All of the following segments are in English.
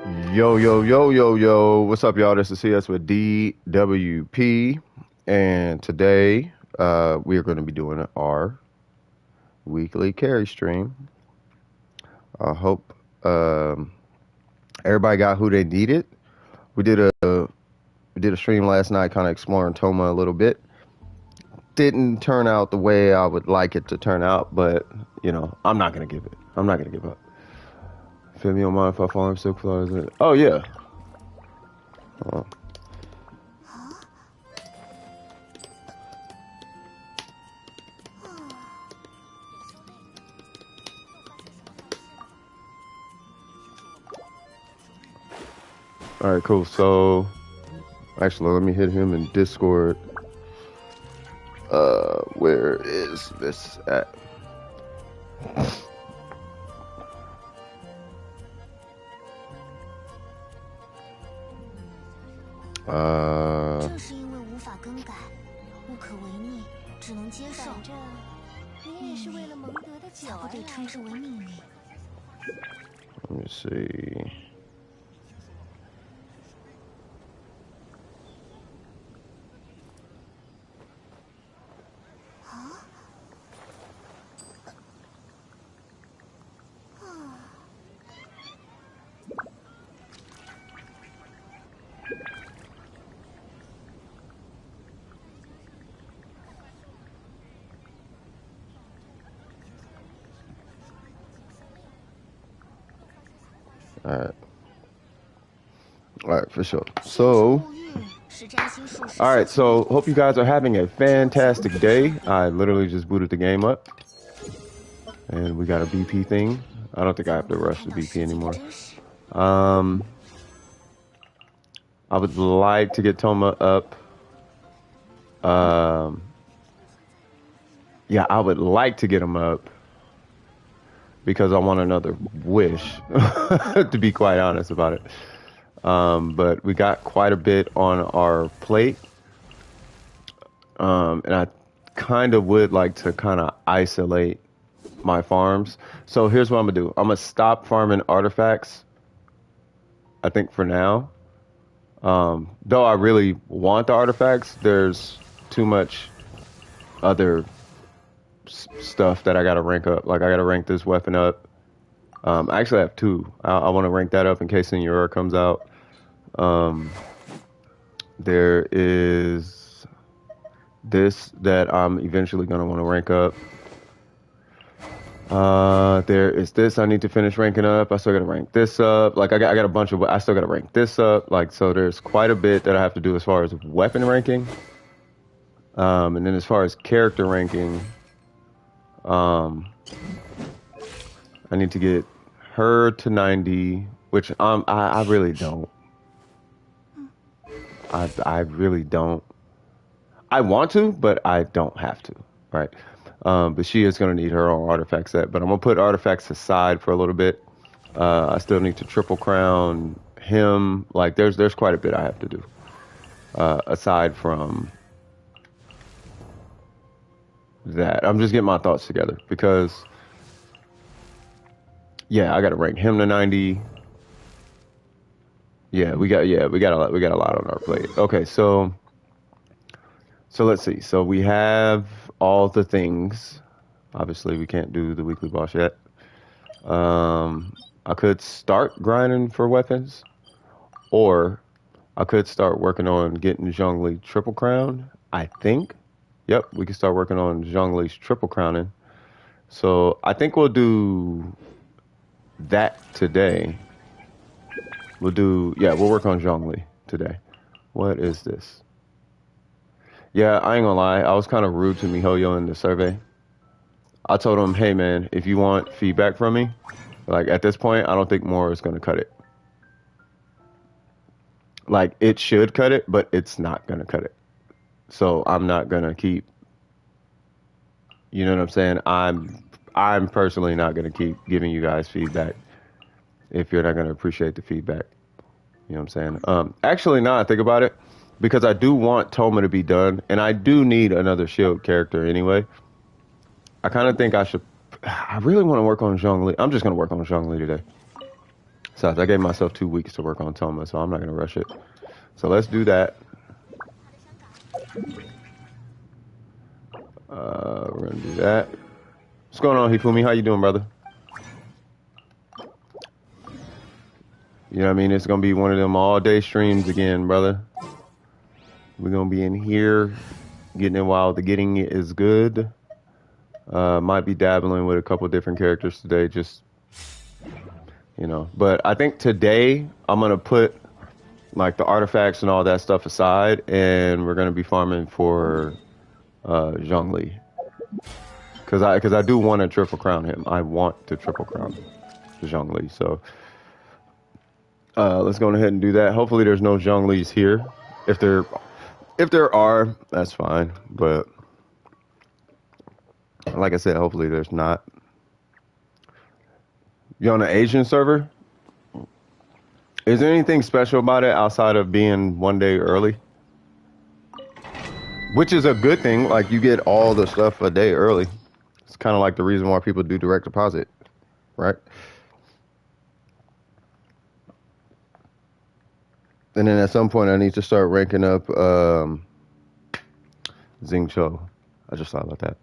Yo, yo, yo, yo, yo. What's up, y'all? This is CS with DWP. And today, we are going to be doing our weekly carry stream. I hope everybody got who they needed. We did a stream last night, kind of exploring Toma a little bit. Didn't turn out the way I would like it to turn out, but I'm not gonna give it. I'm not gonna give up. Feel me on mind if I fall in silk flowers. Oh yeah. Uh, all right, cool. So actually, let me hit him in Discord. Where is this at? Uh,正是因为无法更改，不可违逆，只能接受。反正你也是为了蒙德的酒而被称之为命令。let me see. All right, for sure. So, all right, so hope you guys are having a fantastic day. I literally just booted the game up, and we got a BP thing. I don't think I have to rush the BP anymore. I would like to get Toma up. Yeah, I would like to get him up because I want another wish, to be quite honest about it. But we got quite a bit on our plate. And I kind of would like to kind of isolate my farms. So here's what I'm gonna do. I'm gonna stop farming artifacts, I think, for now. Though I really want the artifacts, there's too much other stuff that I gotta rank up. Like I gotta rank this weapon up. I actually have two. I want to rank that up in case Senora comes out. There is this that I'm eventually gonna want to rank up. There is this I need to finish ranking up. I still gotta rank this up. Like I got a bunch of. I still gotta rank this up. Like so, there's quite a bit that I have to do as far as weapon ranking. And then as far as character ranking, I need to get her to 90, which I really don't. I really don't. I want to, but I don't have to, right? But she is going to need her own artifact set. But I'm going to put artifacts aside for a little bit. I still need to triple crown him. Like, there's quite a bit I have to do. Aside from that. I'm just getting my thoughts together. Because, yeah, I got to rank him to 90. Yeah, we got a lot on our plate. Okay, so let's see. So we have all the things. Obviously, we can't do the weekly boss yet. I could start grinding for weapons, or I could start working on getting Zhongli triple crown. I think. Yep, we can start working on Zhongli's triple crowning. So I think we'll do that today. We'll work on Zhongli today. What is this? Yeah, I ain't gonna lie. I was kind of rude to MiHoYo in the survey. I told him, hey man, if you want feedback from me, like at this point, I don't think more is gonna cut it. Like it should cut it, but it's not gonna cut it. So I'm not gonna keep. You know what I'm saying? I'm personally not gonna keep giving you guys feedback if you're not gonna appreciate the feedback. You know what I'm saying? Actually, now I think about it, because I do want Toma to be done, and I do need another shield character anyway. I kind of think I should. I really want to work on Zhongli. I'm just gonna work on Zhongli today. Besides, I gave myself 2 weeks to work on Toma, so I'm not gonna rush it. So let's do that. We're gonna do that. What's going on, Hifumi? How you doing, brother? You know what I mean? It's gonna be one of them all-day streams again, brother. We're gonna be in here getting it while the getting it is good. Might be dabbling with a couple different characters today, just But I think today I'm gonna put like the artifacts and all that stuff aside, and we're gonna be farming for Zhongli, because I do want to triple crown him. I want to triple crown Zhongli. So let's go ahead and do that. Hopefully, there's no Zhonglis here. If there are, that's fine. But like I said, hopefully there's not. You on the Asian server? Is there anything special about it outside of being one day early? Which is a good thing. Like, you get all the stuff a day early. It's kind of like the reason why people do direct deposit, right? And then at some point, I need to start ranking up Zing Cho. I just thought about that.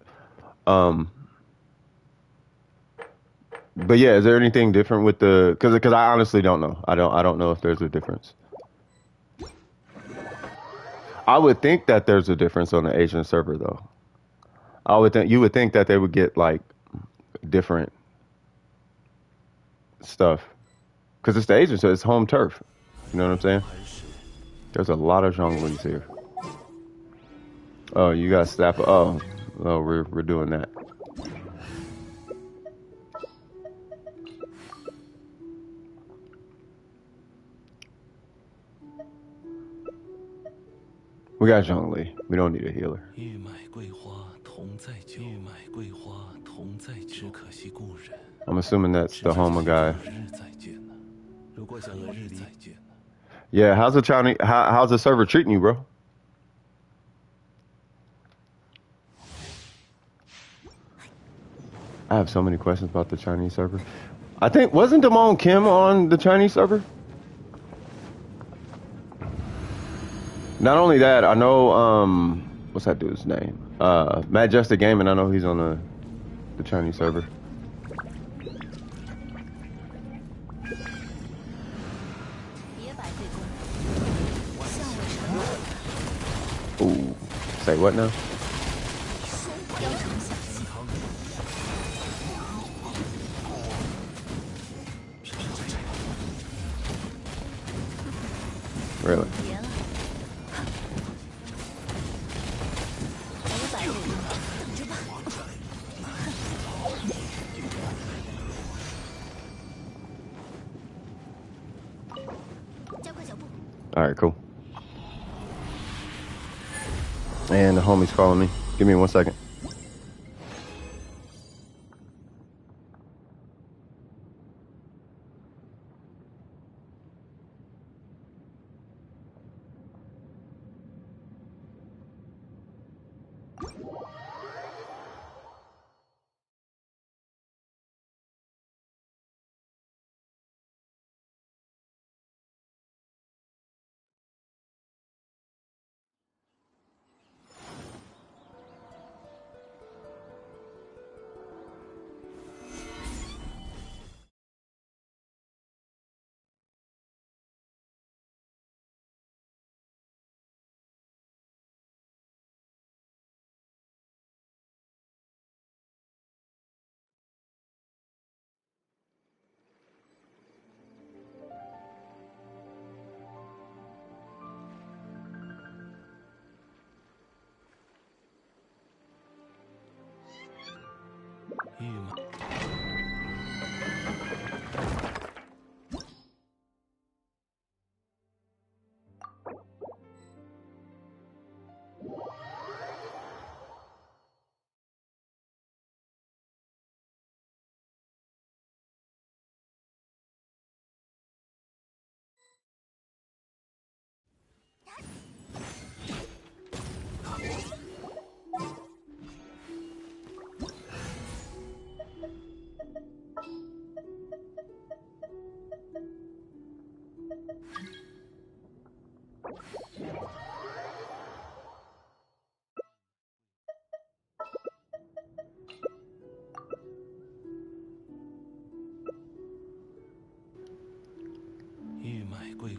But yeah, is there anything different with the? Because I honestly don't know. I don't know if there's a difference. I would think that there's a difference on the Asian server, though. You would think that they would get like different stuff because it's the Asian, so it's home turf. You know what I'm saying? There's a lot of Zhonglis here. Oh, you got staff. Oh, we're doing that. We got Zhongli. We don't need a healer. I'm assuming that's the Homa guy. Yeah, how's the Chinese? How's the server treating you, bro? I have so many questions about the Chinese server. I think wasn't Damon Kim on the Chinese server? Not only that, I know what's that dude's name? Majestic Gaming. I know he's on the Chinese server. Ooh, say what now? Really? All right, cool. And the homie's calling me. Give me 1 second.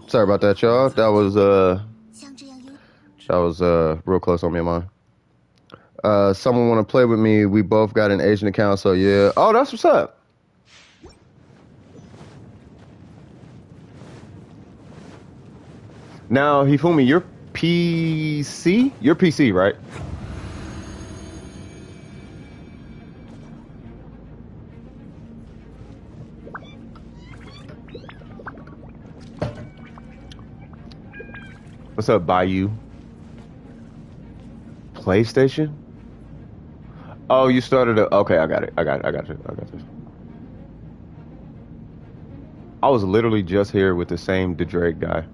Sorry about that, y'all. That was real close on me and mine. Someone want to play with me. We both got an Asian account, so yeah. Oh, that's what's up. Now, Hifumi, you're PC? You're PC, right? What's up, Bayou? PlayStation? Oh, you started a... Okay, I got it. I got you. I was literally just here with the same Drake guy.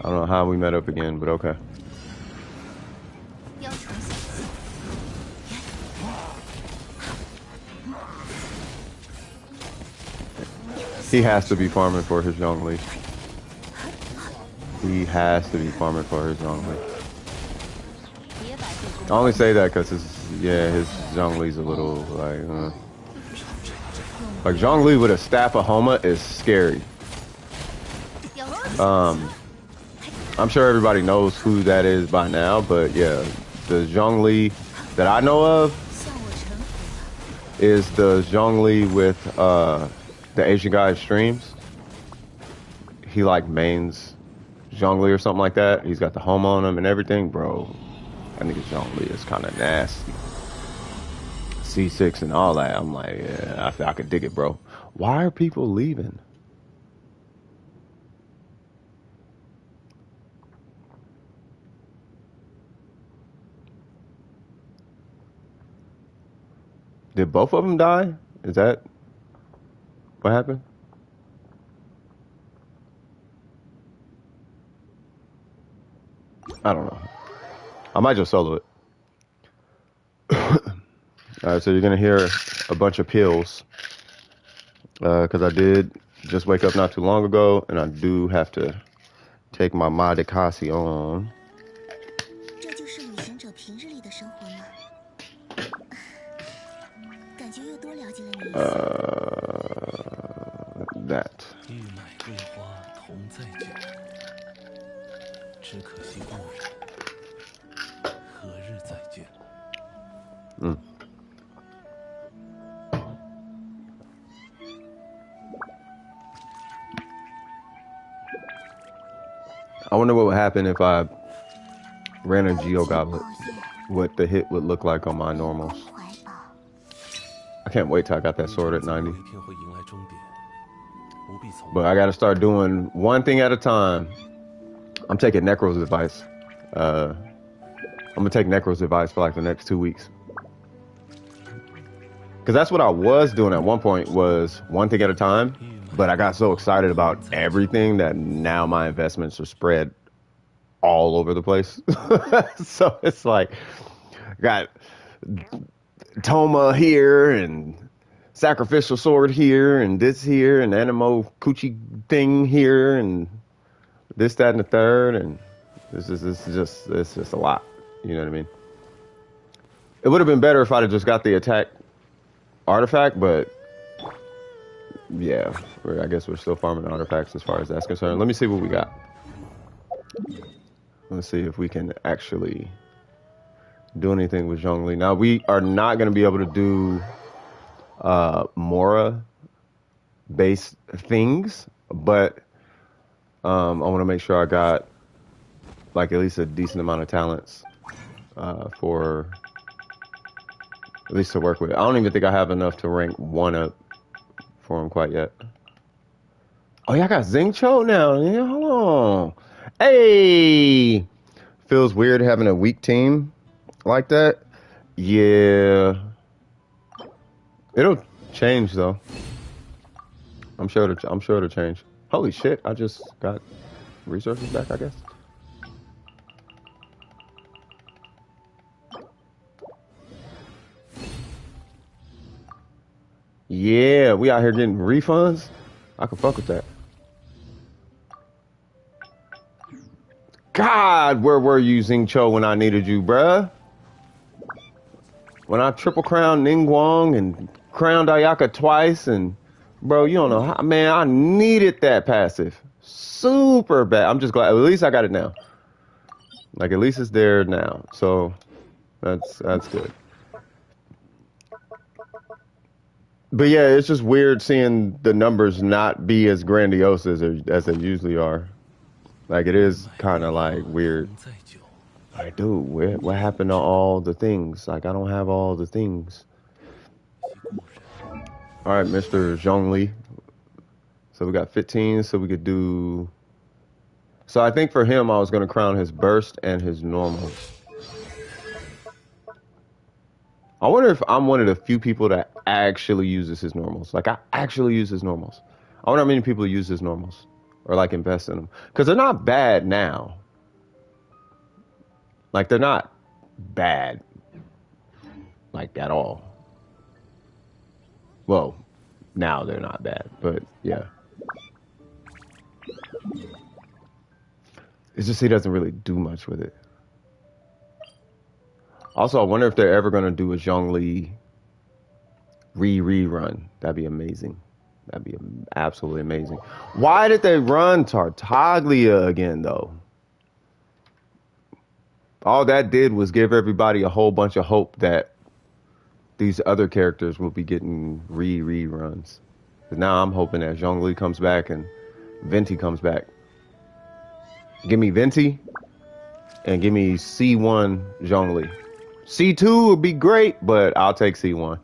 I don't know how we met up again, but okay. He has to be farming for his Zhongli. He has to be farming for his Zhongli. I only say that because his Zhongli's a little like Zhongli with a staff of Homa is scary. I'm sure everybody knows who that is by now, but yeah, the Zhongli that I know of is the Zhongli with the Asian guy streams. He like mains Zhongli or something like that. He's got the Homa on him and everything, bro. I think Zhongli is kind of nasty. C6 and all that. I'm like, yeah, I could dig it, bro. Why are people leaving? Did both of them die? Is that what happened? I don't know. I might just solo it. Alright, so you're going to hear a bunch of pills. Because I did just wake up not too long ago, and I do have to take my Madikasi on. That. I wonder what would happen if I ran a Geo Goblet. What the hit would look like on my normals. I can't wait till I got that sword at 90. But I got to start doing one thing at a time. I'm taking Necro's advice. I'm going to take Necro's advice for like the next 2 weeks. Because that's what I was doing at one point, was one thing at a time. But I got so excited about everything that now my investments are spread all over the place. So it's like, got Toma here and sacrificial sword here and this here and Animo Coochie thing here and this, that, and the third. And it's just a lot. You know what I mean? It would have been better if I'd have just got the attack artifact, but yeah, I guess we're still farming artifacts as far as that's concerned. Let me see what we got. Let's see if we can actually do anything with Zhongli. Now, we are not going to be able to do Mora-based things, but I want to make sure I got like at least a decent amount of talents for at least to work with. I don't even think I have enough to rank 1 up for him quite yet. Oh yeah, I got Xingqiu now. Yeah, hold on. Hey, feels weird having a weak team like that. Yeah, it'll change though. I'm sure it'll change. Holy shit! I just got resources back, I guess. Yeah, we out here getting refunds. I can fuck with that. God, where were you, Xingqiu, when I needed you, bruh? When I triple crowned Ningguang and crowned Ayaka twice, and bro, you don't know how, man, I needed that passive. Super bad. I'm just glad at least I got it now. Like at least it's there now. So that's good. But yeah, it's just weird seeing the numbers not be as grandiose as they usually are. Like it is kind of like weird. Like, dude, what happened to all the things? Like, I don't have all the things. All right, Mr. Zhongli. So we got 15, so we could do... So I think for him, I was going to crown his burst and his normal. I wonder if I'm one of the few people that actually uses his normals. Like, I actually use his normals. I wonder how many people use his normals or, like, invest in them. Because they're not bad now. Like, they're not bad. Like, at all. Well, now they're not bad, but yeah. It's just he doesn't really do much with it. Also, I wonder if they're ever going to do a Zhongli rerun. That'd be amazing. That'd be absolutely amazing. Why did they run Tartaglia again, though? All that did was give everybody a whole bunch of hope that these other characters will be getting reruns. But now I'm hoping that Zhongli comes back and Venti comes back. Give me Venti and give me C1 Zhongli. C2 would be great, but I'll take C1.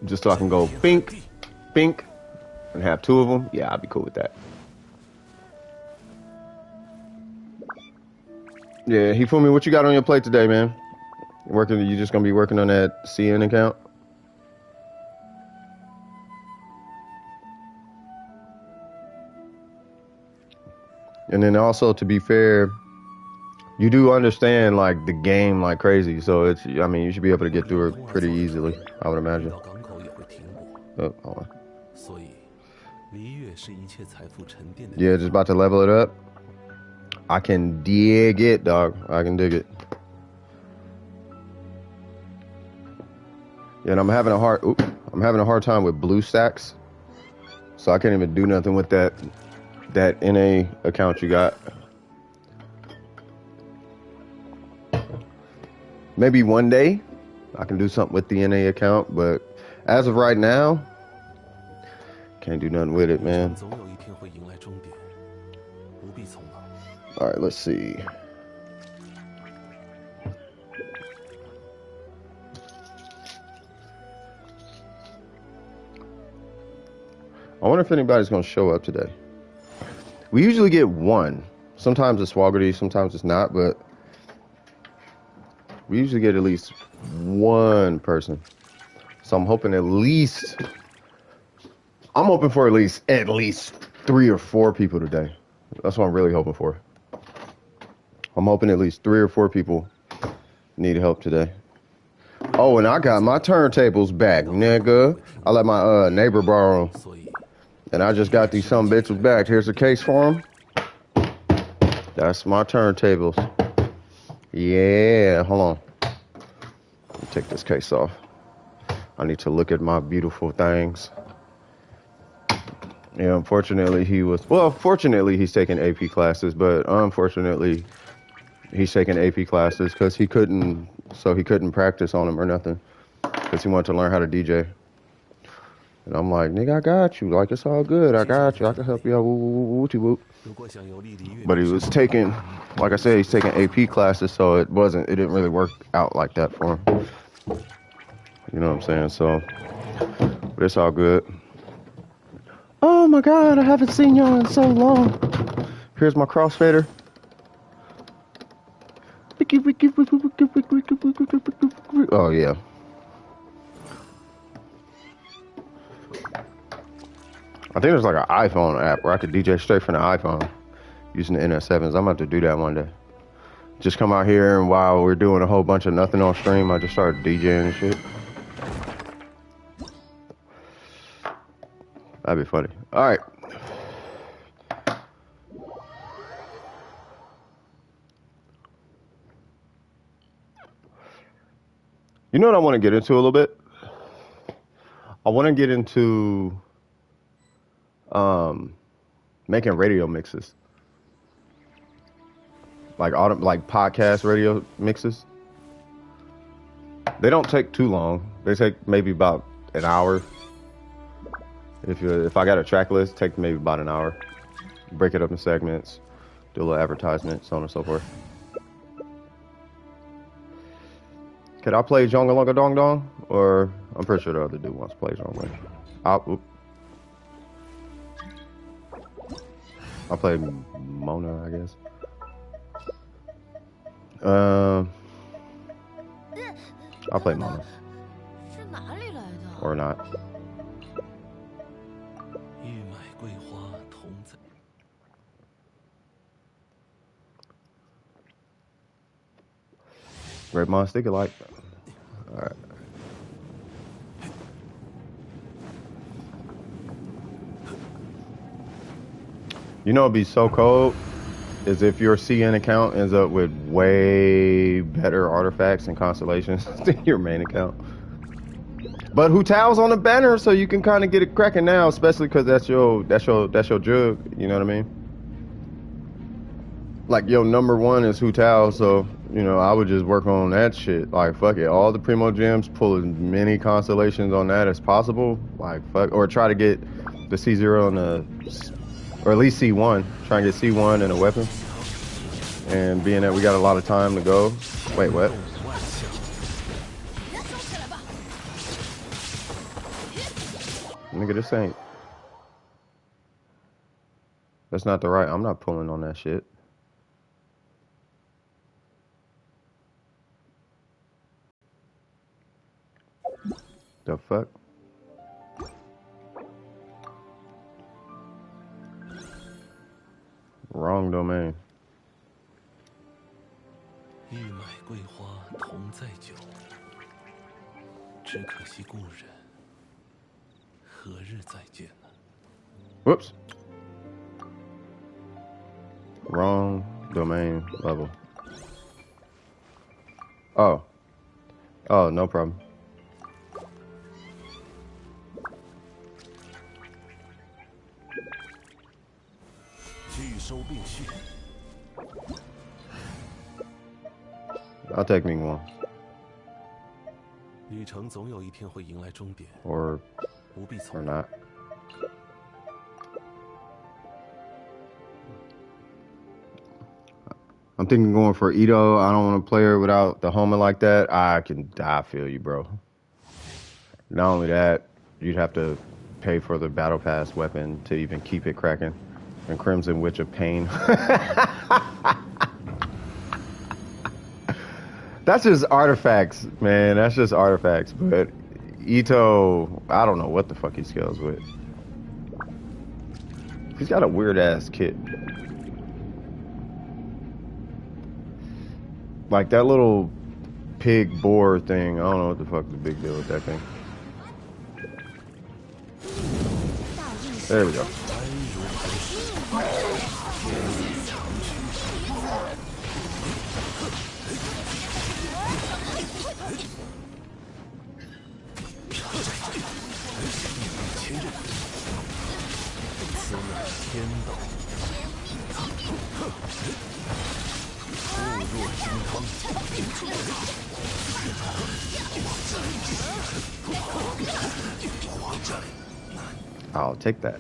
Just so I can go pink, pink, and have two of them. Yeah, I'd be cool with that. Yeah, Hifumi, what you got on your plate today, man? You just gonna be working on that CN account? And then also, to be fair, you do understand like the game like crazy, so it's, I mean, you should be able to get through it pretty easily, I would imagine. Oh, hold on. Yeah, just about to level it up. I can dig it, dog. I can dig it. Yeah, and I'm having a hard time with blue stacks, so I can't even do nothing with that NA account you got. Maybe one day I can do something with the NA account, but as of right now, can't do nothing with it, man. All right, let's see. I wonder if anybody's going to show up today. We usually get one. Sometimes it's Swaggerty, sometimes it's not, but we usually get at least one person. So I'm hoping I'm hoping for at least 3 or 4 people today. That's what I'm really hoping for. I'm hoping at least 3 or 4 people need help today. Oh, and I got my turntables back, nigga. I let my neighbor borrow them. And I just got these some bitches back. Here's a case for them. That's my turntables. Yeah, hold on. Let me take this case off. I need to look at my beautiful things. Yeah, unfortunately fortunately he's taking AP classes, but unfortunately he's taking AP classes because he couldn't practice on them or nothing because he wanted to learn how to DJ. And I'm like, nigga, I got you. Like, it's all good. I got you. I can help you out. Wooty whoop. But he was taking, like I said, he's taking AP classes, so it didn't really work out like that for him. You know what I'm saying? So, but it's all good. Oh my God, I haven't seen y'all in so long. Here's my crossfader. Oh yeah. I think there's like an iPhone app where I could DJ straight from the iPhone using the NS7s. I'm gonna have to do that one day. Just come out here and while we're doing a whole bunch of nothing on stream, I just start DJing and shit. That'd be funny. All right. You know what I want to get into a little bit? I want to get into making radio mixes, like podcast radio mixes. They don't take too long. They take maybe about an hour. If I got a track list, take maybe about an hour. Break it up in segments, do a little advertisement, so on and so forth. Could I play Jonga Longa Dong Dong? Or I'm pretty sure the other dude wants to play Jonga. I'll play Mona, I guess. I'll play Mona. Or not. Great Mon, stick it like. Alright. You know it'd be so cold is if your CN account ends up with way better artifacts and constellations than your main account. But Hu Tao's on the banner, so you can kind of get it cracking now, especially because that's your jug. You know what I mean? Like your number one is Hu Tao, so you know I would just work on that shit. Like fuck it, all the primo gems, pull as many constellations on that as possible. Like fuck, or try to get the C0 and the, or at least C1. Try and get C1 and a weapon. And being that we got a lot of time to go. Wait, what? Nigga, this ain't. That's not the right. I'm not pulling on that shit. The fuck? Wrong domain. 欲买桂花同载酒，只可惜故人何日再见呢？ Whoops. Wrong domain level. Oh. Oh, no problem. 拒收并蓄。 I'll take me one. 旅程总有一天会迎来终点， Or 不必匆 not. I'm thinking going for Ito. I don't want to play her without the Homa like that. I feel you, bro. Not only that, you'd have to pay for the battle pass weapon to even keep it cracking. And Crimson Witch of Pain. That's just artifacts, man. That's just artifacts. But Ito, I don't know what the fuck he scales with. He's got a weird ass kit. Like that little pig boar thing. I don't know what the fuck the big deal with that thing. There we go. I'll take that.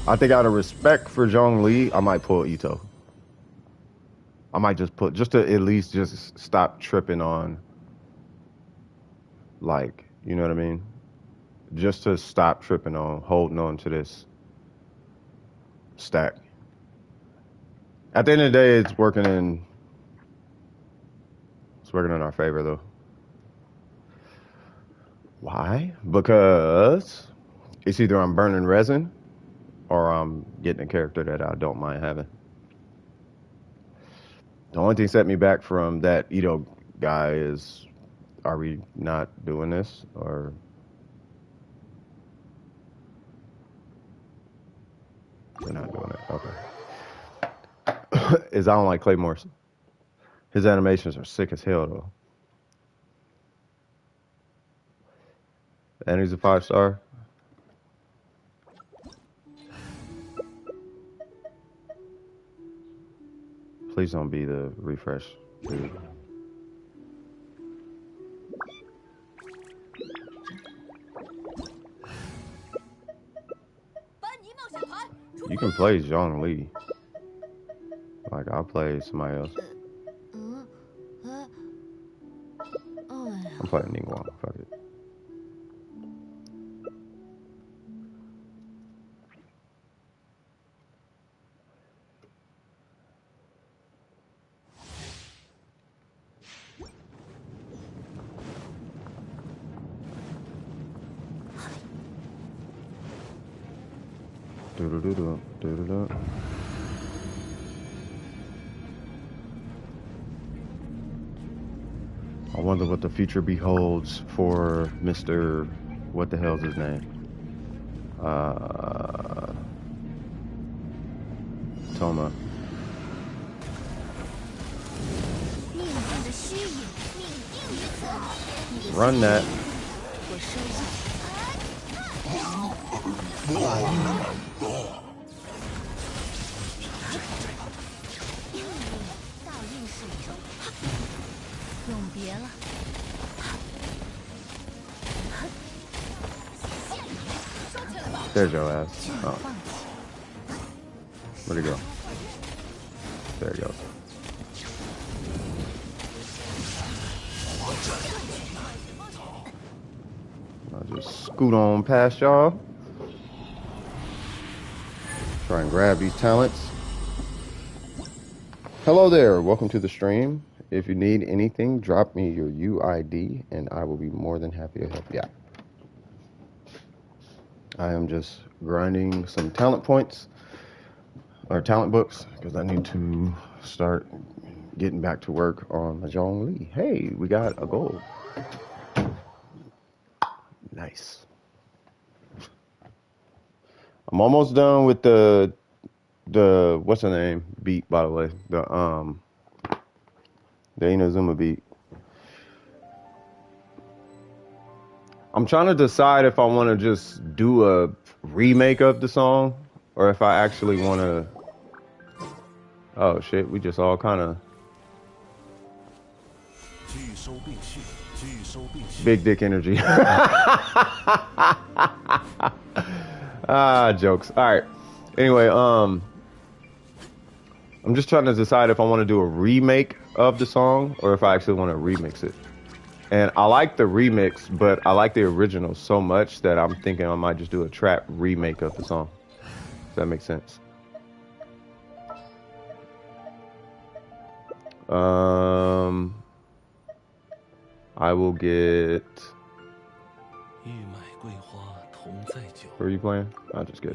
I think out of respect for Zhongli, I might pull Ito. I might just put, just to at least just stop tripping on, like, you know what I mean? Just to stop tripping on, holding on to this stack. At the end of the day, it's working in our favor, though. Why? Because it's either I'm burning resin or I'm getting a character that I don't mind having. The only thing set me back from that Ito guy is, are we not doing this, or? We're not doing it, okay. is I don't like Claymores. His animations are sick as hell though. And he's a 5-star. Please don't be the refresh, dude. You can play Zhongli. Like, I'll play somebody else. I'm playing Ningguang. Fuck it. Do-do-do-do, do-do-do. I wonder what the future beholds for Mr. What the hell's his name? Toma. Run that. There's your ass. Oh. Where'd he go? There he goes. I'll just scoot on past y'all. Try and grab these talents. Hello there. Welcome to the stream. If you need anything, drop me your UID and I will be more than happy to help you out. I am just grinding some talent points or talent books because I need to start getting back to work on my Zhongli. Hey, we got a goal. Nice. I'm almost done with the what's the name beat, by the way, the Inazuma beat. I'm trying to decide if I want to just do a remake of the song or if I actually want to. Oh shit, we just all kind of big dick energy. Jokes. All right. Anyway, I'm just trying to decide if I want to do a remake of the song or if I actually want to remix it. And I like the remix, but I like the original so much that I'm thinking I might just do a trap remake of the song. Does that make sense? I will get. Who are you playing? I'll just get.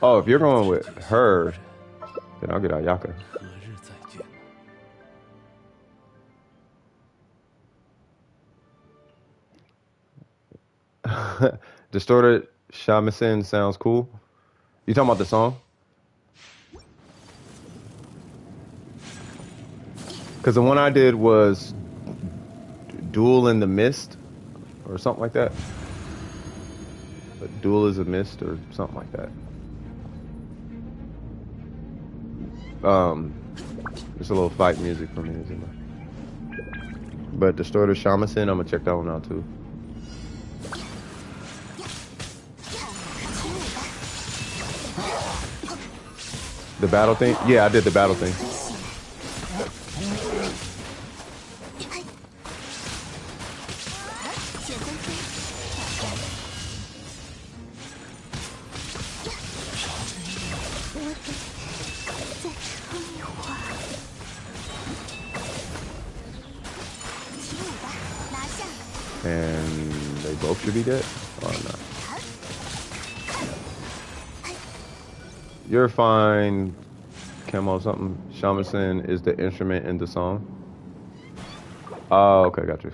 Oh, if you're going with her, then I'll get Ayaka. Distorted Shamisen sounds cool. You talking about the song? Because the one I did was Duel in the Mist or something like that. But Duel is a Mist or something like that. It's a little fight music for me, isn't it? But Distorted Shamisen, I'm gonna check that one out too. The battle thing? Yeah, I did the battle thing. And they both should be dead? Oh, no. You're fine, Camo something. Shamisen is the instrument in the song. Oh, okay, got you.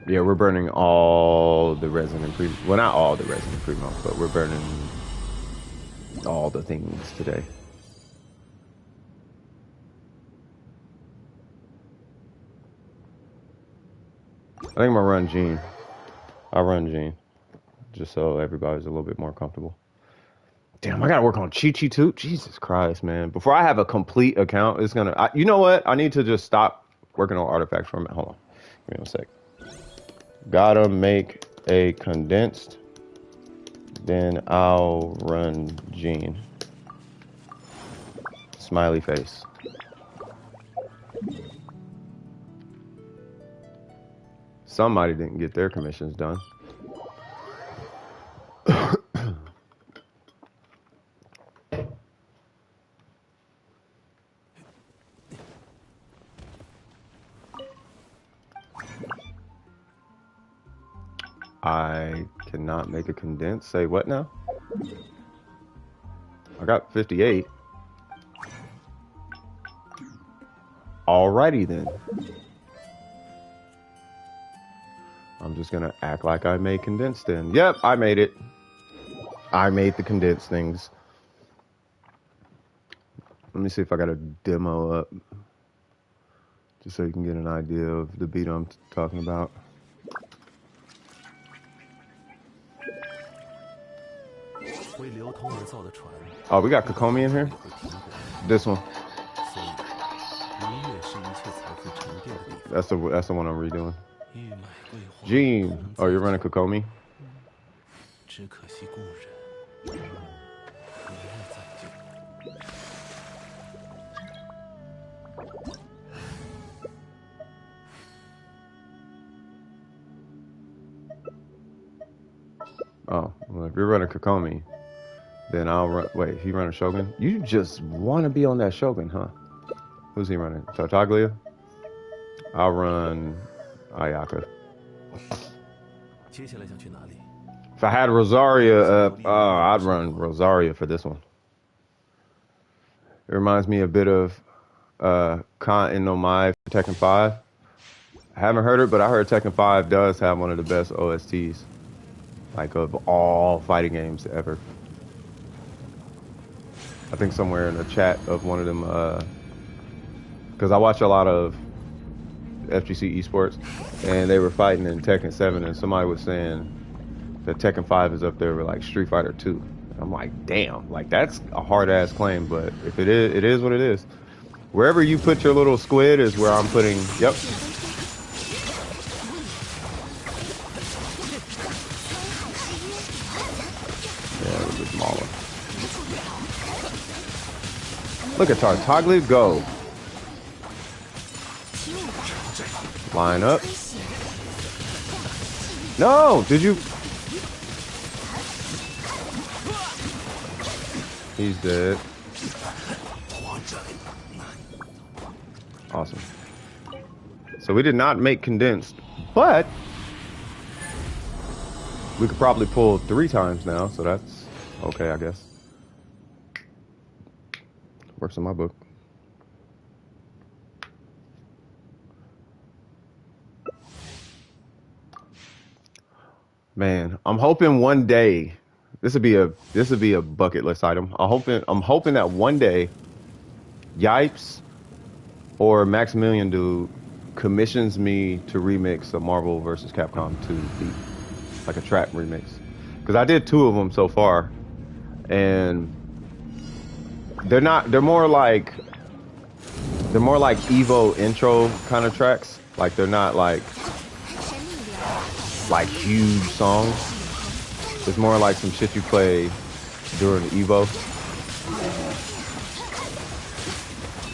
Yeah, we're burning all the resin and pre. Well, not all the resin and primo, but we're burning all the things today. I think I'm gonna run Gene. I'll run Gene, just so everybody's a little bit more comfortable. Damn, I gotta work on Chi-Chi too. Jesus Christ, man. Before I have a complete account, it's gonna. You know what? I need to just stop working on artifacts for a minute. Hold on. Give me 1 sec. Gotta make a condensed. Then I'll run Gene. Smiley face. Somebody didn't get their commissions done. I cannot make a condensed. Say what now? I got 58. Alrighty then. I'm just gonna act like I made condensed then. Yep, I made it. I made the condensed things. Let me see if I got a demo up. Just so you can get an idea of the beat I'm talking about. Oh, we got Kokomi in here? This one. That's the one I'm redoing. Gene. Oh, you're running Kokomi? Oh, well, if you're running Kokomi, then I'll run. Wait, he running Shogun? You just want to be on that Shogun, huh? Who's he running? Tartaglia? I'll run Ayaka. If I had Rosaria, I'd run Rosaria for this one. It reminds me a bit of Kan no Mai for Tekken 5. I haven't heard it, but I heard Tekken 5 does have one of the best OSTs, like of all fighting games ever. I think somewhere in the chat of one of them, because I watch a lot of FGC esports, and they were fighting in Tekken 7, and somebody was saying that Tekken 5 is up there with like Street Fighter 2. I'm like, damn, like that's a hard ass claim, but if it is what it is. Wherever you put your little squid is where I'm putting. Yep. Yeah, it was a smaller. Look at Tartaglia go. Line up. No, did you? He's dead. Awesome. So we did not make condensed, but we could probably pull 3 times now, so that's okay, I guess. Works in my book. Man, I'm hoping one day this would be a bucket list item. I'm hoping that one day Yipes or Maximilian Dude commissions me to remix a Marvel vs. Capcom 2 beat, like a trap remix. Because I did 2 of them so far, and they're more like Evo intro kind of tracks. Like they're not like huge songs. It's more like some shit you play during Evo.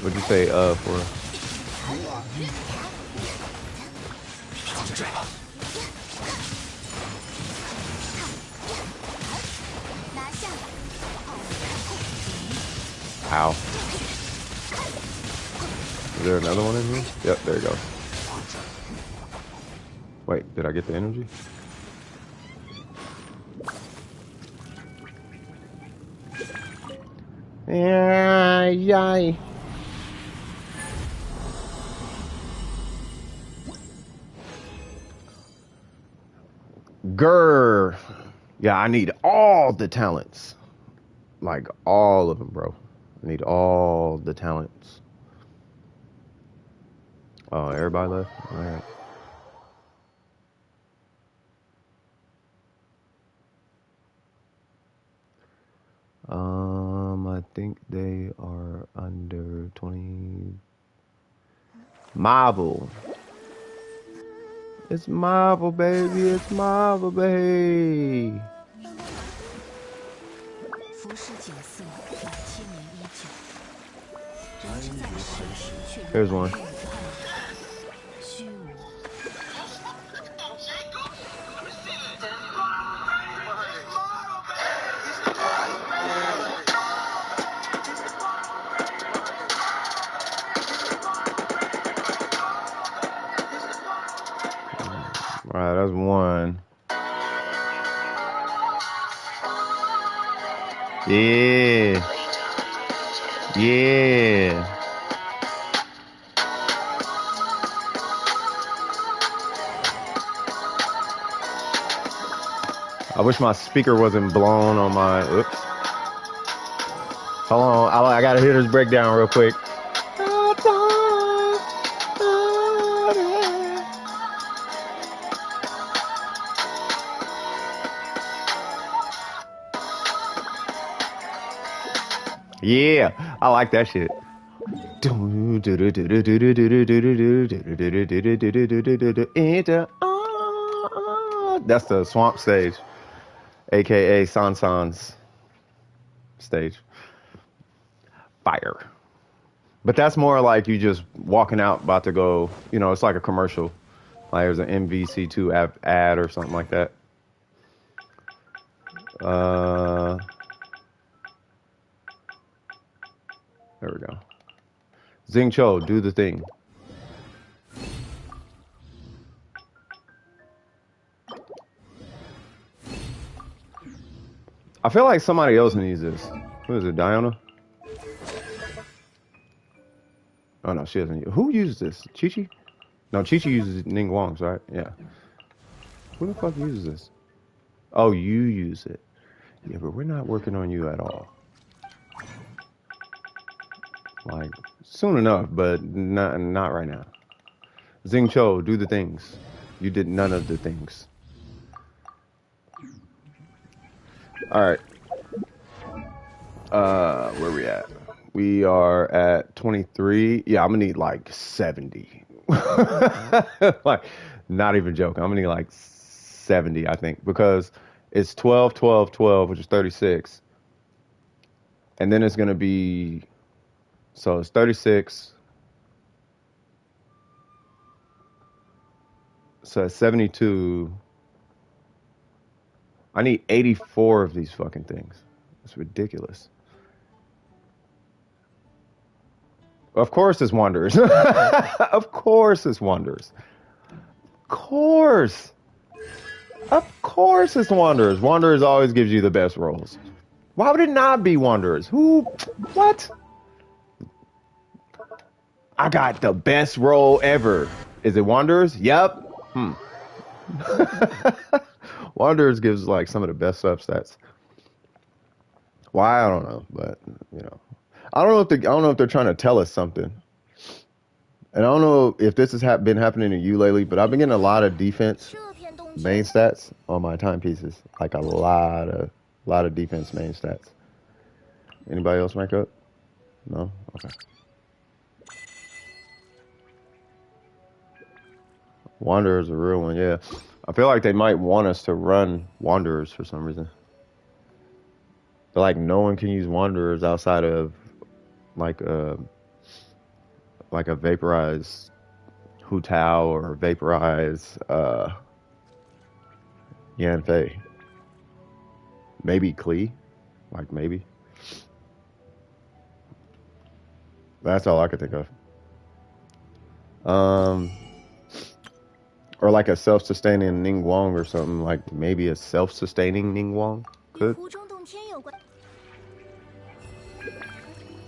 What'd you say for? Ow. Is there another one in here? Yep, there you go. Wait, did I get the energy? Yay. Grr. Yeah, I need all the talents. Like all of them, bro. I need all the talents. Oh, everybody left? Alright. I think they are under 20. Marvel. It's Marvel, baby. It's Marvel, baby. Here's one. All right, that's one. Yeah. Yeah. I wish my speaker wasn't blown on my. Oops. Hold on. I gotta hear this breakdown real quick. Yeah, I like that shit. That's the swamp stage, aka Sansan's stage. Fire. But that's more like you just walking out about to go, you know, it's like a commercial. Like there's an MVC2 ad or something like that. There we go. Xing Cho, do the thing. I feel like somebody else needs this. Who is it, Diana? Oh no, she doesn't. Who uses this? Chi-Chi? No, Chi-Chi uses Ning Wong's, right? Yeah. Who the fuck uses this? Oh, you use it. Yeah, but we're not working on you at all. Like, soon enough, but not right now. Xing Cho, do the things. You did none of the things. Alright. Where we at? We are at 23. Yeah, I'm gonna need like 70. Like, not even joking. I'm gonna need like 70, I think, because it's 12, 12, 12, which is 36. And then it's gonna be, so it's 36. So it's 72. I need 84 of these fucking things. It's ridiculous. Of course it's Wanderers. Of course it's Wanderers. Of course it's Wanderers. Wanderers always gives you the best rolls. Why would it not be Wanderers? Who? What? I got the best roll ever. Is it Wanderers? Yep. Wanderers gives like some of the best substats. Why? I don't know, but you know, I don't know if they're trying to tell us something. And I don't know if this has been happening to you lately, but I've been getting a lot of defense main stats on my timepieces. Like a lot of defense main stats. Anybody else make up? No? Okay. Wanderer's a real one, yeah. I feel like they might want us to run Wanderers for some reason. But like no one can use Wanderers outside of like a vaporized Hu Tao or vaporized Yan Fei. Maybe Klee. Like maybe. That's all I could think of. Or like a self-sustaining Ning Wong or something. Like maybe a self-sustaining Ning Wong could.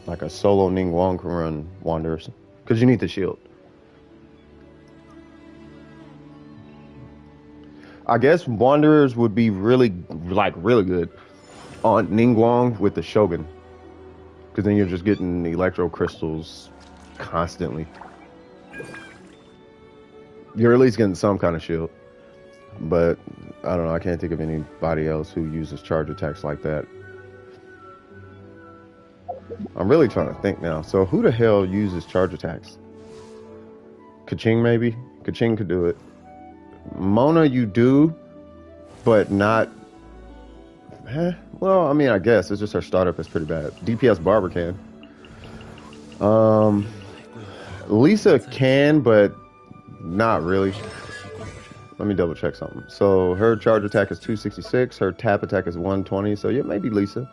Like a solo Ning Wong can run Wanderers. Because you need the shield. I guess Wanderers would be really good on Ningguang with the Shogun, because then you're just getting electro crystals constantly. You're at least getting some kind of shield, but I don't know. I can't think of anybody else who uses charge attacks like that. I'm really trying to think now. So who the hell uses charge attacks? Kaching maybe? Kaching could do it. Mona, you do, but not. Well, I mean, I guess it's just her startup is pretty bad. DPS Barber can. Lisa can, but not really. Let me double check something. So her charge attack is 266. Her tap attack is 120. So yeah, maybe Lisa.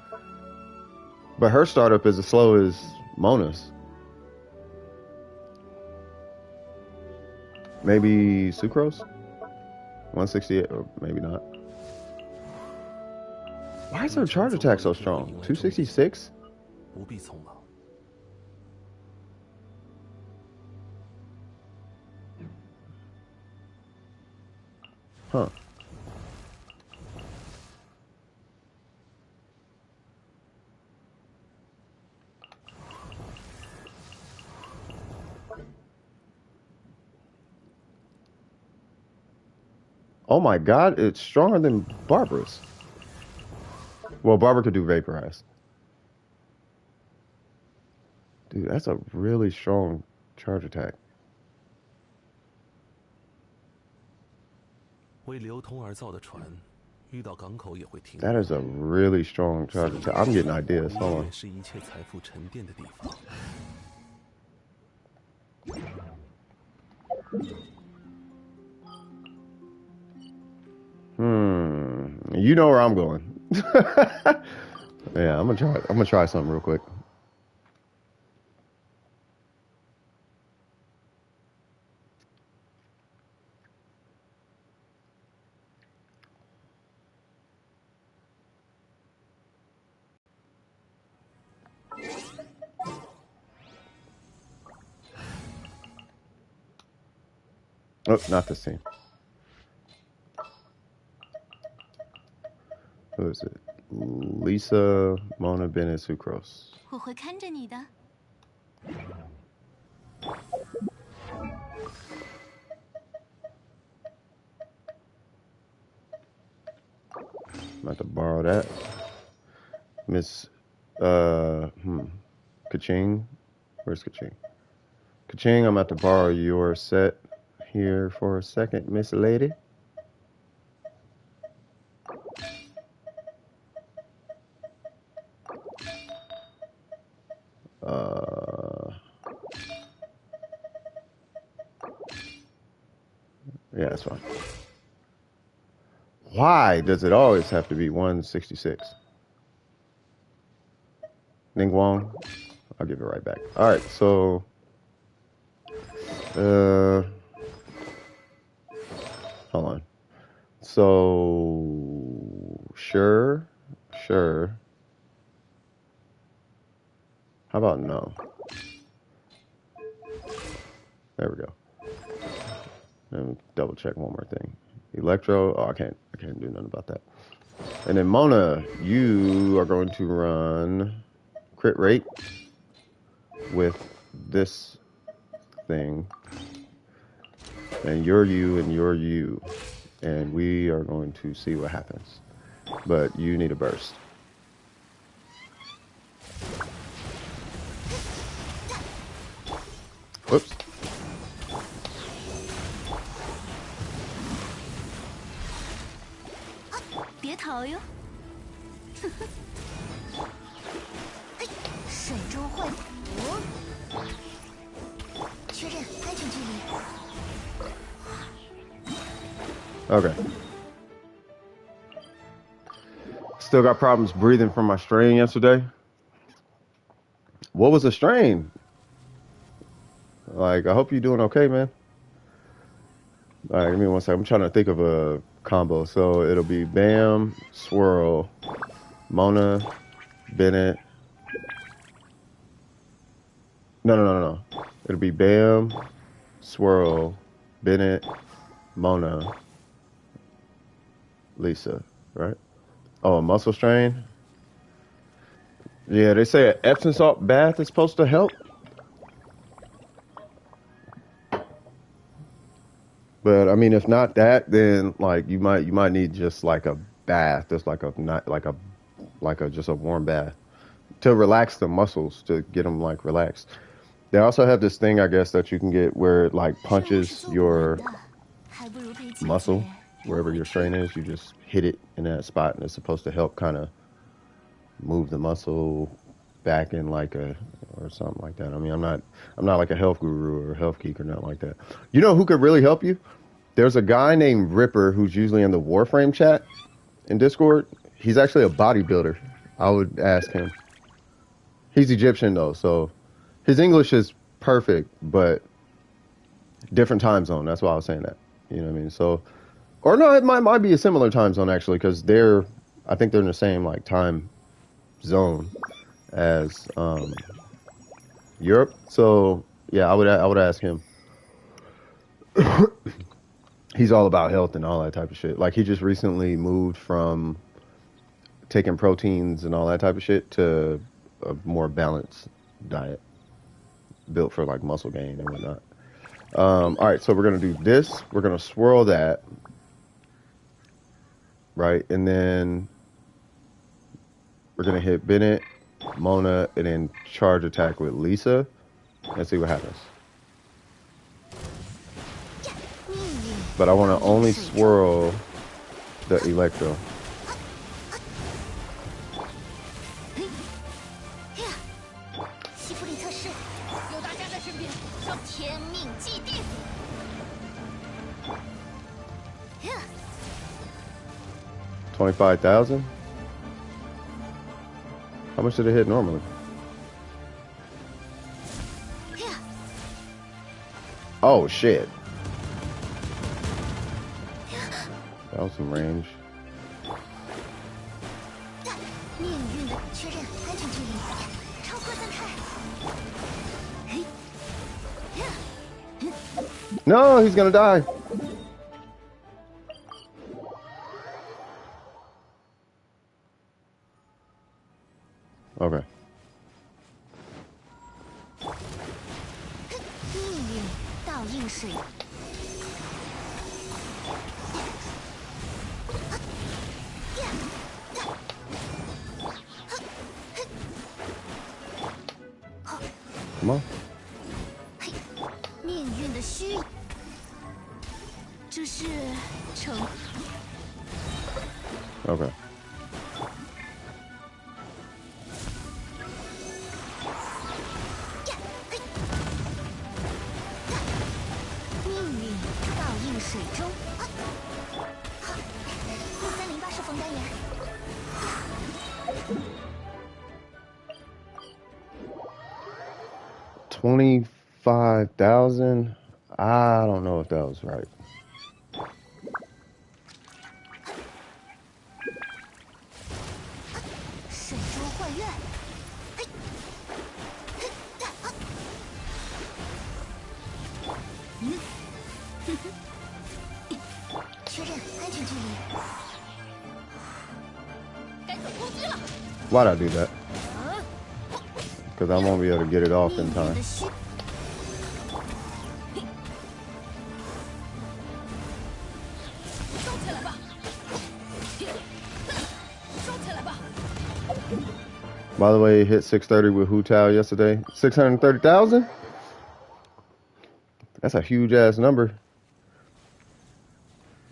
But her startup is as slow as Mona's. Maybe Sucrose? 168, or maybe not. Why is her charge attack so strong? 266? Huh. Oh my god, it's stronger than Barbara's. Well, Barbara could do Vaporize. Dude, that's a really strong charge attack. That is a really strong charge attack. I'm getting ideas. Hold on. You know where I'm going. Yeah, I'm gonna try something real quick. Oh, not this team. Who is it? Lisa, Mona, Bennett, Sucrose. I'm about to borrow that. Miss, Kaching. Where's Kaching? Kaching, I'm about to borrow your set here for a second, Miss Lady. Yeah, that's fine. Why does it always have to be 166? Ningguang, I'll give it right back. All right, so hold on. So sure. How about no? There we go. Let me double check one more thing. Electro. Oh, I can't do nothing about that. And then Mona, you are going to run crit rate with this thing, and you're you, and we are going to see what happens. But you need a burst. Whoops. Okay. Still got problems breathing from my strain yesterday. What was the strain? Like, I hope you're doing okay, man. All right, give me one second. I'm trying to think of a combo. So it'll be Bam, Swirl, Mona, Bennett. No. It'll be Bam, Swirl, Bennett, Mona, Lisa, right? Oh, a muscle strain? Yeah, they say an Epsom salt bath is supposed to help. But I mean, if not that, then like you might need just like a bath, just like a not like a just a warm bath to relax the muscles to get them like relaxed. They also have this thing, I guess, that you can get where it like 任务是 punches 做不完 your 的，还不如陪姐姐 muscle 聊 wherever 会 your 天。 strain is. You just hit it in that spot, and it's supposed to help kind of move the muscle back in like a or something like that. I mean, I'm not like a health guru or a health geek or nothing like that. You know who could really help you? There's a guy named Ripper who's usually in the Warframe chat in Discord. He's actually a bodybuilder. I would ask him. He's Egyptian though, so his English is perfect, but different time zone. That's why I was saying that. You know what I mean? So, or no, it might be a similar time zone actually, because I think they're in the same like time zone as Europe. So yeah, I would ask him. He's all about health and all that type of shit. Like he just recently moved from taking proteins and all that type of shit to a more balanced diet built for like muscle gain and whatnot. All right, so we're gonna do this. We're gonna swirl that, right, and then we're gonna hit Bennett, Mona, and then charge attack with Lisa, and see what happens. But I want to only swirl the Electro. 西弗里特市有大家在身边，让天命既定。$25,000. How much did it hit normally? Oh shit. That was some range. 命运的确认安全距离，超扩散开。 No, he's gonna die. Okay. 命运倒映水。 Come on. 命运的虚，这是成。 Okay. 命运倒映水中。6308是冯单元。 25,000. I don't know if that was right. 水中幻愿。确认安全距离。该走攻击了。 Why'd I do that? Because I won't be able to get it off in time. 收起来吧，收起来吧。 By the way, he hit 630 with Hu Tao yesterday. 630,000? That's a huge ass number.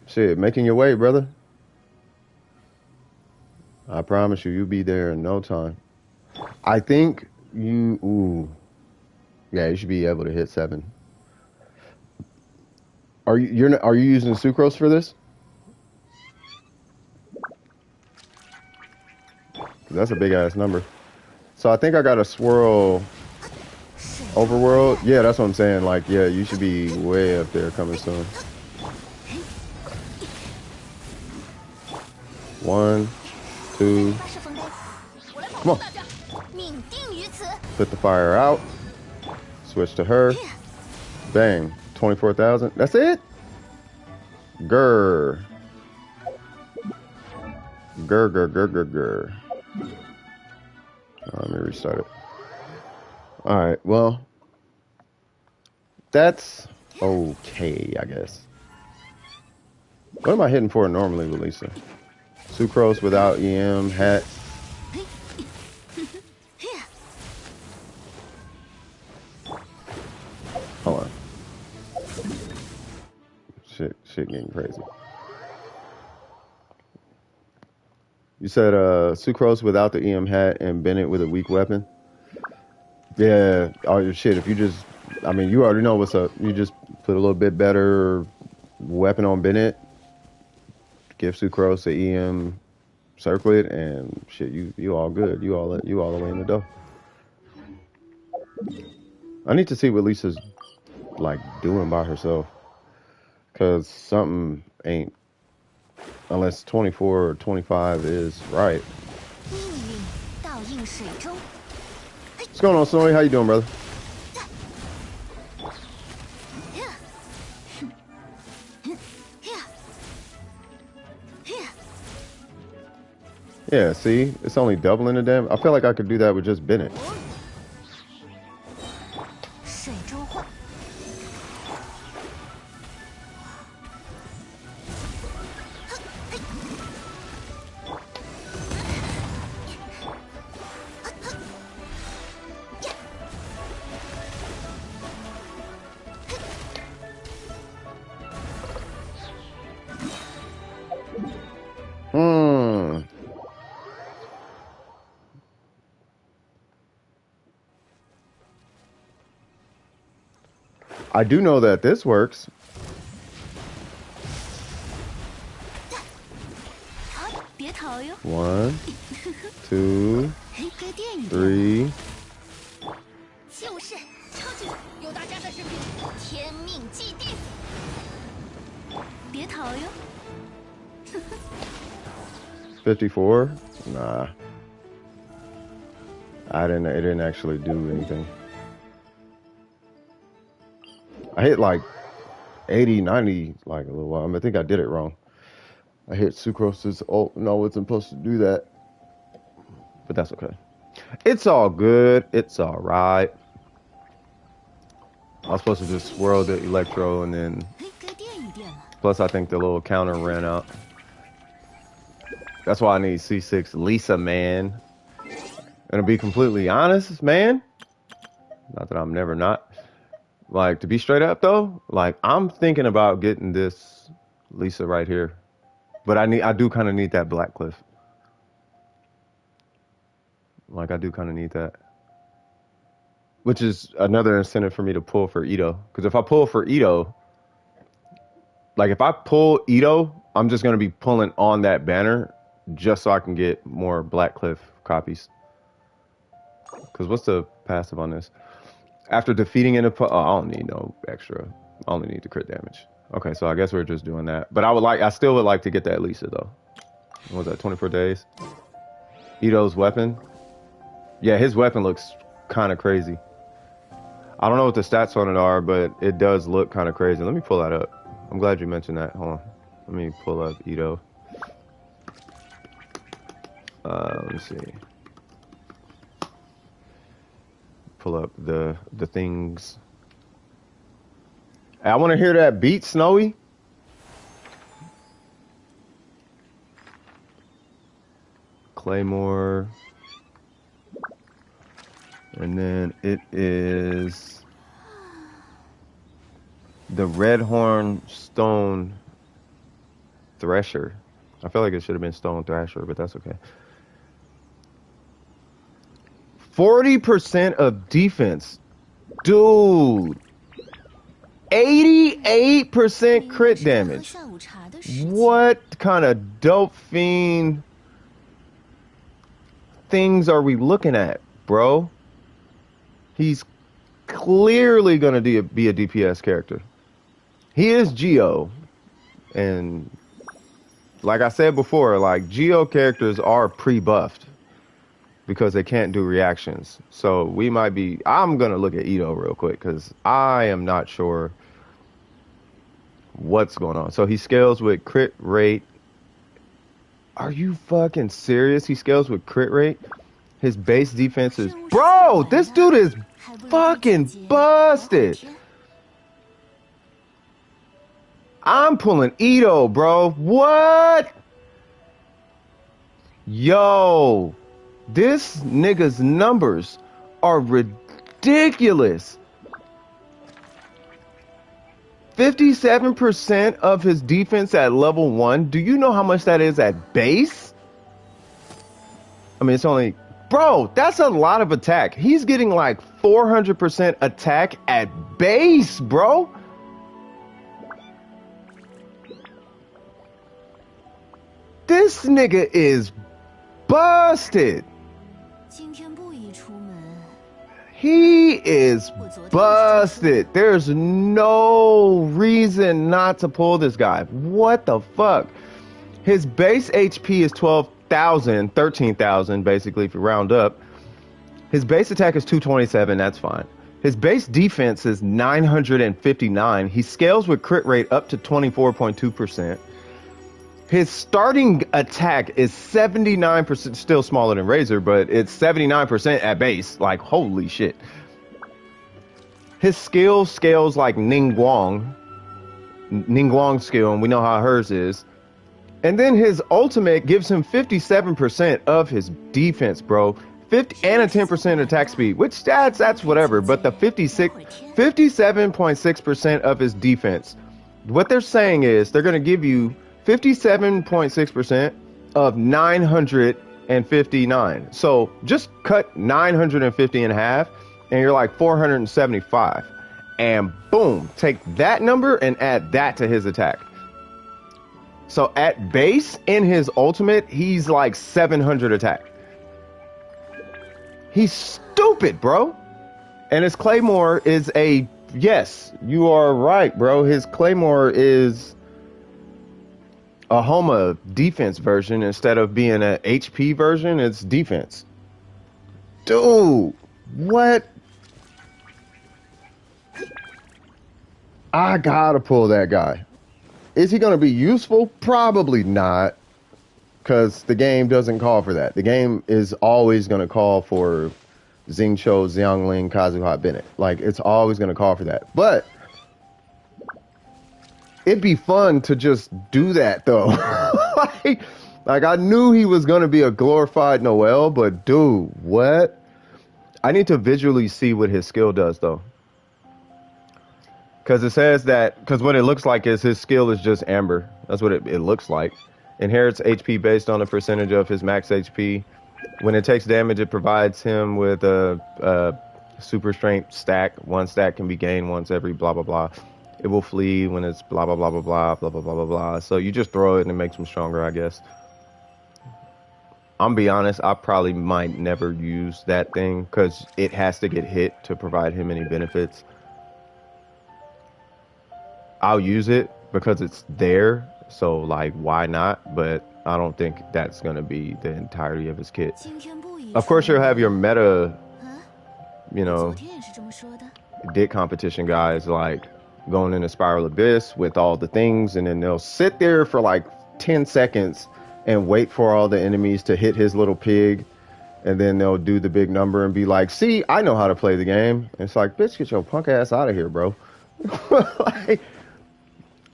Shit, making your way, brother. I promise you, you'll be there in no time. I think you, yeah, you should be able to hit 7. Are you using sucrose for this? 'Cause that's a big ass number. So I think I got to swirl overworld. Yeah, that's what I'm saying. Like, yeah, you should be way up there coming soon. 1, 2. Come on. Put the fire out. Switch to her. Bang. 24,000. That's it? Grr. Grr, grr, grr, grr, grr. Let me restart it. All right, well, that's okay, I guess. What am I hitting for normally with Lisa? Sucrose without EM, hat. Hold on. Shit getting crazy. You said Sucrose without the EM hat and Bennett with a weak weapon? Yeah, all your shit. If you just, I mean, you already know what's up. You just put a little bit better weapon on Bennett, give Sucrose the EM circlet, and shit, you all good. You all the way in the dough. I need to see what Lisa's like doing by herself, cause something ain't. Unless 24 or 25 is right. What's going on, Snowy? How you doing, brother? Yeah, see? It's only doubling the damage. I feel like I could do that with just Bennett. I do know that this works. One, two, three. $54? Nah. It didn't actually do anything. I hit like 80, 90 like a little while. I mean, I think I did it wrong. I hit Sucrose's ult. No, it's supposed to do that. But that's okay. It's all good. It's all right. I was supposed to just swirl the Electro and then... Plus, I think the little counter ran out. That's why I need C6 Lisa, man. And to be completely honest, man, not that I'm never not. Like, to be straight up, though, like, I'm thinking about getting this Lisa right here. But I do kind of need that Black Cliff. Like, I do kind of need that. Which is another incentive for me to pull for Ito. Because if I pull for Ito, like, if I pull Ito, I'm just going to be pulling on that banner just so I can get more Black Cliff copies. Because what's the passive on this? After defeating an opponent, I don't need no extra. I only need the crit damage. Okay, so I guess we're just doing that. But I still would like to get that Lisa though. What was that, 24 days? Ito's weapon. Yeah, his weapon looks kind of crazy. I don't know what the stats on it are, but it does look kind of crazy. Let me pull that up. I'm glad you mentioned that. Hold on. Let me pull up Ito. Let me see. Pull up the things. I want to hear that beat, Snowy. Claymore. And then it is the Redhorn Stone Thresher. I feel like it should have been Stone Thrasher, but that's okay. 40% of defense. Dude. 88% crit damage. What kind of dope fiend things are we looking at, bro? He's clearly going to be a DPS character. He is Geo. And like I said before, like Geo characters are pre-buffed because they can't do reactions. So we might be... I'm going to look at Ito real quick because I am not sure what's going on. So he scales with crit rate. Are you fucking serious? He scales with crit rate. His base defense is... Bro, this dude is fucking busted. I'm pulling Ito, bro. What? Yo, this nigga's numbers are ridiculous. 57% of his defense at level 1. Do you know how much that is at base? I mean, it's only... Bro, that's a lot of attack. He's getting like 400% attack at base, bro. This nigga is busted. He is busted. There's no reason not to pull this guy. What the fuck? His base HP is 12,000, 13,000 basically if you round up. His base attack is 227, that's fine. His base defense is 959. He scales with crit rate up to 24.2%. His starting attack is 79%, still smaller than Razor, but it's 79% at base. Like, holy shit. His skill scales like Ningguang skill, and we know how hers is. And then his ultimate gives him 57% of his defense, bro. 50 and a 10% attack speed, which that's whatever, but the 57.6% of his defense. What they're saying is they're going to give you 57.6% of 959. So just cut 950 in half and you're like 475. And boom, take that number and add that to his attack. So at base in his ultimate, he's like 700 attack. He's stupid, bro. And his Claymore is a... Yes, you are right, bro. His Claymore is a Homa defense version instead of being an HP version. It's defense. Dude, what? I gotta pull that guy. Is he gonna be useful? Probably not, because the game doesn't call for that. The game is always gonna call for Xingqiu, Xiangling, Kazuha, Bennett. Like, it's always gonna call for that. But it'd be fun to just do that, though. like, I knew he was going to be a glorified Noel, but dude, what? I need to visually see what his skill does, though. Because it says that, because what it looks like is his skill is just Amber. That's what it looks like. Inherits HP based on a percentage of his max HP. When it takes damage, it provides him with a super strength stack. One stack can be gained once every blah, blah, blah. It will flee when it's blah, blah, blah, blah, blah, blah, blah, blah, blah, blah. So you just throw it and it makes him stronger, I guess. I'm be honest, I probably might never use that thing because it has to get hit to provide him any benefits. I'll use it because it's there. So, like, why not? But I don't think that's going to be the entirety of his kit. Of course, you'll have your meta, you know, dick competition guys, like, going into Spiral Abyss with all the things, and then they'll sit there for like 10 seconds and wait for all the enemies to hit his little pig, and then they'll do the big number and be like, see, I know how to play the game. And it's like, bitch, get your punk ass out of here, bro.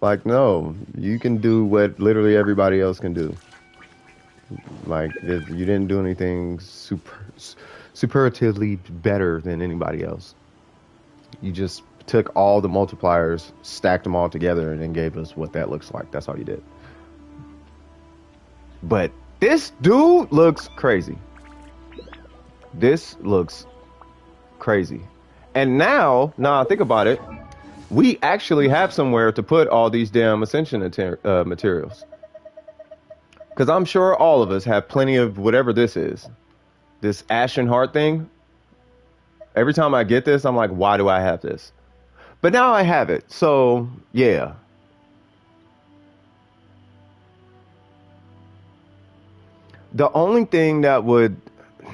like, no, you can do what literally everybody else can do. Like, you didn't do anything superlatively better than anybody else. You just took all the multipliers, stacked them all together, and then gave us what that looks like. That's all you did. But this dude looks crazy. This looks crazy. And now I think about it, we actually have somewhere to put all these damn Ascension materials. Because I'm sure all of us have plenty of whatever this is. This Ashen Heart thing. Every time I get this, I'm like, why do I have this? But now I have it, so yeah. The only thing that would...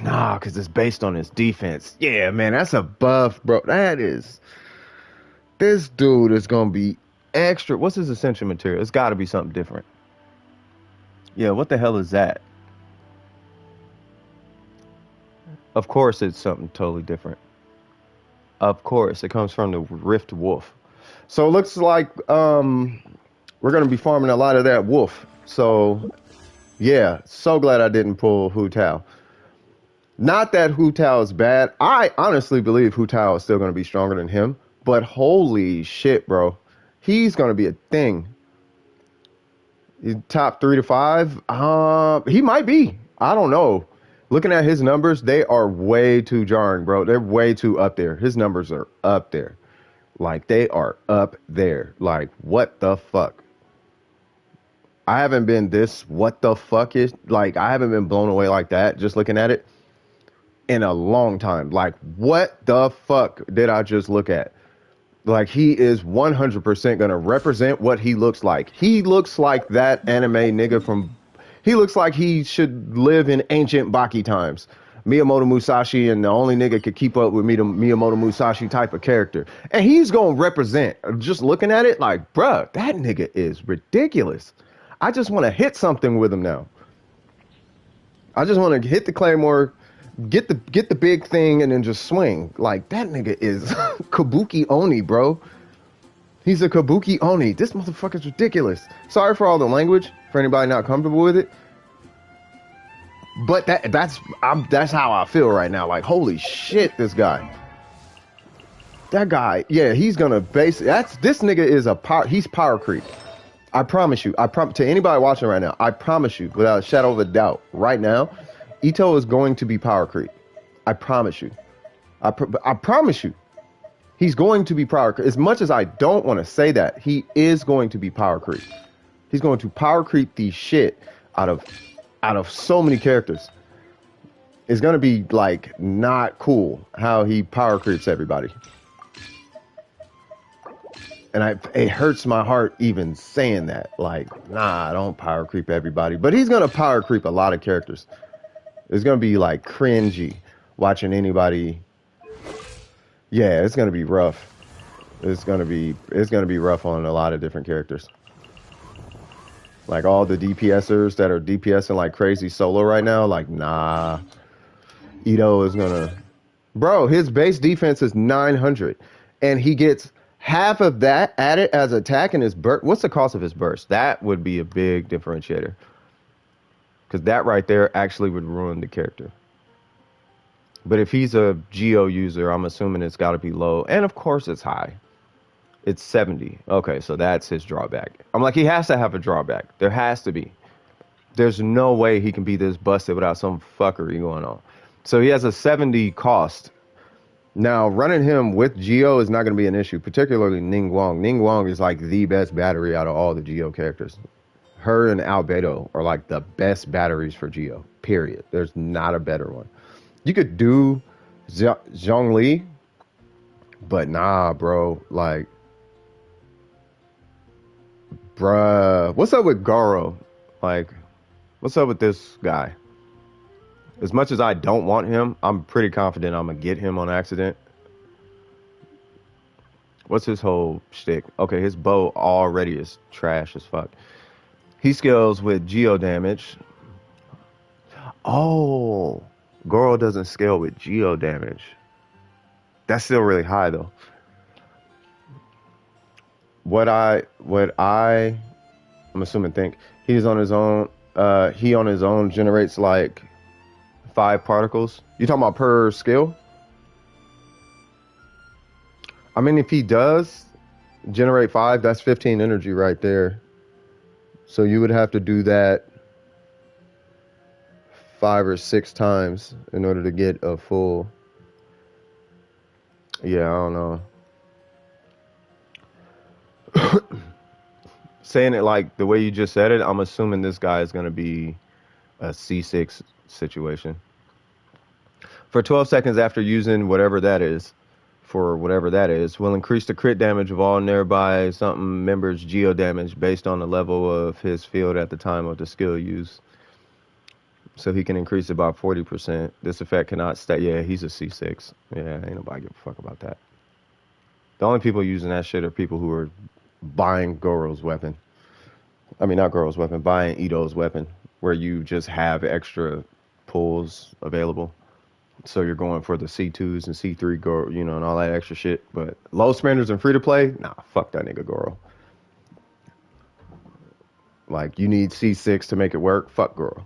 Nah, because it's based on his defense. Yeah, man, that's a buff, bro. That is... This dude is going to be extra... What's his Ascension material? It's got to be something different. Yeah, what the hell is that? Of course, it's something totally different. Of course, it comes from the Rift Wolf. So it looks like we're gonna be farming a lot of that wolf. So yeah, so glad I didn't pull Hu Tao. Not that Hu Tao is bad. I honestly believe Hu Tao is still gonna be stronger than him. But holy shit, bro, he's gonna be a thing. He's top 3 to 5. He might be. I don't know. Looking at his numbers, they are way too jarring, bro. They're way too up there. His numbers are up there. Like, they are up there. Like, what the fuck? I haven't been this what the fuck is like I haven't been blown away like that just looking at it in a long time. Like, what the fuck did I just look at? Like, he is 100% gonna represent what he looks like. He looks like that anime nigga from. He looks like he should live in ancient Baki times. Miyamoto Musashi, and the only nigga could keep up with me, the Miyamoto Musashi type of character. And he's gonna represent. Just looking at it, like, bruh, that nigga is ridiculous. I just want to hit something with him now. I just want to hit the claymore, get the big thing, and then just swing. Like, that nigga is Kabuki Oni, bro. He's a Kabuki Oni. This motherfucker's ridiculous. Sorry for all the language, for anybody not comfortable with it. But that's how I feel right now. Like, holy shit, this guy. That guy, yeah, he's gonna this nigga is he's power creep. I promise you, to anybody watching right now, I promise you, without a shadow of a doubt, right now, Ito is going to be power creep. I promise you. I promise you. He's going to be power creep. As much as I don't want to say that, he is going to be power creep. He's going to power creep the shit out of so many characters. It's going to be, like, not cool how he power creeps everybody. And it hurts my heart even saying that. Like, nah, I don't power creep everybody. But he's going to power creep a lot of characters. It's going to be, like, cringy watching anybody. Yeah, it's going to be rough. It's going to be rough on a lot of different characters. Like, all the DPSers that are DPSing like crazy solo right now, like, nah. Ito is going to... Bro, his base defense is 900. And he gets... half of that added as attack in his burst. What's the cost of his burst? That would be a big differentiator. Because that right there actually would ruin the character. But if he's a Geo user, I'm assuming it's got to be low. And of course it's high. It's 70. Okay, so that's his drawback. I'm like, he has to have a drawback. There has to be. There's no way he can be this busted without some fuckery going on. So he has a 70 cost. Now, running him with Geo is not going to be an issue, particularly Ning Guang. Ning Guang is like the best battery out of all the Geo characters. Her and Albedo are like the best batteries for Geo, period. There's not a better one. You could do Zhongli, but nah, bro. Like, bruh. What's up with Garo? Like, what's up with this guy? As much as I don't want him, I'm pretty confident I'm going to get him on accident. What's his whole shtick? Okay, his bow already is trash as fuck. He scales with geo damage. Oh, Goro doesn't scale with geo damage. That's still really high though. What I'm assuming think he's on his own. He on his own generates like 5 particles. You talking about per skill? I mean, if he does generate 5, that's 15 energy right there. So you would have to do that 5 or 6 times in order to get a full. Yeah, I don't know. Saying it like the way you just said it, I'm assuming this guy is going to be a C6 situation. For 12 seconds after using whatever that is, will increase the crit damage of all nearby something members' geo damage based on the level of his field at the time of the skill use. So he can increase it by 40%. This effect cannot stay. Yeah, he's a C6. Yeah, ain't nobody give a fuck about that. The only people using that shit are people who are buying Goro's weapon. I mean, not Goro's weapon, buying Ito's weapon, where you just have extra pulls available. So you're going for the C2s and C3 Goro, you know, and all that extra shit. But low spenders and free to play, nah, fuck that nigga Goro. Like, you need C6 to make it work. Fuck Goro.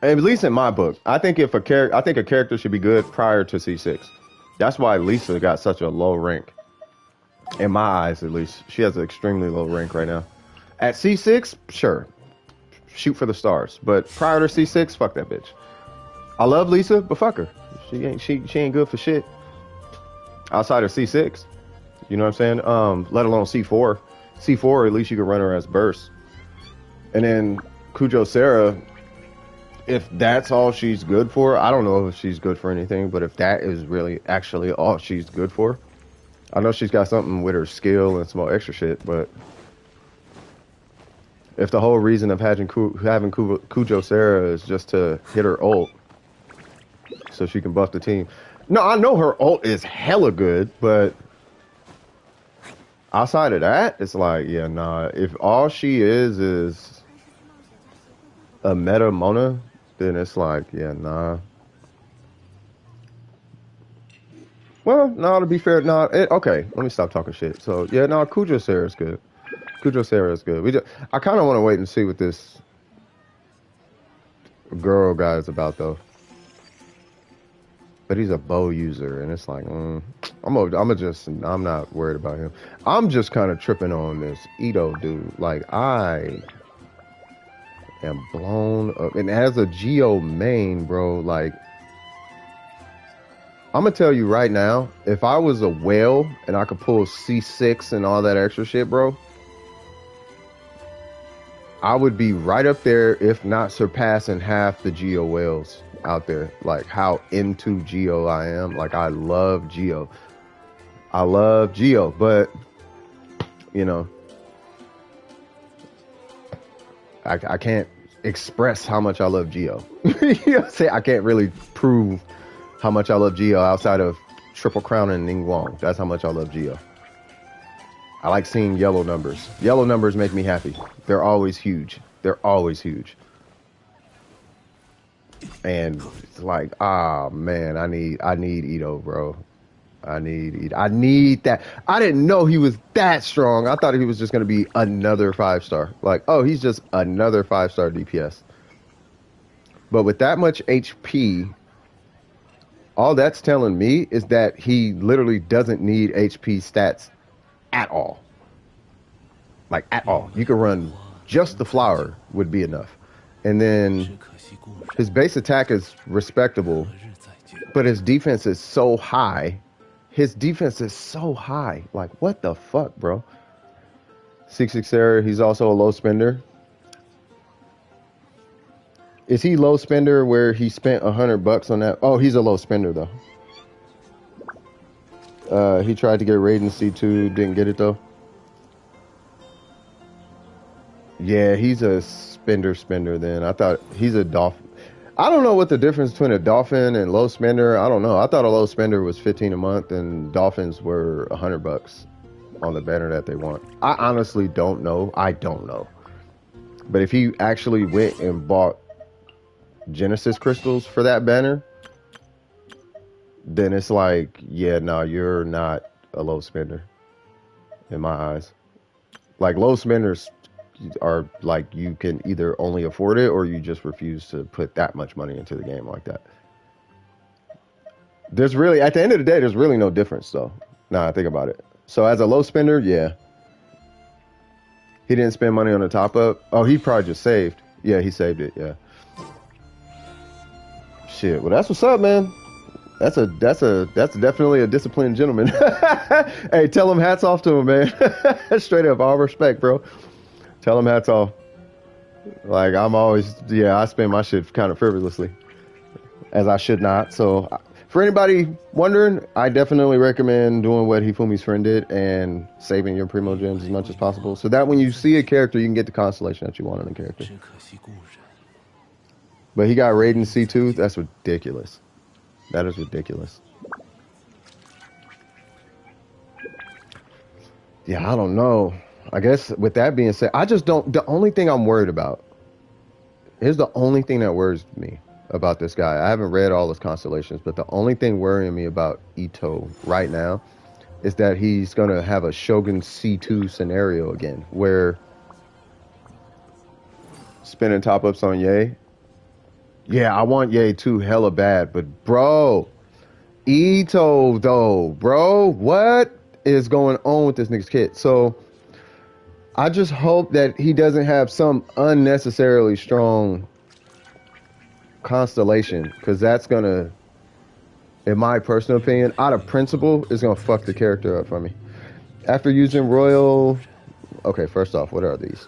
At least in my book, I think a character should be good prior to C6. That's why Lisa got such a low rank. In my eyes, at least, she has an extremely low rank right now. At C6, sure, shoot for the stars. But prior to C6, fuck that bitch. I love Lisa, but fuck her. She ain't good for shit. Outside of C6, you know what I'm saying? Let alone C4. C4, at least you can run her as burst. And then Kujo Sarah, if that's all she's good for, I don't know if she's good for anything, but if that is really actually all she's good for, I know she's got something with her skill and some more extra shit, but if the whole reason of having Kujo Sarah is just to hit her ult so she can buff the team. No, I know her ult is hella good, but outside of that, it's like, yeah, nah. If all she is a meta Mona, then it's like, yeah, nah. Well, no, to be fair, nah. Okay, let me stop talking shit. So, yeah, no, Kujo Sarah is good. Kujo Sarah is good. I kind of want to wait and see what this girl guy is about, though. But he's a bow user, and it's like, I'm not worried about him. I'm just kind of tripping on this Ito dude. Like, I am blown up. And as a Geo main, bro, like, I'm gonna tell you right now, if I was a whale and I could pull C6 and all that extra shit, bro, I would be right up there, if not surpassing half the Geo whales out there. Like, how into Geo I am. Like, I love Geo. But, you know, I can't express how much I love Geo. You know what I'm saying? I can't really prove how much I love Geo outside of Triple Crown and Ningguang. That's how much I love Geo. I like seeing yellow numbers. Yellow numbers make me happy. They're always huge. And it's like, man, I need Ito, bro. I need that. I didn't know he was that strong. I thought he was just going to be another 5-star. Like, oh, he's just another 5-star DPS. But with that much HP, all that's telling me is that he literally doesn't need HP stats at all. Like, at all. You could run just the flower would be enough. And then his base attack is respectable, but his defense is so high. Like, what the fuck, bro? 6-6 error. He's also a low spender. Is he low spender where he spent $100 on that? Oh, he's a low spender though. He tried to get Raiden C2, didn't get it though. Yeah, he's a spender then. I thought he's a dolphin. I don't know what the difference between a dolphin and low spender. I don't know. I thought a low spender was $15 a month and dolphins were $100 on the banner that they want. I honestly don't know. I don't know. But if he actually went and bought Genesis crystals for that banner, then it's like, yeah, no, you're not a low spender in my eyes. Like, low spenders are like, you can either only afford it or you just refuse to put that much money into the game like that. There's really, at the end of the day, there's really no difference though. Nah, I think about it. So as a low spender, yeah. He didn't spend money on the top up. Oh, he probably just saved. Yeah, he saved it, yeah. Shit, well, that's what's up, man. That's definitely a disciplined gentleman. Hey, tell him hats off to him, man. Straight up, all respect, bro. Tell him hats off. Like, I spend my shit kind of frivolously, as I should not. So, for anybody wondering, I definitely recommend doing what Hifumi's friend did and saving your primo gems as much as possible, so that when you see a character, you can get the constellation that you want in the character. But he got Raiden C2. That's ridiculous. That is ridiculous. Yeah, I don't know. I guess with that being said, I just don't. The only thing I'm worried about Here's the only thing that worries me about this guy. I haven't read all his constellations, but the only thing worrying me about Ito right now is that he's gonna have a Shogun C2 scenario again, where spinning top ups on Ye. Yeah, I want Ye too hella bad, but bro, Ito though, bro, what is going on with this nigga's kit? So I just hope that he doesn't have some unnecessarily strong constellation, because that's gonna, in my personal opinion, out of principle, is gonna fuck the character up for me. After using Royal, okay, first off, what are these?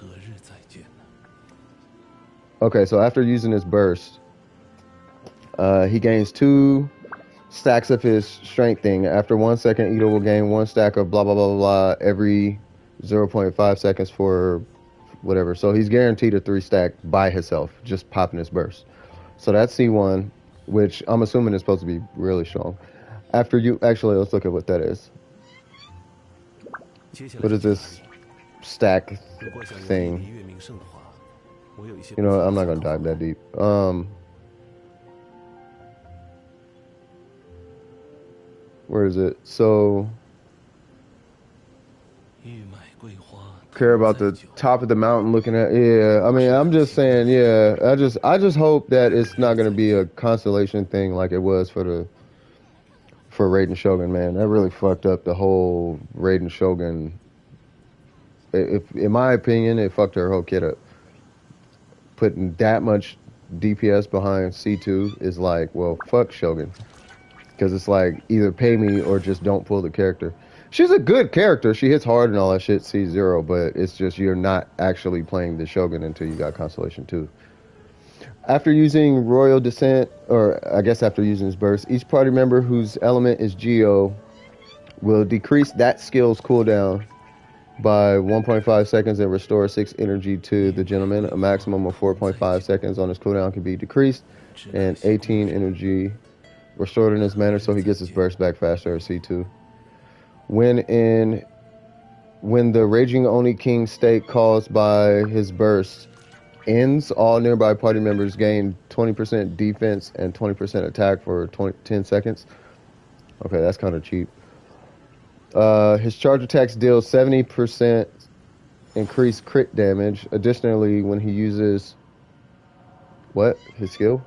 Okay, so after using this burst, he gains 2 stacks of his strength thing. After 1 second, Ito will gain 1 stack of blah blah blah blah every 0.5 seconds for whatever. So he's guaranteed a 3 stack by himself, just popping his burst. So that's C1, which I'm assuming is supposed to be really strong. After you, actually, let's look at what that is. What is this stack thing? You know, I'm not gonna dive that deep. Where is it? So care about the top of the mountain looking at, yeah, I mean, I'm just saying, yeah, I just hope that it's not going to be a constellation thing like it was for Raiden Shogun, man. That really fucked up the whole Raiden Shogun. If in my opinion, it fucked her whole kit up. Putting that much DPS behind C2 is like, well, fuck Shogun, because it's like either pay me or just don't pull the character. She's a good character. She hits hard and all that shit, C0, but it's just you're not actually playing the Shogun until you got Constellation 2. After using Royal Descent, or I guess after using his burst, each party member whose element is Geo will decrease that skill's cooldown by 1.5 seconds and restore 6 energy to the gentleman. A maximum of 4.5 seconds on his cooldown can be decreased, and 18 energy restored in this manner, so he gets his burst back faster at C2. When the Raging Oni King state caused by his burst ends, all nearby party members gain 20% defense and 20% attack for 10 seconds. Okay, that's kind of cheap. His charge attacks deal 70% increased crit damage. Additionally, when he uses his skill?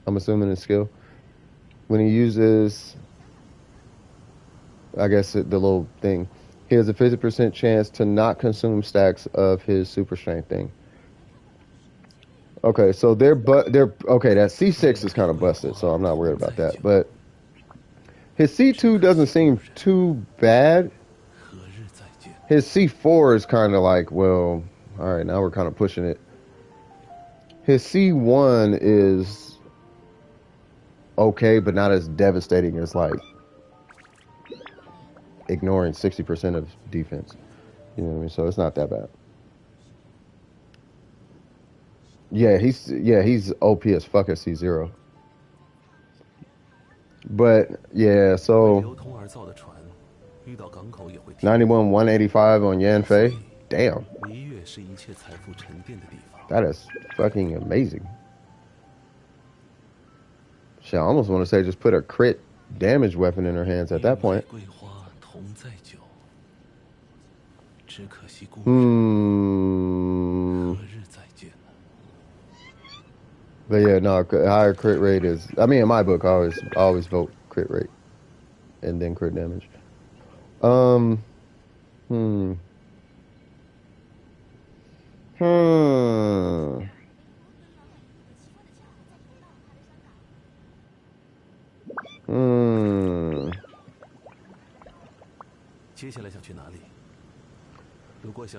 I'm assuming his skill. When he uses, I guess, the little thing, he has a 50% chance to not consume stacks of his super strength thing. Okay, so they're okay. That C6 is kind of busted, so I'm not worried about that. But his C2 doesn't seem too bad. His C4 is kind of like, well, all right, now we're kind of pushing it. His C1 is okay, but not as devastating as like ignoring 60% of defense. You know what I mean? So it's not that bad. Yeah, he's OP as fuck at C0. But yeah, so 91 185 on Yanfei. Damn. That is fucking amazing. Shit, I almost want to say just put a crit damage weapon in her hands at that point. But yeah, no, higher crit rate is, I mean, in my book, I always vote crit rate and then crit damage.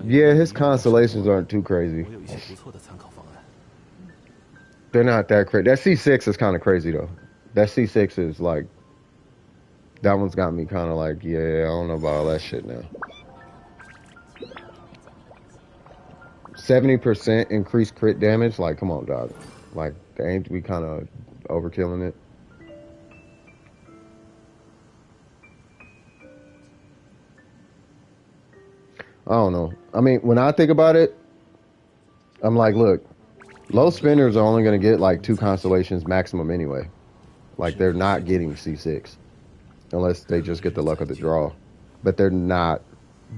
Yeah, his constellations aren't too crazy. They're not that crazy. That C6 is kind of crazy though. That C6 is like, that one's got me kind of like, yeah, I don't know about all that shit now. 70% increased crit damage. Like, come on, dog. Like, ain't we kind of overkilling it? I don't know. I mean, when I think about it, I'm like, look, low spinners are only going to get like 2 constellations maximum anyway. Like, they're not getting C6 unless they just get the luck of the draw. But they're not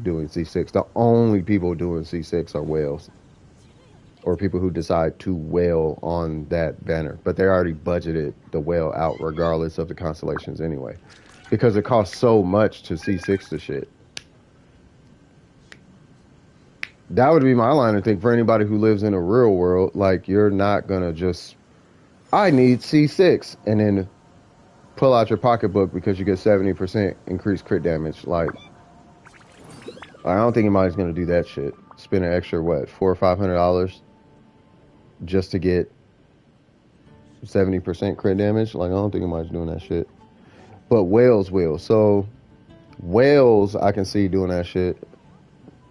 doing C6. The only people doing C6 are whales or people who decide to whale on that banner. But they already budgeted the whale out regardless of the constellations anyway, because it costs so much to C6 the shit. That would be my line of think for anybody who lives in a real world. Like, you're not going to just, I need C6, and then pull out your pocketbook because you get 70% increased crit damage. Like, I don't think anybody's going to do that shit. Spend an extra, what, $400 or $500 just to get 70% crit damage? Like, I don't think anybody's doing that shit. But whales will. So, whales, I can see doing that shit.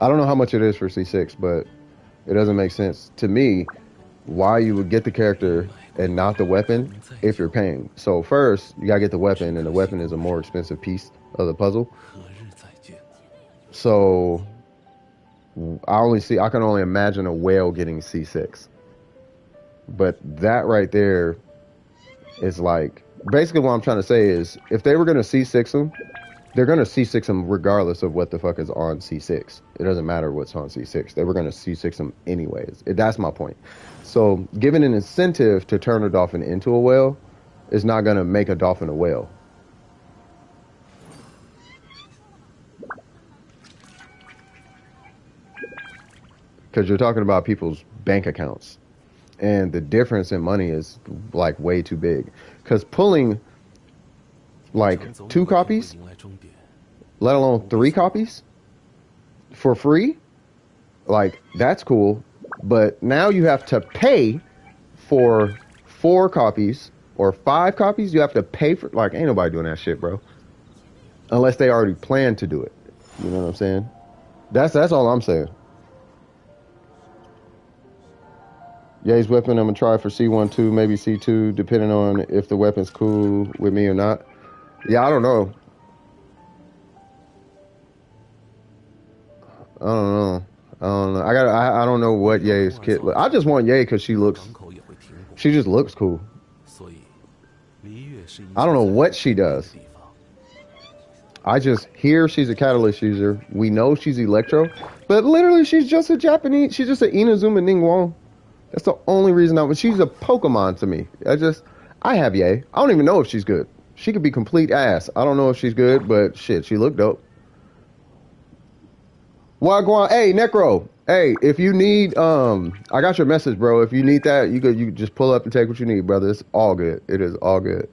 I don't know how much it is for C6, but it doesn't make sense to me why you would get the character and not the weapon if you're paying. So first, you gotta get the weapon, and the weapon is a more expensive piece of the puzzle. So I can only imagine a whale getting C6. But that right there is like, basically what I'm trying to say is, if they were gonna C6 them, they're going to C6 them regardless of what the fuck is on C6. It doesn't matter what's on C6. They were going to C6 them anyways. That's my point. So giving an incentive to turn a dolphin into a whale is not going to make a dolphin a whale. Because you're talking about people's bank accounts. And the difference in money is like way too big. Because pulling like 2 copies, let alone 3 copies for free, like, that's cool. But now you have to pay for 4 copies or 5 copies. You have to pay for, like, ain't nobody doing that shit, bro, unless they already planned to do it. You know what I'm saying? That's all I'm saying. Ye's weapon, I'm gonna try for C1, 2, maybe C2, depending on if the weapon's cool with me or not. Yeah, I don't know. I don't know. I don't know what Ye's kit look. I just want Ye because she just looks cool. I don't know what she does. I just hear she's a catalyst user. We know she's Electro, but literally she's just a Japanese. She's just an Inazuma Ningguang. That's the only reason she's a Pokemon to me. I have Ye. I don't even know if she's good. She could be complete ass. I don't know if she's good, but shit, she looked dope. Wagwan, hey, Necro. Hey, if you need, I got your message, bro. If you need that, you could just pull up and take what you need, brother. It's all good. It is all good.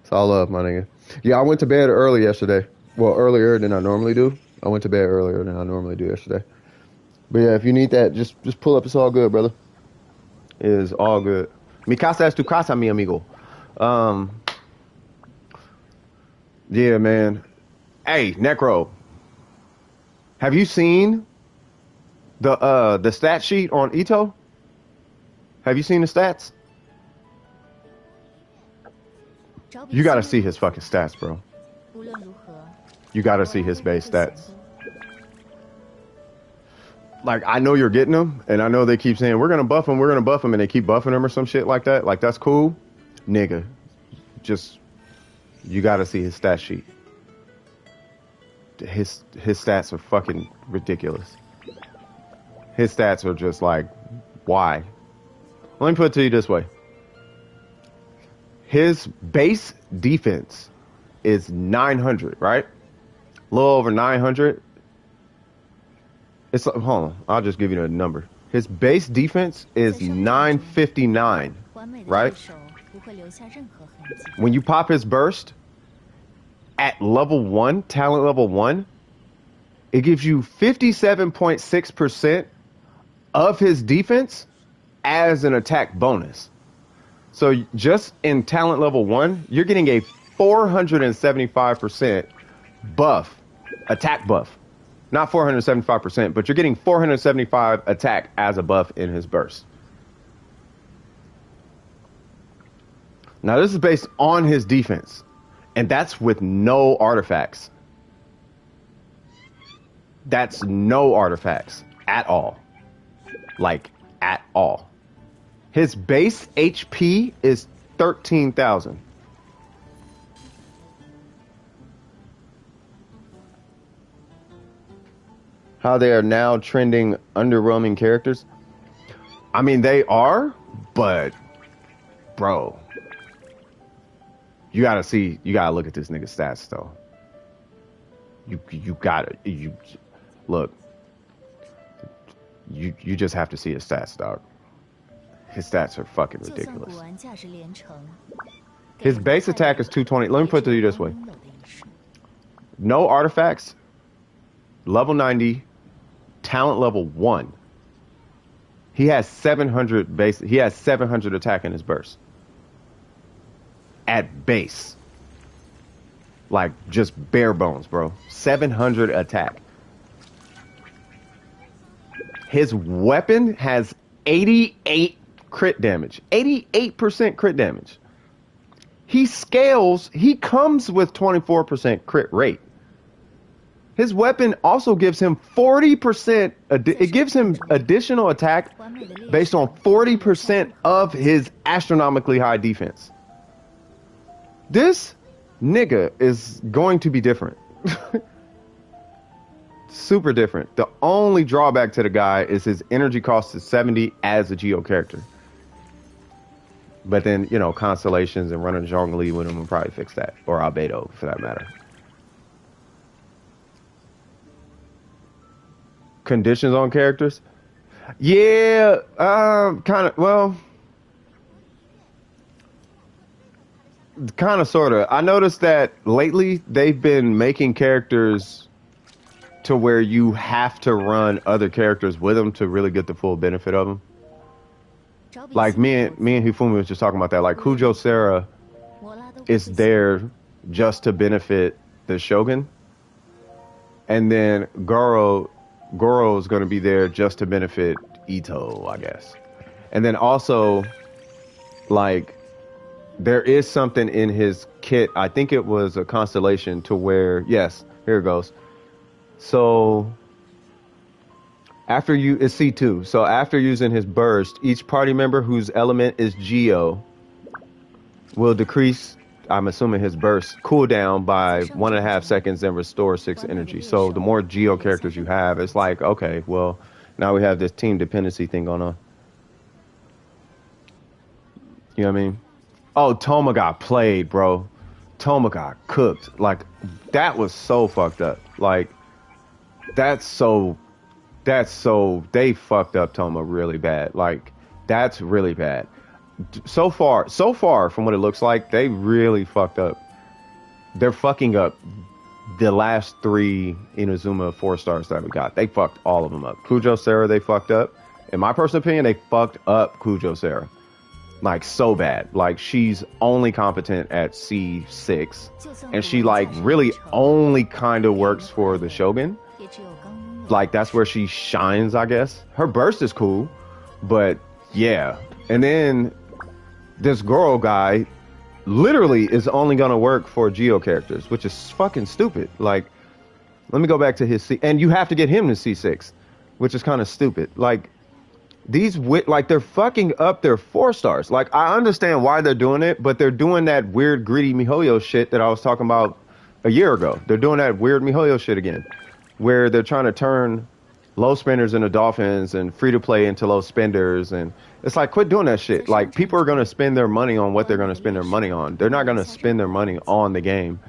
It's all love, my nigga. Yeah, I went to bed early yesterday. Well, earlier than I normally do. I went to bed earlier than I normally do yesterday. But yeah, if you need that, just pull up. It's all good, brother. It is all good. Mi casa es tu casa, mi amigo. Yeah, man. Hey, Necro. Have you seen the stat sheet on Ito? Have you seen the stats? You gotta see his fucking stats, bro. You gotta see his base stats. Like, I know you're getting them, and I know they keep saying, we're gonna buff him, and they keep buffing him or some shit like that. Like, that's cool. Nigga, just, you gotta see his stat sheet. His stats are fucking ridiculous. His stats are just like, why? Let me put it to you this way. His base defense is 900, right? A little over 900. Hold on, I'll just give you the number. His base defense is 959, right? When you pop his burst at level 1, talent level 1, it gives you 57.6% of his defense as an attack bonus. So just in talent level 1, you're getting a 475% buff, attack buff. Not 475%, but you're getting 475 attack as a buff in his burst. Now this is based on his defense, and that's with no artifacts. That's no artifacts at all. Like, at all. His base HP is 13,000. How they are now trending underwhelming characters. I mean, they are, but bro, you gotta look at this nigga's stats though. You gotta look. You just have to see his stats, dog. His stats are fucking ridiculous. His base attack is 220. Let me put it to you this way. No artifacts, level 90, talent level 1. He has 700 base. He has 700 attack in his burst. At base. Like, just bare bones, bro. 700 attack. His weapon has 88 crit damage. 88% crit damage. He scales. He comes with 24% crit rate. His weapon also gives him 40%. It gives him additional attack based on 40% of his astronomically high defense. This nigga is going to be different. Super different. The only drawback to the guy is his energy cost is 70 as a Geo character. But then, you know, Constellations and running Zhongli with him will probably fix that. Or Albedo, for that matter. Conditions on characters? Yeah, kind of, well, kind of, sort of. I noticed that lately they've been making characters to where you have to run other characters with them to really get the full benefit of them. Like me and Hifumi was just talking about that. Like Kujo Sera is there just to benefit the Shogun. And then Goro is going to be there just to benefit Ito, I guess. And then also, like, there is something in his kit. I think it was a constellation to where, yes, here it goes. So after it's C2. So after using his burst, each party member whose element is Geo will decrease, I'm assuming, his burst cooldown by 1.5 seconds and restore 6 energy. So the more Geo characters you have, it's like, okay, well, now we have this team dependency thing going on. You know what I mean? Oh, Toma got played, bro. Toma got cooked. Like, that was so fucked up. Like, that's so, they fucked up Toma really bad. Like, that's really bad. So far from what it looks like, they really fucked up. They're fucking up the last 3 Inazuma 4 stars that we got. They fucked all of them up. Kujo Sera, they fucked up. In my personal opinion, they fucked up Kujo Sera. Like, so bad. Like, she's only competent at C6. And she, like, really only kind of works for the Shogun. Like, that's where she shines, I guess. Her burst is cool. But, yeah. And then this Goro guy literally is only going to work for Geo characters, which is fucking stupid. Like, let me go back to his C. And you have to get him to C6, which is kind of stupid. Like, they're fucking up their 4 stars. Like, I understand why they're doing it, but they're doing that weird greedy MiHoYo shit that I was talking about a year ago. They're doing that weird MiHoYo shit again, where they're trying to turn low spenders into dolphins and free to play into low spenders. And it's like, quit doing that shit. Like, people are going to spend their money on what they're going to spend their money on. They're not going to spend their money on the game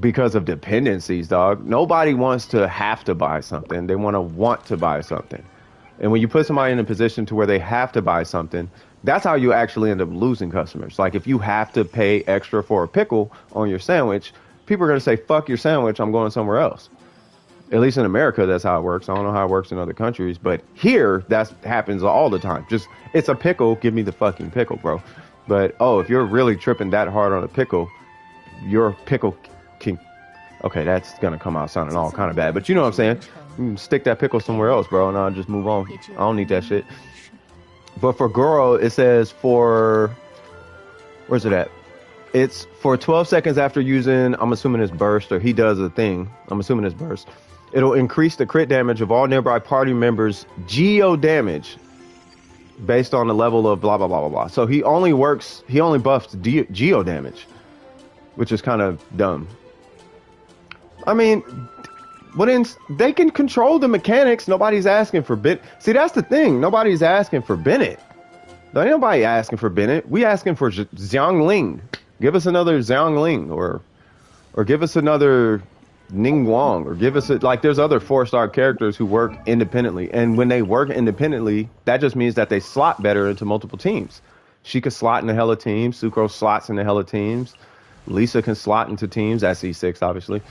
because of dependencies, dog. Nobody wants to have to buy something. They want to buy something. And when you put somebody in a position to where they have to buy something, that's how you actually end up losing customers. Like, if you have to pay extra for a pickle on your sandwich, people are going to say, fuck your sandwich, I'm going somewhere else. At least in America, that's how it works. I don't know how it works in other countries, but here, that happens all the time. Just, it's a pickle, give me the fucking pickle, bro. But, oh, if you're really tripping that hard on a pickle, your pickle can... Okay, that's going to come out sounding all kind of bad, but you know what I'm saying? You can stick that pickle somewhere else, bro, and I'll just move on. I don't need that shit. But for Goro, it says for... Where's it at? It's for 12 seconds after using, I'm assuming his burst, or he does a thing. I'm assuming his burst. It'll increase the crit damage of all nearby party members' geo damage based on the level of blah blah blah blah blah. So he only buffs geo damage, which is kind of dumb. I mean, they can control the mechanics. Nobody's asking for Bennett. See, that's the thing. Nobody's asking for Bennett. There ain't nobody asking for Bennett. We asking for Xiangling. Give us another Xiangling, or give us another Ningguang, or give us there's other 4-star characters who work independently, and when they work independently, that just means that they slot better into multiple teams. She could slot into hella teams. Sucro slots into hella teams. Lisa can slot into teams. That's E6, obviously.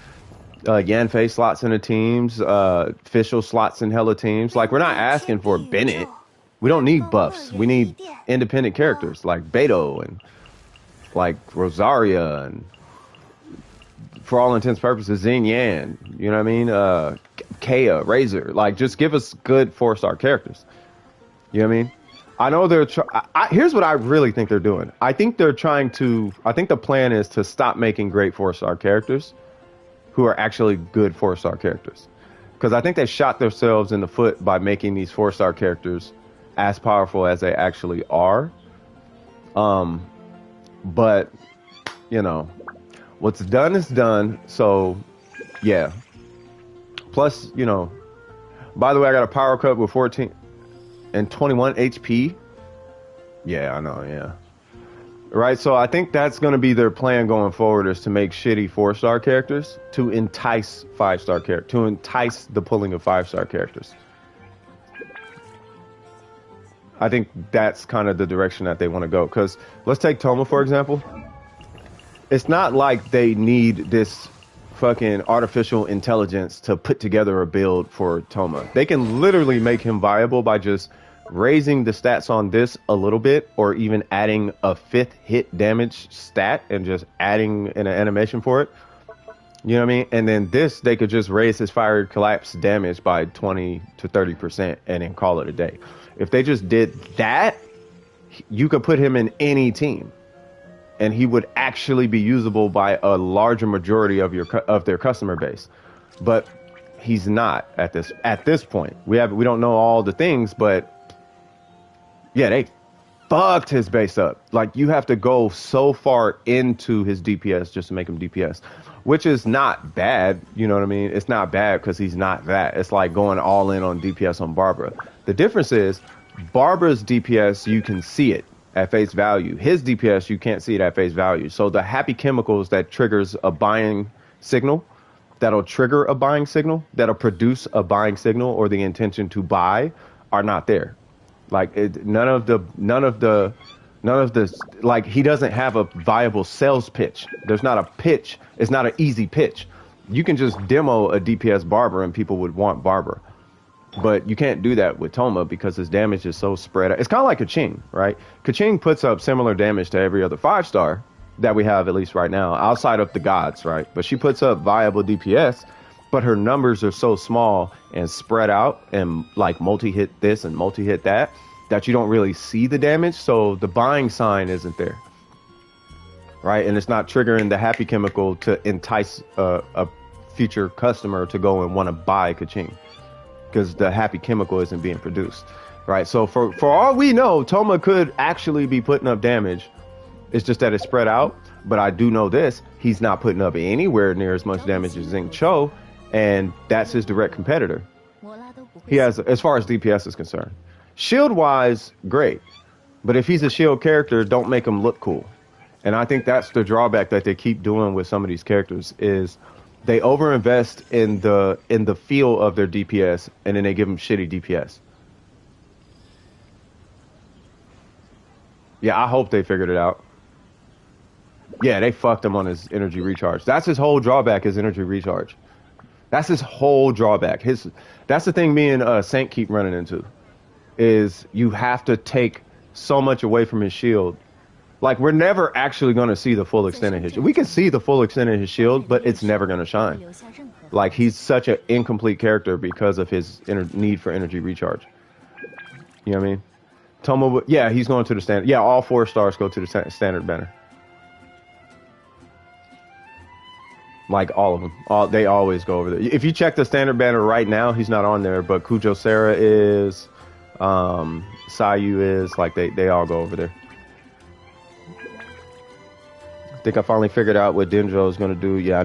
Yanfei slots into teams. Fischl slots in hella teams. Like, we're not asking for Bennett. We don't need buffs. We need independent characters like Beto and like Rosaria and, for all intents and purposes, Xin Yan. You know what I mean? Kea, Razor. Like, just give us good 4-star characters. You know what I mean? I know they're. Here's what I really think they're doing. I think they're trying to. I think the plan is to stop making great 4-star characters who are actually good 4-star characters. Because I think they shot themselves in the foot by making these 4-star characters as powerful as they actually are. But, you know, what's done is done. So, yeah. Plus, you know, by the way, I got a power cut with 14 and 21 HP. Yeah, I know, yeah. Right, so I think that's going to be their plan going forward, is to make shitty 4-star characters to entice 5-star characters, to entice the pulling of 5-star characters. I think that's kind of the direction that they want to go. Because let's take Toma, for example. It's not like they need this fucking artificial intelligence to put together a build for Toma. They can literally make him viable by just raising the stats on this a little bit, or even adding a 5th hit damage stat and just adding an animation for it. You know what I mean? And then this, they could just raise his fire collapse damage by 20 to 30% and then call it a day. If they just did that, you could put him in any team and he would actually be usable by a larger majority of their customer base. But he's not at this point. We don't know all the things, but yeah, they fucked his base up. Like, you have to go so far into his DPS just to make him DPS, which is not bad. You know what I mean? It's not bad because he's not that. It's like going all in on DPS on Barbara. The difference is Barbara's DPS, you can see it at face value. His DPS, you can't see it at face value. So the happy chemicals that triggers a buying signal, that'll trigger a buying signal, that'll produce a buying signal or the intention to buy, are not there. Like, none of the, like, he doesn't have a viable sales pitch. There's not a pitch. It's not an easy pitch. You can just demo a DPS Barber and people would want Barber. But you can't do that with Toma because his damage is so spread out. It's kind of like Kaching, right? Kaching puts up similar damage to every other 5-star that we have, at least right now, outside of the gods, right? But she puts up viable DPS, but her numbers are so small and spread out and like multi-hit this and multi-hit that you don't really see the damage. So the buying sign isn't there, right? And it's not triggering the happy chemical to entice a future customer to go and want to buy Kaching because the happy chemical isn't being produced, right? So for all we know, Toma could actually be putting up damage. It's just that it's spread out. But I do know this: he's not putting up anywhere near as much damage as Xing Cho. And that's his direct competitor. He has, as far as DPS is concerned. Shield-wise, great. But if he's a shield character, don't make him look cool. And I think that's the drawback that they keep doing with some of these characters, is they overinvest in the feel of their DPS, and then they give them shitty DPS. Yeah, I hope they figured it out. Yeah, they fucked him on his energy recharge. That's his whole drawback, is energy recharge. That's his whole drawback. That's the thing me and Saint keep running into, is you have to take so much away from his shield. Like, we're never actually going to see the full extent of his shield. We can see the full extent of his shield, but it's never going to shine. Like, he's such an incomplete character because of his need for energy recharge. You know what I mean? Toma, yeah, he's going to the standard. Yeah, all 4 stars go to the standard banner. Like all of them. They always go over there. If you check the standard banner right now, he's not on there, but Kujo Sera is, Sayu is, like they all go over there. I think I finally figured out what Dendro is going to do. Yeah,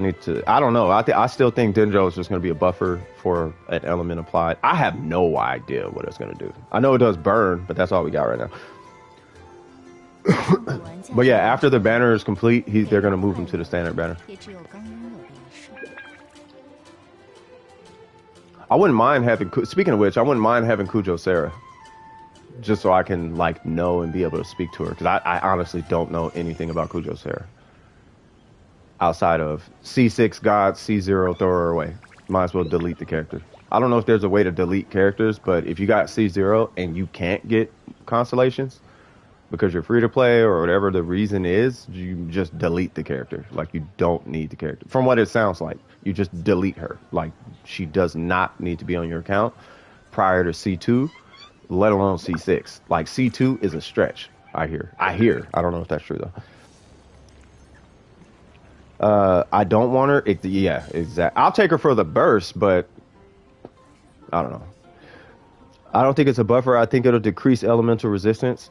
I don't know. I still think Dendro is just going to be a buffer for an element applied. I have no idea what it's going to do. I know it does burn, but that's all we got right now. But yeah, after the banner is complete, they're going to move him to the standard banner. I wouldn't mind having, speaking of which, I wouldn't mind having Kujo Sera. Just so I can, like, know and be able to speak to her. Because I honestly don't know anything about Kujo Sera. Outside of C6 God, C0 throw her away. Might as well delete the character. I don't know if there's a way to delete characters, but if you got C0 and you can't get constellations because you're free to play or whatever the reason is, you just delete the character. Like, you don't need the character. From what it sounds like, you just delete her. Like, she does not need to be on your account prior to C2, let alone C6. Like, C2 is a stretch, I hear. I don't know if that's true, though. I don't want her. Yeah, exactly. I'll take her for the burst, but I don't know. I don't think it's a buffer. I think it'll decrease elemental resistance.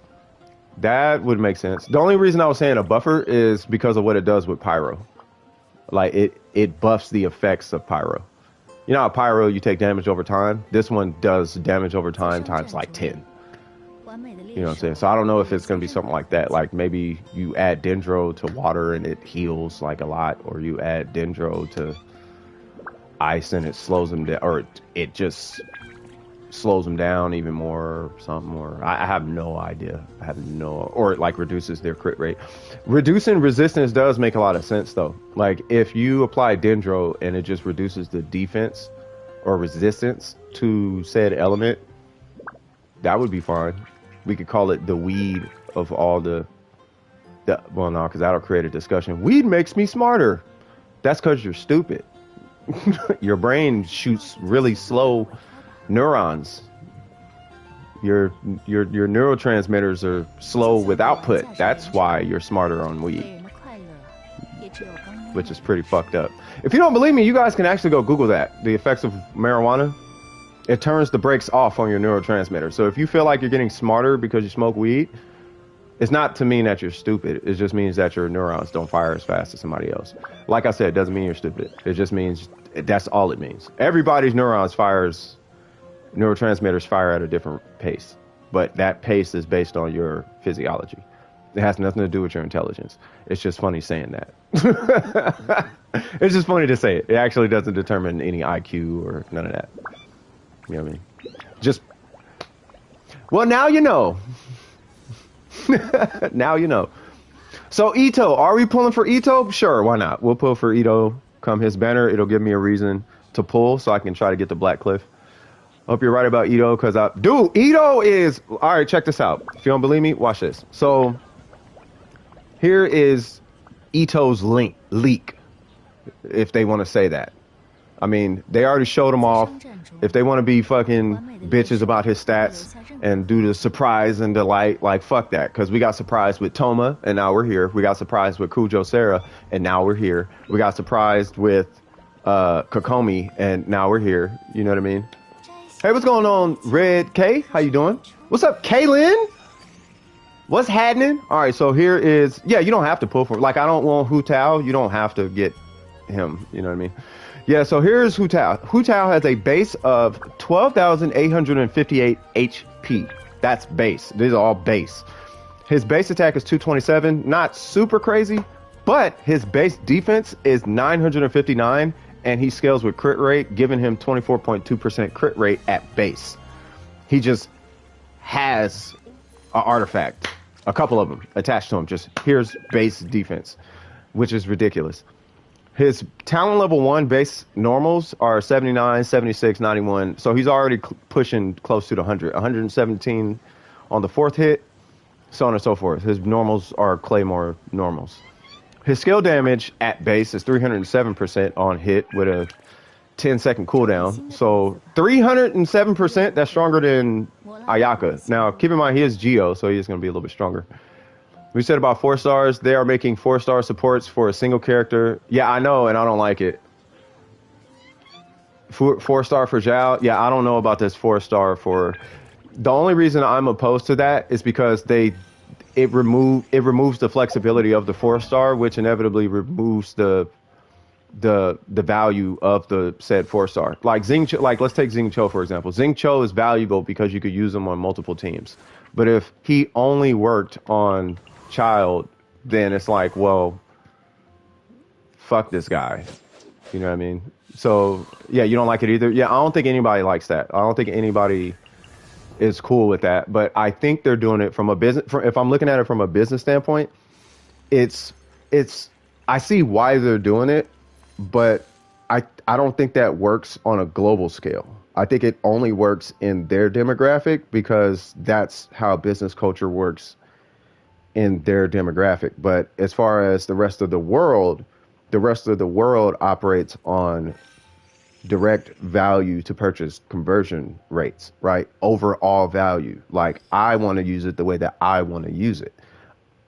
That would make sense. The only reason I was saying a buffer is because of what it does with Pyro. Like, it buffs the effects of Pyro. You know how Pyro, you take damage over time? This one does damage over time times like 10. You know what I'm saying? So I don't know if it's going to be something like that. Like, maybe you add Dendro to water and it heals like a lot. Or you add Dendro to ice and it slows them down. Or it just slows them down even more or something. Or I have no idea. Or it like reduces their crit rate. Reducing resistance does make a lot of sense though. Like, if you apply Dendro and it just reduces the defense or resistance to said element, that would be fine. We could call it the weed of all the well, no, because that'll create a discussion. Weed makes me smarter. That's because you're stupid. Your brain shoots really slow neurons. Your neurotransmitters are slow with output. That's why you're smarter on weed, which is pretty fucked up. If you don't believe me, you guys can actually go Google that. The effects of marijuana. It turns the brakes off on your neurotransmitter. So if you feel like you're getting smarter because you smoke weed, it's not to mean that you're stupid. It just means that your neurons don't fire as fast as somebody else. Like I said, it doesn't mean you're stupid. It just means that's all it means. Everybody's neurotransmitters fire at a different pace. But that pace is based on your physiology. It has nothing to do with your intelligence. It's just funny saying that. It's just funny to say it. It actually doesn't determine any IQ or none of that. You know what I mean? Just, well, now you know. Now you know. So Ito, are we pulling for Ito? Sure, why not? We'll pull for Ito. Come his banner, it'll give me a reason to pull so I can try to get the Black Cliff. Hope you're right about Ito, because dude, Ito is, all right, check this out. If you don't believe me, watch this. So here is Ito's leak, if they want to say that. I mean, they already showed him off. If they want to be fucking bitches about his stats and do the surprise and delight, like, fuck that. Because we got surprised with Toma, and now we're here. We got surprised with Kujo Sera, and now we're here. We got surprised with Kokomi, and now we're here. You know what I mean? Hey, what's going on, Red K? How you doing? What's up, Kaylin? What's happening? All right, so here is... Yeah, you don't have to pull for... Like, I don't want Hu Tao. You don't have to get him. You know what I mean? Yeah, so here's Hu Tao. Hu Tao has a base of 12,858 HP. That's base. These are all base. His base attack is 227. Not super crazy, but his base defense is 959, and he scales with crit rate, giving him 24.2% crit rate at base. He just has an artifact, a couple of them attached to him. Just here's base defense, which is ridiculous. His talent level 1 base normals are 79, 76, 91. So he's already pushing close to the 100. 117 on the 4th hit, so on and so forth. His normals are Claymore normals. His skill damage at base is 307% on hit with a 10-second cooldown. So 307%, that's stronger than Ayaka. Now, keep in mind, he is Geo, so he's going to be a little bit stronger. We said about 4 stars. They are making 4-star supports for a single character. Yeah, I know, and I don't like it. 4 star for Zhao. Yeah, I don't know about this 4 star for. The only reason I'm opposed to that is because it removes the flexibility of the 4 star, which inevitably removes the value of the said 4 star. Like like let's take Xing Cho for example. Xing Cho is valuable because you could use him on multiple teams. But if he only worked on Child, then it's like, well, fuck this guy. You know what I mean? So yeah, you don't like it either. Yeah, I don't think anybody likes that. I don't think anybody is cool with that. But I think they're doing it from a business. If I'm looking at it from a business standpoint, it's it's. I see why they're doing it, but I don't think that works on a global scale. I think it only works in their demographic because that's how business culture works in their demographic. But as far as the rest of the world operates on direct value to purchase conversion rates, right? Overall value. Like I want to use it the way that I want to use it.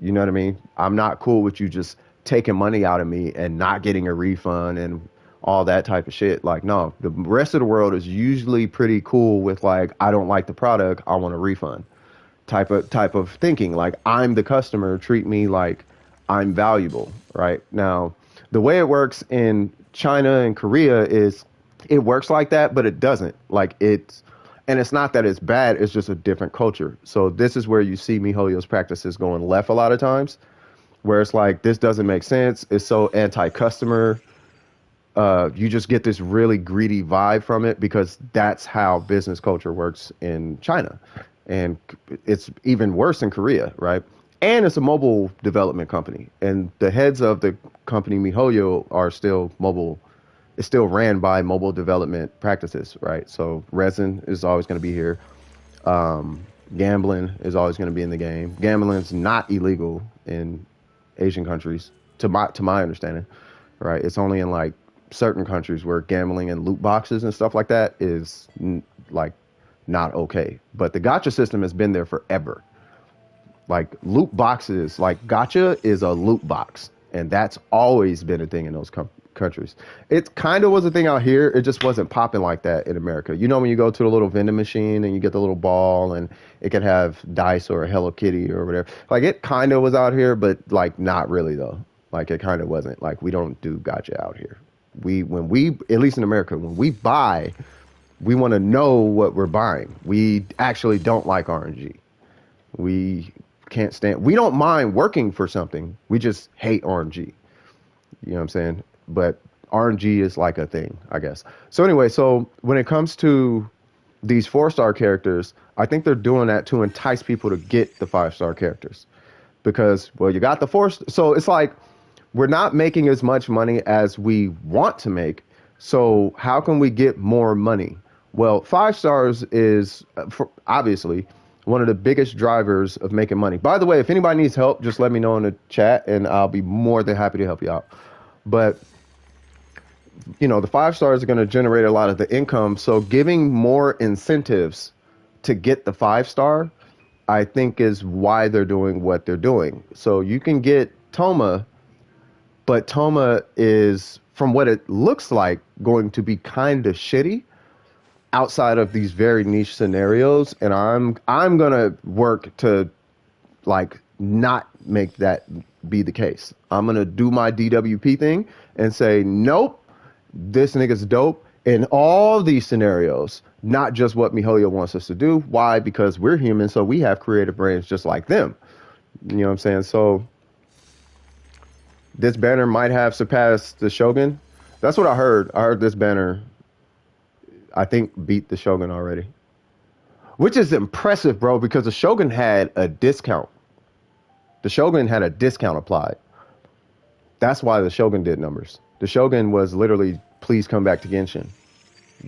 You know what I mean? I'm not cool with you just taking money out of me and not getting a refund and all that type of shit. Like, no, the rest of the world is usually pretty cool with like, I don't like the product, I want a refund type of thinking. Like I'm the customer, treat me like I'm valuable, right? Now, the way it works in China and Korea is it works like that, but it doesn't. Like and it's not that it's bad, it's just a different culture. So this is where you see MiHoYo's practices going left a lot of times, where it's like, this doesn't make sense. It's so anti-customer. You just get this really greedy vibe from it because that's how business culture works in China. And it's even worse in Korea, right? And it's a mobile development company. And the heads of the company MiHoYo are still mobile. It's still ran by mobile development practices, right? So resin is always going to be here. Gambling is always going to be in the game. Gambling is not illegal in Asian countries, to my understanding, right? It's only in like certain countries where gambling and loot boxes and stuff like that is like not okay. But the gacha system has been there forever. Like loot boxes, like gacha is a loot box, and that's always been a thing in those countries. It kind of was a thing out here. It just wasn't popping like that in America. You know, when you go to the little vending machine and you get the little ball and it could have dice or a Hello Kitty or whatever. Like it kind of was out here, but like not really though. Like it kind of wasn't. Like we don't do gacha out here. When we, at least in America, when we buy, we want to know what we're buying. We actually don't like RNG. We can't stand. We don't mind working for something. We just hate RNG. You know what I'm saying? But RNG is like a thing, I guess. So anyway, so when it comes to these 4-star characters, I think they're doing that to entice people to get the 5-star characters. Because, well, you got the 4. So it's like we're not making as much money as we want to make. So how can we get more money? Well, 5 stars is obviously one of the biggest drivers of making money. By the way, if anybody needs help, just let me know in the chat and I'll be more than happy to help you out. But, you know, the 5 stars are going to generate a lot of the income. So giving more incentives to get the 5-star, I think is why they're doing what they're doing. So you can get Toma, but Toma is, from what it looks like, going to be kind of shitty outside of these very niche scenarios. And I'm going to work to like not make that be the case. I'm going to do my DWP thing and say, nope, this nigga's dope in all these scenarios, not just what MiHoYo wants us to do. Why? Because we're human, so we have creative brains just like them. You know what I'm saying? So this banner might have surpassed the Shogun. That's what I heard. I heard this banner, I think, beat the Shogun already. Which is impressive, bro, because the Shogun had a discount. The Shogun had a discount applied. That's why the Shogun did numbers. The Shogun was literally, please come back to Genshin.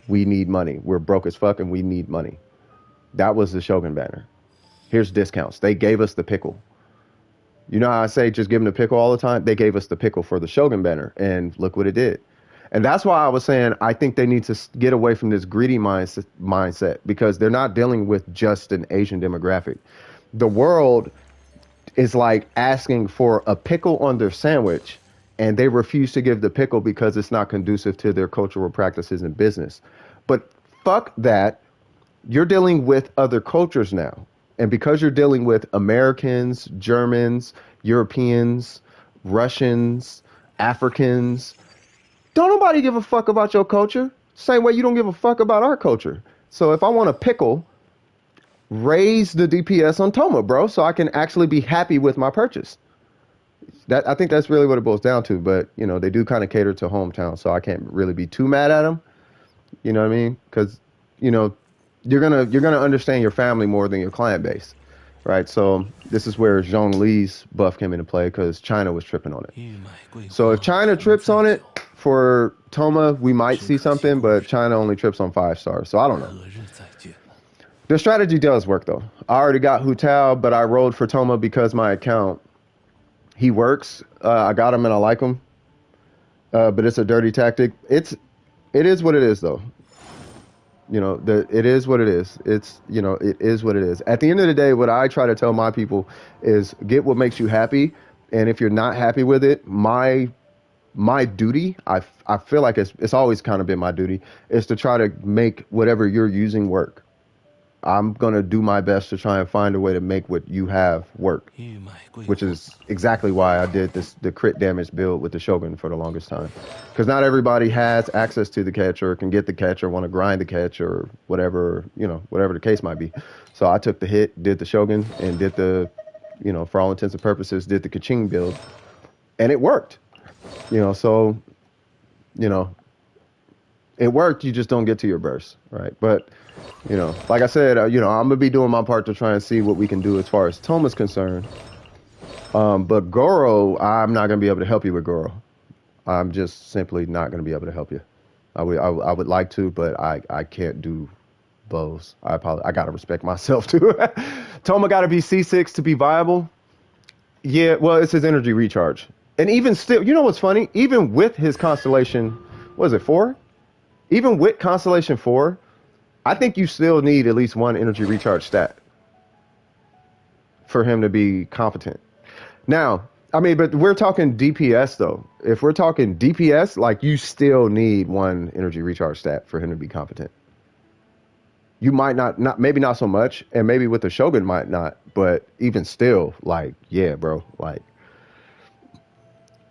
We need money. We're broke as fuck and we need money. That was the Shogun banner. Here's discounts. They gave us the pickle. You know how I say just give them the pickle all the time? They gave us the pickle for the Shogun banner, and look what it did. And that's why I was saying I think they need to get away from this greedy mindset, because they're not dealing with just an Asian demographic. The world is like asking for a pickle on their sandwich, and they refuse to give the pickle because it's not conducive to their cultural practices and business. But fuck that. You're dealing with other cultures now. And because you're dealing with Americans, Germans, Europeans, Russians, Africans, don't nobody give a fuck about your culture. Same way you don't give a fuck about our culture. So if I want a pickle, raise the DPS on Toma, bro, so I can actually be happy with my purchase. That I think that's really what it boils down to. But you know, they do kind of cater to hometown, so I can't really be too mad at them. You know what I mean? Because you know, you're gonna understand your family more than your client base, right? So this is where Zhongli's buff came into play because China was tripping on it. So if China trips on it for Toma, we might see something, but China only trips on 5 stars, so I don't know. The strategy does work though. I already got Hu Tao, but I rolled for Toma because my account, he works. I got him and I like him, but it's a dirty tactic. It is what it is though. You know, it is what it is. It's, you know, it is what it is. At the end of the day, what I try to tell my people is get what makes you happy. And if you're not happy with it, my duty, I feel like it's always kind of been my duty, is to try to make whatever you're using work. I'm going to do my best to try and find a way to make what you have work, which is exactly why I did the crit damage build with the Shogun for the longest time. Because not everybody has access to the catch or can get the catch or want to grind the catch or whatever, you know, whatever the case might be. So I took the hit, did the Shogun, and did the, you know, for all intents and purposes, did the Kaching build. And it worked. You know, so, you know, it worked. You just don't get to your burst, right? But, you know, like I said, you know, I'm going to be doing my part to try and see what we can do as far as Toma's concerned. But Goro, I'm not going to be able to help you with Goro. I'm just simply not going to be able to help you. I would like to, but I can't do bows. I apologize. I got to respect myself too. Toma got to be C6 to be viable. Yeah, well, it's his energy recharge. And even still, you know what's funny? Even with his Constellation, what is it, 4? Even with Constellation 4, I think you still need at least 1 energy recharge stat for him to be competent. Now, I mean, but we're talking DPS though. If we're talking DPS, like you still need 1 energy recharge stat for him to be competent. You might not maybe not so much, and maybe with the Shogun might not, but even still, like, yeah, bro, like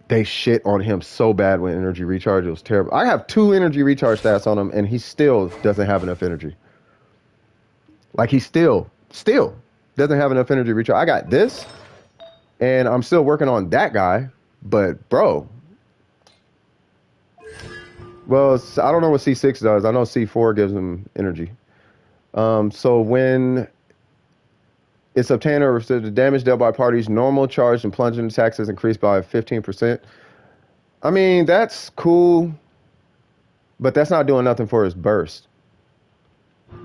they shit on him so bad when energy recharge. It was terrible. I have 2 energy recharge stats on him, and he still doesn't have enough energy. Like he still doesn't have enough energy recharge. I got this, and I'm still working on that guy, but bro. Well, I don't know what C6 does. I know C4 gives him energy. So when it's obtained or the damage dealt by parties, normal charge and plunging attacks is increased by 15%. I mean, that's cool, but that's not doing nothing for his burst.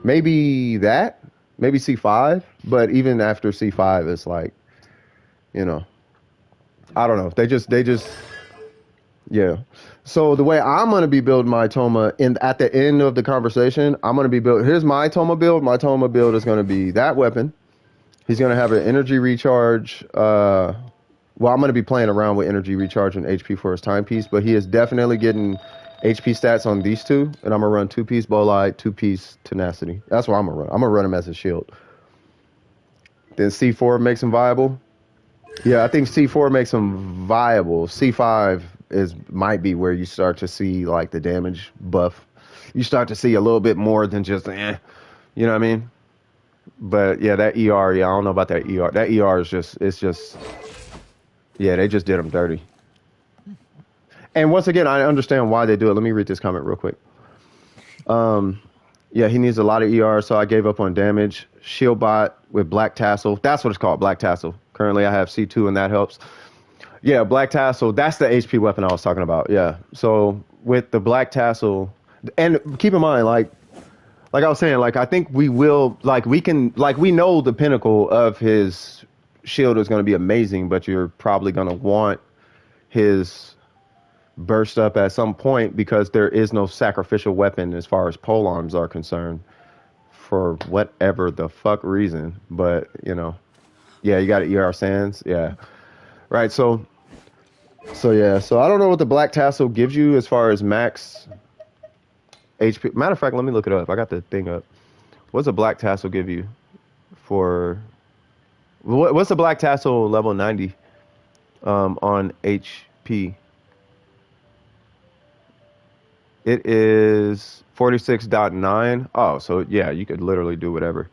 Maybe C5, but even after C5, it's like, you know, I don't know. They just, yeah. So the way I'm going to be building my Toma at the end of the conversation, I'm going to be here's my Toma build. My Toma build is going to be that weapon. He's going to have an energy recharge. Well, I'm going to be playing around with energy recharge and HP for his timepiece, but he is definitely getting HP stats on these 2, and I'm going to run 2-piece Bolide, 2-piece Tenacity. That's what I'm going to run. I'm going to run him as a shield. Then C4 makes him viable. Yeah, I think C4 makes him viable. C5 might be where you start to see like the damage buff. You start to see a little bit more than just you know what I mean? But yeah, that ER, yeah, I don't know about that ER. That ER is just yeah, they just did him dirty. And once again, I understand why they do it. Let me read this comment real quick. Yeah, he needs a lot of ER, so I gave up on damage. Shield bot with Black Tassel. That's what it's called, Black Tassel. Currently, I have C2, and that helps. Yeah, Black Tassel. That's the HP weapon I was talking about. Yeah. So with the Black Tassel, and keep in mind, like I was saying, like I think we will, like we can, like we know the pinnacle of his shield is going to be amazing, but you're probably going to want his burst up at some point because there is no sacrificial weapon as far as pole arms are concerned for whatever the fuck reason. But, you know, Yeah, you got ER Sands. Yeah. Right. So so I don't know what the Black Tassel gives you as far as max HP. Matter of fact, let me look it up. I got the thing up. What's a Black Tassel give you for what's the Black Tassel level 90 on HP? It is 46.9. Oh, so yeah, you could literally do whatever.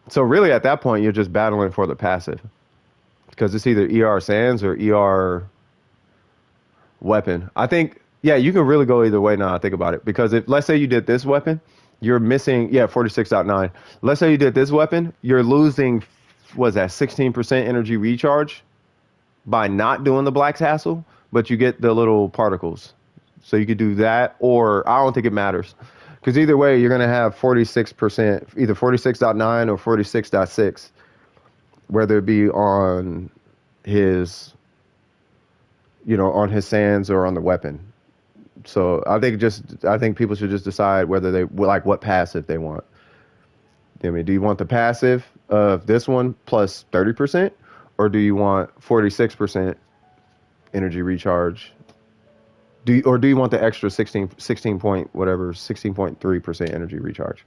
So really at that point you're just battling for the passive because it's either ER Sands or ER weapon. I think, yeah, you can really go either way now. I think about it because if let's say you did this weapon, you're missing 46.9. Let's say you did this weapon, you're losing was that 16% energy recharge by not doing the black tassel, but you get the little particles. So you could do that, or I don't think it matters because either way you're gonna have 46%, either 46.9 or 46.6, whether it be on his on his sands or on the weapon. So I think people should just decide whether they like what passive they want. I mean, do you want the passive of this one plus 30%, or do you want 46% energy recharge? Or do you want the extra 16 point whatever 16.3% energy recharge,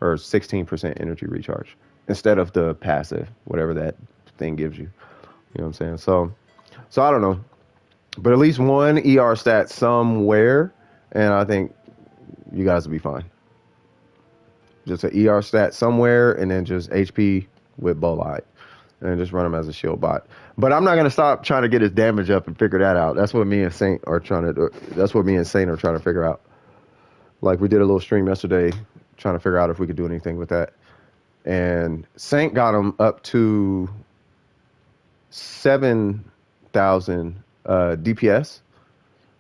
or 16% energy recharge instead of the passive, whatever that thing gives you? You know what I'm saying? So I don't know. But at least one ER stat somewhere, and I think you guys will be fine. Just an ER stat somewhere, and then just HP with Bolide, and just run him as a shield bot. But I'm not gonna stop trying to get his damage up and figure that out. That's what me and Saint are trying to do. That's what me and Saint are trying to figure out. Like we did a little stream yesterday, trying to figure out if we could do anything with that. And Saint got him up to 7,000 DPS,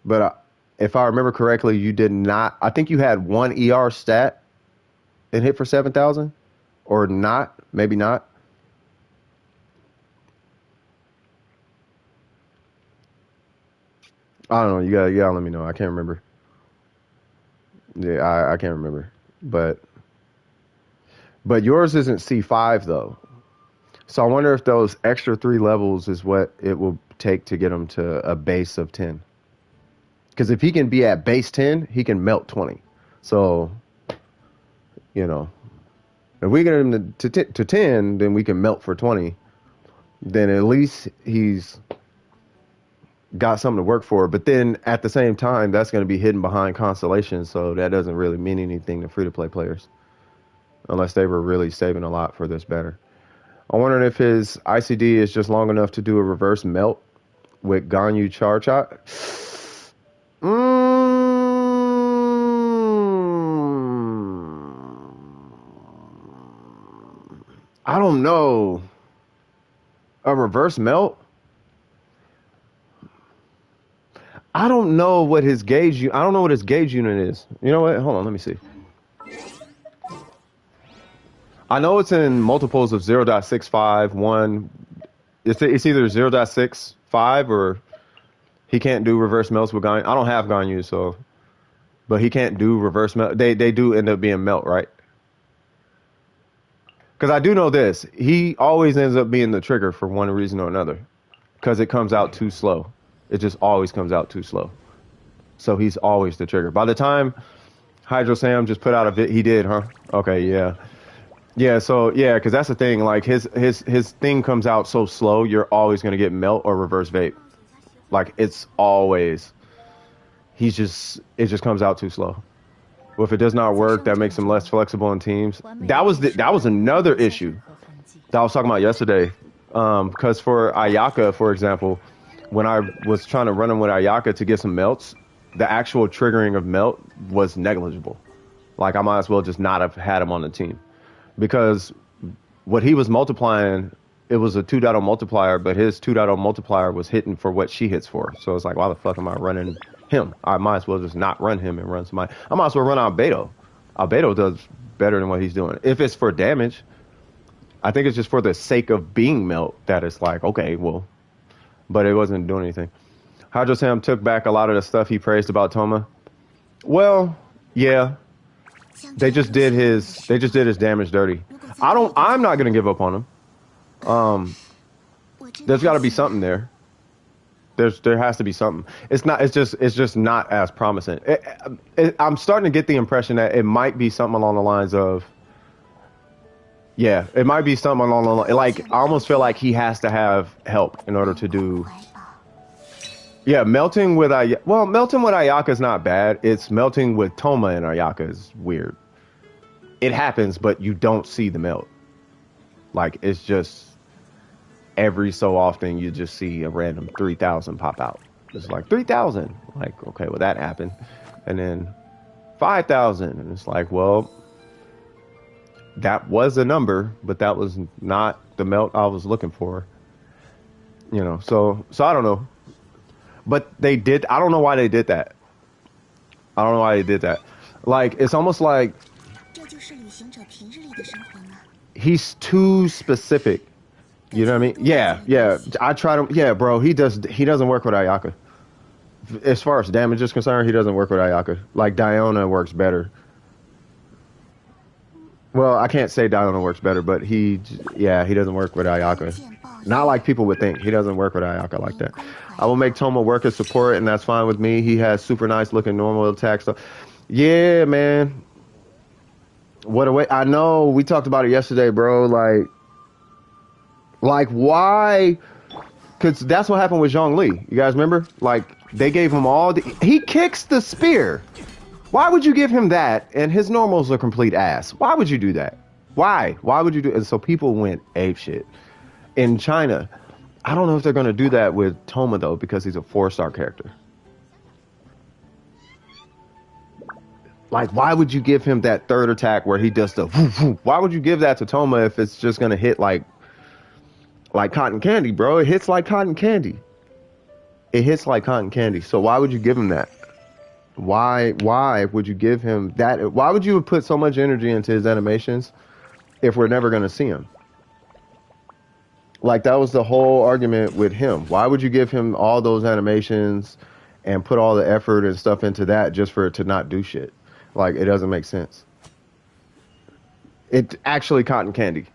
but if I remember correctly, you did not. I think you had one ER stat and hit for 7,000, or not, maybe not. I don't know. You gotta let me know. I can't remember. Yeah, I can't remember. But yours isn't C5 though. So I wonder if those extra 3 levels is what it will take to get him to a base of 10. Because if he can be at base 10, he can melt 20. So, if we get him to 10, then we can melt for 20. Then at least he's got something to work for. But then at the same time, that's going to be hidden behind Constellation. So that doesn't really mean anything to free-to-play players. Unless they were really saving a lot for this banner. I'm wondering if his ICD is just long enough to do a reverse melt with Ganyu charge shot. I don't know. A reverse melt? I don't know what his gauge. I don't know what his gauge unit is. You know what? Hold on, let me see. I know it's in multiples of 0.65, 1. It's either 0.65 or he can't do reverse melts with Ganyu. I don't have Ganyu, so, but he can't do reverse melt. They do end up being melt, right? Because I do know this. He always ends up being the trigger for one reason or another. Because it comes out too slow. It just always comes out too slow. So he's always the trigger. By the time Hydro Sam just put out a vid, he did, huh? Okay, yeah. Yeah, so yeah, because that's the thing. Like his thing comes out so slow, you're always gonna get melt or reverse vape. Like it's always. It just comes out too slow. Well, if it does not work, that makes him less flexible in teams. That was another issue that I was talking about yesterday. Because for Ayaka, for example, when I was trying to run him with Ayaka to get some melts, the actual triggering of melt was negligible. Like I might as well just not have had him on the team. Because what he was multiplying, it was a 2.0 multiplier, but his 2.0 multiplier was hitting for what she hits for. So it's like, why the fuck am I running him? I might as well just not run him and run somebody. I might as well run Albedo. Albedo does better than what he's doing. If it's for damage, I think it's just for the sake of being melt that it's like, okay, well, but it wasn't doing anything. Hydro Sam took back a lot of the stuff he praised about Toma. Well, yeah. They just did his damage dirty. I'm not gonna give up on him. There's got to be something there. There has to be something. It's not. It's just not as promising. I'm starting to get the impression that it might be something along the lines of. Yeah, it might be something along the line. Like I almost feel like he has to have help in order to do. Yeah, melting with Ayaka is not bad. It's melting with Toma and Ayaka is weird. It happens, but you don't see the melt. Like it's just. Every so often you just see a random 3,000 pop out. It's like 3,000. Like, okay, well that happened. And then 5,000. And it's like, well, that was a number, but that was not the melt I was looking for. You know, so I don't know. But I don't know why they did that. I don't know why they did that. Like, it's almost like he's too specific. You know what I mean? Yeah. I try to. Yeah, bro. He doesn't work with Ayaka. As far as damage is concerned, he doesn't work with Ayaka. Like Diona works better. Well, I can't say Diona works better, but he doesn't work with Ayaka. Not like people would think. He doesn't work with Ayaka like that. I will make Toma work as support, and that's fine with me. He has super nice looking normal attack stuff. Yeah, man. What a way! I know we talked about it yesterday, bro. Like why? Because that's what happened with Zhongli. You guys remember? Like they gave him he kicks the spear. Why would you give him that? And his normal's a complete ass. Why would you do that? Why? Why would you do? And so people went apeshit. In China, I don't know if they're gonna do that with Toma though, because he's a 4-star character. Like, why would you give him that third attack where he does the? Why would you give that to Toma if it's just gonna hit like cotton candy, bro? It hits like cotton candy. It hits like cotton candy. So why would you give him that? Why would you give him that? Why would you put so much energy into his animations if we're never going to see him? Like, that was the whole argument with him. Why would you give him all those animations and put all the effort and stuff into that just for it to not do shit? Like, it doesn't make sense. It's actually cotton candy.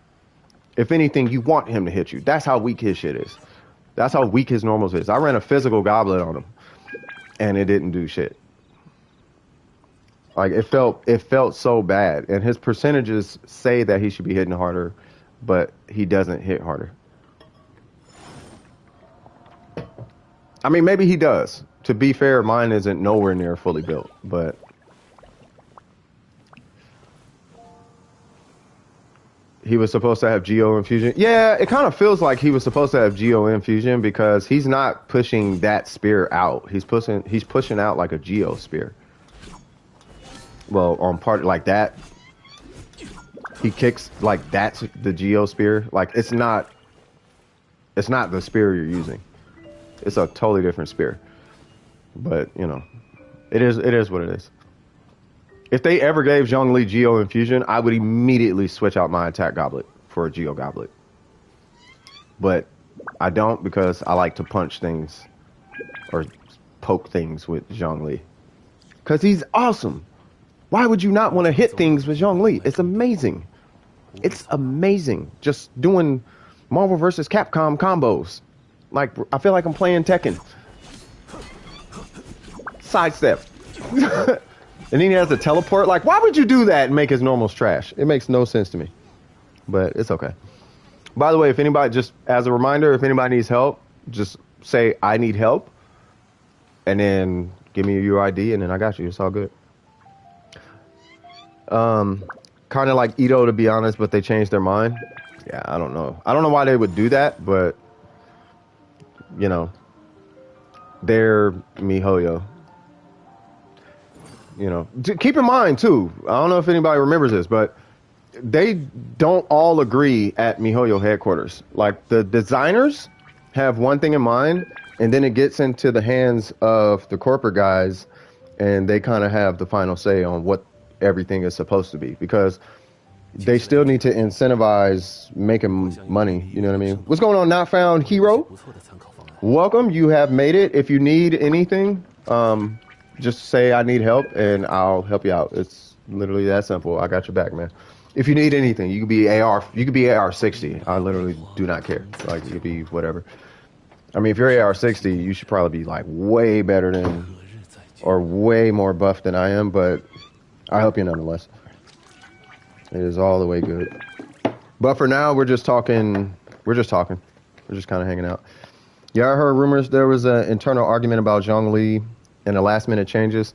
If anything, you want him to hit you. That's how weak his shit is. That's how weak his normals is. I ran a physical goblet on him, and it didn't do shit. Like it felt so bad. And his percentages say that he should be hitting harder, but he doesn't hit harder. I mean, maybe he does. To be fair, mine isn't nowhere near fully built, but. He was supposed to have Geo Infusion. Yeah, it kind of feels like he was supposed to have Geo Infusion because he's not pushing that spear out. He's pushing out like a Geo spear. Well, on part like that, he kicks like that's the Geo spear. Like it's not the spear you're using. It's a totally different spear. But you know, it is what it is. If they ever gave Zhongli Geo Infusion, I would immediately switch out my attack goblet for a Geo goblet. But I don't because I like to punch things or poke things with Zhongli. Because he's awesome. Why would you not want to hit things with Zhongli? It's amazing. It's amazing. Just doing Marvel vs. Capcom combos. Like, I feel like I'm playing Tekken. Sidestep. And then he has a teleport. Like, why would you do that and make his normals trash? It makes no sense to me. But it's okay. By the way, if anybody, just as a reminder, if anybody needs help, just say, I need help. And then give me your ID, and then I got you. It's all good. Kind of like Ito, to be honest, but they changed their mind. Yeah, I don't know. I don't know why they would do that, but, you know, they're MiHoYo. You know, keep in mind too, I don't know if anybody remembers this, but they don't all agree at MiHoYo headquarters. Like the designers have one thing in mind, and then it gets into the hands of the corporate guys, and they kind of have the final say on what everything is supposed to be, because they still need to incentivize making money. You know what I mean? What's going on, Not Found Hero? Welcome. You have made it. If you need anything, just say I need help and I'll help you out. It's literally that simple. I got your back, man. If you need anything, you could be AR60. I literally do not care. Like, you could be whatever. I mean, if you're AR60, you should probably be like way better than, or way more buff than I am, but I help you nonetheless. It is all the way good. But for now, we're just talking. We're just kind of hanging out. Yeah, I heard rumors there was an internal argument about Zhongli and the last minute changes.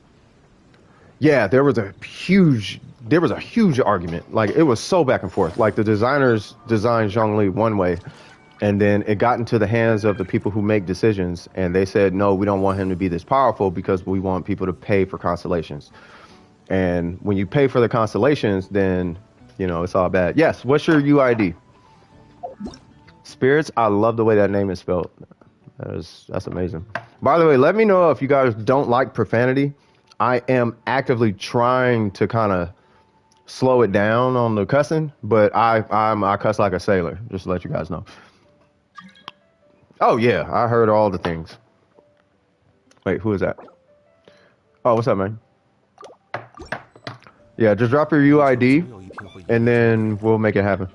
Yeah, there was a huge argument. Like, it was so back and forth. Like, the designers designed Zhongli one way, and then it got into the hands of the people who make decisions, and they said, no, we don't want him to be this powerful because we want people to pay for constellations. And when you pay for the constellations, then, you know, it's all bad. Yes, what's your UID? Spirits, I love the way that name is spelled. That's amazing. By the way, let me know if you guys don't like profanity. I am actively trying to kind of slow it down on the cussing, but I cuss like a sailor, just to let you guys know. Oh yeah, I heard all the things. Wait, who is that? Oh, what's up, man? Yeah, just drop your UID, and then we'll make it happen.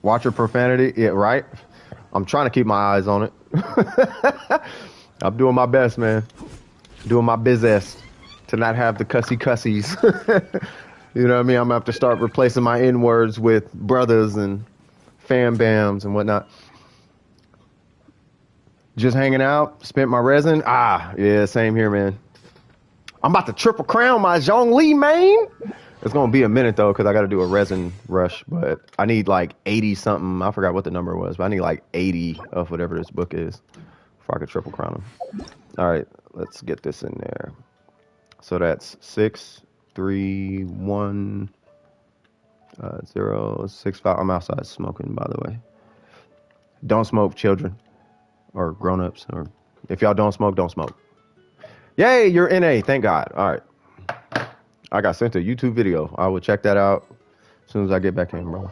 Watch your profanity, yeah, right? I'm trying to keep my eyes on it. I'm doing my best, man. Doing my business to not have the cussies. You know what I mean? I'm gonna have to start replacing my N-words with brothers and fam bams and whatnot. Just hanging out, spent my resin. Yeah, same here, man. I'm about to triple crown my Zhongli, man. It's gonna be a minute though, because I gotta do a resin rush, but I need like 80 something. I forgot what the number was, but I need like 80 of whatever this book is before I can triple crown them. All right, let's get this in there. So that's 6, 3, 1, 0, 6, 5. I'm outside smoking, by the way. Don't smoke, children or grown-ups, or if y'all don't smoke, don't smoke. Yay, you're NA, thank God. All right. I got sent a YouTube video. I will check that out as soon as I get back in, bro.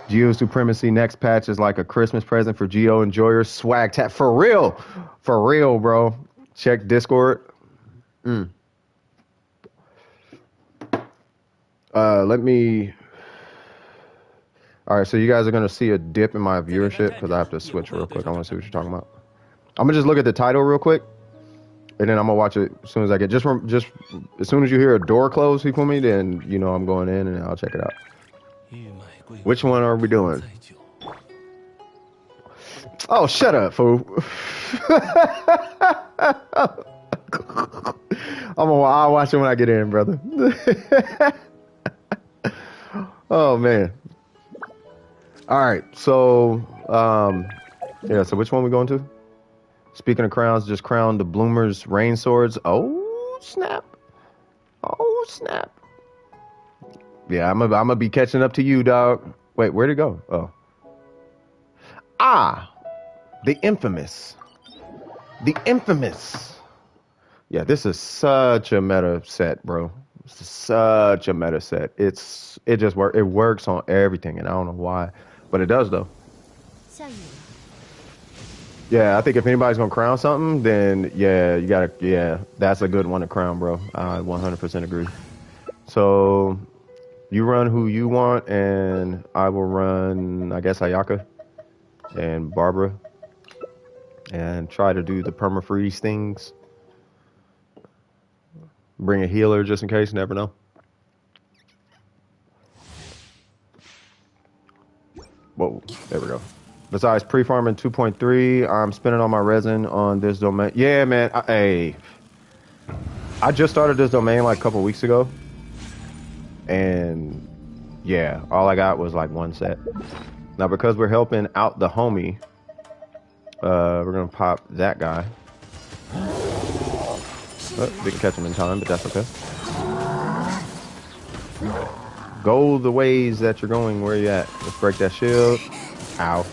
Geo Supremacy next patch is like a Christmas present for Geo enjoyers. Swag tap for real, bro. Check Discord. Let me. All right, so you guys are gonna see a dip in my viewership because I have to switch real quick. I want to see what you're talking about. I'm gonna just look at the title real quick. And then I'm gonna watch it as soon as I get just as soon as you hear a door close, people me, then you know I'm going in and I'll check it out. Which one are we doing? Oh, shut up, fool! I'll watch it when I get in, brother. Oh man! All right, so yeah. So which one we going to? Speaking of crowns, just crowned the Bloomers Rain Swords. Oh, snap. Oh, snap. Yeah, I'm gonna be catching up to you, dog. Wait, where'd it go? Oh. The infamous. The infamous. Yeah, this is such a meta set, bro. This is such a meta set. It works on everything, and I don't know why, but it does, though. Yeah, I think if anybody's gonna crown something, then yeah, that's a good one to crown, bro. I 100% agree. So you run who you want, and I will run, I guess, Ayaka and Barbara, and try to do the perma-freeze things. Bring a healer just in case, never know. Whoa, there we go. Besides pre-farming 2.3, I'm spending all my resin on this domain. Yeah, man. I just started this domain like a couple weeks ago. And yeah, all I got was like one set. Now, because we're helping out the homie, we're going to pop that guy. Oh, didn't catch him in time, but that's okay. Go the ways that you're going. Where you at? Let's break that shield. Ow.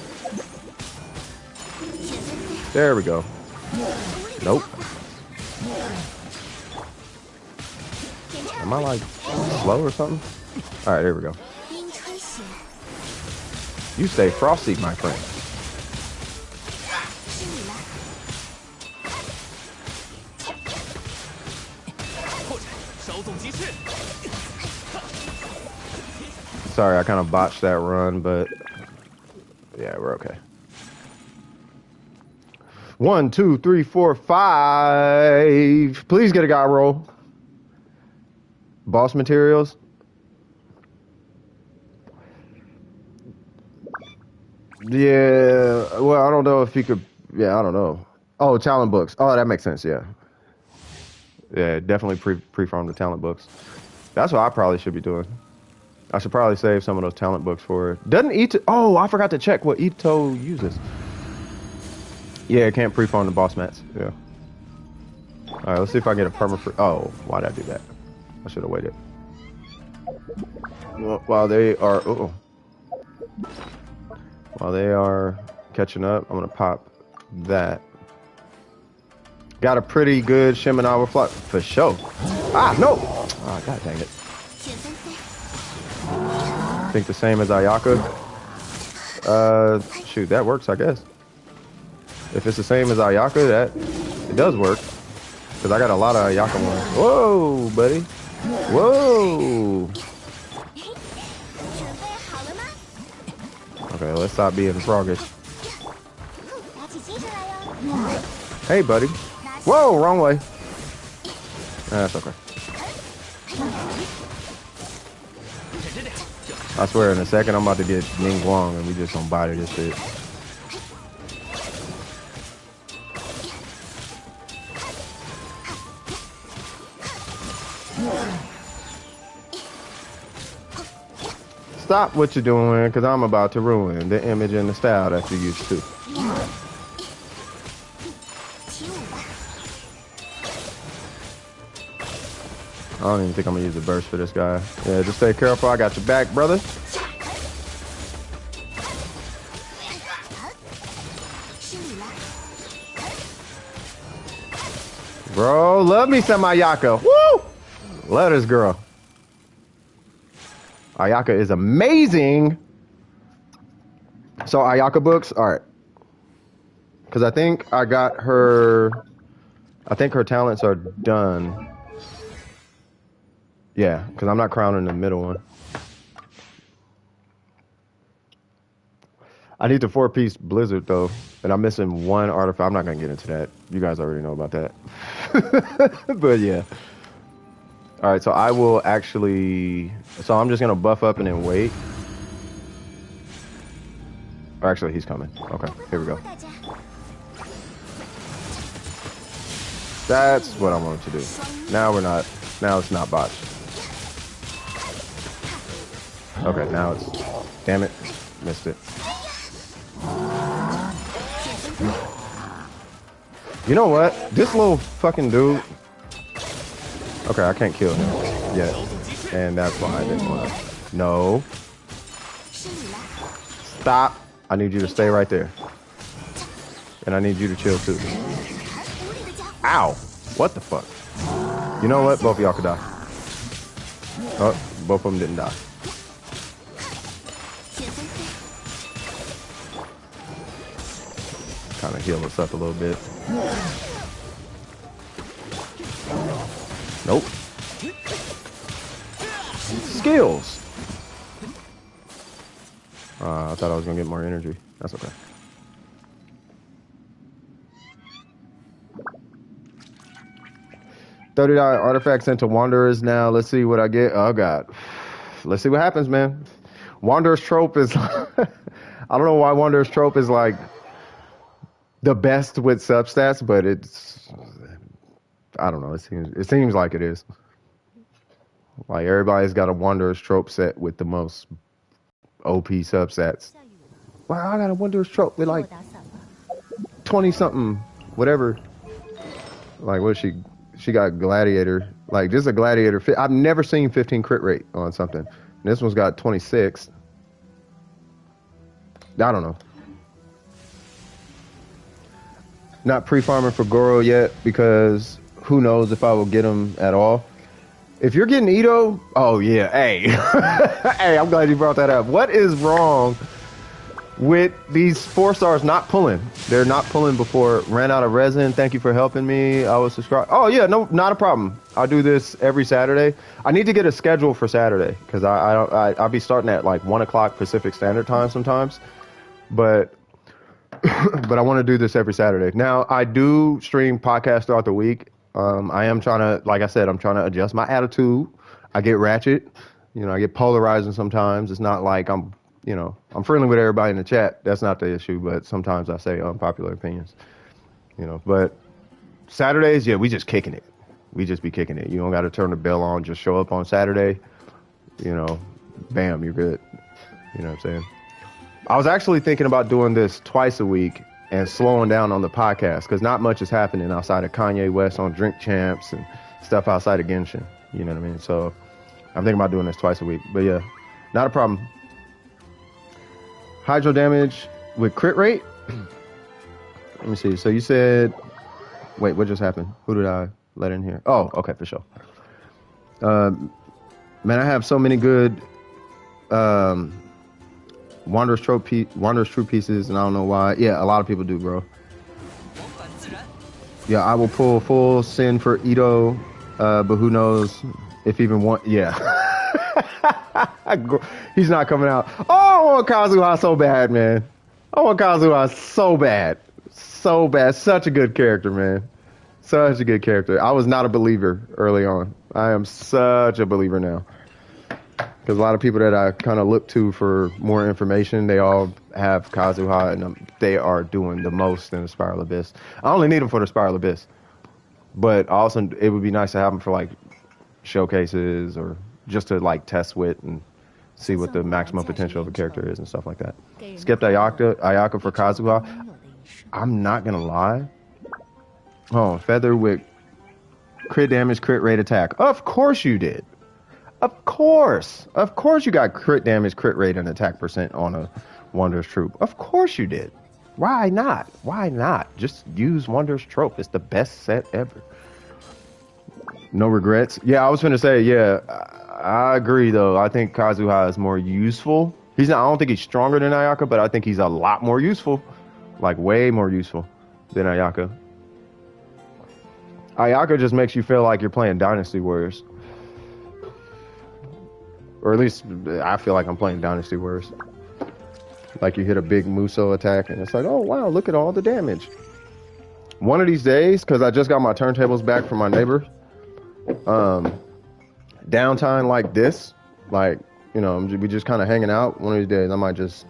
There we go. Nope. Am I like slow or something? All right, there we go. You stay frosty, my friend. Sorry, I kind of botched that run, but yeah, we're okay. 1, 2, 3, 4, 5. Please get a guy roll. Boss materials. Yeah, well, I don't know if he could. Yeah, I don't know. Oh, talent books. Oh, that makes sense. Yeah, yeah, definitely pre-farm the talent books. That's what I probably should be doing. I should probably save some of those talent books for it. Doesn't Ito? Oh, I forgot to check what Ito uses. Yeah, it can't pre-farm the boss mats. Yeah. All right, let's see if I get a perma-free. Oh, why did I do that? I should have waited. Well, while they are. While they are catching up, I'm gonna pop that. Got a pretty good Shimenawa flop for sure. Ah, no! Ah, god dang it. Think the same as Ayaka? Shoot, that works, I guess. If it's the same as Ayaka, it does work. Because I got a lot of Ayaka ones. Whoa, buddy. Whoa! Okay, let's stop being froggish. Hey, buddy. Whoa, wrong way. That's okay. I swear, in a second, I'm about to get Ning Guang, and we just gonna body this shit. Stop what you're doing, because I'm about to ruin the image and the style that you used to. I don't even think I'm gonna use a burst for this guy. Yeah, just stay careful. I got your back, brother. Bro, love me some Ayaka. Woo! Love this girl. Ayaka is amazing. So Ayaka books, all right. Because I think I got her. I think her talents are done. Yeah, because I'm not crowning the middle one. I need the 4-piece blizzard though, and I'm missing one artifact. I'm not gonna get into that. You guys already know about that. But yeah. All right, so I will actually. So I'm just gonna buff up and then wait. Or actually, he's coming. Okay, here we go. That's what I wanted to do. Now we're not. Now it's not botched. Okay, now it's. Damn it, missed it. You know what? This little fucking dude. Okay, I can't kill him yet. And that's why I didn't want to. No. Stop. I need you to stay right there. And I need you to chill too. Ow. What the fuck? You know what? Both of y'all could die. Oh, both of them didn't die. Kind of heal us up a little bit. Nope. Skills. I thought I was gonna get more energy. That's okay. $30 artifacts into Wanderers now. Let's see what I get. Oh god. Let's see what happens, man. Wanderer's trope is I don't know why Wanderer's trope is like the best with substats, but it's I don't know. It seems like it is. Like everybody's got a Wanderer's trope set with the most OP substats. Wow, I got a Wanderer's trope with like 20 something, whatever. Like what she got Gladiator, like just a Gladiator. I've never seen 15 crit rate on something. And this one's got 26. I don't know. Not pre-farming for Goro yet because who knows if I will get him at all. If you're getting Ito, oh yeah, hey. Hey, I'm glad you brought that up. What is wrong with these 4 stars not pulling. They're not pulling before. Ran out of resin. Thank you for helping me. I was subscribed. Oh yeah, no, not a problem. I'll do this every Saturday. I need to get a schedule for Saturday because I'll be starting at like 1 o'clock Pacific Standard Time sometimes, but but I want to do this every Saturday. Now I do stream podcasts throughout the week. I am trying to, like I said, I'm trying to adjust my attitude. I get ratchet, you know, I get polarizing sometimes. It's not like I'm friendly with everybody in the chat. That's not the issue, but sometimes I say unpopular opinions, you know. But Saturdays, yeah, we just kicking it. We just be kicking it. You don't got to turn the bell on. Just show up on Saturday, you know, bam, you're good. You know what I'm saying? I was actually thinking about doing this twice a week and slowing down on the podcast because not much is happening outside of Kanye West on Drink Champs and stuff outside of Genshin. You know what I mean? So I'm thinking about doing this twice a week. But yeah, not a problem. Hydro damage with crit rate. Let me see. So you said, wait, what just happened? Who did I let in here? Oh, okay, for sure. Man, I have so many good Wanderer's True pieces, and I don't know why. Yeah, a lot of people do, bro. Yeah, I will pull full sin for Ito, but who knows if even one. Yeah. He's not coming out. Oh, I want Kazuha so bad, man. I want Kazuha so bad. So bad. Such a good character, man. Such a good character. I was not a believer early on. I am such a believer now. Because a lot of people that I kind of look to for more information, they all have Kazuha, and they are doing the most in the Spiral Abyss. I only need them for the Spiral Abyss. But also, it would be nice to have them for, like, showcases or just to, like, test with and see what the maximum potential of a character is and stuff like that. Skipped Ayaka for Kazuha. I'm not going to lie. Oh, feather with crit damage, crit rate attack. Of course you did. Of course you got crit damage, crit rate, and attack percent on a Wanderer's Troop. Of course you did. Why not? Why not? Just use Wanderer's Trope. It's the best set ever. No regrets. Yeah, I was gonna say, yeah, I agree though. I think Kazuha is more useful. I don't think he's stronger than Ayaka, but I think he's a lot more useful. Like way more useful than Ayaka. Ayaka just makes you feel like you're playing Dynasty Warriors. Or at least I feel like I'm playing Dynasty Warriors. Like you hit a big Muso attack and it's like, oh wow, look at all the damage. One of these days, because I just got my turntables back from my neighbor, downtime like this, like, you know, we just kind of hanging out. One of these days I might just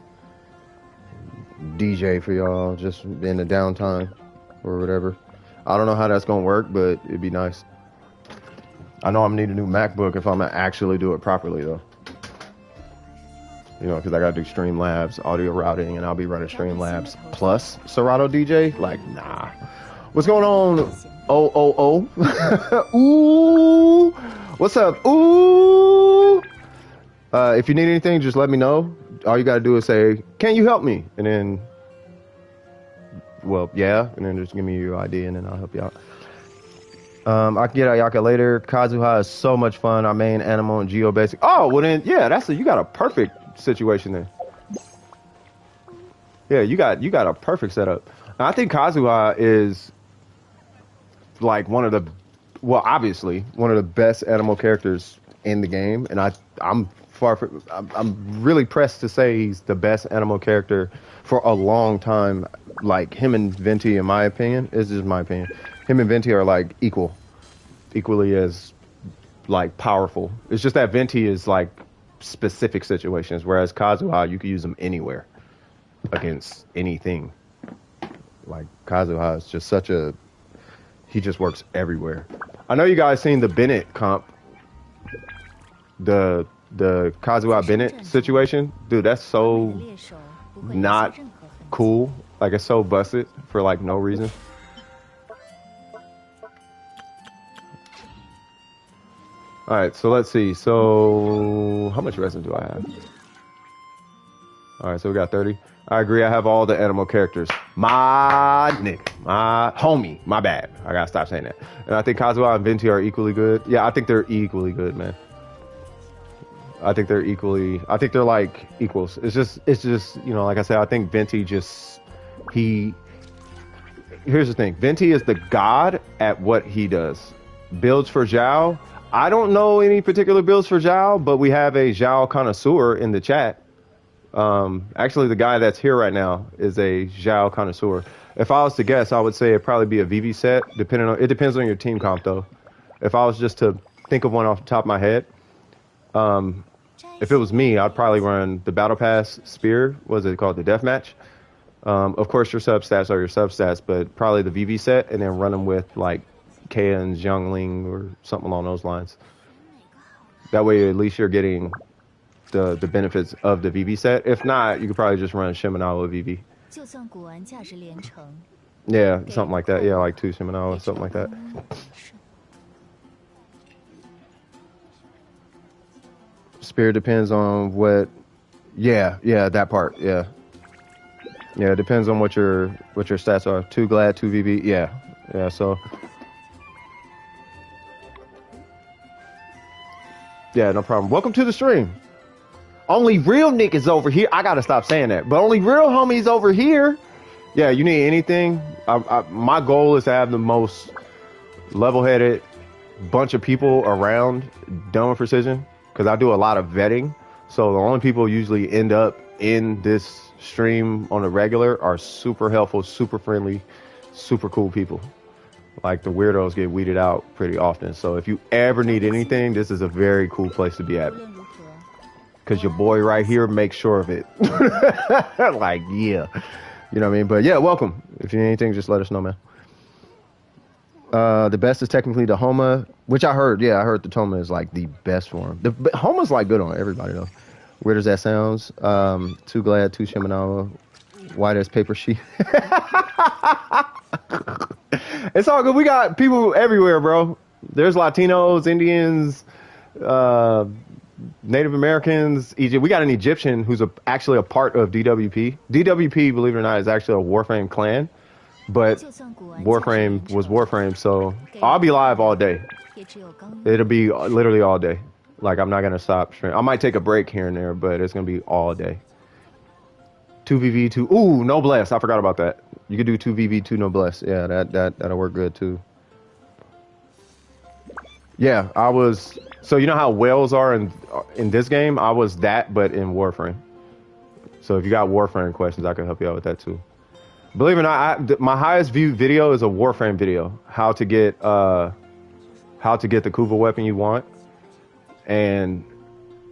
DJ for y'all just in the downtime or whatever. I don't know how that's gonna work, but it'd be nice. I know I'm gonna need a new MacBook if I'm gonna actually do it properly though. You know, because I gotta do Streamlabs, audio routing, and I'll be running Streamlabs plus Serato DJ. Like, nah. What's going on? Oh. Ooh. What's up? Ooh. If you need anything, just let me know. All you gotta do is say, can you help me? And then, well, yeah. And then just give me your ID and then I'll help you out. I can get Ayaka later. Kazuha is so much fun. Our main animal and Geo basic. Oh, well then, yeah, you got a perfect situation there. Yeah, you got a perfect setup. Now, I think Kazuha is like obviously one of the best animal characters in the game, and I'm really pressed to say he's the best animal character for a long time. Like him and Venti, in my opinion, this is my opinion. Him and Venti are like equally as like powerful. It's just that Venti is like specific situations, whereas Kazuha, you can use him anywhere against anything. Like Kazuha is just he just works everywhere. I know you guys seen the Bennett comp, the Kazuha Bennett situation. Dude, that's so not cool. Like it's so busted for like no reason. All right, so let's see. So how much resin do I have? All right, so we got 30. I agree. I have all the animal characters. My nigga, my homie, my bad. I gotta stop saying that. And I think Kazuha and Venti are equally good. Yeah, I think they're equally good, man. I think they're equally. I think they're like equals. It's just you know, like I said, I think Venti just he. Here's the thing. Venti is the god at what he does. Builds for Zhao. I don't know any particular builds for Zhao, but we have a Zhao connoisseur in the chat. Actually, the guy that's here right now is a Zhao connoisseur. If I was to guess, I would say it'd probably be a Vivi set. Depending on it depends on your team comp though. If I was just to think of one off the top of my head, if it was me, I'd probably run the Battle Pass Spear. What is it called? The Deathmatch. Of course, your substats are your substats, but probably the VV set, and then run them with like Kea and Xiangling or something along those lines. That way, at least you're getting the benefits of the VV set. If not, you could probably just run Shimenawa VV. Yeah, something like that. Yeah, like 2 Shimenawa, something like that. Spear depends on what. Yeah, that part. Yeah, it depends on what your stats are. 2 Glad, 2 VV. Yeah. So. Yeah, no problem. Welcome to the stream. Only real niggas over here. I gotta stop saying that, but only real homies over here. Yeah, you need anything. My goal is to have the most level-headed bunch of people around done with precision, because I do a lot of vetting. So the only people usually end up in this stream on a regular are super helpful, super friendly, super cool people. Like the weirdos get weeded out pretty often. So if you ever need anything, this is a very cool place to be at. Because your boy right here makes sure of it. Like, yeah. You know what I mean? But yeah, welcome. If you need anything, just let us know, man. The best is technically the Homa, which I heard. Yeah, I heard the Toma is like the best form. The Homa's like good on everybody, though. Weird as that sounds. 2 Glad, 2 Shimenawa. White as paper sheet. It's all good. We got people everywhere, bro. There's Latinos, Indians, Native Americans, Egypt. We got an Egyptian who's actually a part of DWP. DWP, believe it or not, is actually a Warframe clan, but Warframe was Warframe, so I'll be live all day. It'll be literally all day. Like, I'm not going to stop streaming. I might take a break here and there, but it's going to be all day. 2 VV, 2. Ooh, Noblesse. I forgot about that. You could do 2 VV, 2 Noblesse. Yeah, that'll work good, too. Yeah, I was... So you know how whales are in this game? I was that, but in Warframe. So if you got Warframe questions, I can help you out with that too. Believe it or not, my highest viewed video is a Warframe video. How to get the Kuva weapon you want. And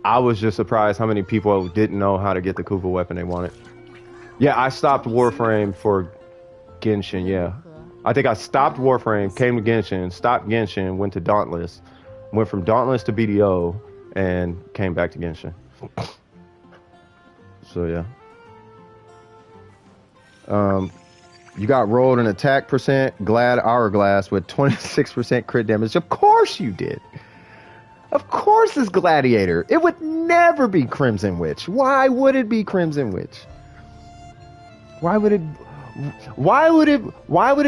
I was just surprised how many people didn't know how to get the Kuva weapon they wanted. Yeah, I stopped Warframe for Genshin, yeah. I think I stopped Warframe, came to Genshin, stopped Genshin, went to Dauntless. Went from Dauntless to BDO and came back to Genshin. So yeah. You got rolled an attack percent, Glad Hourglass with 26% crit damage. Of course you did. Of course it's Gladiator. It would never be Crimson Witch. Why would it be Crimson Witch? Why would it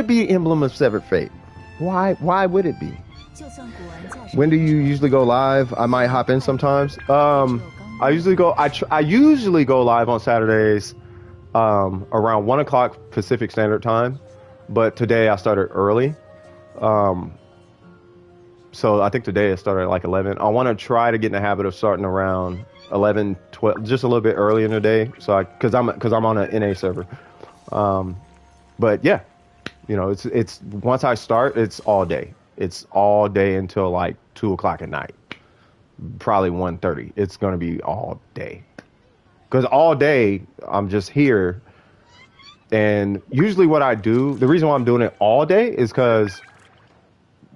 be Emblem of Severed Fate? Why would it be? When do you usually go live? I might hop in sometimes. I usually go live on Saturdays around 1 o'clock Pacific Standard Time, but today I started early. So I think today it started at like 11. I want to try to get in the habit of starting around 11, 12, just a little bit early in the day. So because I'm on an NA server. But yeah, you know, it's once I start, it's all day. It's all day until like 2 o'clock at night. Probably 1:30. It's going to be all day. Because all day, I'm just here. And usually what I do, the reason why I'm doing it all day is because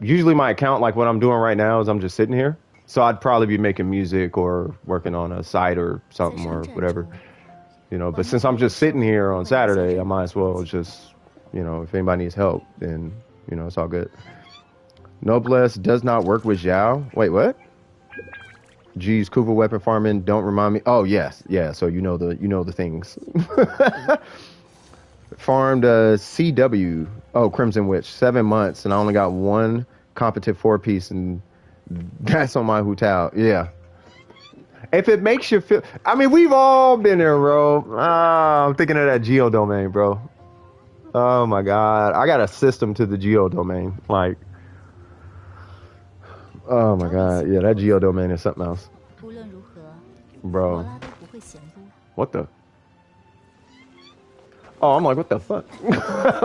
usually my account, like what I'm doing right now, is I'm just sitting here. So I'd probably be making music or working on a site or something or whatever. You know, but since I'm just sitting here on Saturday, I might as well just, you know, if anybody needs help, then, you know, it's all good. Noblesse does not work with Zhao. Wait, what? Geez, Kuva weapon farming. Don't remind me. Oh yes, yeah. So you know the things. Farmed CW. Oh, Crimson Witch. 7 months, and I only got 1 competent 4-piece, and that's on my Hu Tao. Yeah. If it makes you feel, I mean, we've all been there, bro. I'm thinking of that geo domain, bro. Oh my god, I got a system to the geo domain. Like, oh my god, yeah, that geo domain is something else, bro. What the? Oh, I'm like, what the fuck?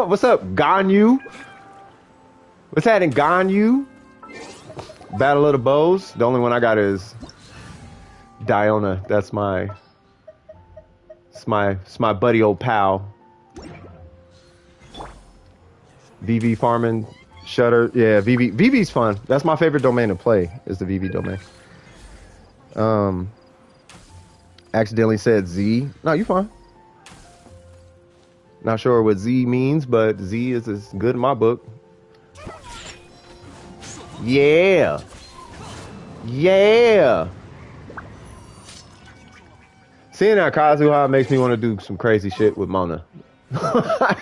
What's up, Ganyu? What's that in Ganyu? Battle of the Bows. The only one I got is Diona. That's my, it's my buddy old pal. VV farming, Shutter. Yeah, VV's fun. That's my favorite domain to play. Is the VV domain. Accidentally said Z. No, you fine. Not sure what Z means, but Z is as good in my book. Yeah. Yeah. Seeing that Kazuha makes me want to do some crazy shit with Mona.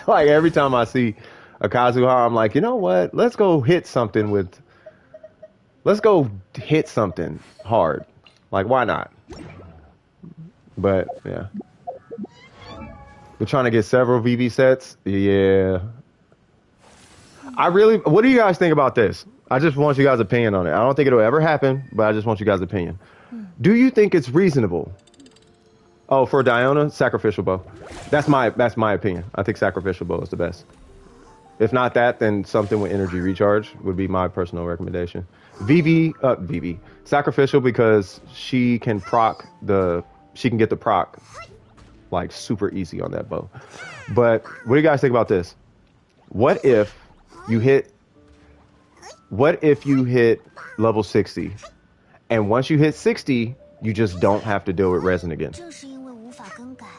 Like every time I see a Kazuha, I'm like, you know what? Let's go hit something hard. Like, why not? But yeah. We're trying to get several VV sets. Yeah. What do you guys think about this? I just want you guys' opinion on it. I don't think it'll ever happen, but I just want you guys' opinion. Do you think it's reasonable? Oh, for Diona, sacrificial bow. That's my opinion. I think sacrificial bow is the best. If not that, then something with energy recharge would be my personal recommendation. VV, sacrificial because she can get the proc like super easy on that bow. But what do you guys think about this? What if you hit level 60 and once you hit 60, you just don't have to deal with resin again?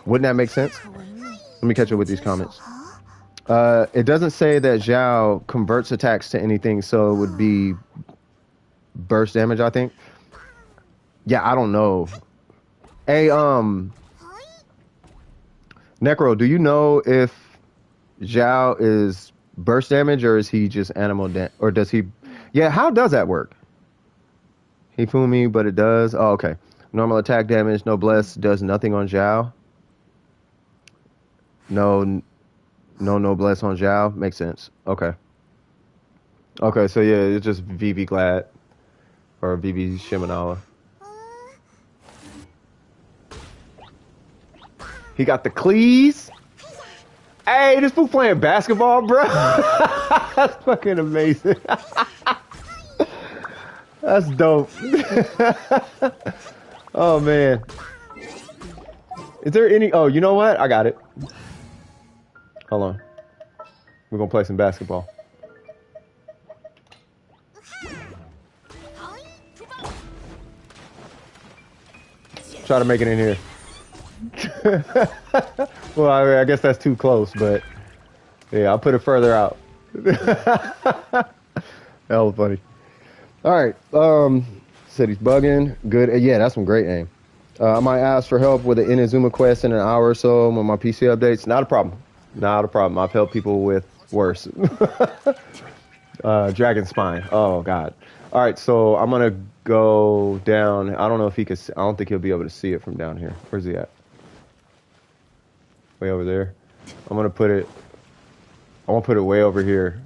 Wouldn't that make sense? Let me catch up with these comments. It doesn't say that Zhao converts attacks to anything, so it would be burst damage, I think. Yeah, I don't know. Hey, Necro, do you know if Zhao is burst damage or is he just animal damage? Or does he... Yeah, how does that work? He fooled me, but it does. Oh, okay. Normal attack damage, no bless, does nothing on Zhao. No bless on Zhao. Makes sense. Okay. Okay, so yeah, it's just VV Glad or VV Shiminawa. He got the clees. Hey, this fool playing basketball, bro. That's fucking amazing. That's dope. Oh, man. Is there any... Oh, you know what? I got it. Hold on. We're going to play some basketball. Try to make it in here. Well, I guess that's too close, but yeah, I'll put it further out. That was funny. All right. Said he's bugging. Good. Yeah, that's some great aim. I might ask for help with the Inazuma quest in an hour or so when my PC updates. Not a problem. Not a problem. I've helped people with worse. Dragon Spine. Oh, God. All right, so I'm going to go down. I don't know if he could... I don't think he'll be able to see it from down here. Where's he at? Way over there. I'm going to put it... I want to put it way over here.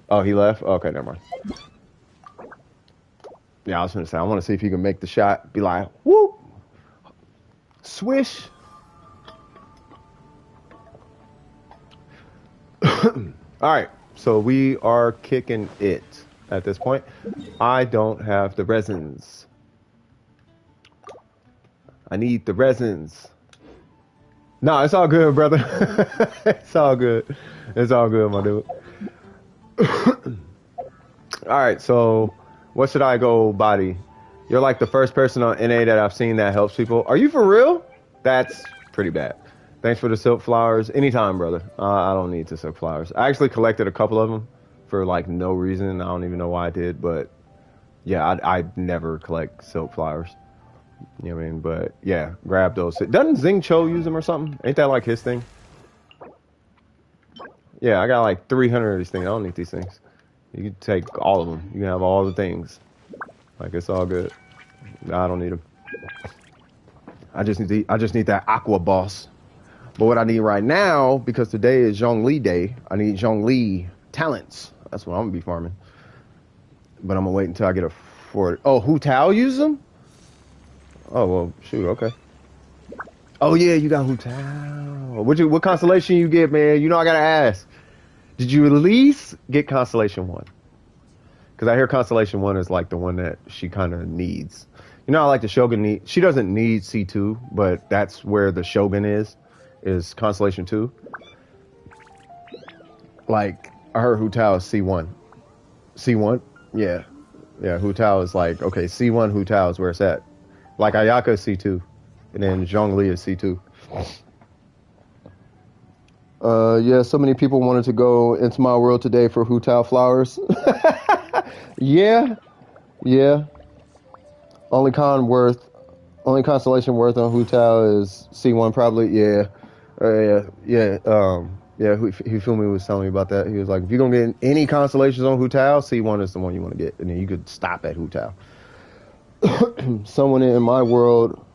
Oh, he left? Okay, never mind. Yeah, I was going to say, I want to see if he can make the shot. Be like, whoop! Swish! All right, so we are kicking it at this point. I don't have the resins. I need the resins. No, it's all good, brother. It's all good. It's all good, my dude. All right, so what should I go body? You're like the first person on NA that I've seen that helps people. Are you for real? That's pretty bad. Thanks for the silk flowers. Anytime, brother. I don't need the silk flowers. I actually collected a couple of them for like no reason. I don't even know why I did, but yeah, I never collect silk flowers. You know what I mean? But yeah, grab those. Doesn't Xing Cho use them or something? Ain't that like his thing? Yeah, I got like 300 of these things. I don't need these things. You can take all of them. You can have all the things. Like, it's all good. I don't need him. I just need that Aqua Boss. But what I need right now, because today is Zhongli Day, I need Zhongli talents. That's what I'm gonna be farming. But I'm gonna wait until I get a 40. Oh, Hu Tao uses them? Oh well, shoot. Okay. Oh yeah, you got Hu Tao. What constellation you get, man? You know I gotta ask. Did you at least get Constellation 1? Because I hear Constellation 1 is like the one that she kind of needs. You know, I like the Shogun need. She doesn't need C2, but that's where the Shogun is Constellation 2. Like, I heard Hu Tao is C1. C1? Yeah. Yeah, Hu Tao is like, okay, C1 Hu Tao is where it's at. Like, Ayaka is C2. And then Zhongli is C2. Yeah, so many people wanted to go into my world today for Hu Tao flowers. Yeah. Only constellation worth on Hu Tao is C1 probably. Yeah. Hifumi was telling me about that. He was like, if you're going to get any constellations on Hu Tao, C1 is the one you want to get. And then you could stop at Hu Tao. Someone in my world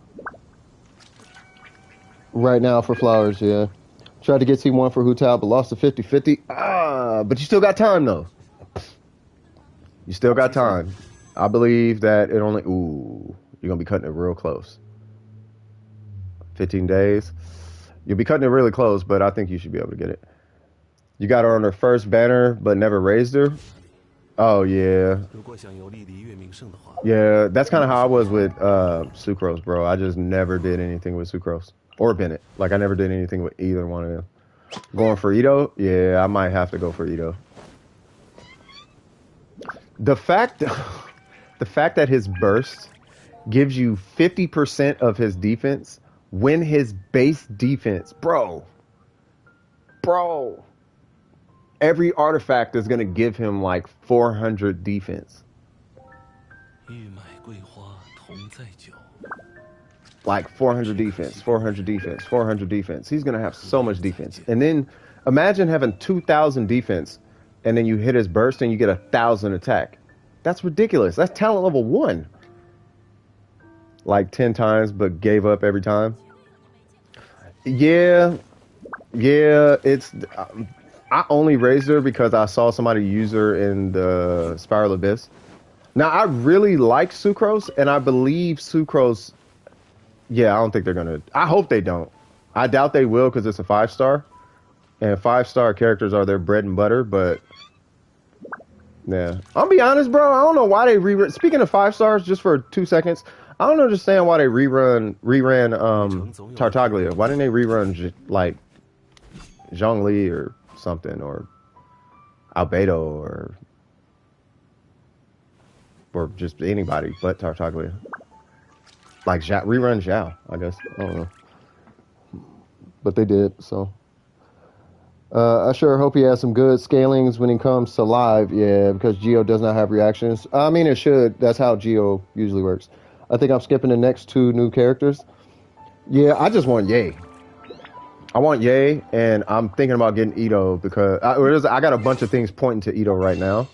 right now for flowers, yeah. Tried to get C1 for Hu Tao, but lost to 50-50. But you still got time, though. You still got time. I believe that it only... Ooh, you're going to be cutting it real close. 15 days. You'll be cutting it really close, but I think you should be able to get it. You got her on her first banner, but never raised her. Oh, yeah. Yeah, that's kind of how I was with Sucrose, bro. I just never did anything with Sucrose. Or Bennett. Like, I never did anything with either one of them. Going for Ito? Yeah, I might have to go for Ito. The fact that his burst gives you 50% of his defense when his base defense, bro, every artifact is going to give him like 400 defense. Like 400 defense, 400 defense, 400 defense. He's going to have so much defense. And then imagine having 2,000 defense and then you hit his burst and you get 1,000 attack. That's ridiculous. That's talent level 1. Like 10 times, but gave up every time. Yeah, it's... I only raised her because I saw somebody use her in the Spiral Abyss. Now, I really like Sucrose, and I believe Sucrose... Yeah, I don't think they're going to... I hope they don't. I doubt they will because it's a 5-star. And 5-star characters are their bread and butter, but... Yeah. I'll be honest, bro. I don't know why they rerun... Speaking of 5-stars, just for 2 seconds, I don't understand why they reran Tartaglia. Why didn't they rerun, like, Zhongli or something, or Albedo, or just anybody but Tartaglia? Like, rerun Zhao, I guess. I don't know. But they did, so. I sure hope he has some good scalings when he comes to live. Yeah, because Geo does not have reactions. I mean, it should. That's how Geo usually works. I think I'm skipping the next 2 new characters. Yeah, I just want Ye. I want Ye, and I'm thinking about getting Ito because I got a bunch of things pointing to Ito right now.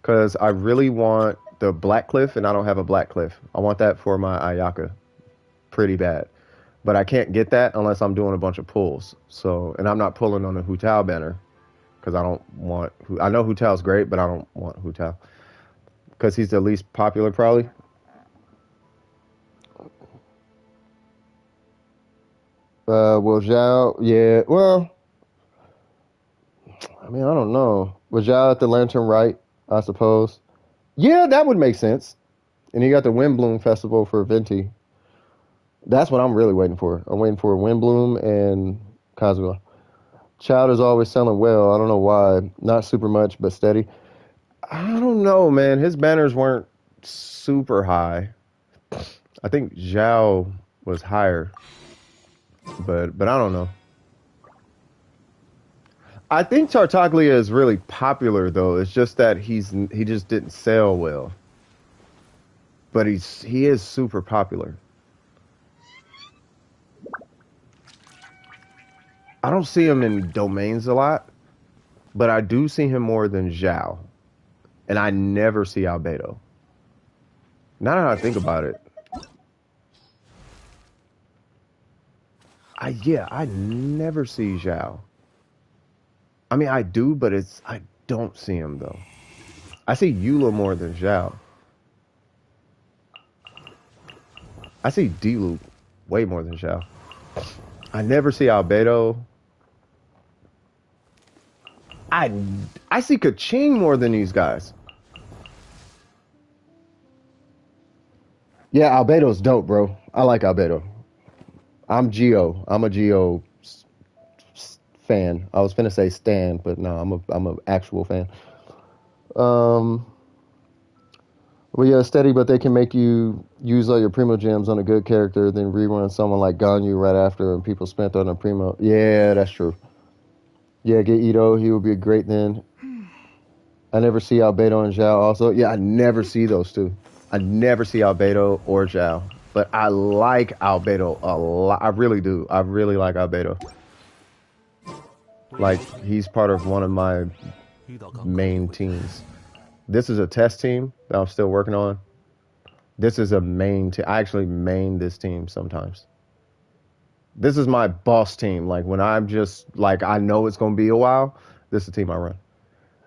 Because I really want the Black Cliff, and I don't have a Black Cliff. I want that for my Ayaka. Pretty bad. But I can't get that unless I'm doing a bunch of pulls. So, and I'm not pulling on the Hu Tao banner. Because I don't want... I know Hu Tao's great, but I don't want Hu Tao. Because he's the least popular, probably. Well, Zhao... Yeah, well... I mean, I don't know. Was Zhao at the Lantern right, I suppose? Yeah, that would make sense. And you got the Windbloom Festival for Venti. That's what I'm really waiting for. I'm waiting for Windbloom and Kazuha. Child is always selling well. I don't know why. Not super much, but steady. I don't know, man. His banners weren't super high. I think Zhao was higher. But I don't know. I think Tartaglia is really popular, though. It's just that he just didn't sell well. But he is super popular. I don't see him in domains a lot, but I do see him more than Zhao. And I never see Albedo. Now that I think about it, Yeah, I never see Zhao. I mean, I do, but I don't see him though. I see Eula more than Zhao. I see Diluc way more than Zhao. I never see Albedo. I I see Kaching more than these guys. Yeah, Albedo's dope, bro. I like Albedo. I'm Geo. I'm a Geo fan. I was finna say Stan, but no, I'm a actual fan. Um, well, yeah, steady, but they can make you use all your Primo gems on a good character, then rerun someone like Ganyu right after, and people spent on a Primo. Yeah, that's true. Yeah, get Ito. He would be great then. I never see Albedo and Zhao also. Yeah, I never see those two. I never see Albedo or Zhao. But I like Albedo a lot. I really do. I really like Albedo. Like, he's part of one of my main teams. This is a test team that I'm still working on. This is a main team. I actually main this team sometimes. This is my boss team. Like, when I'm just, like, I know it's going to be a while, this is the team I run.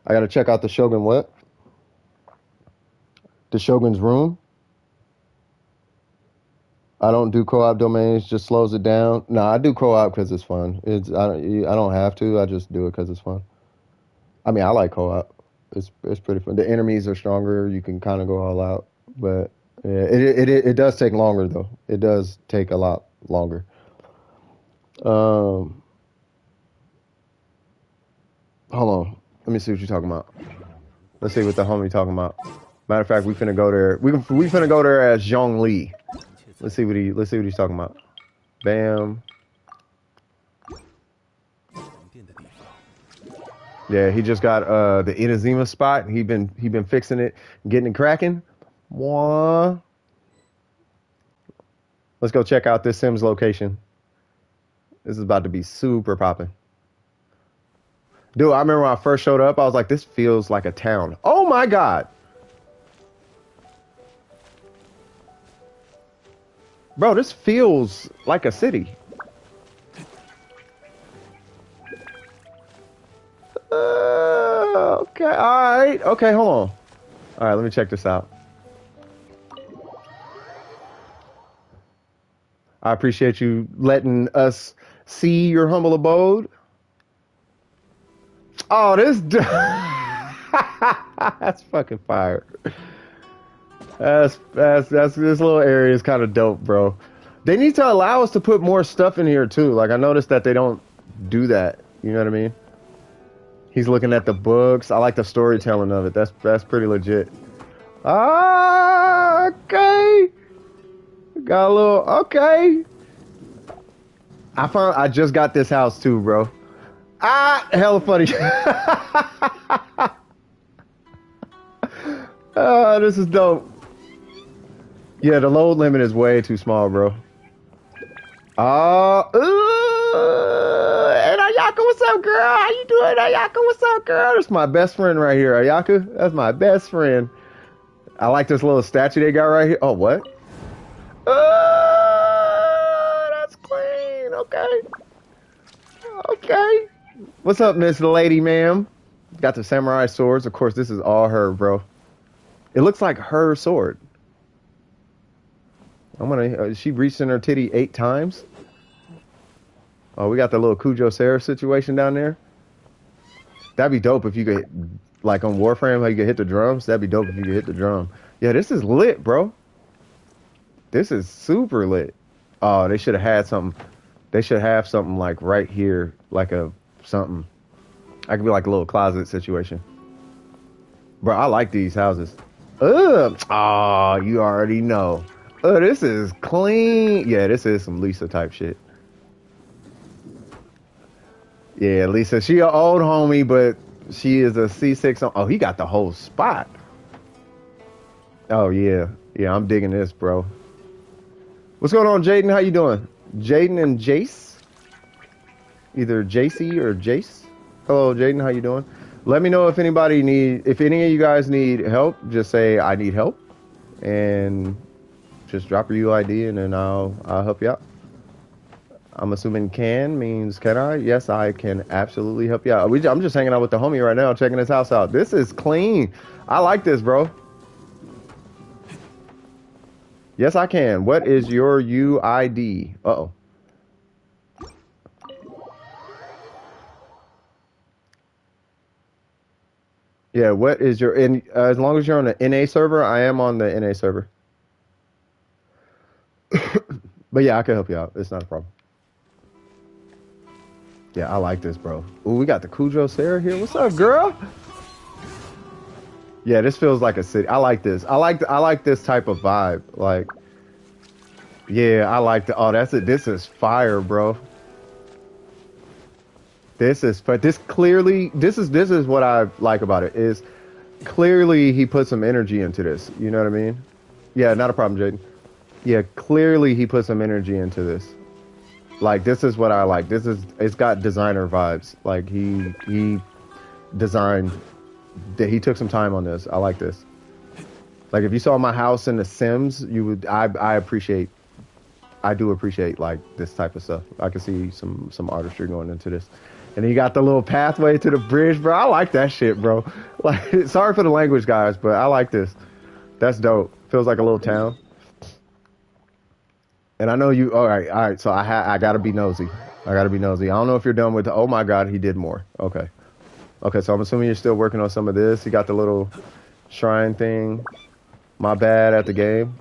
I got to check out the Shogun what? The Shogun's room. I don't do co-op domains, just slows it down. No, I do co-op because it's fun. I don't have to. I just do it because it's fun. I mean, I like co-op. It's pretty fun. The enemies are stronger. You can kind of go all out, but yeah, it does take longer though. It does take a lot longer. Hold on. Let me see what you're talking about. Let's see what the homie talking about. Matter of fact, we finna go there. We finna go there as Zhongli. Let's see what he's talking about. Bam. Yeah, he just got the Inazuma spot. He been fixing it, getting it cracking. Mwah. Let's go check out this Sims location. This is about to be super popping. Dude, I remember when I first showed up, I was like, this feels like a town. Oh my God. Bro, this feels like a city. Okay, all right. Okay, hold on. All right, let me check this out. I appreciate you letting us see your humble abode. Oh, this that's fucking fire. That's this little area is kind of dope, bro. They need to allow us to put more stuff in here too. Like I noticed that they don't do that. You know what I mean? He's looking at the books. I like the storytelling of it. That's pretty legit. Ah, okay. Got a little okay. I just got this house too, bro. Ah, hella funny. This is dope. Yeah, the load limit is way too small, bro. And Ayaka, what's up, girl? How you doing, Ayaka? What's up, girl? That's my best friend right here, Ayaka. That's my best friend. I like this little statue they got right here. Oh, what? That's clean. Okay. Okay. What's up, Miss Lady, ma'am? Got the samurai swords. Of course, this is all her, bro. It looks like her sword. I'm gonna. She reached in her titty 8 times. Oh, we got the little Cujo Sarah situation down there. That'd be dope if you could, like on Warframe, how you could hit the drums. That'd be dope if you could hit the drum. Yeah, this is lit, bro. This is super lit. Oh, they should have had something. They should have something like right here, like a something. I could be like a little closet situation. Bro, I like these houses. Ugh. Oh, you already know. Oh, this is clean. Yeah, this is some Lisa type shit. Yeah, Lisa, she an old homie, but she is a C6. Oh, he got the whole spot. Oh, yeah. Yeah, I'm digging this, bro. What's going on, Jaden? How you doing? Jaden and Jace? Either JC or Jace. Hello, Jaden. How you doing? Let me know if any of you guys need help. Just say I need help, and just drop your UID, and then I'll help you out. I'm assuming can means can I? Yes, I can absolutely help you out. I'm just hanging out with the homie right now, checking his house out. This is clean. I like this, bro. Yes, I can. What is your UID? Uh-oh. Yeah, what is your in as long as you're on the NA server, I am on the NA server. But yeah, I can help you out. It's not a problem. Yeah, I like this, bro. Ooh, we got the Cujo Sarah here. What's up, girl? Yeah, this feels like a city. I like this. I like this type of vibe. Like, yeah, I like the. Oh, that's it. This is fire, bro. This is, but this is what I like about it is clearly he put some energy into this. You know what I mean? Yeah, not a problem, Jaden. Yeah, clearly he put some energy into this. Like this is what I like. It's got designer vibes. Like he designed that he took some time on this. I like this. Like if you saw my house in The Sims, you would I do appreciate like this type of stuff. I can see some artistry going into this. And he got the little pathway to the bridge, bro. I like that shit, bro. Like sorry for the language, guys, but I like this. That's dope. Feels like a little town. And I know you. All right. So I gotta be nosy. I gotta be nosy. I don't know if you're done with. Oh my God, he did more. Okay. Okay. So I'm assuming you're still working on some of this. You got the little shrine thing. My bad at the game.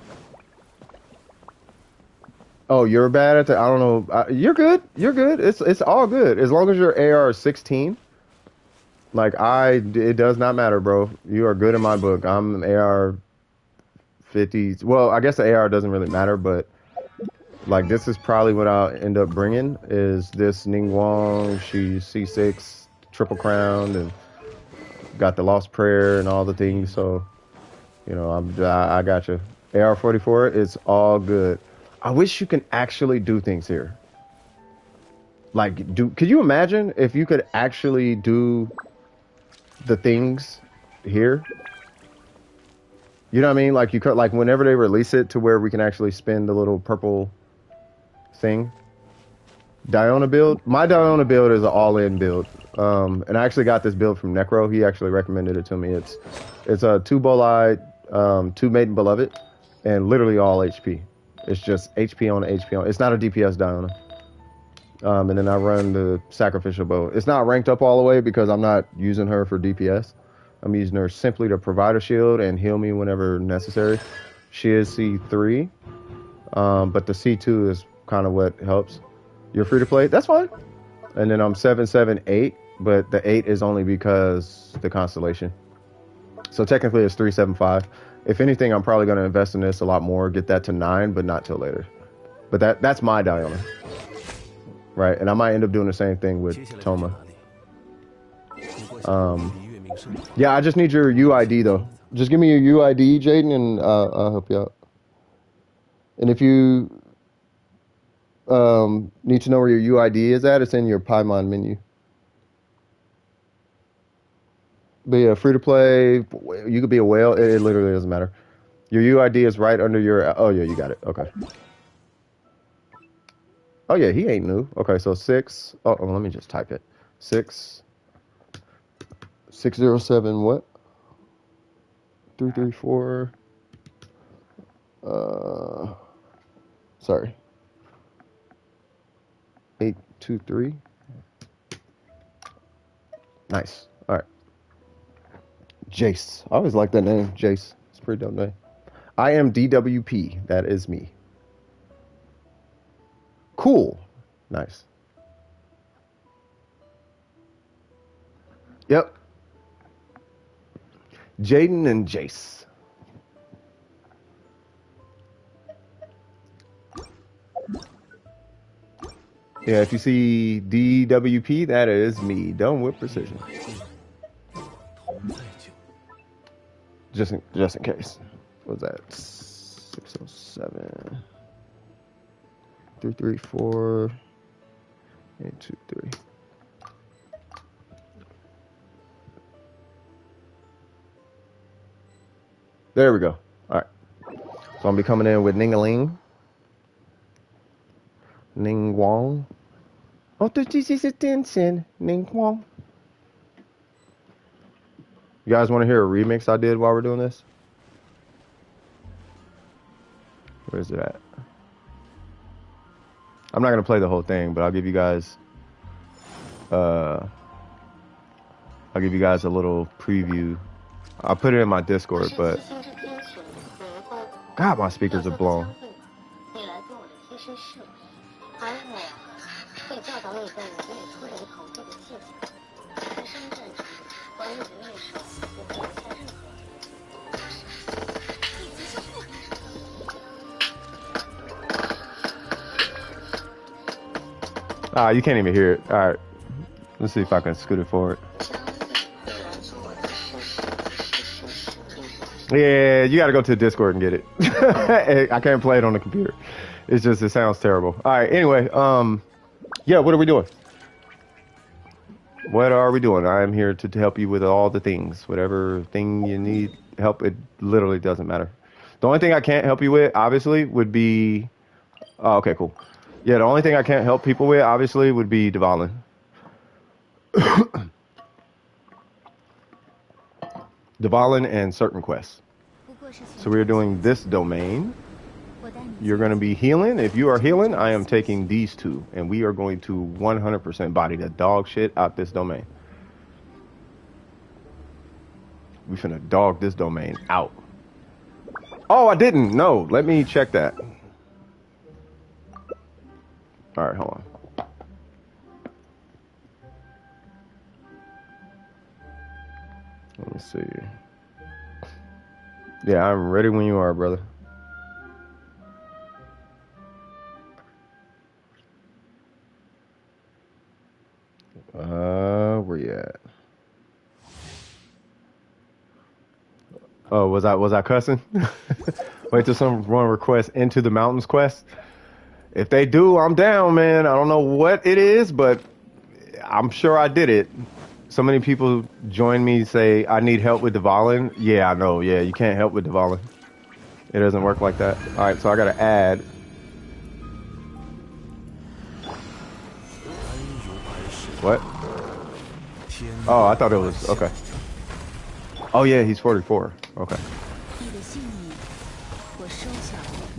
Oh, you're bad at the. I don't know. You're good. You're good. It's all good as long as you're AR-16. Like it does not matter, bro. You are good in my book. I'm AR-50s. Well, I guess the AR doesn't really matter, but. Like this is probably what I'll end up bringing is this Ningguang. She's C6 triple crowned and got the Lost Prayer and all the things. So, you know, I got you. AR-44, it's all good. I wish you can actually do things here. Like, could you imagine if you could actually do the things here? You know what I mean? Like you could, like whenever they release it to where we can actually spin the little purple thing. Diona build. My Diona build is an all-in build. And I actually got this build from Necro. He actually recommended it to me. It's a 2 Bolide, 2 Maiden Beloved, and literally all HP. It's just HP on HP on. It's not a DPS Diona. And then I run the Sacrificial Bow. It's not ranked up all the way because I'm not using her for DPS. I'm using her simply to provide a shield and heal me whenever necessary. She is C3, but the C2 is kind of what helps. You're free to play. That's fine. And then I'm 778, but the 8 is only because the constellation. So technically it's 375. If anything, I'm probably going to invest in this a lot more, get that to 9, but not till later. But that's my Diona. Right, and I might end up doing the same thing with Toma. Yeah, I just need your UID though. Just give me your UID, Jaden, and I'll help you out. And if you need to know where your UID is at, it's in your Paimon menu. But yeah, free to play. You could be a whale. It literally doesn't matter. Your UID is right under your. Oh yeah, you got it. Okay. Oh yeah, he ain't new. Okay, so 6. Oh, let me just type it. 607 what? 334. Sorry. 823. Nice. All right. Jace. I always like that name, Jace. It's a pretty dope name. I am DWP. That is me. Cool. Nice. Yep. Jaden and Jace. Yeah, if you see DWP, that is me. Done with precision. Just in case. What was that? 607. 334. 823. There we go. All right. So I'm be coming in with Ningaling. Ning Wong. Oh, this is attention. Ning Wong. You guys want to hear a remix I did while we're doing this? Where's it at? I'm not gonna play the whole thing, but I'll give you guys a little preview. I'll put it in my Discord, but God, my speakers are blown. Ah, you can't even hear it. All right, let's see if I can scoot it forward. Yeah, you got to go to Discord and get it. I can't play it on the computer. It's just, it sounds terrible. All right, anyway, yeah, what are we doing? What are we doing? I am here to help you with all the things. Whatever thing you need help, it literally doesn't matter. The only thing I can't help you with, obviously, would be... Oh, okay, cool. Yeah, the only thing I can't help people with, obviously, would be Dvalin. Dvalin and certain quests. So we're doing this domain. You're going to be healing. If you are healing, I am taking these two. And we are going to 100% body the dog shit out this domain. We finna dog this domain out. Oh, I didn't. No, let me check that. All right, hold on. Let me see. Yeah, I'm ready when you are, brother. Where you at? Oh, was I cussing? Wait till someone requests Into the Mountains quest. If they do, I'm down, man. I don't know what it is, but I'm sure I did it. So many people join me, say, I need help with Dvalin. Yeah, I know. Yeah, you can't help with Dvalin. It doesn't work like that. All right, so I got to add. What? Oh, I thought it was... Okay. Oh, yeah, he's 44. Okay.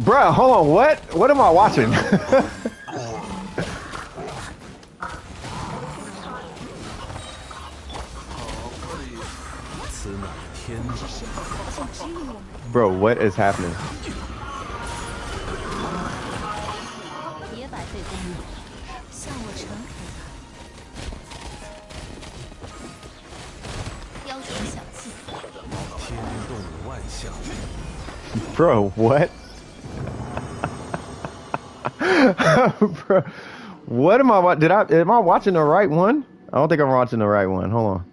Bruh, hold on. What? What am I watching? Bro, what is happening? Bro, what? Bro, what am I watching? Am I watching the right one? I don't think I'm watching the right one. Hold on.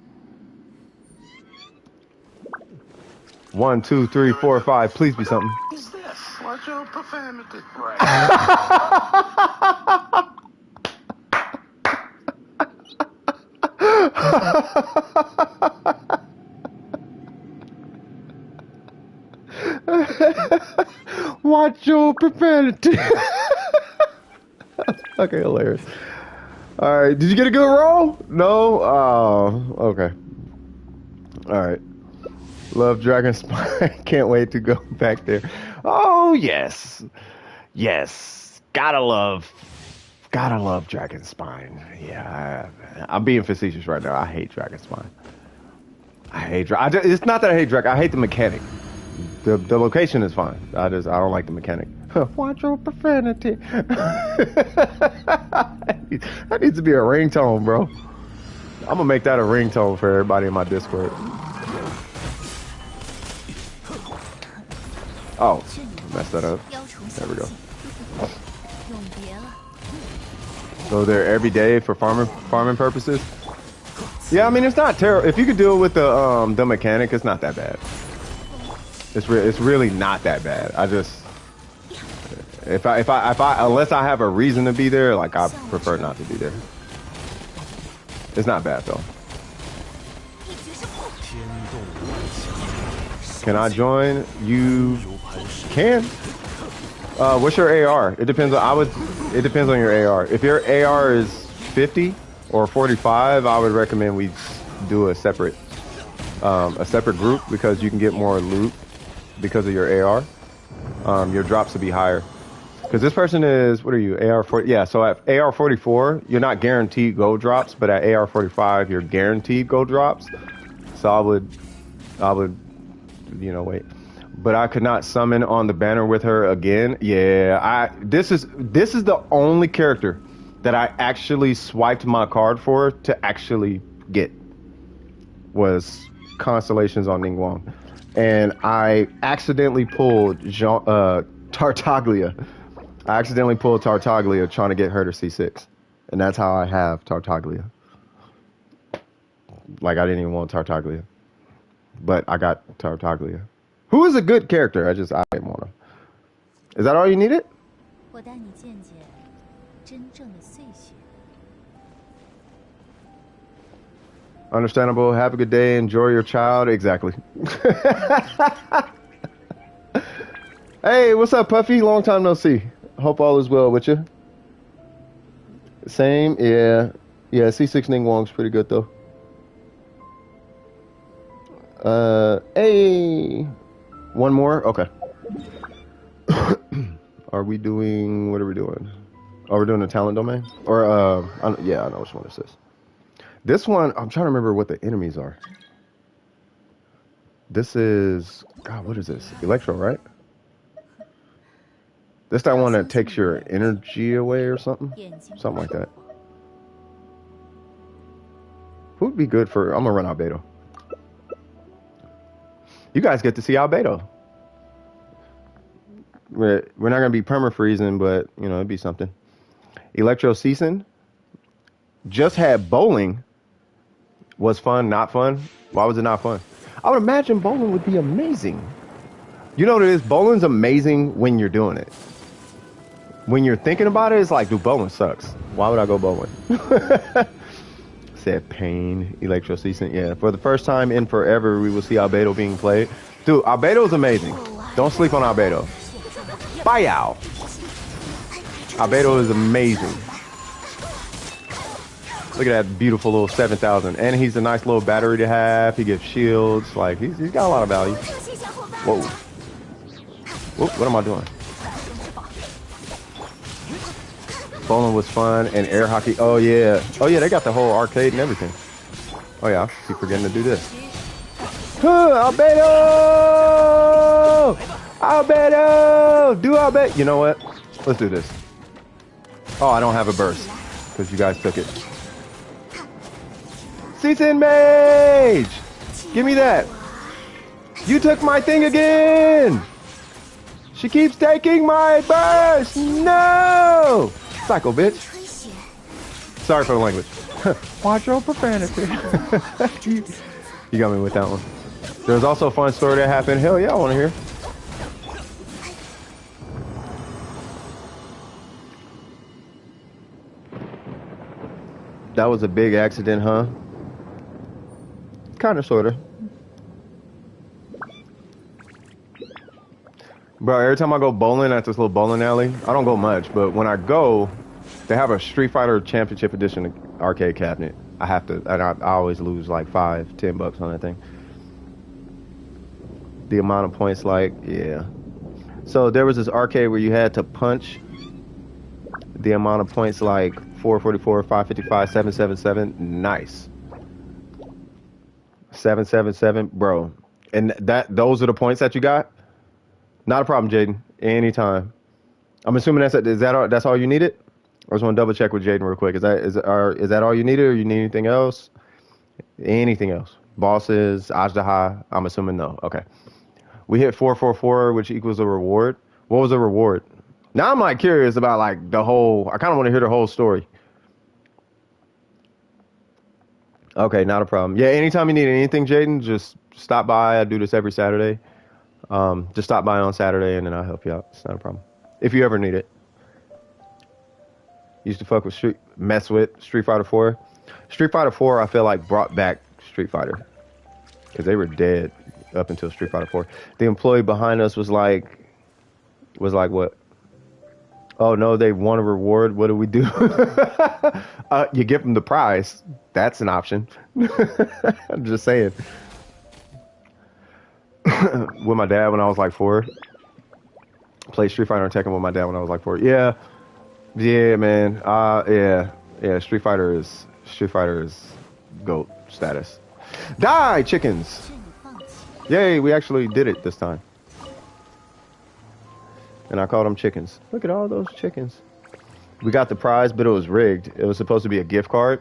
1, 2, 3, 4, 5. Please be something. What's this? Watch your profanity. Watch your profanity. Okay, hilarious. All right, did you get a good roll? No? Oh, okay. All right. Love Dragon Spine. Can't wait to go back there. Oh, yes. Yes. Gotta love Dragon Spine. Yeah, I'm being facetious right now. I hate Dragon Spine. It's not that I hate Dragon. I hate the mechanic. The location is fine. I don't like the mechanic. Watch your profanity. That needs to be a ringtone, bro. I'm gonna make that a ringtone for everybody in my Discord. Oh, messed that up. There we go. So they're every day for farming purposes. Yeah, I mean it's not terrible. If you could deal with the mechanic, it's not that bad. It's really not that bad. I just if I unless I have a reason to be there, like I prefer not to be there. It's not bad though. Can I join? You can. What's your AR? It depends on. it depends on your AR. If your AR is 50 or 45, I would recommend we do a separate group because you can get more loot because of your AR. Your drops will be higher. Because this person is, what are you, AR40? Yeah, so at AR44, you're not guaranteed gold drops, but at AR45, you're guaranteed gold drops. So I would, wait. But I could not summon on the banner with her again. Yeah, this is the only character that I actually swiped my card for to actually get was Constellations on Ningguang. And I accidentally pulled Tartaglia. I accidentally pulled Tartaglia trying to get her to C6. And that's how I have Tartaglia. Like, I didn't even want Tartaglia. But I got Tartaglia. Who is a good character? I didn't want her. Is that all you needed? Understandable. Have a good day. Enjoy your child. Exactly. Hey, what's up, Puffy? Long time no see. Hope all is well with you. Same, yeah. Yeah, C6 Ningguang's pretty good, though. Hey. One more? Okay. Are we doing... What are we doing? Oh, we're doing the talent domain? Or, yeah, I know which one this is. This one, I'm trying to remember what the enemies are. This is... God, what is this? Electro, right? This that one that takes your energy away or something? Something like that. Who'd be good for... I'm gonna run Albedo. You guys get to see Albedo. We're not gonna be perma-freezing, but, you know, it'd be something. Electro Season. Just had bowling. Was fun, not fun? Why was it not fun? I would imagine bowling would be amazing. You know what it is? Bowling's amazing when you're doing it. When you're thinking about it, it's like, dude, bowling sucks. Why would I go bowling? Said Pain, Electro Season. Yeah, for the first time in forever, we will see Albedo being played. Dude, Albedo is amazing. Don't sleep on Albedo. Bye, Al. Albedo is amazing. Look at that beautiful little 7,000. And he's a nice little battery to have. He gives shields. Like, he's got a lot of value. Whoa. Whoop, what am I doing? Bowling was fun. And air hockey. Oh, yeah. Oh, yeah, they got the whole arcade and everything. Oh, yeah. I keep forgetting to do this. Albedo! Albedo! Do Albedo! You know what? Let's do this. Oh, I don't have a burst. Because you guys took it. Season Mage! Give me that. You took my thing again! She keeps taking my burst! No! Psycho, bitch. Sorry for the language. Watch your profanity. You got me with that one. There's also a fun story that happened. Hell yeah, I want to hear. That was a big accident, huh? Kind of, sort of. Bro, every time I go bowling at this little bowling alley, I don't go much, but when I go, they have a Street Fighter Championship Edition arcade cabinet. I have to, and I always lose like $5-10 on that thing. The amount of points, like, yeah. So there was this arcade where you had to punch the amount of points, like 444, 555, 777. Nice. 777, bro. And those are the points that you got? Not a problem, Jaden. Anytime. I'm assuming that's all you needed? I just want to double check with Jaden real quick. Is that all you needed, or you need anything else? Anything else? Bosses, Ajdaha? I'm assuming no. Okay. We hit 444, which equals a reward. What was the reward? Now I'm like curious about like the whole. I kind of want to hear the whole story. Okay, not a problem. Yeah, anytime you need anything, Jaden, just stop by. I do this every Saturday. Just stop by on Saturday and then I'll help you out. It's not a problem. If you ever need it. Used to fuck with mess with Street Fighter 4. Street Fighter 4, I feel like brought back Street Fighter. Because they were dead up until Street Fighter 4. The employee behind us was like what? Oh no, they want a reward. What do we do? You give them the prize. That's an option. I'm just saying. With my dad when I was like 4. Played Street Fighter and Tekken with my dad when I was like 4. Yeah, yeah, man. Yeah. Street Fighter is GOAT status. Die, chickens! 任你放弃。 Yay, we actually did it this time. And I called them chickens. Look at all those chickens. We got the prize, but it was rigged. It was supposed to be a gift card.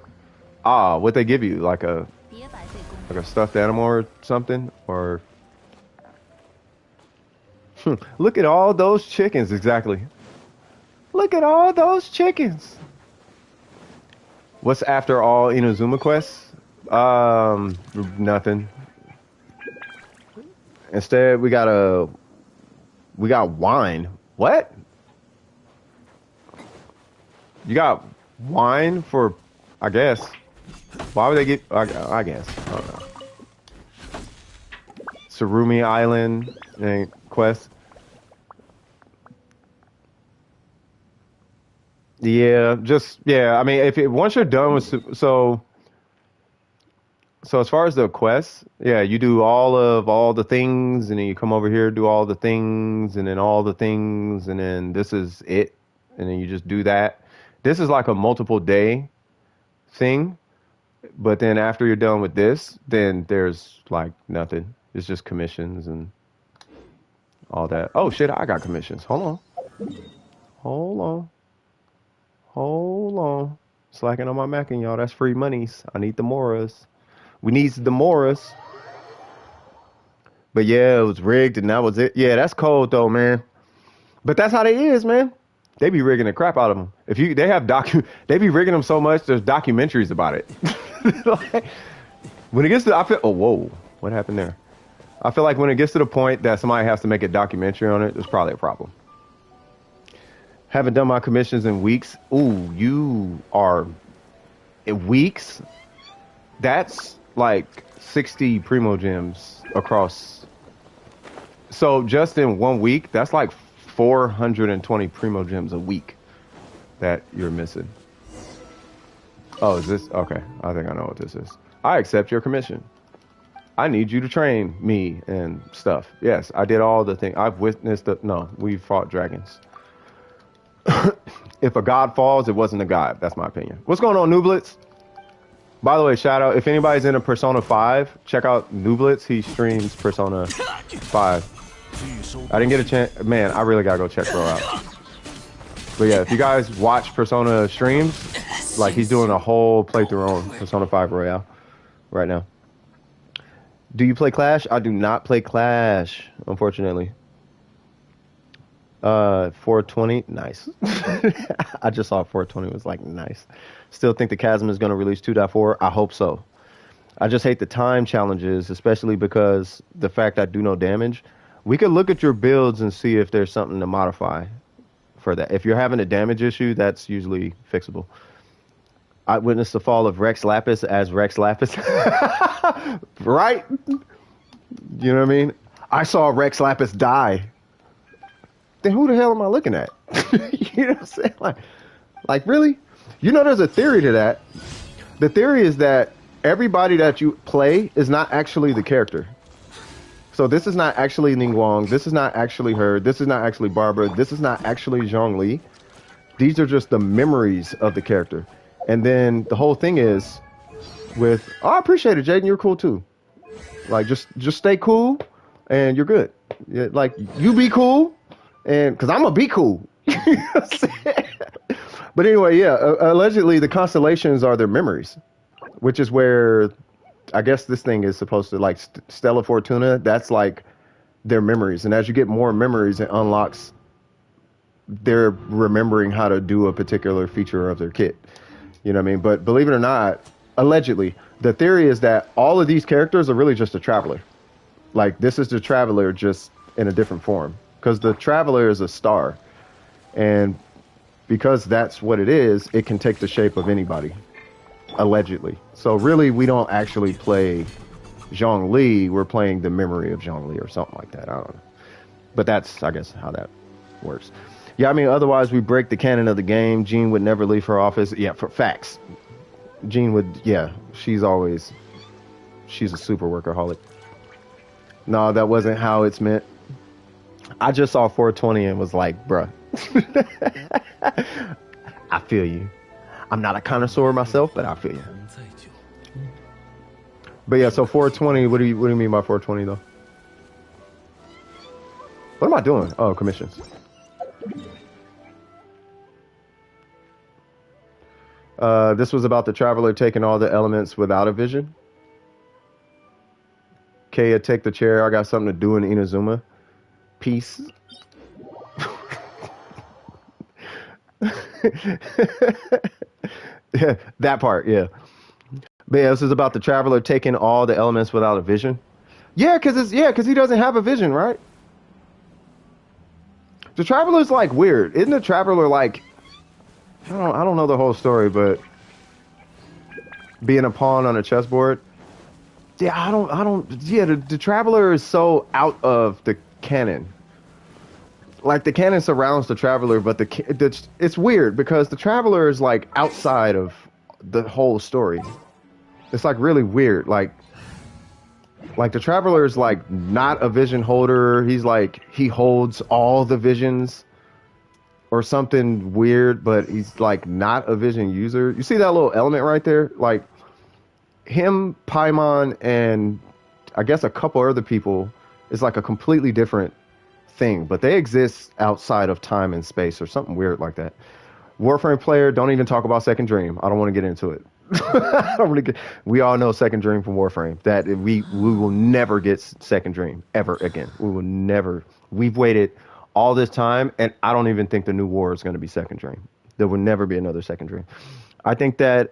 Ah, what they give you? Like a 别白费功夫。 a stuffed animal or something? Or look at all those chickens, exactly. Look at all those chickens. What's after all Inazuma quests? Nothing. Instead, we got wine. What? You got wine for, I guess. Why would they get, I guess. I don't know. Surumi Island quest. Yeah, I mean, once you're done with, so as far as the quests, yeah, you do all the things, and then you come over here, do all the things, and then all the things, and then this is it, and then you just do that. This is like a multiple day thing, but then after you're done with this, then there's like nothing. It's just commissions and all that. Oh shit, I got commissions. Hold on. Slacking on my Mac and y'all, that's free monies. I need the Moras. We need the Moras. But yeah, it was rigged and that was it. Yeah, that's cold though, man. But that's how they is, man. They be rigging the crap out of them. They be rigging them so much, there's documentaries about it. Like, when it gets to, oh, whoa, what happened there? I feel like when it gets to the point that somebody has to make a documentary on it, there's probably a problem. Haven't done my commissions in weeks. Ooh, you are in weeks? That's like 60 Primo Gems across. So just in 1 week, that's like 420 Primo Gems a week that you're missing. Oh, is this? Okay, I think I know what this is. I accept your commission. I need you to train me and stuff. Yes, I did all the things. I've witnessed no, we fought dragons. If a god falls, it wasn't a god. That's my opinion. What's going on, Nublitz? By the way, shout out. If anybody's into Persona 5, check out Nublitz. He streams Persona 5. I didn't get a chance. Man, I really got to go check bro out. But yeah, if you guys watch Persona streams, like he's doing a whole playthrough on Persona 5 Royale right now. Do you play Clash? I do not play Clash, unfortunately. 420, nice. I just saw 420 was like nice. Still think the Chasm is going to release 2.4. I hope so. I just hate the time challenges, especially because the fact I do no damage. We could look at your builds and see if there's something to modify for that. If you're having a damage issue, that's usually fixable. I witnessed the fall of Rex Lapis as Rex Lapis. Right? You know what I mean? I saw Rex Lapis die. Then who the hell am I looking at? You know what I'm saying? Like really? You know, there's a theory to that. The theory is that everybody that you play is not actually the character. So this is not actually Ningguang. This is not actually her. This is not actually Barbara. This is not actually Zhongli. These are just the memories of the character. And then the whole thing is with, oh, I appreciate it, Jaden. You're cool too. Like just stay cool and you're good. Yeah, like you be cool. And because I'm gonna be cool. You know what I'm saying? But anyway, yeah, allegedly the constellations are their memories, which is where I guess this thing is supposed to, like Stella Fortuna, that's like their memories. And as you get more memories, it unlocks their remembering how to do a particular feature of their kit. You know what I mean? But believe it or not, allegedly, the theory is that all of these characters are really just a traveler. Like this is the traveler just in a different form. Because the traveler is a star. And because that's what it is, it can take the shape of anybody. Allegedly. So really, we don't actually play Zhongli. We're playing the memory of Zhongli or something like that. I don't know. But that's, I guess, how that works. Yeah, I mean, otherwise we break the canon of the game. Jean would never leave her office. Yeah, for facts. Jean would, yeah, she's a super workaholic. No, that wasn't how it's meant. I just saw 420 and was like, bruh, I feel you. I'm not a connoisseur myself, but I feel you. But yeah, so 420, what do you mean by 420 though? What am I doing? Oh, commissions. This was about the traveler taking all the elements without a vision. Kaya, take the chair. I got something to do in Inazuma. Peace. Yeah, that part, yeah. But yeah, this is about the traveler taking all the elements without a vision. Yeah, because he doesn't have a vision, right? The traveler's like weird. Isn't the traveler like I don't know the whole story, but being a pawn on a chessboard. Yeah, I don't yeah, the traveler is so out of the canon. Like the canon surrounds the traveler, but it's weird because the traveler is like outside of the whole story. It's like really weird. Like the traveler is like not a vision holder. He's like he holds all the visions or something weird, but he's like not a vision user. You see that little element right there? Like him, Paimon, and I guess a couple other people is like a completely different thing, but they exist outside of time and space or something weird like that. Warframe player, don't even talk about Second Dream. I don't want to get into it. I don't want to get. We all know Second Dream from Warframe. That we will never get Second Dream ever again. We will never. We've waited all this time, and I don't even think the new war is going to be Second Dream. There will never be another Second Dream. I think that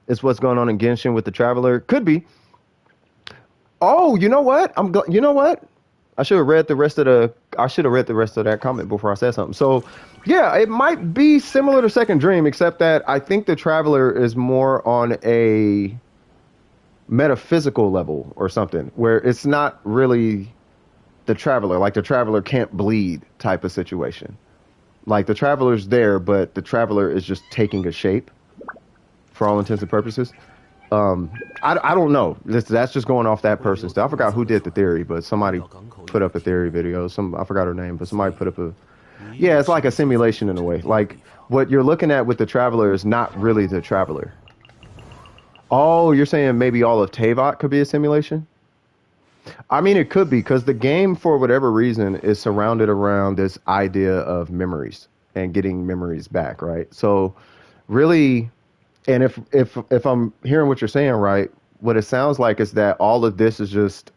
is what's going on in Genshin with the Traveler. Could be. Oh, you know what? You know what? I should have read the rest of that comment before I said something. So, yeah, it might be similar to Second Dream, except that I think the Traveler is more on a metaphysical level or something, where it's not really the Traveler. Like the Traveler can't bleed type of situation. Like the Traveler's there, but the Traveler is just taking a shape for all intents and purposes. I don't know. That's just going off that person's stuff. I forgot who did the theory, but somebody put up a theory video. I forgot her name, but somebody put up yeah, it's like a simulation in a way. Like what you're looking at with the Traveler is not really the Traveler. Oh, you're saying maybe all of Teyvat could be a simulation? I mean, it could be because the game, for whatever reason, is surrounded around this idea of memories and getting memories back, right? So really, and if I'm hearing what you're saying right, what it sounds like is that all of this is just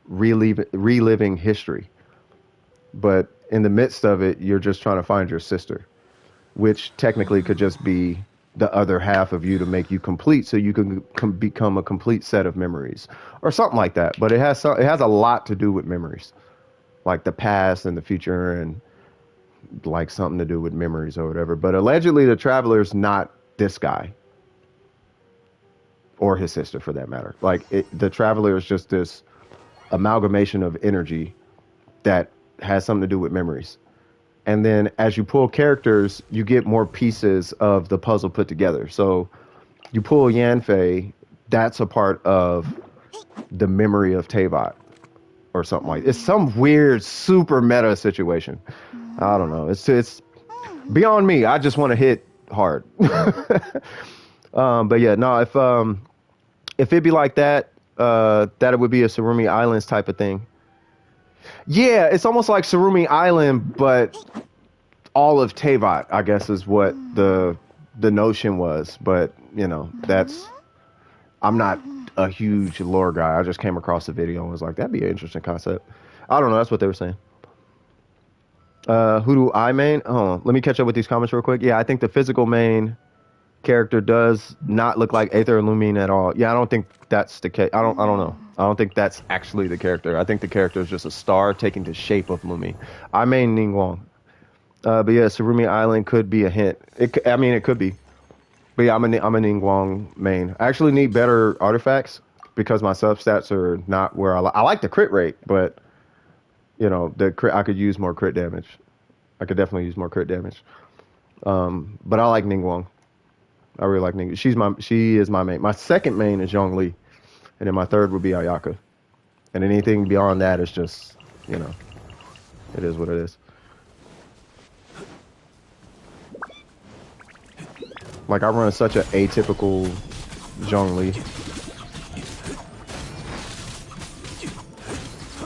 reliving history. But in the midst of it, you're just trying to find your sister, which technically could just be the other half of you to make you complete so you can become a complete set of memories or something like that. But it has a lot to do with memories, like the past and the future and like something to do with memories or whatever. But allegedly the Traveler's not this guy. Or his sister, for that matter. Like the Traveler is just this amalgamation of energy that has something to do with memories. And then as you pull characters, you get more pieces of the puzzle put together. So you pull Yanfei, that's a part of the memory of Teyvat or something like that. It's some weird, super meta situation. I don't know. It's beyond me. I just want to hit hard. But yeah, no, if it'd be like that, that it would be a Surumi Islands type of thing. Yeah, it's almost like Surumi Island, but all of Teyvat, I guess, is what the notion was. But, you know, I'm not a huge lore guy. I just came across the video and was like, that'd be an interesting concept. I don't know. That's what they were saying. Who do I main? Oh, let me catch up with these comments real quick. Yeah, I think the physical main character does not look like Aether Illumine at all. Yeah, I don't think that's the case. I don't know. I don't think that's actually the character. I think the character is just a star taking the shape of Lumine. I main Ningguang. But yeah, Surumi Island could be a hint. I mean, it could be. But yeah, I'm a Ningguang main. I actually need better artifacts because my substats are not where I like the crit rate, but you know, I could use more crit damage. I could definitely use more crit damage. But I like Ningguang. I really like Ningguang. She is my main. My second main is Zhongli, and then my third would be Ayaka. And anything beyond that is just, you know, it is what it is. Like, I run such an atypical Zhongli.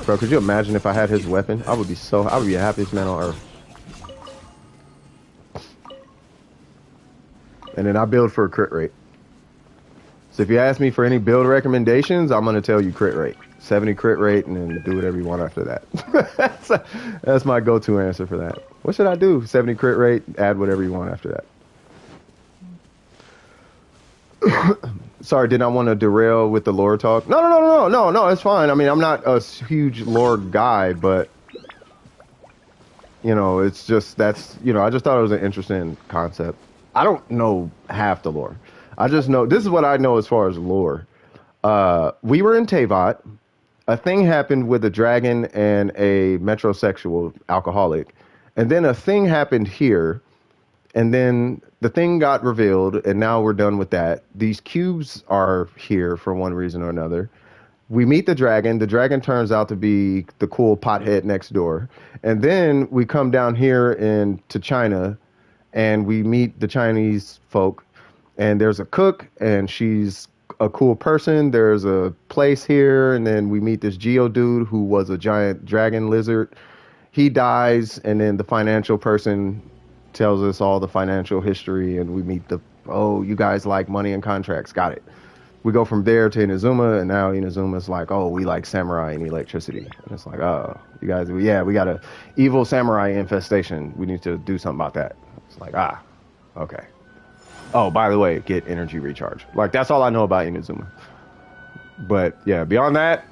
Bro, could you imagine if I had his weapon? I would be the happiest man on earth. And then I build for a crit rate. So if you ask me for any build recommendations, I'm going to tell you crit rate. 70 crit rate, and then do whatever you want after that. That's my go-to answer for that. What should I do? 70 crit rate, add whatever you want after that. Sorry, did not want to derail with the lore talk. No, it's fine. I mean, I'm not a huge lore guy, but, you know, it's just, that's, you know, I just thought it was an interesting concept. I don't know half the lore. I just know, this is what I know as far as lore. We were in Teyvat. A thing happened with a dragon and a metrosexual alcoholic. And then a thing happened here. And then the thing got revealed, and now we're done with that. These cubes are here for one reason or another. We meet the dragon. The dragon turns out to be the cool pothead next door. And then we come down here to China, and we meet the Chinese folk. And there's a cook, and she's a cool person. There's a place here, and then we meet this Geo dude who was a giant dragon lizard. He dies, and then the financial person tells us all the financial history, and we meet you guys like money and contracts. Got it. We go from there to Inazuma, and now Inazuma's like, oh, we like samurai and electricity. And it's like, oh, you guys, we got a evil samurai infestation. We need to do something about that. It's like, okay. Oh, by the way, get energy recharge. Like, that's all I know about Inazuma. But yeah, beyond that,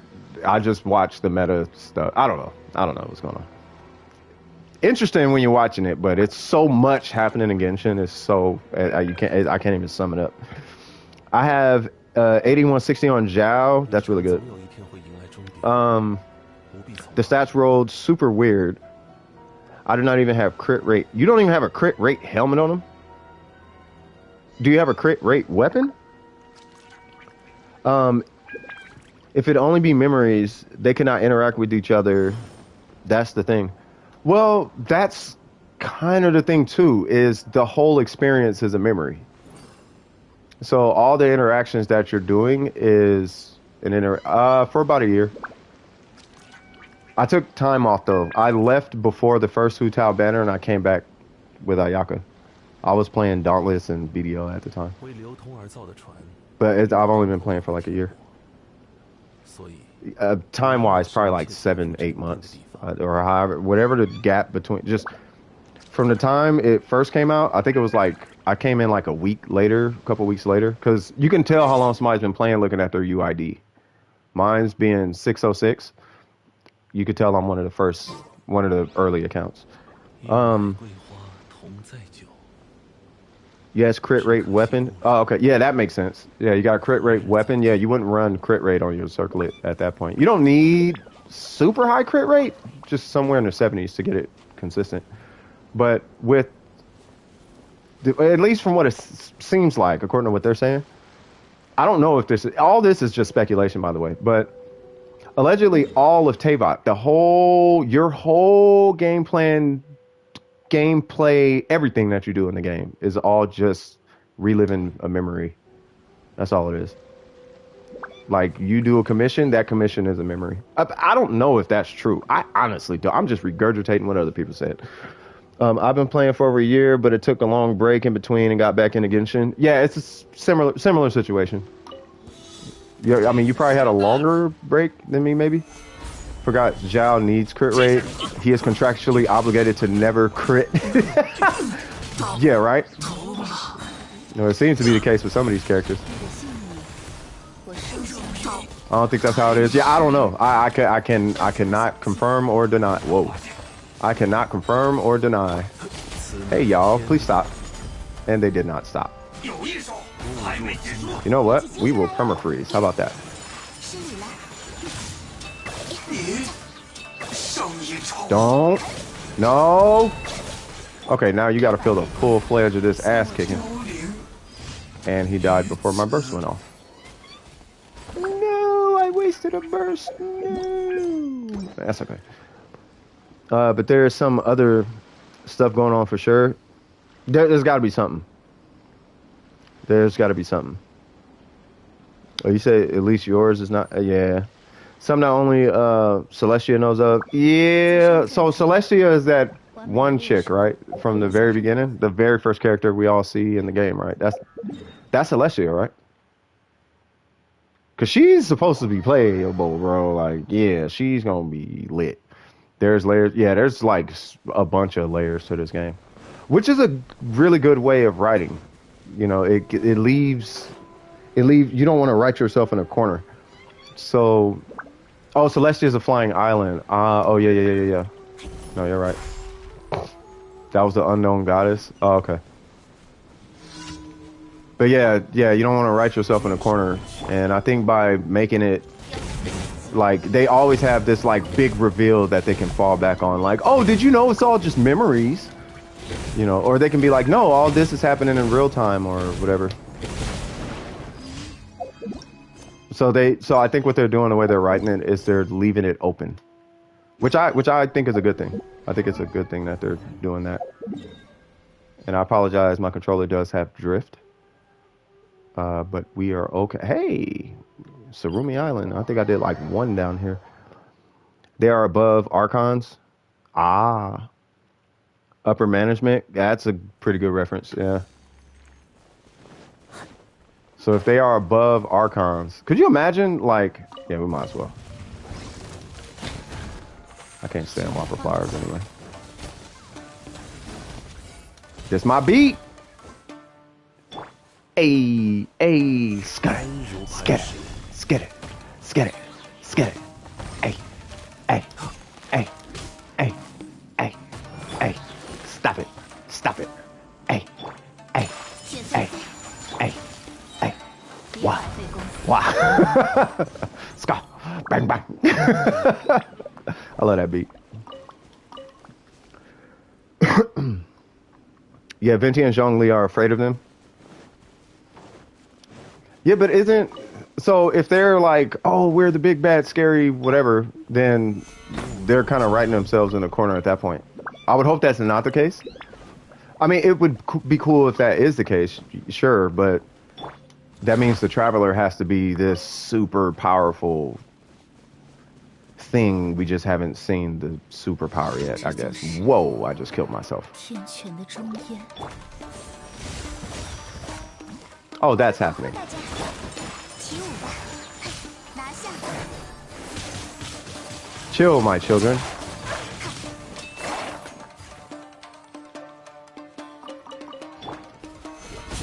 I just watch the meta stuff. I don't know what's going on. Interesting when you're watching it, but it's so much happening in Genshin. It's so I can't even sum it up. I have 8160 on Zhao. That's really good. The stats rolled super weird. I do not even have crit rate. You don't even have a crit rate helmet on him? Do you have a crit rate weapon? If it only be memories, they cannot interact with each other. That's the thing. Well, that's kind of the thing too, is the whole experience is a memory. So all the interactions that you're doing is for about a year. I took time off though. I left before the first Hu Tao banner, and I came back with Ayaka. I was playing Dauntless and BDO at the time. But I've only been playing for like a year. Time-wise, probably like 7-8 months. Or however, whatever the gap between, just from the time it first came out, I think it was like, I came in like a couple weeks later, because you can tell how long somebody's been playing looking at their UID. Mine's being 606. You could tell I'm one of the early accounts. Yes, crit rate weapon. Oh, okay. Yeah, that makes sense. Yeah, you got a crit rate weapon. Yeah, you wouldn't run crit rate on your circlet at that point. You don't need super high crit rate, just somewhere in the 70s to get it consistent. But at least from what it seems like, according to what they're saying, I don't know if all this is just speculation, by the way, but allegedly all of Teyvat, your whole game plan, gameplay, everything that you do in the game is all just reliving a memory. That's all it is. Like, you do a commission, that commission is a memory. I don't know if that's true. I honestly don't. I'm just regurgitating what other people said. I've been playing for over a year, but it took a long break in between and got back into Genshin. Yeah, it's a similar situation. Yeah, I mean, you probably had a longer break than me, maybe. Forgot Zhao needs crit rate. He is contractually obligated to never crit. Yeah, right? No, it seems to be the case with some of these characters. I don't think that's how it is. Yeah, I don't know. I cannot confirm or deny. Whoa. I cannot confirm or deny. Hey, y'all, please stop. And they did not stop. You know what? We will permafreeze. How about that? Don't. No. Okay, now you got to feel the full fledge of this ass kicking. And he died before my burst went off. No, I wasted a burst. No. That's okay. But there's some other stuff going on for sure. There's got to be something. There's got to be something. Oh, you say at least yours is not? Yeah. Some that only Celestia knows of. Yeah. So Celestia is that one chick, right? From the very beginning, the very first character we all see in the game, right? That's Celestia, right? Cause she's supposed to be playable, bro. Like, yeah, she's gonna be lit. There's layers. Yeah, there's like a bunch of layers to this game, which is a really good way of writing. You know, it leaves you don't want to write yourself in a corner. So, oh, Celestia is a flying island. Oh yeah. No, you're right. That was the unknown goddess. Oh, okay. But yeah, you don't want to write yourself in a corner. And I think by making it like they always have this like big reveal that they can fall back on, like, oh, did you know it's all just memories? You know, or they can be like, no, all this is happening in real time or whatever. So I think what they're doing, the way they're writing it, is they're leaving it open, which I think is a good thing. I think it's a good thing that they're doing that. And I apologize, my controller does have drift, but we are okay. Hey, Sarumi Island. I think I did like one down here. They are above archons. Ah, upper management. That's a pretty good reference. Yeah. So if they are above archons, could you imagine, like, yeah, we might as well. I can't stand Whopper Flowers anyway. This my beat. Hey, scat it. Hey. Stop it. Hey. Wow. Ska. Bang. I love that beat. Yeah, Venti and Zhongli are afraid of them. Yeah, but so if they're like, oh, we're the big bad scary whatever, then they're kind of writing themselves in a corner at that point. I would hope that's not the case. I mean, it would be cool if that is the case, sure, but that means the Traveler has to be this super powerful thing. We just haven't seen the superpower yet, I guess. Whoa, I just killed myself. Oh, that's happening. Chill, my children.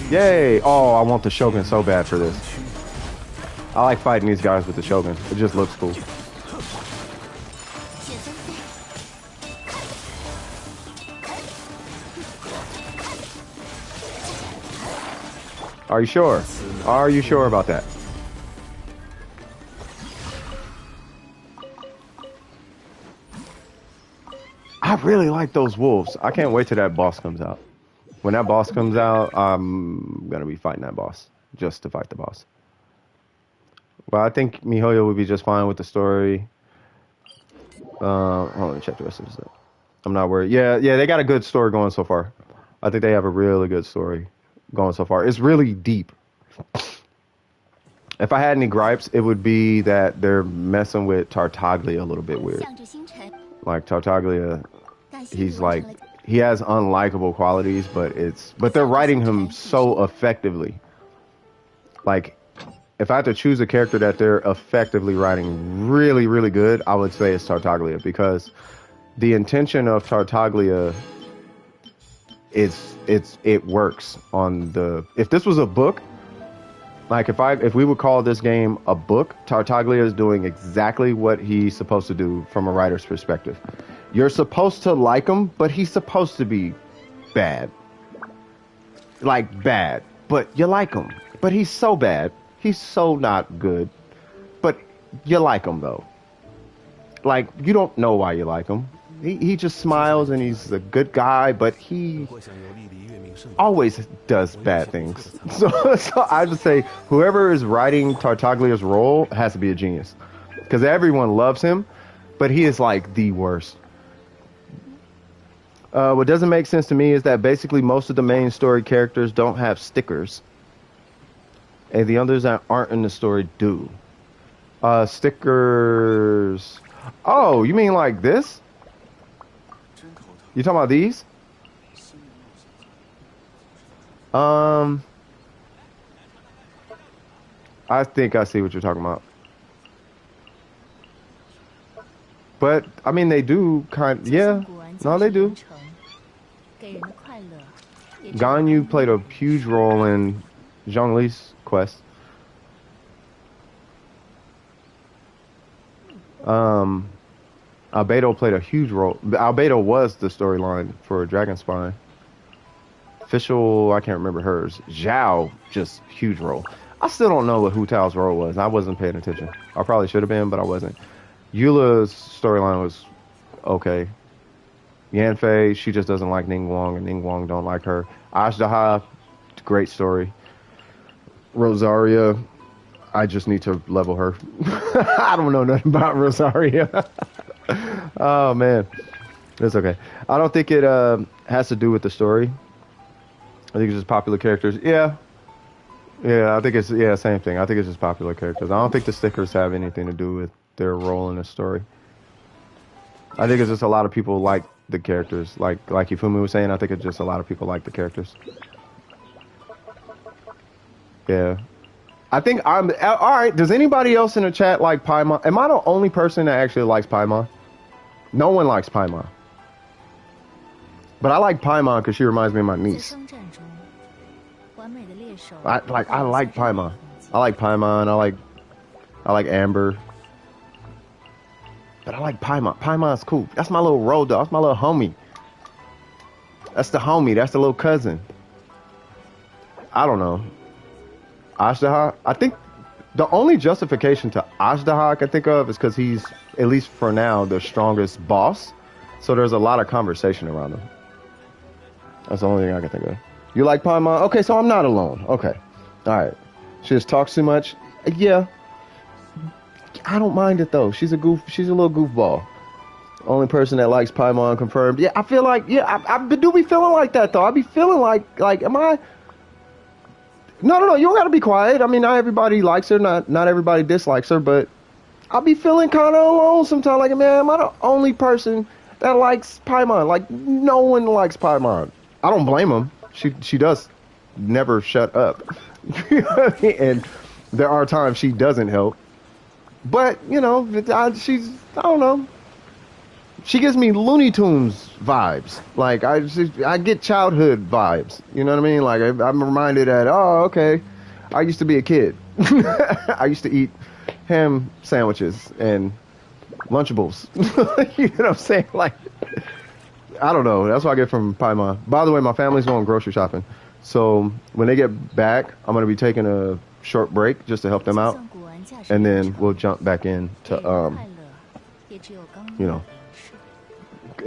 Yay! Oh, I want the Shogun so bad for this. I like fighting these guys with the Shogun. It just looks cool. Are you sure? Are you sure about that? I really like those wolves. I can't wait till that boss comes out. When that boss comes out, I'm going to be fighting that boss. Just to fight the boss. Well, I think MiHoYo would be just fine with the story. Hold on, let me check the rest of this. I'm not worried. Yeah, they got a good story going so far. I think they have a really good story going so far. It's really deep. If I had any gripes, it would be that they're messing with Tartaglia a little bit weird. Like Tartaglia, he's like, he has unlikable qualities, but they're writing him so effectively. Like, if I had to choose a character that they're effectively writing really, really good, I would say it's Tartaglia, because the intention of Tartaglia it works on the. If this was a book, like if we would call this game a book, Tartaglia is doing exactly what he's supposed to do from a writer's perspective. You're supposed to like him, but he's supposed to be bad. Like bad, but you like him. But he's so bad. He's so not good. But you like him though. Like, you don't know why you like him. he just smiles and he's a good guy, but he always does bad things. So I just say whoever is writing Tartaglia's role has to be a genius, because everyone loves him, but he is like the worst. What doesn't make sense to me is that basically most of the main story characters don't have stickers, and the others that aren't in the story do. Stickers. Oh, you mean like this? You talking about these? I think I see what you're talking about. But I mean, they do yeah. No, they do. Ganyu played a huge role in Zhongli's quest. Albedo played a huge role. Albedo was the storyline for Dragon Spine. Official, I can't remember hers. Zhao, just huge role. I still don't know what Hu Tao's role was. I wasn't paying attention. I probably should have been, but I wasn't. Eula's storyline was okay. Yanfei, she just doesn't like Ningguang, and Ningguang don't like her. Ashdaha, great story. Rosaria, I just need to level her. I don't know nothing about Rosaria. Oh, man. It's okay. I don't think it has to do with the story. I think it's just popular characters. Yeah. Yeah, I think it's, same thing. I think it's just popular characters. I don't think the stickers have anything to do with their role in the story. I think it's just a lot of people like the characters. Like Ifumi was saying, I think it's just a lot of people like the characters. Yeah. I think I'm... Alright, does anybody else in the chat like Paimon? Am I the only person that actually likes Paimon? No one likes Paimon. But I like Paimon because she reminds me of my niece. I like Paimon. I like Paimon. I like Amber. But I like Paimon. Paimon's cool. That's my little road dog. That's my little homie. That's the homie. That's the little cousin. I don't know. Ashtaha, I think the only justification to Ashtaha I can think of is because he's, at least for now, the strongest boss. So there's a lot of conversation around him. That's the only thing I can think of. You like Paimon? Okay, so I'm not alone. Okay. Alright. She just talks too much? Yeah. I don't mind it though. She's a little goofball. Only person that likes Paimon confirmed. Yeah, I feel like, I do be feeling like that though. I be feeling like, am I... No, you don't gotta be quiet. I mean, not everybody likes her, not everybody dislikes her, but I be feeling kind of alone sometimes. Like, man, am I the only person that likes Paimon? Like, no one likes Paimon. I don't blame him. She does never shut up. And there are times she doesn't help. But, you know, I don't know. She gives me Looney Tunes vibes. Like, I get childhood vibes. You know what I mean? Like, I'm reminded that, oh, okay, I used to be a kid. I used to eat ham sandwiches and Lunchables. You know what I'm saying? Like, I don't know. That's what I get from Paimon. By the way, my family's going grocery shopping. So when they get back, I'm going to be taking a short break just to help them out. And then we'll jump back in to, you know.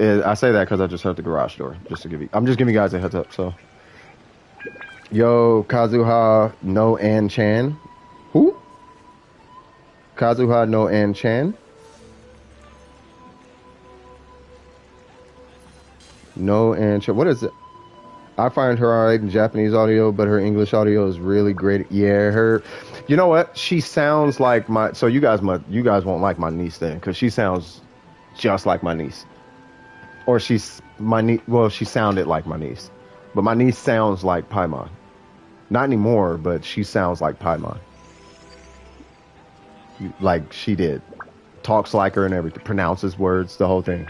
I say that because I just heard the garage door. I'm just giving you guys a heads up. So, yo, Kazuha no An Chan. Who? Kazuha no An Chan. No An Chan. What is it? I find her alright in Japanese audio, but her English audio is really great. Yeah, you know what? She sounds like my. So you guys won't like my niece then, because she sounds just like my niece. Or she's my niece. Well, she sounded like my niece, but my niece sounds like Paimon. Not anymore, but she sounds like Paimon. Like she did, talks like her and everything, pronounces words, the whole thing.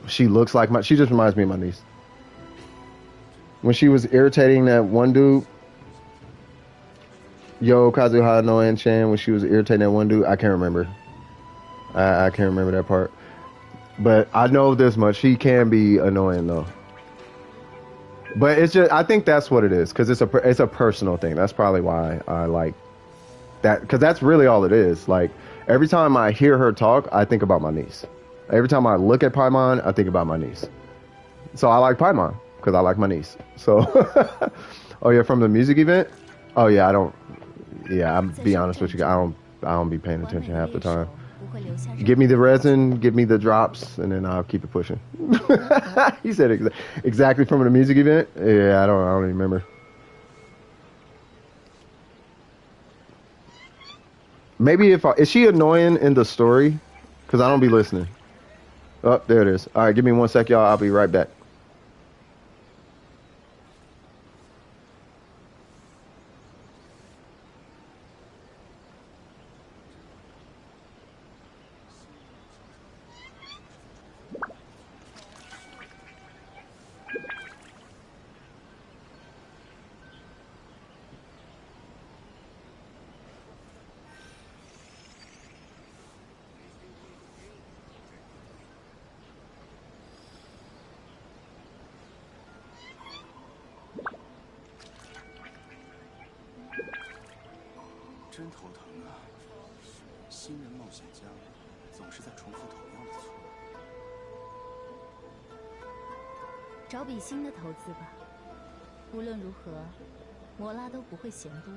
She looks like my. She just reminds me of my niece. When she was irritating that one dude, yo Kazuha no An-chan, when she was irritating that one dude, I can't remember. I can't remember that part. But I know this much. She can be annoying though. But it's just, I think that's what it is, because it's a personal thing. That's probably why I like that, because that's really all it is. Like every time I hear her talk, I think about my niece. Every time I look at Paimon, I think about my niece. So I like Paimon because I like my niece. So, oh yeah, from the music event. Oh yeah, I don't. Yeah, I'll be honest with you. I don't be paying attention half the time. Give me the resin, give me the drops, and then I'll keep it pushing. He said exactly from the music event. Yeah, I don't remember. Maybe is she annoying in the story? Because I don't be listening. Oh, there it is. All right, give me 1 sec, y'all. I'll be right back.真头疼啊！新人冒险家总是在重复同样的错。找笔新的投资吧。无论如何，摩拉都不会嫌多。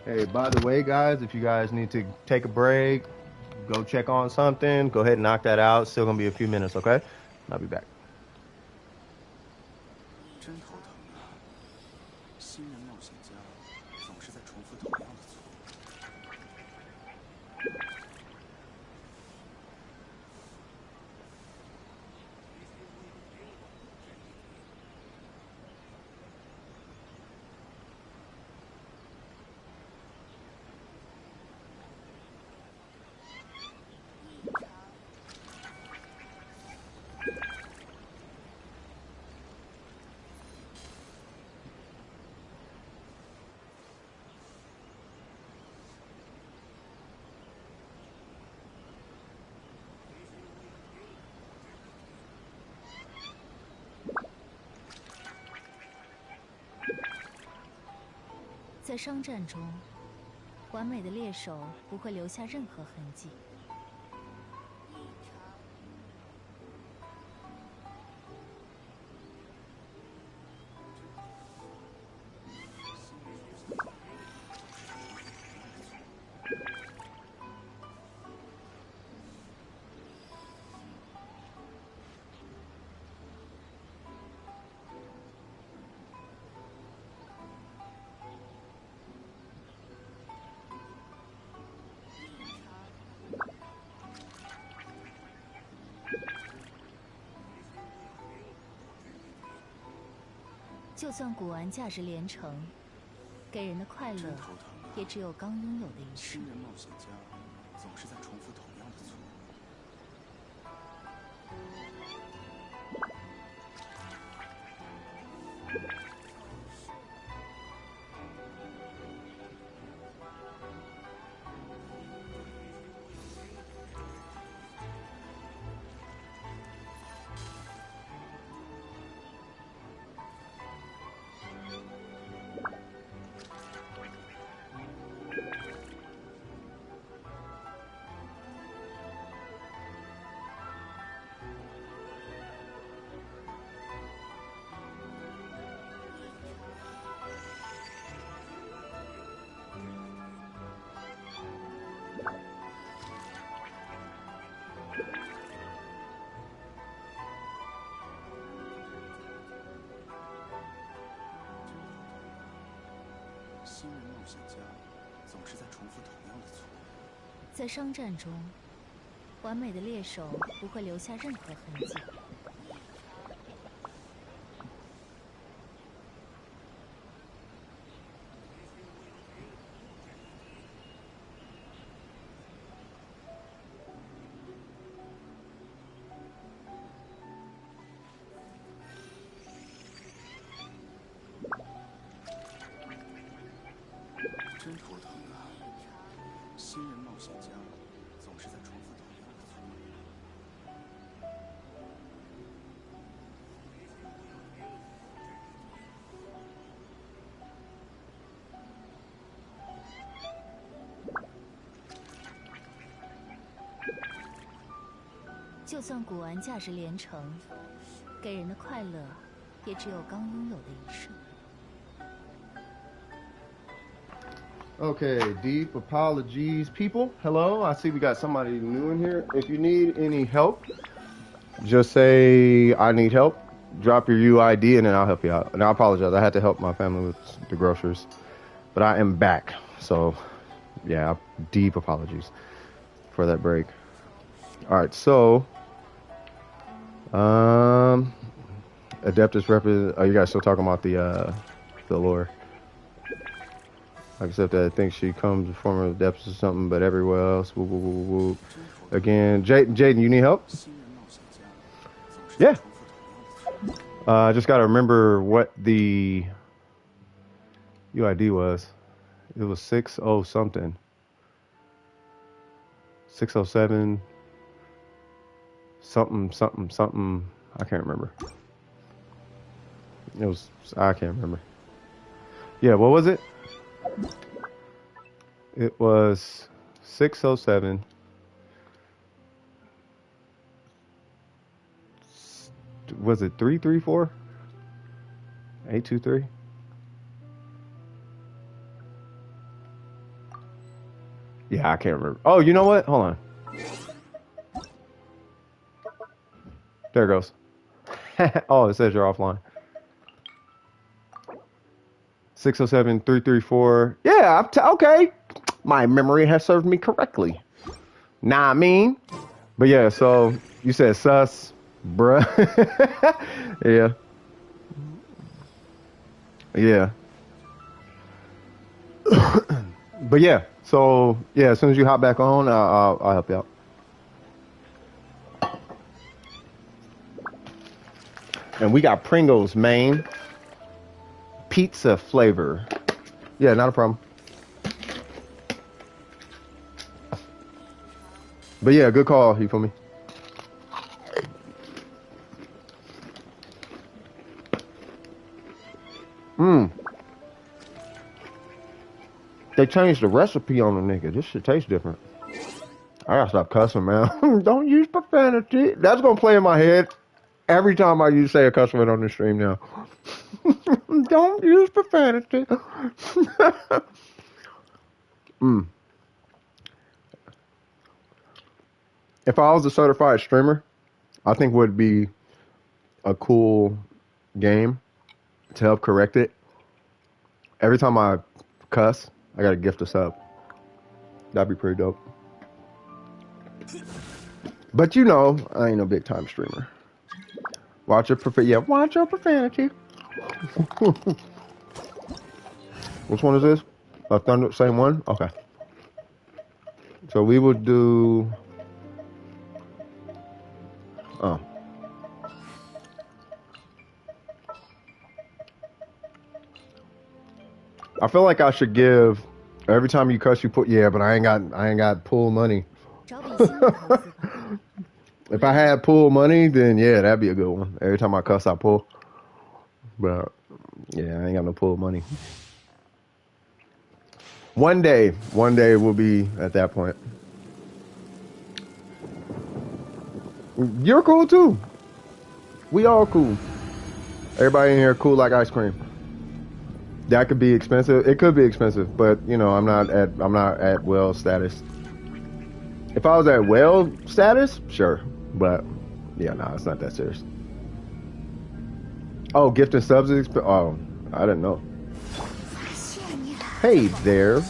Hey, by the way, guys, if you guys need to take a break, go check on something, go ahead and knock that out. Still gonna be a few minutes, okay? I'll be back. 真头疼啊！新人冒险家总是在重复同样的错。在商战中，完美的猎手不会留下任何痕迹。就算古玩价值连城，给人的快乐也只有刚拥有的一世。新人冒险家总是在重复同样的错。新人冒险家总是在重复同样的错误。在商战中，完美的猎手不会留下任何痕迹。真头疼啊！新人冒险家总是在重复同样的错误。就算古玩价值连城，给人的快乐也只有刚拥有的一瞬。 Okay, deep apologies, people. Hello, I see we got somebody new in here. If you need any help, just say I need help. Drop your UID and then I'll help you out. And I apologize, I had to help my family with the groceries. But I am back, so yeah, deep apologies for that break. All right, so Adeptus represent. Oh, you guys still talking about the lore? Except that I think she comes from a depths or something, but everywhere else, whoop, whoop, whoop, whoop. Again, Jaden, you need help? Yeah. I just got to remember what the UID was. It was 60 something. 607 something, something, something. I can't remember. I can't remember. Yeah, what was it? It was 607. Was it 334? 823? Yeah, I can't remember. Oh, you know what? Hold on. There it goes. Oh, it says you're offline. 607 334. Yeah, okay. My memory has served me correctly. Nah, I mean. But yeah, so you said sus, bruh. Yeah. Yeah. But yeah, so yeah, as soon as you hop back on, I'll help you out. And we got Pringles, Maine. Pizza flavor. Yeah, not a problem. But yeah, good call, you feel me? They changed the recipe on the nigga. This shit tastes different. I gotta stop cussing, man. Don't use profanity. That's gonna play in my head every time I say a cuss word on the stream now. Don't use profanity. If I was a certified streamer, I think would be a cool game to help correct it. Every time I cuss, I gotta gift a sub. That'd be pretty dope. But you know, I ain't no big time streamer. Watch your profanity. Which one is this? A thunder, same one? Okay. So we would do. Oh. I feel like I should give every time you cuss you put but I ain't got pool money. If I had pool money, then yeah, that'd be a good one. Every time I cuss I pull. But yeah, I ain't got no pool money. One day we'll be at that point. You're cool too. We all cool. Everybody in here cool like ice cream. That could be expensive. It could be expensive, but you know, I'm not at well status. If I was at well status, sure. But yeah, no, it's not that serious. Oh, gift and subs is oh, I didn't know. Hey there.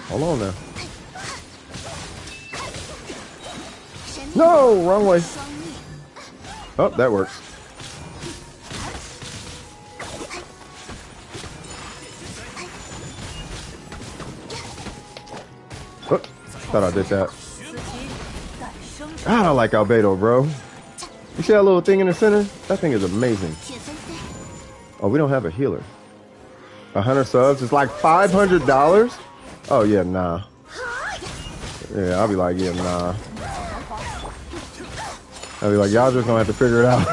Hold on now. No, wrong way. Oh, that works. Oh, thought I did that. I don't like Albedo, bro. You see that little thing in the center? That thing is amazing. Oh, we don't have a healer. 100 subs? It's like $500? Oh, yeah, nah. Yeah, I'll be like, yeah, nah. I'll be like, y'all just gonna have to figure it out.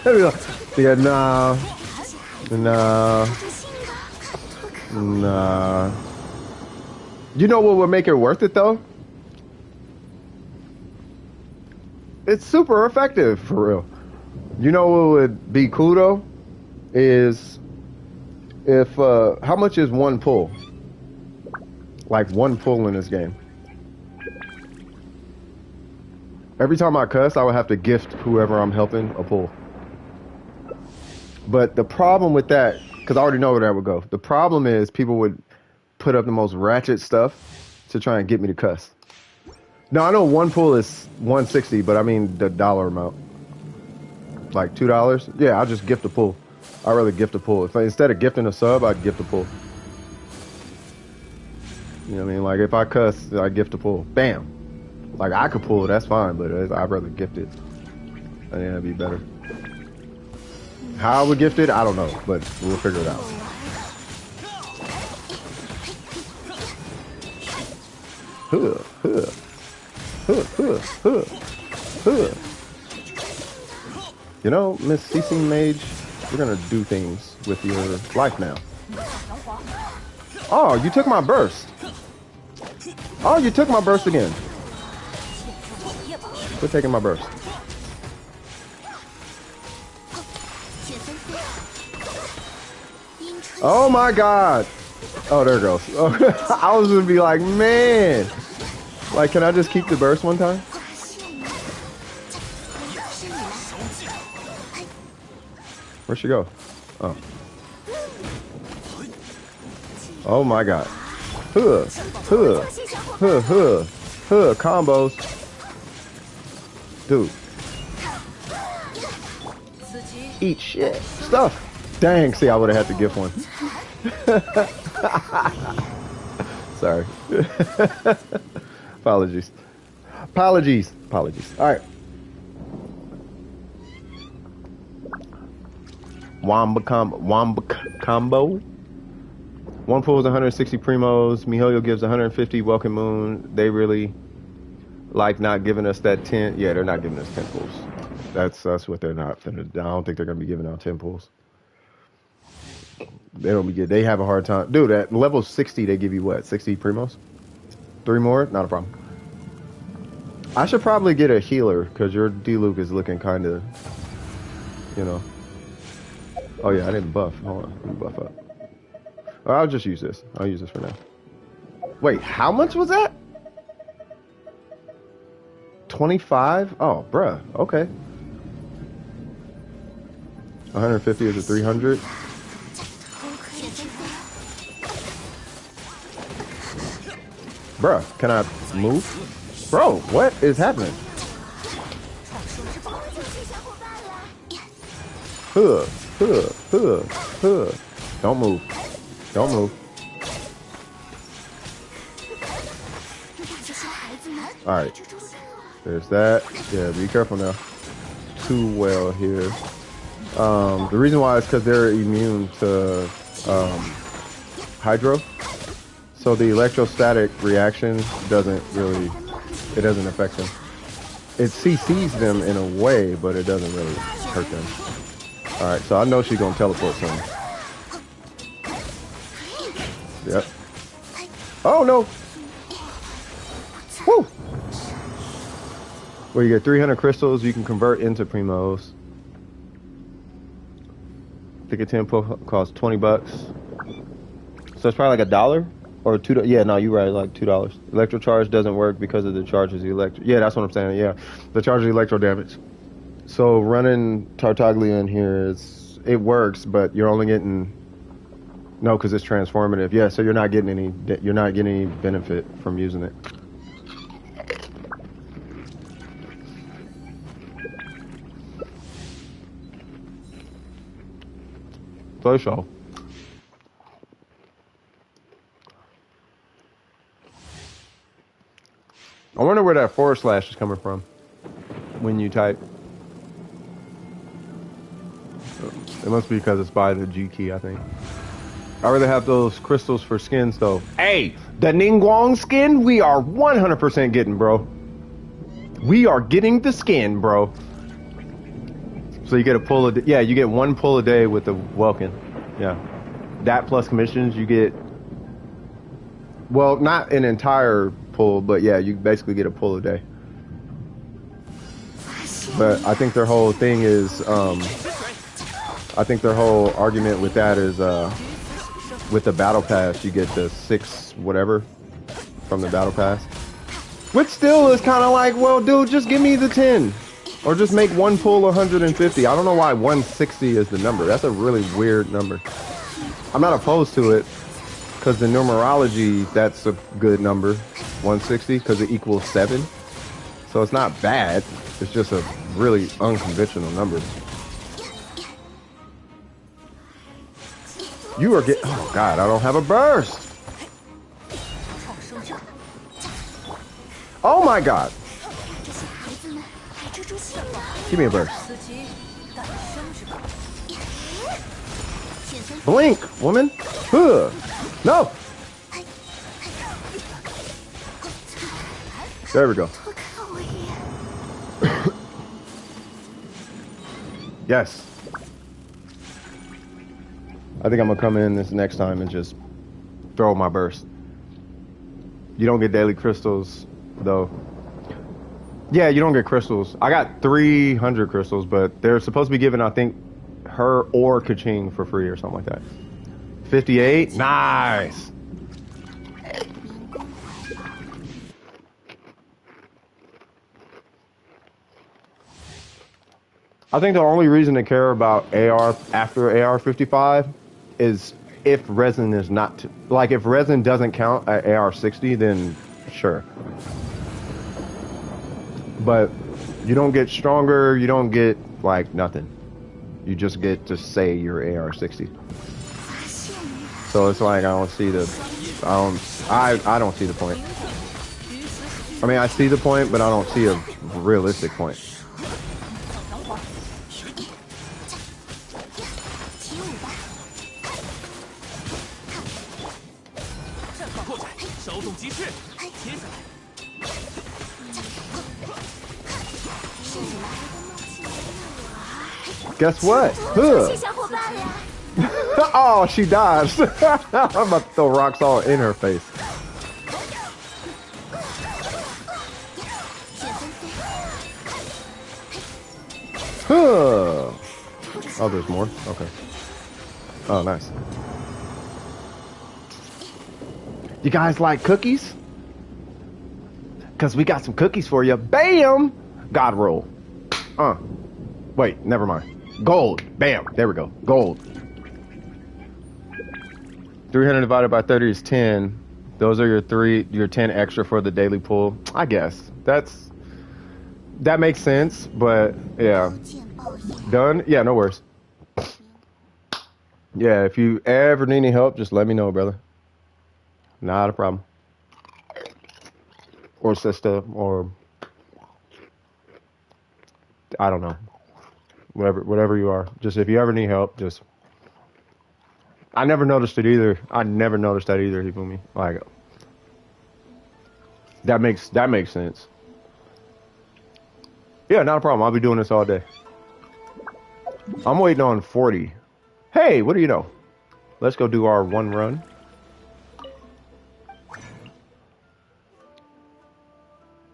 I'll be like, yeah, nah. Nah. Nah. You know what would make it worth it, though? It's super effective, for real. You know what would be cool, though? Is if, how much is one pull? Like one pull in this game. Every time I cuss, I would have to gift whoever I'm helping a pull. But the problem with that, because I already know where that would go. The problem is people would put up the most ratchet stuff to try and get me to cuss. Now, I know one pull is $160, but I mean the dollar amount. Like $2? Yeah, I'll just gift a pull. I'd rather gift a pull. If instead of gifting a sub, I'd gift a pull. You know what I mean? Like if I cuss, I gift a pull. Bam. Like I could pull, that's fine, but I'd rather gift it. I think that'd be better. How I would gift it, I don't know, but we'll figure it out. Huh, huh. Huh, huh, huh, huh. You know, Miss Ceasing Mage, we're gonna do things with your life now. Oh, you took my burst. Oh, you took my burst again. Quit taking my burst. Oh my god. Oh, there it goes. Oh, I was gonna be like, man. Like, can I just keep the burst one time? Where'd she go? Oh. Oh my god. Huh. Huh. Huh. Huh. Huh. Combos. Dude. Eat shit. Stuff. Dang, see, I would have had to gift one. Sorry. Apologies. Apologies. Apologies. All right. Wamba combo. One pull is 160 primos. Mihoyo gives 150 Welcome Moon. They really like not giving us that 10. Yeah, they're not giving us 10 pulls. That's what they're not. I don't think they're gonna be giving out 10 pulls. They don't be good. They have a hard time, dude. At level 60, they give you what? 60 primos. 3 more, not a problem. I should probably get a healer because your D-Luke is looking kind of, you know. Oh yeah, I didn't buff. Hold on, let me buff up. Or I'll just use this. I'll use this for now. Wait, how much was that? 25? Oh, bruh. Okay. 150 is a 300. Bruh, can I move? Bro, what is happening? Huh, huh, huh, huh. Don't move. Don't move. Alright. There's that. Yeah, be careful now. Too well here. The reason why is because they're immune to hydro. So the electrostatic reaction doesn't affect them. It CCs them in a way, but it doesn't really hurt them. Alright, so I know she's gonna teleport soon. Yep. Oh no! Woo! Where you get 300 crystals you can convert into primos. I think a 10 costs 20 bucks. So it's probably like $1 or $2. Yeah, no, you're right, like $2. Electro charge doesn't work because of the charges electro. Yeah, that's what I'm saying. Yeah, the charge of electro damage. So running Tartaglia in here is it works, but you're only getting no, because it's transformative. Yeah, so you're not getting any benefit from using it. Play show. I wonder where that forward slash is coming from when you type. It must be because it's by the G key, I think. I really have those crystals for skins, though. Hey, the Ningguang skin, we are 100% getting, bro. We are getting the skin, bro. So you get a pull a day. Yeah, you get one pull a day with the Welkin. Yeah. That plus commissions, you get... Well, not an entire pull, but yeah, you basically get a pull a day. But I think their whole thing is... I think their whole argument with that is... with the battle pass, you get the 6 whatever from the battle pass. Which still is kind of like, well, dude, just give me the 10. Or just make one pull 150. I don't know why 160 is the number. That's a really weird number. I'm not opposed to it, because the numerology, that's a good number, 160, because it equals 7. So it's not bad. It's just a really unconventional number. You are getting... Oh, God, I don't have a burst. Oh, my God. Give me a burst. Blink, woman. No. There we go. Yes. I think I'm gonna come in this next time and just throw my burst. You don't get daily crystals, though. Yeah, you don't get crystals. I got 300 crystals, but they're supposed to be giving, I think, her or Kaching for free or something like that. 58? Nice! I think the only reason to care about AR after AR55 is if resin is not... Like, if resin doesn't count at AR60, then sure. But you don't get stronger, you don't get, like, nothing. You just get to say you're AR60. So it's like, I don't see the... I don't see the point. I mean, I see the point, but I don't see a realistic point. Guess what? Oh, she dodged. I'm about to throw rocks all in her face. Oh, there's more? Okay. Oh, nice. You guys like cookies? Because we got some cookies for you. Bam! God roll. Wait, never mind. Gold. Bam. There we go. Gold. 300 divided by 30 is 10. Those are your 10 extra for the daily pull. I guess. That makes sense, but yeah. Done? Yeah, no worries. Yeah, if you ever need any help, just let me know, brother. Not a problem. Or sister, or I don't know. Whatever you are. Just if you ever need help, just... I never noticed it either. I never noticed that either, you feel me? Like, that makes sense. Yeah, not a problem. I'll be doing this all day. I'm waiting on 40. Hey, what do you know? Let's go do our one run.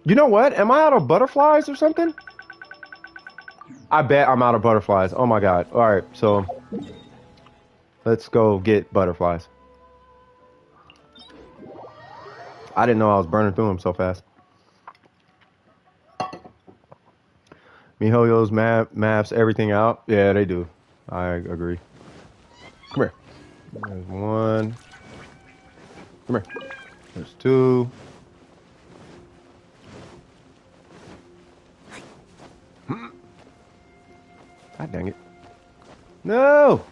You know what? Am I out of butterflies or something? I bet I'm out of butterflies. Oh my god. Alright, so let's go get butterflies. I didn't know I was burning through them so fast. MiHoYo's maps everything out. Yeah, they do. I agree. Come here. There's one. Come here. There's two. God dang it. No!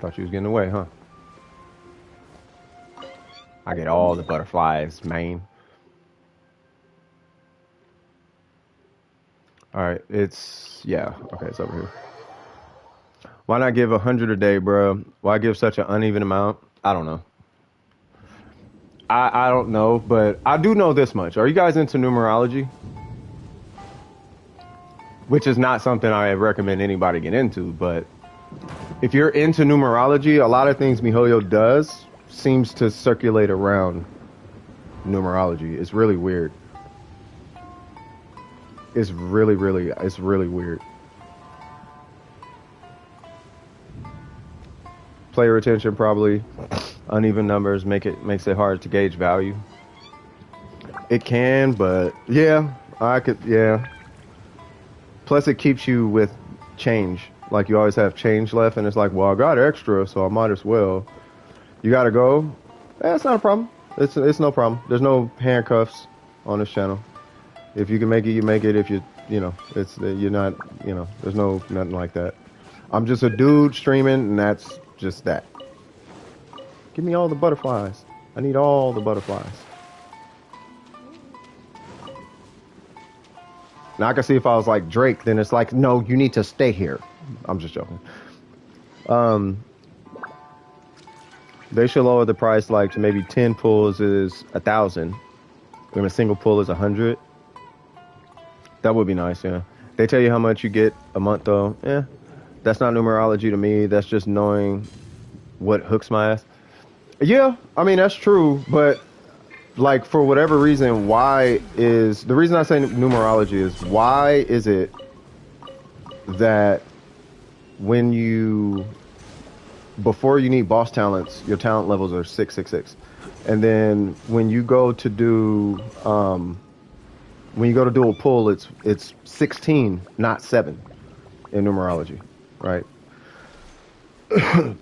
Thought you was getting away, huh? I get all the butterflies, man. Alright, yeah. Okay, it's over here. Why not give 100 a day, bro? Why give such an uneven amount? I don't know. I don't know, but I do know this much. Are you guys into numerology? Which is not something I recommend anybody get into, but if you're into numerology, a lot of things MiHoYo does seems to circulate around numerology. It's really weird. It's really weird. Player retention probably. Uneven numbers makes it hard to gauge value. It can, but yeah, yeah. Plus it keeps you with change. Like you always have change left and it's like, well, I got extra, so I might as well. You gotta go. That's not a problem. It's no problem. There's no handcuffs on this channel. If you can make it, you make it. If you're not, there's nothing like that. I'm just a dude streaming and that's just that. Give me all the butterflies. I need all the butterflies. Now I can see if I was like Drake, then it's like, no, you need to stay here. I'm just joking. They should lower the price like to maybe 10 pulls is 1,000. When a single pull is 100. That would be nice, yeah. They tell you how much you get a month though. Yeah. That's not numerology to me. That's just knowing what hooks my ass. Yeah, I mean, that's true, but like for whatever reason, the reason I say numerology is why is it that before you need boss talents, your talent levels are 666. And then when you go to do a pull, it's 16, not 7 in numerology, right?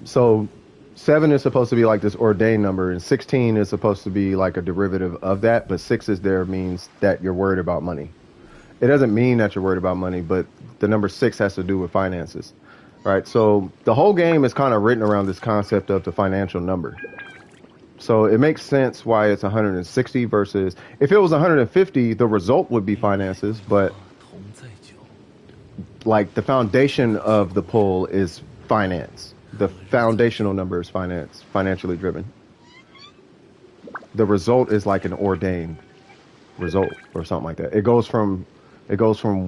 So 7 is supposed to be like this ordained number, and 16 is supposed to be like a derivative of that, but 6 is there means that you're worried about money. It doesn't mean that you're worried about money, but the number 6 has to do with finances, right? So the whole game is kind of written around this concept of the financial number. So it makes sense why it's 160 versus, if it was 150, the result would be finances, but like the foundation of the pull is finance. The foundational number is financially driven. The result is like an ordained result or something like that. It goes from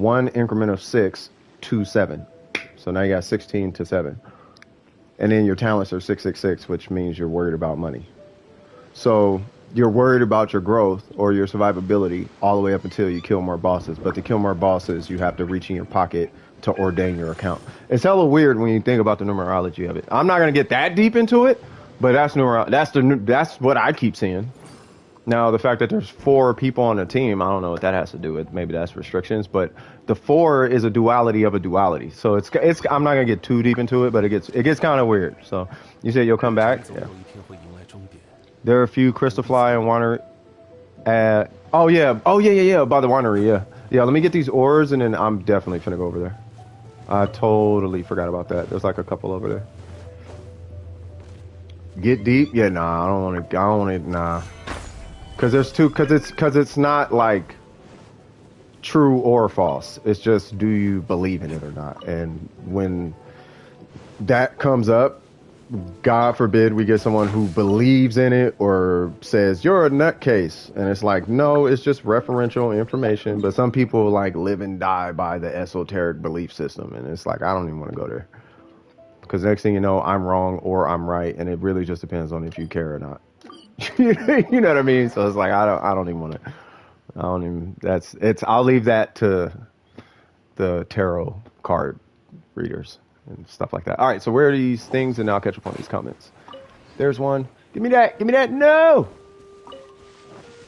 one increment of 6 to 7. So now you got 16 to 7. And then your talents are 666, which means you're worried about money. So you're worried about your growth or your survivability all the way up until you kill more bosses. But to kill more bosses, you have to reach in your pocket to ordain your account. It's hella weird when you think about the numerology of it. I'm not gonna get that deep into it, but that's what I keep seeing. Now the fact that there's 4 people on the team, I don't know what that has to do with. Maybe that's restrictions, but the 4 is a duality of a duality. So it's I'm not gonna get too deep into it, but it gets kind of weird. So you said you'll come back. Yeah. There are a few Crystal Fly and Winery. Oh yeah, by the winery. Yeah. Let me get these ores and then I'm definitely finna go over there. I totally forgot about that. There's like a couple over there. Get deep? Yeah, nah. I don't want it. Nah. Cause it's not like true or false. It's just, do you believe in it or not? And when that comes up, God forbid we get someone who believes in it or says you're a nutcase, and it's like, no, it's just referential information. But some people like live and die by the esoteric belief system, and it's like, I don't even want to go there, because next thing you know, I'm wrong or I'm right, and it really just depends on if you care or not. You know what I mean? So it's like, I don't even want to. I'll leave that to the tarot card readers and stuff like that. All right, so where are these things? And I'll catch up on these comments. There's one. Give me that. Give me that. No.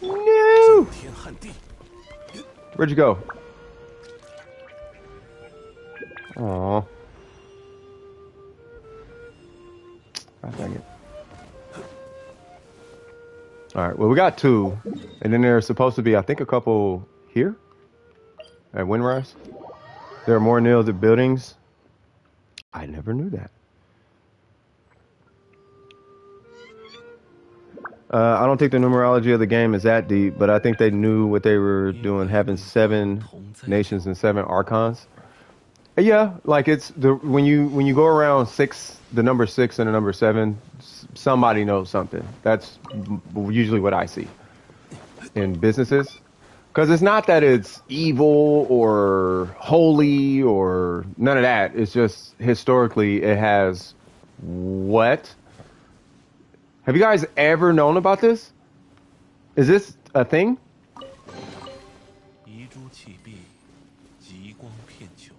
No. Where'd you go? Aw. God dang it. Alright, well, we got two. And then there's supposed to be, I think, a couple here at Windrise. There are more near the buildings. I never knew that. I don't think the numerology of the game is that deep, but I think they knew what they were doing, having 7 nations and 7 archons. Yeah, like it's the when you go around 6, the number 6 and the number 7, somebody knows something. That's usually what I see in businesses, because it's not that it's evil or holy or none of that. It's just historically it has what. Have you guys ever known about this? Is this a thing? 遗珠弃壁，极光片球。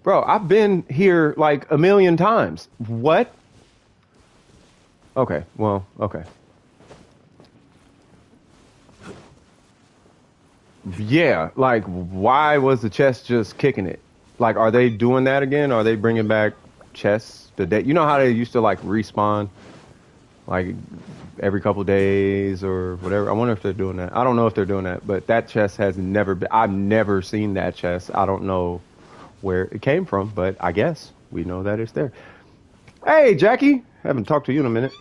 Bro, I've been here like a million times. What? Okay, well, okay. Yeah, like, why was the chest just kicking it? Like, are they doing that again? Are they bringing back chests? You know how they used to, like, respawn, like, every couple days or whatever? I wonder if they're doing that. I don't know if they're doing that, but that chest has never been... I've never seen that chest. I don't know where it came from, but I guess we know that it's there. Hey, Jackie! Haven't talked to you in a minute.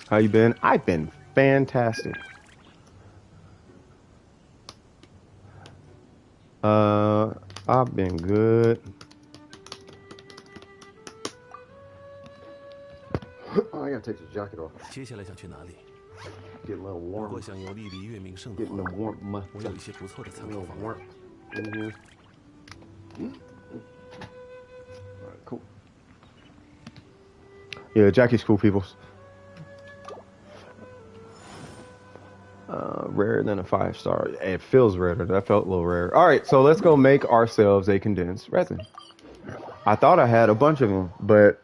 How you been? I've been fantastic. I've been good. Oh, I gotta take this jacket off. 接下来想去哪里？ Get a little 如 warm. 果想游历离月明圣 Getting the 河， warm. 我有一些不错的参 A 考 little 方案。 warmth in here. Alright, cool. Yeah, Jackie's cool, peoples. Rarer than a 5-star. It feels rarer. That felt a little rare. All right, so let's go make ourselves a condensed resin. I thought I had a bunch of them, but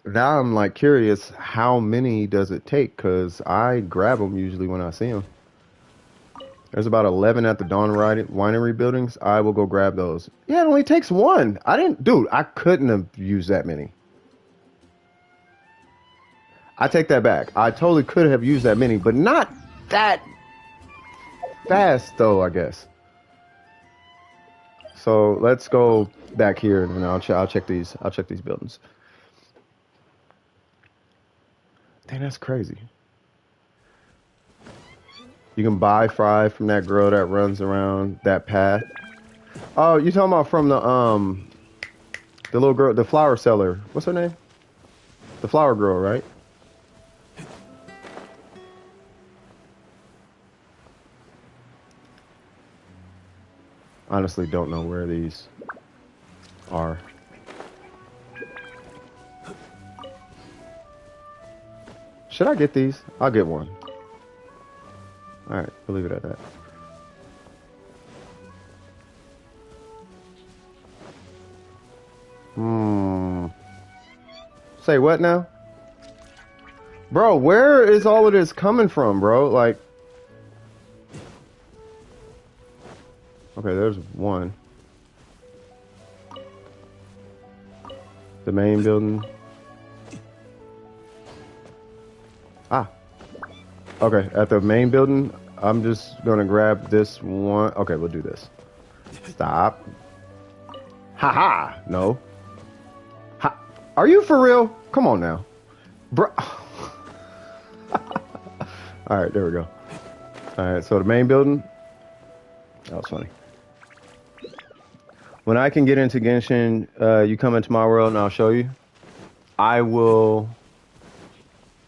now I'm like curious, how many does it take? Because I grab them usually when I see them. There's about 11 at the Dawn Winery buildings. I will go grab those. Yeah, it only takes 1. Dude, I couldn't have used that many. I take that back. I totally could have used that many, but not that fast though, I guess. So let's go back here and I'll check these. I'll check these buildings. Dang, that's crazy. You can buy fry from that girl that runs around that path. Oh, you talking about from the little girl, the flower seller. What's her name? The flower girl, right? Honestly, don't know where these are. Should I get these? I'll get one. Alright, we'll leave it at that. Say what now? Bro, where is all of this coming from, bro? Like... Okay, there's one. The main building. Ah. Okay, at the main building, I'm just gonna grab this one. Okay, we'll do this. Stop. Haha. No. Ha. Are you for real? Come on now. Bro. Alright, there we go. Alright, so the main building. That was funny. When I can get into Genshin, you come into my world and I'll show you. I will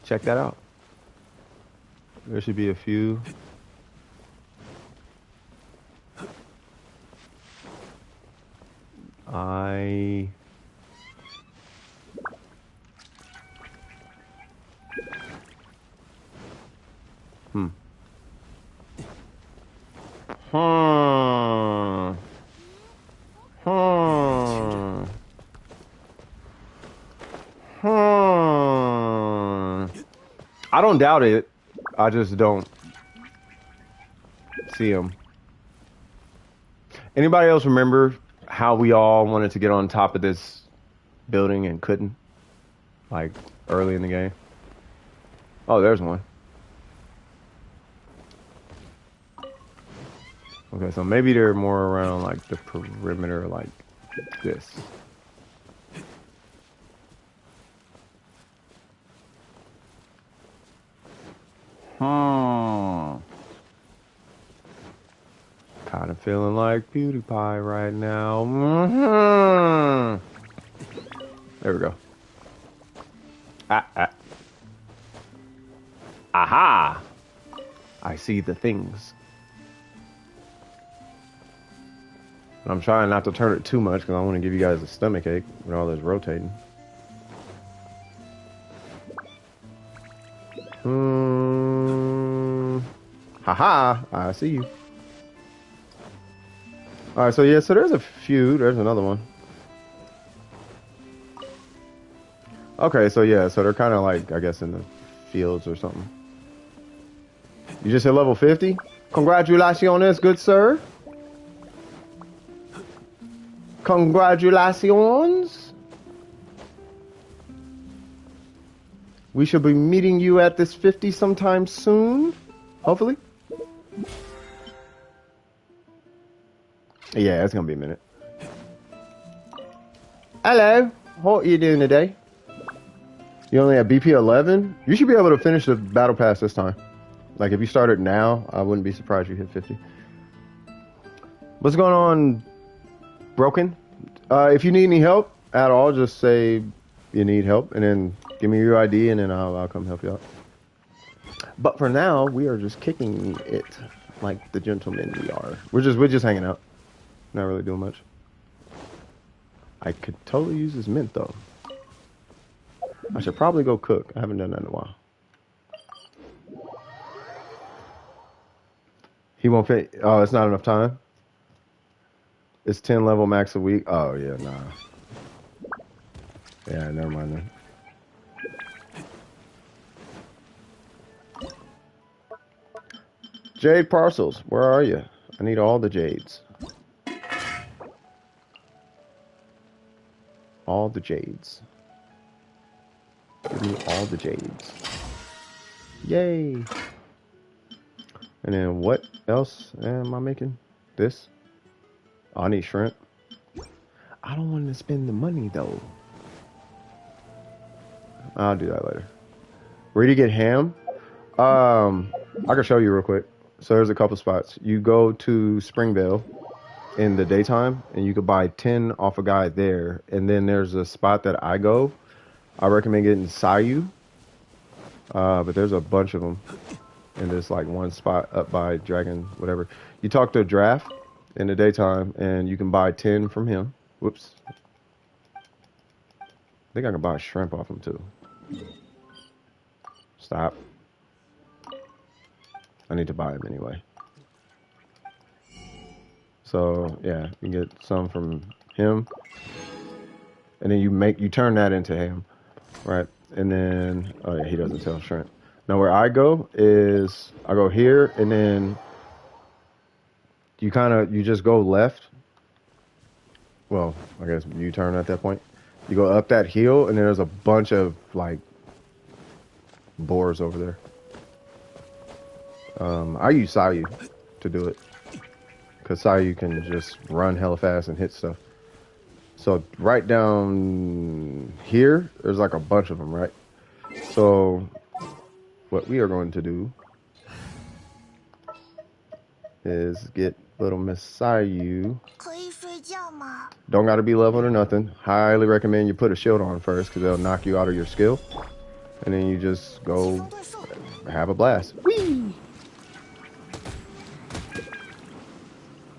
check that out. There should be a few. Hmm. I don't doubt it. I just don't see him. Anybody else remember how we all wanted to get on top of this building and couldn't? Like early in the game. Oh, there's one. Okay, so maybe they're more around like the perimeter like this. Kind of feeling like PewDiePie right now. There we go. Aha! I see the things. I'm trying not to turn it too much because I want to give you guys a stomach ache with all this rotating. Haha! I see you. All right, so yeah, so there's a few. There's another one. Okay, so yeah, so they're kind of like, I guess, in the fields or something. You just hit level 50? Congratulations, good sir. Congratulations. We should be meeting you at this 50 sometime soon. Hopefully. Yeah, it's gonna be a minute. Hello. What are you doing today? You only have BP 11? You should be able to finish the battle pass this time. Like, if you started now, I wouldn't be surprised you hit 50. What's going on, Broken? If you need any help at all, just say you need help, and then give me your ID, and then I'll come help you out. But for now, we are just kicking it like the gentlemen we are. We're just hanging out. Not really doing much. I could totally use this mint, though. I should probably go cook. I haven't done that in a while. He won't fit. Oh, it's not enough time? It's 10 level max a week. Oh, yeah, nah. Yeah, never mind then. Jade parcels, where are you? I need all the jades. All the jades. Give me all the jades. Yay! And then what else am I making? This? Oh, I need shrimp. I don't want to spend the money though. I'll do that later. Where do you get ham? I can show you real quick. So there's a couple spots. You go to Springvale in the daytime, and you could buy 10 off a guy there. And then there's a spot that I go. I recommend getting Sayu. But there's a bunch of them in this like one spot up by Dragon, whatever. You talk to a Draft in the daytime, and you can buy 10 from him. Whoops. I think I can buy shrimp off him too. Stop. I need to buy him anyway. So yeah, you get some from him, and then you turn that into ham, right? And then oh yeah, he doesn't sell shrimp. Now where I go is I go here, and then you just go left. Well, I guess you turn at that point. You go up that hill, and there's a bunch of like boars over there. I use Sayu to do it, because Sayu can just run hella fast and hit stuff. So right down here, there's like a bunch of them, right? So what we are going to do is get little Miss Sayu. Don't got to be leveled or nothing. Highly recommend you put a shield on first, because they'll knock you out of your skill. And then you just go have a blast. Whee!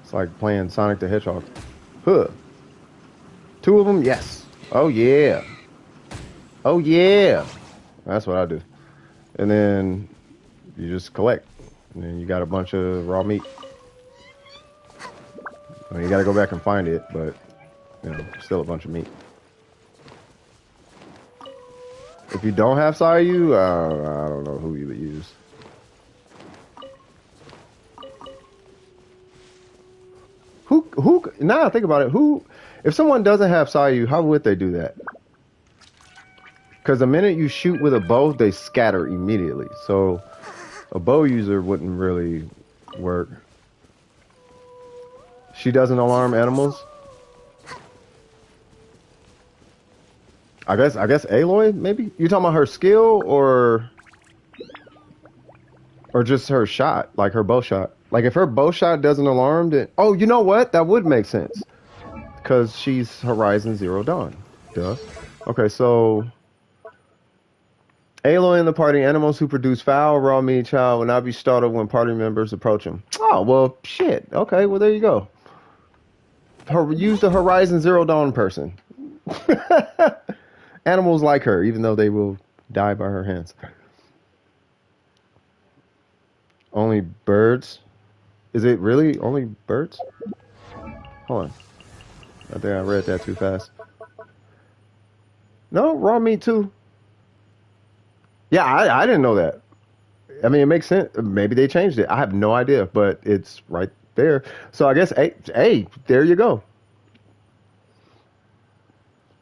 It's like playing Sonic the Hedgehog. Huh. 2 of them? Yes. Oh, yeah. Oh, yeah. That's what I do. And then you just collect. And then you got a bunch of raw meat. I mean, you got to go back and find it, but, you know, still a bunch of meat. If you don't have Sayu, I don't know who you would use. Who who? Now I think about it. Who? If someone doesn't have Sayu, how would they do that? Because the minute you shoot with a bow, they scatter immediately. So a bow user wouldn't really work. She doesn't alarm animals. I guess Aloy, maybe? You talking about her skill or just her shot, like her bow shot? Like if her bow shot doesn't alarm, then oh, you know what? That would make sense. Because she's Horizon Zero Dawn. Duh. Okay, so Aloy and the party animals who produce foul raw meat child will not be startled when party members approach them. Oh, well, shit. Okay, well, there you go. Use the Horizon Zero Dawn person. Animals like her, even though they will die by her hands. Only birds? Is it really only birds? Hold on. I think I read that too fast. No, raw meat too. Yeah, I didn't know that. I mean, it makes sense. Maybe they changed it. I have no idea, but it's right there. So I guess, hey, there you go.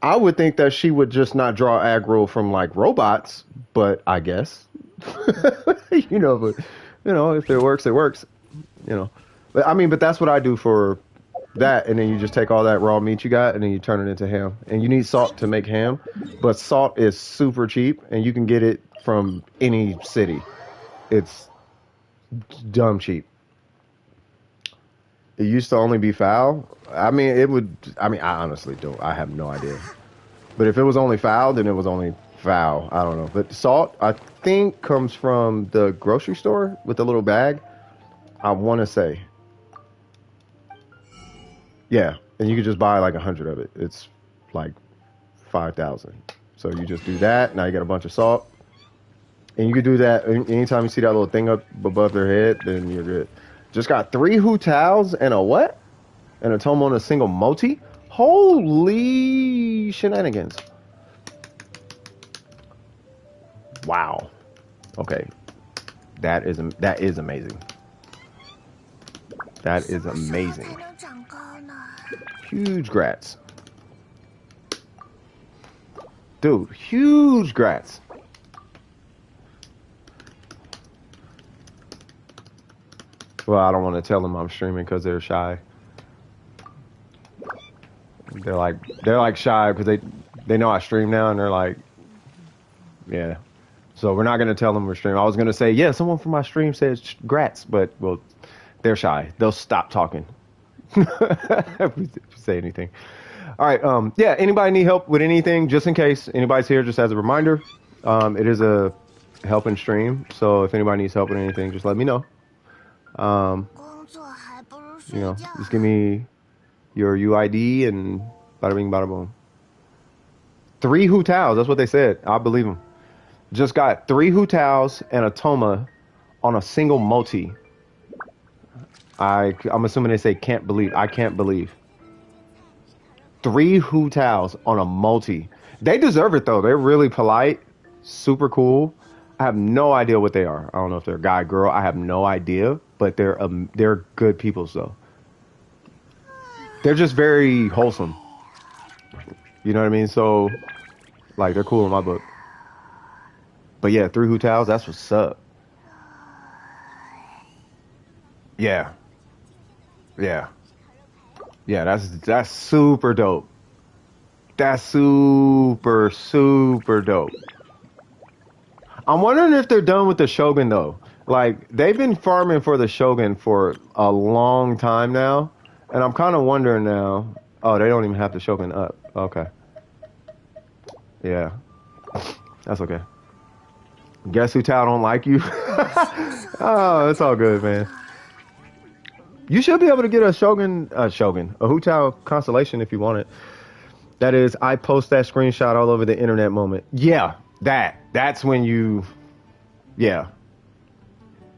I would think that she would just not draw aggro from like robots, but I guess, but if it works, it works. But I mean, but that's what I do for that, and then you just take all that raw meat you got, and then you turn it into ham. And you need salt to make ham, but salt is super cheap, and you can get it from any city. It's dumb cheap. It used to only be foul. I mean, I honestly don't. I have no idea. But if it was only foul, then it was only foul. I don't know. But salt, I think, comes from the grocery store with the little bag. I want to say. Yeah. And you could just buy like 100 of it. It's like 5,000. So you just do that. Now you got a bunch of salt. And you could do that anytime you see that little thing up above their head, then you're good. Just got 3 Hutals and a what? And a Tomo and a single Moti? Holy shenanigans. Wow. Okay. That is amazing. That is amazing. Huge grats. Dude, huge grats. Well, I don't want to tell them I'm streaming because they're shy. They're like shy because they know I stream now, and they're like, yeah. So we're not gonna tell them we're streaming. I was gonna say, yeah, someone from my stream says grats, but well, they're shy. They'll stop talking if we say anything. All right. Yeah. Anybody need help with anything? Just in case anybody's here, just as a reminder, it is a helping stream. So if anybody needs help with anything, just let me know. Just give me your UID and bada bing, bada boom. 3 Hutals, that's what they said. I believe them. Just got 3 Hutals and a Toma on a single Moti. I'm assuming they say can't believe. I can't believe. 3 Hutals on a Moti. They deserve it though. They're really polite, super cool. I have no idea what they are. I don't know if they're a guy, girl. I have no idea, but they're good people though. They're just very wholesome. You know what I mean? So, like, they're cool in my book. But yeah, 3 Hutals, that's what's up. Yeah. Yeah. Yeah, that's super dope. That's super, super dope. I'm wondering if they're done with the Shogun, though. Like, they've been farming for the Shogun for a long time now. And I'm kind of wondering now. Oh, they don't even have the Shogun up. Okay. Yeah. That's okay. Guess who Tao don't like you? Oh, it's all good, man. You should be able to get a Hutao constellation if you want it. That is, I post that screenshot all over the internet moment. Yeah, that's when you, yeah.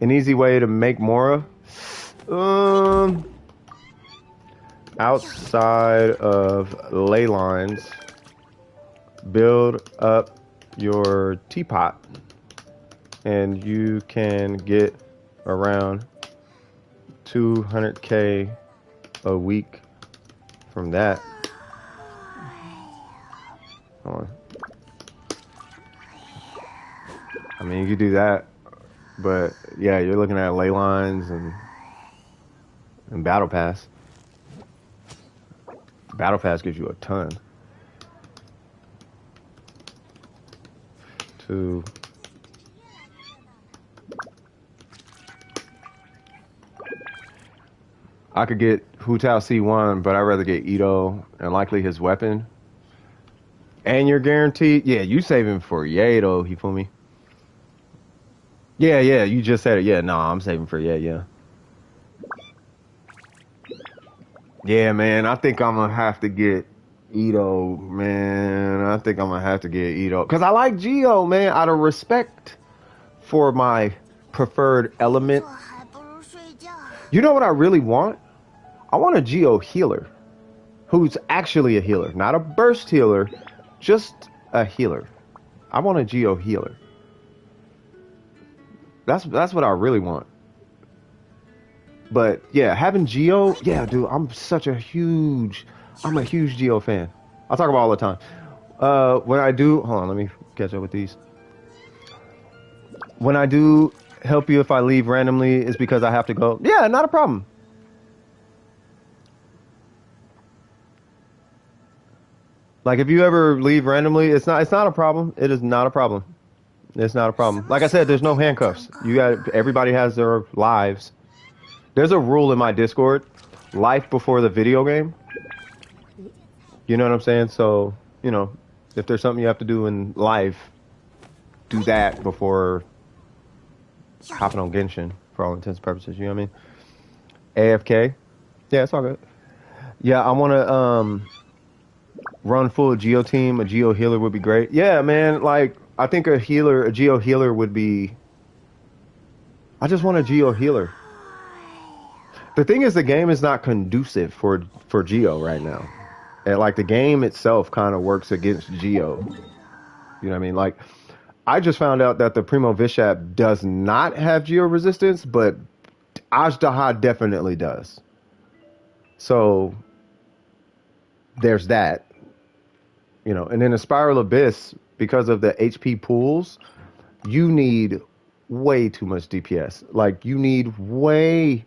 An easy way to make Mora. Outside of ley lines, build up your teapot, and you can get around 200k a week from that. Hold on. I mean, you could do that, but yeah, you're looking at ley lines and battle pass. Battle pass gives you a ton. To I could get Hu Tao C1, but I'd rather get Ito and likely his weapon. And you're guaranteed. Yeah, you saving for Ye though, you feel me? Yeah, you just said it. Yeah, no, I'm saving for yeah. Yeah, man, I think I'm gonna have to get Ito, man. I think I'm gonna have to get Ito. Cause I like Geo, man, out of respect for my preferred element. 这还不如睡觉。 You know what I really want? I want a Geo healer. Who's actually a healer. Not a burst healer, just a healer. I want a Geo healer. That's what I really want. But yeah, having Geo, yeah, dude, I'm a huge Geo fan. I talk about it all the time. When I do, hold on, let me catch up with these. When I do help you if I leave randomly, it's because I have to go. Yeah, not a problem. Like if you ever leave randomly, it's not a problem. It is not a problem. It's not a problem. Like I said, there's no handcuffs. Everybody has their lives. There's a rule in my Discord, life before the video game. You know what I'm saying? So, you know, if there's something you have to do in life, do that before hopping on Genshin for all intents and purposes. You know what I mean? AFK. Yeah, it's all good. Yeah, I want to run full Geo team. A Geo healer would be great. Yeah, man. Like, I think a Geo healer would be. I just want a Geo healer. The thing is, the game is not conducive for Geo right now. And like the game itself kind of works against Geo. You know what I mean? Like, I just found out that the Primo Vishap does not have Geo resistance, but Ajdaha definitely does. So there's that. You know, and then the Spiral Abyss, because of the HP pools, you need way too much DPS. Like, you need way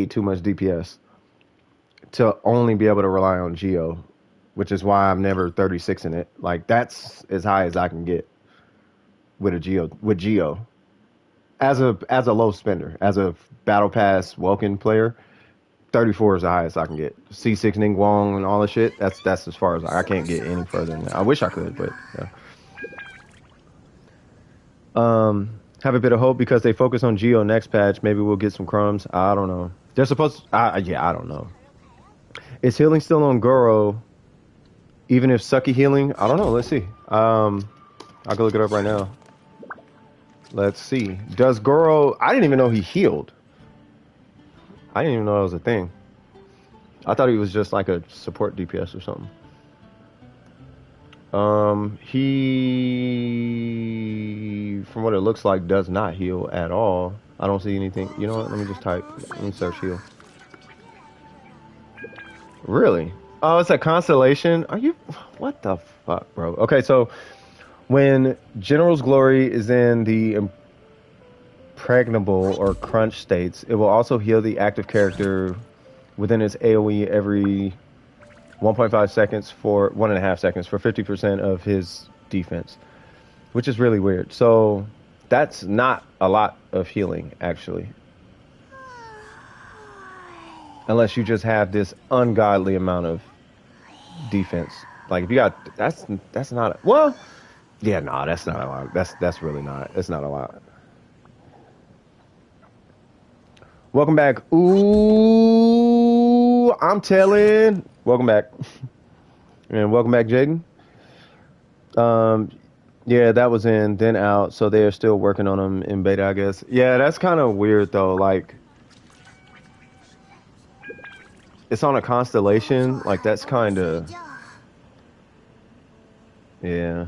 too much DPS to only be able to rely on Geo, which is why I'm never 36 in it. Like, that's as high as I can get with Geo. As a low spender, as a Battle Pass Welkin player, 34 is the highest I can get. C6 Ningguang and all the shit, that's as far as I can't get any further than that. I wish I could, but yeah. Have a bit of hope because they focus on Geo next patch. Maybe we'll get some crumbs. I don't know. They're supposed to, I don't know. Is healing still on Goro? Even if Sucky healing? I don't know. Let's see. I'll go look it up right now. Let's see. Does Goro... I didn't even know he healed. I didn't even know that was a thing. I thought he was just like a support DPS or something. He, from what it looks like, does not heal at all. I don't see anything. You know what? Let me just type. Let me search heal. Really? Oh, it's a constellation? Are you... What the fuck, bro? Okay, so when General's Glory is in the impregnable or crunch states, it will also heal the active character within its AoE every 1.5 seconds for 1.5 seconds for 50% of his defense, which is really weird. So that's not a lot of healing, actually, unless you just have this ungodly amount of defense. Like if you got that's not well, yeah, no, that's not a lot. That's really not. It's not a lot. Welcome back. Ooh, I'm telling. Welcome back. And welcome back, Jaden. Yeah, that was in, then out, so they're still working on them in beta, I guess. Yeah, that's kind of weird, though. Like, it's on a constellation. Like, that's kind of... Yeah.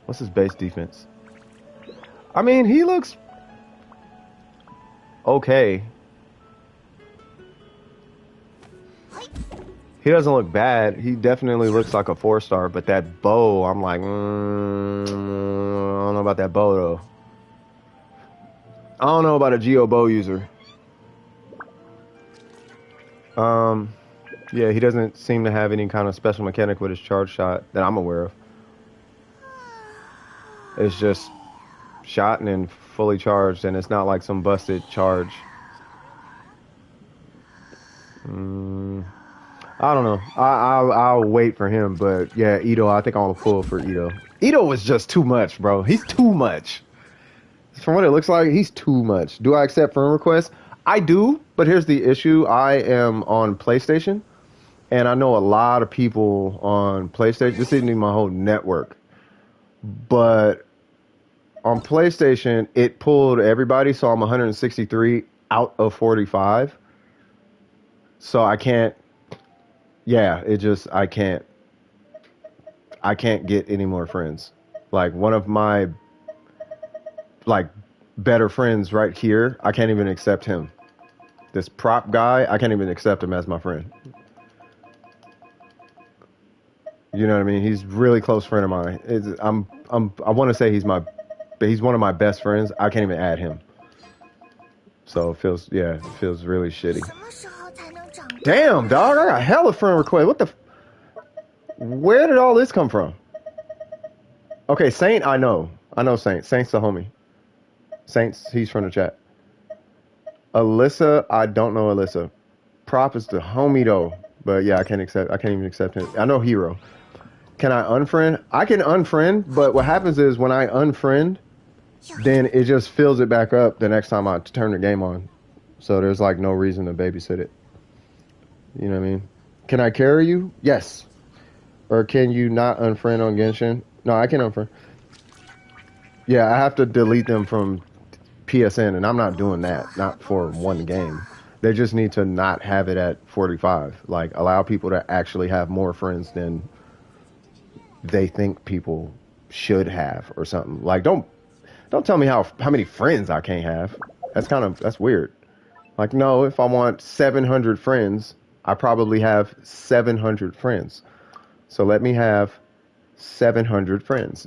What's his base defense? I mean, he looks okay. He doesn't look bad. He definitely looks like a 4-star, but that bow, I'm like, I don't know about that bow though. I don't know about a Geo bow user. Yeah, he doesn't seem to have any kind of special mechanic with his charge shot that I'm aware of. It's just shot and then fully charged, and it's not like some busted charge. I don't know. I'll wait for him, but yeah, Ito, I think I'll pull for Ito. Ito was just too much, bro. He's too much. From what it looks like, he's too much. Do I accept friend requests? I do, but here's the issue. I am on PlayStation, and I know a lot of people on PlayStation. This isn't even my whole network. But on PlayStation, it pulled everybody, so I'm 163 out of 45. So I can't, yeah, I can't get any more friends. Like, one of my, like, better friends right here, I can't even accept him. This prop guy, I can't even accept him as my friend. You know what I mean? He's a really close friend of mine. I want to say he's one of my best friends. I can't even add him. So it feels really shitty. Damn, dog, I got hella friend request. What the? Where did all this come from? Okay, Saint, I know Saint. Saint's the homie. Saint's, he's from the chat. Alyssa, I don't know Alyssa. Prop is the homie though, but yeah, I can't even accept him. I know Hero. Can I unfriend? I can unfriend, but what happens is when I unfriend, then it just fills it back up the next time I turn the game on. So there's like no reason to babysit it. You know what I mean? Can I carry you? Yes. Or can you not unfriend on Genshin? No, I can unfriend. Yeah, I have to delete them from PSN, and I'm not doing that. Not for one game. They just need to not have it at 45. Like, allow people to actually have more friends than they think people should have or something. Like, don't tell me how many friends I can't have. That's weird. Like, no, if I want 700 friends, I probably have 700 friends. So let me have 700 friends.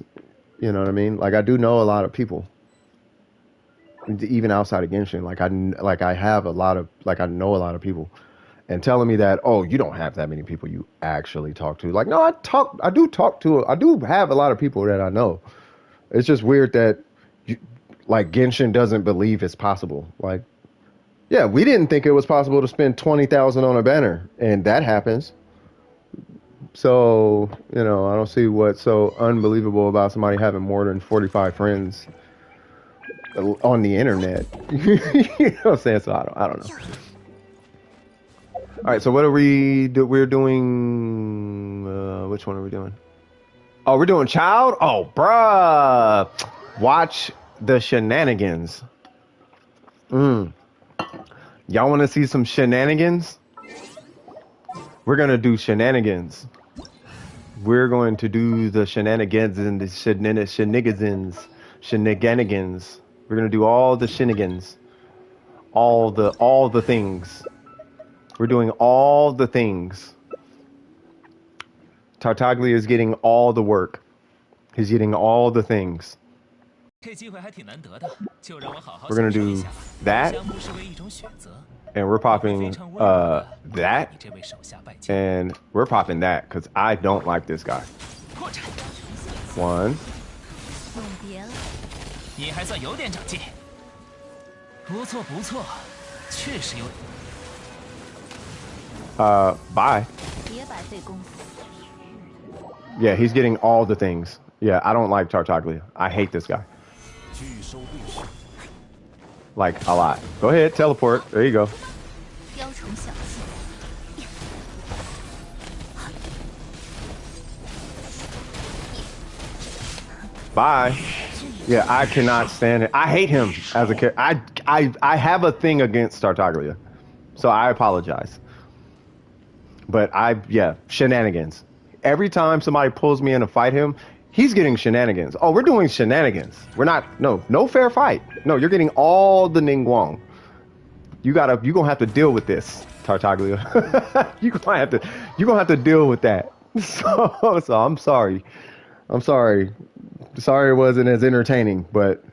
You know what I mean? Like, I do know a lot of people. Even outside of Genshin, I know a lot of people. And telling me that, oh, you don't have that many people you actually talk to. Like, no, I do have a lot of people that I know. It's just weird that Genshin doesn't believe it's possible. Like, yeah, we didn't think it was possible to spend 20,000 on a banner, and that happens. So, I don't see what's so unbelievable about somebody having more than 45 friends on the internet. You know what I'm saying? So I don't know. All right, so what are we do? We're doing which one are we doing? Oh, we're doing Child? Oh, bruh. Watch the shenanigans. Y'all want to see some shenanigans? We're going to do shenanigans. We're going to do the shenanigans and the shenanigans. We're going to do all the shenanigans. All the things. We're doing all the things. Tartaglia is getting all the work. He's getting all the things. We're gonna do that, and we're popping that, and we're popping that because I don't like this guy. One. Bye. Yeah, he's getting all the things. Yeah, I don't like Tartaglia. I hate this guy. Like, a lot. Go ahead, teleport. There you go. Bye. Yeah, I cannot stand it. I hate him as a character. I have a thing against Tartaglia. So I apologize. But shenanigans. Every time somebody pulls me in to fight him, He's getting shenanigans. Oh, we're doing shenanigans. We're not. No fair fight. No, you're getting all the Ningguang. You gonna have to deal with this, Tartaglia. you're gonna have to deal with that. So I'm sorry. I'm sorry. Sorry it wasn't as entertaining, but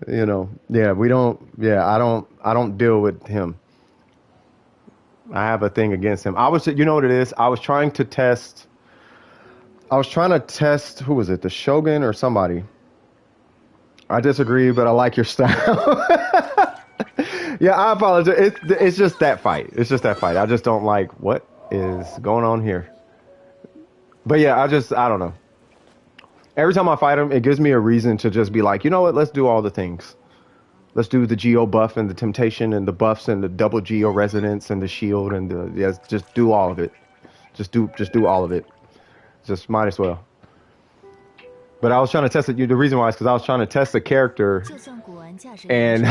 you know, yeah, we don't. Yeah, I don't deal with him. I have a thing against him. You know what it is? I was trying to test. Who was it? The Shogun or somebody? I disagree, but I like your style. Yeah, I apologize. It's just that fight. It's just that fight. I just don't like what is going on here. But yeah, I don't know. Every time I fight him, it gives me a reason to just be like, you know what? Let's do all the things. Let's do the Geo buff and the temptation and the buffs and the double Geo resonance and the shield and just do all of it. Just do all of it. Just might as well. But I was trying to test it. The reason why is because I was trying to test the character, and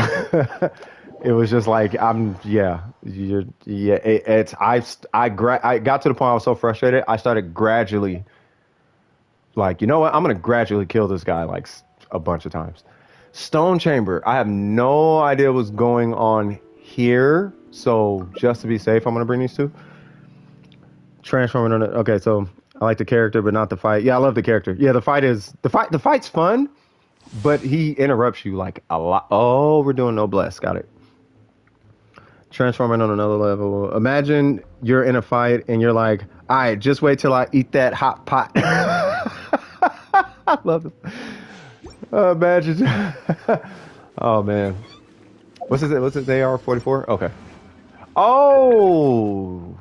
it was just like I got to the point I was so frustrated. I started gradually, like, you know what? I'm gonna gradually kill this guy like a bunch of times. Stone Chamber. I have no idea what's going on here. So just to be safe, I'm gonna bring these two. Transforming on it. Okay, so I like the character, but not the fight. Yeah, I love the character. Yeah, the fight's fun, but he interrupts you like a lot. Oh, we're doing noblesse. Got it. Transforming on another level. Imagine you're in a fight and you're like, all right, just wait till I eat that hot pot. I love it. Imagine. Oh man. What's his AR-44? Okay. Oh.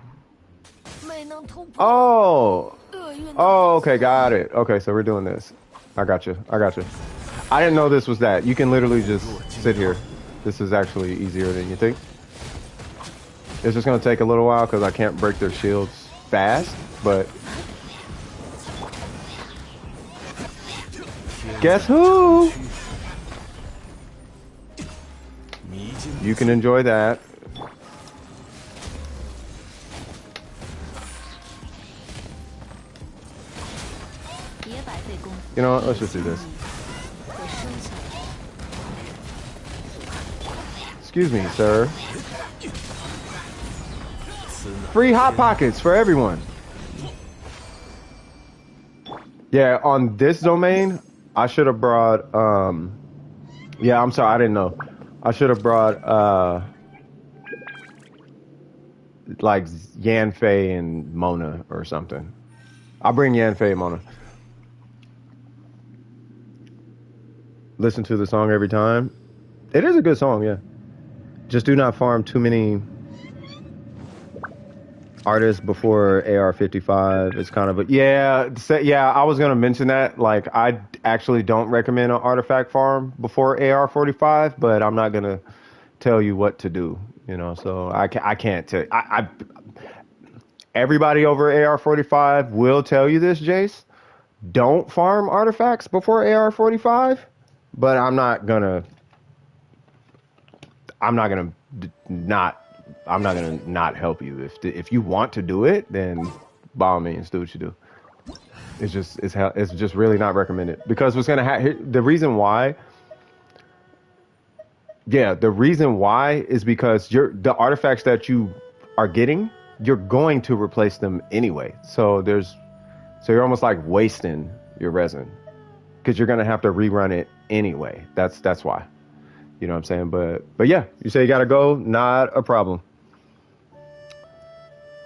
Oh, okay, got it. Okay, so we're doing this. I got you. I didn't know this was that. You can literally just sit here. This is actually easier than you think. It's just going to take a little while because I can't break their shields fast, but... Guess who? You can enjoy that. You know what? Let's just do this. Excuse me, sir. Free Hot Pockets for everyone. Yeah, on this domain, I should have brought, yeah, I'm sorry, I didn't know. I should have brought, like, Yanfei and Mona or something. I'll bring Yanfei and Mona. Listen to the song every time. It is a good song, yeah. Just do not farm too many artists before AR55. It's kind of a yeah. I was gonna mention that. Like, I actually don't recommend an artifact farm before AR45, but I'm not gonna tell you what to do. You know, so I can't tell. Everybody over AR45 will tell you this, Jace. Don't farm artifacts before AR45. But I'm not gonna not help you. If you want to do it, then by all means do what you do. It's just really not recommended because what's gonna happen. The reason why is because the artifacts that you are getting, you're going to replace them anyway. So you're almost like wasting your resin because you're gonna have to rerun it anyway. That's why. You know what I'm saying? But yeah, you say you gotta go, not a problem.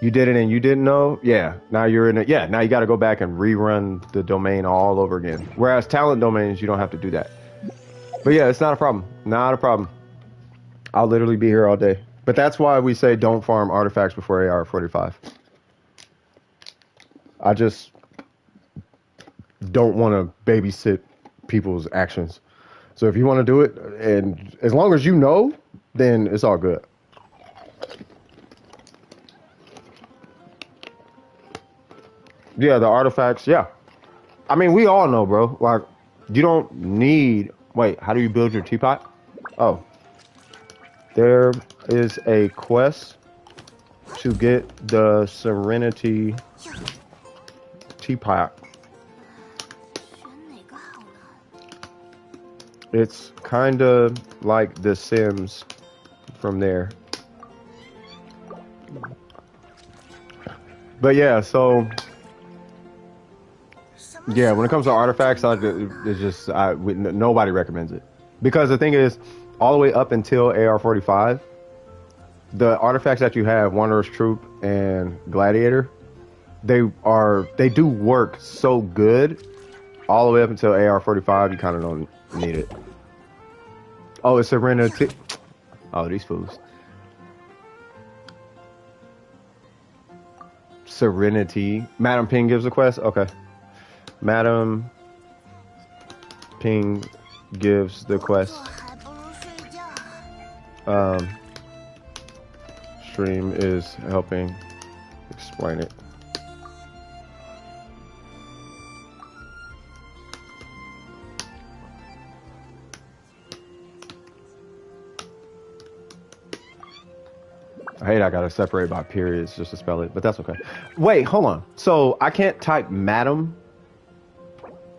You did it and you didn't know? Yeah. Now you're in it. Yeah, now you gotta go back and rerun the domain all over again. Whereas talent domains, you don't have to do that. But yeah, it's not a problem. Not a problem. I'll literally be here all day. But that's why we say don't farm artifacts before AR45. I just don't want to babysit people's actions. So if you want to do it, and as long as you know, then it's all good. Yeah, the artifacts, yeah. I mean, we all know, bro. Like, you don't need... Wait, how do you build your teapot? Oh. There is a quest to get the Serenity teapot. It's kind of like The Sims from there. But yeah, so yeah, when it comes to artifacts, it's just nobody recommends it because the thing is, all the way up until AR45, the artifacts that you have, Wanderer's Troop and Gladiator, they do work so good. All the way up until AR45, you kind of don't need it. Oh, it's Serenity. Oh, these fools. Serenity. Madam Ping gives a quest? Okay. Madam Ping gives the quest. Stream is helping explain it. I hate I gotta separate by periods just to spell it, but that's okay. Wait, hold on. So I can't type Madam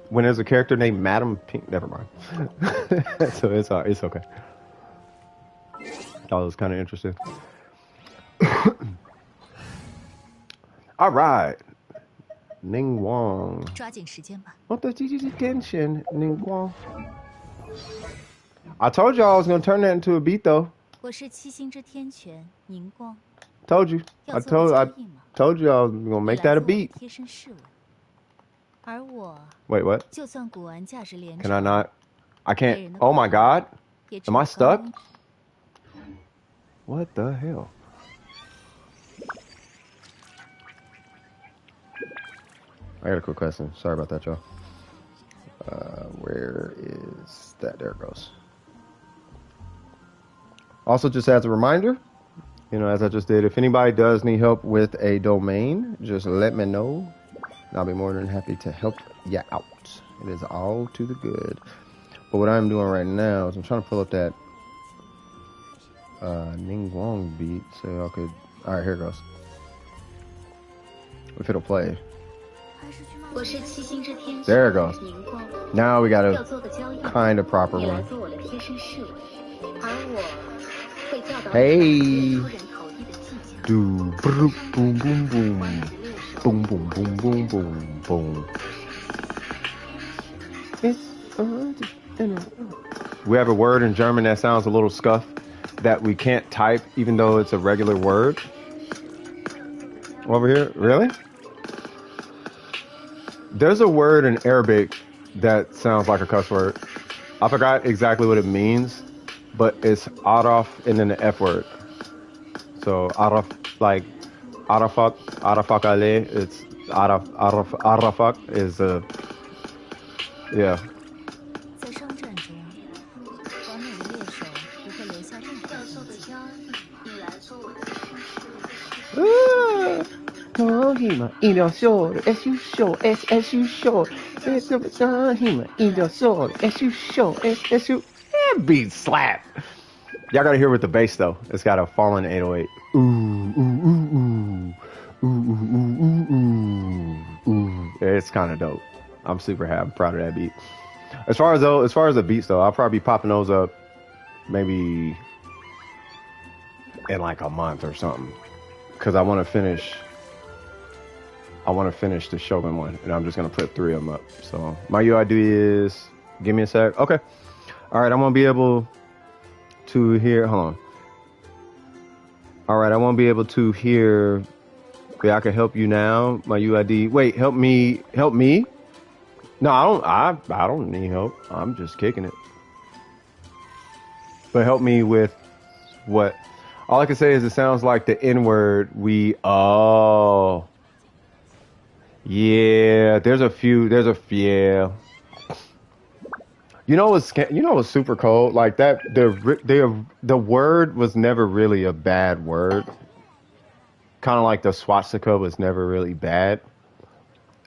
when there's a character named Madam Pink. Never mind. So it's okay. Thought it was kind of interesting. All right, Ning Wang. 抓紧时间吧。 What the Genshin, Ning Wang? I told you I was gonna turn that into a beat though. 我是七星之天权宁光。 Told you. I told you I was gonna make that a beat. 贴身侍卫。而我 Wait, what? 就算古玩价值连城。 Can I not? I can't. Oh my God. Am I stuck? What the hell? I got a quick question. Sorry about that, y'all. Where is that? There it goes. Also, just as a reminder, you know, as I just did, if anybody does need help with a domain, just let me know. And I'll be more than happy to help you out. It is all to the good. But what I'm doing right now is I'm trying to pull up that Ning Wang beat so y'all could. All right, here it goes. If it'll play. There it goes. Now we got a kind of proper one. Hey. Do boom boom boom boom. Boom boom boom boom boom boom. We have a word in German that sounds a little scuffed that we can't type even though it's a regular word. Over here? Really? There's a word in Arabic that sounds like a cuss word. I forgot exactly what it means, but it's araf and then the F word. So araf, like arafak ale, it's arafak is a, yeah. 在商战中，完美的猎手不会留下任何痕迹。你来做我的天使。Hima, in your soul, as you show, as you show, as you Hima, in your soul, as you show, as you. That beat slap. Y'all gotta hear with the bass though. It's got a falling 808. Ooh, ooh, ooh, ooh, ooh, ooh, ooh, ooh, ooh. It's kind of dope. I'm super happy, proud of that beat. As far as the beats though, I'll probably be popping those up maybe in like a month or something, cause I want to finish the Shogun one, and I'm just gonna put 3 of them up. So my UID is, give me a sec. Okay. All right, I'm gonna be able to hear. Hold on. All right, I won't be able to hear. Okay, I can help you now. My UID. Wait, help me. Help me. No, I don't need help. I'm just kicking it. But help me with what? All I can say is it sounds like the N word. Oh. Yeah, there's a yeah. You know what's super cold? Like that the word was never really a bad word. Kind of like the swastika was never really bad.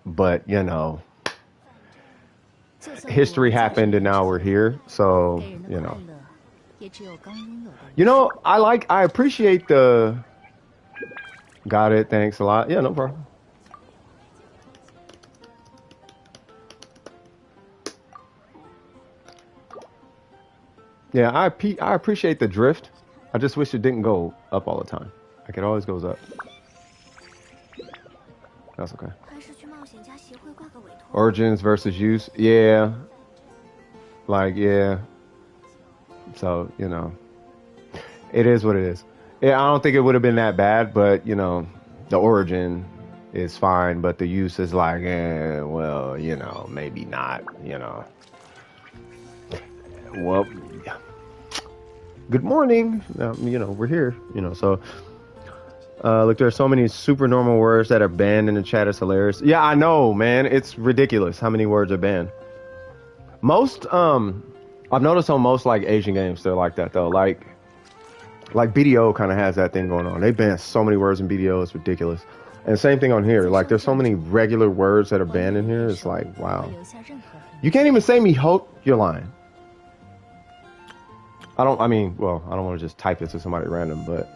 But, you know, history happened and now we're here. So, you know. You know, I appreciate the got it, thanks a lot. Yeah, no problem. Yeah, I appreciate the drift. I just wish it didn't go up all the time. Like it always goes up. That's okay. 还是去冒险家协会挂个委托。Origins versus use. Yeah. Like, yeah. So, you know, it is what it is. Yeah, I don't think it would have been that bad, but, you know, the origin is fine, but the use is like, well, you know, maybe not, you know. Well, good morning. You know, we're here, you know, so. Look, there are so many super normal words that are banned in the chat. It's hilarious. Yeah, I know, man. It's ridiculous how many words are banned. Most, I've noticed on most like Asian games, they're like that though. Like BDO kind of has that thing going on. They ban so many words in BDO. It's ridiculous. And same thing on here. Like there's so many regular words that are banned in here. It's like, wow. You can't even say me hope you're lying. I don't want to just type it to somebody random, but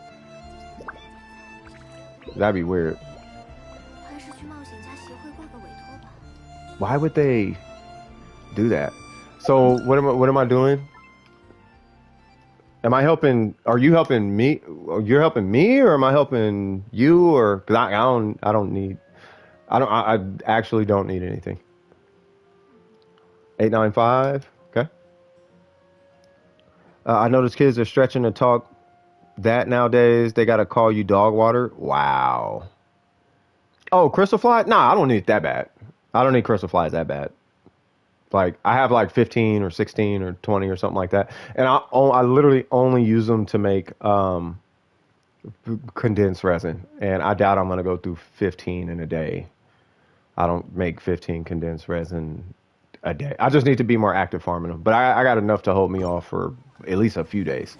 that'd be weird. 还是去冒险家协会挂个委托吧。 Why would they do that? So what am I doing? Am I helping? Are you helping me? You're helping me, or am I helping you? Or because I actually don't need anything. 895. Okay. I notice kids are stretching to talk that nowadays. They gotta call you dog water. Wow. Oh, crystal fly? Nah, I don't need it that bad. I don't need crystal flies that bad. Like I have like 15 or 16 or 20 or something like that, and I literally only use them to make condensed resin, and I doubt I'm gonna go through 15 in a day. I don't make 15 condensed resin a day. I just need to be more active farming them, but I got enough to hold me off for at least a few days.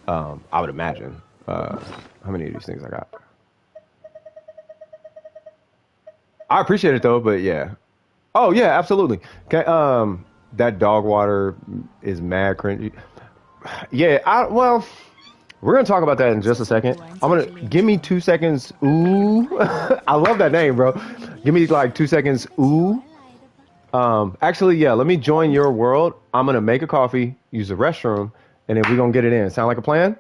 I would imagine. How many of these things I got? I appreciate it though, but yeah. Oh yeah, absolutely. Okay, that dog water is mad cringy. Yeah, we're gonna talk about that in just a second. Give me 2 seconds. Ooh, I love that name, bro. Give me like 2 seconds. Ooh. Actually, yeah. Let me join your world. I'm gonna make a coffee, use the restroom, and then we're gonna get it in. Sound like a plan?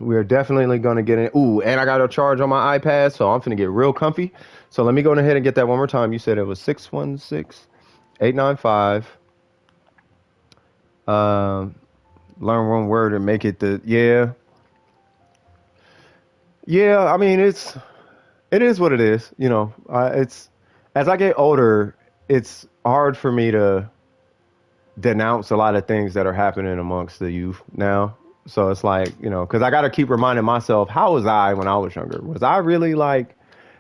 We are definitely gonna get in. Ooh, and I got a charge on my iPad, so I'm finna get real comfy. So let me go ahead and get that one more time. You said it was 616-895. Learn one word and make it yeah. I mean, it is what it is. You know, it's as I get older, it's hard for me to denounce a lot of things that are happening amongst the youth now. So it's like, you know, because I got to keep reminding myself, how was I when I was younger? Was I really like,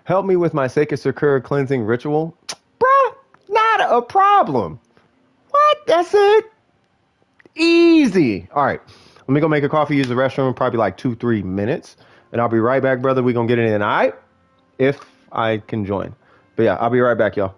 help me with my sacred Sakura cleansing ritual? Bruh, not a problem. What? That's it? Easy. All right. Let me go make a coffee, use the restroom, probably like 2-3 minutes. And I'll be right back, brother. We're going to get it in. All right? If I can join. But yeah, I'll be right back, y'all.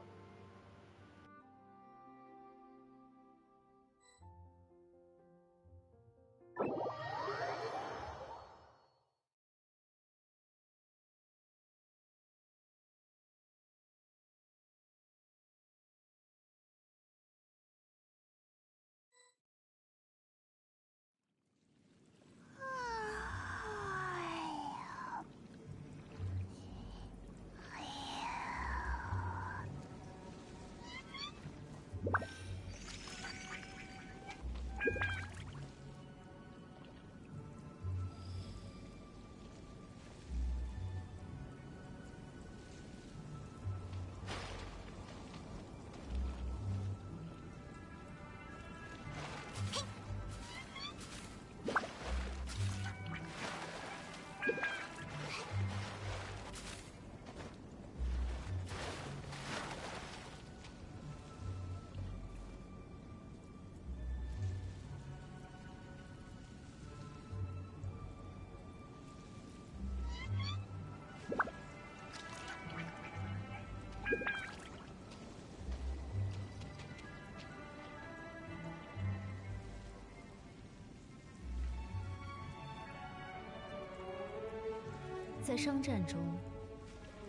在商战中，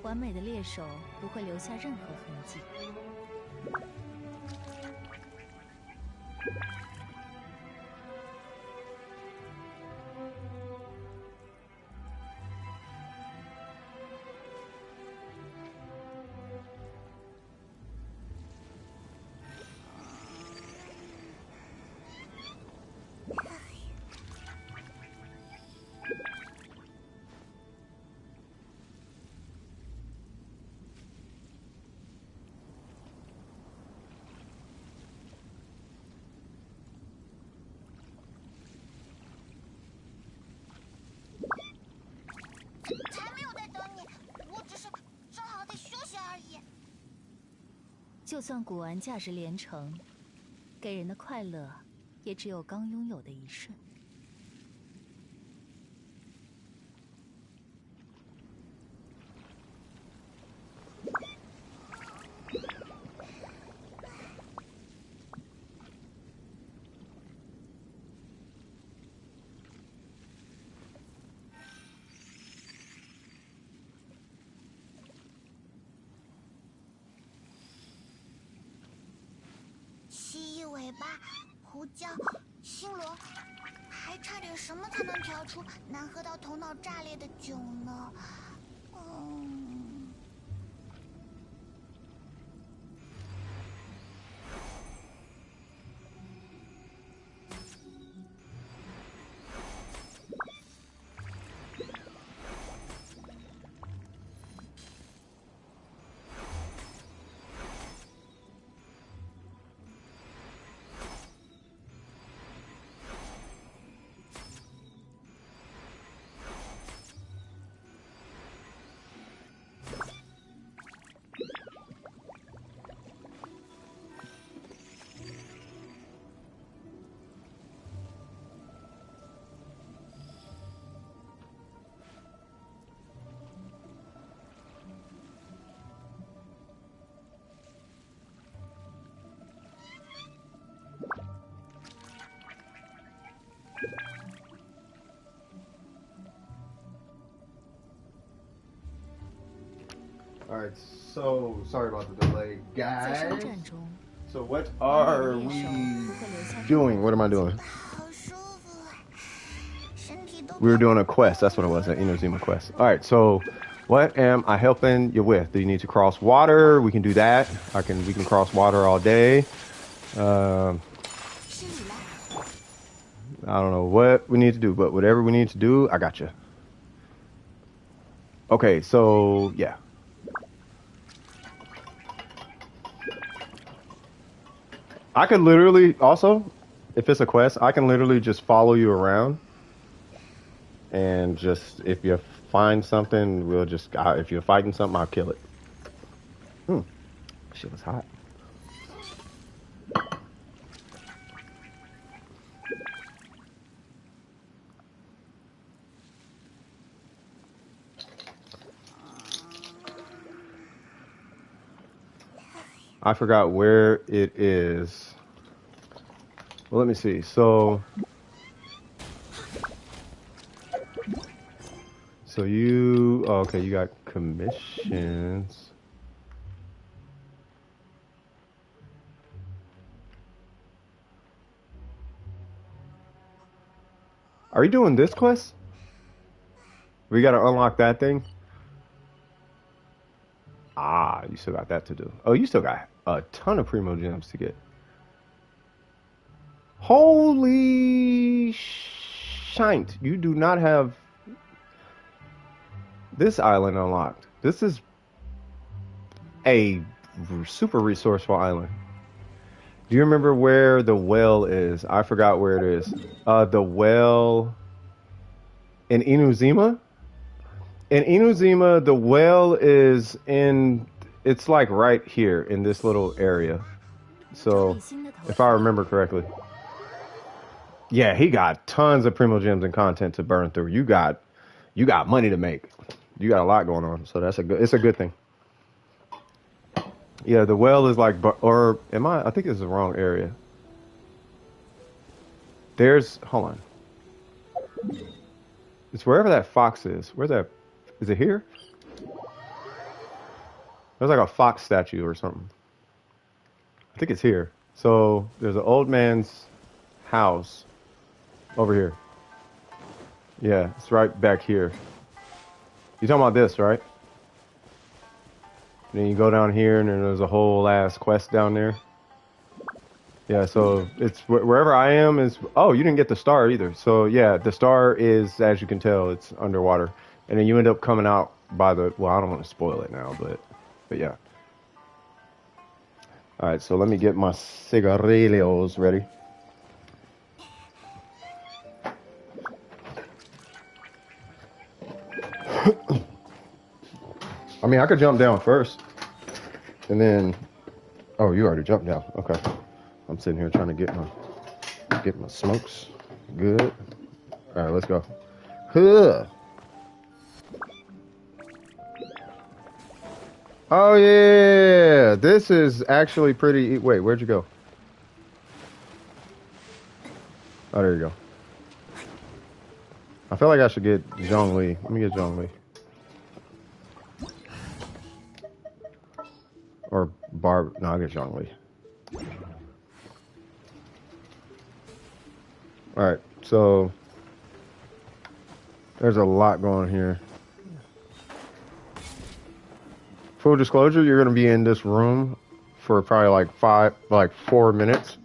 完美的猎手不会留下任何痕迹。就算古玩价值连城，给人的快乐，也只有刚拥有的一瞬。蜥蜴尾巴、胡椒、星罗，还差点什么才能调出难喝到头脑炸裂的酒呢？Alright, so sorry about the delay, 在商 guys. 战中， So what 完 are 美的猎 we 手不会留下 doing? What am I doing? 好舒服啊，身体都 We were doing a quest. That's what it was, an Inazuma quest. Alright, so what am I helping you with? Do you need to cross water? We can do that. We can cross water all day. 是你了。 I don't know what we need to do, but whatever we need to do, I got you. Okay, so yeah. I could literally also, if it's a quest, I can literally just follow you around, and just if you find something, we'll just if you're fighting something, I'll kill it. Shit was hot. I forgot where it is. Well, let me see. So you, oh, okay, you got commissions. Are you doing this quest? We gotta unlock that thing. Ah, you still got that to do. Oh, you still got a ton of primo gems to get. Holy shite. You do not have this island unlocked. This is a super resourceful island. Do you remember where the well is? I forgot where it is. The well in Inuzuma? In Inuzuma, the well is in, it's like right here in this little area. So, if I remember correctly. Yeah, he got tons of primo gems and content to burn through. You got money to make. You got a lot going on. So it's a good thing. Yeah, the well is like, or am I think it's the wrong area. Hold on. It's wherever that fox is. Where's that? Is it here? There's like a fox statue or something. I think it's here. So there's an old man's house over here. Yeah, it's right back here. You talking about this, right? And then you go down here and then there's a whole ass quest down there. Yeah, so it's wherever I am is, oh, you didn't get the star either. So yeah, the star is, as you can tell, it's underwater. And then you end up coming out by the, well, I don't want to spoil it now, but yeah. All right, so let me get my cigarillos ready. I mean, I could jump down first, and then Oh, you already jumped down. Okay. I'm sitting here trying to get my smokes. Good. All right, let's go. Huh. Oh yeah, this is actually pretty. Wait, where'd you go? Oh, there you go. I feel like I should get Zhongli. Let me get Zhongli. Or Barb. No, I'll get Zhongli. Alright, so there's a lot going here. Full disclosure, you're gonna be in this room for probably like 4 minutes,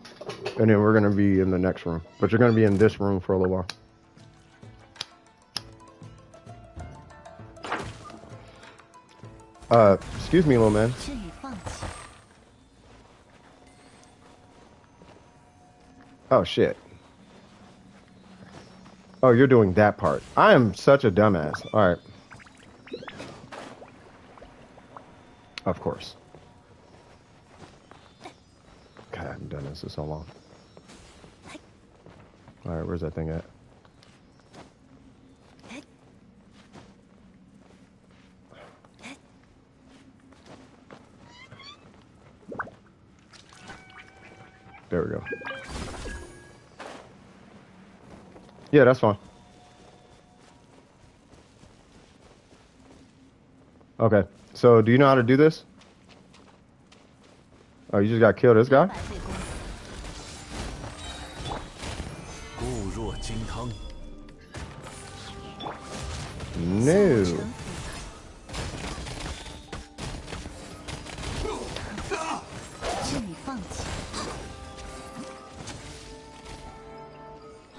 and then we're gonna be in the next room. But you're gonna be in this room for a little while. Excuse me, little man. Oh shit. Oh, you're doing that part. I am such a dumbass. Alright. Of course. God, I haven't done this in so long. Alright, where's that thing at? There we go. Yeah, that's fine. Okay, so do you know how to do this? Oh, you just got to kill this guy? No.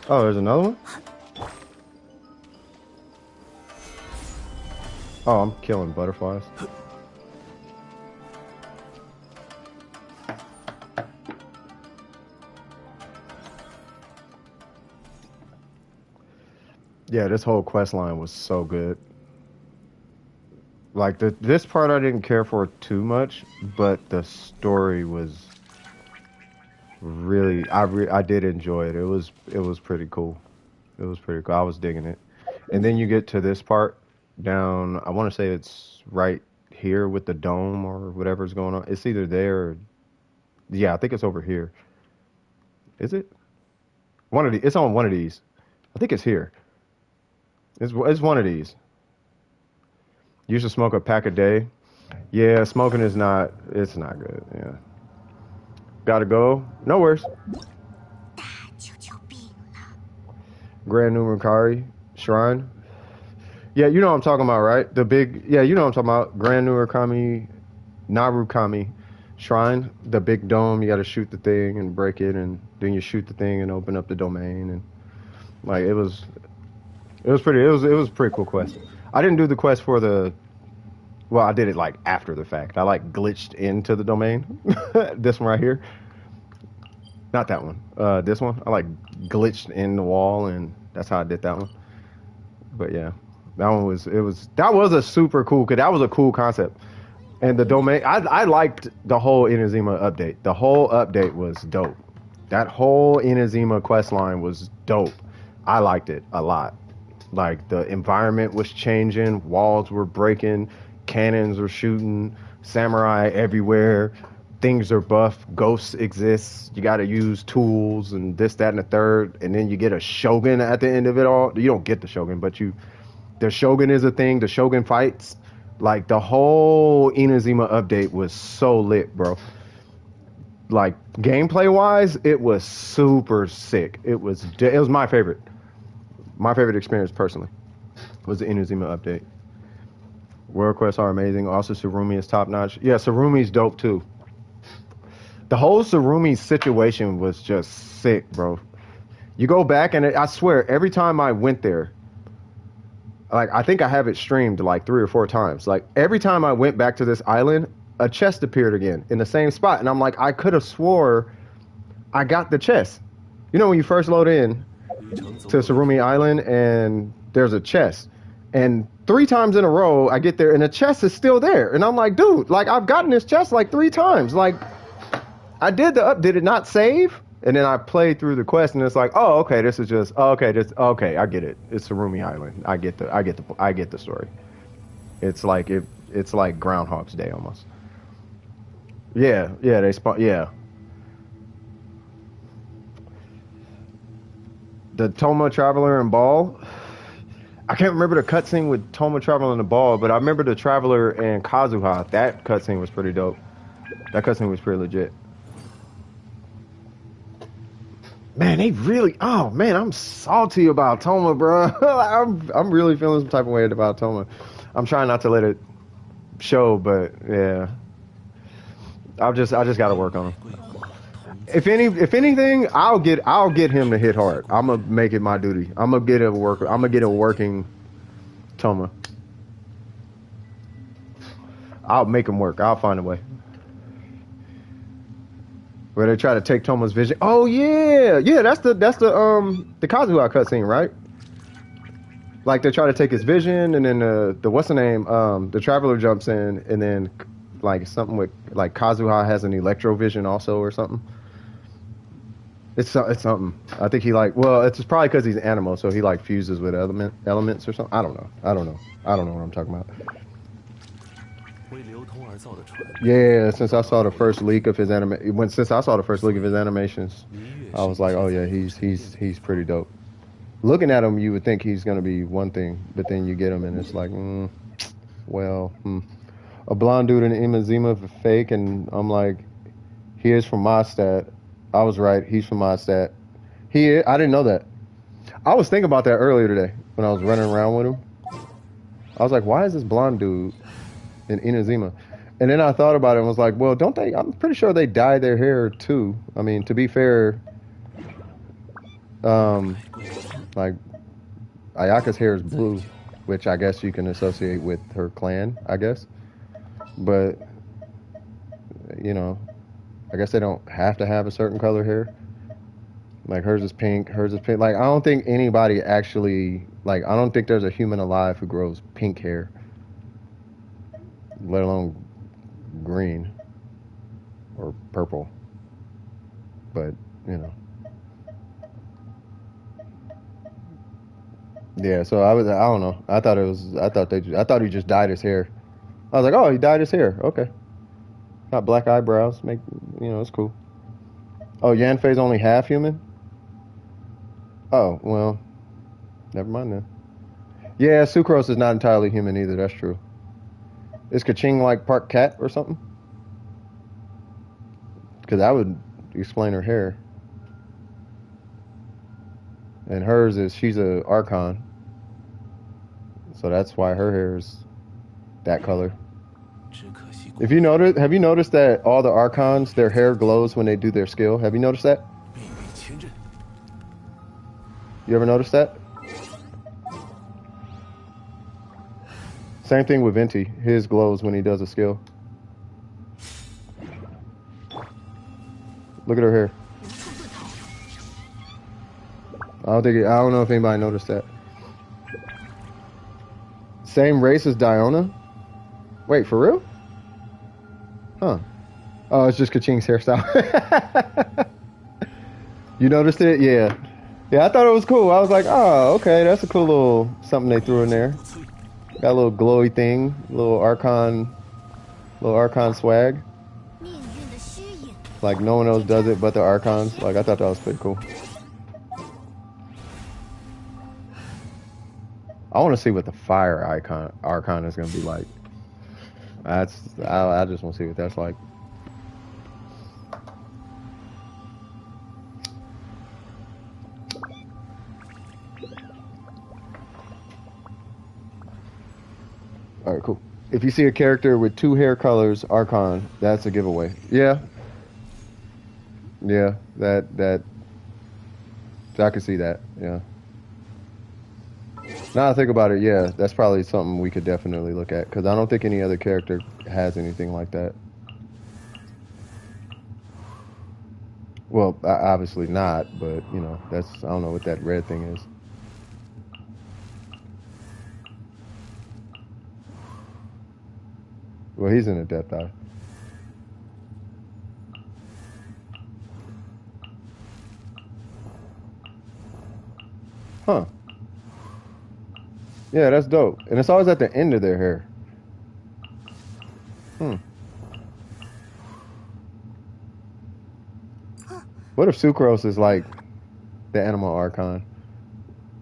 Oh, there's another one? Oh, I'm killing butterflies. Yeah, this whole quest line was so good. Like, this part I didn't care for too much, but the story was really... I did enjoy it. It was pretty cool. It was pretty cool. I was digging it. And then you get to this part down... I want to say it's right here with the dome or whatever's going on. It's either there or... Yeah, I think it's over here. Is it? It's on one of these. I think it's here. It's one of these. You should smoke a pack a day. Yeah, smoking is not... It's not good, yeah. Gotta go. No worries. Grand Numerikari Shrine. Yeah, you know what I'm talking about, right? The big... Yeah, you know what I'm talking about. Grand Narukami Shrine. The big dome. You gotta shoot the thing and break it, and then you shoot the thing and open up the domain. And like, it was a pretty cool quest. I didn't do the quest for the... Well, I did it like after the fact. I like glitched into the domain. This one right here. Not that one. This one. I like glitched in the wall, and that's how I did that one. But yeah, that was a super cool, cause that was a cool concept. And the domain, I liked the whole Inazuma update. The whole update was dope. That whole Inazuma quest line was dope. I liked it a lot. Like, the environment was changing, walls were breaking, cannons were shooting, samurai everywhere, things are buff, ghosts exist, you gotta use tools and this, that, and the third, and then you get a shogun at the end of it all. You don't get the shogun, but the shogun is a thing, the shogun fights. Like, the whole Inazuma update was so lit, bro. Like, gameplay wise, it was super sick. It was my favorite. My favorite experience, personally, was the Inazuma update. World quests are amazing. Also, Surumi is top notch. Yeah, Surumi's dope too. The whole Surumi situation was just sick, bro. You go back, and I swear, every time I went there, like, I think I have it streamed like 3 or 4 times. Like, every time I went back to this island, a chest appeared again in the same spot, and I'm like, I could have swore I got the chest. You know, when you first load in to Surumi Island and there's a chest, and 3 times in a row I get there and the chest is still there, and I'm like, dude, like, I've gotten this chest like 3 times. Like, I did the up. Did it not save? And then I played through the quest, and it's like, oh, okay, this is just, oh, okay, this, okay, I get it. It's Sarumi Island. I get the story. It's like it's like Groundhog's Day almost. Yeah, yeah, they spawn. Yeah, the Toma Traveler and Ball. I can't remember the cutscene with Toma Traveler and the Ball, but I remember the Traveler and Kazuha. That cutscene was pretty dope. That cutscene was pretty legit. Man, they really. Oh man, I'm salty about Toma, bro. I'm really feeling some type of way about Toma. I'm trying not to let it show, but yeah, I just got to work on him. If anything, I'll get him to hit hard. I'm gonna make it my duty. I'm gonna get a worker. I'm gonna get a working Toma. I'll make him work. I'll find a way. Where they try to take Toma's vision. Oh yeah, yeah. That's the Kazuha cutscene, right? Like they try to take his vision, and then the what's the name? The Traveler jumps in, and then like something with like Kazuha has an electro vision also or something. It's something. I think he like. Well, it's probably because he's an animal, so he like fuses with elements or something. I don't know. I don't know what I'm talking about. Yeah, since I saw the first leak of his since I saw the first leak of his animations, I was like, oh yeah, he's pretty dope. Looking at him, you would think he's gonna be one thing, but then you get him, and it's like, a blonde dude in Imazima fake, and I'm like, he is from Mondstadt. I was right. He's from Mondstadt. I didn't know that. I was thinking about that earlier today when I was running around with him. I was like, why is this blonde dude in Inazuma? And then I thought about it and was like, well, don't they? I'm pretty sure they dye their hair too. I mean, to be fair, like Ayaka's hair is blue, which I guess you can associate with her clan, I guess. But you know, I guess they don't have to have a certain color hair. Like hers is pink, Like I don't think anybody actually, like I don't think there's a human alive who grows pink hair, let alone green or purple. But you know, yeah. So I don't know. I thought he just dyed his hair. I was like, oh, he dyed his hair. Okay, got black eyebrows. It's cool. Oh, Yanfei's only half human. Oh, well, never mind then. Yeah, Sucrose is not entirely human either, that's true. Is Kaching like part cat or something? Because that would explain her hair. And hers is, she's a Archon. So that's why her hair is that color. Have you noticed that all the Archons, their hair glows when they do their skill? Have you noticed that? You ever notice that? Same thing with Venti. His glows when he does a skill. Look at her hair. I don't know if anybody noticed that. Same race as Diona? Wait, for real? Huh. Oh, it's just Kaching's hairstyle. You noticed it? Yeah. Yeah, I thought it was cool. I was like, oh, okay, that's a cool little something they threw in there. Got a little glowy thing, little Archon swag. Like no one else does it but the Archons. Like I thought that was pretty cool. I want to see what the fire Archon is gonna be like. I just want to see what that's like. All right, cool. If you see a character with 2 hair colors, Archon, that's a giveaway. Yeah. Yeah, that I can see that. Yeah. Now I think about it, yeah, that's probably something we could definitely look at because I don't think any other character has anything like that. Well, obviously not, but you know, I don't know what that red thing is. Well, he's in a death eye. Huh. Yeah, that's dope. And it's always at the end of their hair. What if Sucrose is like the animal archon?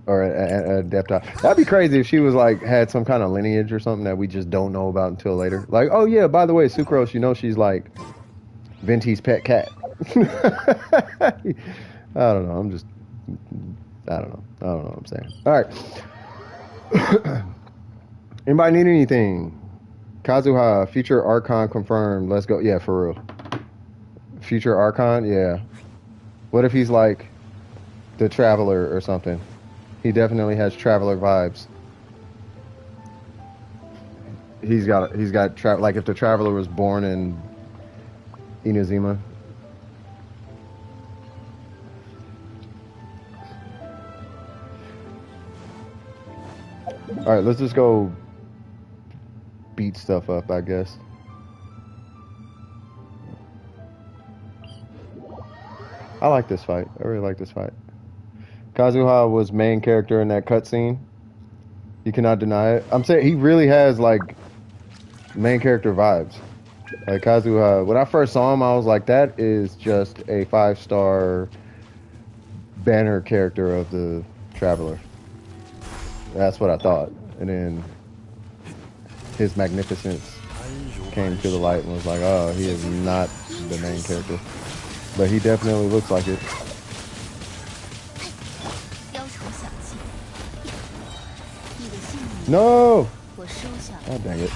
Or a Adepti? That'd be crazy if she was like, had some kind of lineage or something that we just don't know about until later. Like, oh yeah, by the way, Sucrose, you know she's like Venti's pet cat. I don't know. I don't know what I'm saying. All right. Anybody need anything? Kazuha, future Archon confirmed. Let's go. Yeah, for real. Future Archon? Yeah. What if he's like the Traveler or something? He definitely has Traveler vibes. He's got like if the Traveler was born in Inazuma. All right, let's just go beat stuff up, I guess. I like this fight. I really like this fight. Kazuha was main character in that cutscene. You cannot deny it. I'm saying he really has like main character vibes. Like Kazuha, when I first saw him, I was like, that is just a 5-star banner character of the Traveler. That's what I thought. And then his magnificence came to the light and was like, oh, he is not the main character. But he definitely looks like it. No! Oh, dang it.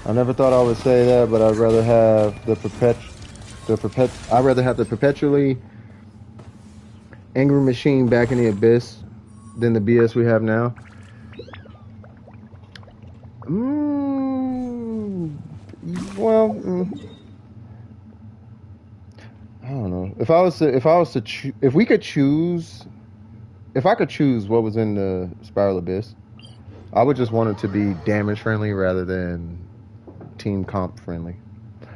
I never thought I would say that, but I'd rather have the perpetually angry machine back in the abyss than the BS we have now. I don't know. If I could choose what was in the Spiral Abyss, I would just want it to be damage friendly rather than team comp friendly.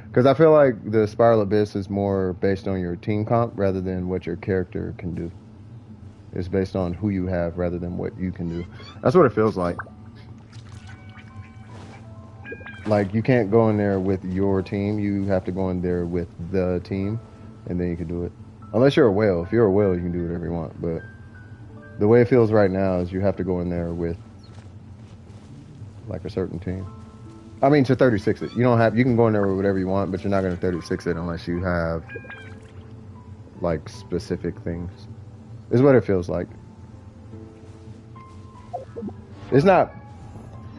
Because I feel like the Spiral Abyss is more based on your team comp rather than what your character can do. It's based on who you have rather than what you can do. That's what it feels like. Like, you can't go in there with your team. You have to go in there with the team, and then you can do it. Unless you're a whale. If you're a whale, you can do whatever you want. But the way it feels right now is you have to go in there with, like, a certain team. I mean, to 36 it. You can go in there with whatever you want, but you're not going to 36 it unless you have, like, specific things. Is what it feels like. It's not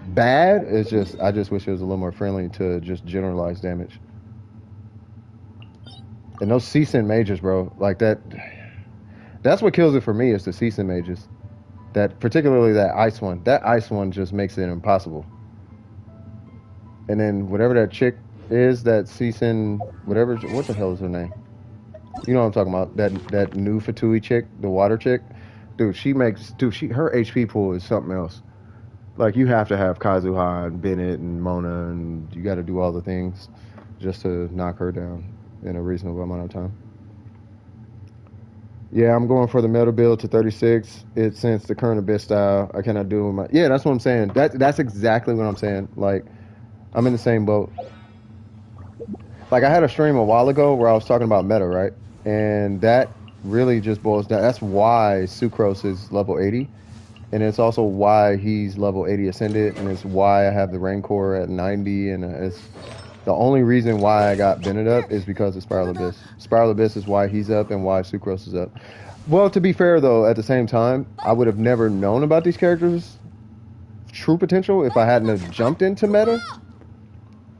bad. It's just, I just wish it was a little more friendly to just generalized damage. And those Ceasin mages, bro, like that's what kills it for me is the Ceasin mages. Particularly that ice one. That ice one just makes it impossible. And then whatever that chick is, that Ceasin, what the hell is her name? You know what I'm talking about? That new Fatui chick, the water chick. Dude, her HP pool is something else. Like, you have to have Kazuha and Bennett and Mona, and you got to do all the things just to knock her down in a reasonable amount of time. Yeah, I'm going for the metal build to 36. Since the current Abyss style, I cannot do my... Yeah, that's what I'm saying. That's exactly what I'm saying. Like, I'm in the same boat. Like, I had a stream a while ago where I was talking about meta, right? And that really just boils down... That's why Sucrose is level 80. And it's also why he's level 80 ascended. And it's why I have the Rancor at 90. And it's... The only reason why I got Bennett up is because of Spiral Abyss. Spiral Abyss is why he's up and why Sucrose is up. Well, to be fair, though, at the same time, I would have never known about these characters' true potential if I hadn't have jumped into meta.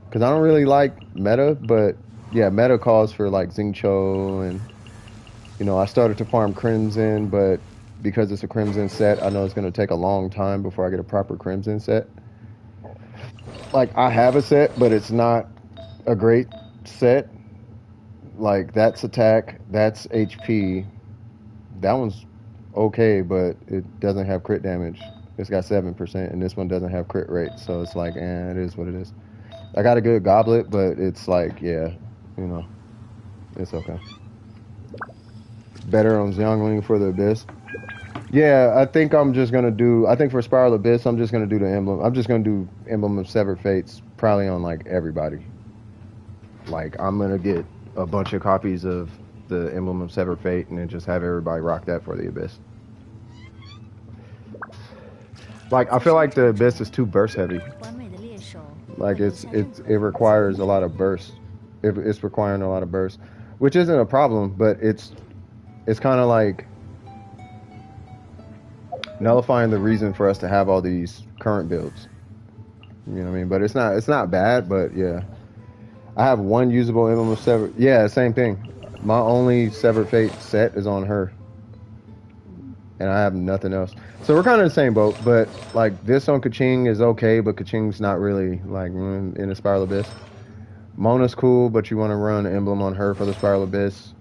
Because I don't really like meta, but yeah, meta calls for like Xingqiu, and you know, I started to farm Crimson, but because it's a Crimson set, I know it's going to take a long time before I get a proper Crimson set. Like, I have a set, but it's not a great set. Like, that's attack, that's HP. That one's okay, but it doesn't have crit damage. It's got 7%, and this one doesn't have crit rate, so it's like, it is what it is. I got a good goblet, but it's like, yeah, you know, it's okay. Better on Xiangling for the Abyss. Yeah, I think I'm just gonna do. I think for Spiral Abyss, I'm just gonna do the emblem. I'm just gonna do Emblem of Severed Fates, probably on like everybody. Like I'm gonna get a bunch of copies of the Emblem of Severed Fate, and then just have everybody rock that for the Abyss. Like I feel like the Abyss is too burst heavy. 完美的猎手 Like 不会留下任何 it requires a lot of burst. It's requiring a lot of burst, which isn't a problem, but it's kind of like nullifying the reason for us to have all these current builds. You know what I mean? But it's not bad, but yeah. I have one usable Emblem of Severed. Yeah, same thing. My only Severed Fate set is on her. And I have nothing else. So we're kind of in the same boat, but like this on Kaching is okay, but Kaching's not really like in a Spiral Abyss. Mona's cool, but you want to run Emblem on her for the Spiral Abyss.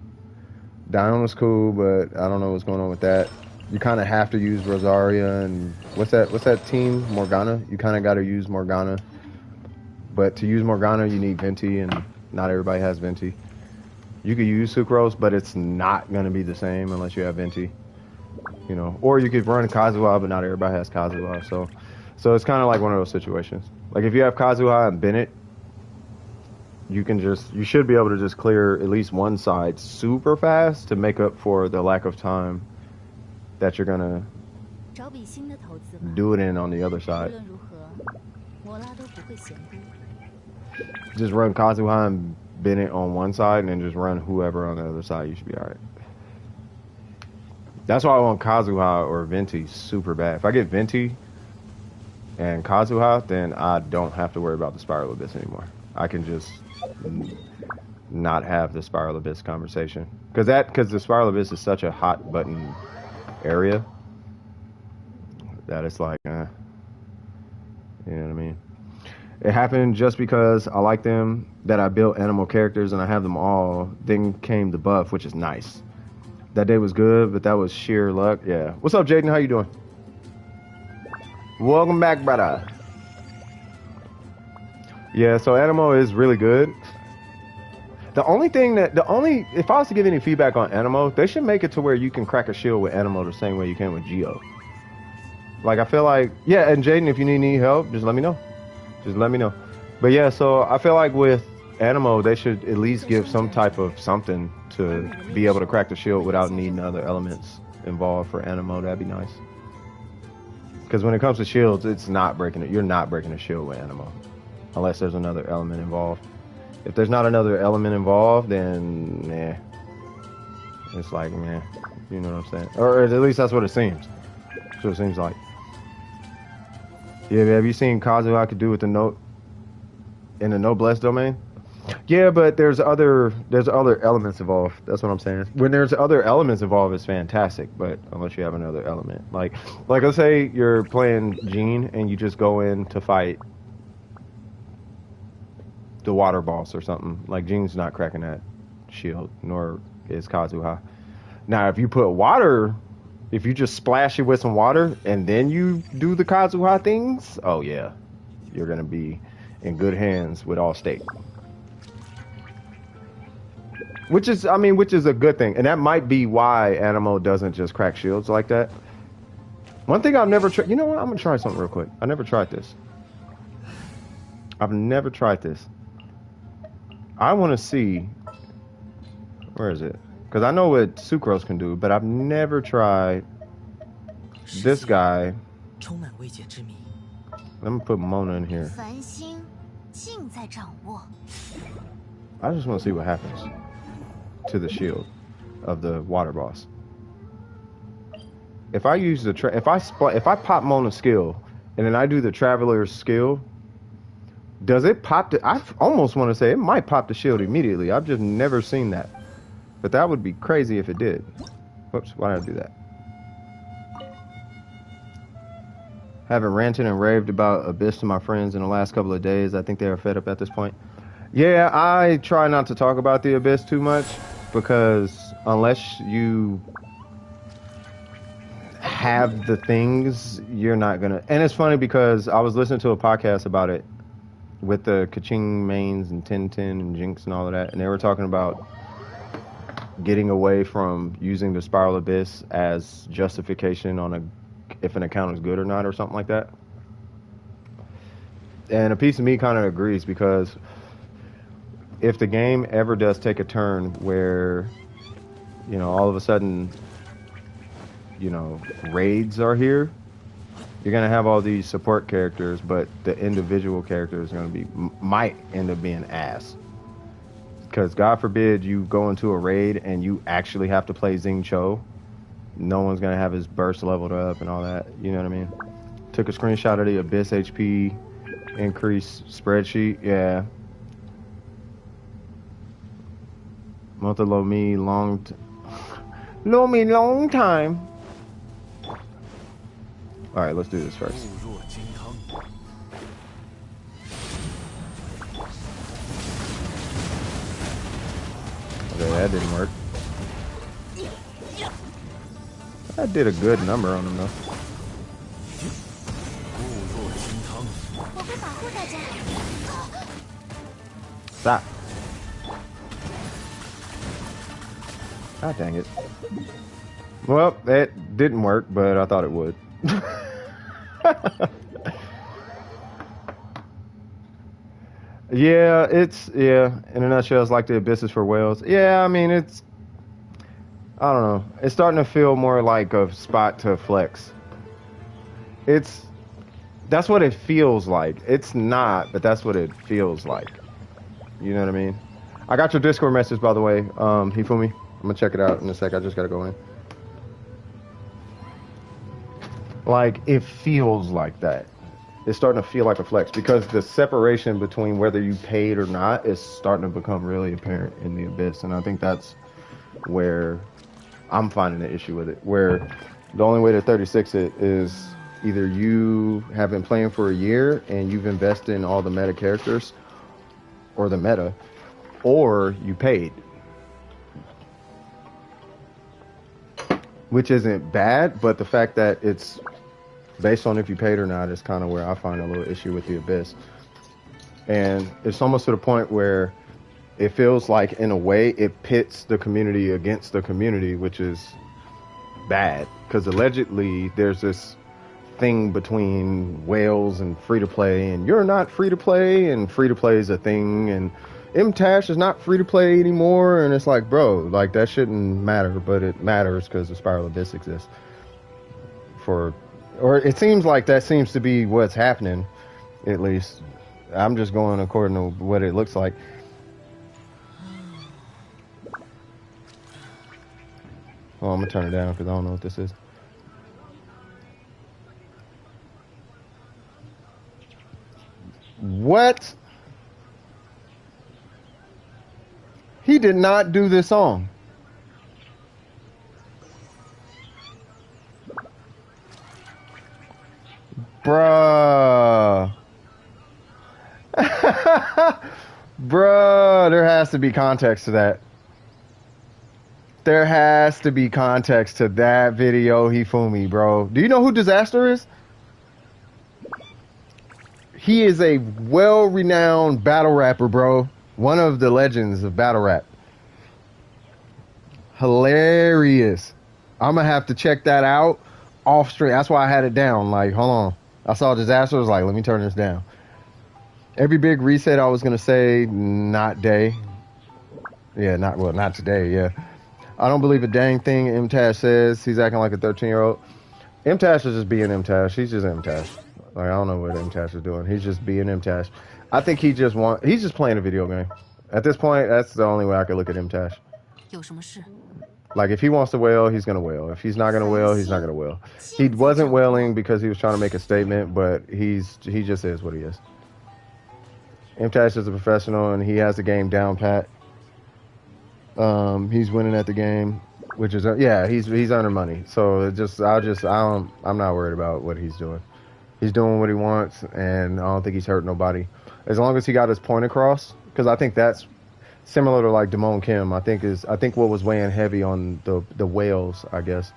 Diona's cool, but I don't know what's going on with that. You kind of have to use Rosaria and what's that team? Morgana. You kind of got to use Morgana. But to use Morgana, you need Venti, and not everybody has Venti. You could use Sucrose, but it's not going to be the same unless you have Venti. You know, or you could run Kazuha, but not everybody has Kazuha. So it's kind of like one of those situations. Like if you have Kazuha and Bennett, you should be able to just clear at least one side super fast to make up for the lack of time that you're gonna 找笔新的投资吧。 do it in on the other 无 side. 论如何，摩拉都不会嫌多。 Just run Kazuha and Bennett on one side, and then just run whoever on the other side. You should be all right. That's why I want Kazuha or Venti super bad. If I get Venti and Kazuha, then I don't have to worry about the Spiral Abyss anymore. I can just not have the Spiral Abyss conversation. Because the Spiral Abyss is such a hot button area that it's like, you know what I mean? It happened just because I like them, that I built animal characters and I have them all. Then came the buff, which is nice. That day was good, but that was sheer luck. Yeah. What's up, Jaden? How you doing? Welcome back, brother. Yeah, so Animo is really good. If I was to give any feedback on Animo, they should make it to where you can crack a shield with Animo the same way you can with Geo. Like, I feel like, yeah, and Jaden, if you need help, just let me know. Just let me know. But yeah, so I feel like with Animo, they should at least give some type of something to be able to crack the shield without needing other elements involved for Animo. That'd be nice. Because when it comes to shields, it's not breaking it. You're not breaking a shield with Animo. Unless there's another element involved. If there's not another element involved, then, nah. It's like, man, you know what I'm saying? Or at least that's what it seems. That's what it seems like. Yeah, have you seen Kazuha could do with the note in the noblesse domain? Yeah, but there's other elements involved. That's what I'm saying. When there's other elements involved, it's fantastic. But unless you have another element, like let's say you're playing Jean and you just go in to fight the water boss or something. Like Jean's not cracking that shield, nor is Kazuha. Now, if you put water, if you just splash it with some water and then you do the Kazuha things, oh yeah, you're gonna be in good hands with Allstate. Which is a good thing. And that might be why Animo doesn't just crack shields like that. One thing I've never tried, you know what? I'm going to try something real quick. I never tried this. I've never tried this. I want to see, where is it? Because I know what Sucrose can do, but I've never tried this guy. Let me put Mona in here. 繁星尽在掌握。 I just want to see what happens to the shield of the water boss. If I use the if I pop Mona's skill and then I do the Traveler's skill, Does it pop the... I almost want to say it might pop the shield immediately. I've just never seen that. But that would be crazy if it did. Whoops, why did I do that? Haven't ranted and raved about Abyss to my friends in the last couple of days. I think they are fed up at this point. Yeah, I try not to talk about the Abyss too much because unless you have the things, you're not gonna... And it's funny because I was listening to a podcast about it with the Kaching mains and Tintin and Jinx and all of that, and they were talking about getting away from using the Spiral Abyss as justification on if an account is good or not or something like that. And a piece of me kind of agrees because if the game ever does take a turn where, you know, all of a sudden, you know, raids are here, you're going to have all these support characters, but the individual characters are going to be, might end up being ass. Because God forbid you go into a raid and you actually have to play Xing Cho. No one's going to have his burst leveled up and all that. You know what I mean? Took a screenshot of the Abyss HP increase spreadsheet. Yeah. Month of long time. Alright, let's do this first. Okay, that didn't work. That did a good number on him though. Stop. God dang it. Well, that didn't work, but I thought it would. Yeah, in a nutshell, it's like the Abysses for whales. Yeah, I mean, I don't know. It's starting to feel more like a spot to flex. That's what it feels like. It's not, but that's what it feels like. You know what I mean? I got your Discord message, by the way, Hifumi. I'm gonna check it out in a sec. I just gotta go in. Like, it feels like that. It's starting to feel like a flex because the separation between whether you paid or not is starting to become really apparent in the Abyss, and I think that's where I'm finding the issue with it. Where the only way to 36 it is either you have been playing for a year and you've invested in all the meta characters or the meta, or you paid. Which isn't bad, but the fact that it's based on if you paid or not is kind of where I find a little issue with the Abyss. And it's almost to the point where it feels like, in a way, it pits the community against the community, which is bad. Because allegedly, there's this thing between whales and free-to-play, and you're not free-to-play, and free-to-play is a thing, and MTash is not free-to-play anymore, and it's like, bro, like, that shouldn't matter, but it matters because the Spiral Abyss exists. Or it seems like that seems to be what's happening, at least. I'm just going according to what it looks like. Oh, I'm gonna turn it down because I don't know what this is. What? He did not do this song. Bruh. Bruh, there has to be context to that. There has to be context to that video, Hifumi, bro. Do you know who Disaster is? He is a well-renowned battle rapper, bro. One of the legends of battle rap. Hilarious. I'm gonna have to check that out off stream. That's why I had it down. Like, hold on. I saw Disaster. I was like, let me turn this down. Every big reset, I was gonna say, not day. Yeah, not today. Yeah. I don't believe a dang thing MTash says. He's acting like a 13-year-old. MTash is just being MTash. He's just MTash. Like, I don't know what MTash is doing. He's just being MTash. I think he's just playing a video game. At this point, that's the only way I could look at MTash. Like, if he wants to wail, he's gonna wail. If he's not gonna wail, he's not gonna wail. He wasn't wailing because he was trying to make a statement, but he just is what he is. MTash is a professional and he has the game down pat. He's winning at the game, which is he's earning money. So I'm not worried about what he's doing. He's doing what he wants, and I don't think he's hurt nobody. As long as he got his point across, because I think that's similar to like Damone Kim. I think what was weighing heavy on the whales, I guess,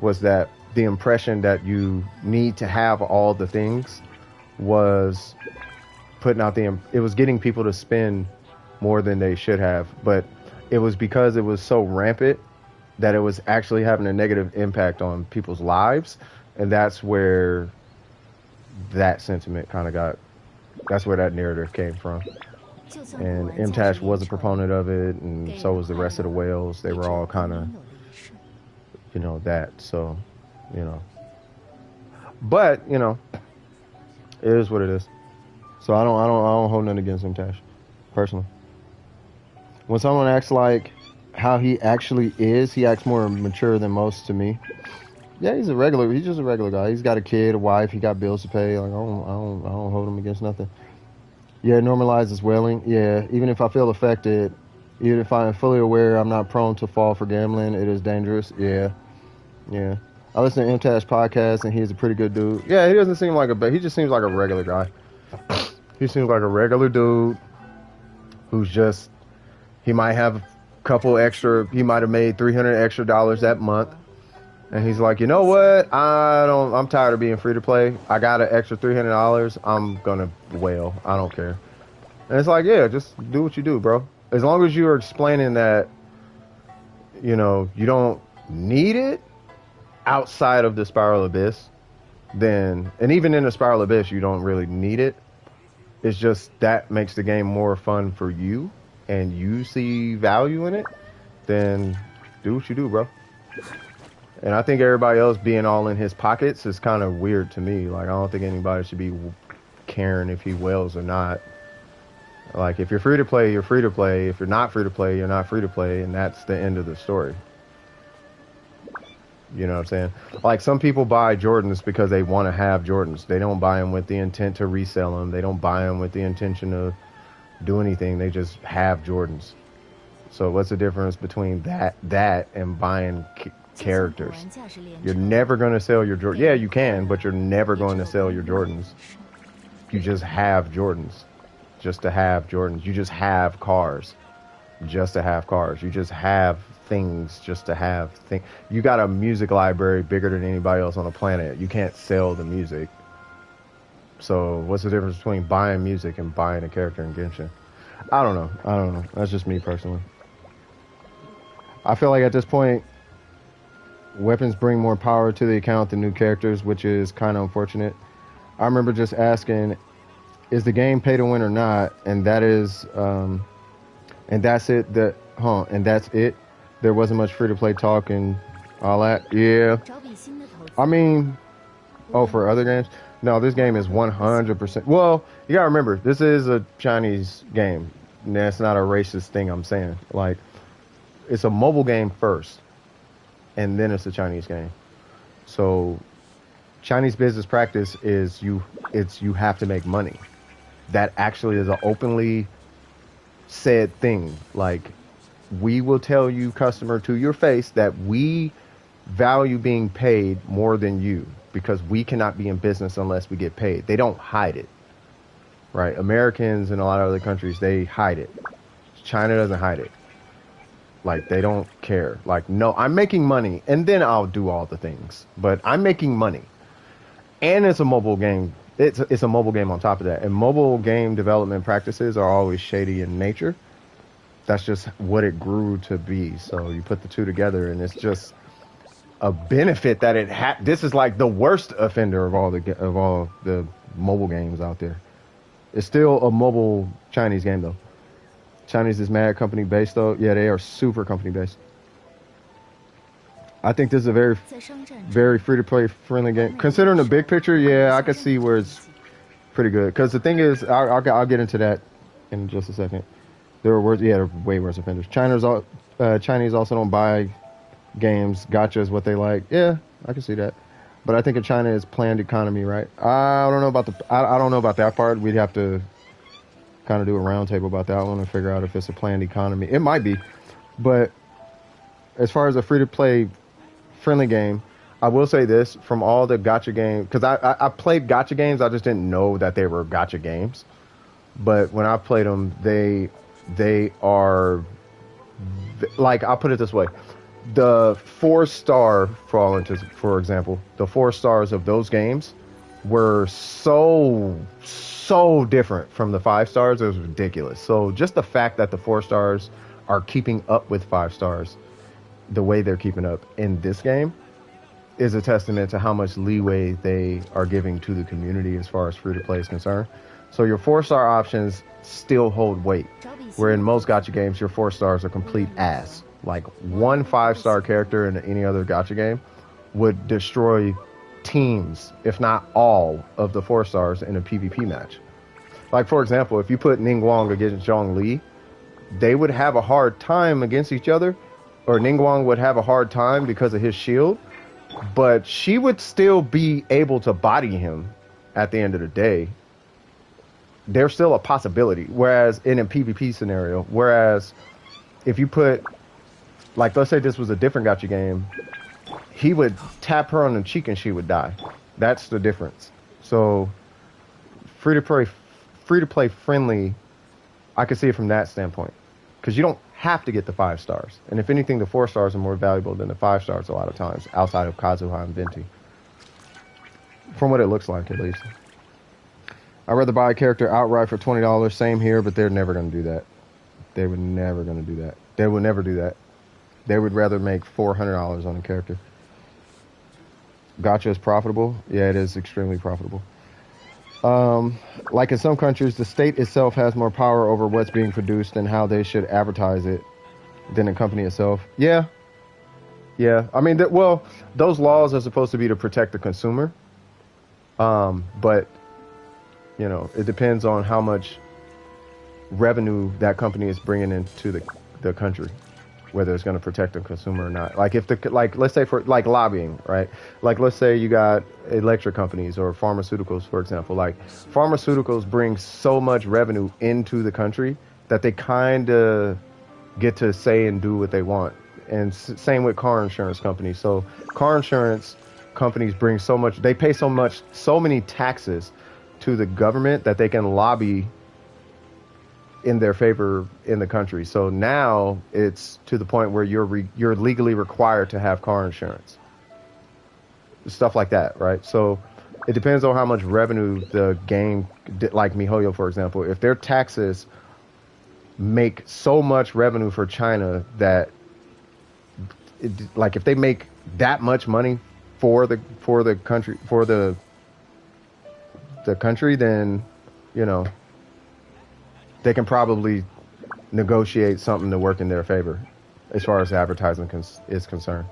was that the impression that you need to have all the things was putting out it was getting people to spend more than they should have, but it was because it was so rampant that it was actually having a negative impact on people's lives, and that's where that sentiment kind of that's where that narrative came from. And MTash was a proponent of it, and so was the rest of the whales. They were all kind of, that. So, but it is what it is. So I don't hold nothing against MTash, personally. When someone acts like how he actually is, he acts more mature than most to me. Yeah, he's just a regular guy. He's got a kid, a wife, he got bills to pay. Like I don't hold him against nothing. Yeah, normalizes whaling. Yeah, even if I feel affected, even if I am fully aware I'm not prone to fall for gambling, it is dangerous. Yeah. I listen to MTash podcast and he's a pretty good dude. Yeah, he doesn't seem like he just seems like a regular guy. He seems like a regular dude who's just, he might have a couple extra, he might have made $300 extra that month. And he's like, you know what? I'm tired of being free to play. I got an extra $300. I'm gonna whale. I don't care. And it's like, yeah, just do what you do, bro. As long as you're explaining that, you don't need it outside of the Spiral Abyss, then, and even in the Spiral Abyss, you don't really need it. It's just that makes the game more fun for you, and you see value in it. Then do what you do, bro. And I think everybody else being all in his pockets is kind of weird to me. Like, I don't think anybody should be caring if he whales or not. Like, if you're free to play, you're free to play. If you're not free to play, you're not free to play. And that's the end of the story. You know what I'm saying? Like, some people buy Jordans because they want to have Jordans. They don't buy them with the intent to resell them. They don't buy them with the intention to do anything. They just have Jordans. So what's the difference between that and buying characters? You're never going to sell your Jordans. Yeah, you can, but you're never going to sell your Jordans. You just have Jordans just to have Jordans. You just have cars just to have cars. You just have things just to have things. You got a music library bigger than anybody else on the planet. You can't sell the music. So what's the difference between buying music and buying a character in Genshin? I don't know. That's just me personally. I feel like at this point, weapons bring more power to the account than new characters, which is kind of unfortunate. I remember just asking, is the game pay to win or not? And that is, and that's it. And that's it. There wasn't much free to play talk and all that. Yeah. I mean, for other games? No, this game is 100%. Well, you gotta remember, this is a Chinese game. And that's not a racist thing I'm saying. Like, it's a mobile game first, and then it's a Chinese game. So, Chinese business practice is you have to make money. That actually is an openly said thing. Like, we will tell you, customer, to your face that we value being paid more than you, because we cannot be in business unless we get paid. They don't hide it, right? Americans and a lot of other countries, they hide it. China doesn't hide it. Like, they don't care. Like, no, I'm making money, and then I'll do all the things. But I'm making money. And it's a mobile game. It's a mobile game on top of that. And mobile game development practices are always shady in nature. That's just what it grew to be. So you put the two together, and it's just a benefit that it had. This is like the worst offender of all the mobile games out there. It's still a mobile Chinese game, though. Chinese is mad company based, though. Yeah, they are super company based. I think this is a very, very free to play friendly game. Considering the big picture, yeah, I can see where it's pretty good. Because the thing is, I'll get into that in just a second. There are worse, yeah, way worse offenders. Chinese also don't buy games. Gacha is what they like. Yeah, I can see that. But I think in China it's planned economy, right? I don't know about I don't know about that part. We'd have to kind of do a roundtable about that one and figure out if it's a planned economy. It might be, but as far as a free-to-play friendly game, I will say this: from all the gacha games, because I played gacha games, I just didn't know that they were gacha games. But when I played them, they are like, I'll put it this way: the 4-star, for example, the 4 stars of those games were so different from the 5 stars. It was ridiculous. So just the fact that the 4 stars are keeping up with 5 stars the way they're keeping up in this game is a testament to how much leeway they are giving to the community as far as free to play is concerned. So your 4-star options still hold weight, where in most gacha games your 4 stars are complete ass. Like one 5-star character in any other gacha game would destroy teams, if not all, of the 4 stars in a PvP match. Like, for example, if you put Ningguang against Zhongli, they would have a hard time against each other, or Ningguang would have a hard time because of his shield, but she would still be able to body him at the end of the day. There's still a possibility, whereas in a PvP scenario, whereas if you put, like, let's say this was a different gacha game, he would tap her on the cheek and she would die. That's the difference. So free to play friendly, I could see it from that standpoint, because you don't have to get the 5 stars, and if anything, the 4 stars are more valuable than the 5 stars a lot of times, outside of Kazuha and Venti, from what it looks like at least. I'd rather buy a character outright for $20. Same here, but they're never going to do that. They would never going to do that. They would never do that. They would rather make $400 on a character. Gacha is profitable. Yeah, it is extremely profitable. Like in some countries, the state itself has more power over what's being produced and how they should advertise it than the company itself. Yeah. I mean, well, those laws are supposed to be to protect the consumer. But, you know, it depends on how much revenue that company is bringing into the country, whether it's going to protect the consumer or not. Like let's say for like lobbying, right? Like, let's say you got electric companies or pharmaceuticals, for example. Like, pharmaceuticals bring so much revenue into the country that they kind of get to say and do what they want. And same with car insurance companies. So car insurance companies bring so much, they pay so many taxes to the government that they can lobby in their favor in the country. So now it's to the point where you're legally required to have car insurance, stuff like that, right? So it depends on how much revenue the game, like MiHoYo, for example, if their taxes make so much revenue for China that like if they make that much money for the country, then, you know, they can probably negotiate something to work in their favor as far as advertising is concerned,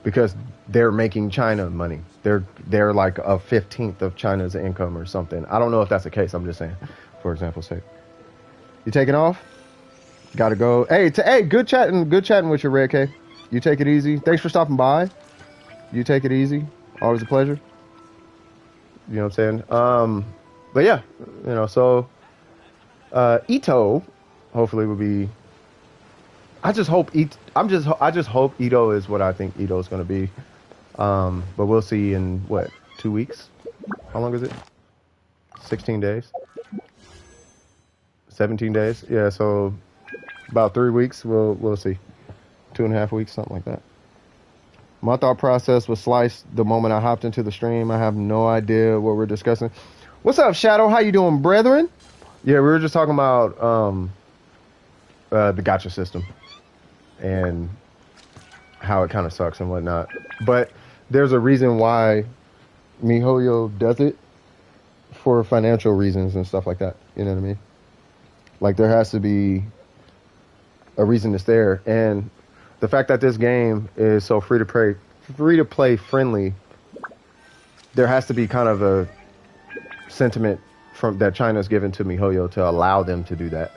because they're making China money. They're like a 15th of China's income or something. I don't know if that's the case. I'm just saying, for example's sake. You taking off? Gotta go. Hey, good chatting with you, Red K. You take it easy. Thanks for stopping by. You take it easy. Always a pleasure. You know what I'm saying? But yeah, you know, so Ito hopefully will be. I just hope Ito is what I think Ito is going to be. But we'll see in what, 2 weeks? How long is it? 16 days? 17 days? Yeah, so about 3 weeks. We'll see. 2.5 weeks, something like that. My thought process was sliced the moment I hopped into the stream. I have no idea what we're discussing. What's up, Shadow? How you doing, brethren? Yeah, we were just talking about the gacha system and how it kind of sucks and whatnot. But there's a reason why MiHoYo does it, for financial reasons and stuff like that. You know what I mean? Like, there has to be a reason it's there. And the fact that this game is so free to play friendly, there has to be kind of a sentiment from that China's given to MiHoYo to allow them to do that.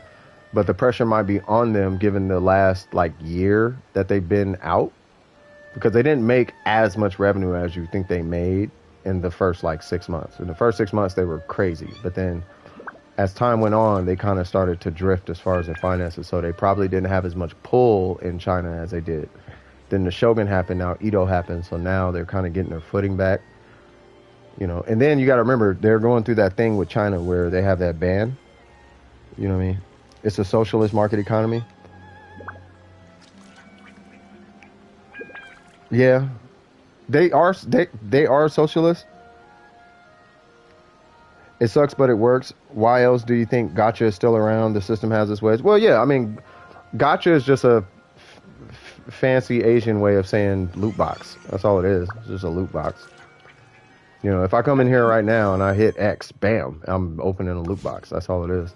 But the pressure might be on them given the last like year that they've been out, because they didn't make as much revenue as you think they made in the first like 6 months. In the first 6 months they were crazy, but then as time went on, they kind of started to drift as far as their finances. So they probably didn't have as much pull in China as they did. Then the Shogun happened. Now Edo happened. So now they're kind of getting their footing back. You know, and then you got to remember they're going through that thing with China where they have that ban. You know what I mean? It's a socialist market economy. Yeah, they are socialists. It sucks, but it works. Why else do you think gacha is still around? The system has its ways. Well, yeah, I mean, gacha is just a fancy Asian way of saying loot box. That's all it is. It's just a loot box. You know, if I come in here right now and I hit X, bam, I'm opening a loot box. That's all it is.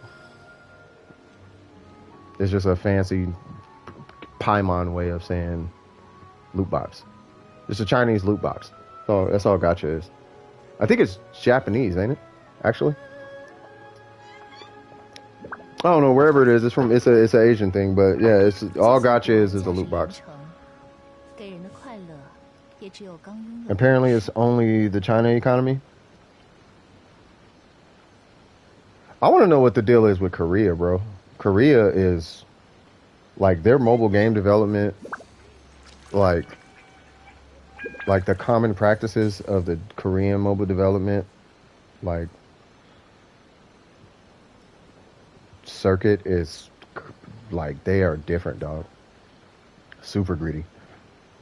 It's just a fancy Paimon way of saying loot box. It's a Chinese loot box. So that's all gacha is. I think it's Japanese, ain't it? Actually, I don't know wherever it is. It's from. It's an Asian thing, but yeah, it's all gacha is a loot box. Apparently, it's only the China economy. I want to know what the deal is with Korea, bro. Korea is like their mobile game development, like the common practices of the Korean mobile development, like circuit is like they are different, dog. Super greedy.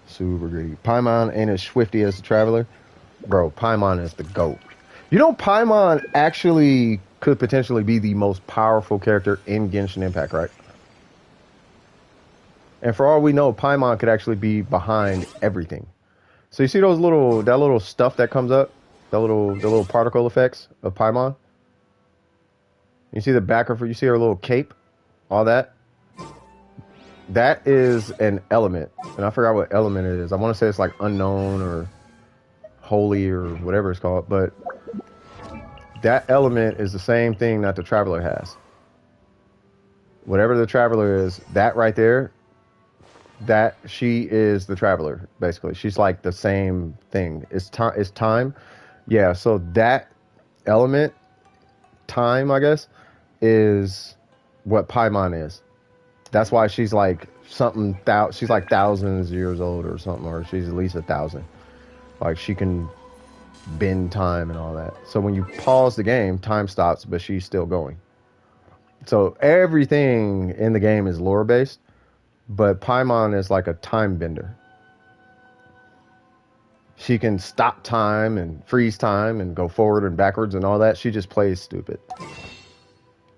Super greedy. Paimon ain't as swifty as the Traveler. Bro, Paimon is the GOAT. You know, Paimon actually could potentially be the most powerful character in Genshin Impact, right? And for all we know, Paimon could actually be behind everything. So you see those that little stuff that comes up? The little particle effects of Paimon? You see the back of her, you see her little cape? All that? That is an element. And I forgot what element it is. I want to say it's like unknown or holy or whatever it's called. But that element is the same thing that the Traveler has. Whatever the Traveler is, that right there, that she is the Traveler, basically. She's like the same thing. It's time. Yeah, so that element, time, I guess, is what Paimon is. That's why she's like something, she's like thousands of years old or something, or she's at least 1,000. Like she can bend time and all that. So when you pause the game, time stops, but she's still going. So everything in the game is lore based, but Paimon is like a time bender. She can stop time and freeze time and go forward and backwards and all that. She just plays stupid.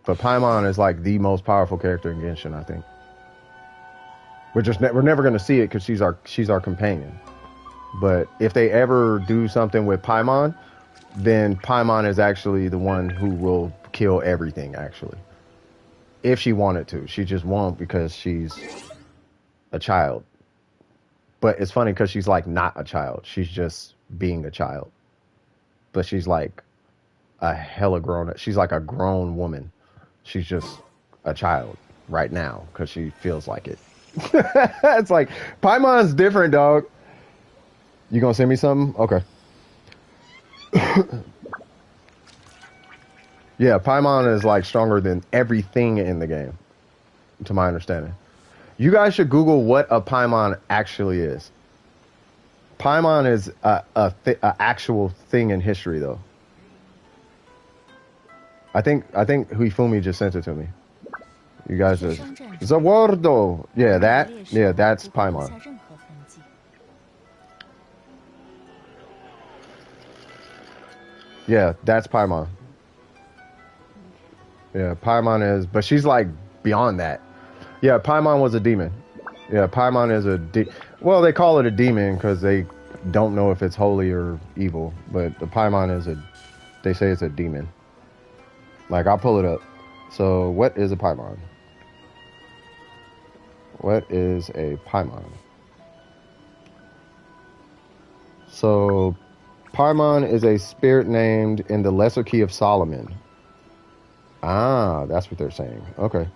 But Paimon is like the most powerful character in Genshin, I think. We're never going to see it because she's our companion. But if they ever do something with Paimon, then Paimon is actually the one who will kill everything, actually. If she wanted to. She just won't because she's a child. But it's funny because she's like not a child. She's just being a child. But she's like a hella grown. She's like a grown woman. She's just a child right now because she feels like it. It's like Paimon's different, dog. You gonna send me something? Okay. Yeah, Paimon is like stronger than everything in the game, to my understanding. You guys should Google what a Paimon actually is. Paimon is a actual thing in history, though. I think Huifumi just sent it to me. You guys just Zawardo. Yeah, that's Paimon. Yeah, that's Paimon. Yeah, Paimon is, but she's like beyond that. Yeah, Paimon was a demon. Yeah, Paimon is well, they call it a demon because they don't know if it's holy or evil, but the Paimon is they say it's a demon. Like, I'll pull it up. So, what is a Paimon? What is a Paimon? So, Paimon is a spirit named in the Lesser Key of Solomon. Ah, that's what they're saying. Okay.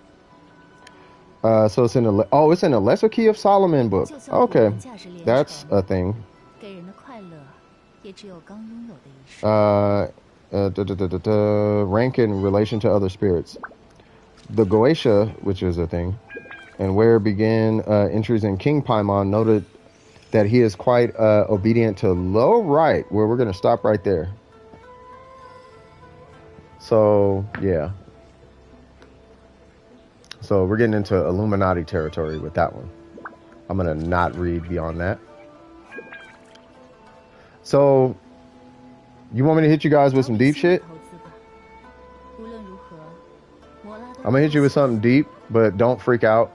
So it's in the Lesser Key of Solomon book. Okay, that's a thing. Rank in relation to other spirits. The Goetia, which is a thing, and where began entries in King Paimon, noted that he is quite obedient to low right, where we're going to stop right there. So, yeah. So we're getting into Illuminati territory with that one. I'm going to not read beyond that. So, you want me to hit you guys with some deep shit? I'm going to hit you with something deep, but don't freak out.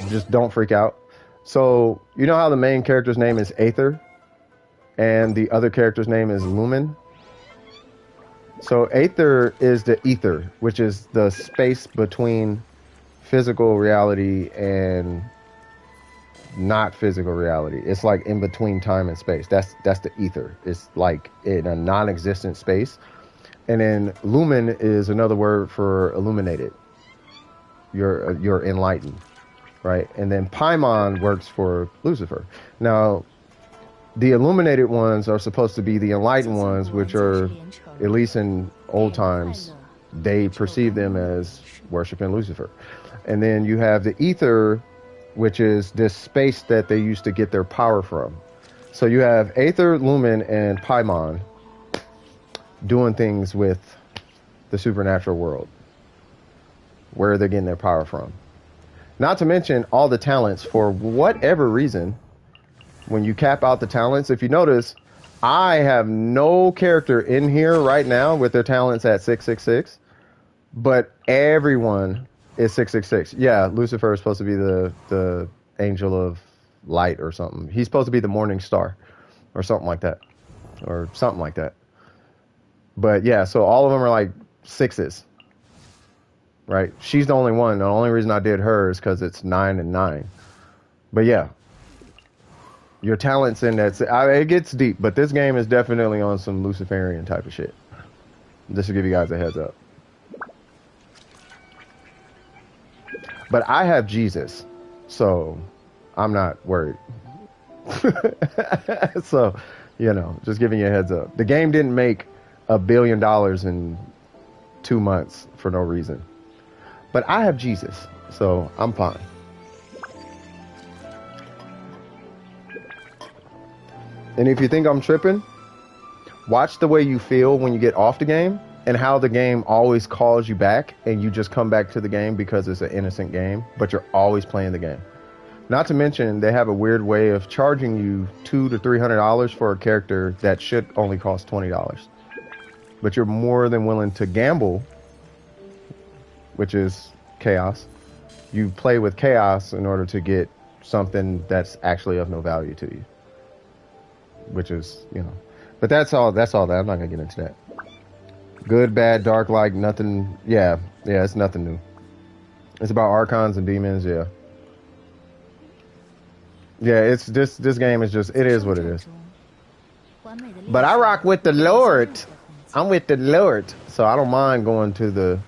Just don't freak out. So, you know how the main character's name is Aether? And the other character's name is Lumen? So, Aether is the ether, which is the space between physical reality and not physical reality. It's like in between time and space. That's the ether. It's like in a non-existent space. And then lumen is another word for illuminated. You're enlightened, right? And then Paimon works for Lucifer. Now, the illuminated ones are supposed to be the enlightened ones, which are, at least in old times, they perceive them as worshiping Lucifer. And then you have the ether, which is this space that they used to get their power from. So you have Aether, Lumen, and Paimon doing things with the supernatural world. Where are they getting their power from? Not to mention all the talents, for whatever reason, when you cap out the talents, if you notice, I have no character in here right now with their talents at 666, but everyone is 666. Yeah, Lucifer is supposed to be the angel of light or something. He's supposed to be the morning star or something like that. Or something like that. But yeah, so all of them are like sixes. Right? She's the only one. The only reason I did her is because it's 9 and 9. But yeah. Your talents in that. It gets deep, but this game is definitely on some Luciferian type of shit. Just to give you guys a heads up. But I have Jesus, so I'm not worried. So, you know, just giving you a heads up. The game didn't make $1 billion in 2 months for no reason. But I have Jesus, so I'm fine. And if you think I'm tripping, watch the way you feel when you get off the game and how the game always calls you back and you just come back to the game because it's an innocent game, but you're always playing the game. Not to mention, they have a weird way of charging you $200 to $300 for a character that should only cost $20. But you're more than willing to gamble, which is chaos. You play with chaos in order to get something that's actually of no value to you. Which is, you know, but that's all that. I'm not gonna get into that. Good, bad, dark, light, nothing. Yeah, it's nothing new. It's about archons and demons. Yeah, it's this game is just, it is what it is. But I rock with the Lord. I'm with the Lord, so I don't mind going to the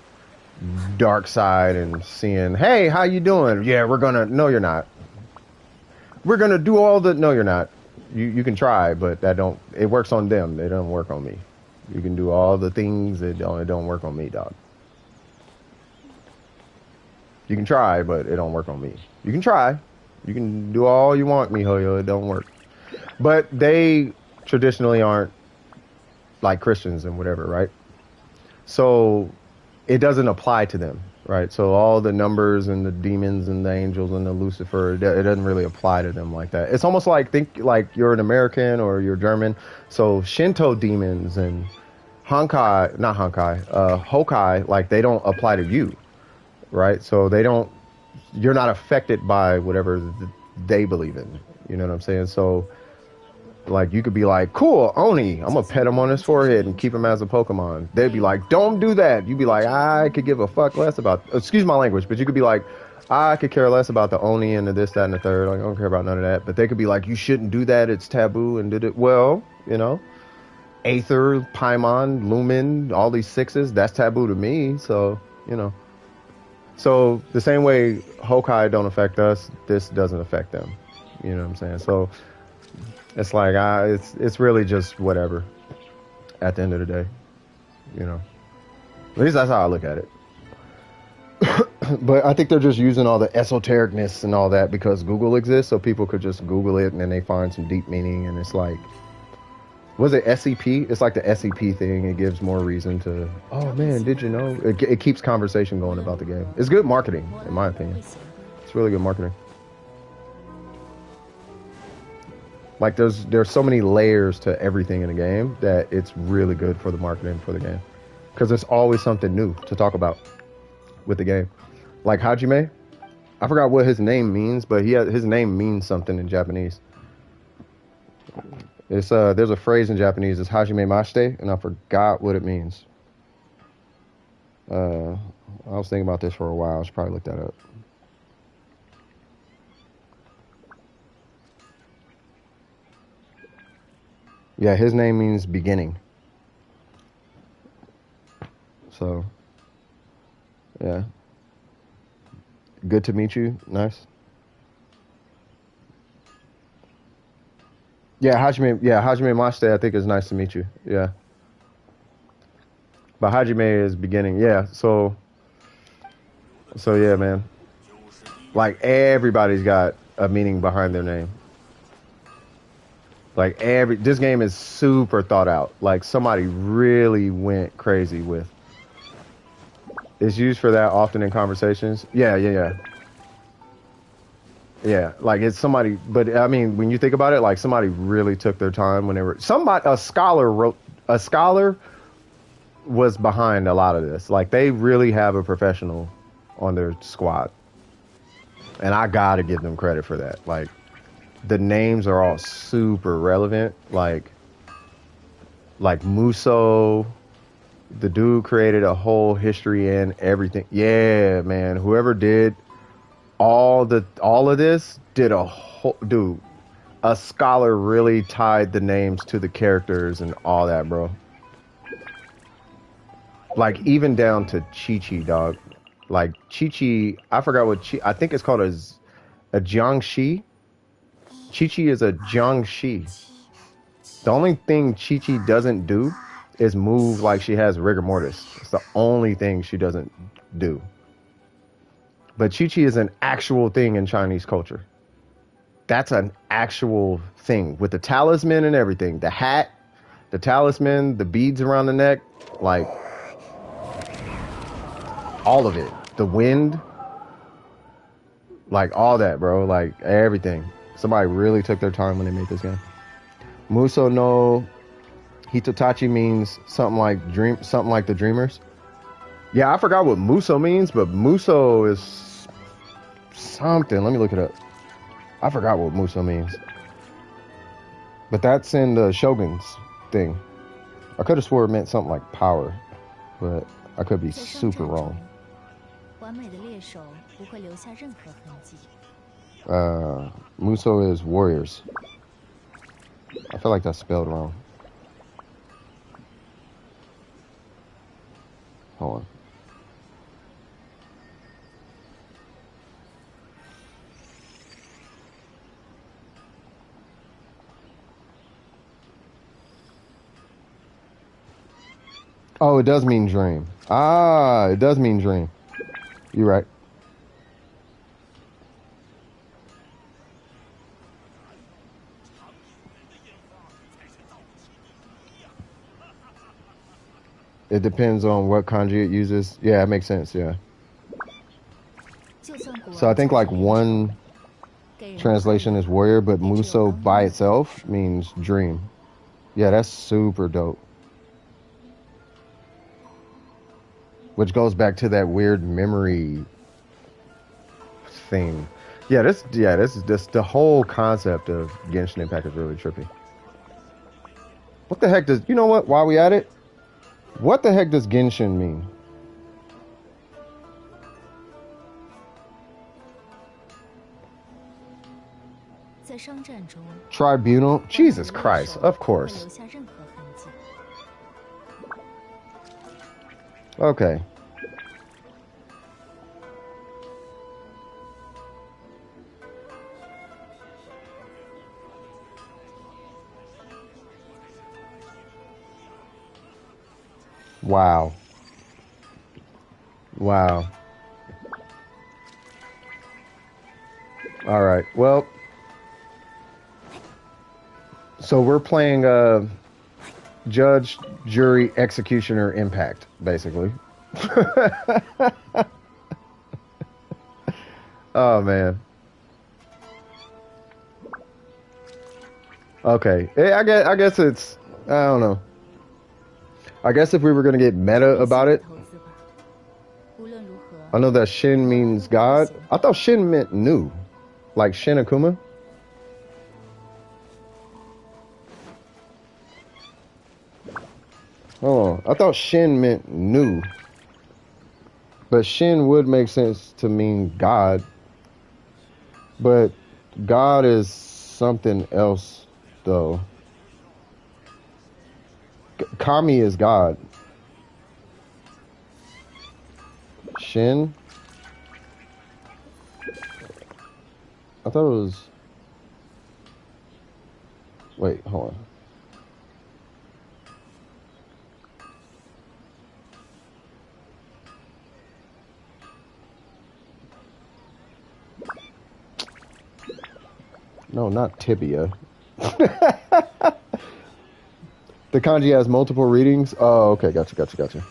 dark side and seeing, hey, how you doing? Yeah, no, you're not. We're gonna do all the, no, you're not. You can try, but it works on them. It doesn't work on me. You can do all the things, it don't work on me, dog. You can try, but it don't work on me. You can try. You can do all you want, mijo, it don't work. But they traditionally aren't like Christians and whatever, right? So it doesn't apply to them, right? So all the numbers and the demons and the angels and the Lucifer, it doesn't really apply to them like that. It's almost like, think like you're an American or you're German. So Shinto demons and Hokai, like they don't apply to you, right? So you're not affected by whatever they believe in. You know what I'm saying? So like you could be like, cool, Oni, I'm gonna pet him on his forehead and keep him as a Pokemon. They'd be like, don't do that. You'd be like, I could give a fuck less about, excuse my language, but you could be like, I could care less about the Oni and the this, that, and the third. Like, I don't care about none of that. But they could be like, you shouldn't do that. It's taboo. And did it well, you know, Aether, Paimon, Lumen, all these sixes, that's taboo to me. So, you know, so the same way Hokai don't affect us, this doesn't affect them. You know what I'm saying? So It's like it's really just whatever. At the end of the day, you know. At least that's how I look at it. But I think they're just using all the esotericness and all that because Google exists, so people could just Google it and then they find some deep meaning. And it's like, was it SCP? It's like the SCP thing. It gives more reason to. Oh man, did you know? It keeps conversation going about the game. It's good marketing, in my opinion. It's really good marketing. Like there's so many layers to everything in the game that it's really good for the marketing for the game because there's always something new to talk about with the game. Like Hajime, I forgot what his name means, but his name means something in Japanese. It's there's a phrase in Japanese, it's Hajime Mashite, and I forgot what it means. I was thinking about this for a while. I should probably look that up. Yeah, his name means beginning. So, yeah. Good to meet you. Nice. Hajime Mashite, I think is nice to meet you. Yeah. But Hajime is beginning. Yeah. So yeah, man. Like everybody's got a meaning behind their name. Like this game is super thought out. Like somebody really went crazy with. It's used for that often in conversations. Yeah. Like it's somebody, but I mean, when you think about it, like somebody really took their time when they were a scholar was behind a lot of this. Like they really have a professional on their squad. And I gotta give them credit for that. Like the names are all super relevant. Like Muso, the dude created a whole history and everything. Yeah, man. Whoever did all of this did a whole dude. A scholar really tied the names to the characters and all that, bro. Like even down to Chi-Chi, dog. Like Chi-Chi, I forgot what I think it's called a Jiangxi. Chi-Chi is a Jiangxi. The only thing Chi-Chi doesn't do is move like she has rigor mortis. It's the only thing she doesn't do. But Chi-Chi is an actual thing in Chinese culture. That's an actual thing with the talisman and everything. The hat, the talisman, the beads around the neck, like all of it. The wind, like all that, bro. Like everything. Somebody really took their time when they made this game. Muso no Hitotachi means something like the dreamers. Yeah, I forgot what Muso means, but Muso is something. Let me look it up. I forgot what Muso means. But that's in the Shogun's thing. I could have swore it meant something like power, but I could be super wrong. Muso is warriors. I feel like that's spelled wrong. Hold on. Oh, it does mean dream. Ah, it does mean dream. You're right. It depends on what kanji it uses. Yeah, it makes sense, yeah. So I think like one translation is warrior, but Muso by itself means dream. Yeah, that's super dope. Which goes back to that weird memory thing. This the whole concept of Genshin Impact is really trippy. What the heck does, you know what, while we at it, what the heck does Genshin mean? Tribunal? Jesus Christ, of course. Okay. Wow. Wow. All right. Well, so we're playing judge, jury, executioner, impact, basically. Oh man. Okay. I guess it's I don't know. I guess if we were gonna get meta about it, I know that Shin means God. I thought Shin meant new, like Shin Akuma. Oh, I thought Shin meant new, but Shin would make sense to mean God. But God is something else, though. Kami is God. Shin? I thought it was... Wait, hold on. No, not tibia. The kanji has multiple readings? Oh, okay, gotcha.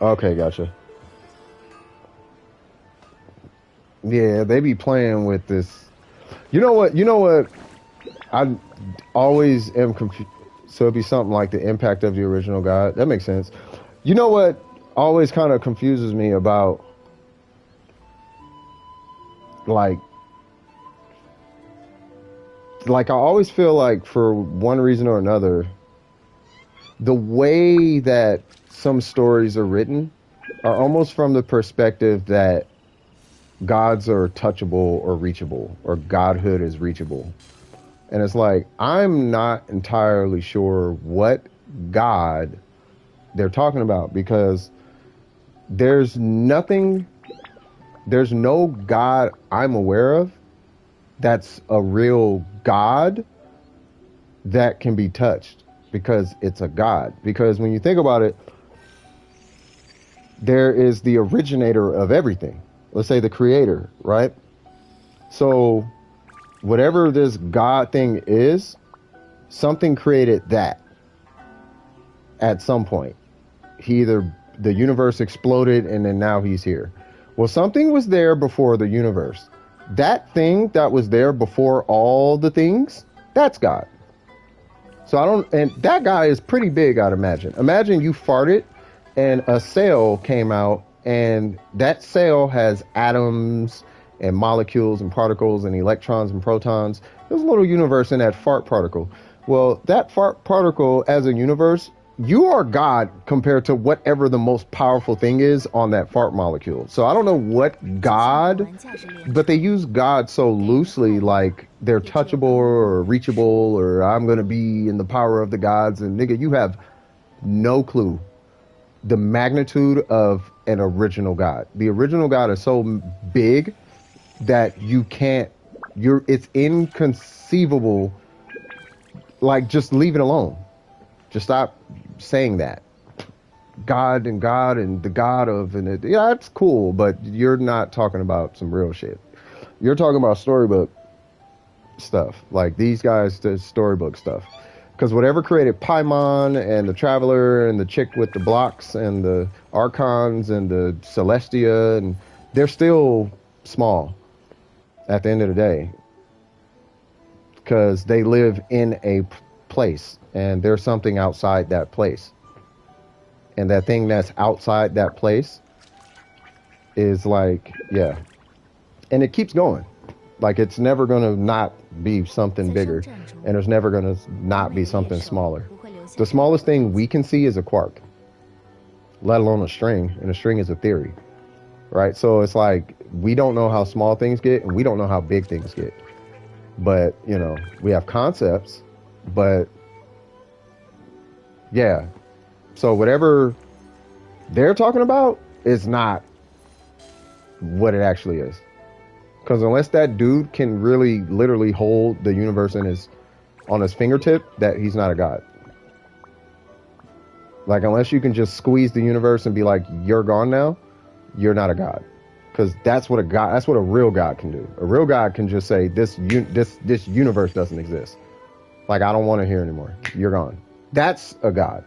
Okay, gotcha. Yeah, they be playing with this. You know what? I always am confused. So it'd be something like the impact of the original God. That makes sense. You know what always kind of confuses me about, like I always feel like for one reason or another, the way that some stories are written are almost from the perspective that gods are touchable or reachable, or godhood is reachable. And it's like, I'm not entirely sure what God they're talking about, because there's no God I'm aware of that's a real God that can be touched, because it's a God. Because when you think about it, there is the originator of everything. Let's say the creator, right? So whatever this God thing is, something created that at some point. The universe exploded and then now he's here. Well, something was there before the universe. That thing that was there before all the things, that's God. So and that guy is pretty big, I'd imagine. Imagine you farted and a cell came out, and that cell has atoms and molecules and particles and electrons and protons. There's a little universe in that fart particle. Well, that fart particle as a universe, you are God compared to whatever the most powerful thing is on that fart molecule. So I don't know what God, but they use God so loosely, like they're touchable or reachable, or I'm going to be in the power of the gods. And nigga, you have no clue the magnitude of an original God. The original God is so big that it's inconceivable. Like, just leave it alone. Just stop saying that. God and the God of, and it, yeah, that's cool, but you're not talking about some real shit. You're talking about storybook stuff. Like, these guys, the storybook stuff. Because whatever created Paimon and the Traveler and the chick with the blocks and the Archons and the Celestia, and they're still small at the end of the day. Because they live in a place, and there's something outside that place. And that thing that's outside that place is like, yeah. And it keeps going. Like, it's never going to not be something bigger. And there's never going to not be something smaller. The smallest thing we can see is a quark, let alone a string. And a string is a theory, right? So it's like, we don't know how small things get, and we don't know how big things get. But, you know, we have concepts, but yeah. So whatever they're talking about is not what it actually is. Because unless that dude can really literally hold the universe on his fingertip, that he's not a god. Like, unless you can just squeeze the universe and be like, you're gone now, you're not a god. Because that's what a real god can do. A real god can just say, this universe doesn't exist. Like, I don't want to hear anymore. You're gone. That's a god.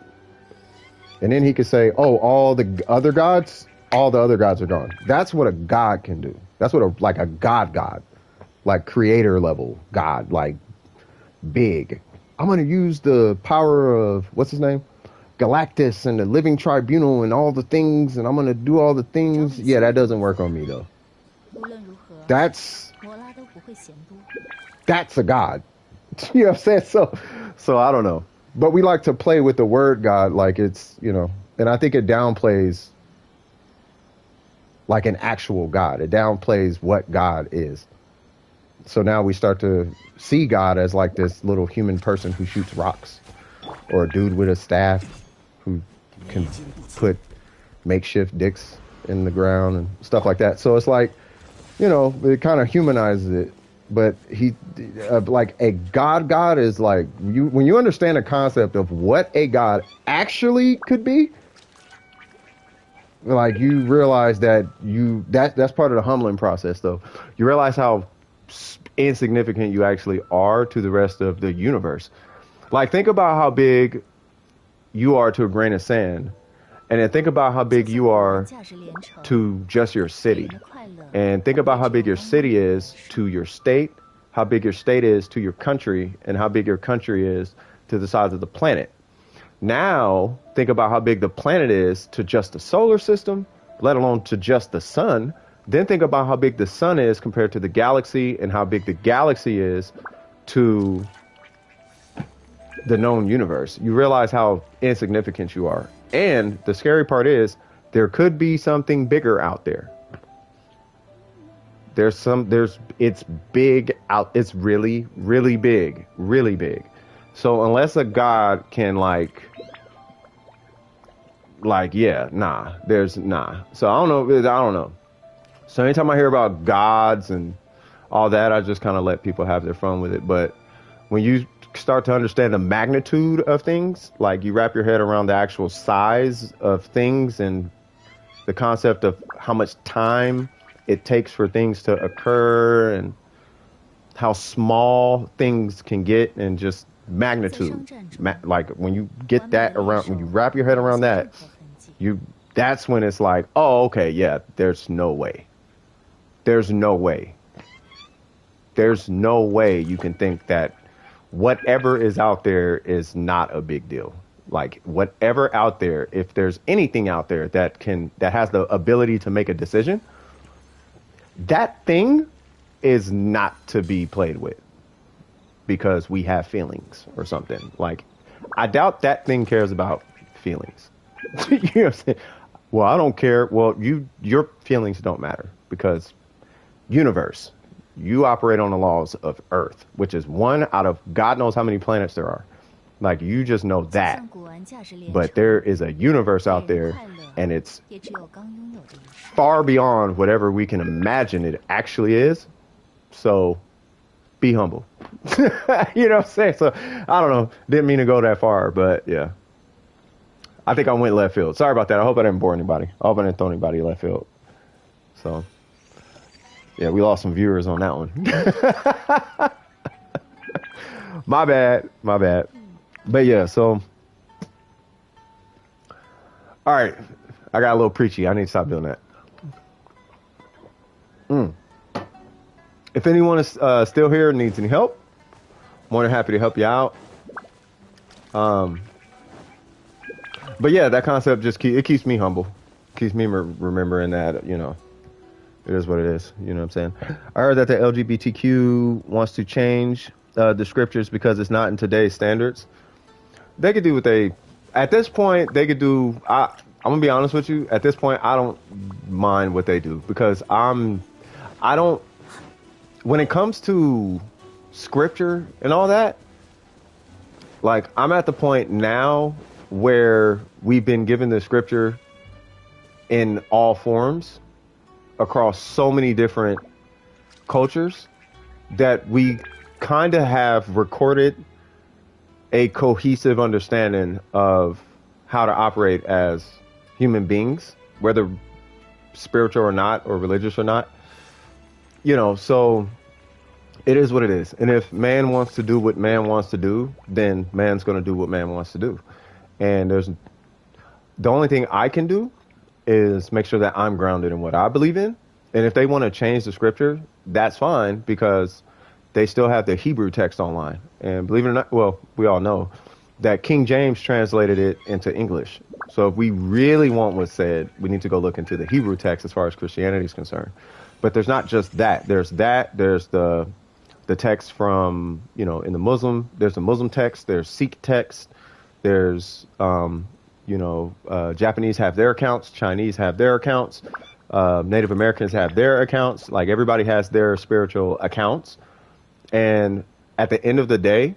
And then he could say, oh, all the other gods are gone. That's what a god can do. That's what a god, like creator level god, like big. I'm going to use the power of, what's his name? Galactus and the Living Tribunal and all the things, and I'm going to do all the things. Yeah, that doesn't work on me, though. That's a god. You know what I'm saying? So I don't know. But we like to play with the word God like it's, you know, and I think it downplays like an actual God. It downplays what God is. So now we start to see God as like this little human person who shoots rocks, or a dude with a staff who can put makeshift dicks in the ground and stuff like that. So it's like, you know, it kind of humanizes it. But like a god is like, when you understand the concept of what a god actually could be, like you realize that that's part of the humbling process, though. You realize how insignificant you actually are to the rest of the universe. Like, think about how big you are to a grain of sand, and then think about how big you are to just your city. And think about how big your city is to your state, how big your state is to your country, and how big your country is to the size of the planet. Now, think about how big the planet is to just the solar system, let alone to just the sun. Then think about how big the sun is compared to the galaxy, and how big the galaxy is to the known universe. You realize how insignificant you are. And the scary part is, there could be something bigger out there. It's big out. It's really, really big, really big. So unless a god can yeah, nah. So I don't know. So anytime I hear about gods and all that, I just kind of let people have their fun with it. But when you start to understand the magnitude of things, like you wrap your head around the actual size of things and the concept of how much time it takes for things to occur and how small things can get, and just magnitude. Like when you get that around, when you wrap your head around that, that's when it's like, oh, okay, yeah, there's no way you can think that whatever is out there is not a big deal. Like whatever out there, if there's anything out there that has the ability to make a decision, that thing is not to be played with because we have feelings or something. Like, I doubt that thing cares about feelings. You know what I'm saying? Well, I don't care. Well, your feelings don't matter because universe, you operate on the laws of Earth, which is one out of God knows how many planets there are. Like, you just know that. But there is a universe out there, and it's far beyond whatever we can imagine it actually is. So be humble. You know what I'm saying? So I don't know. Didn't mean to go that far, but yeah. I think I went left field. Sorry about that. I hope I didn't bore anybody. I hope I didn't throw anybody left field. So yeah, we lost some viewers on that one. My bad. But yeah, so all right. I got a little preachy. I need to stop doing that. If anyone is still here and needs any help, more than happy to help you out. But yeah, that concept just keeps me humble. Keeps me remembering that, you know, it is what it is. You know what I'm saying? I heard that the LGBTQ wants to change the scriptures because it's not in today's standards. They could do what at this point, they could do. I'm going to be honest with you. At this point, I don't mind what they do because I don't, when it comes to scripture and all that, like, I'm at the point now where we've been given the scripture in all forms across so many different cultures that we kind of have recorded a cohesive understanding of how to operate as human beings, whether spiritual or not, or religious or not. So it is what it is. And if man wants to do what man wants to do, then man's going to do what man wants to do. And the only thing I can do is make sure that I'm grounded in what I believe in. And if they want to change the scripture, that's fine, because they still have the Hebrew text online. And believe it or not, well, we all know that King James translated it into English. So if we really want what's said, we need to go look into the Hebrew text as far as Christianity is concerned. But there's not just that. There's the text from, in the Muslim, there's the Muslim text, there's Sikh text, there's, Japanese have their accounts, Chinese have their accounts, Native Americans have their accounts. Like, everybody has their spiritual accounts. And at the end of the day,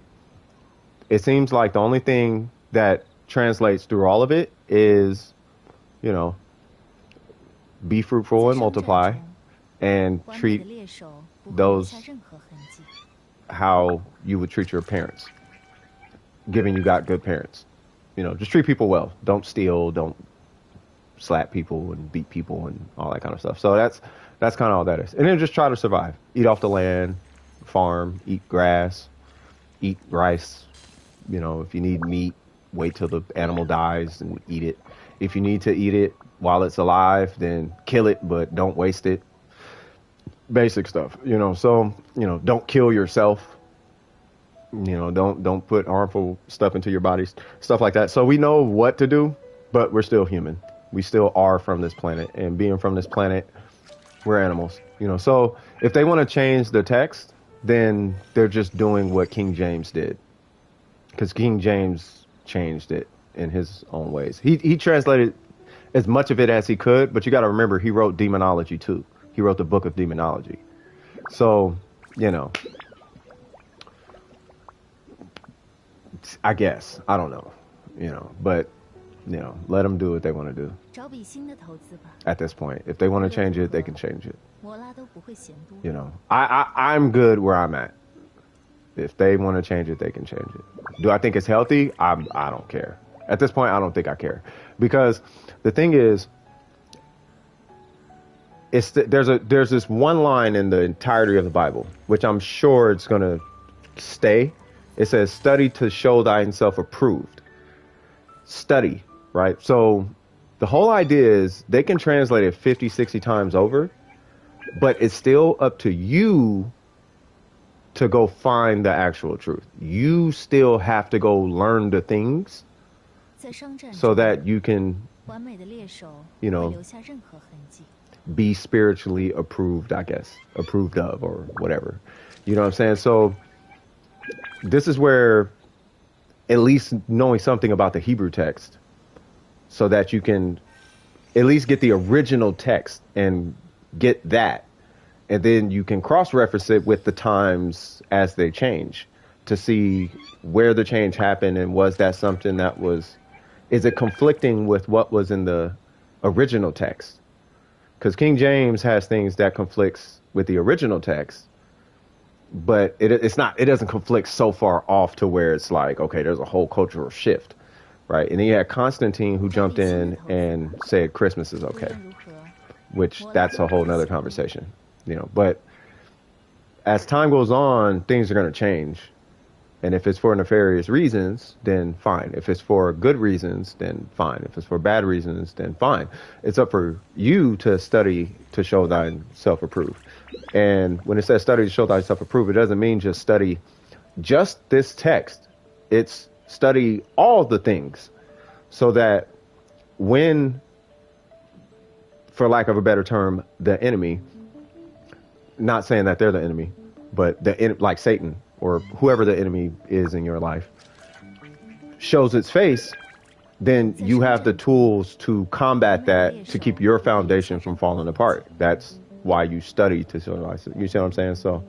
it seems like the only thing that translates through all of it is, be fruitful and multiply, and treat those how you would treat your parents, given you got good parents. Just treat people well. Don't steal. Don't slap people and beat people and all that kind of stuff. So that's kind of all that is. And then just try to survive. Eat off the land, farm, eat grass, eat rice. If you need meat, wait till the animal dies and eat it. If you need to eat it while it's alive, then kill it, but don't waste it. Basic stuff, so, don't kill yourself. Don't put harmful stuff into your bodies, stuff like that. So we know what to do, but we're still human. We still are from this planet, and being from this planet, we're animals, So if they want to change the text, then they're just doing what King James did, because King James changed it in his own ways. He translated as much of it as he could, but you got to remember, he wrote demonology too. He wrote the book of demonology. So, I guess, I don't know, but, let them do what they want to do. At this point, if they want to change it, they can change it. I'm good where I'm at. If they want to change it, they can change it. Do I think it's healthy? I don't care. At this point, I don't think I care, because the thing is, there's this one line in the entirety of the Bible, which I'm sure it's going to stay. It says, study to show thyself approved. Study, right? So the whole idea is they can translate it 50, 60 times over, but it's still up to you to go find the actual truth. You still have to go learn the things so that you can, be spiritually approved, I guess, approved of, or whatever. You know what I'm saying? So this is where at least knowing something about the Hebrew text, so that you can at least get the original text and get that. And then you can cross-reference it with the times as they change to see where the change happened, and was that something that is it conflicting with what was in the original text? Because King James has things that conflicts with the original text, but it doesn't conflict so far off to where it's like, okay, there's a whole cultural shift, right? And then you had Constantine, who jumped in and said Christmas is okay, which that's a whole nother conversation, But as time goes on, things are going to change. And if it's for nefarious reasons, then fine. If it's for good reasons, then fine. If it's for bad reasons, then fine. It's up for you to study to show thyself approved. And when it says study to show thyself approved, it doesn't mean just study just this text. It's study all the things, so that when, for lack of a better term, the enemy, not saying that they're the enemy, but like Satan, or whoever the enemy is in your life, shows its face, then you have the tools to combat that, to keep your foundation from falling apart. That's why you study to show thyself. You see what I'm saying? So,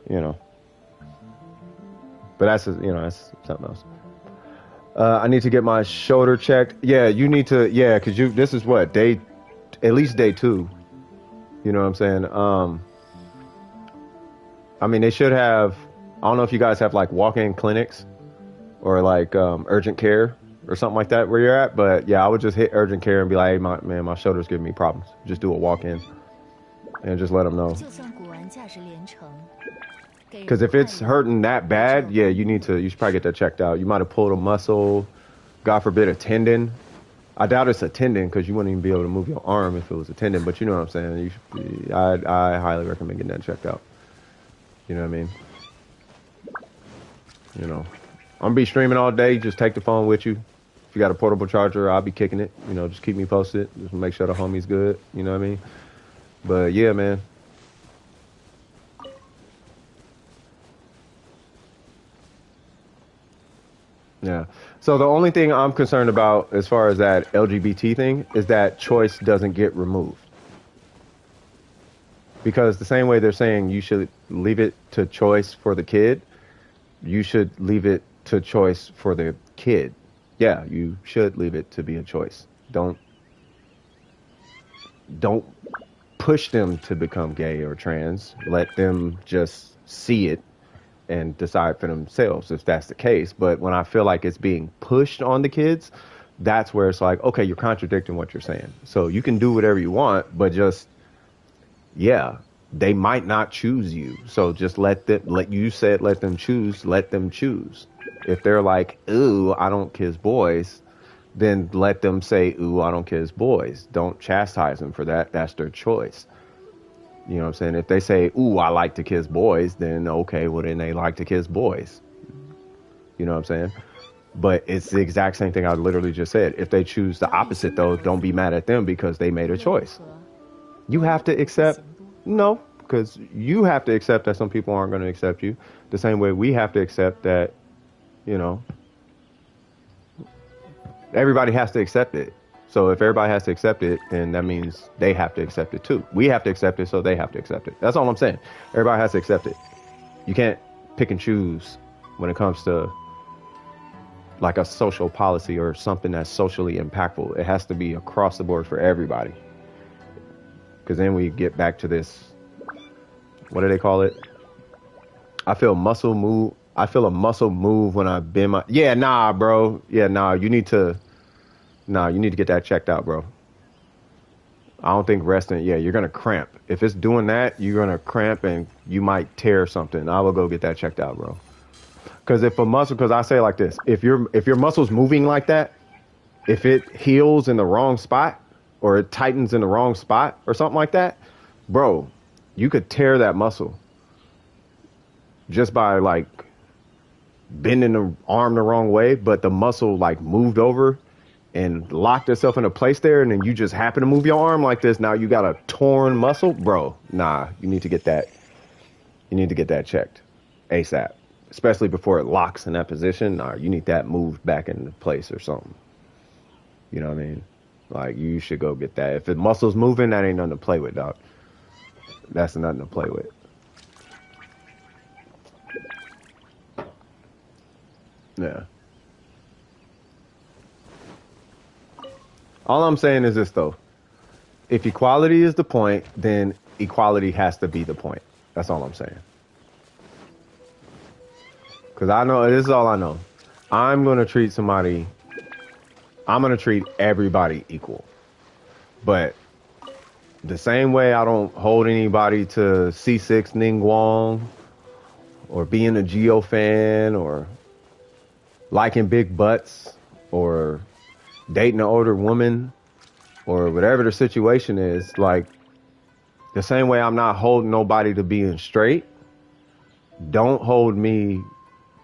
but that's something else. I need to get my shoulder checked. Yeah, you need to. Yeah, because this is what, at least day 2. You know what I'm saying? I mean, they should have. I don't know if you guys have like walk-in clinics or like urgent care or something like that where you're at. But yeah, I would just hit urgent care and be like, hey, my shoulder's giving me problems. Just do a walk-in and just let them know. 就算古玩价值连城，给人 Because if it's 快乐 hurting that bad, yeah, you should probably get that checked out. You might have pulled a muscle, God forbid, a tendon. I doubt it's a tendon because you wouldn't even be able to move your arm if it was a tendon. But you know what I'm saying. I highly recommend getting that checked out. You know what I mean? You know, I'm gonna be streaming all day. Just take the phone with you. If you got a portable charger, I'll be kicking it. You know, just keep me posted. Just make sure the homie's good. You know what I mean? But yeah, man. Yeah. So the only thing I'm concerned about as far as that LGBT thing is that choice doesn't get removed. Because the same way they're saying you should leave it to choice for the kid, you should leave it to choice for the kid. Yeah, you should leave it to be a choice. Don't push them to become gay or trans. Let them just see it and decide for themselves if that's the case. But when I feel like it's being pushed on the kids, that's where it's like, okay, you're contradicting what you're saying. So you can do whatever you want, but just, yeah, they might not choose you. So just let them choose, let them choose. If they're like, ooh, I don't kiss boys, then let them say, ooh, I don't kiss boys. Don't chastise them for that. That's their choice. You know what I'm saying? If they say, ooh, I like to kiss boys, then okay, well, then they like to kiss boys. You know what I'm saying? But it's the exact same thing I literally just said. If they choose the opposite, though, don't be mad at them because they made a choice. You have to accept, no, because you have to accept that some people aren't going to accept you. The same way we have to accept that, you know, everybody has to accept it. So if everybody has to accept it, then that means they have to accept it too. We have to accept it, so they have to accept it. That's all I'm saying. Everybody has to accept it. You can't pick and choose when it comes to like a social policy or something that's socially impactful. It has to be across the board for everybody. Because then we get back to this, what do they call it? I feel a muscle move when I bend my, yeah, nah, bro. Yeah, nah, you need to get that checked out, bro. I don't think resting, yeah, you're going to cramp. If it's doing that, you're going to cramp and you might tear something. I will go get that checked out, bro. Because because I say it like this, if your muscle's moving like that, if it heals in the wrong spot or it tightens in the wrong spot or something like that, bro, you could tear that muscle just by like bending the arm the wrong way, but the muscle like moved over and locked itself into place there, and then you just happen to move your arm like this. Now you got a torn muscle, bro. Nah, you need to get that. You need to get that checked ASAP, especially before it locks in that position. Nah, you need that moved back into place or something. You know what I mean? Like you should go get that. If the muscle's moving, that ain't nothing to play with, dog. That's nothing to play with. Yeah. All I'm saying is this, though. If equality is the point, then equality has to be the point. That's all I'm saying. Because I know, this is all I know. I'm going to treat everybody equal. But the same way I don't hold anybody to C6 Ningguang or being a Geo fan or liking big butts or dating an older woman or whatever the situation is, like the same way I'm not holding nobody to being straight, don't hold me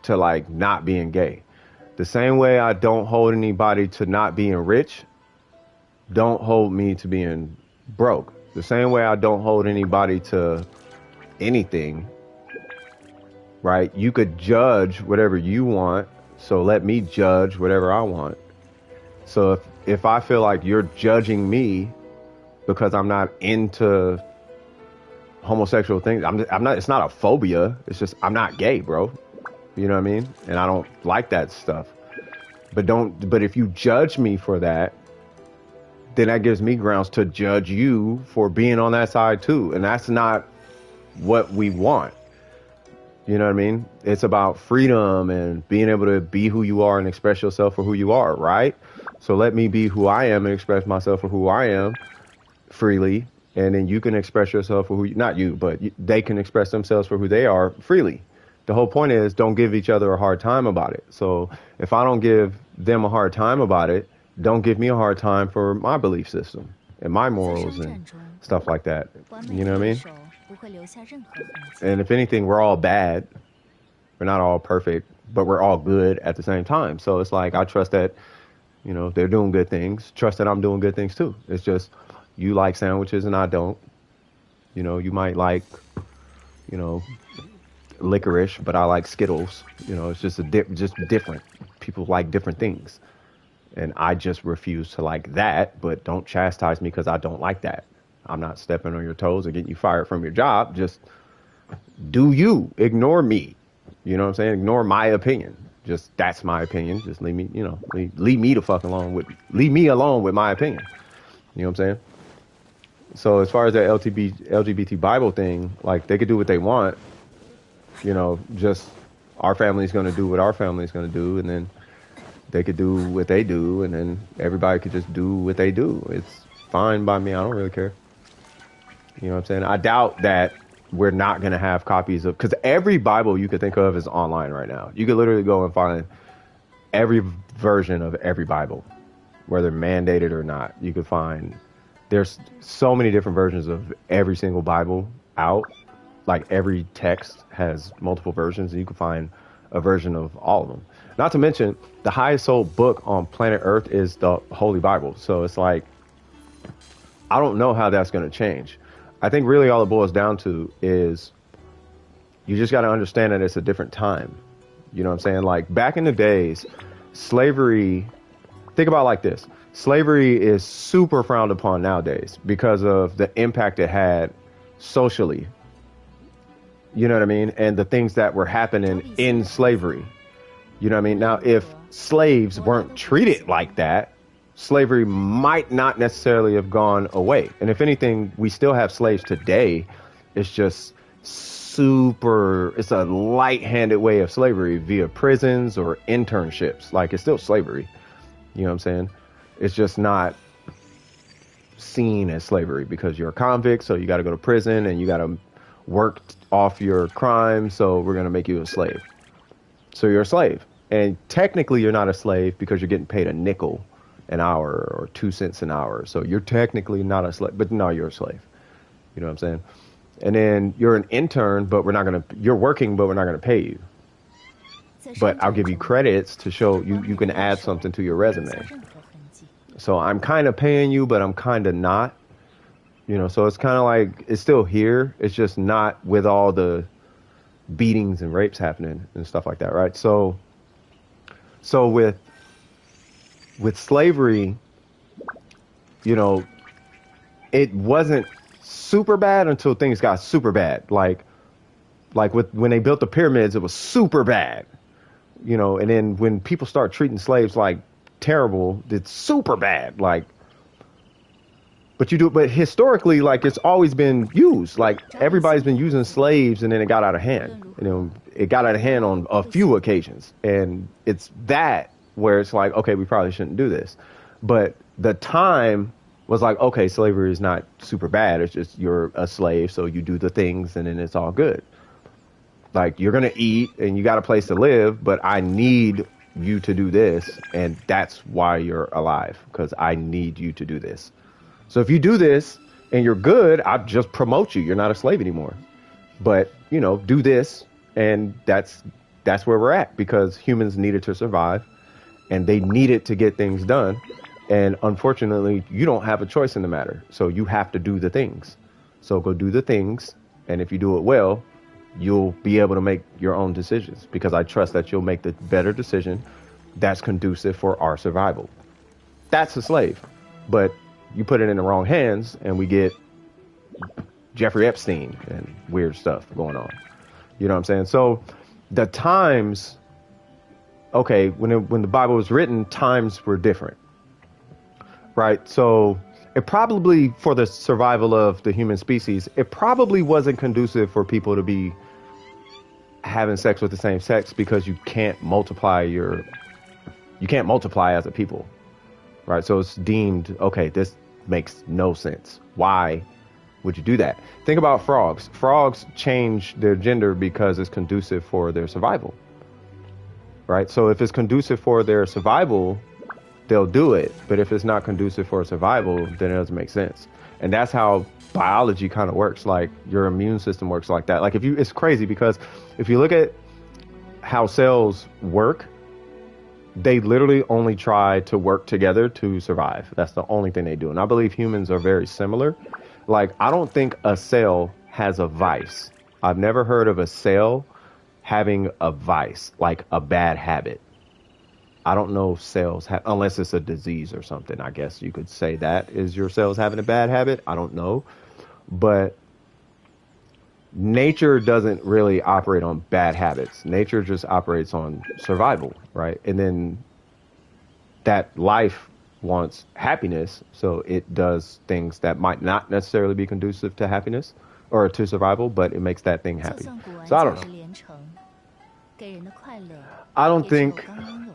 to like not being gay. The same way I don't hold anybody to not being rich, don't hold me to being broke. The same way I don't hold anybody to anything, right? You could judge whatever you want, so let me judge whatever I want. So if I feel like you're judging me because I'm not into homosexual things, I'm not, it's not a phobia. It's just, I'm not gay, bro. You know what I mean? And I don't like that stuff. But if you judge me for that, then that gives me grounds to judge you for being on that side too. And that's not what we want. You know what I mean? It's about freedom and being able to be who you are and express yourself for who you are, right? So let me be who I am and express myself for who I am freely, and then you can express yourself for who you, not you, but they can express themselves for who they are freely. The whole point is don't give each other a hard time about it. So if I don't give them a hard time about it, don't give me a hard time for my belief system and my morals and stuff like that. You know what I mean? And if anything, we're all bad. We're not all perfect, but we're all good at the same time. So it's like I trust that, you know, they're doing good things. Trust that I'm doing good things too. It's just you like sandwiches and I don't. You know, you might like, you know, licorice, but I like Skittles. You know, it's just just different. People like different things, and I just refuse to like that. But don't chastise me because I don't like that. I'm not stepping on your toes or getting you fired from your job. Just do you ignore me? You know what I'm saying? Ignore my opinion. Just that's my opinion. Just leave me, you know, leave me the fuck alone with leave me alone with my opinion. You know what I'm saying? So as far as that LGBT Bible thing, like they could do what they want. You know, just our family's going to do what our family's going to do, and then they could do what they do, and then everybody could just do what they do. It's fine by me. I don't really care. You know what I'm saying? I doubt that we're not going to have copies of, because every Bible you could think of is online right now. You could literally go and find every version of every Bible, whether mandated or not. You could find, there's so many different versions of every single Bible out. Like every text has multiple versions, and you can find a version of all of them. Not to mention, the highest sold book on planet Earth is the Holy Bible. So it's like, I don't know how that's going to change. I think really all it boils down to is you just got to understand that it's a different time. You know what I'm saying? Like back in the days, slavery, think about it like this. Slavery is super frowned upon nowadays because of the impact it had socially. You know what I mean? And the things that were happening in slavery. You know what I mean? Now, if slaves weren't treated like that, slavery might not necessarily have gone away. And if anything, we still have slaves today. It's just it's a light-handed way of slavery via prisons or internships. Like, it's still slavery. You know what I'm saying? It's just not seen as slavery because you're a convict, so you got to go to prison and you got to work off your crime, so we're going to make you a slave. So you're a slave. And technically you're not a slave because you're getting paid a nickel an hour or 2 cents an hour. So you're technically not a slave, but no, you're a slave. You know what I'm saying? And then you're an intern, but you're working, but we're not going to pay you. But I'll give you credits to show you can add something to your resume. So I'm kind of paying you, but I'm kind of not. You know, so it's kind of like it's still here. It's just not with all the beatings and rapes happening and stuff like that, right? So with slavery, you know, it wasn't super bad until things got super bad. Like when they built the pyramids, it was super bad. You know, and then when people start treating slaves like terrible, it's super bad. Like, but historically, like it's always been used. Like everybody's been using slaves, and then it got out of hand. You know, it got out of hand on a few occasions, and it's that where it's like, okay, we probably shouldn't do this. But the time was like, okay, slavery is not super bad. It's just you're a slave, so you do the things, and then it's all good. Like you're gonna eat, and you got a place to live, but I need you to do this, and that's why you're alive, because I need you to do this. So if you do this and you're good, I'll just promote you. You're not a slave anymore. But, you know, do this. And that's where we're at, because humans needed to survive and they needed to get things done. And unfortunately, you don't have a choice in the matter. So you have to do the things. So go do the things. And if you do it well, you'll be able to make your own decisions, because I trust that you'll make the better decision that's conducive for our survival. That's a slave. But you put it in the wrong hands and we get Jeffrey Epstein and weird stuff going on. You know what I'm saying? So the times, okay, when the Bible was written, times were different, right? So it probably, for the survival of the human species, it probably wasn't conducive for people to be having sex with the same sex because you can't multiply as a people, right? So it's deemed, okay, this makes no sense. Why would you do that? Think about frogs. Frogs change their gender because it's conducive for their survival, right? So if it's conducive for their survival, they'll do it. But if it's not conducive for survival, then it doesn't make sense. And that's how biology kind of works. Like your immune system works like that. Like it's crazy because if you look at how cells work, they literally only try to work together to survive. That's the only thing they do. And I believe humans are very similar. Like, I don't think a cell has a vice. I've never heard of a cell having a vice, like a bad habit. I don't know if cells have, unless it's a disease or something. I guess you could say that is your cells having a bad habit. I don't know. But nature doesn't really operate on bad habits. Nature just operates on survival, right? And then that life wants happiness, so it does things that might not necessarily be conducive to happiness or to survival, but it makes that thing happy. So I don't know. I don't think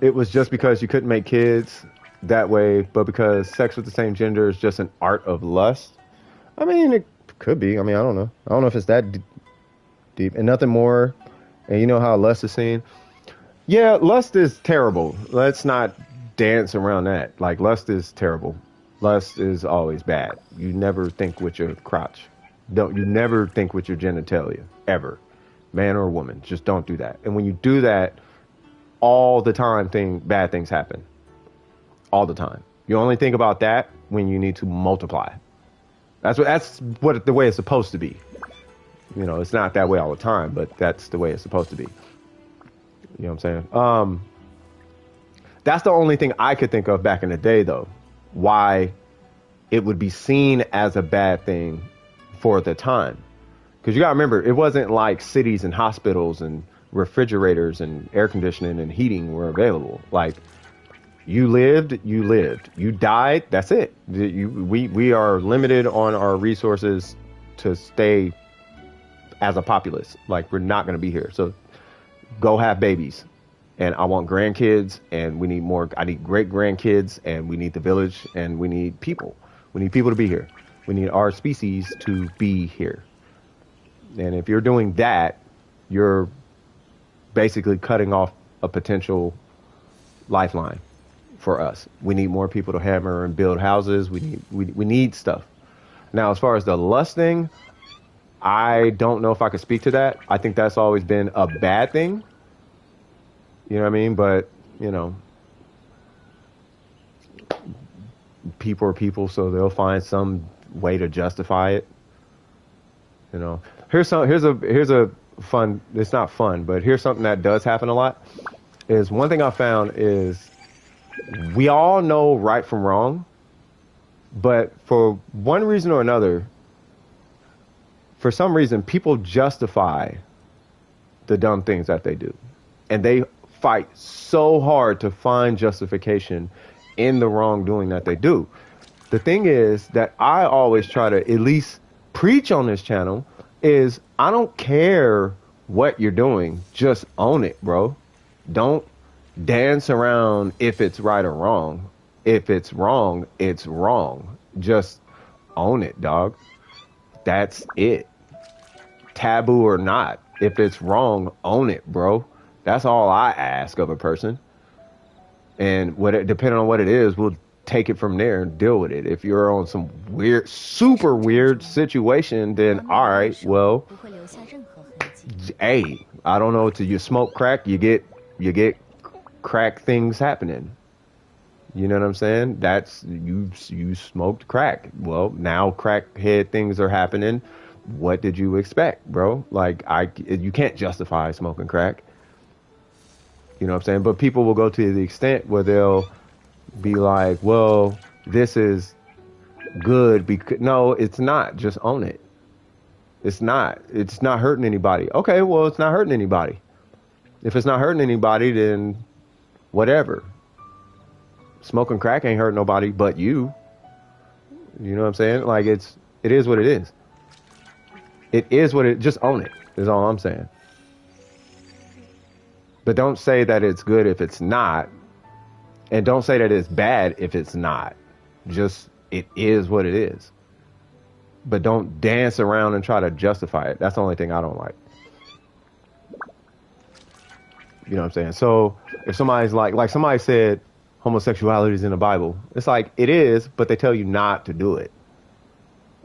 it was just because you couldn't make kids that way, but because sex with the same gender is just an art of lust. I mean, it could be. I mean, I don't know. I don't know if it's that deep and nothing more. And you know how lust is seen? Yeah, lust is terrible. Let's not dance around that. Like, lust is terrible. Lust is always bad. You never think with your crotch. You never think with your genitalia, ever. Man or woman, just don't do that. And when you do that, all the time bad things happen. All the time. You only think about that when you need to multiply. That's what the way it's supposed to be. You know, it's not that way all the time, but that's the way it's supposed to be. You know what I'm saying? That's the only thing I could think of back in the day, though, why it would be seen as a bad thing for the time. Because you got to remember, it wasn't like cities and hospitals and refrigerators and air conditioning and heating were available. Like, you lived. You died, that's it. We are limited on our resources to stay as a populace. Like, we're not going to be here. So go have babies. And I want grandkids, and we need more. I need great grandkids, and we need the village, and we need people. We need people to be here. We need our species to be here. And if you're doing that, you're basically cutting off a potential lifeline for us. We need more people to hammer and build houses. We need stuff. Now, as far as the lust thing, I don't know if I could speak to that. I think that's always been a bad thing. You know what I mean? But, you know, people are people, so they'll find some way to justify it. You know, here's a fun, it's not fun, but here's something that does happen a lot. Is one thing I found is we all know right from wrong, but for one reason or another, for some reason, people justify the dumb things that they do. And they fight so hard to find justification in the wrongdoing that they do. The thing is that I always try to at least preach on this channel is I don't care what you're doing. Just own it, bro. Don't dance around if it's right or wrong. If it's wrong, it's wrong. Just own it, dog. That's it. Taboo or not. If it's wrong, own it, bro. That's all I ask of a person. And depending on what it is, we'll take it from there and deal with it. If you're on some weird, super weird situation, then all right, well, hey, I don't know, till you smoke crack, you get crack things happening. You know what I'm saying? That's, you smoked crack. Well, now crackhead things are happening. What did you expect, bro? Like, you can't justify smoking crack. You know what I'm saying? But people will go to the extent where they'll be like, well, this is good because, no, it's not. Just own it. It's not hurting anybody. Okay, well, it's not hurting anybody. If it's not hurting anybody, then whatever. Smoking crack ain't hurting nobody but you. You know what I'm saying? Like, it is what it is. It is what it, just own it, is all I'm saying. But don't say that it's good if it's not. And don't say that it's bad if it's not. Just, it is what it is. But don't dance around and try to justify it. That's the only thing I don't like. You know what I'm saying? So if somebody's like somebody said homosexuality is in the Bible, it's like it is, but they tell you not to do it.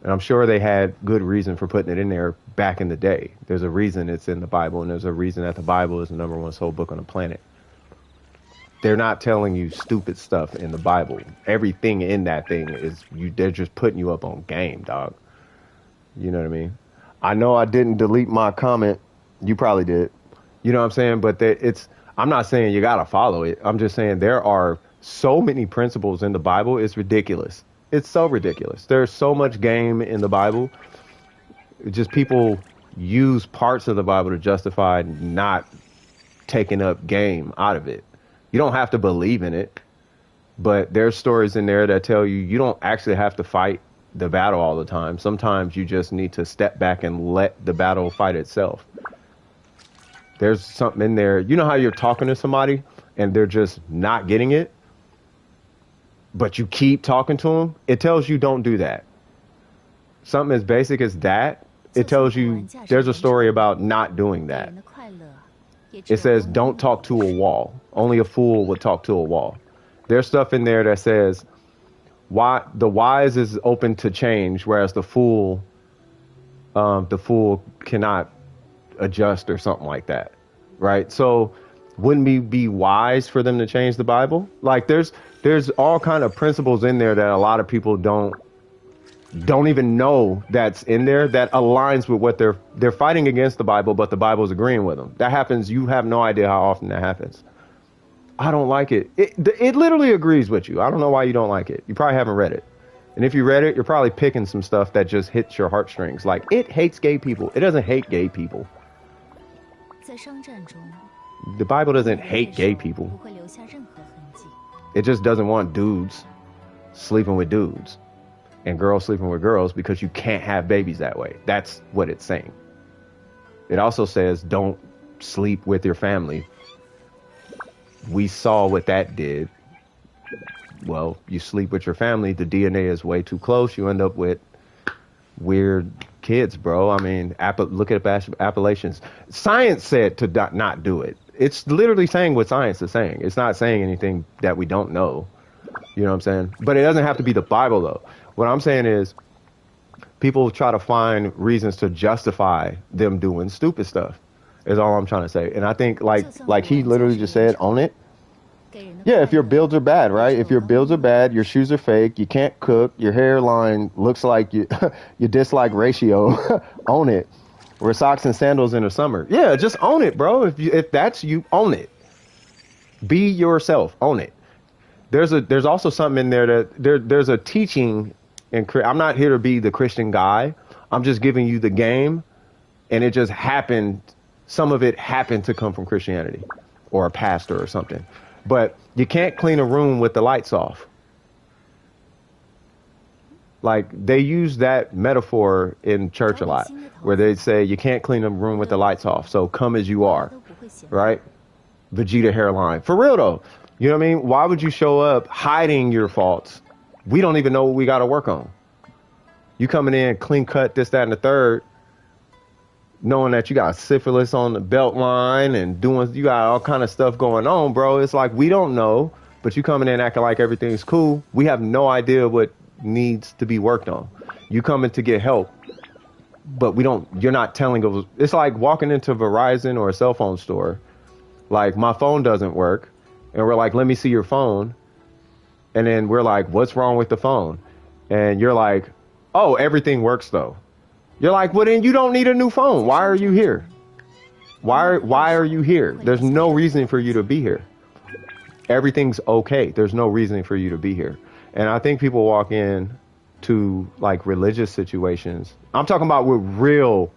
And I'm sure they had good reason for putting it in there back in the day. There's a reason it's in the Bible, and there's a reason that the Bible is the number one sold book on the planet. They're not telling you stupid stuff in the Bible. Everything in that thing is they're just putting you up on game, dog. You know what I mean? I know I didn't delete my comment. You probably did. You know what I'm saying? But I'm not saying you got to follow it. I'm just saying there are so many principles in the Bible. It's ridiculous. It's so ridiculous. There's so much game in the Bible. It's just people use parts of the Bible to justify not taking up game out of it. You don't have to believe in it, but there's stories in there that tell you don't actually have to fight the battle all the time. Sometimes you just need to step back and let the battle fight itself. There's something in there. You know how you're talking to somebody and they're just not getting it, but you keep talking to them? It tells you don't do that. Something as basic as that, it tells you there's a story about not doing that. It says don't talk to a wall. Only a fool would talk to a wall. There's stuff in there that says why the wise is open to change, whereas the fool cannot adjust or something like that, right? So wouldn't it be wise for them to change the Bible? Like there's all kind of principles in there that a lot of people don't even know that's in there that aligns with what they're fighting against the Bible, but the Bible's agreeing with them. That happens. You have no idea how often that happens. I don't like it. It literally agrees with you. I don't know why you don't like it. You probably haven't read it. And if you read it, you're probably picking some stuff that just hits your heartstrings. Like, it hates gay people. It doesn't hate gay people. The Bible doesn't hate gay people. It just doesn't want dudes sleeping with dudes and girls sleeping with girls because you can't have babies that way. That's what it's saying. It also says don't sleep with your family. We saw what that did. Well, you sleep with your family, the DNA is way too close. You end up with weird kids, bro. I mean, look at Appalachians. Science said to not do it. It's literally saying what science is saying. It's not saying anything that we don't know. You know what I'm saying? But it doesn't have to be the Bible, though. What I'm saying is people try to find reasons to justify them doing stupid stuff is all I'm trying to say. And I think like he literally just said, own it. Yeah, if your builds are bad, right? If your builds are bad, your shoes are fake, you can't cook, your hairline looks like you dislike ratio, own it. Wear socks and sandals in the summer. Yeah, just own it, bro. If that's you, own it. Be yourself, own it. There's also something in there that there's a teaching, and I'm not here to be the Christian guy. I'm just giving you the game, and it just happened. Some of it happened to come from Christianity or a pastor or something. But you can't clean a room with the lights off. Like, they use that metaphor in church a lot, where they say you can't clean a room with the lights off, so come as you are, right? Vegeta hairline. For real, though. You know what I mean? Why would you show up hiding your faults? We don't even know what we got to work on. You coming in, clean cut, this, that, and the third, knowing that you got syphilis on the belt line and you got all kind of stuff going on, bro. It's like, we don't know, but you coming in acting like everything's cool. We have no idea what needs to be worked on. You coming to get help, but you're not telling us. It's like walking into Verizon or a cell phone store. Like, my phone doesn't work. And we're like, let me see your phone. And then we're like, what's wrong with the phone? And you're like, oh, everything works though. You're like, well, then you don't need a new phone. Why are you here? Why are you here? There's no reason for you to be here. Everything's okay. There's no reason for you to be here. And I think people walk in to like religious situations. I'm talking about with real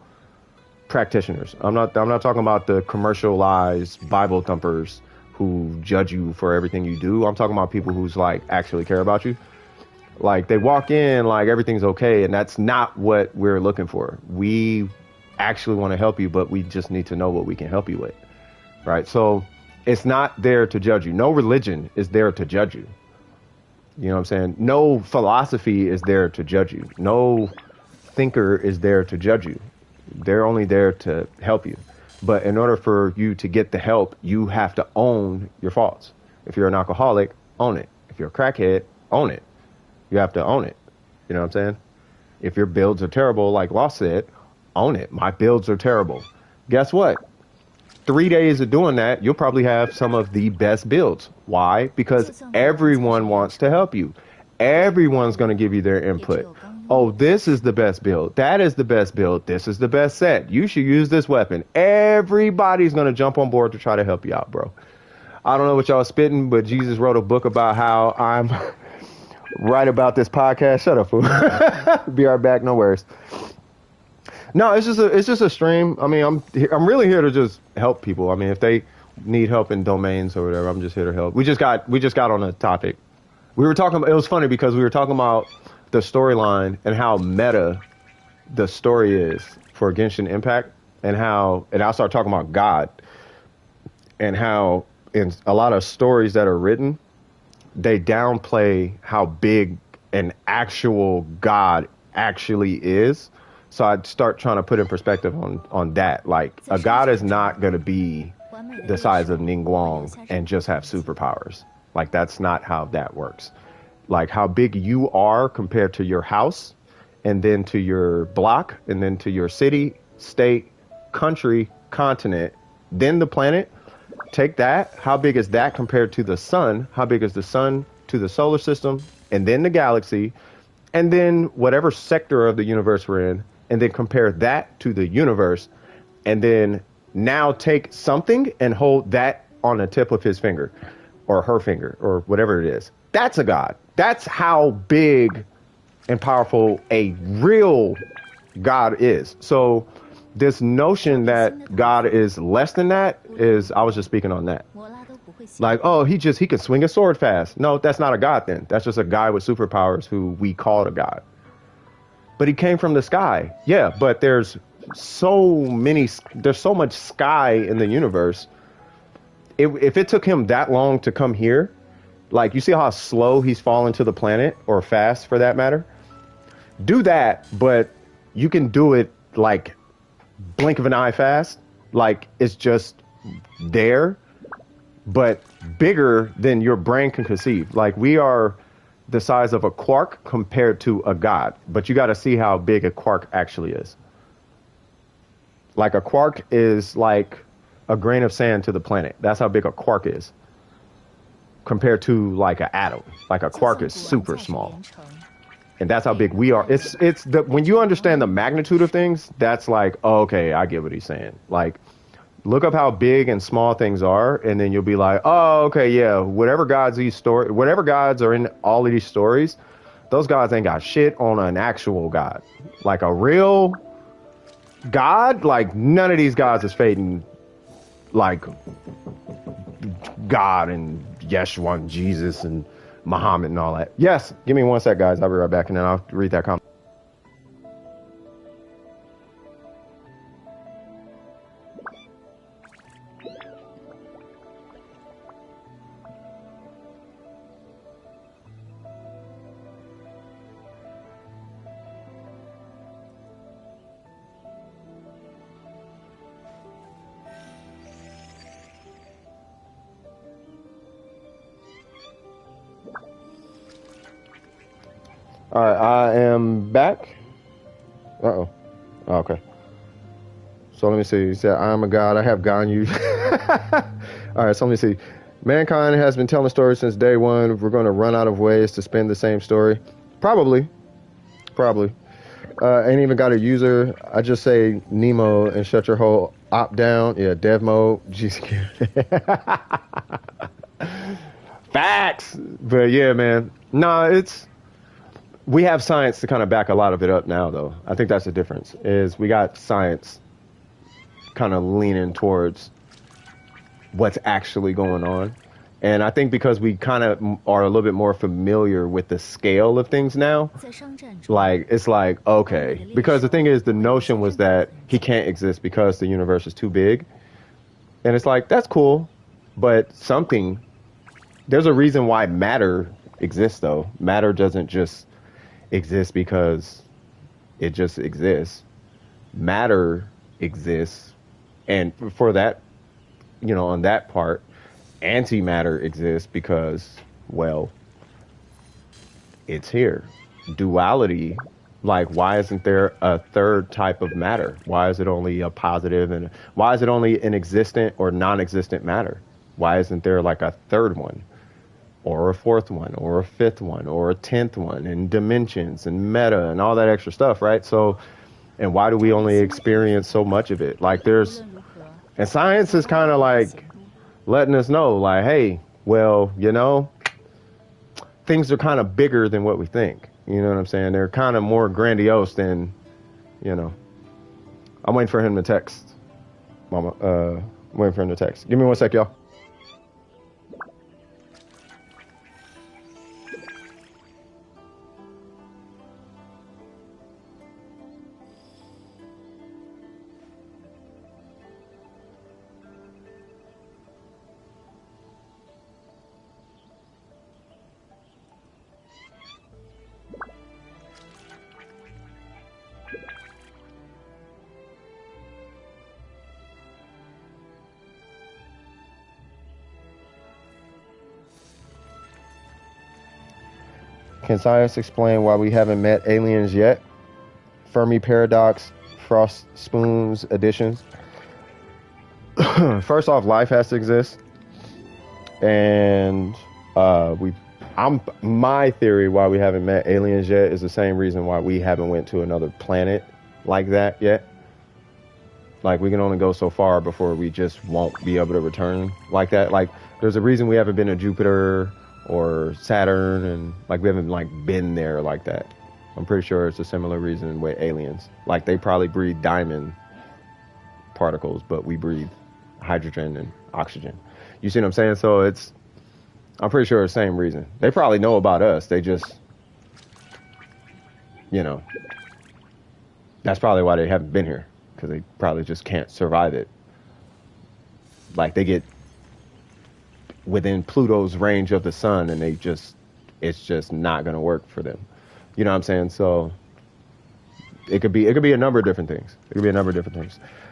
practitioners. I'm not talking about the commercialized Bible thumpers who judge you for everything you do. I'm talking about people who's like actually care about you. Like, they walk in like everything's okay, and that's not what we're looking for. We actually want to help you, but we just need to know what we can help you with. right? So it's not there to judge you. No religion is there to judge you. You know what I'm saying? No philosophy is there to judge you. No thinker is there to judge you. They're only there to help you. But in order for you to get the help, you have to own your faults. If you're an alcoholic, own it. If you're a crackhead, own it. You have to own it. You know what I'm saying? If your builds are terrible, like Lost said, own it. My builds are terrible. Guess what? 3 days of doing that, you'll probably have some of the best builds. Why? Because everyone wants to help you. Everyone's going to give you their input. Oh, this is the best build. That is the best build. This is the best set. You should use this weapon. Everybody's going to jump on board to try to help you out, bro. I don't know what y'all are spitting, but Jesus wrote a book about how I'm right about this podcast. Shut up, fool. Be right back. No worries. No, it's just a stream. I mean, I'm really here to just help people. I mean, if they need help in domains or whatever, I'm just here to help. We just got on a topic. We were talking. It was funny because we were talking about the storyline and how meta the story is for Genshin Impact, and I started talking about God and how in a lot of stories that are written, they downplay how big an actual God actually is. So I'd start trying to put in perspective on that. Like, a god is not going to be the size of Ningguang and just have superpowers. Like, that's not how that works. Like, how big you are compared to your house, and then to your block, and then to your city, state, country, continent, then the planet. Take that. How big is that compared to the sun? How big is the sun to the solar system, and then the galaxy, and then whatever sector of the universe we're in, and then compare that to the universe, and then now take something and hold that on the tip of his finger or her finger or whatever it is. That's a god. That's how big and powerful a real god is. So this notion that God is less than that is, I was just speaking on that. Like, oh, he can swing a sword fast. No, that's not a god then. That's just a guy with superpowers who we call a god. But he came from the sky. Yeah, but there's so much sky in the universe. If it took him that long to come here, like, you see how slow he's fallen to the planet, or fast for that matter? Do that, but you can do it like blink of an eye fast. Like, it's just there, but bigger than your brain can conceive. Like, we are the size of a quark compared to a god, but you got to see how big a quark actually is. Like, a quark is like a grain of sand to the planet. That's how big a quark is compared to like an atom. Like, a quark is super small, and that's how big we are. When you understand the magnitude of things, that's like, oh, okay, I get what he's saying. Like, look up how big and small things are, and then you'll be like, oh, okay, yeah, whatever gods are in all of these stories, those gods ain't got shit on an actual god. Like, a real god, like, none of these gods is fading like God and Yeshua and Jesus and Muhammad and all that. Yes, give me 1 sec, guys. I'll be right back, and then I'll read that comment. All right, I am back. Uh-oh. Oh, okay. So let me see. He said, I am a god. I have gotten you. All right, so let me see. Mankind has been telling stories since day one. We're going to run out of ways to spin the same story. Probably. Ain't even got a user. I just say Nemo and shut your whole op down. Yeah, dev mode. Jeez. Facts. But yeah, man. Nah, we have science to kind of back a lot of it up now, though. I think that's the difference, is we got science kind of leaning towards what's actually going on. And I think because we kind of are a little bit more familiar with the scale of things now, like, it's like, okay. Because the thing is, the notion was that he can't exist because the universe is too big. And it's like, that's cool, but there's a reason why matter exists, though. Matter doesn't just exist because it just exists. Matter exists. And for that, on that part, antimatter exists because, well, it's here. Duality, like, why isn't there a third type of matter? Why is it only a positive, and why is it only an existent or non-existent matter? Why isn't there like a third one or a fourth one or a fifth one or a 10th one, and dimensions and meta and all that extra stuff, right? So, and why do we only experience so much of it? Like, and science is kind of like letting us know, like, hey, well, things are kind of bigger than what we think. You know what I'm saying? They're kind of more grandiose than, you know. I'm waiting for him to text, Mama. I'm waiting for him to text. Give me one sec, y'all. Can science explain why we haven't met aliens yet? Fermi paradox, Frost spoons additions. First off, life has to exist, and my theory why we haven't met aliens yet is the same reason why we haven't went to another planet like that yet. Like, we can only go so far before we just won't be able to return like that. Like, there's a reason we haven't been to Jupiter or Saturn, and like we haven't like been there like that. I'm pretty sure it's a similar reason with aliens. Like, they probably breathe diamond particles, but we breathe hydrogen and oxygen. You see what I'm saying? So I'm pretty sure it's the same reason. They probably know about us. They just, that's probably why they haven't been here, because they probably just can't survive it. Like, they get within Pluto's range of the sun, and it's just not going to work for them. You know what I'm saying? So it could be a number of different things.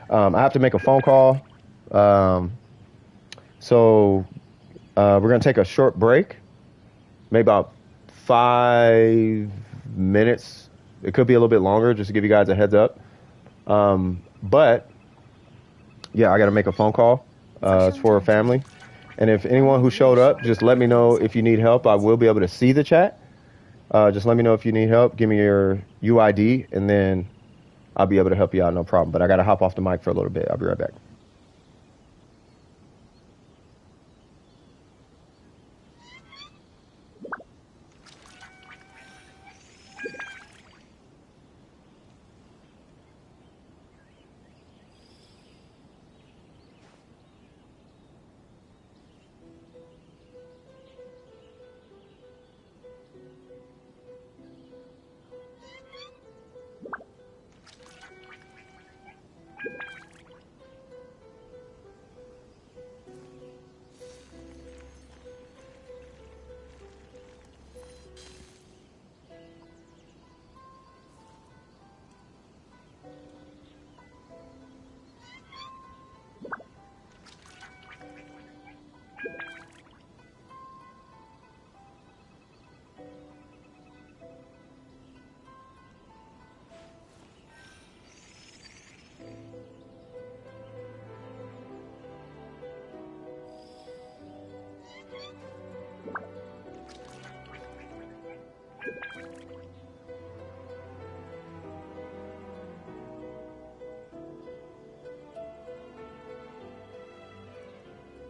I have to make a phone call. So we're going to take a short break, maybe about 5 minutes. It could be a little bit longer, just to give you guys a heads up. But yeah, I got to make a phone call. It's for a family. And if anyone who showed up, just let me know if you need help. I will be able to see the chat. Just let me know if you need help. Give me your UID, and then I'll be able to help you out, no problem. But I got to hop off the mic for a little bit. I'll be right back.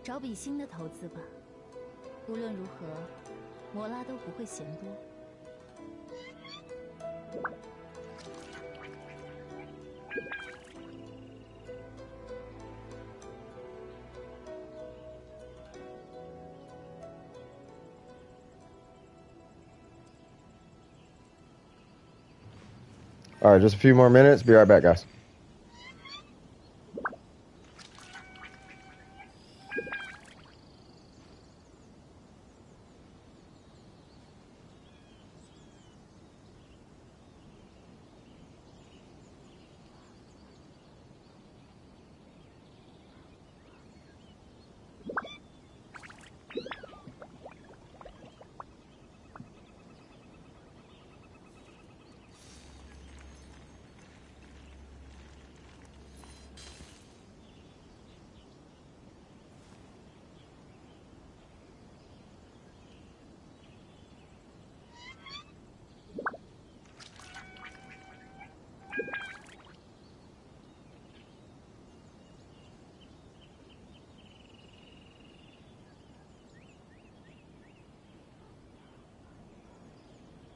找笔新的投资吧。无论如何，摩拉都不会嫌多。All right, just a few more minutes. Be right back, guys.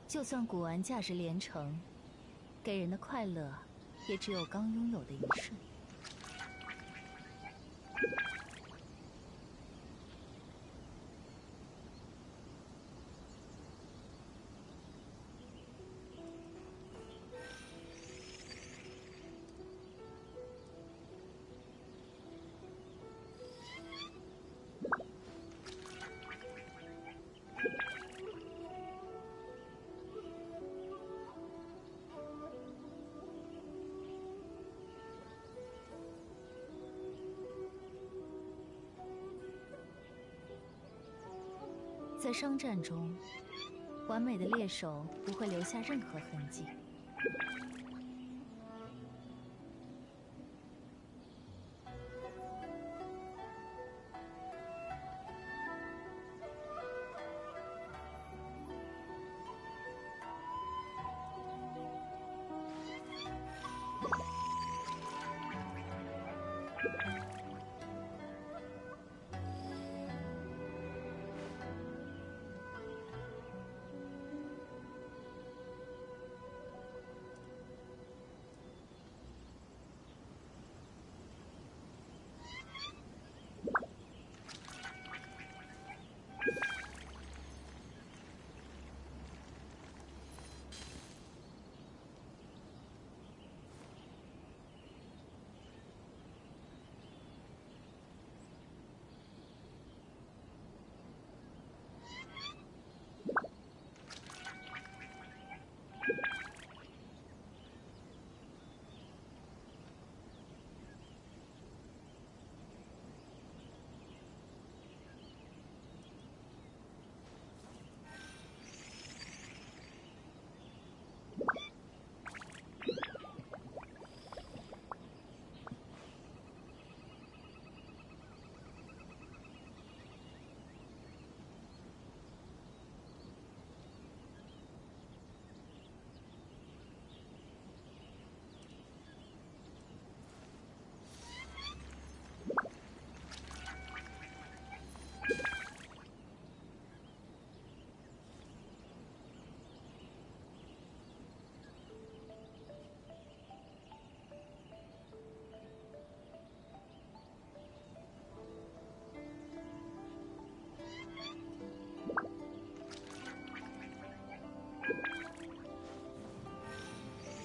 就算古玩价值连城，给人的快乐，也只有刚拥有的一瞬。在商战中，完美的猎手不会留下任何痕迹。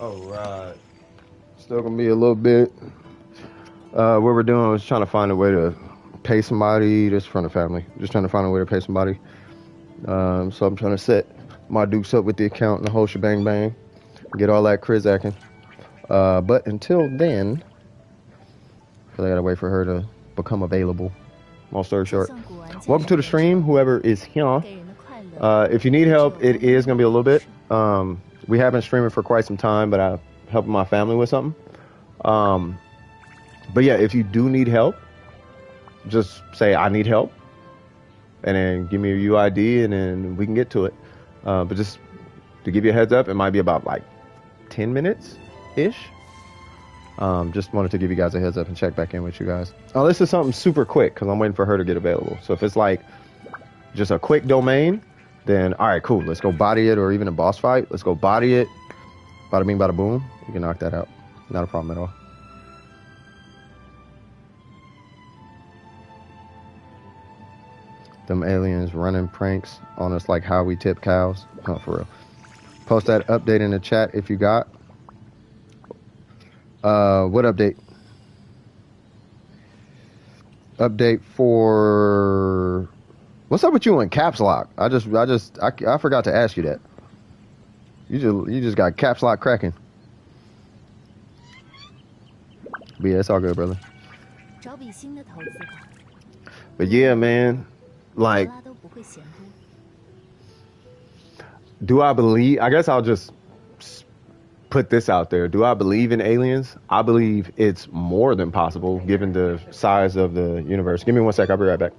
All right. Still gonna be a little bit. What we're doing is trying to find a way to pay somebody. This from the family. Just trying to find a way to pay somebody. So I'm trying to set my dukes up with the account and the whole shebang bang. Get all that Krizakking. But until then, I feel like I gotta wait for her to become available. Long story short. Welcome to the stream, whoever is here. If you need help, it is gonna be a little bit. We have been streaming for quite some time, but I'm helping my family with something. But yeah, if you do need help, just say I need help, and then give me your UID, and then we can get to it. But just to give you a heads up, it might be about like 10 minutes ish. Just wanted to give you guys a heads up and check back in with you guys. Oh, this is something super quick because I'm waiting for her to get available. So if it's like just a quick domain, then all right, cool. Let's go body it, or even a boss fight. Let's go body it. Bada bing, bada boom. You can knock that out. Not a problem at all. Them aliens running pranks on us like how we tip cows. Oh, for real. Post that update in the chat if you got. What update? Update for... What's up with you in caps lock? I forgot to ask you that. You just got caps lock cracking. But yeah, it's all good, brother. But yeah, man, like, do I believe? I guess I'll just put this out there. Do I believe in aliens? I believe it's more than possible given the size of the universe. Give me 1 sec. I'll be right back.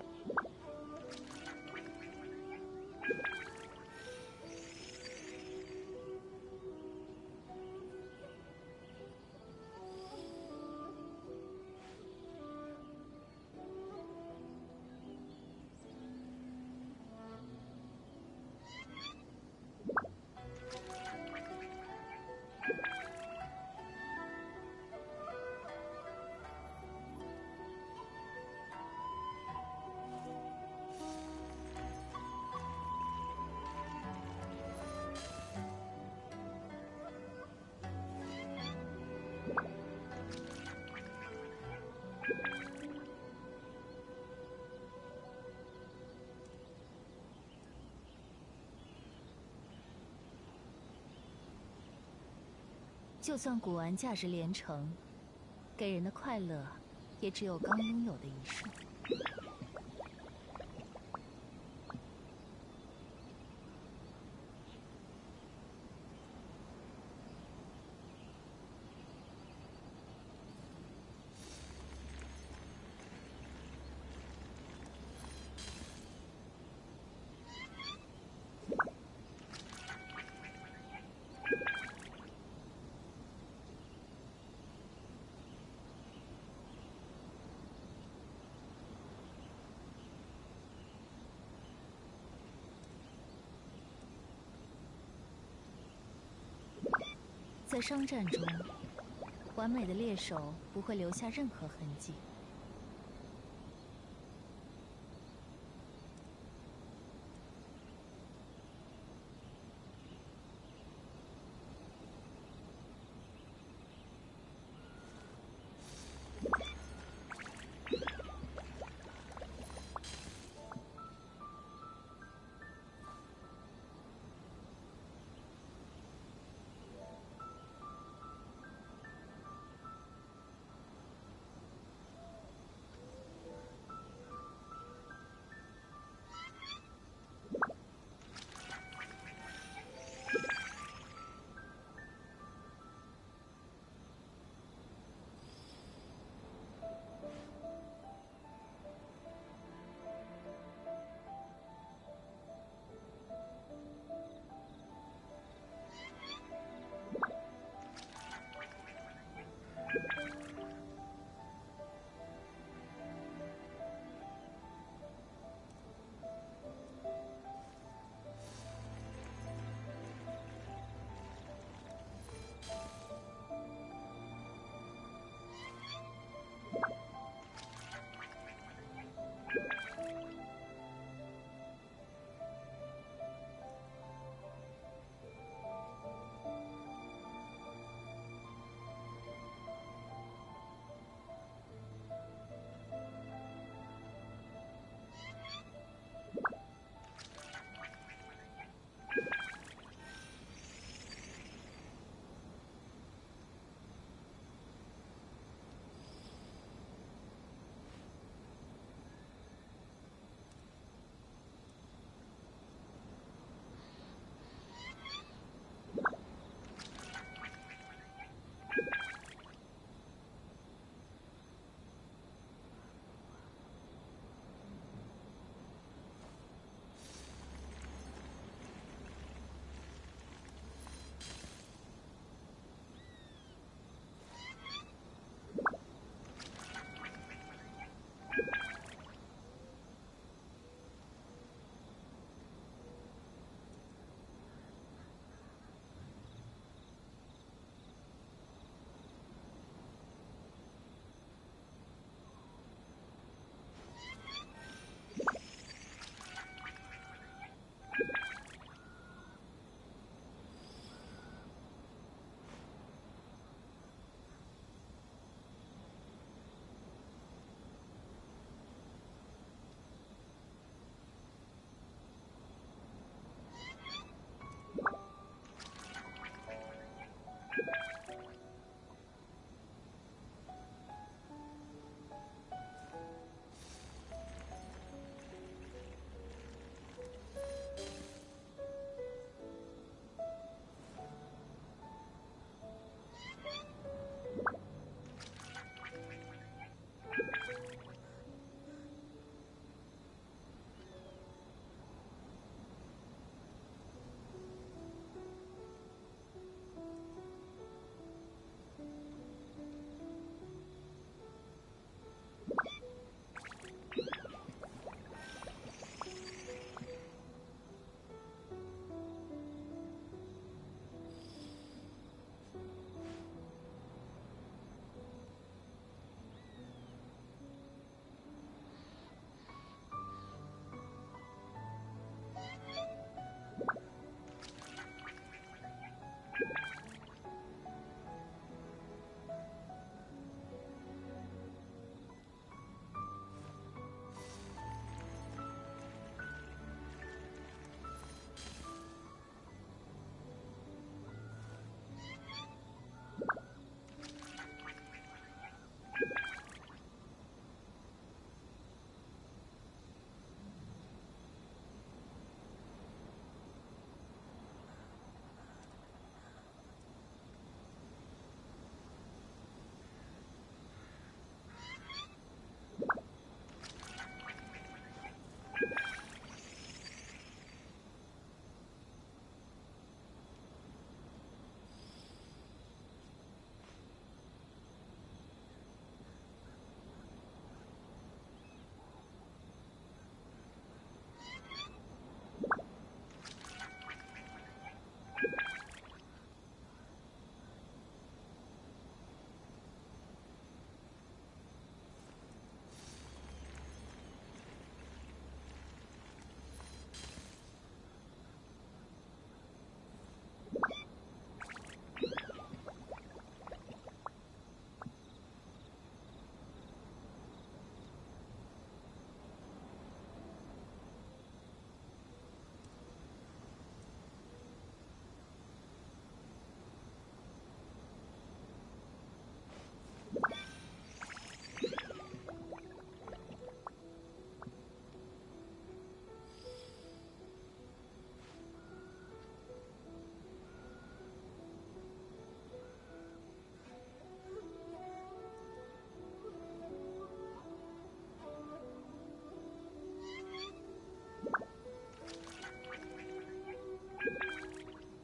就算古玩价值连城，给人的快乐，也只有刚拥有的一瞬。在商战中，完美的猎手不会留下任何痕迹。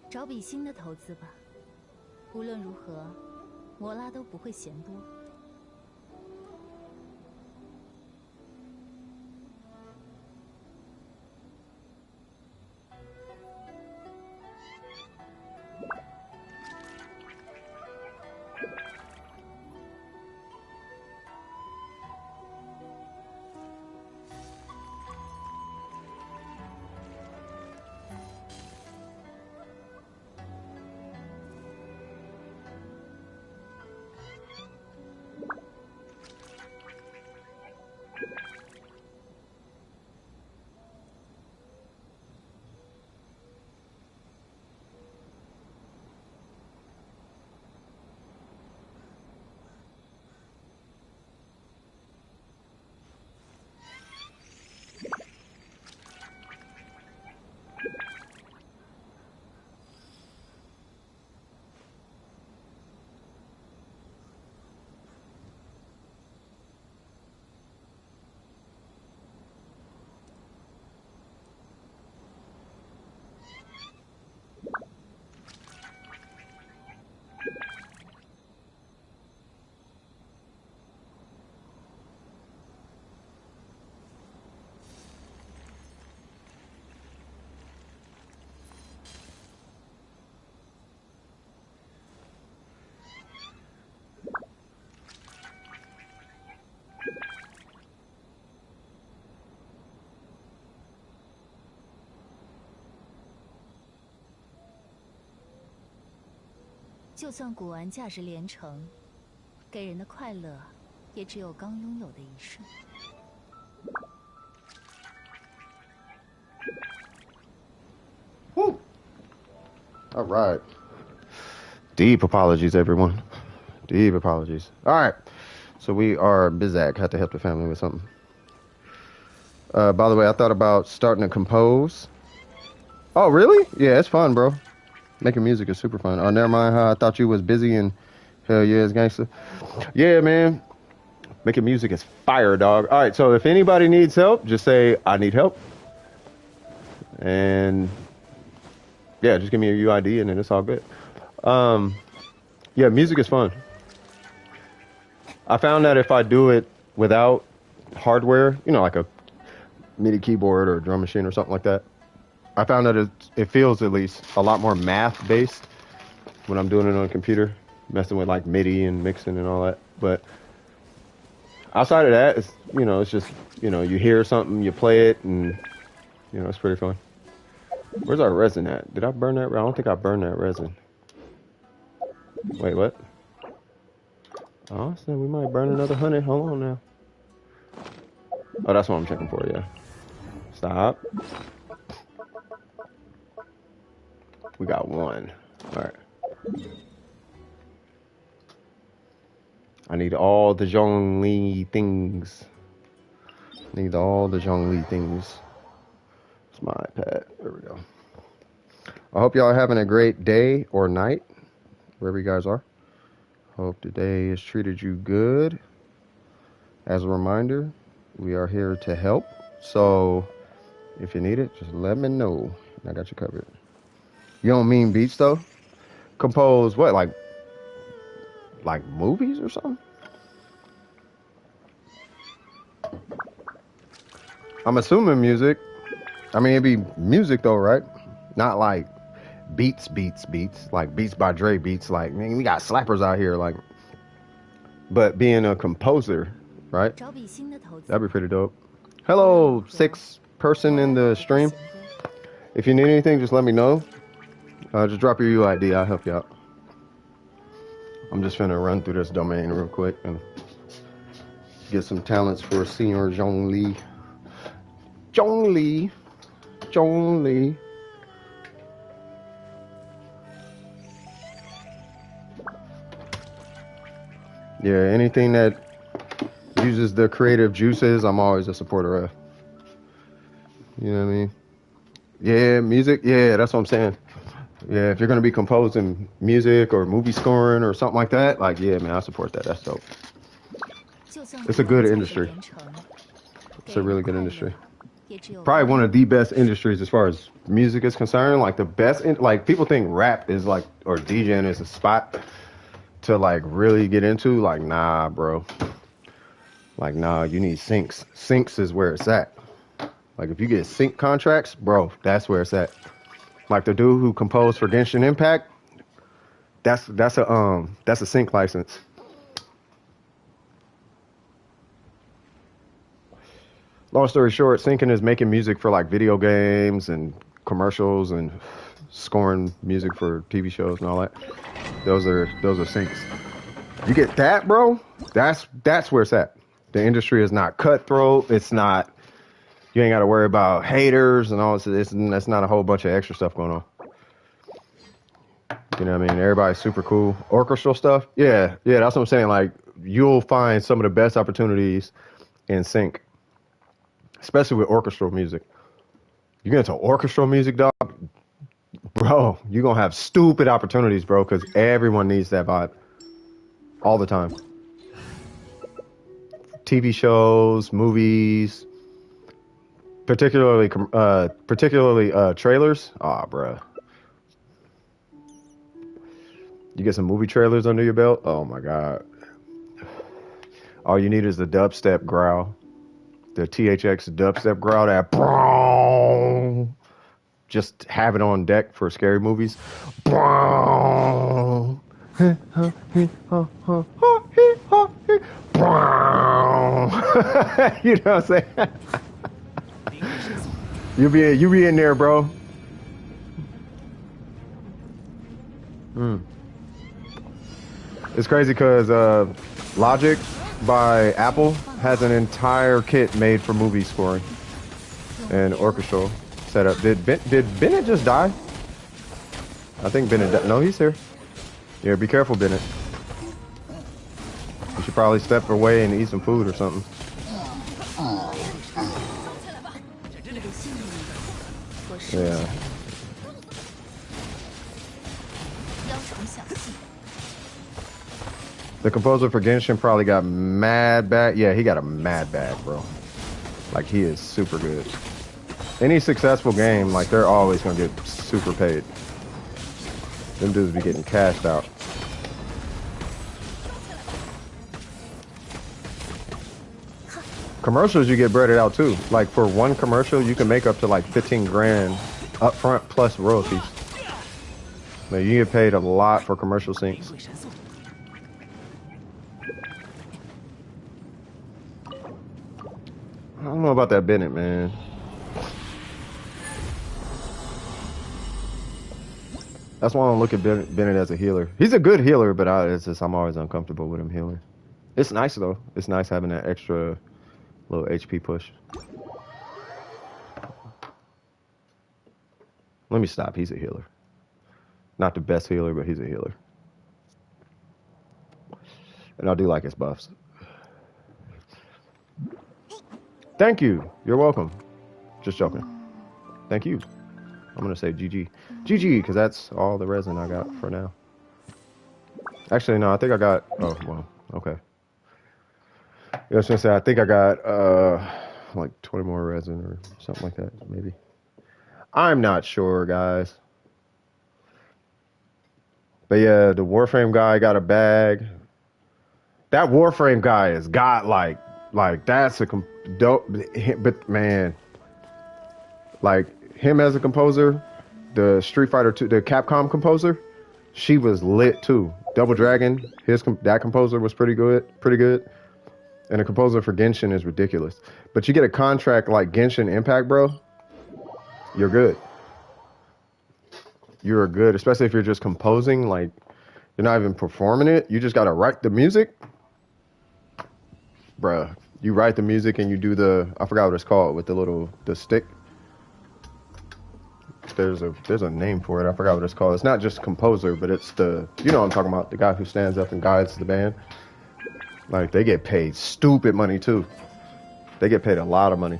找笔新的投资吧。无论如何，摩拉都不会嫌多。就算古玩价值连城，给人的快乐，也只有刚拥有的一瞬。Woo. All right. Deep apologies, everyone. Deep apologies. All right. So we are Bizak. Had to help the family with something. By the way, I thought about starting to compose. Oh, really? Yeah, it's fun, bro. Making music is super fun. Oh, never mind how I thought you was busy and hell yeah, it's gangster. Yeah, man. Making music is fire, dog. All right, so if anybody needs help, just say, I need help. And yeah, just give me a UID and then it's all good. Yeah, music is fun. I found that if I do it without hardware, you know, like a MIDI keyboard or a drum machine or something like that, I found that it feels at least a lot more math based when I'm doing it on a computer, messing with like MIDI and mixing and all that. But outside of that, it's, you know, it's just, you know, you hear something, you play it, and, you know, it's pretty fun. Where's our resin at? Did I burn that? I don't think I burned that resin. Wait, what? Oh, so we might burn another 100. Hold on now. Oh, that's what I'm checking for, yeah. Stop. We got one. All right. I need all the Zhongli things. Need all the Zhongli things. It's my iPad. There we go. I hope y'all are having a great day or night, wherever you guys are. Hope today has treated you good. As a reminder, we are here to help. So if you need it, just let me know. I got you covered. You don't mean beats though? Compose what, like movies or something? I'm assuming music. I mean, it'd be music though, right? Not like beats, like Beats by Dre beats. Like, man, we got slappers out here, like. But being a composer, right? That'd be pretty dope. Hello, 6th person in the stream. If you need anything, just let me know. Just drop your UID. I'll help you out. I'm just finna run through this domain real quick and get some talents for Senior Zhongli. Zhongli. Yeah, anything that uses the creative juices, I'm always a supporter of. You know what I mean? Yeah, music. Yeah, that's what I'm saying. Yeah, if you're gonna be composing music or movie scoring or something like that, like, yeah, man, I support that. That's dope. It's a good industry. It's a really good industry. probably one of the best industries as far as music is concerned. Like the best, like people think rap is like, or DJing is a spot to like really get into. Like, nah, bro. Like, nah, you need syncs. Syncs is where it's at. Like, if you get sync contracts, bro, that's where it's at. Like the dude who composed for Genshin Impact, that's a sync license. Long story short, syncing is making music for like video games and commercials and scoring music for TV shows and all that. Those are syncs. You get that, bro? That's where it's at. The industry is not cutthroat. It's not. You ain't got to worry about haters and all this. That's not a whole bunch of extra stuff going on. You know what I mean? Everybody's super cool. Orchestral stuff? Yeah, that's what I'm saying. Like, you'll find some of the best opportunities in sync, especially with orchestral music. You get into orchestral music, dog, bro, you're going to have stupid opportunities, bro, because everyone needs that vibe all the time. TV shows, movies, particularly trailers. Bruh. You get some movie trailers under your belt. Oh my God. All you need is the dubstep growl. The THX dubstep growl. That just have it on deck for scary movies. You know what I'm saying? You be in there, bro. It's crazy because Logic by Apple has an entire kit made for movie scoring and orchestral setup. Did Bennett just die? I think Bennett died. No, he's here. Yeah, be careful, Bennett. You should probably step away and eat some food or something. Yeah. The composer for Genshin probably got mad bag. Yeah, he got a mad bag, bro. Like, he is super good. Any successful game, like, they're always gonna get super paid. Them dudes be getting cashed out. Commercials, you get breaded out too. Like, for one commercial, you can make up to like 15 grand up front plus royalties. Like, you get paid a lot for commercial syncs. I don't know about that Bennett, man. That's why I don't look at Bennett as a healer. He's a good healer, but I'm always uncomfortable with him healing. It's nice though. It's nice having that extra little HP push. Let me stop. He's a healer. Not the best healer, but he's a healer. And I do like his buffs. Thank you. You're welcome. Just joking. Thank you. I'm going to say GG. GG, because that's all the resin I got for now. Actually, no, I think I got... Oh, well, okay. I was going to say, I think I got like 20 more resin or something like that, maybe. I'm not sure, guys. But yeah, the Warframe guy got a bag. That Warframe guy has got like that's a dope. But man, like him as a composer, the Street Fighter 2, the Capcom composer, she was lit too. Double Dragon, that composer was pretty good. And the composer for Genshin is ridiculous. But you get a contract like Genshin Impact, bro, you're good. You're good, especially if you're just composing, like you're not even performing it. You just gotta write the music. Bruh, you write the music and you do I forgot what it's called with the stick. There's a name for it. I forgot what it's called. It's not just composer, but it's you know what I'm talking about, the guy who stands up and guides the band. Like, they get paid stupid money too. They get paid a lot of money.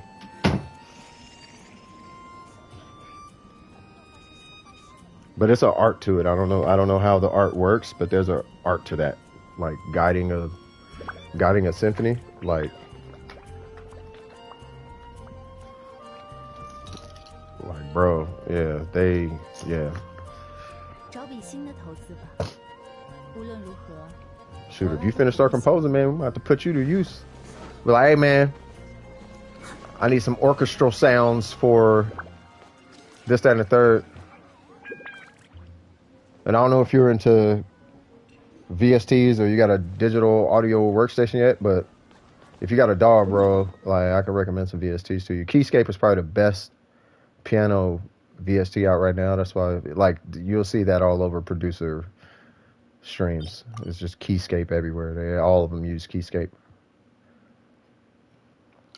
But it's an art to it. I don't know how the art works, but there's an art to that. Like guiding a symphony. Like, Like, bro, yeah, yeah. 找笔新的投资吧。无论如何， Shoot, if you finish start composing, man, we might have to put you to use. Be like, hey, man, I need some orchestral sounds for this, that, and the third. And I don't know if you're into VSTs or you got a digital audio workstation yet, but if you got a DAW, bro, like I can recommend some VSTs to you. Keyscape is probably the best piano VST out right now. That's why, like, you'll see that all over producer streams. It's just Keyscape everywhere. All of them use Keyscape.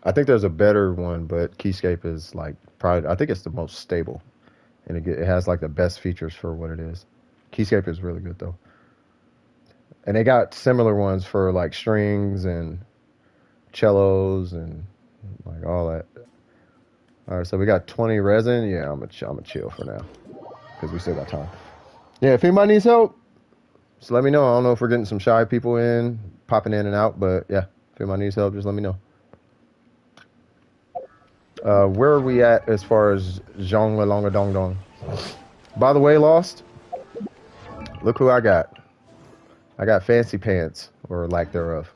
I think there's a better one, but Keyscape is like probably, I think it's the most stable, and it has like the best features for what it is. Keyscape is really good though, and they got similar ones for like strings and cellos and like all that. All right, so we got 20 resin. Yeah, I'm gonna chill for now because we still got time. Yeah, if anybody needs help, just let me know. I don't know if we're getting some shy people in, popping in and out, but yeah, if anybody needs help, just let me know. Where are we at as far as Zhong Le Longa Dong Dong? By the way, Lost, look who I got. I got Fancy Pants, or lack thereof.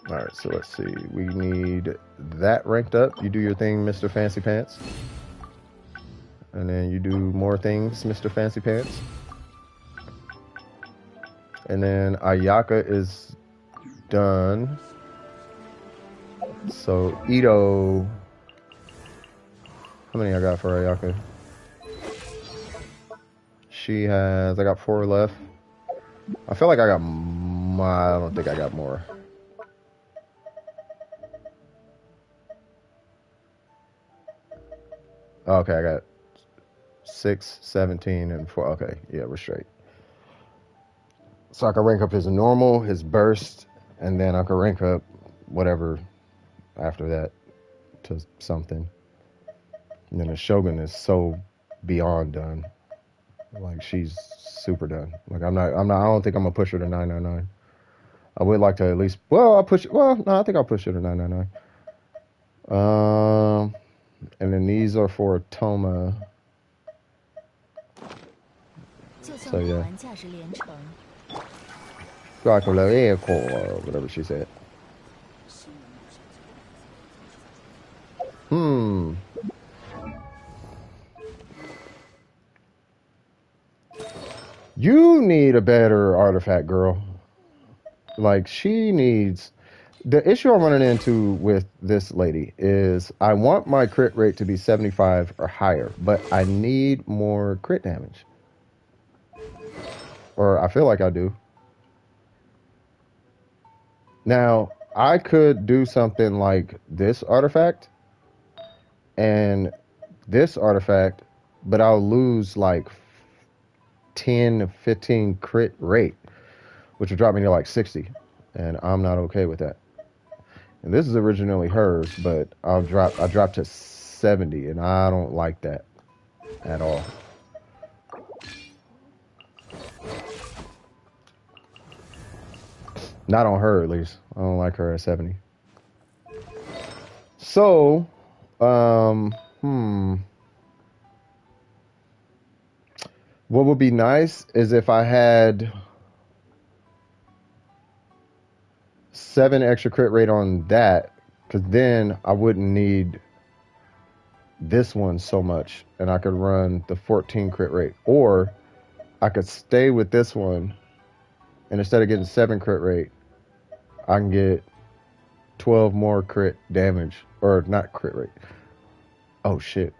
Alright, so let's see. We need that ranked up. You do your thing, Mr. Fancy Pants. And then you do more things, Mr. Fancy Pants. And then Ayaka is done. So Ito, how many I got for Ayaka? She has, I got 4 left. I feel like I got, I don't think I got more. Okay, I got 6, 17, and 4. Okay, yeah, we're straight. So I can rank up his normal, his burst, and then I can rank up whatever after that to something. And then the Shogun is so beyond done. Like, she's super done. Like, I don't think I'm gonna push her to 999. I would like to at least, no, I think I'll push her to 999. And then these are for Toma. So yeah. Whatever she said. You need a better artifact, girl. Like, she needs... The issue I'm running into with this lady is I want my crit rate to be 75 or higher, but I need more crit damage. Or I feel like I do. Now, I could do something like this artifact and this artifact, but I'll lose like 10, 15 crit rate, which would drop me to like 60. And I'm not okay with that. And this is originally hers, but I dropped to 70, and I don't like that at all. Not on her, at least. I don't like her at 70. So, what would be nice is if I had 7 extra crit rate on that, because then I wouldn't need this one so much, and I could run the 14 crit rate. Or I could stay with this one, and instead of getting 7 crit rate, I can get 12 more crit damage. Or not crit rate. Oh, shit.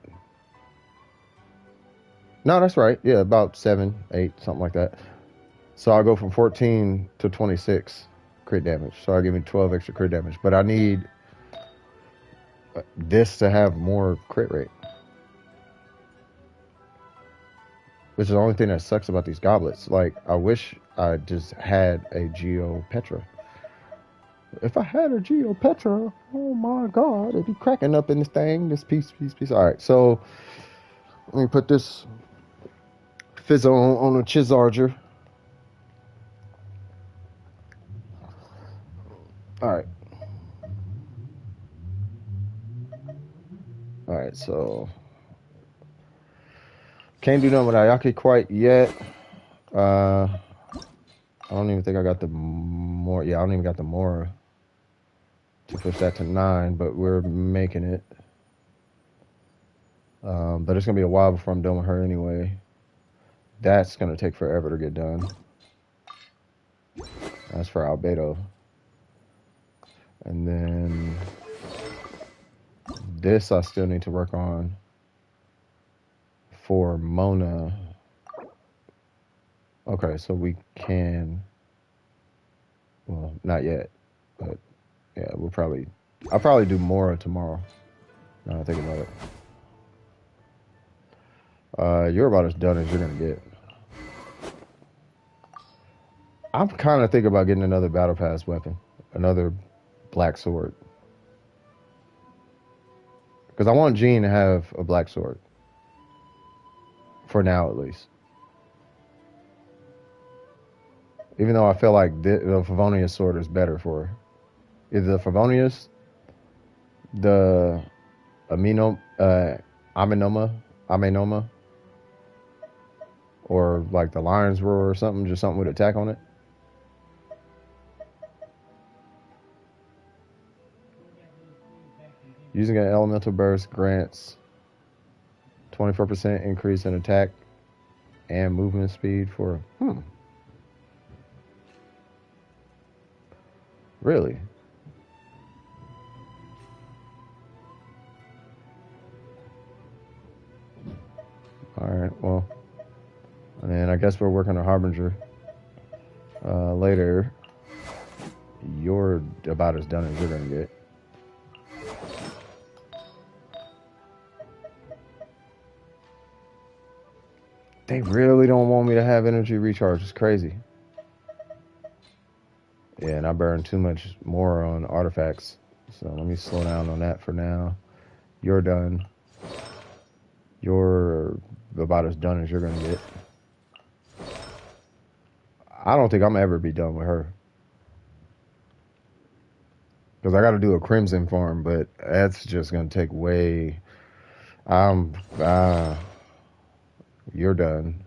No, that's right. Yeah, about 7, 8, something like that. So I'll go from 14 to 26 crit damage. So I'll give me 12 extra crit damage. But I need this to have more crit rate. Which is the only thing that sucks about these goblets. Like, I wish I just had a Geo Petra. If I had a Geo Petra, oh my god, it'd be cracking up in this thing. This piece. All right, so let me put this fizzle on a Chizarger. All right. Alright, so can't do nothing with Ayaki quite yet. I don't even think I got the more. Yeah, I don't even got the more to push that to 9, but we're making it. But it's gonna be a while before I'm done with her anyway. That's gonna take forever to get done. That's for Albedo. And then this I still need to work on for Mona. Okay, so we can. Well, not yet, but yeah, I'll probably do more tomorrow. Now I think about it. You're about as done as you're gonna get. I'm kind of thinking about getting another battle pass weapon, another black sword, because I want Jean to have a black sword for now, at least. Even though I feel like the Favonius sword is better for her. Either the Favonius, the Amenoma, or like the Lion's Roar or something, just something with attack on it. Using an elemental burst grants 24% increase in attack and movement speed for. Really? Alright, well. And then I guess we're working on Harbinger later. You're about as done as you're going to get. They really don't want me to have energy recharge. It's crazy. Yeah, and I burned too much more on artifacts. So let me slow down on that for now. You're done. You're about as done as you're going to get. I don't think I'm ever be done with her. Because I got to do a Crimson farm, but that's just going to take way... You're done.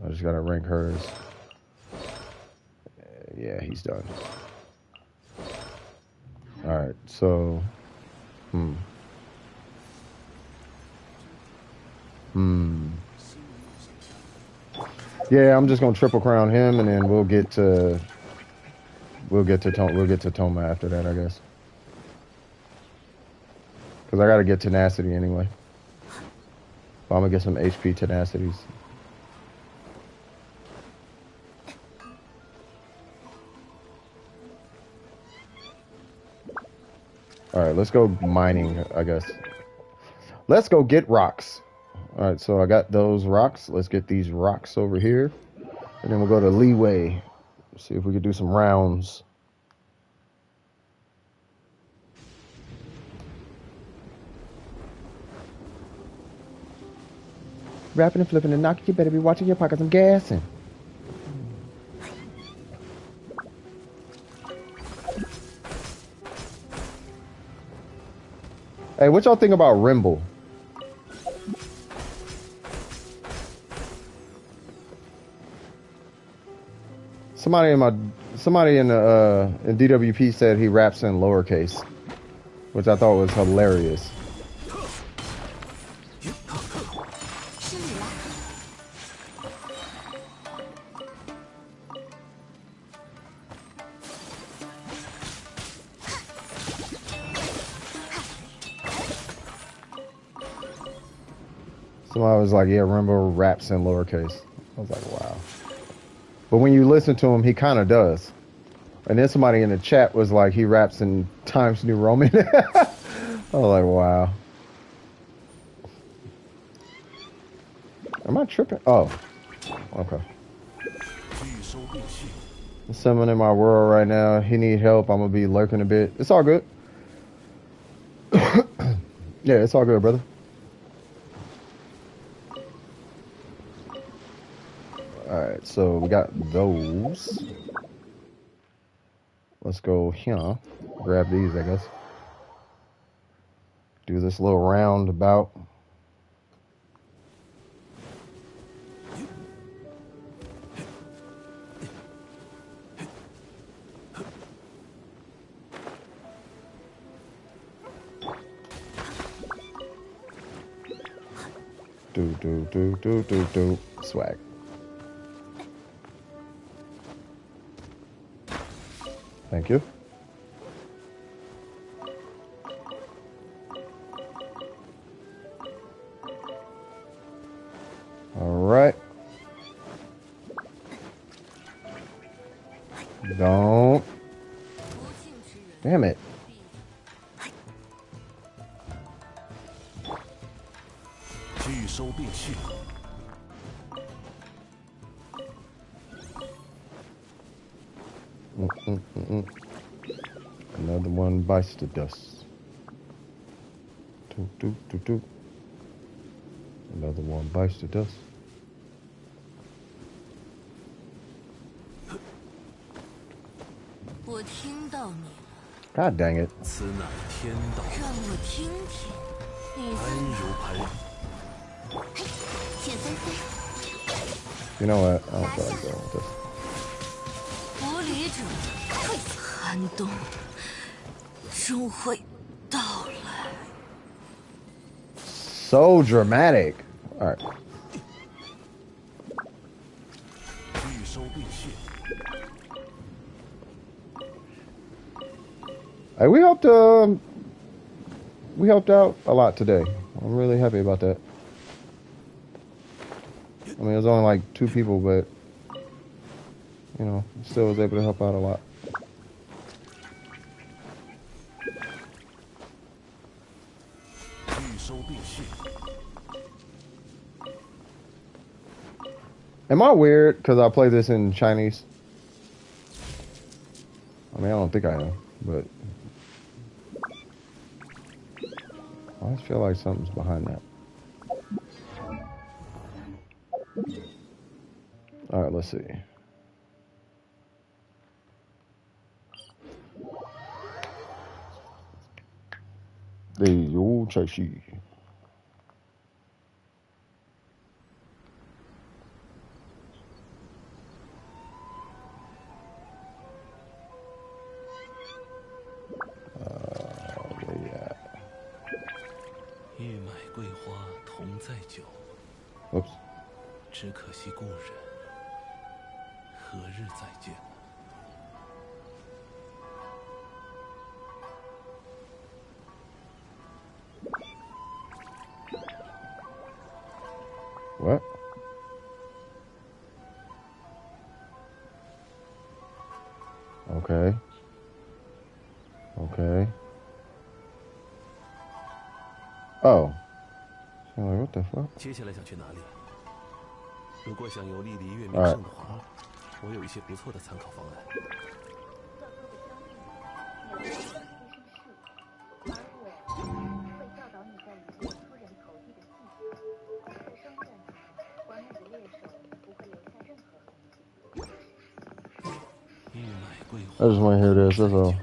I just got to rank hers. Yeah, he's done. Alright, so... Yeah, I'm just gonna triple crown him, and then we'll get to Toma after that, I guess. Because I gotta get tenacity anyway. But I'm gonna get some HP tenacities. Alright, let's go mining, I guess. Let's go get rocks. Alright, so I got those rocks. Let's get these rocks over here. And then we'll go to Leeway. See if we can do some rounds. Rapping and flipping and knocking, you better be watching your pockets. I'm gassing. Hey, what y'all think about Rimble? Somebody in DWP said he raps in lowercase, which I thought was hilarious. Somebody was like, yeah, Rimble raps in lowercase. I was like, wow. But when you listen to him, he kind of does. And then somebody in the chat was like, he raps in Times New Roman. I was like, wow. Am I tripping? Oh, okay. Someone in my world right now. He need help. I'm going to be lurking a bit. It's all good. Yeah, it's all good, brother. Alright, so we got those. Let's go here. Grab these, I guess. Do this little roundabout. Do. Swag. Thank you. All right. Don't. Damn it. 拒收并蓄。 Another one bites the dust. Do. Another one bites the dust. God dang it. 此乃天道。让我听听，你安如磐石。 雪纷飞， You know what? I don't feel like going with this. 无礼者退，寒冬终会到来。 So dramatic. All right. 拒收并蓄。 Hey, we helped out a lot today. I'm really happy about that. I mean, it was only like 2 people, but you know, still was able to help out a lot. Am I weird because I play this in Chinese? I mean, I don't think I am, but I just feel like something's behind that. All right, let's see. The old Chashi. Where you at? 玉买桂花同载酒， Oops. 只可惜故人何日再见？ What? Okay. Okay. Oh. I'm like, what the fuck? 接下来想去哪里？如果想游历离月名胜的话，我有一些不错的参考方案。玉买桂花。 I just want to hear this. That's all.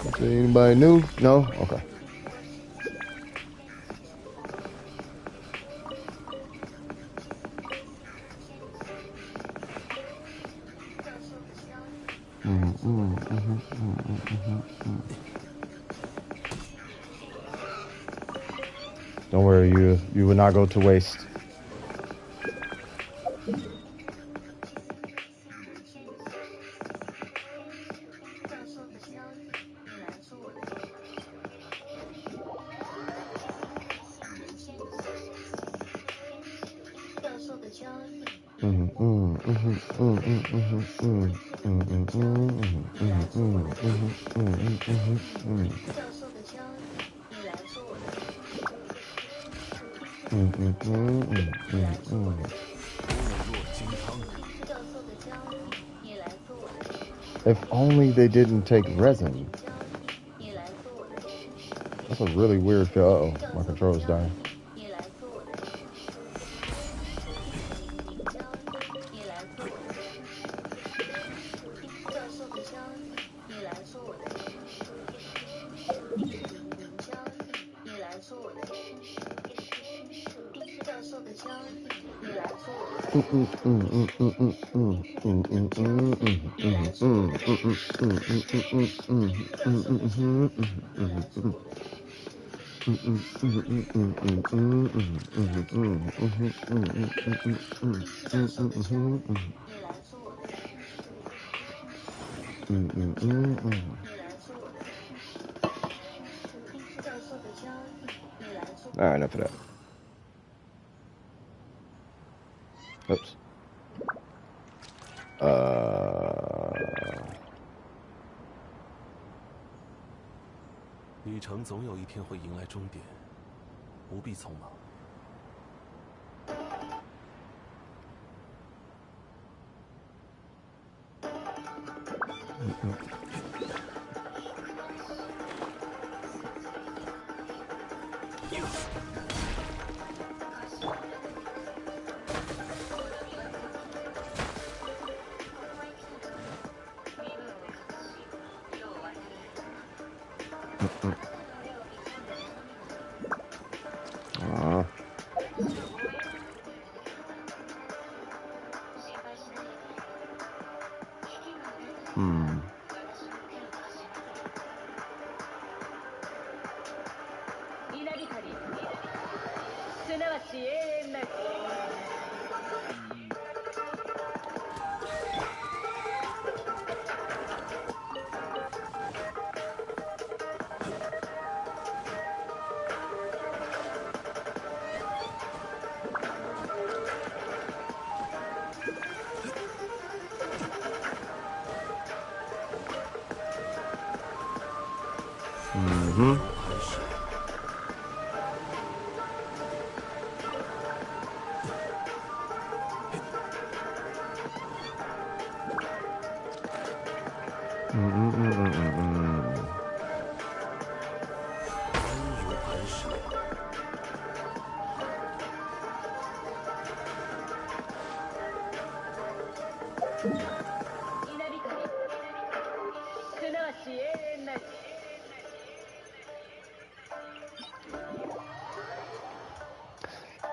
Is there anybody new? No? Okay. Don't worry, you will not go to waste. If only they didn't take resin. That's a really weird feel. Uh-oh, my controller's dying. All right, enough of that. Oops. 旅程总有一天会迎来终点，不必匆忙。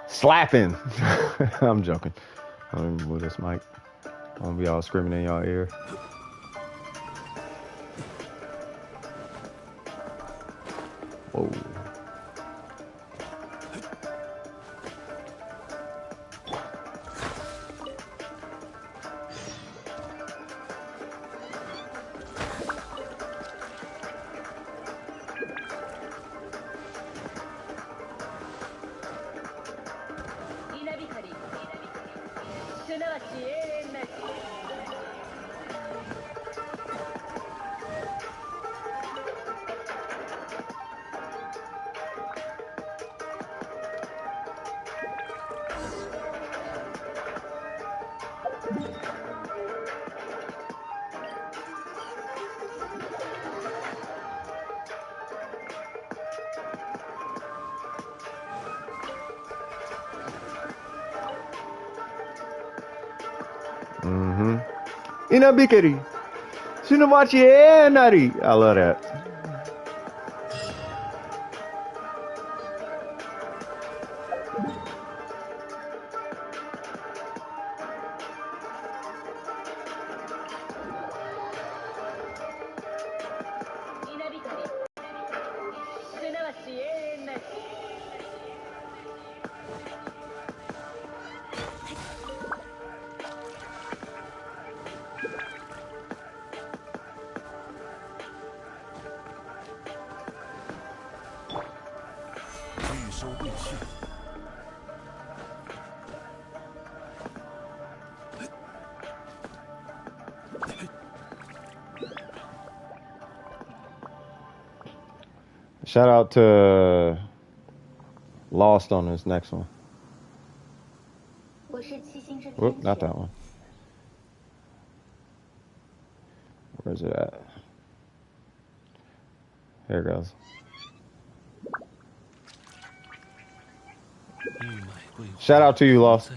Slapping. I'm joking. I don't even move this mic. I'm gonna be all screaming in y'all ear. Whoa. Inabikiri. Sunamachi Nari. I love that. Shout out to Lost on this next one. Whoop, not that one. Where's it at? Here it goes. Shout out to you, Lost.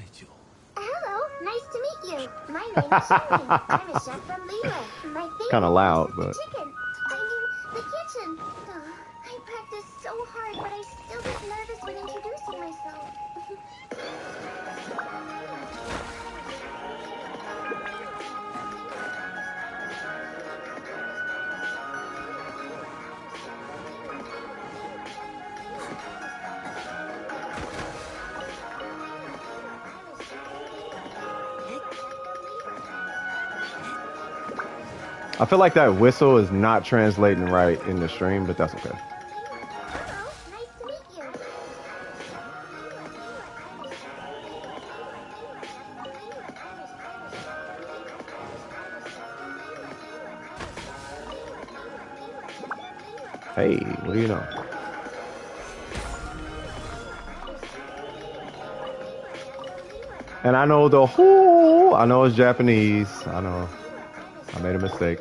Hello, nice to meet you. My name is Shelly. I'm a chef from Liyue. My favorite Kind of loud, is but. the chicken. I mean, the kitchen. I practice so hard, but I still get nervous when introducing myself. I feel like that whistle is not translating right in the stream, but that's okay. Hello, nice to meet you. Hey, what do you know? And I know the whole. I know it's Japanese. I know. I made a mistake.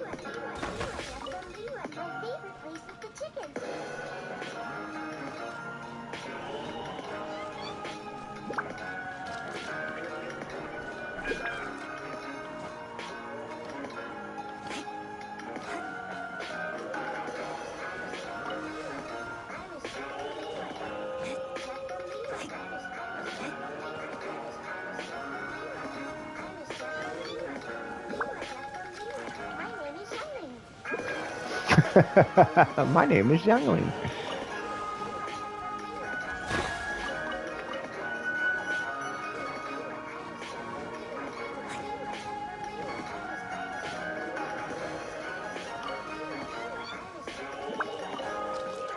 My name is Youngling.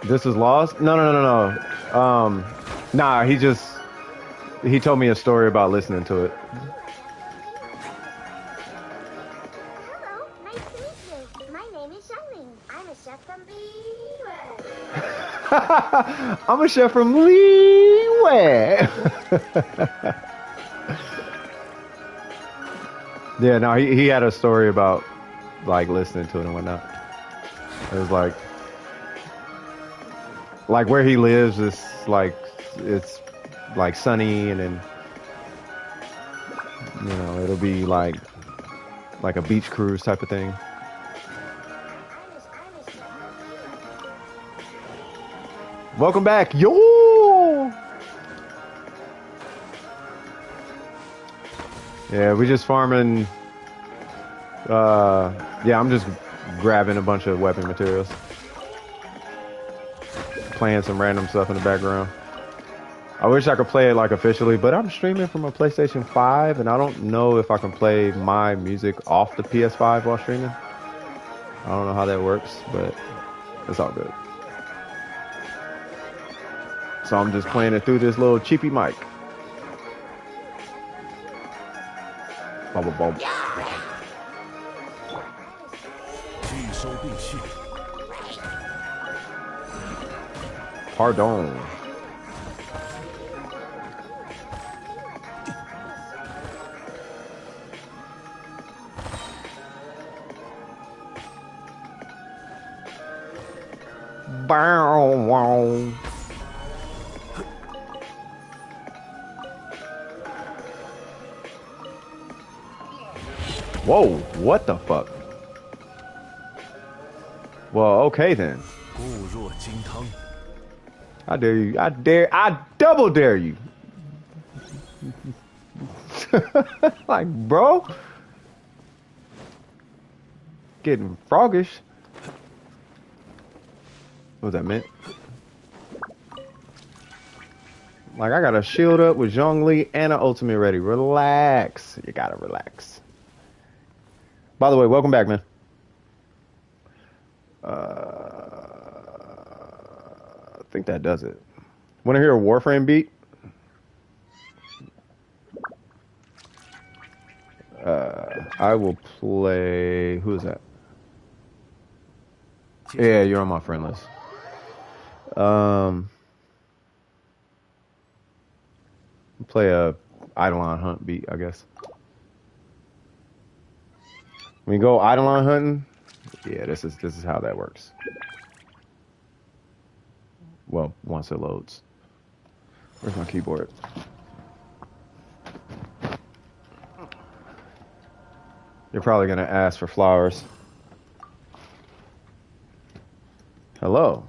This is Lost? No. Nah, he told me a story about listening to it. Hello, nice to meet you. My name is Shelly. I'm a chef from Liyue. I'm a chef from Liyue. Yeah, no, he had a story about like listening to it and whatnot. It was like where he lives is like it's like sunny, and then it'll be like a beach cruise type of thing. Welcome back, yo. Yeah, we just farming. Yeah, I'm just grabbing a bunch of weapon materials, playing some random stuff in the background. I wish I could play it like officially, but I'm streaming from a PlayStation 5, and I don't know if I can play my music off the PS5 while streaming. I don't know how that works, but it's all good. So I'm just playing it through this little cheapy mic. Bubble bubble. Pardon. Bow wow. Whoa, what the fuck? Well, okay then. I dare you. I double dare you. Like, bro. Getting froggish. What was that meant? Like, I got a shield up with Zhongli and an ultimate ready. Relax. You gotta relax. By the way, welcome back, man. I think that does it. Want to hear a Warframe beat? I will play. Who is that? Yeah, you're on my friend list. Play a Eidolon hunt beat, I guess. When you go Eidolon hunting, yeah, this is how that works. Well, once it loads. Where's my keyboard? You're probably gonna ask for flowers. Hello.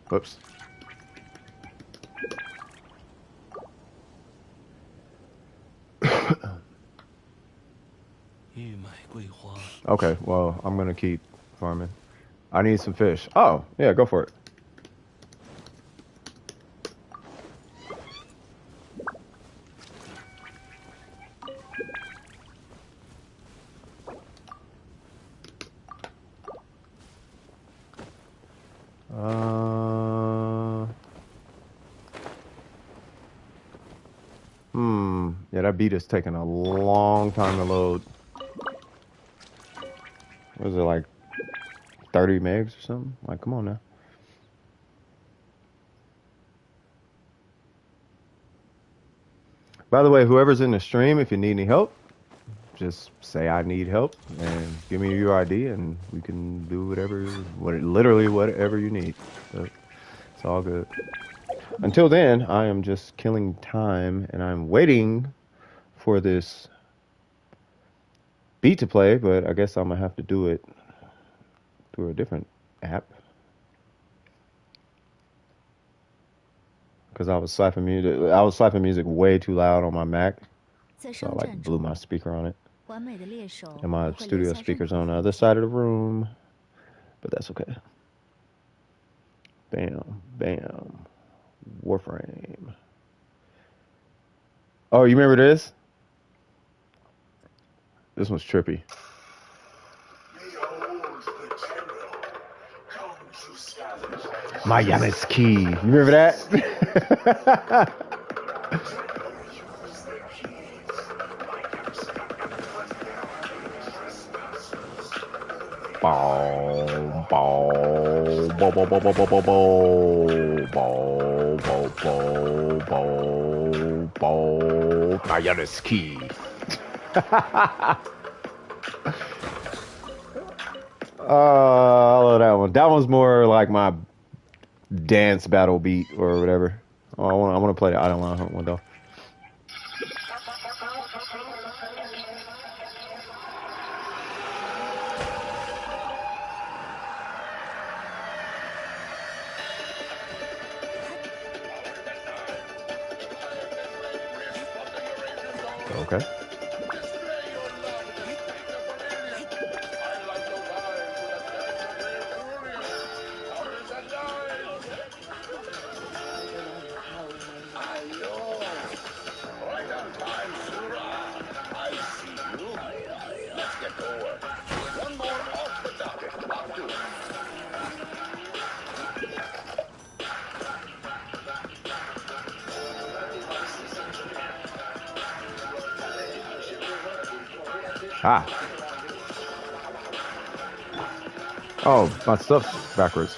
Whoops. Okay, well, I'm gonna keep farming. I need some fish. Oh, yeah, go for it. Yeah, that beat is taking a long time to load. What is it, like 30 megs or something? Like, come on now. By the way, whoever's in the stream, if you need any help, just say I need help and give me your ID and we can do literally whatever you need. So it's all good. Until then, I am just killing time and I'm waiting for this beat to play, but I guess I'm gonna have to do it through a different app. Because I was slapping music way too loud on my Mac. So I like blew my speaker on it. And my studio speaker's on the other side of the room. But that's okay. Bam, bam. Warframe. Oh, you remember this? This one's trippy. Maya's key. You remember that? Bow, bow, bow, bow, bow, bow, bow, bow, bow, bow, bow, bow, bow. Maya's key. I love that one. That one's more like my dance battle beat or whatever. Oh, I want to play the Eidolon hunt one though. Okay. Ah. Oh, my stuff's backwards.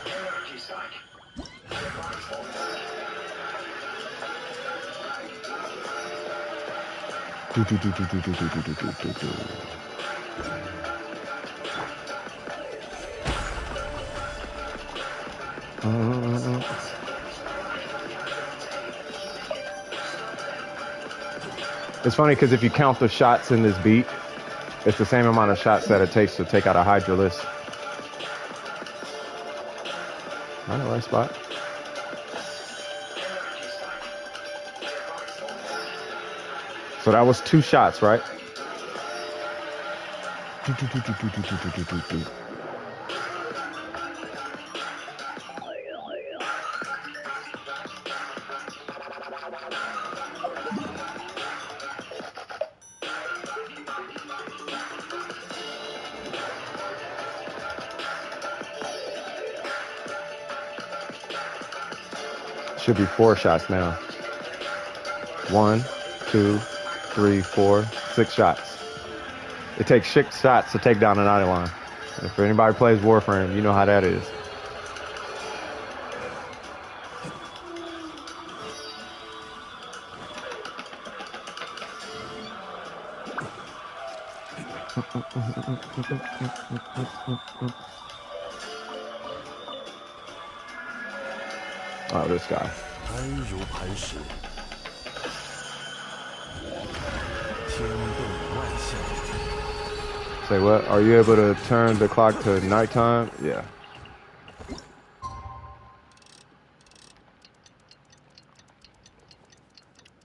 It's funny because if you count the shots in this beat, it's the same amount of shots that it takes to take out a Hydralisk. All right, right spot. So that was 2 shots, right? Should be 4 shots now. 1, 2, 3, 4, 6 shots. It takes 6 shots to take down an Eidolon. If anybody plays Warframe, you know how that is. Oh, this guy. 安如磐石，天动万象， Say what? Are you able to turn the clock to nighttime? Yeah.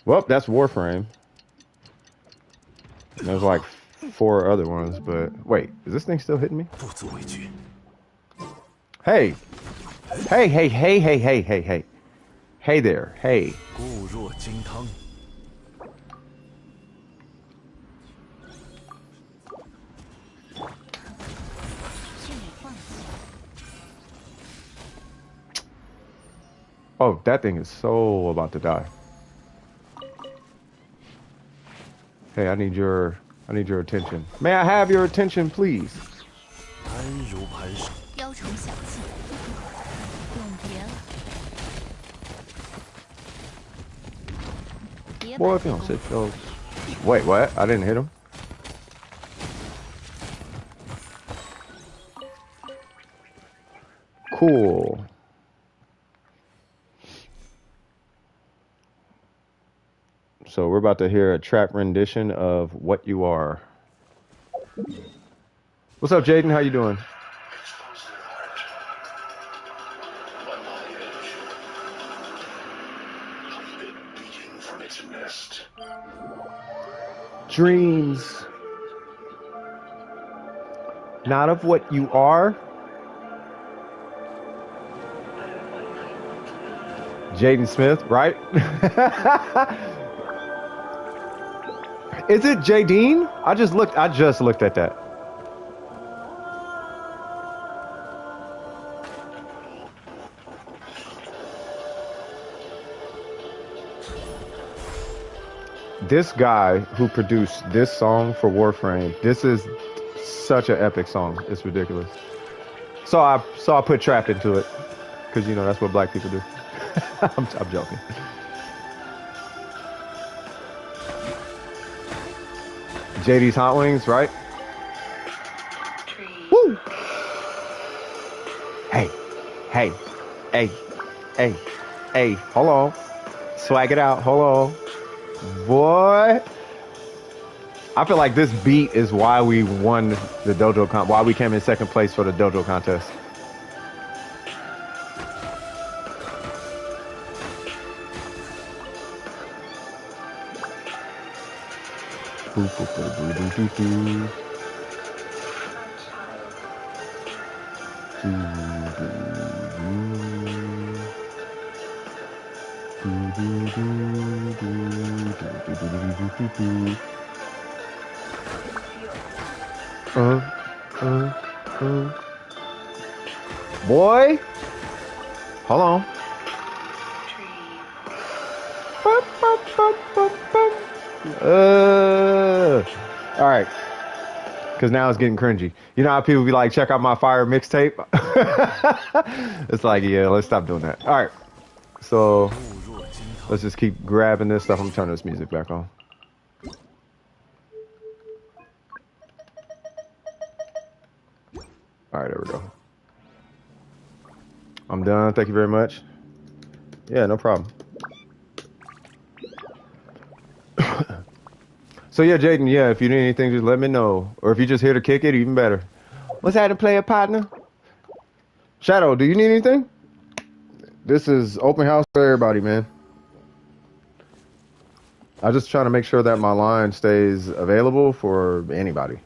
Well, that's Warframe. There's like 4 other ones, but wait, is this thing still hitting me? 不足为惧。 Hey! Hey, hey, hey, hey, hey, hey, hey. Hey there, hey. 固若金汤， 是你放弃。 Oh, that thing is so about to die. Hey, I need your attention. May I have your attention, please? 安如磐石， 雕虫小技，永别了。别 Boy, 摆 if you 地 don't 公 sit your... Wait, what? I didn't hit him. Cool. So we're about to hear a trap rendition of What You Are. What's up, Jaden? How you doing? Dreams. Not of what you are. Jaden Smith, right? Is it Jadine? I just looked at that. This guy who produced this song for Warframe, this is such an epic song. It's ridiculous. So I put Trapped into it because you know that's what black people do. I'm joking. JD's Hot Wings, right? Woo! Hey, hey, hey, hey, hey, hold on. Swag it out, hold on. Boy. I feel like this beat is why we won the dojo why we came in second place for the dojo contest. Boy, hold on. All right, because now it's getting cringy. You know how people be like, check out my fire mixtape? It's like, yeah, let's stop doing that. All right, so 固若金汤， let's just keep grabbing this stuff. I'm turning this music back on. All right, there we go. I'm done. Thank you very much. Yeah, no problem. So yeah, Jaden, yeah, if you need anything, just let me know. Or if you're just here to kick it, even better. What's that to play a partner? Shadow, do you need anything? This is open house for everybody, man. I'm just trying to make sure that my line stays available for anybody.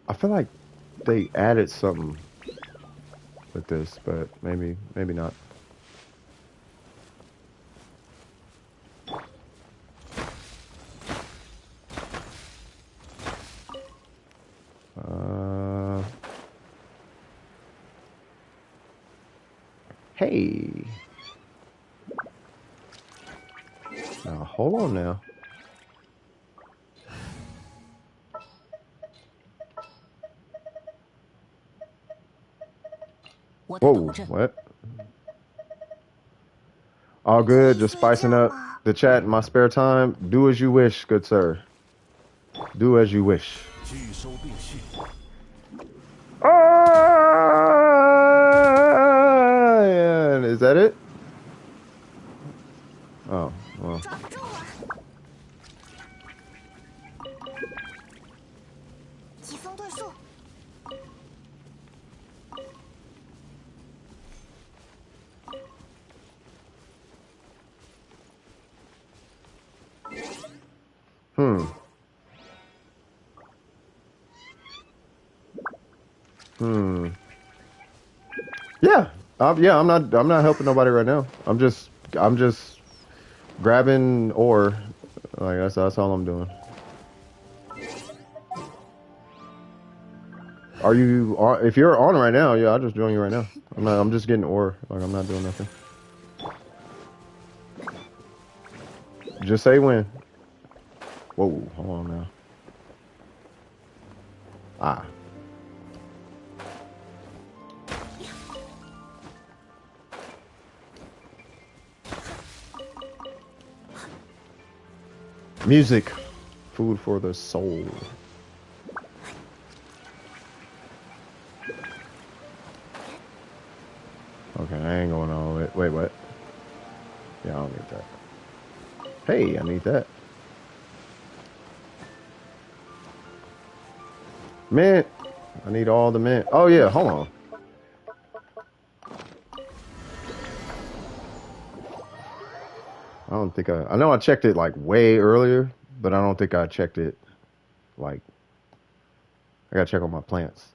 I feel like they added something with this, but maybe not. Hey. Now hold on now. Whoa, what? All good, just spicing up the chat in my spare time. Do as you wish, good sir. Do as you wish. 拒收并蓄， And is that it? Oh, well. 抓不住啊！疾风遁术，Hmm. Yeah. Yeah, I'm not helping nobody right now. I'm just grabbing ore. Like that's all I'm doing. Are you on? If you're on right now, yeah, I'll just join you right now. I'm just getting ore. Like I'm not doing nothing. Just say when. Whoa, hold on now. Ah. Music. Food for the soul. Okay, I ain't going all the way. Wait, what? Yeah, I don't need that. Hey, I need that. Mint. I need all the mint. Oh, yeah, hold on. I don't think I know I checked it like way earlier, but I don't think I checked it like, I gotta check on my plants.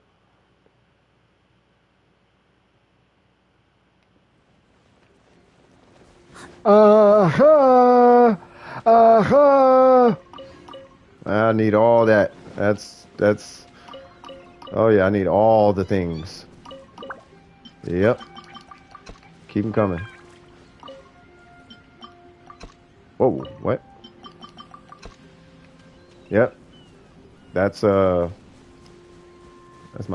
Uh-huh. Uh-huh. I need all that. That's, oh yeah, I need all the things. Yep. Keep them coming. Whoa, what? Yep. That's my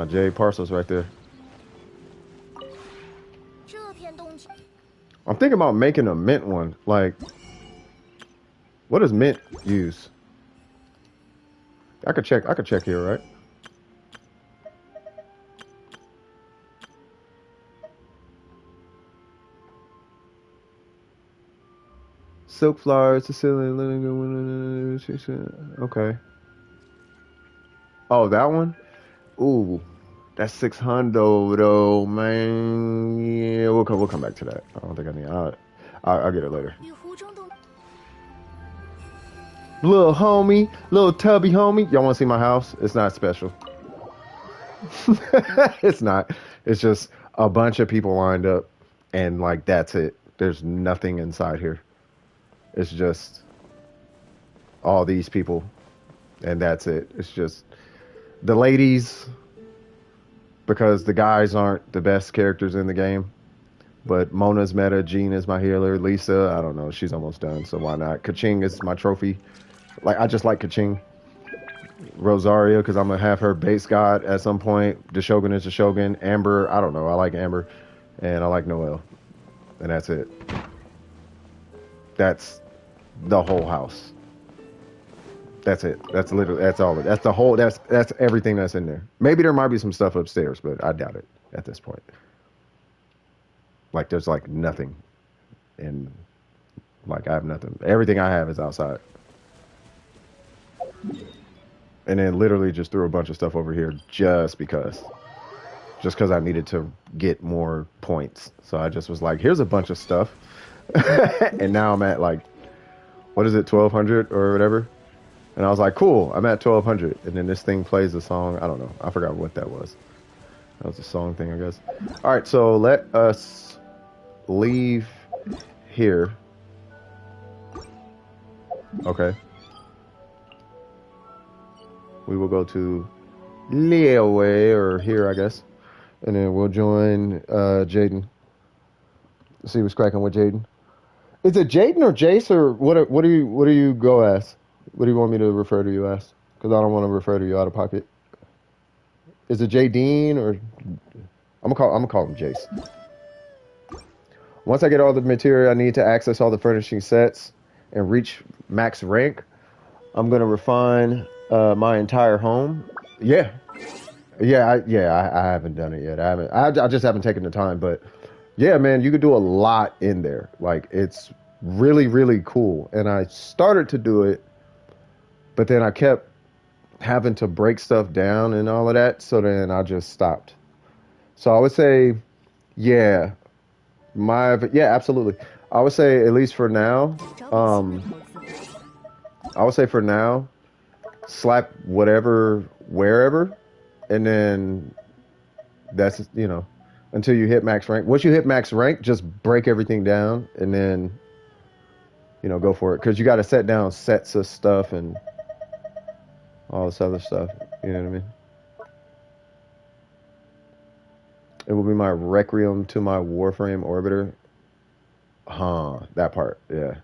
jade parcels right there. 这片动静， I'm thinking about making a mint one. Like, what does mint use? I could check here, right? Silk flowers, Sicilian linen. Okay. Oh, that one? Ooh, that's 600 though, man. Yeah, we'll come back to that. I don't think I need. I'll get it later. 与湖中动 Little homie, little tubby homie. Y'all want to see my house? It's not special. It's not. It's just a bunch of people lined up, and like that's it. There's nothing inside here. It's just all these people, and that's it. It's just the ladies, because the guys aren't the best characters in the game. But Mona's meta, Jean is my healer, Lisa, I don't know, she's almost done, so why not? Kaching is my trophy. Like, I just like Kaching. Rosaria, because I'm going to have her base god at some point. Shogun is Shogun. Amber, I don't know, I like Amber. And I like Noelle. And that's it. That's the whole house. That's it. That's literally, that's all. That's the whole, that's everything that's in there. Maybe there might be some stuff upstairs, but I doubt it at this point. Like, there's like nothing. And like, I have nothing. Everything I have is outside. And then literally just threw a bunch of stuff over here just because I needed to get more points. So I just was like, here's a bunch of stuff. And now I'm at like, what is it, 1200 or whatever? And I was like, cool, I'm at 1200. And then this thing plays a song. I don't know. I forgot what that was. That was a song thing, I guess. All right, so let us leave here. Okay. We will go to Leeway, or here, I guess. And then we'll join Jaden. See what's cracking with Jaden. Is it Jaden or Jace, or what do you go as? What do you want me to refer to you as? Because I don't want to refer to you out of pocket. Is it Jadine or I'm gonna call him Jace. Once I get all the material I need to access all the furnishing sets and reach max rank, I'm gonna refine my entire home. Yeah, I haven't done it yet. I just haven't taken the time. But yeah, man, you could do a lot in there. Like it's really, really cool. And I started to do it, but then I kept having to break stuff down and all of that. So then I just stopped. So I would say, yeah, yeah, absolutely. I would say at least for now, I would say for now, slap whatever wherever, and then that's until you hit max rank. Once you hit max rank, just break everything down and then go for it, because you got to set down sets of stuff and all this other stuff. You know what I mean? It will be my Requiem to my Warframe Orbiter. Huh, that part, yeah.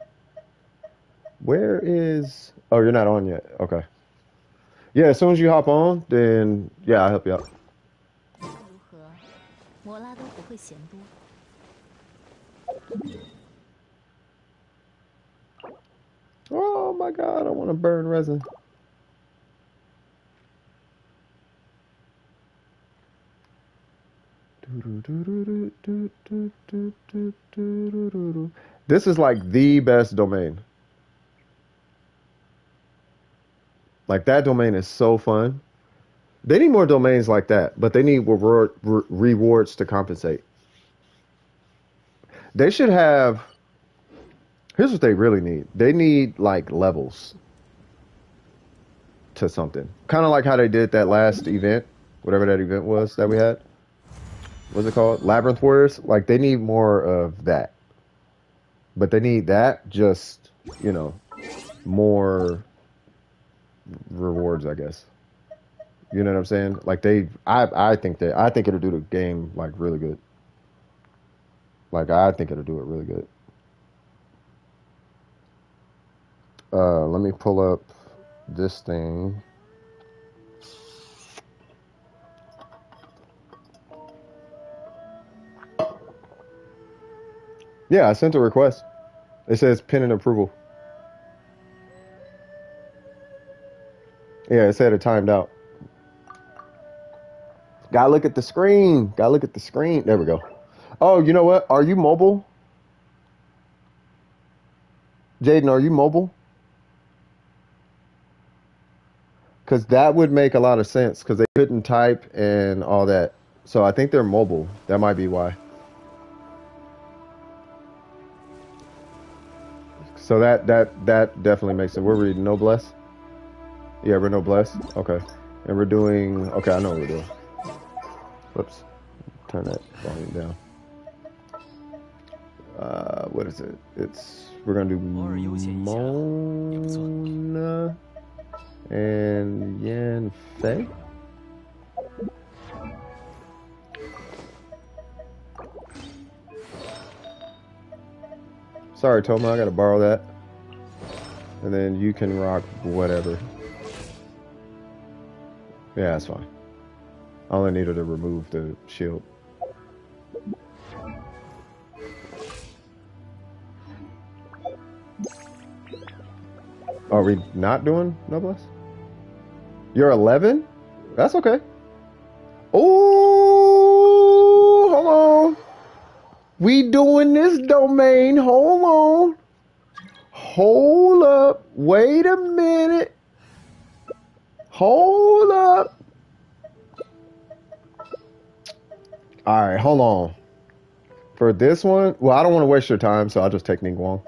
Where is... Oh, you're not on yet. Okay. Yeah, as soon as you hop on, then, yeah, I'll help you out. Oh my god, I want to burn resin. This is like the best domain. Like that domain is so fun. They need more domains like that, but they need rewards to compensate. They should have... Here's what they really need. They need like levels to something. Kind of like how they did that last event, whatever that event was that we had. What's it called? Labyrinth Warriors. Like they need more of that. But they need that, just, more rewards, I guess. You know what I'm saying? Like I think it'll do the game like really good. Like I think it'll do it really good. Let me pull up this thing. Yeah, I sent a request. It says pending approval. Yeah, it said it timed out. Gotta look at the screen. Gotta look at the screen. There we go. Oh, you know what? Are you mobile? Jaden, are you mobile? Because that would make a lot of sense, because they couldn't type and all that. So I think they're mobile. That might be why. So that definitely makes sense. We're reading Noblesse. Yeah, we're Noblesse. Okay. And we're doing... Okay, I know what we're doing. Whoops. Turn that volume down. What is it? We're gonna do Mona and Yan Fei. Sorry, Toma, I gotta borrow that. And then you can rock whatever. Yeah, that's fine. I only needed to remove the shield. Are we not doing Noblesse? You're 11? That's okay. Oh, hold on. We doing this domain. Hold on. Hold up. Wait a minute. Hold up. All right, hold on. For this one, well, I don't want to waste your time, so I'll just take Ningguang.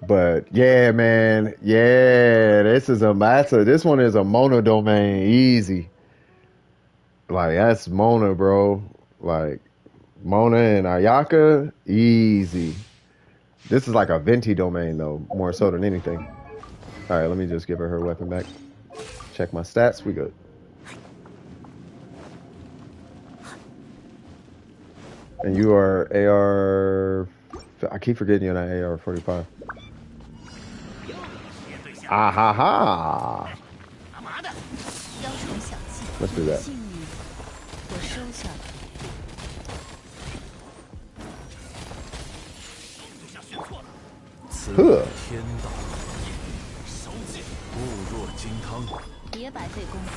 But yeah, man, yeah, this one is a Mona domain, easy. Like that's Mona, bro. Like Mona and Ayaka, easy. This is like a Venti domain though, more so than anything. All right, let me just give her weapon back. Check my stats. We good. And you are AR. I keep forgetting you're not AR45. Ah ha ha! Let's do that. Huh. 天道，物若金汤。别白费功夫。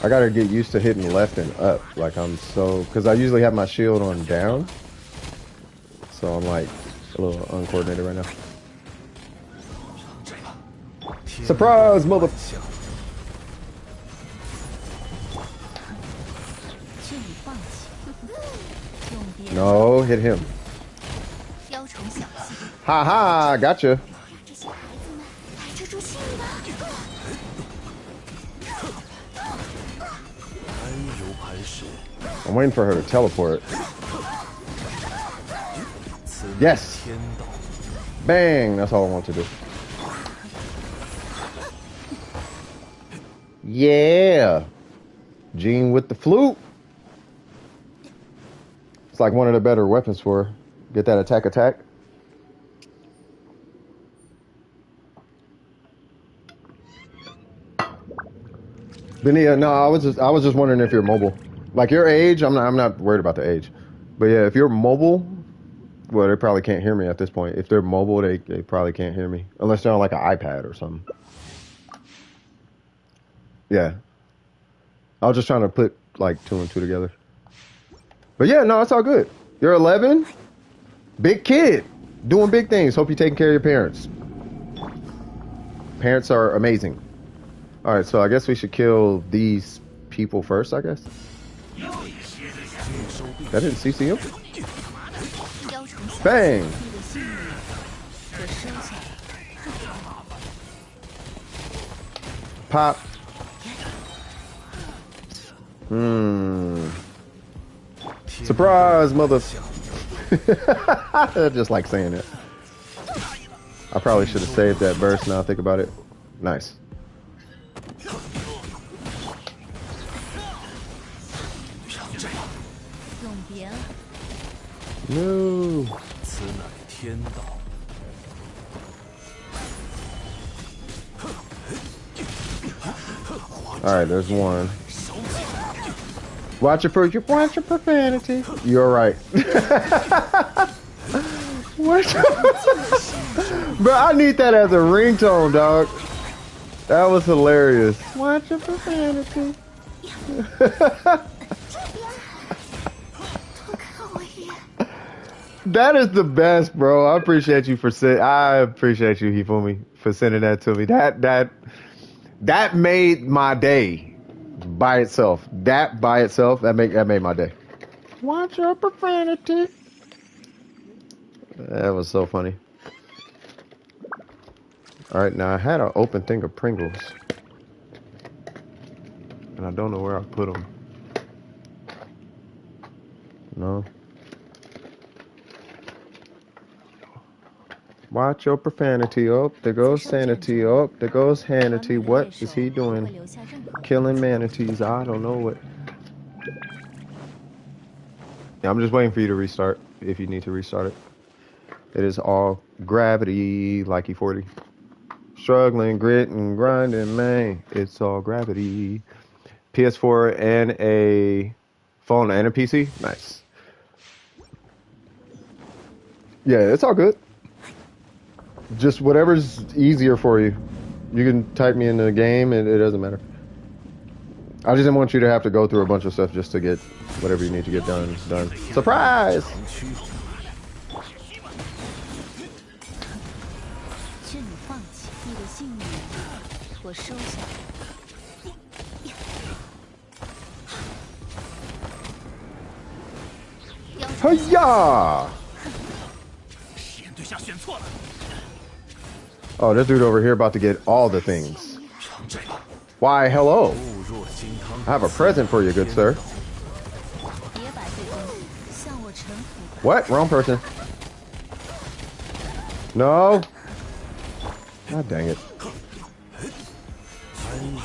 I gotta get used to hitting left and up. Like I'm so, because I usually have my shield on down, so I'm like a little uncoordinated right now. Surprise, mother! 劝你放弃。永别。 No, hit him. 雕虫小技。 Ha ha, gotcha. 这些孩子们来这助兴吧。 安如磐石。 I'm waiting for her to teleport. 此乃 Yes. 天道。 Bang, that's all I want to do. Yeah. Gene with the flute. It's like one of the better weapons for her. Get that attack. Benia, no, I was just wondering if you're mobile. Like your age, I'm not worried about the age. But yeah, if you're mobile, well, they probably can't hear me at this point. If they're mobile, they probably can't hear me. Unless they're on like an iPad or something. Yeah. I was just trying to put like 2 and 2 together. But yeah, no, it's all good. You're 11. Big kid. Doing big things. Hope you're taking care of your parents. Parents are amazing. Alright, so I guess we should kill these people first, I guess. That didn't CC him? Bang! Pop. Surprise, mother. I just like saying it. I probably should have saved that burst now I think about it. Nice. No. Alright, there's one. Watch your profanity. You're right. What? Bro, I need that as a ringtone, dog. That was hilarious. Watch your profanity. That is the best, bro. I appreciate you Hifumi, for sending that to me. That made my day by itself. That made my day. Watch your profanity. That was so funny. All right, now I had an open thing of Pringles, and I don't know where I put them. No. Watch your profanity. Oh, there goes sanity. Oh, there goes Hannity. What is he doing? Killing manatees. I don't know what. Yeah, I'm just waiting for you to restart if you need to restart it. It is all gravity, like E40. Struggling, grit, and grinding, man. It's all gravity. PS4 and a phone and a PC. Nice. Yeah, it's all good. Just whatever's easier for you. You can type me in the game, and it doesn't matter. I just didn't want you to have to go through a bunch of stuff just to get whatever you need to get done. Surprise! Hiya! Oh, this dude over here about to get all the things. Why, hello. I have a present for you, good sir. What? Wrong person. No. God dang it.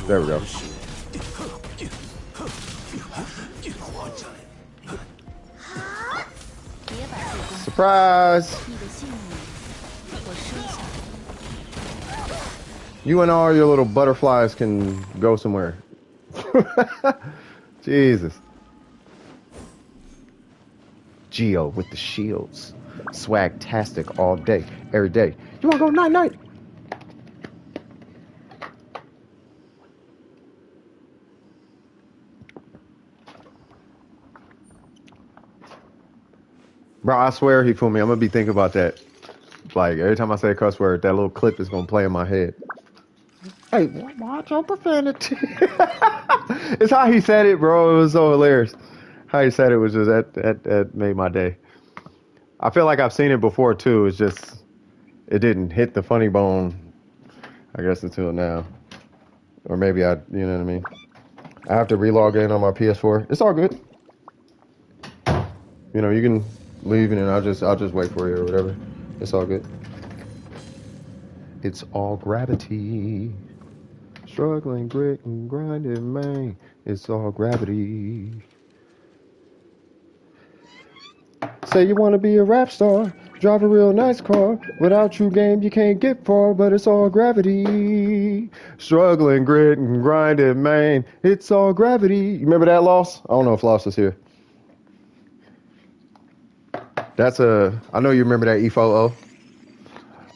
There we go. Surprise! You and all your little butterflies can go somewhere. Jesus. Geo with the shields. Swagtastic all day, every day. You wanna go night night? Bro, I swear he fooled me. I'm gonna be thinking about that. Like every time I say a cuss word, that little clip is gonna play in my head. Hey, watch your profanity. It's how he said it, bro. It was so hilarious. How he said it was just that made my day. I feel like I've seen it before too. It's just it didn't hit the funny bone, I guess, until now. Or maybe you know what I mean. I have to relog in on my PS4. It's all good. You know, you can leave and then I'll just wait for you or whatever. It's all good. It's all gravity. Struggling, grit and grinding, man. It's all gravity. Say you wanna be a rap star, drive a real nice car. Without true game, you can't get far, but it's all gravity. Struggling, grit and grinding, man. It's all gravity. You remember that, Loss? I don't know if Loss is here. I know you remember that E4O.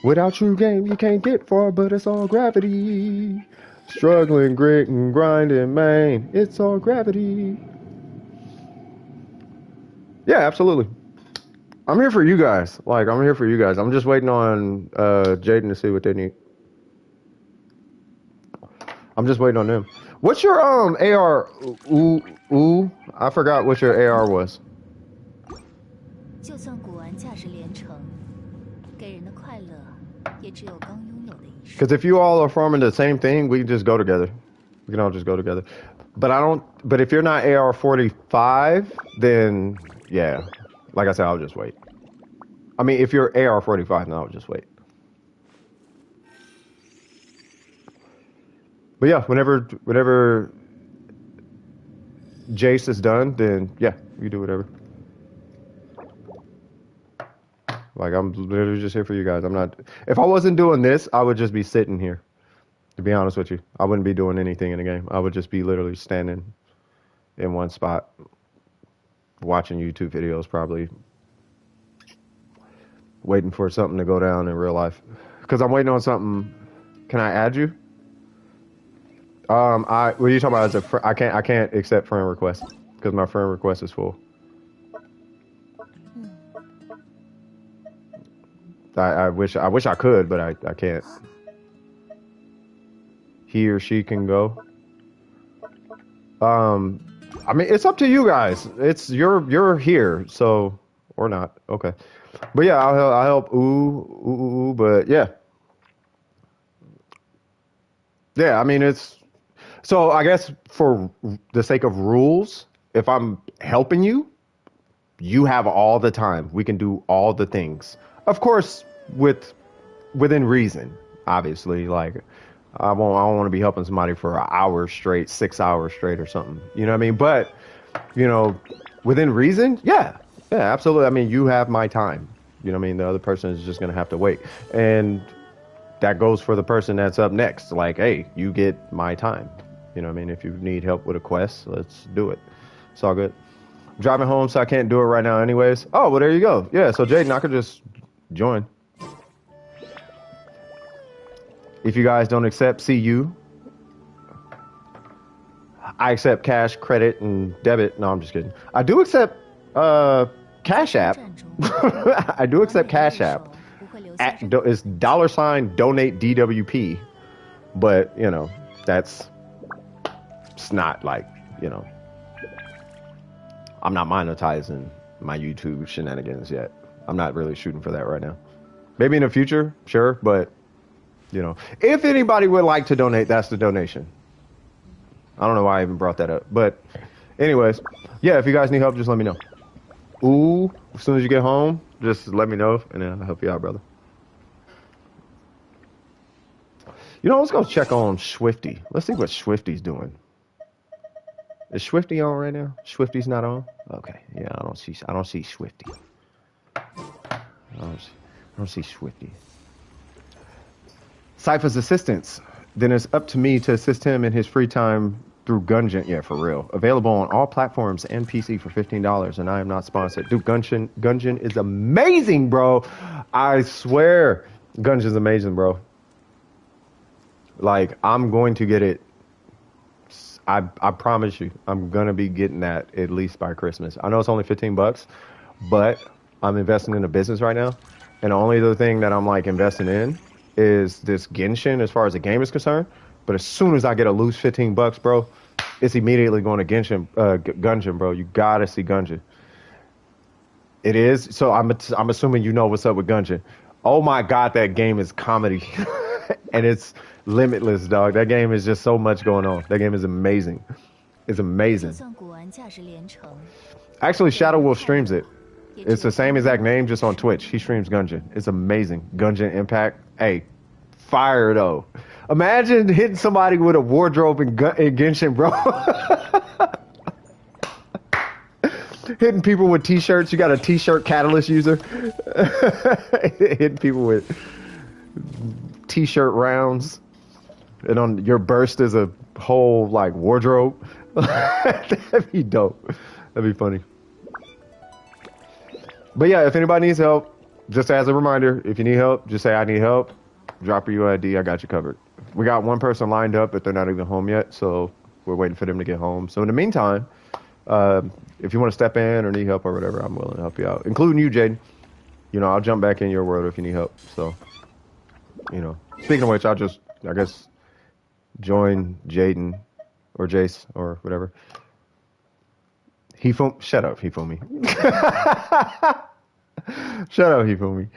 Without true game, you can't get far, but it's all gravity. Struggling, grit and grinding, man. It's all gravity. Yeah, absolutely. I'm here for you guys. Like, I'm here for you guys. I'm just waiting on Jaden to see what they need. I'm just waiting on them. What's your AR? Ooh, I forgot what your AR was. 就算古玩价值连城，给人的快乐也只有刚拥有的一瞬。 Because if you all are farming the same thing, we can just go together. We can all just go together. But if you're not AR45, then yeah. Like I said, I'll just wait. I mean, if you're AR45, then I'll just wait. But yeah, whenever Jace is done, then yeah, you do whatever. Like, I'm literally just here for you guys. I'm not... If I wasn't doing this, I would just be sitting here. To be honest with you. I wouldn't be doing anything in the game. I would just be literally standing in one spot, watching YouTube videos, probably waiting for something to go down in real life. Because I'm waiting on something. Can I add you? What are you talking about? I can't accept friend requests because my friend request is full. I wish I could, but I can't. He or she can go. I mean, it's up to you guys. You're here, so or not. Okay, but yeah, I'll help. Ooh, but yeah. I mean, it's so. I guess for the sake of rules, if I'm helping you, you have all the time. We can do all the things. Of course, within reason, obviously. Like, I don't want to be helping somebody for an hour straight, 6 hours straight or something. You know what I mean? But, you know, within reason, yeah, absolutely. I mean, you have my time. You know what I mean? The other person is just going to have to wait. And that goes for the person that's up next. Like, hey, you get my time. You know what I mean? If you need help with a quest, let's do it. It's all good. I'm driving home, so I can't do it right now anyways. Oh, well, there you go. Yeah, so Jaden, I could just join. If you guys don't accept CU, I accept cash, credit, and debit. No, I'm just kidding. I do accept Cash App. I do accept Cash App. It's $donate DWP. But, you know, it's not like, you know, I'm not monetizing my YouTube shenanigans yet. I'm not really shooting for that right now. Maybe in the future, sure, but, you know, if anybody would like to donate, that's the donation. I don't know why I even brought that up. But anyways, yeah, if you guys need help, just let me know. Ooh, as soon as you get home, just let me know, and then I'll help you out, brother. You know, let's go check on Swifty. Let's see what Swifty's doing. Is Swifty on right now? Swifty's not on? Okay, yeah, I don't see Swifty. I don't see Swifty. Cypher's assistance. Then it's up to me to assist him in his free time through Genshin. Yeah, for real. Available on all platforms and PC for $15. And I am not sponsored. Dude, Genshin is amazing, bro. I swear, Genshin is amazing, bro. Like, I'm going to get it. I promise you, I'm gonna be getting that at least by Christmas. I know it's only $15, but I'm investing in a business right now, and the only other thing that I'm like investing in is this Genshin as far as the game is concerned. But as soon as I get a loose $15, bro, it's immediately going to Genshin, bro. You gotta see Genshin. It is. So I'm assuming you know what's up with Genshin. Oh my God, that game is comedy, and it's limitless, dog. That game is just so much going on. That game is amazing. It's amazing. Actually, Shadow Wolf streams it. It's the same exact name, just on Twitch. He streams Genshin. It's amazing. Genshin Impact. Hey, fire though. Imagine hitting somebody with a wardrobe in Genshin, bro. Hitting people with t-shirts. You got a t-shirt catalyst user. Hitting people with t-shirt rounds. And on your burst is a whole like wardrobe. That'd be dope. That'd be funny. But yeah, if anybody needs help, just as a reminder, if you need help, just say I need help. Drop your UID. I got you covered. We got one person lined up, but they're not even home yet, so we're waiting for them to get home. So in the meantime, if you want to step in or need help or whatever, I'm willing to help you out, including you, Jaden. You know, I'll jump back in your world if you need help. So, you know, speaking of which, I'll just, I guess, join Jaden or Jace or whatever. Shut up, Hifumi. Shut up, Hifumi.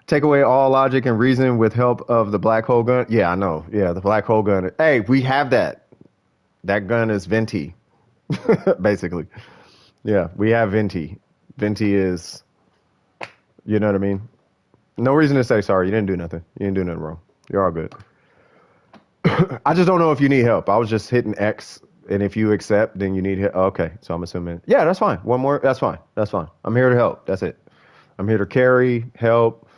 Take away all logic and reason with help of the black hole gun. Yeah, I know. Yeah, the black hole gun. Hey, we have that. That gun is Venti, basically. Yeah, we have Venti. Venti is, you know what I mean? No reason to say sorry. You didn't do nothing. You didn't do nothing wrong. You're all good. I just don't know if you need help. I was just hitting X, and if you accept, then you need help. Okay, so I'm assuming. Yeah, that's fine. One more. That's fine. That's fine. I'm here to help. That's it. I'm here to carry, help,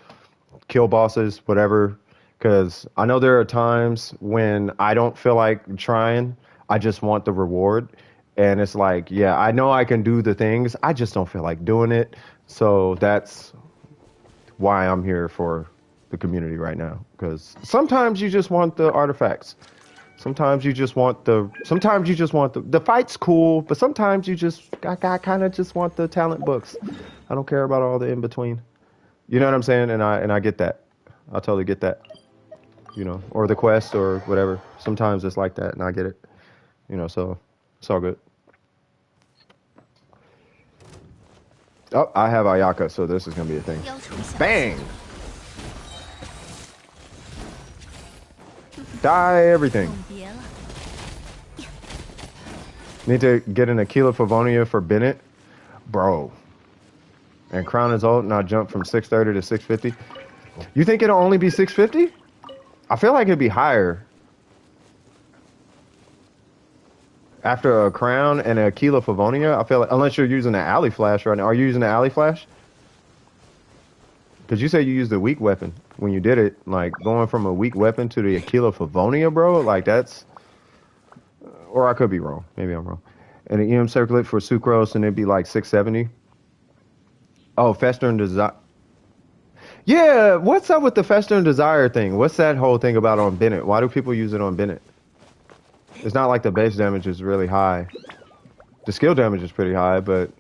kill bosses, whatever. Because I know there are times when I don't feel like trying. I just want the reward. And it's like, yeah, I know I can do the things. I just don't feel like doing it. So that's why I'm here for the community right now. Because sometimes you just want the artifacts. Sometimes you just want the fight's cool, but sometimes I kind of just want the talent books. I don't care about all the in between. You know what I'm saying? And I get that. I totally get that. You know, or the quest or whatever. Sometimes it's like that, and I get it. You know, so it's all good. Oh, I have Ayaka, so this is gonna be a thing. Bang! Die everything. Need to get an Aquila Favonia for Bennett. Bro. And crown his ult and I jump from 630 to 650. You think it'll only be 650? I feel like it'd be higher. After a crown and a Aquila Favonia, I feel like, unless you're using an alley flash right now. Are you using an alley flash? Because you said you used a weak weapon when you did it. Like, going from a weak weapon to the Aquila Favonia, bro, like that's... Or I could be wrong. Maybe I'm wrong. And an EM circlet for Sucrose, and it'd be like 670. Oh, Fester and Desire. Yeah, what's up with the Fester and Desire thing? What's that whole thing about on Bennett? Why do people use it on Bennett? It's not like the base damage is really high. The skill damage is pretty high, but...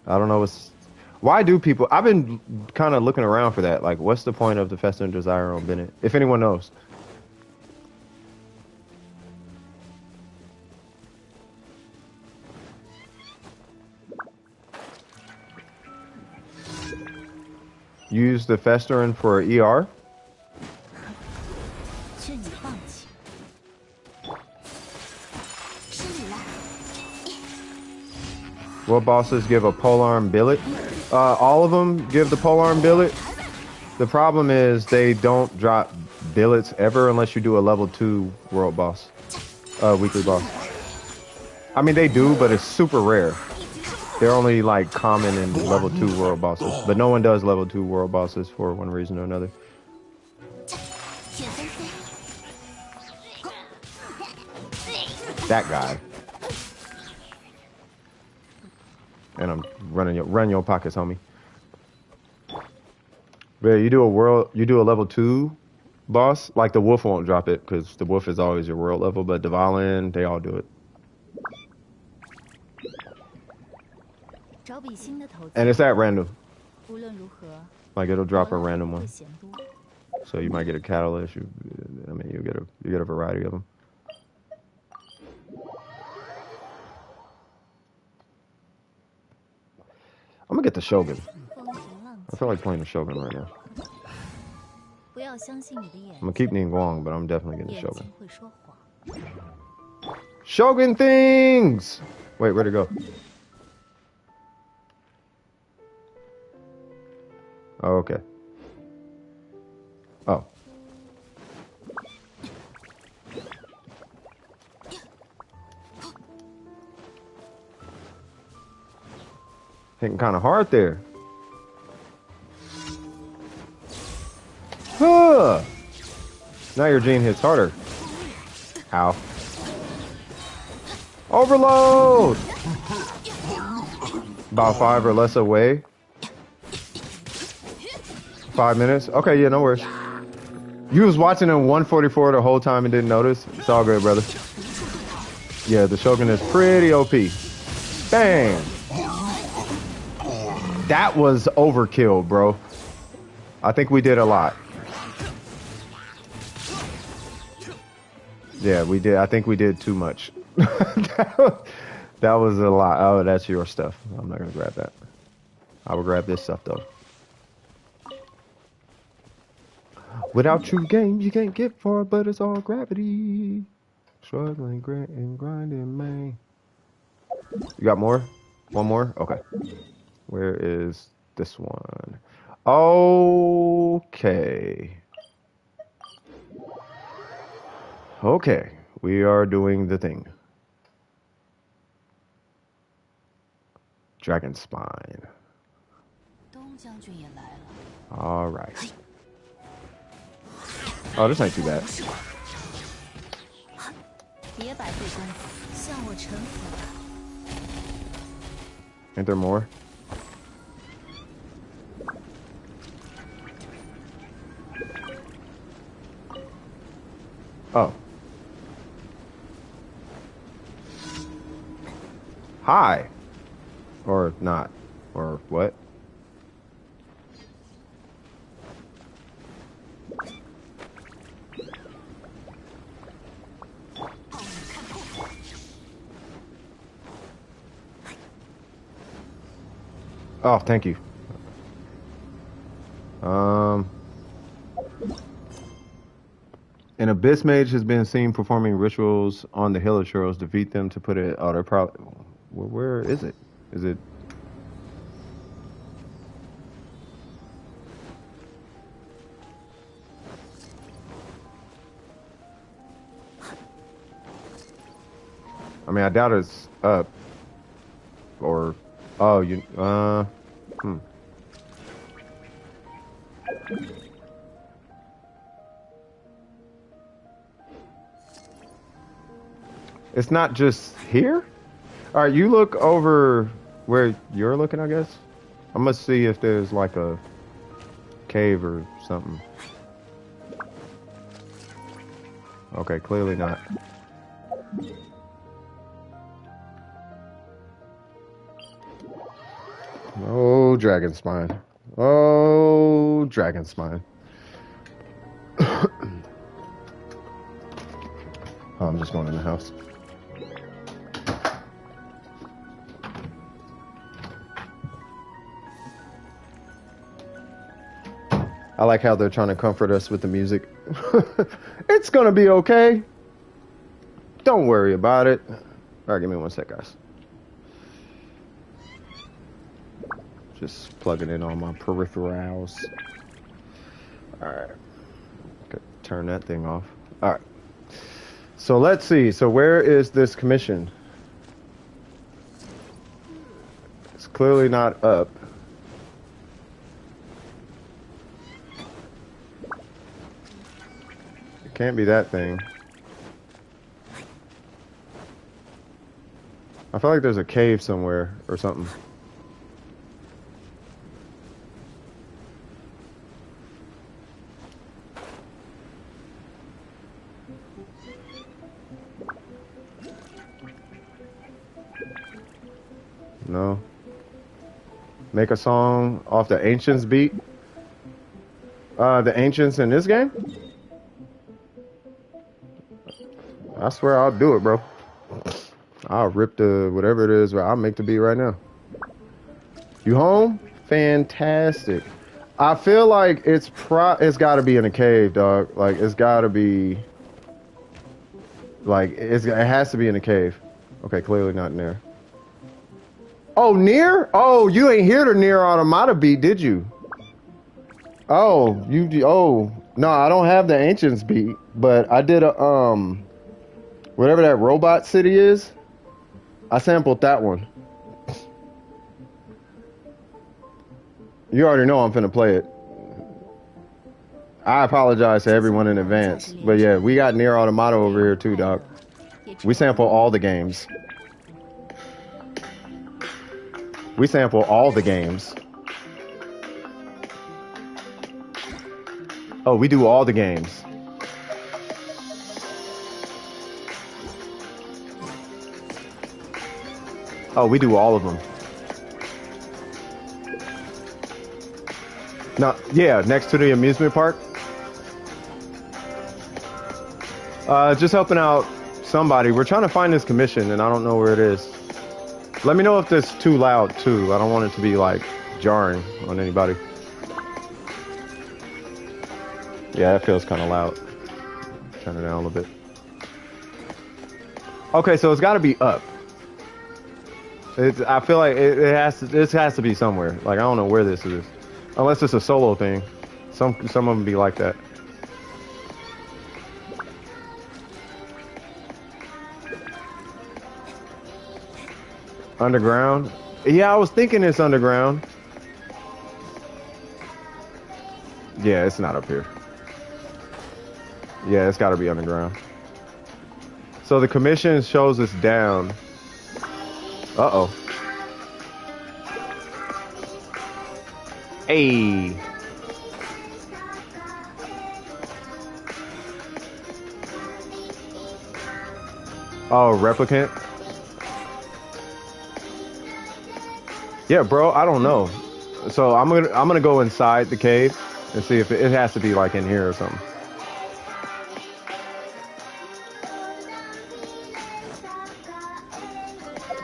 I don't know what's... Why do people... I've been kind of looking around for that. Like, what's the point of the Fester and Desire on Bennett? If anyone knows. Use the Festerin for ER. What bosses give a polearm billet? All of them give the polearm billet. The problem is they don't drop billets ever unless you do a level 2 world boss, weekly boss. I mean, they do, but it's super rare. They're only like common in level 2 world bosses, but no one does level 2 world bosses for one reason or another. that guy. And I'm run your pockets, homie. But yeah, you do a level 2 boss. Like the wolf won't drop it because the wolf is always your world level, but Dvalin, they all do it. 找笔新的投资 And it's at random. 无论如何， Like it'll drop a 罗拉 random 不会 one. 嫌多。 So you might get a catalyst. I mean, you get a variety of them. I'm gonna get the Shogun. 风平浪 I 静， feel like playing the Shogun right now. 不要相信你的眼 I'm gonna 睛， keep Ningguang, but I'm definitely getting the 眼 Shogun. 睛会说谎。 Shogun things! Wait, where'd it go? Oh, okay. Oh. Hitting kind of hard there. Huh. Now your gene hits harder. Ow. Overload! About 5 or less away. 5 minutes? Okay, yeah, no worries. You was watching in 144 the whole time and didn't notice? It's all good, brother. Yeah, the Shogun is pretty OP. Bang! That was overkill, bro. I think we did a lot. Yeah, we did. I think we did too much. That was a lot. Oh, that's your stuff. I'm not gonna grab that. I will grab this stuff though. Without true game, you can't get far, but it's all gravity. Struggling, and grinding, man. You got more? One more? Okay. Where is this one? Okay. Okay. We are doing the thing. Dragon spine. 东将军也来了。 All right. Oh, this ain't too bad. 别白费功夫，向我臣服吧。 Ain't there more? Oh. Hi. Or not. Or what? Oh, thank you. An Abyss Mage has been seen performing rituals on the Hilichurls. Defeat them to put it. Oh, they're probably. Where is it? Is it? I mean, I doubt it's up. Or, oh, you. It's not just here? All right, you look over where you're looking, I guess. I must see if there's like a cave or something. Okay, clearly not. Oh, dragon spine. Oh, dragon spine. Oh, I'm just going in the house. I like how they're trying to comfort us with the music. It's gonna be okay. Don't worry about it. All right, give me 1 sec, guys. Just plugging in all my peripherals. All right. Okay, turn that thing off. All right. So let's see. So where is this commission? It's clearly not up. It can't be that thing. I feel like there's a cave somewhere or something. No. Make a song off the Ancients beat. The Ancients in this game? I swear I'll do it, bro. I'll rip the whatever it is. I'll make the beat right now. You home? Fantastic. I feel like it's got to be in a cave, dog. Like it's got to be. Like it has to be in a cave. Okay, clearly not in there. Oh, near? Oh, you ain't hear the Near Automata beat, did you? Oh, oh, no, I don't have the Ancients beat, but I did a, whatever that robot city is, I sampled that one. You already know I'm finna play it. I apologize to everyone in advance, but yeah, we got Near Automata over here too, dog. We sample all the games. We sample all the games. Oh, we do all the games. Oh, we do all of them. No, yeah, next to the amusement park. Just helping out somebody. We're trying to find this commission, and I don't know where it is. Let me know if this is too loud, too. I don't want it to be, like, jarring on anybody. Yeah, that feels kind of loud. Turn it down a little bit. Okay, so it's got to be up. I feel like this has to be somewhere. Like, I don't know where this is. Unless it's a solo thing. Some of them be like that. Underground? Yeah, I was thinking it's underground. Yeah, it's not up here. Yeah, it's got to be underground. So the commission shows us down. Uh-oh. Hey. Oh, replicant? Yeah, bro, I don't know. So I'm gonna go inside the cave and see if it has to be like in here or something.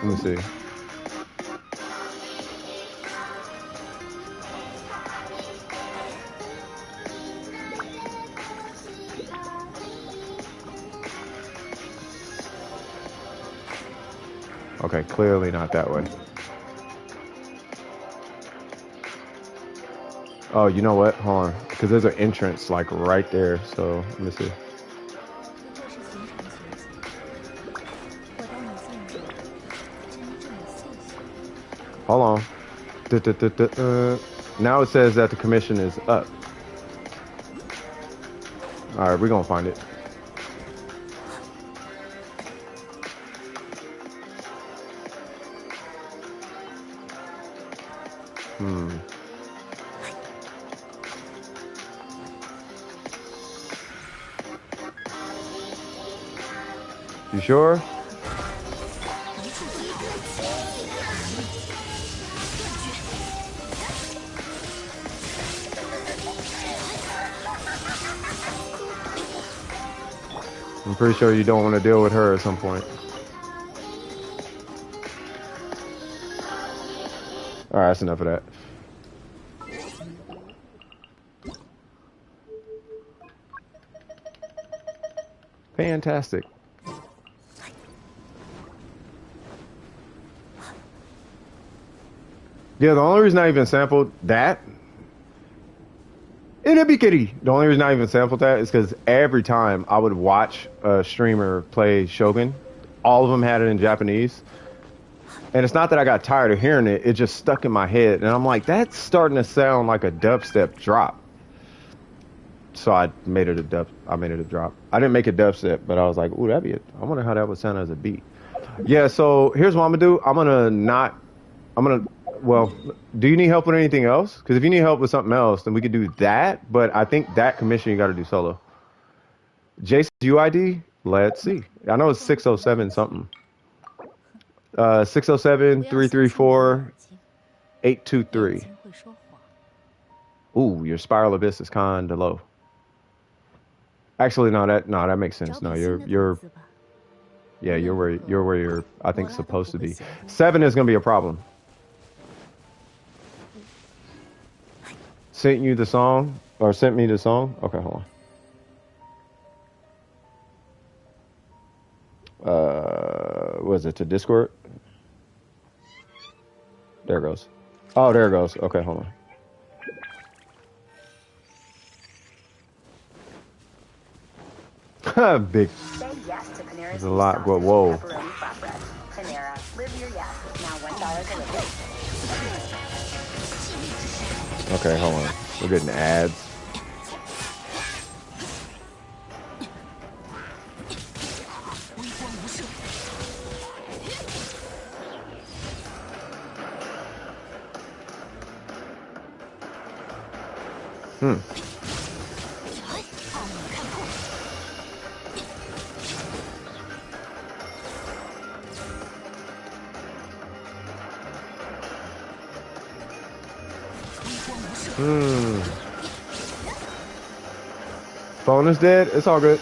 Let me see. Okay, clearly not that way. Oh, you know what? Hold on. Because there's an entrance, like, right there. So, let me see. Hold on. Now it says that the commission is up. Alright, we're gonna find it. You sure? I'm pretty sure you don't want to deal with her at some point. Alright, that's enough of that. Fantastic. Yeah, the only reason I even sampled that the only reason I even sampled that is because every time I would watch a streamer play Shogun, all of them had it in Japanese. And it's not that I got tired of hearing it, it just stuck in my head. And I'm like, that's starting to sound like a dubstep drop. So I made it a drop. I didn't make a dubstep, but I was like, ooh, that'd be it. I wonder how that would sound as a beat. Yeah, so here's what I'm gonna do. Well, do you need help with anything else? Because if you need help with something else, then we could do that. But I think that commission you got to do solo. Jason's UID? Let's see. I know it's 607 something. 607 不要相信你的眼睛，眼 823. 睛会说谎。 Ooh, your spiral abyss is kind of low. Actually, that makes 找 sense. 笔 No, 新的 you're 稿子吧。 yeah, you're where you're I think 摩拉都 supposed 不 to 会 be. 想污。 7 is gonna be a problem. Sent you the song or sent me the song? Okay, hold on. Was it to Discord? There it goes. Oh, there it goes. Okay, hold on. Big. Say yes to Panera's There's a new lot. sausage Whoa. and pepperoni flatbread. Panera, live your yes. Now $1 delivery. Okay, hold on. We're getting ads. Hmm. Phone is dead. It's all good.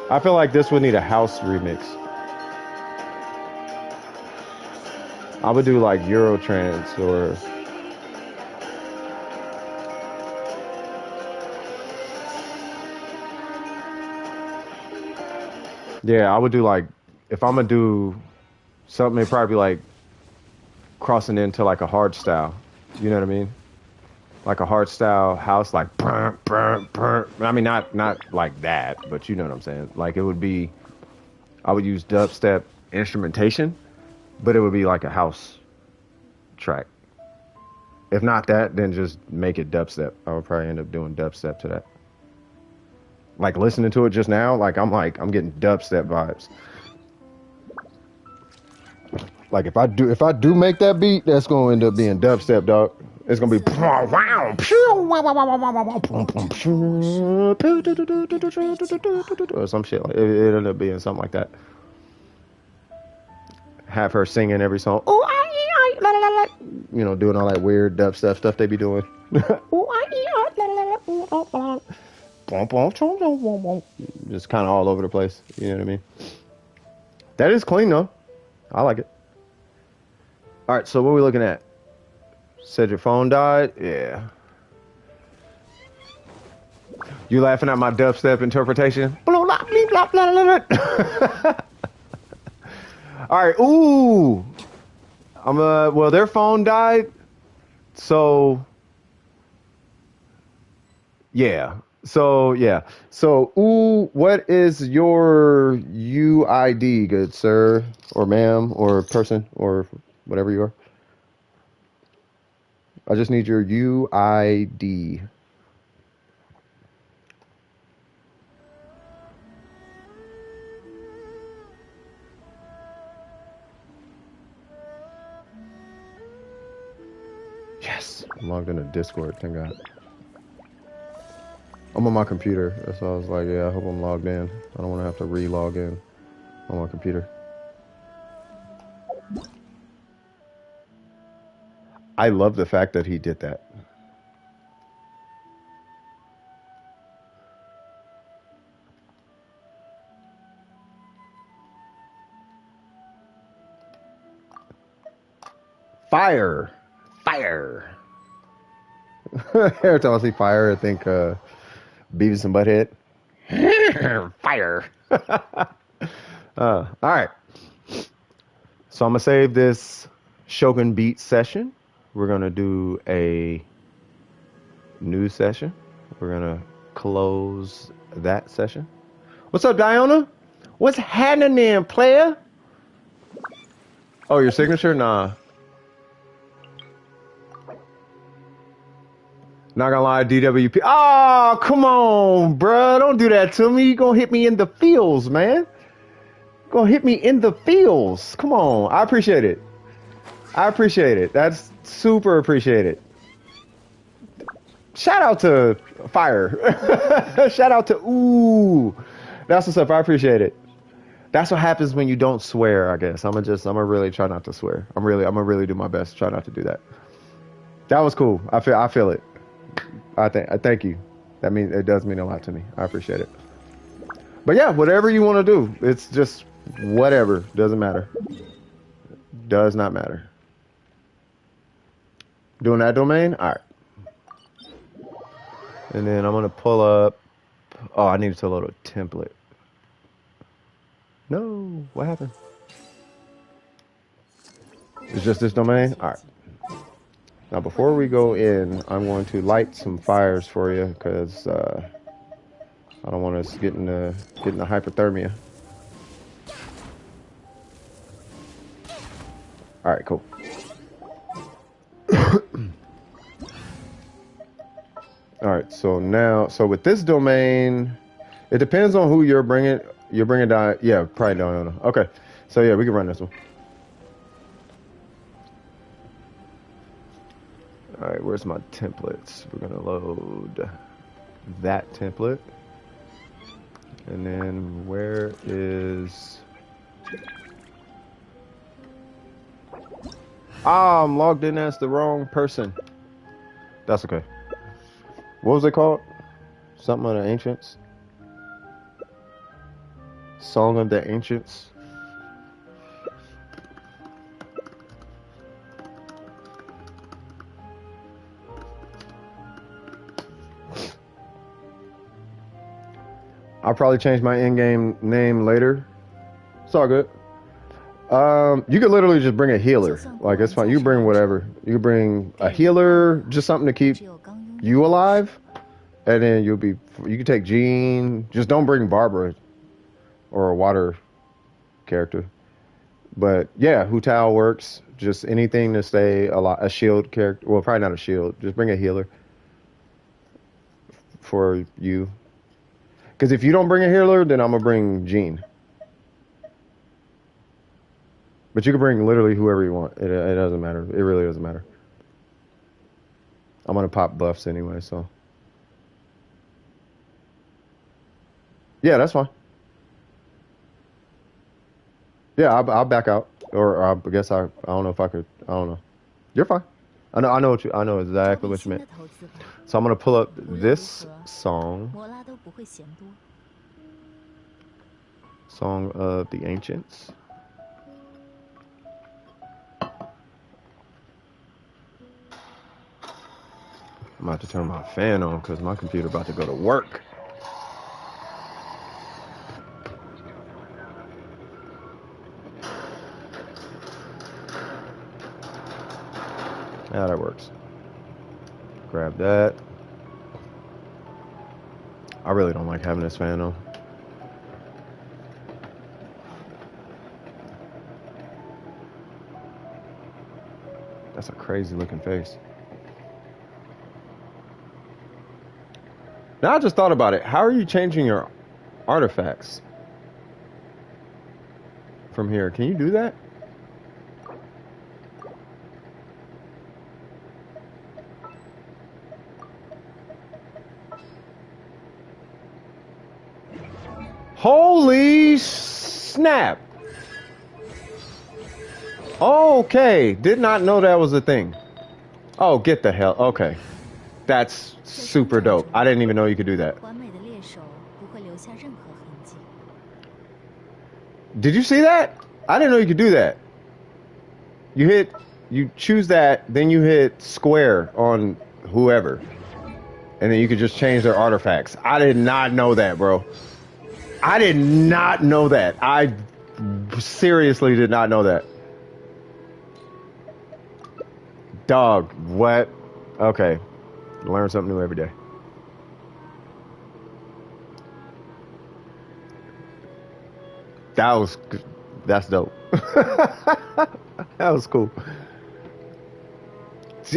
I feel like this would need a house remix. I would do like Eurotrance or yeah, I would do like if I'm gonna do something, it'd probably be like crossing into like a hard style. You know what I mean? Like a hard style house, like brr, brr, brr. I mean, not like that, but you know what I'm saying. Like it would be, I would use dubstep instrumentation, but it would be like a house track. If not that, then just make it dubstep. I would probably end up doing dubstep to that. Like listening to it just now, I'm getting dubstep vibes. Like if I do make that beat, that's gonna end up being dubstep, dog. It's gonna be or some shit. Like it ended up being something like that. Have her singing every song. You know, doing all that weird dubstep stuff they be doing. Just kind of all over the place. You know what I mean? That is clean though. I like it. All right, so what are we looking at? Said your phone died? Yeah. You laughing at my dubstep interpretation? All right, ooh. Well, their phone died. So, yeah. So, ooh, what is your UID, good sir, or ma'am, or person, or whatever you are? I just need your UID. Yes, I'm logged into Discord, thank God. I'm on my computer, so I was like, yeah, I hope I'm logged in. I don't want to have to re-log in on my computer. I love the fact that he did that. Fire! Fire! Every time I see fire, I think Beavis and Butthead. Fire! All right. So I'm going to save this Shogun Beat session. We're going to do a new session. We're going to close that session. What's up, Diona? What's happening, player? Oh, your signature? Nah. Not gonna lie, DWP. Oh, come on, bruh. Don't do that to me. You gonna hit me in the feels, man. Gonna hit me in the feels. Come on. I appreciate it. I appreciate it. That's super appreciated. Shout out to Fire. Shout out to Ooh. That's what's up. I appreciate it. That's what happens when you don't swear, I guess. I'm gonna really try not to swear. I'm gonna really do my best to try not to do that. That was cool. I feel it. I thank you. That means it does mean a lot to me. I appreciate it. But yeah, whatever you want to do, it's just whatever. Doesn't matter. Does not matter. Doing that domain? All right. And then I'm gonna pull up. Oh, I needed to load a template. No, what happened? It's just this domain? All right. Now, before we go in, I'm going to light some fires for you because I don't want us getting the hypothermia. All right, cool. All right, so with this domain, it depends on who you're bringing. You're bringing down, yeah, probably no. Okay, so yeah, we can run this one. All right, where's my templates? We're gonna load that template. And then where is... Ah, I'm logged in as the wrong person. That's okay. What was it called? Something of the Ancients? Song of the Ancients? I'll probably change my in-game name later. It's all good. You could literally just bring a healer. Like, it's fine. You bring whatever. You can bring a healer, just something to keep you alive. And then you can take Jean. Just don't bring Barbara or a water character. But yeah, Hu Tao works. Just anything to stay alive. A shield character. Well, probably not a shield. Just bring a healer for you. Because if you don't bring a healer, then I'm going to bring Jean. But you can bring literally whoever you want. It doesn't matter. It really doesn't matter. I'm going to pop buffs anyway, so. Yeah, that's fine. Yeah, I'll back out. Or I guess I don't know if I could. I don't know. You're fine. I know exactly what you meant. So I'm going to pull up this song. Song of the Ancients. I'm about to turn my fan on because my computer about to go to work. Yeah, that works. Grab that. I really don't like having this fan on. That's a crazy looking face. Now I just thought about it. How are you changing your artifacts from here? Can you do that? Holy snap. Okay, did not know that was a thing. Oh, get the hell. Okay. That's super dope. I didn't even know you could do that. Did you see that? I didn't know you could do that. You choose that, then you hit square on whoever. And then you could just change their artifacts. I did not know that, bro. I did not know that. I seriously did not know that. Dog, what? Okay. Learn something new every day. That was, that's dope. That was cool.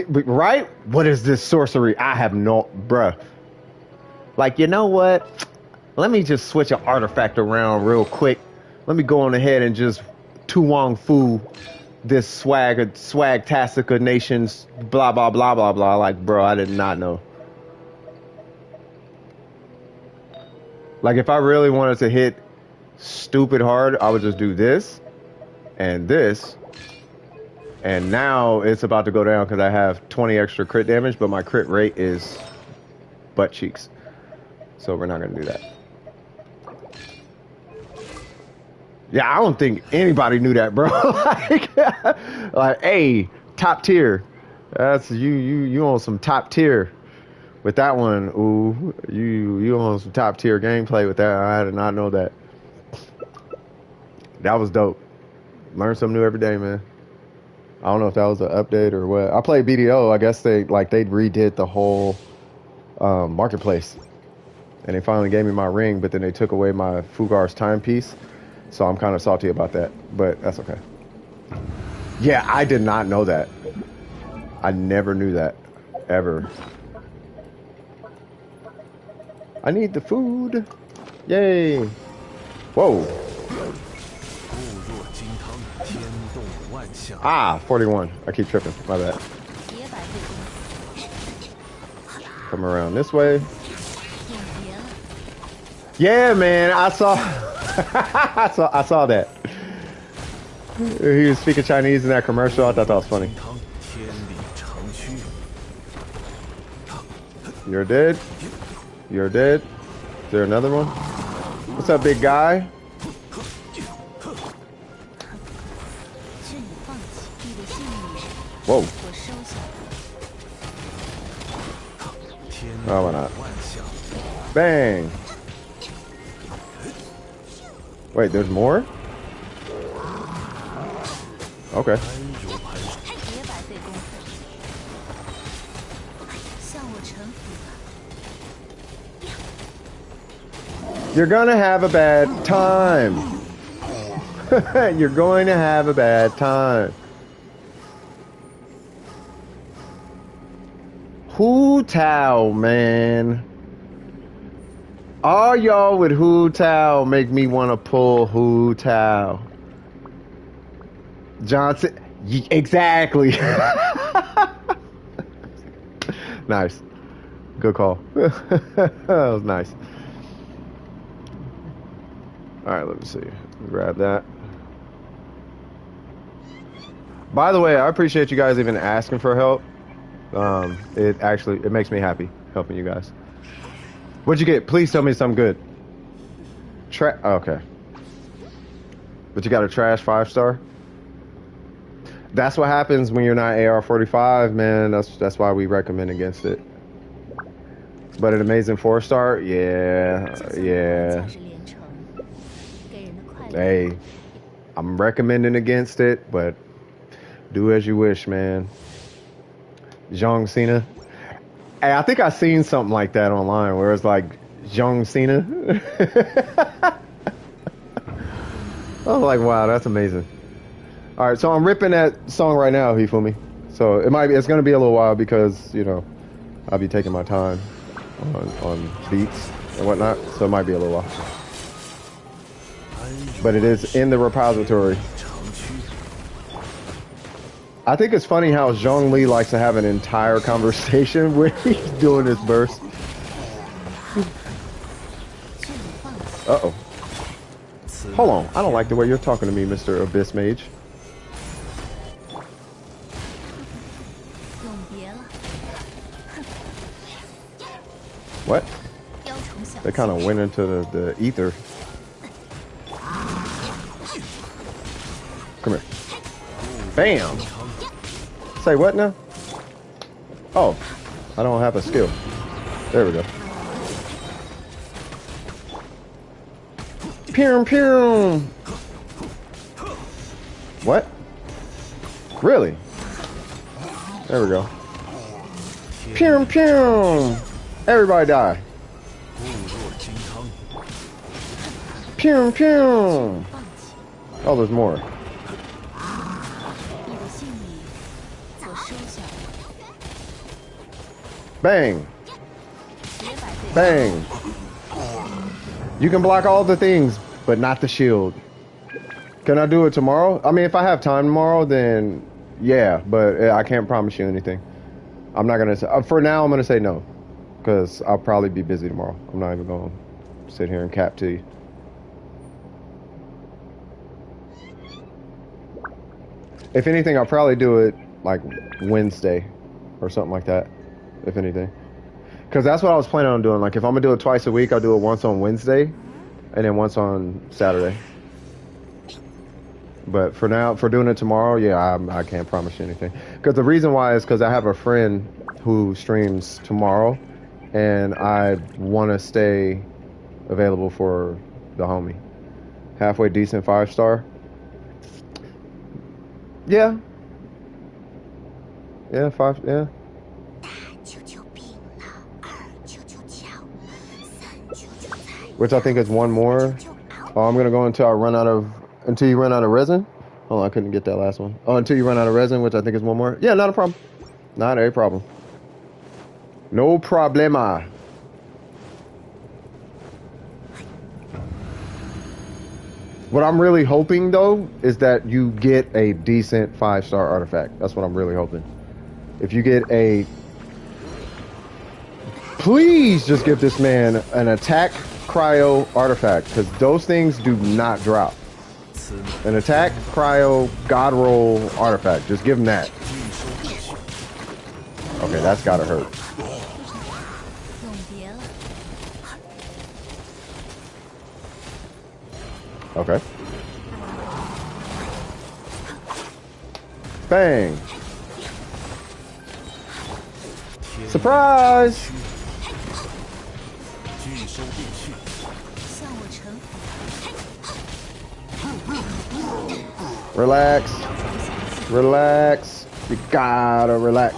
Right? What is this sorcery? I have no, bruh. Like, you know what? Let me just switch an artifact around real quick. Let me go on ahead and just Tu Wong Fu this swag-tastica nations, blah, blah, blah, blah, blah. Like, bro, I did not know. Like, if I really wanted to hit stupid hard, I would just do this and this. And now it's about to go down because I have 20 extra crit damage, but my crit rate is butt cheeks. So we're not going to do that. Yeah, I don't think anybody knew that, bro. like, hey, top tier. That's you on some top tier with that one. Ooh, you on some top tier gameplay with that. I did not know that. That was dope. Learn something new every day, man. I don't know if that was an update or what. I played BDO. I guess they redid the whole marketplace, and they finally gave me my ring, but then they took away my Fugar's timepiece. So I'm kind of salty about that, but that's okay. Yeah, I did not know that. I never knew that, ever. I need the food. Yay. Whoa. Ah, 41. I keep tripping. My bad. Come around this way. Yeah, man, I saw I saw that. He was speaking Chinese in that commercial. I thought that was funny. You're dead. You're dead. Is there another one? What's up, big guy? Whoa. Oh, why not? Bang. Wait, there's more? Okay. You're gonna have a bad time. You're going to have a bad time. Hu Tao, man. All y'all with Hu Tao make me want to pull Hu Tao. Johnson, exactly. Nice. Good call. That was nice. All right, let me see. Grab that. By the way, I appreciate you guys even asking for help. It makes me happy helping you guys. What'd you get? Please tell me something good. Okay. But you got a trash 5-star? That's what happens when you're not AR45, man. That's why we recommend against it. But an amazing 4-star? Yeah. Hey, I'm recommending against it, but do as you wish, man. Zhong Cena. Hey, I think I seen something like that online where it's like Zhong Cena. I was like, wow, that's amazing. All right, so I'm ripping that song right now, Hifumi. So it's gonna be a little while because, you know, I'll be taking my time on beats and whatnot. So it might be a little while. But it is in the repository. I think it's funny how Zhongli likes to have an entire conversation when he's doing his burst. Uh-oh. Hold on. I don't like the way you're talking to me, Mr. Abyss Mage. What? They kind of went into the ether. Come here. Bam! Say what now? Oh, I don't have a skill. There we go. Pew pew! What? Really? There we go. Pew pew! Everybody die. Oh, there's more. 你的信里我收下了。 Bang! 别白费。 Bang! You can block all the things, but not the shield. Can I do it tomorrow? I mean, if I have time tomorrow, then yeah, but I can't promise you anything. I'm not gonna say, for now, I'm gonna say no, because I'll probably be busy tomorrow. I'm not even gonna sit here and cap to you. If anything, I'll probably do it like Wednesday or something like that, if anything. Because that's what I was planning on doing. Like, if I'm gonna do it twice a week, I'll do it once on Wednesday and then once on Saturday. But for now, for doing it tomorrow, yeah, I can't promise you anything. Because the reason why is because I have a friend who streams tomorrow, and I want to stay available for the homie. Halfway decent 5-star. Yeah. Yeah, 5, yeah. Which I think is one more. Oh, I'm gonna go until you run out of resin. Oh, I couldn't get that last one. Oh, until you run out of resin, which I think is one more. Yeah, not a problem. Not a problem. No problema. What I'm really hoping, though, is that you get a decent 5-star artifact. That's what I'm really hoping. If you get a... Please just give this man an attack cryo artifact, because those things do not drop. An attack cryo god roll artifact. Just give him that. Okay, that's gotta hurt. Okay. Bang. Surprise! Relax. Relax. You gotta relax.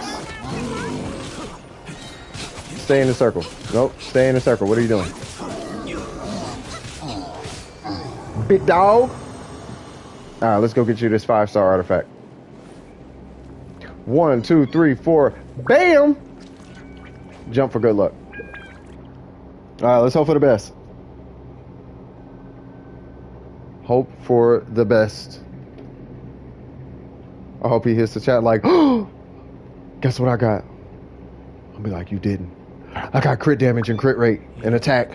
Stay in the circle. Nope. Stay in the circle. What are you doing? Big dog. Alright, let's go get you this 5-star artifact. 1, 2, 3, 4. Bam! Jump for good luck. Alright, let's hope for the best. Hope for the best. I hope he hits the chat like, oh, guess what I got? I'll be like, you didn't. I got crit damage and crit rate and attack.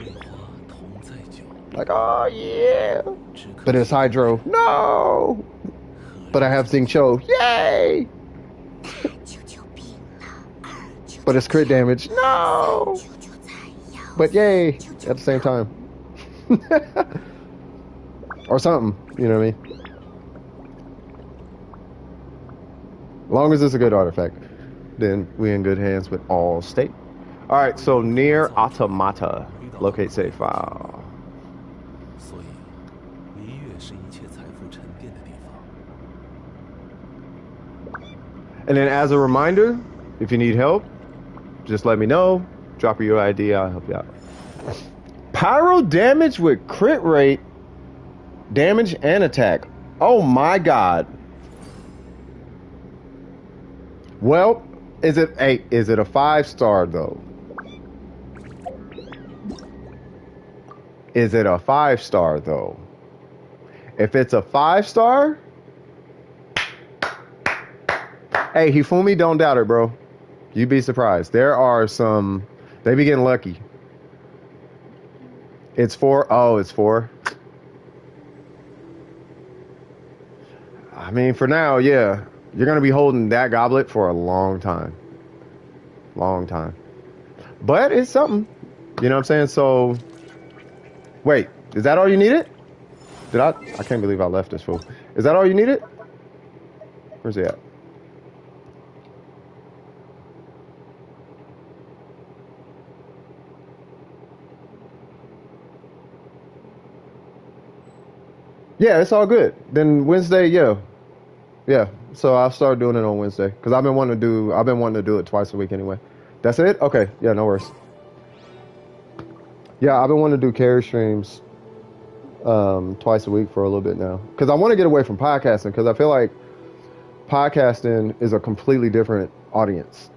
Like, oh yeah. But it's Hydro. No! But I have Xing Cho. Yay! But it's crit damage. No! But yay! At the same time. Or something. You know what I mean? As long as it's a good artifact, then we're in good hands with all state. Alright, so near Automata. Locate save file. And then as a reminder, if you need help, just let me know. Drop your ID, I'll help you out. Pyro damage with crit rate, damage and attack. Oh my god. Well, is it a 5-star though? Is it a 5-star though? If it's a 5-star, hey, Hifumi, don't doubt it, bro. You'd be surprised. There are some, they be getting lucky. It's 4. Oh, it's 4. I mean, for now, yeah. You're going to be holding that goblet for a long time. Long time. But it's something. You know what I'm saying? So, wait. Is that all you needed? I can't believe I left this fool. Is that all you needed? Where's he at? Yeah, it's all good. Then Wednesday, yeah. Yeah. So I'll start doing it on Wednesday. Because I've been wanting to do it twice a week anyway. That's it? Okay. Yeah, no worries. Yeah, I've been wanting to do carry streams twice a week for a little bit now. Because I want to get away from podcasting because I feel like podcasting is a completely different audience.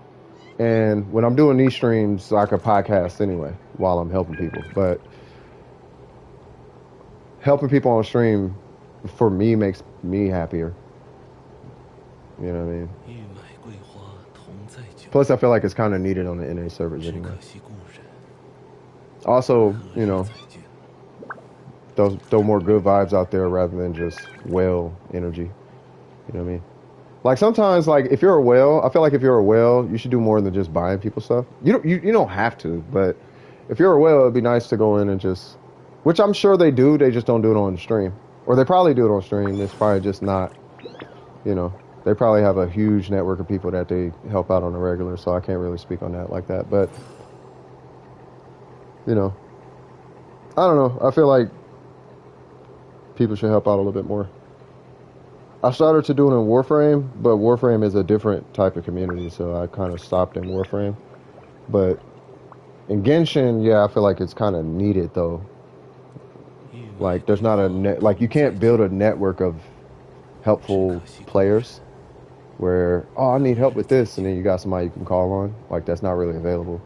And when I'm doing these streams, I could podcast anyway while I'm helping people. But helping people on stream, for me, makes me happier. You know what I mean? Plus, I feel like it's kind of needed on the NA servers anyway. Also, you know, throw more good vibes out there rather than just whale energy. You know what I mean? Like sometimes, like if you're a whale, I feel like if you're a whale, you should do more than just buying people stuff. You don't have to, but if you're a whale, it'd be nice to go in and just, which I'm sure they do. They just don't do it on stream, or they probably do it on stream. It's probably just not, you know. They probably have a huge network of people that they help out on a regular, so I can't really speak on that like that. But you know, I don't know. I feel like people should help out a little bit more. I started to do it in Warframe, but Warframe is a different type of community, so I kind of stopped in Warframe. But in Genshin, yeah, I feel like it's kind of needed, though. Like, there's not a like, you can't build a network of helpful players where, oh, I need help with this, and then you got somebody you can call on. Like, that's not really available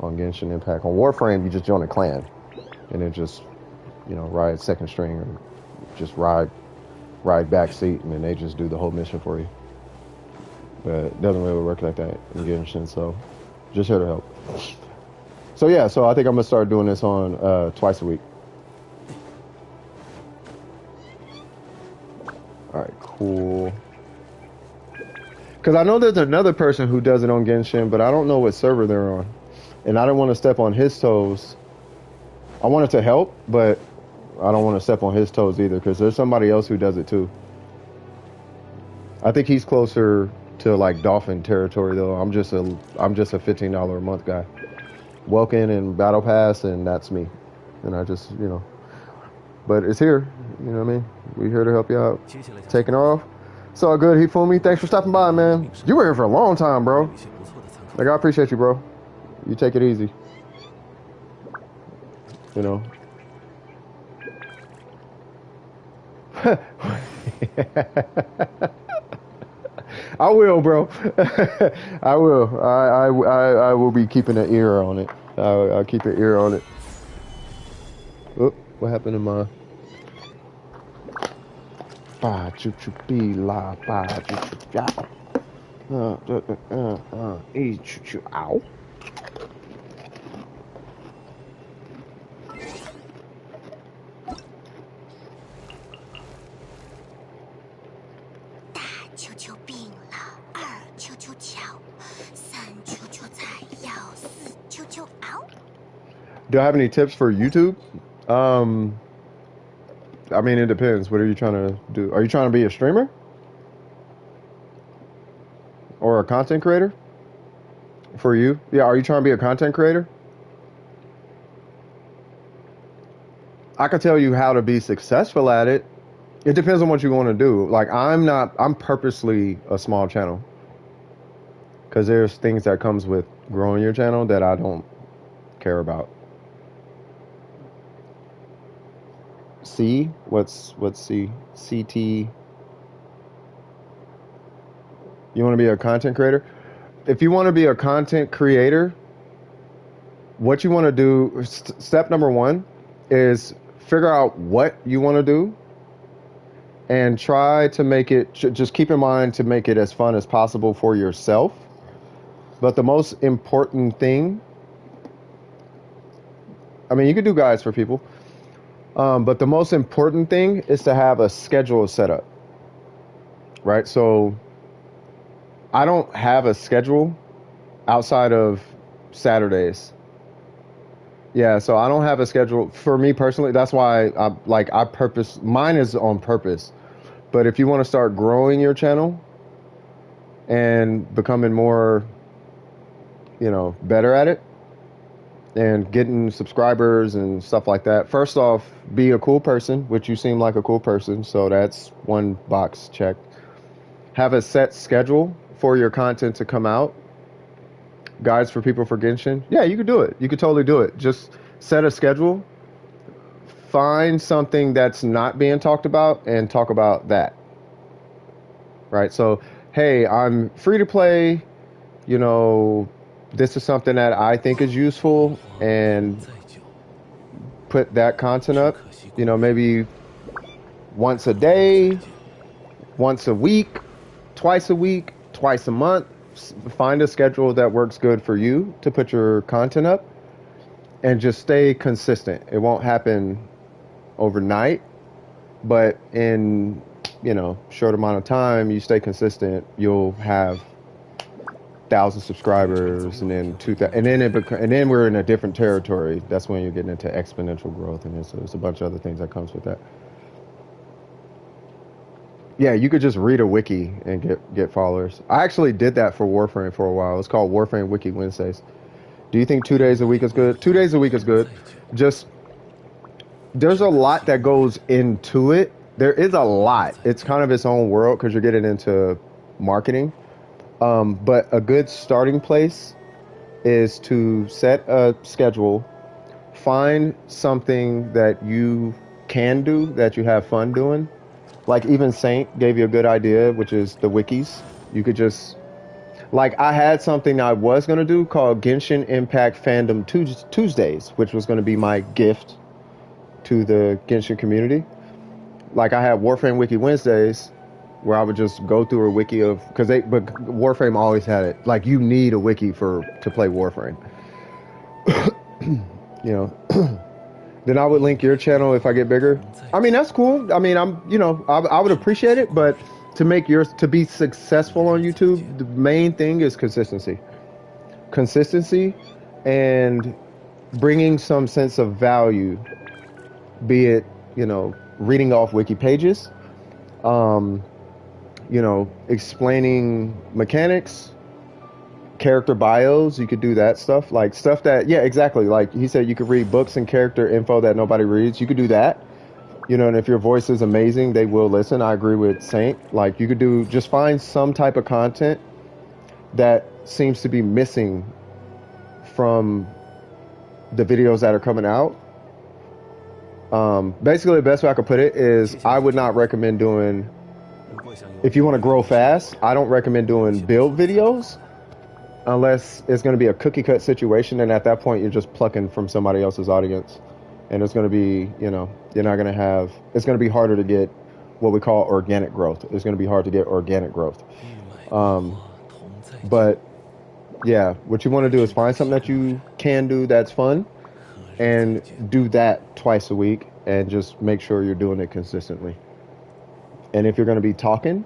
on Genshin Impact. On Warframe, you just join a clan, and then just, you know, ride second string, or just ride back seat, and then they just do the whole mission for you. But it doesn't really work like that in Genshin, so just here to help. So yeah, so I think I'm gonna start doing this on twice a week. All right, cool. Because I know there's another person who does it on Genshin, but I don't know what server they're on, and I don't want to step on his toes. I wanted to help, but I don't want to step on his toes either, because there's somebody else who does it too. I think he's closer to like Dolphin territory though. I'm just a $15 a month guy. Welkin and Battle Pass, and that's me. And I just, you know, but it's here. You know what I mean? We're here to help you out. Taking off. It's all good, Hifumi. Thanks for stopping by, man. You were here for a long time, bro. Like, I appreciate you, bro. You take it easy. You know. I will, bro. I will. I will be keeping an ear on it. I'll keep an ear on it. Oh, what happened to my? Ba choo choo be la ba choo choo ya. Choo choo ow. Do I have any tips for YouTube? I mean, it depends. What are you trying to do? Are you trying to be a streamer? Or a content creator? For you? Yeah, are you trying to be a content creator? I could tell you how to be successful at it. It depends on what you want to do. Like, I'm purposely a small channel. Because there's things that comes with growing your channel that I don't care about. C? What's C? CT? You want to be a content creator? If you want to be a content creator, what you want to do, step number one is figure out what you want to do and try to make it, just keep in mind to make it as fun as possible for yourself. But the most important thing, I mean, you could do guides for people, but the most important thing is to have a schedule set up, right? So I don't have a schedule outside of Saturdays. Yeah, so I don't have a schedule for me personally. That's why mine is on purpose. But if you want to start growing your channel and becoming more, you know, better at it and getting subscribers and stuff like that, first off, be a cool person, which you seem like a cool person. So that's one box checked. Have a set schedule for your content to come out. Guides for people for Genshin. Yeah, you could do it. You could totally do it. Just set a schedule. find something that's not being talked about and talk about that. Right? So, hey, I'm free to play, you know, this is something that I think is useful, and put that content up, you know, maybe once a day, once a week, twice a week, twice a month. Find a schedule that works good for you to put your content up, and just stay consistent. It won't happen overnight, but in, you know, short amount of time, you stay consistent, you'll have 1,000 subscribers, and then 2,000, and then and then we're in a different territory. That's when you're getting into exponential growth, and there's a bunch of other things that comes with that. Yeah, you could just read a wiki and get followers. I actually did that for Warframe for a while. It's called Warframe Wiki Wednesdays. Do you think 2 days a week is good? 2 days a week is good. Just, there's a lot that goes into it. There is a lot. It's kind of its own world because you're getting into marketing. But a good starting place is to set a schedule, find something that you can do, that you have fun doing. Like even Saint gave you a good idea, which is the wikis. You could just, like, I had something I was going to do called Genshin Impact Fandom Tuesdays, which was going to be my gift to the Genshin community. Like I had Warframe Wiki Wednesdays, where I would just go through a wiki of, but Warframe always had it. Like, you need a wiki to play Warframe. You know. Then I would link your channel if I get bigger. I mean, that's cool. I mean, I would appreciate it, but to be successful on YouTube, the main thing is consistency. Consistency and bringing some sense of value, be it, you know, reading off wiki pages, you know, explaining mechanics, character bios. You could do that stuff, like stuff that, yeah, exactly. Like he said, you could read books and character info that nobody reads. You could do that, you know, and if your voice is amazing, they will listen. I agree with Saint. Like, you could just find some type of content that seems to be missing from the videos that are coming out. Basically, the best way I could put it is, I would not recommend doing, if you want to grow fast, I don't recommend doing build videos unless it's going to be a cookie cut situation, and at that point you're just plucking from somebody else's audience, and it's going to be, you know, you're not going to have, it's going to be harder to get what we call organic growth. It's going to be hard to get organic growth. But yeah, what you want to do is find something that you can do that's fun, and do that twice a week, and just make sure you're doing it consistently. And if you're going to be talking,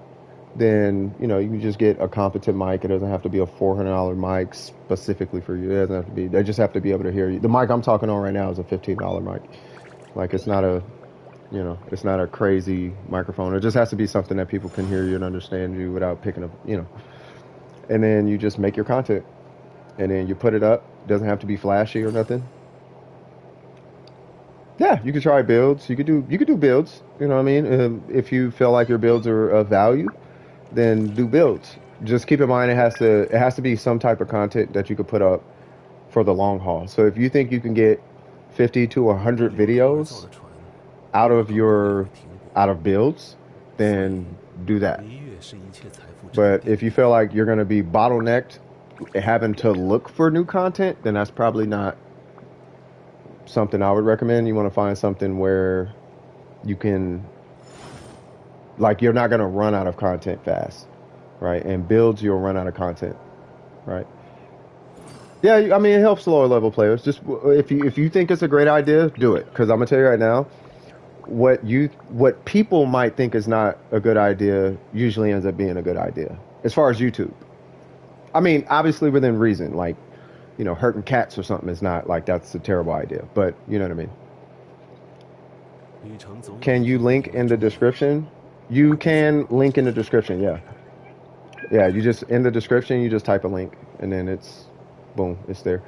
then, you know, you can just get a competent mic. It doesn't have to be a $400 mic specifically for you. It doesn't have to be, they just have to be able to hear you. The mic I'm talking on right now is a $15 mic. Like, it's not a, you know, it's not a crazy microphone. It just has to be something that people can hear you and understand you without picking up, you know. And then you just make your content, and then you put it up. It doesn't have to be flashy or nothing. Yeah, you could try builds. You could do builds. You know what I mean? If you feel like your builds are of value, then do builds. Just keep in mind, it has to be some type of content that you could put up for the long haul. So if you think you can get 50 to 100 videos out of builds, then do that. But if you feel like you're going to be bottlenecked having to look for new content, then that's probably not something I would recommend. You want to find something where you can, like, you're not going to run out of content fast, right? And builds, you'll run out of content, right? Yeah, I mean, it helps lower level players. Just if you think it's a great idea, do it. Because I'm gonna tell you right now, what people might think is not a good idea usually ends up being a good idea. As far as YouTube, I mean, obviously within reason. Like, you know, hurting cats or something is not, like, that's a terrible idea. But you know what I mean. Can you link in the description? You can link in the description. Yeah. Yeah. You just, in the description, you just type a link, and then it's, boom, it's there.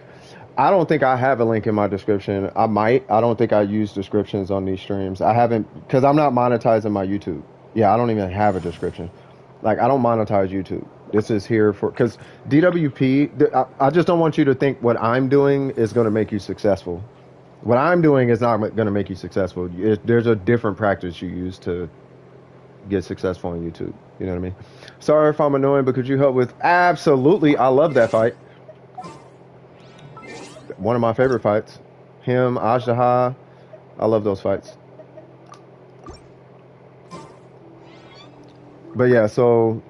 I don't think I have a link in my description. I might. I don't think I use descriptions on these streams. I haven't, because I'm not monetizing my YouTube. Yeah, I don't even have a description. Like, I don't monetize YouTube. This is here for, because DWP, I just don't want you to think what I'm doing is going to make you successful. what I'm doing is not going to make you successful. There's a different practice you use to get successful on YouTube. You know what I mean? Sorry if I'm annoying, but could you help with? Absolutely. I love that fight. One of my favorite fights. Him, Ajdaha. I love those fights. But yeah, so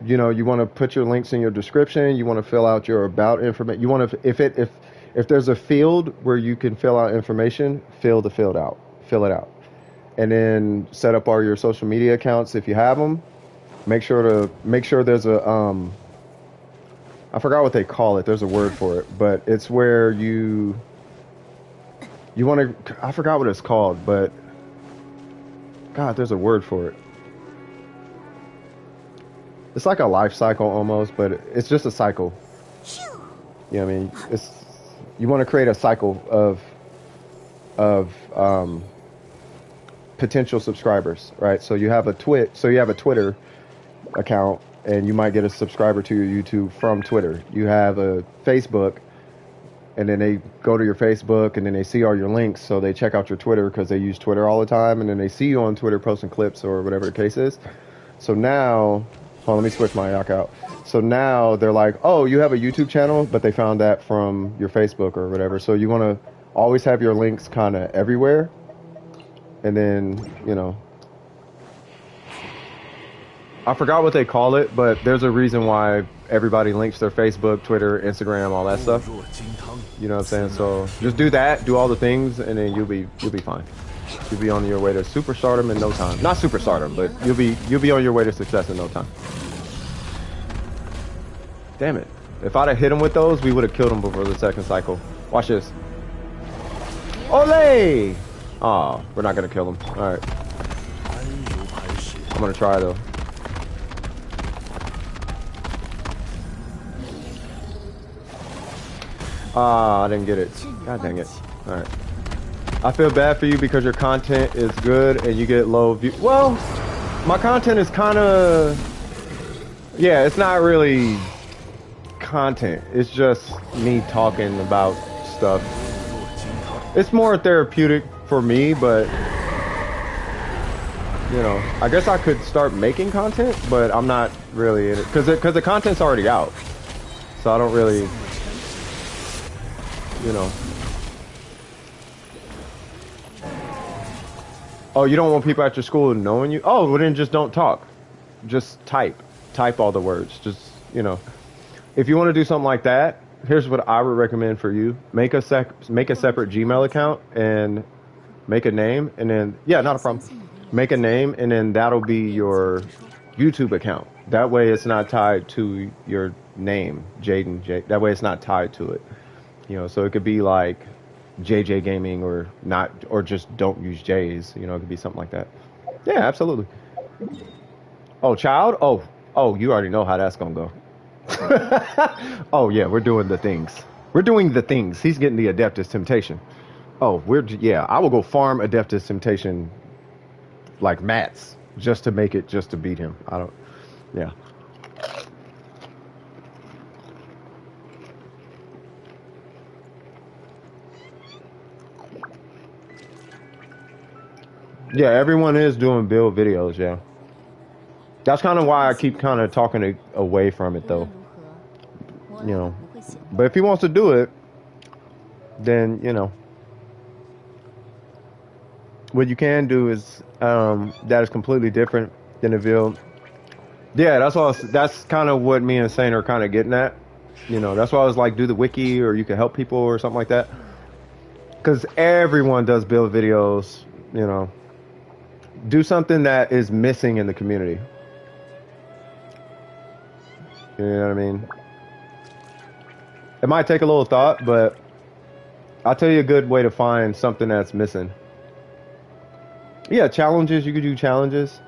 you know, you want to put your links in your description. You want to fill out your about information. You want to, if there's a field where you can fill out information, fill it out, and then set up all your social media accounts if you have them. Make sure there's a I forgot what they call it. There's a word for it, but it's where you want to. I forgot what it's called, but God, there's a word for it. It's like a life cycle almost, but it's just a cycle. You know what I mean? You want to create a cycle of potential subscribers, right? So you have a Twitter account, and you might get a subscriber to your YouTube from Twitter. You have a Facebook, and then they go to your Facebook, and then they see all your links, so they check out your Twitter because they use Twitter all the time, and then they see you on Twitter posting clips or whatever the case is. So now, hold on, let me switch my yak out. So now they're like, oh, you have a YouTube channel, but they found that from your Facebook or whatever. So you want to always have your links kind of everywhere. And then, you know, I forgot what they call it, but there's a reason why everybody links their Facebook, Twitter, Instagram, all that stuff. You know what I'm saying? So just do that, do all the things, and then you'll be fine. You'll be on your way to superstardom in no time. Not superstardom, but you'll be on your way to success in no time. Damn it. If I'd have hit him with those, we would have killed him before the second cycle. Watch this. Ole! Oh, we're not gonna kill him. Alright. I'm gonna try though. Ah, I didn't get it. God dang it. Alright. I feel bad for you because your content is good and you get low view. Well, my content is kind of... Yeah, it's not really content. It's just me talking about stuff. It's more therapeutic for me, but... You know, I guess I could start making content, but I'm not really in it. Because the content's already out. So I don't really... You know... Oh, you don't want people at your school knowing you? Oh, well then just don't talk. Just type. Type all the words. Just, you know. If you want to do something like that, here's what I would recommend for you. Make a separate Gmail account and make a name, and then, yeah, not a problem. Make a name, and then that'll be your YouTube account. That way it's not tied to your name, Jaden J. That way it's not tied to it. You know, so it could be like JJ Gaming or not, or just don't use J's. You know, it could be something like that. Yeah, absolutely. Oh, child? Oh, you already know how that's gonna go. Oh yeah, we're doing the things. We're doing the things. He's getting the Adeptus Temptation. Oh, yeah, I will go farm Adeptus Temptation like mats just to make it, just to beat him. Yeah. Yeah, everyone is doing build videos, yeah. That's kind of why I keep kind of talking away from it, though. You know. But if he wants to do it, then, you know. What you can do is, that is completely different than a build. Yeah, that's kind of what me and Saint are kind of getting at. You know, that's why I was like, do the wiki, or you can help people or something like that. Because everyone does build videos, you know. Do something that is missing in the community. You know what I mean? It might take a little thought, but I'll tell you a good way to find something that's missing. Yeah, challenges. You could do challenges.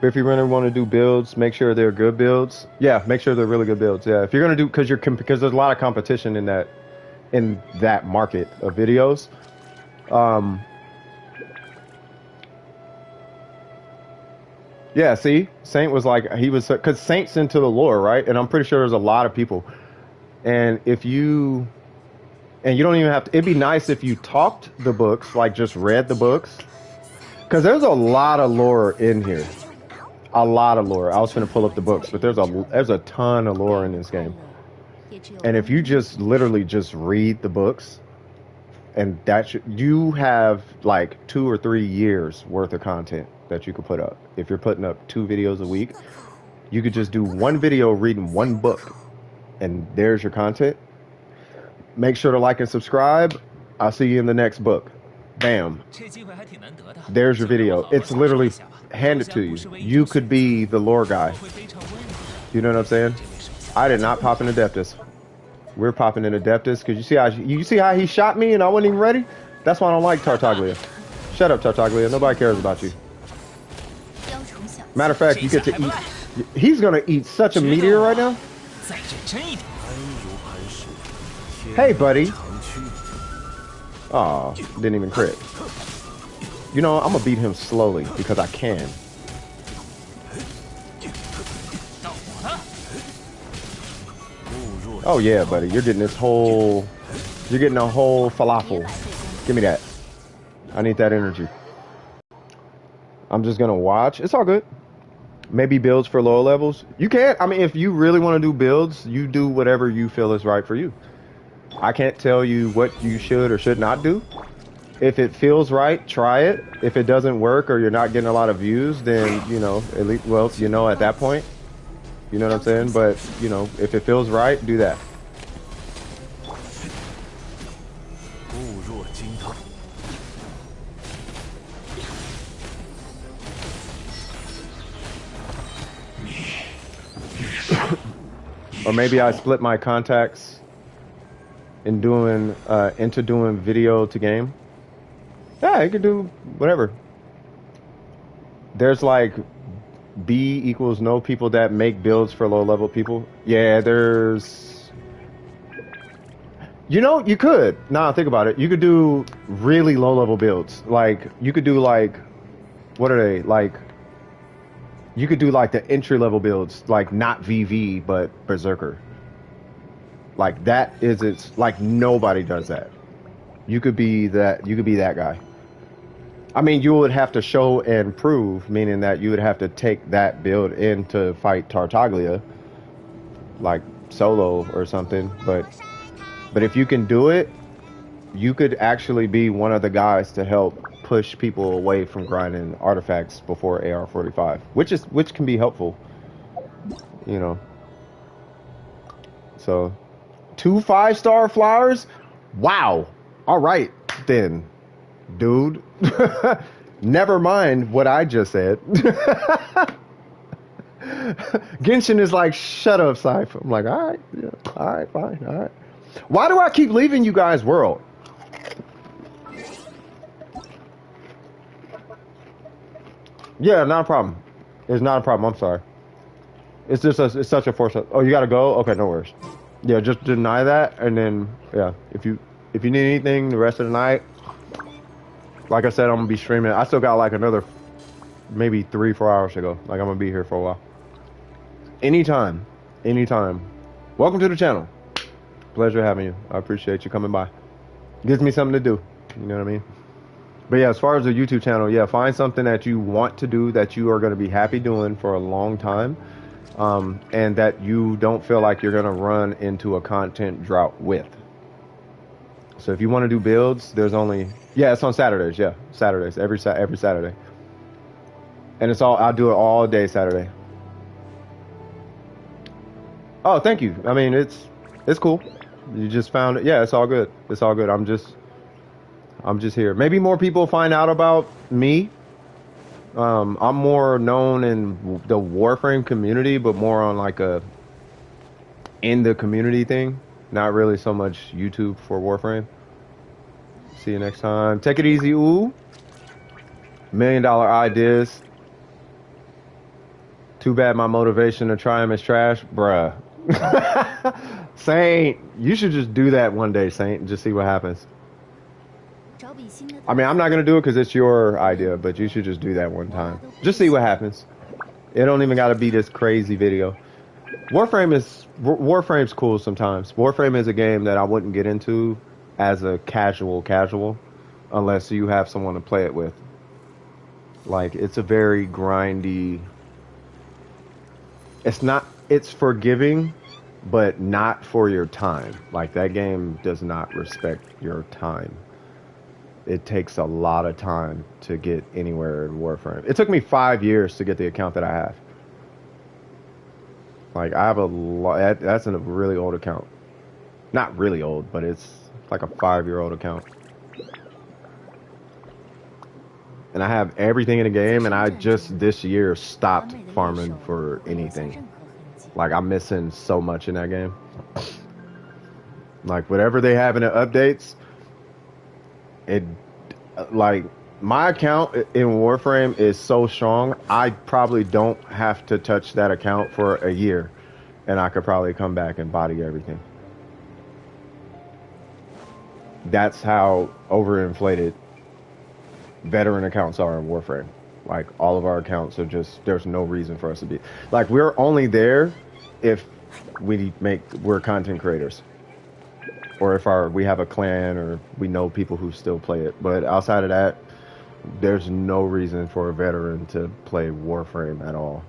But if you really want to do builds, make sure they're good builds. Yeah, make sure they're really good builds. Yeah, if you're gonna do, because there's a lot of competition in that market of videos. Yeah, see, Saint was like, because Saint's into the lore, right? And I'm pretty sure there's a lot of people. And if you And you don't even have to. It'd be nice if you talked the books, like just read the books. Because there's a lot of lore in here. A lot of lore. I was finna pull up the books, but there's a ton of lore in this game. And if you just literally just read the books, and you have like 2 or 3 years worth of content that you could put up. If you're putting up 2 videos a week, you could just do 1 video reading 1 book, and there's your content. Make sure to like and subscribe. I'll see you in the next book. Bam. There's your video. It's literally handed to you. You could be the lore guy. You know what I'm saying? I did not pop in Adeptus. We're popping in Adeptus because you see how he shot me and I wasn't even ready? That's why I don't like Tartaglia. Shut up, Tartaglia. Nobody cares about you. Matter of fact, you get to eat. He's gonna eat such a meteor right now. Hey, buddy. Aw, didn't even crit. You know, I'm gonna beat him slowly because I can. Oh yeah, buddy, you're getting a whole falafel. Give me that. I need that energy. I'm just gonna watch. It's all good. Maybe builds for lower levels. You can't. I mean, if you really want to do builds, you do whatever you feel is right for you. I can't tell you what you should or should not do. If it feels right, try it. If it doesn't work or you're not getting a lot of views, then, you know, at least, well, you know, at that point, you know what I'm saying? But, you know, if it feels right, do that. Or maybe I split my contacts in doing into doing video to game. Yeah, you can do whatever. There's like B equals no people that make builds for low level people. Yeah, there's. You know, you could. Now think about it. You could do really low level builds. Like you could do like, what are they like? You could do like the entry level builds, like not VV but Berserker. Like that is it's like nobody does that. You could be that. You could be that guy. I mean, you would have to show and prove, meaning that you would have to take that build in to fight Tartaglia, like solo or something. But if you can do it, you could actually be one of the guys to help push people away from grinding artifacts before AR45, which can be helpful, you know. So 2 5-star flowers, wow. All right then, dude. Never mind what I just said. Genshin is like, shut up, Scythe. I'm like, all right, yeah, all right, fine, all right. Why do I keep leaving you guys' world? Yeah, not a problem. It's not a problem. I'm sorry. It's just it's such a force. Oh, you gotta go? Okay, no worries. Yeah, just deny that, and then yeah, if you need anything the rest of the night, like I said, I'm gonna be streaming. I still got like another maybe 3-4 hours to go. Like I'm gonna be here for a while. Anytime. Welcome to the channel. Pleasure having you. I appreciate you coming by. Gives me something to do. You know what I mean? But yeah, as far as the YouTube channel, yeah, find something that you want to do that you are going to be happy doing for a long time, and that you don't feel like you're going to run into a content drought with. So if you want to do builds, there's only, yeah, it's on Saturdays, yeah, Saturdays, every Saturday. And it's all, I'll do it all day Saturday. Oh, thank you. I mean, it's cool. You just found it. Yeah, it's all good. It's all good. I'm just here. Maybe more people find out about me. I'm more known in the Warframe community, but more on like in the community thing. Not really so much YouTube for Warframe. See you next time. Take it easy, ooh. $1 million ideas. Too bad my motivation to try them is trash, bruh. Saint, you should just do that one day, Saint, and just see what happens. I mean, I'm not going to do it because it's your idea, but you should just do that one time. Just see what happens. It don't even got to be this crazy video. Warframe's cool sometimes. Warframe is a game that I wouldn't get into as a casual, unless you have someone to play it with. Like, it's a very grindy. It's forgiving, but not for your time. Like, that game does not respect your time. It takes a lot of time to get anywhere in Warframe. It took me 5 years to get the account that I have. Like, I have a lot. That's a really old account. Not really old, but it's like a 5-year-old account. And I have everything in the game, and I just this year stopped farming for anything. Like, I'm missing so much in that game. Like, whatever they have in the updates, it, like, my account in Warframe is so strong, I probably don't have to touch that account for a year, and I could probably come back and body everything. That's how overinflated veteran accounts are in Warframe. Like, all of our accounts are just, there's no reason for us to be. Like, we're only there if we're content creators. Or if we have a clan, or we know people who still play it. But outside of that, there's no reason for a veteran to play Warframe at all.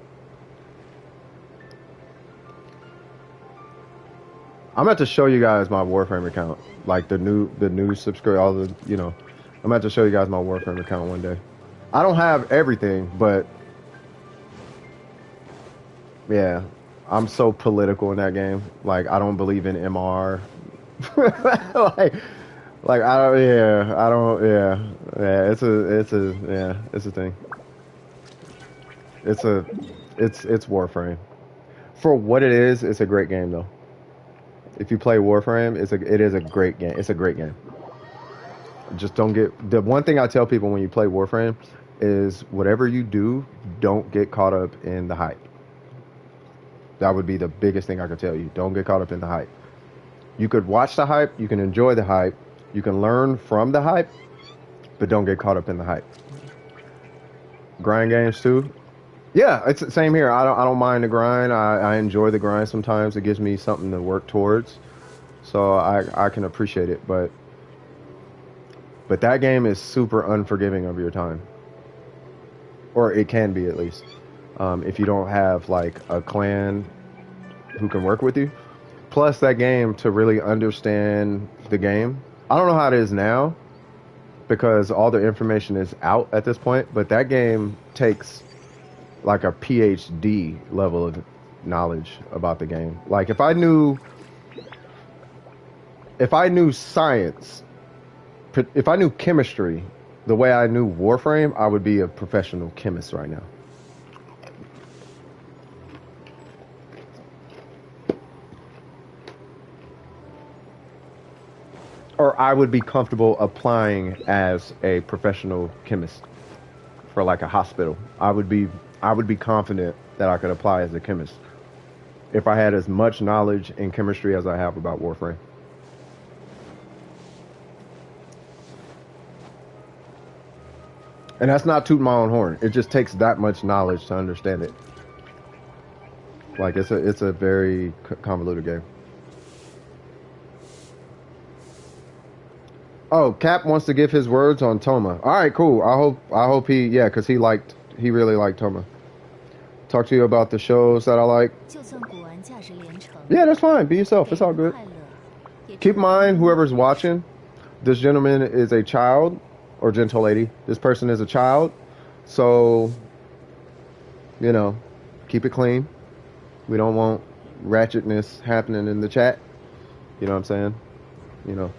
I'm about to show you guys my Warframe account. Like, the new subscribe, all the, you know. I'm about to show you guys my Warframe account one day. I don't have everything, but yeah, I'm so political in that game. Like, I don't believe in MR. like I don't. Yeah, I don't. Yeah. It's a thing. It's Warframe. For what it is, it's a great game though. If you play Warframe, it is a great game. It's a great game. Just don't get, the one thing I tell people when you play Warframe is whatever you do, don't get caught up in the hype. That would be the biggest thing I could tell you. Don't get caught up in the hype. You could watch the hype, you can enjoy the hype, you can learn from the hype, but don't get caught up in the hype. Grind games too. Yeah, it's the same here. I don't mind the grind. I enjoy the grind sometimes. It gives me something to work towards. So I can appreciate it, but that game is super unforgiving of your time. Or it can be, at least. If you don't have, like, a clan who can work with you. Plus, that game, to really understand the game. I don't know how it is now, because all the information is out at this point. But that game takes, like, a PhD level of knowledge about the game. Like, if I knew science, if I knew chemistry the way I knew Warframe, I would be a professional chemist right now. Or I would be comfortable applying as a professional chemist for, like, a hospital. I would be confident that I could apply as a chemist if I had as much knowledge in chemistry as I have about Warframe. And that's not tooting my own horn. It just takes that much knowledge to understand it. Like, it's a very convoluted game. Oh, Cap wants to give his words on Toma. All right, cool. I hope he, yeah, because he really liked Toma. Talk to you about the shows that I like. Yeah, that's fine. Be yourself. It's all good. Keep in mind, whoever's watching, this gentleman is a child, or gentle lady. This person is a child. So, you know, keep it clean. We don't want ratchetness happening in the chat. You know what I'm saying? You know.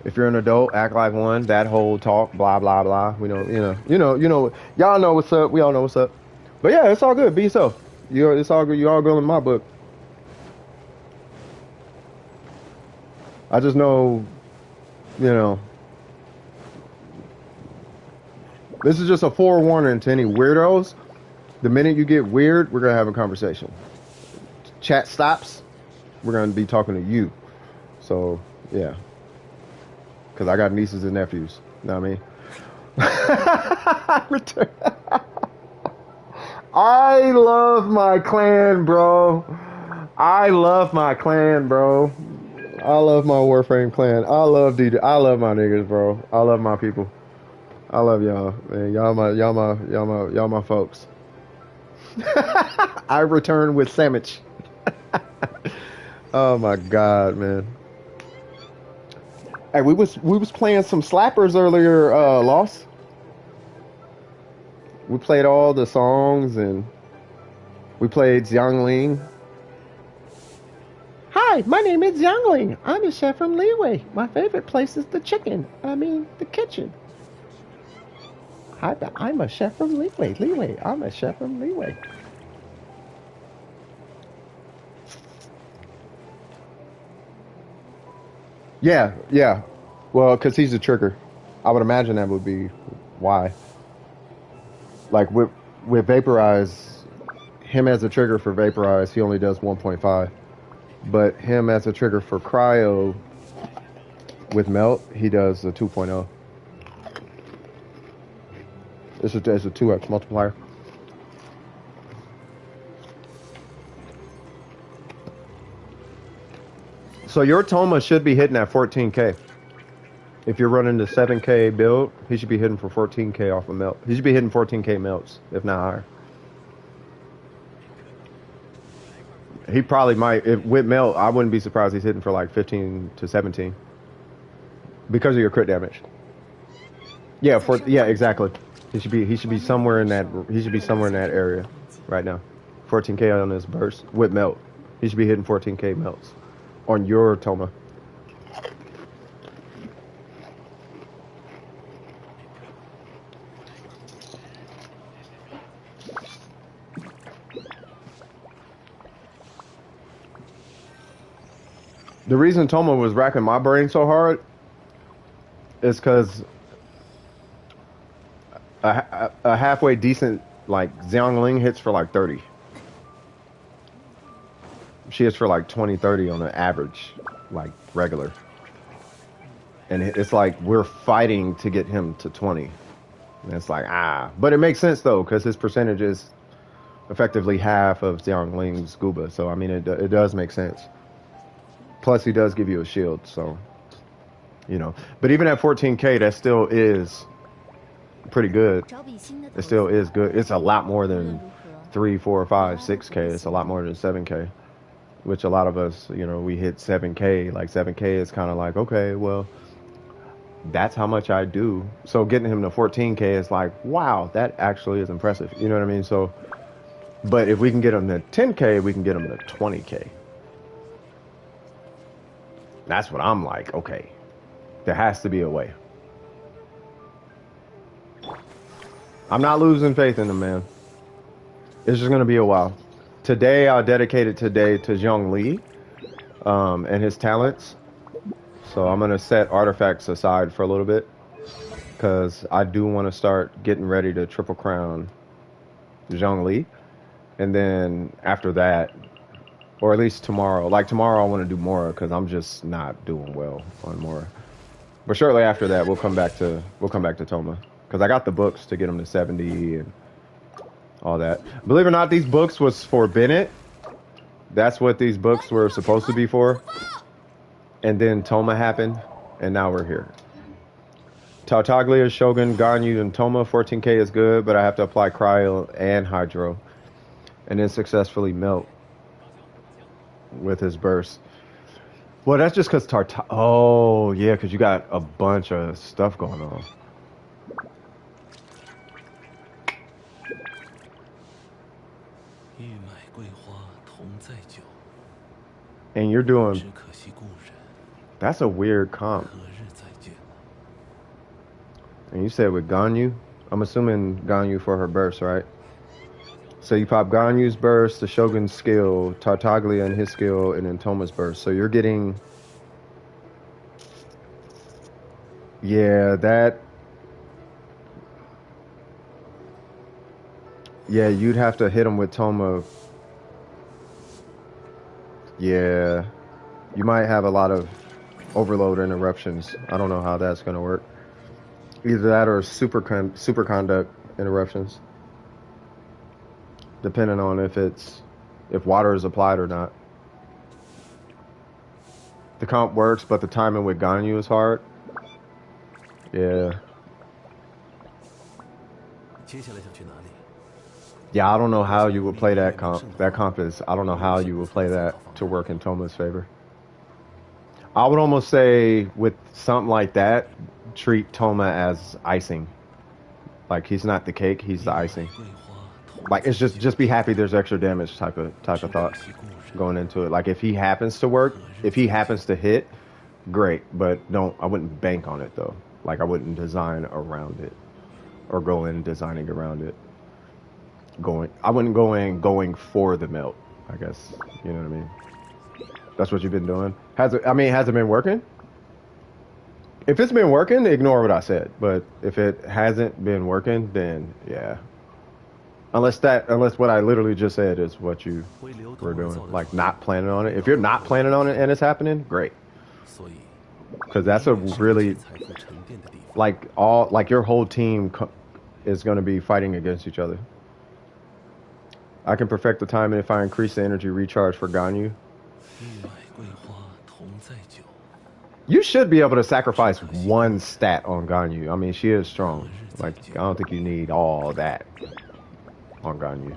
If you're an adult, act like one. That whole talk, blah blah blah. We know, you know. Y'all know what's up. We all know what's up. But yeah, it's all good. Be yourself. It's all good. You all good in my book. I just know, you know. This is just a forewarning to any weirdos. The minute you get weird, we're gonna have a conversation. Chat stops. We're gonna be talking to you. So yeah. Because I got nieces and nephews. You know what I mean? I love my clan, bro. I love my clan, bro. I love my Warframe clan. I love DJ. I love my niggas, bro. I love my people. I love y'all, man. Y'all my folks. I return with sandwich. Oh my god, man. Hey, we was playing some slappers earlier, Lost. We played all the songs and we played Xiangling. Hi, my name is Xiangling. I'm a chef from Leeway. My favorite place is the the kitchen. Hi, I'm a chef from Leeway. I'm a chef from Leeway. Yeah, yeah. Well, because he's a trigger. I would imagine that would be why. Like with Vaporize, him as a trigger for Vaporize, he only does 1.5. But him as a trigger for Cryo with Melt, he does a 2.0. It's a 2x multiplier. So your Toma should be hitting at 14k. If you're running the 7k build, he should be hitting for 14k off of Melt. He should be hitting 14k melts, if not higher. He probably might. If with Melt, I wouldn't be surprised he's hitting for like 15 to 17 because of your crit damage. Yeah, exactly. He should be somewhere in that area right now. 14k on his burst with Melt. He should be hitting 14k melts on your Toma. The reason Toma was racking my brain so hard is because a halfway decent like Xiangling hits for like 30. She hits for like 20, 30 on an average, like regular. And it's like we're fighting to get him to 20. And it's like, But it makes sense though, because his percentage is effectively half of Xiangling's Scuba. So, I mean, it does make sense. Plus, he does give you a shield, so, you know. But even at 14k, that still is pretty good. It still is good. It's a lot more than 3, 4, 5, 6k. It's a lot more than 7k, which a lot of us, you know, we hit 7k. Like 7k is kind of like, okay, well, that's how much I do. So getting him to 14k is like, wow, that actually is impressive. You know what I mean? So, but if we can get him to 10k, we can get him to 20k. That's what I'm like, okay, there has to be a way. I'm not losing faith in him, man. It's just going to be a while. Today, I'll dedicate it today to Zhongli and his talents. So I'm going to set artifacts aside for a little bit because I do want to start getting ready to triple crown Zhongli. And then after that, or at least tomorrow, like tomorrow I want to do Mora because I'm just not doing well on Mora. But shortly after that, we'll come back to Toma because I got the books to get him to 70 and all that. Believe it or not, these books was for Bennett. That's what these books were supposed to be for. And then Toma happened, and now we're here. Tartaglia, Shogun, Ganyu, and Toma. 14k is good, but I have to apply Cryo and Hydro. And then successfully Melt with his burst. Well, that's just because Oh, yeah, because you got a bunch of stuff going on. And you're doing... That's a weird comp. And you said with Ganyu? I'm assuming Ganyu for her burst, right? So you pop Ganyu's burst, the Shogun's skill, Tartaglia and his skill, and then Toma's burst. So you're getting... Yeah, that... Yeah, you'd have to hit him with Toma. Yeah. You might have a lot of overload interruptions. I don't know how that's going to work. Either that or superconduct interruptions. Depending on if water is applied or not. The comp works, but the timing with Ganyu is hard. Yeah. 接下来想去哪里？ Yeah, I don't know how you would play that comp. That comp is, I don't know how you would play that to work in Toma's favor. I would almost say with something like that, treat Toma as icing. Like he's not the cake, he's the icing. Like it's just be happy there's extra damage type of thought going into it. Like if he happens to work, if he happens to hit, great. But I wouldn't bank on it though. Like I wouldn't design around it or go in designing around it. I wouldn't go in going for the melt. I guess you know what I mean. That's what you've been doing. Has it been working? If it's been working, ignore what I said. But if it hasn't been working, then yeah. Unless what I literally just said is what you were doing, like not planning on it. If you're not planning on it and it's happening, great. Because that's a really like your whole team is going to be fighting against each other. I can perfect the timing if I increase the energy recharge for Ganyu. You should be able to sacrifice one stat on Ganyu. I mean, she is strong. Like, I don't think you need all that on Ganyu.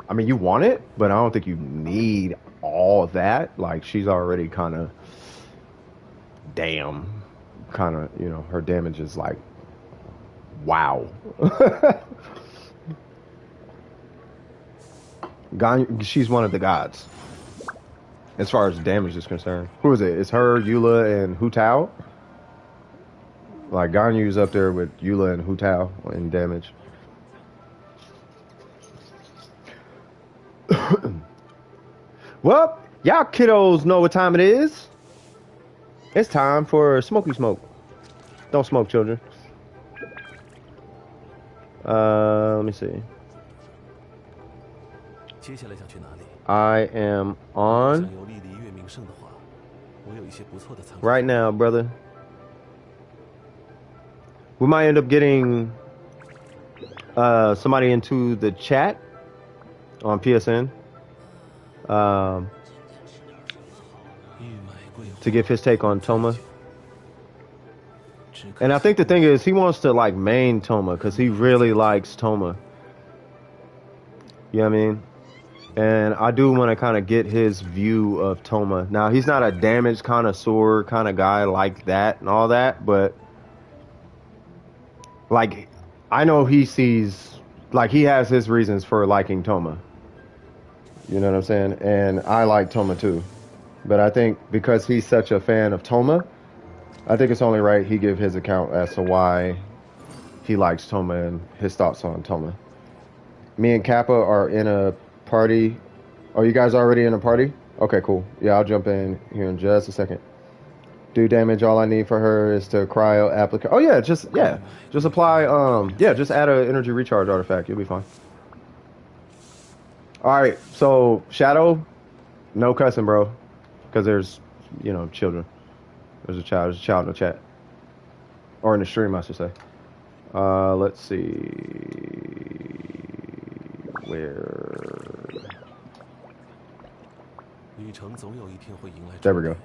I mean, you want it, but I don't think you need all that. Like, she's already kind of, her damage is like, wow. Ganyu, she's one of the gods. As far as damage is concerned. Who is it? It's her, Eula, and Hu Tao? Like, Ganyu's up there with Eula and Hu Tao in damage. Well, y'all kiddos know what time it is. It's time for Smoky Smoke. Don't smoke, children. Let me see. I am on right now, brother. We might end up getting somebody into the chat on PSN to give his take on Toma. And I think the thing is, he wants to like main Toma because he really likes Toma. You know what I mean? And I do want to kind of get his view of Toma. Now, he's not a damage connoisseur kind of guy like that and all that, but like, I know he sees, like, he has his reasons for liking Toma. You know what I'm saying? And I like Toma too. But I think because he's such a fan of Toma, I think it's only right he give his account as to why he likes Toma and his thoughts on Toma. Me and Kappa are in a party. Are you guys already in a party? Okay, cool. Yeah, I'll jump in here in just a second. Do damage. All I need for her is to cryo applicate. Oh yeah, just apply. Just add an energy recharge artifact. You'll be fine. All right. So Shadow, no cussing, bro, because there's children. There's a child in the chat, or in the stream, I should say. Let's see where. There we go.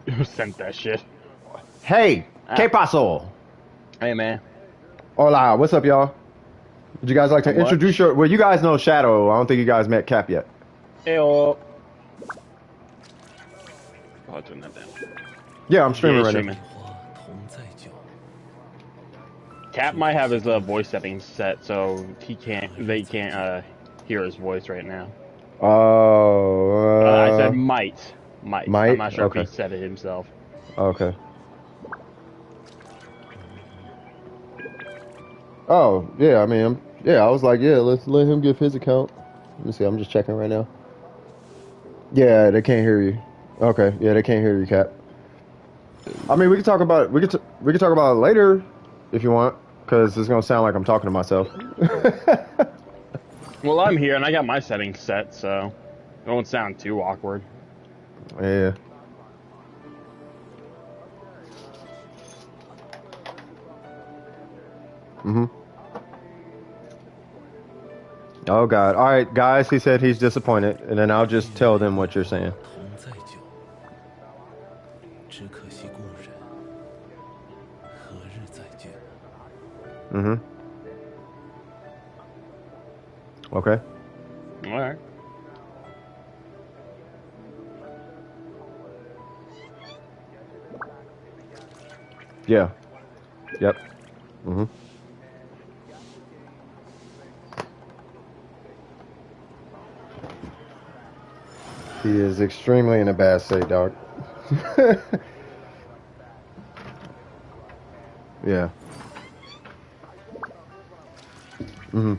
Who sent that shit? Hey, ¿qué pasó? Hey, man. Hola, what's up, y'all? Would you guys like to introduce well, you guys know Shadow. I don't think you guys met Cap yet. Heyo. Oh, turn that down. Yeah, I'm streaming right now. Cap might have his voice settings set, so they can't hear his voice right now. Oh. I said might. Might? I'm not sure Okay. if he said it himself. Okay. Oh, yeah, I mean, I was like, yeah, let's let him give his account. Let me see, I'm just checking right now. Yeah, they can't hear you. Okay, yeah, they can't hear you, Cap. I mean, we can talk about we can talk about it later if you want, because it's gonna sound like I'm talking to myself. Well, I'm here and I got my settings set, so it won't sound too awkward. Yeah. Oh God! All right, guys. He said he's disappointed, and then I'll just tell them what you're saying. 同在久，只可惜故人何日再见。 Mm-hmm. Okay. All right. Yeah. Yep. Mm-hmm. He is extremely in a bad state, dog. Yeah. Mm-hmm.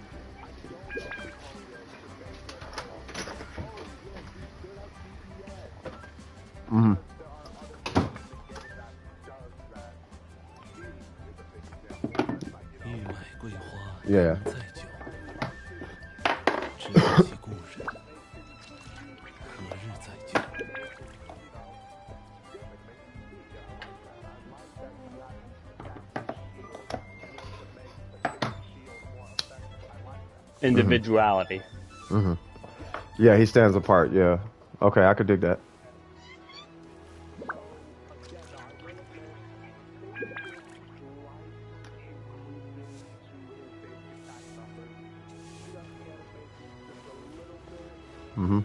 Mm-hmm. Yeah. Individuality. Mm-hmm. Yeah, he stands apart. Yeah. Okay, I could dig that. Mm-hmm.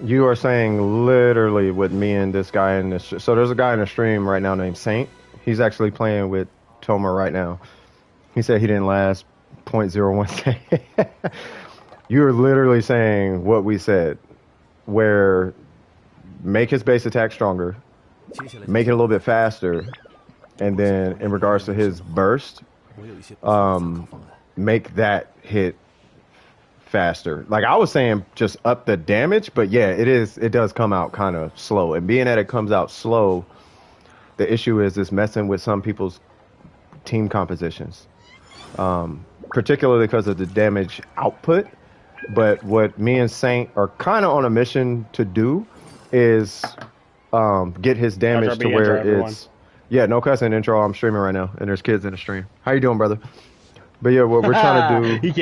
You are saying literally what me and this guy in this. So there's a guy in the stream right now named Saint. He's actually playing with Toma right now. He said he didn't last 0.01 second. You're literally saying what we said, where make his base attack stronger, make it a little bit faster, and then in regards to his burst, make that hit faster. Like I was saying, just up the damage, but yeah, it does come out kind of slow. And being that it comes out slow, the issue is it's messing with some people's team compositions, particularly because of the damage output. But what me and Saint are kind of on a mission to do is get his damage to where it's... Yeah, no cussing intro. I'm streaming right now, and there's kids in the stream. How you doing, brother? But yeah, what we're trying to do... He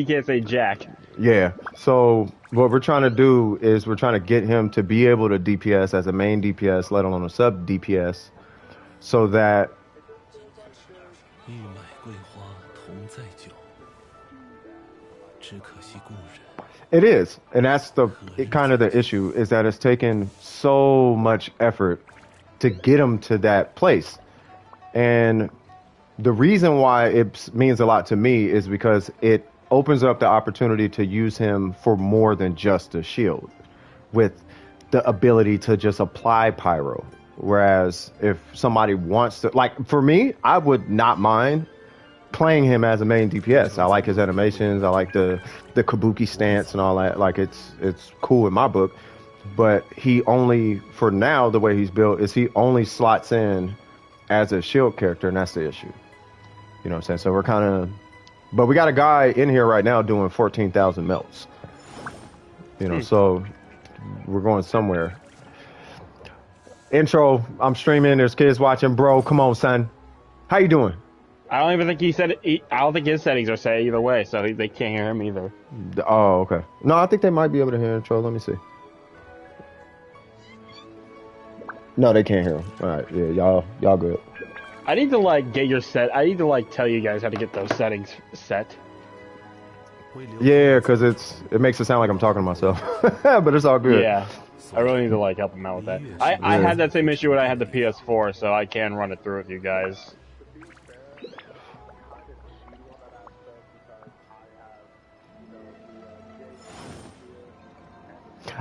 can't say jack. Yeah. So what we're trying to do is we're trying to get him to be able to DPS as a main DPS, let alone a sub DPS, so that... It is, and that's kind of the issue, is that it's taken so much effort to get him to that place. And the reason why it means a lot to me is because it opens up the opportunity to use him for more than just a shield, with the ability to just apply pyro. Whereas if somebody wants to, like for me, I would not mind playing him as a main DPS. I like his animations. I like the kabuki stance and all that. Like it's cool in my book. But he only, for now, the way he's built is he only slots in as a shield character, and that's the issue. You know what I'm saying? So we're kind of, but we got a guy in here right now doing 14,000 melts. You know, so we're going somewhere. Intro, I'm streaming. There's kids watching. Bro, come on, son. How you doing? I don't even think I don't think his settings are set either way, so they can't hear him either. Oh, okay. No, I think they might be able to hear intro. Let me see. No, they can't hear him. All right, yeah, y'all good. I need to I need to tell you guys how to get those settings set. Yeah, because it makes it sound like I'm talking to myself, but it's all good. Yeah, I really need to help them out with that. I had that same issue when I had the PS4, so I can run it through with you guys.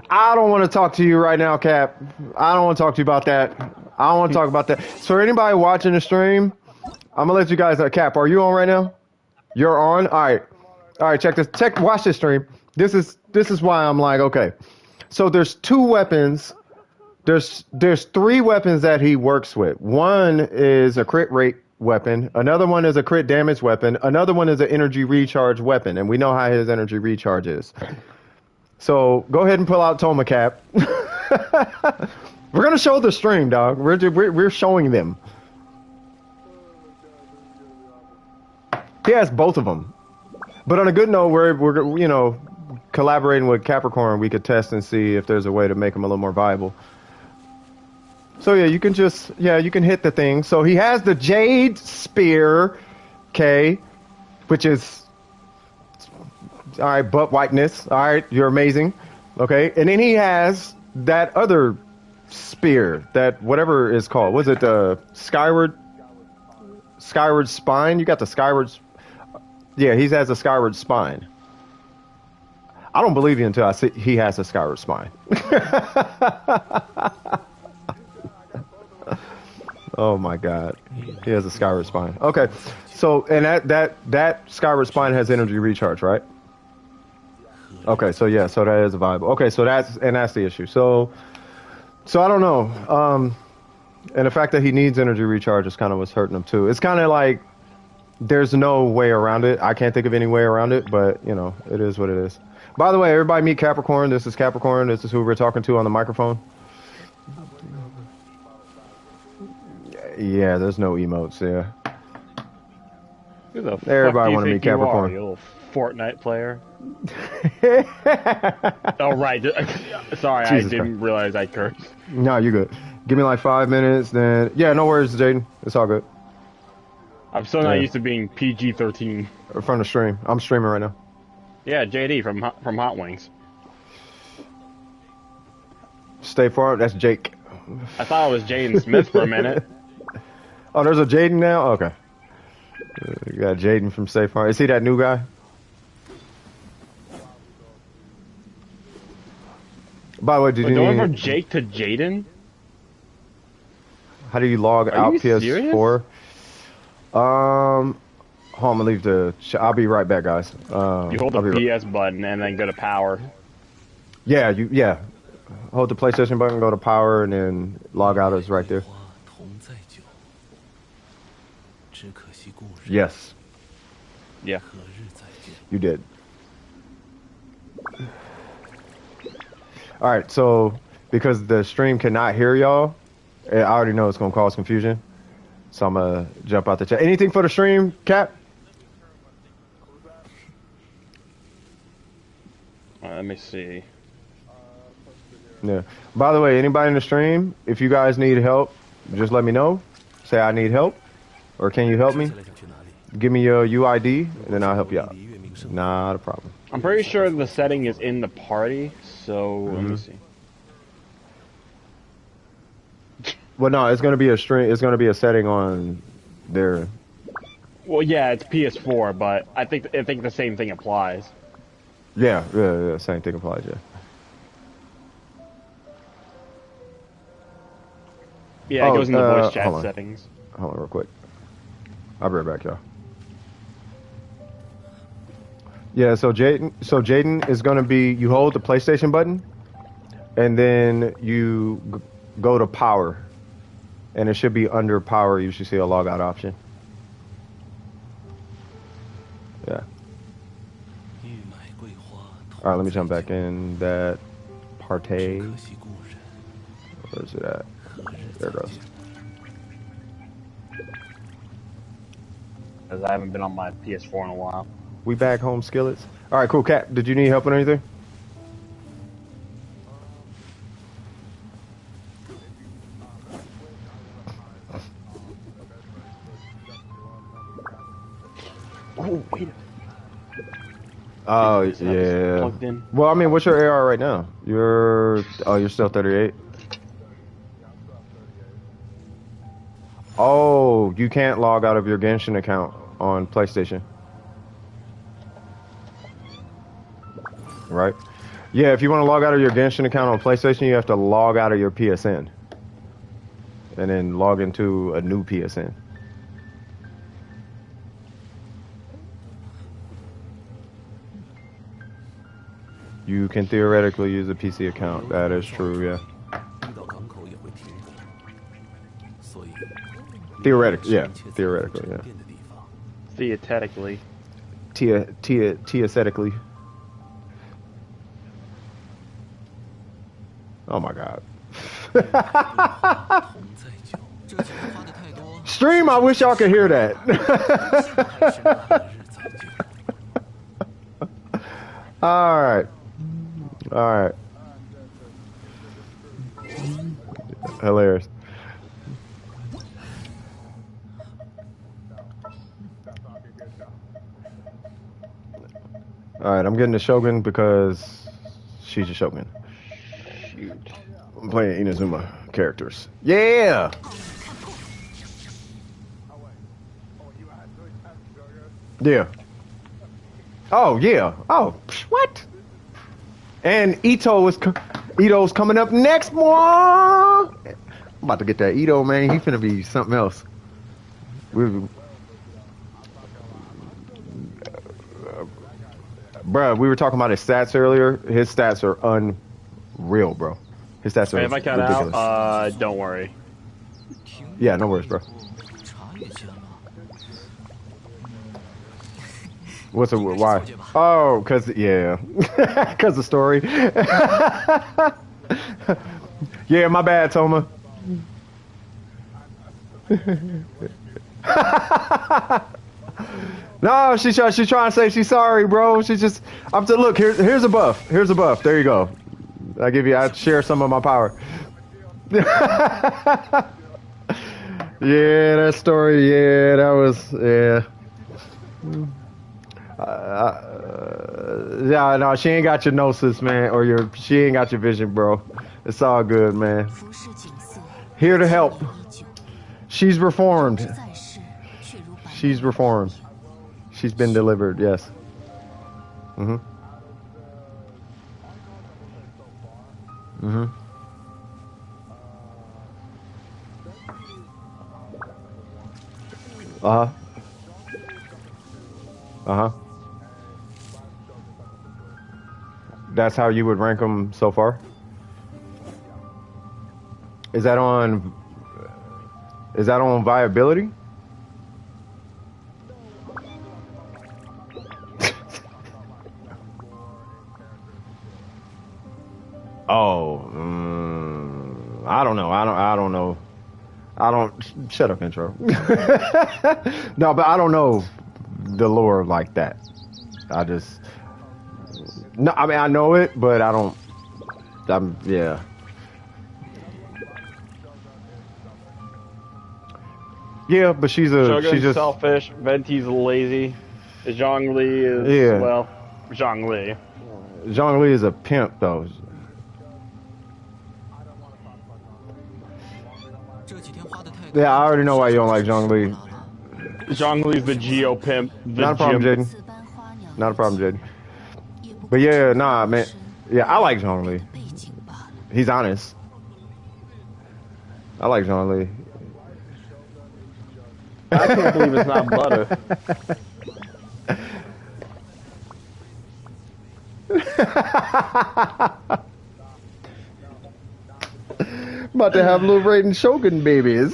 I don't want to talk to you right now, Cap. I don't want to talk to you about that. I don't want to talk about that. So anybody watching the stream, I'm gonna let you guys know. Cap, are you on right now? You're on? All right, check this. Watch this stream. This is why I'm like, okay. So there's two weapons. There's three weapons that he works with. One is a crit rate weapon. Another one is a crit damage weapon. Another one is an energy recharge weapon, and we know how his energy recharge is. So go ahead and pull out Toma, Cap. We're gonna show the stream, dog. We're showing them. He has both of them. But on a good note, we're you know, collaborating with Capricorn. We could test and see if there's a way to make him a little more viable. So yeah, you can hit the thing. So he has the Jade Spear, okay, which is all right. Butt whiteness, all right. You're amazing, okay. And then he has that other spear, that whatever is called. Was it the Skyward Spine? You got the Skyward. Yeah, he has a Skyward Spine. I don't believe you until I see he has a Skyward Spine. Oh my God, he has a Skyward Spine. Okay, so and that Skyward Spine has energy recharge, right? Okay, so yeah, so that is a viable. Okay, so that's the issue. So I don't know. And the fact that he needs energy recharge is kind of what's hurting him too. It's kind of like there's no way around it. I can't think of any way around it, but you know, it is what it is. By the way, everybody meet Capricorn. This is Capricorn. This is who we're talking to on the microphone. Yeah, there's no emotes there. Who the Everybody want to meet Capricorn. You little Fortnite player. Oh, right. Sorry, Jesus I didn't realize I cursed. No, you're good. Give me like 5 minutes, then... Yeah, no worries, Jaden. It's all good. I'm still not used to being PG-13. From the stream. I'm streaming right now. Yeah, JD from Hot Wings. Stay far. That's Jake. I thought it was Jaden Smith for a minute. Oh, there's a Jaden now? Okay. You got Jaden from Stay Farm. Is he that new guy? By the way, did you going from Jake to Jaden? How do you log out PS4? Serious? Hold on, I'm gonna leave the... I'll be right back, guys. You hold the PS button and then go to power. Yeah, hold the PlayStation button, go to power, and then log out is right there. Yes. Yeah. You did. Alright, so because the stream cannot hear y'all, I already know it's going to cause confusion. So I'm going to jump out the chat. Anything for the stream, Cap? Let me see. Yeah. By the way, anybody in the stream, if you guys need help, just let me know. Say I need help. Or can you help me? Give me your UID, and then I'll help you out. Not a problem. I'm pretty sure the setting is in the party, so let me see. Well, no, it's gonna be a stream. It's gonna be a setting on their. Well, yeah, it's PS4, but I think the same thing applies. Yeah, same thing applies. Yeah. Yeah, it goes in the voice chat settings. Hold on, real quick. I'll be right back, y'all. Yeah, so Jaden is gonna be. You hold the PlayStation button, and then you go to power, and it should be under power. You should see a logout option. Yeah. All right, let me jump back in that partay. Where's it at? There it goes. Because I haven't been on my PS4 in a while. We back home, Skillets. All right, cool. Cat, did you need help with anything? Oh, wait. Oh, yeah. Plugged in. Well, I mean, what's your AR right now? You're still 38. Oh, you can't log out of your Genshin account on PlayStation. Right? Yeah, if you want to log out of your Genshin account on PlayStation, you have to log out of your PSN. And then log into a new PSN. You can theoretically use a PC account. That is true, yeah. Theoretically, yeah. Theoretically, yeah. Theoretically. Theoretically. Oh my God. Stream, I wish y'all could hear that. Alright. Alright. Hilarious. Alright, I'm getting the Shogun because she's a Shogun. Shoot. I'm playing Inazuma characters. Yeah! Yeah. Oh, yeah. Oh, what? And Ito's coming up next, boy! I'm about to get that Ito, man. He's finna be something else. Bruh, we were talking about his stats earlier. His stats are unreal, bro. His stats are if I cut ridiculous. out, don't worry. Yeah, no worries, bro. What's a why? Oh, cause yeah, cause the story. Yeah, my bad, Toma. No, she's trying to say she's sorry, bro. She's just. I'm to look. Here's a buff. Here's a buff. There you go. I share some of my power. Yeah, that story. Yeah, that was. Yeah. Yeah, no, she ain't got your gnosis, man, or she ain't got your vision, bro. It's all good, man. Here to help. She's reformed. She's reformed. She's been delivered, yes. Mm-hmm. Mm-hmm. Uh-huh. Uh-huh. That's how you would rank them so far? Is that on viability? Oh, I don't know. I don't know. Shut up, intro. No, but I don't know the lore like that. No, I mean, I know it, but yeah. Yeah, but she's just selfish. Venti's lazy. Zhongli is, yeah. Well, Zhongli. Zhongli is a pimp, though. Yeah, I already know why you don't like Zhongli. Zhongli's the Geo pimp. Not a problem, Jaden. Not a problem, Jaden. But yeah, nah, man. Yeah, I like Zhongli. He's honest. I like Zhongli. I can't believe it's not butter. About to have little Raiden Shogun babies.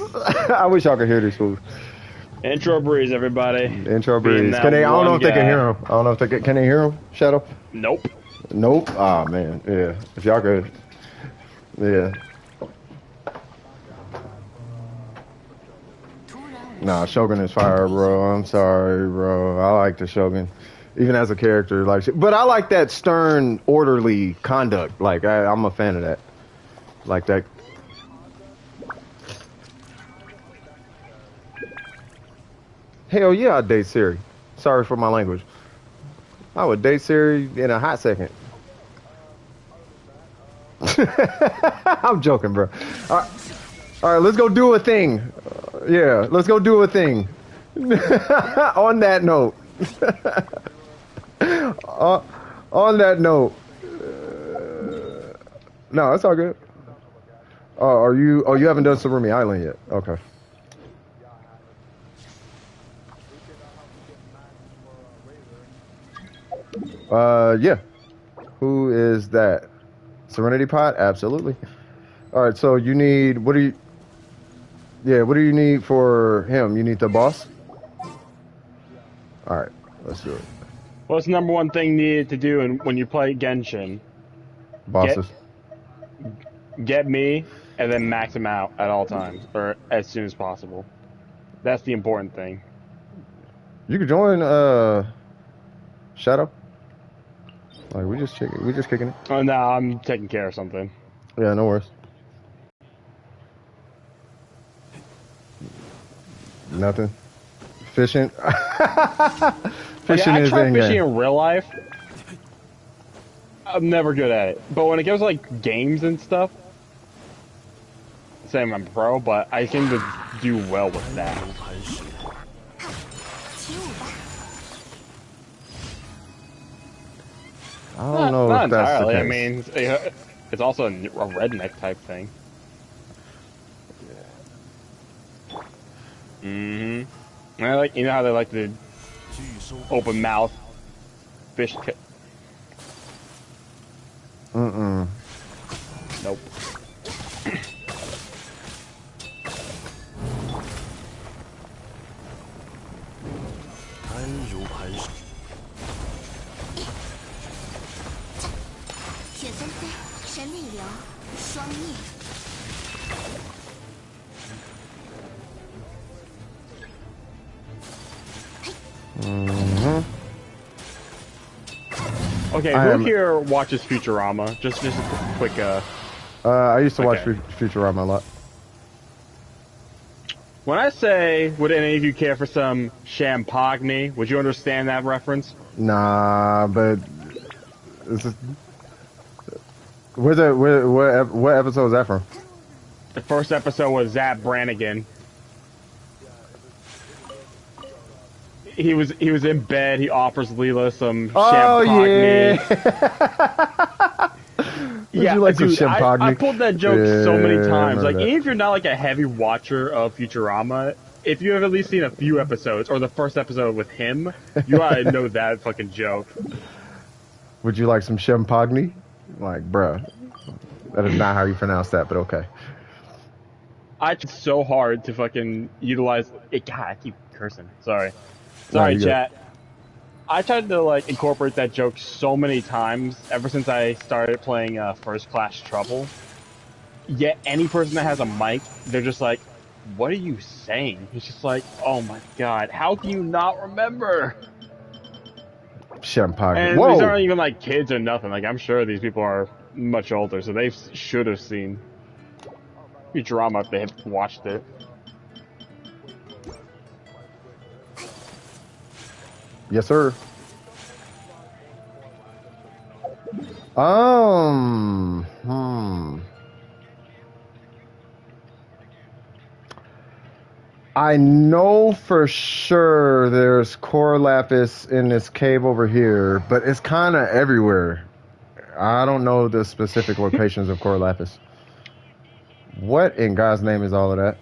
I wish y'all could hear these fools. Intro breeze, everybody. Intro breeze. Can they? I don't know if they can hear him. I don't know if they can they hear him? Shadow? Nope. Nope. Ah, man. Yeah. If y'all could. Yeah. Nah, Shogun is fire, bro. I'm sorry, bro. I like the Shogun, even as a character. But I like that stern, orderly conduct. Like, I'm a fan of that. Like that. Hell yeah, I'd date Siri. Sorry for my language. I would date Siri in a hot second. I'm joking, bro. All right, let's go do a thing. Yeah, let's go do a thing. On that note. On that note. No, it's all good. You haven't done Surumi Island yet. Okay. Yeah. Who is that? Serenity Pot? Absolutely. All right, so you need, what do you need for him? You need the boss? All right, let's do it. What's the number one thing needed to do when you play Genshin? Bosses. Get me and then max them out at all times, or as soon as possible. That's the important thing. You could join Shadow. Like we just kicking it. Oh no, I'm taking care of something. Yeah, no worries. Nothing. Fishing. Fishing I is try in fishing game. in real life. I'm never good at it, but when it comes to like games and stuff, same I'm pro, but I seem to do well with that. 起舞吧。 I don't know Not if that's the entirely. I case. mean, it's also a redneck type thing. Mm-hmm. And I like, you know how they like to open mouth fish. Mm-mm. Nope. 安如磐石。 雪纷飞，神力流，双灭。 Mm-hmm. Okay, who here watches Futurama? Just a quick. I used to watch Okay. Futurama a lot. When I say, would any of you care for some champagne? Would you understand that reference? Nah, but this is, what episode is that from? The first episode was Zap Brannigan. He was in bed. He offers Leela some champagne. Would Yeah, you like dude, some champagne? I pulled that joke so many Yeah, I times. remember Like, that. even if you're not like a heavy watcher of Futurama, if you have at least seen a few episodes or the first episode with him, you gotta know that fucking joke. Would you like some champagne? Like, bruh, that is not how you pronounce that, but okay. I tried so hard to fucking utilize it. God, I keep cursing. Sorry, No, you good. chat. I tried to like incorporate that joke so many times ever since I started playing First Class Trouble. Yet any person that has a mic, they're just like, "What are you saying?" It's just like, "Oh my god, how can you not remember?" Champagne. And Whoa! these aren't even like kids or nothing. Like I'm sure these people are much older, so they should have seen Futurama if they had watched it. Yes, sir. I know for sure there's core lapis in this cave over here, but it's kind of everywhere. I don't know the specific locations of core lapis. What in God's name is all of that?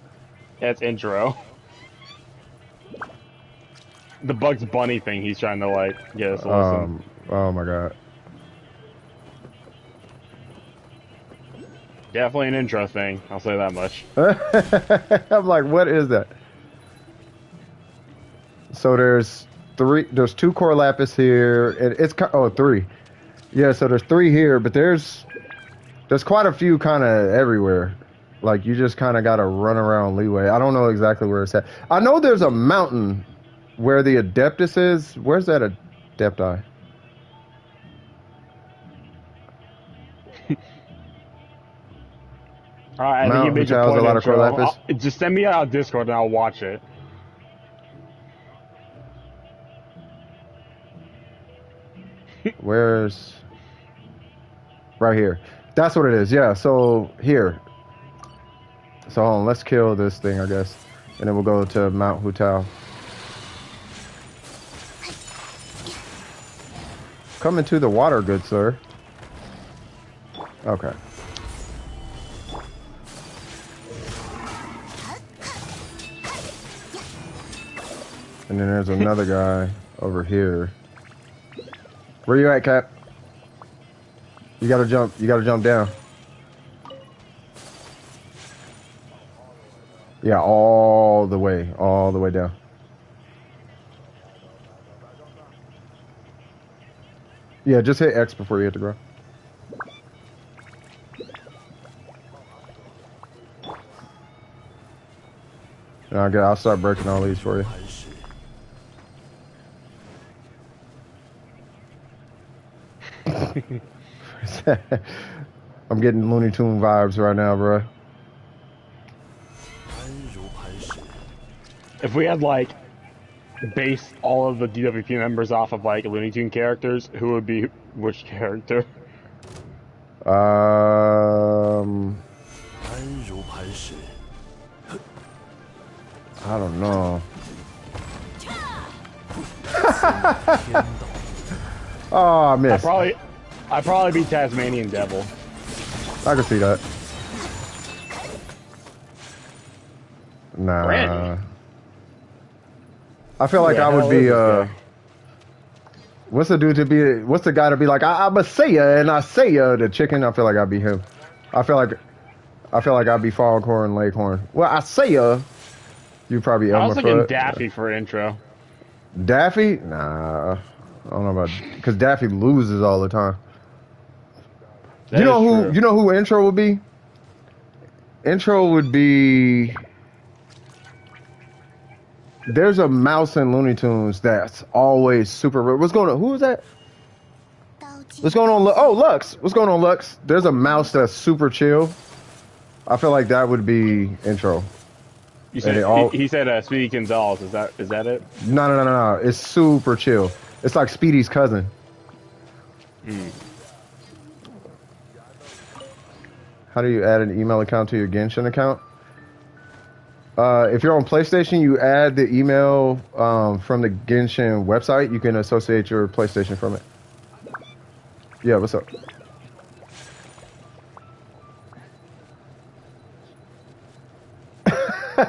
That's intro. The Bugs Bunny thing he's trying to like get us to listen. Oh my God. Definitely an intro thing. I'll say that much. I'm like, what is that? So there's two core lapis here, and it's three. Yeah, so there's three here, but there's quite a few kind of everywhere. Like you just kind of got to run around leeway. I don't know exactly where it's at. I know there's a mountain where the Adeptus is. Where's that Adepti? Alright, I think you Mount made your Hutals, point, a lot of core intro. lapis. Just send me out Discord and I'll watch it. Where's right here? That's what it is. Yeah. So here. So hold on, let's kill this thing, I guess, and then we'll go to Mount Hutals. Come into the water, good sir. Okay. And then there's another guy over here. Where you at, Cap? You gotta jump. You gotta jump down. Yeah, all the way down. Yeah, just hit X before you hit the ground. I'll start breaking all these for you. 磐石， I'm getting Looney Tune vibes right now, bro. 安如磐石， If we had like based all of the DWP members off of like Looney Tune characters, who would be which character? 安如磐石， I don't know. 天道， Oh, I missed. I'd probably be Tasmanian Devil. I can see that. Nah. Randy. I feel like Who the I would hell be is this guy? what's the dude to be what's the guy to be like I'm a Saya and I say the chicken. I feel like I'd be him. I feel like I'd be Foghorn Leghorn. Well, I say you probably I was Elmer thinking Fudd. Daffy for intro. Daffy? Nah. I don't know about because Daffy loses all the time. That You know is who true. you know who intro would be? Intro would be there's a mouse in Looney Tunes that's always super. What's going on? Who is that? 道具 What's going on? Oh, Lux. What's going on, Lux? There's a mouse that's super chill. I feel like that would be intro. You And said it all- he said Speedy Gonzalez. Is that it? No. It's super chill. It's like Speedy's cousin. How do you add an email account to your Genshin account? If you're on PlayStation, you add the email from the Genshin website. You can associate your PlayStation from it. Yeah, what's up?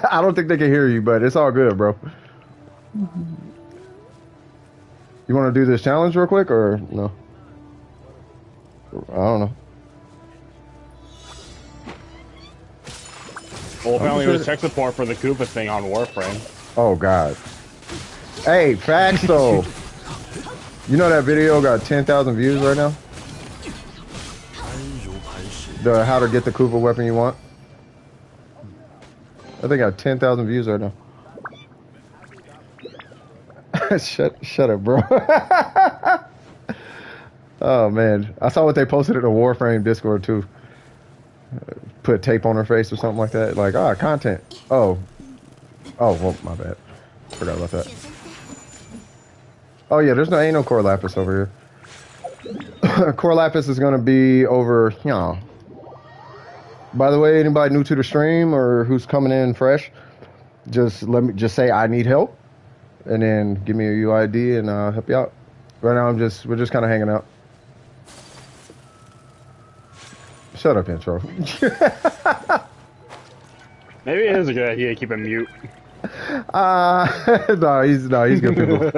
I don't think they can hear you, but it's all good, bro. You want to do this challenge real quick, or no? I don't know. Well, apparently it was tech support for the Koopa thing on Warframe. Oh, God. Hey, facts, though. You know that video got 10,000 views right now? 安如磐石， The how to get the Koopa weapon you want? I think I got 10,000 views right now. Shut up, bro. Oh, man. I saw what they posted in the Warframe Discord, too. Put tape on her face or something like that. Like, content. Oh, well, my bad. Forgot about that. Oh, yeah, ain't no Core Lapis over here. Core Lapis is going to be over here. By the way, anybody new to the stream or who's coming in fresh, just say I need help, and then give me a UID and I'll help you out. Right now, we're just kind of hanging out. Shut up, intro. Maybe it is a good idea to keep him mute. No, he's good people.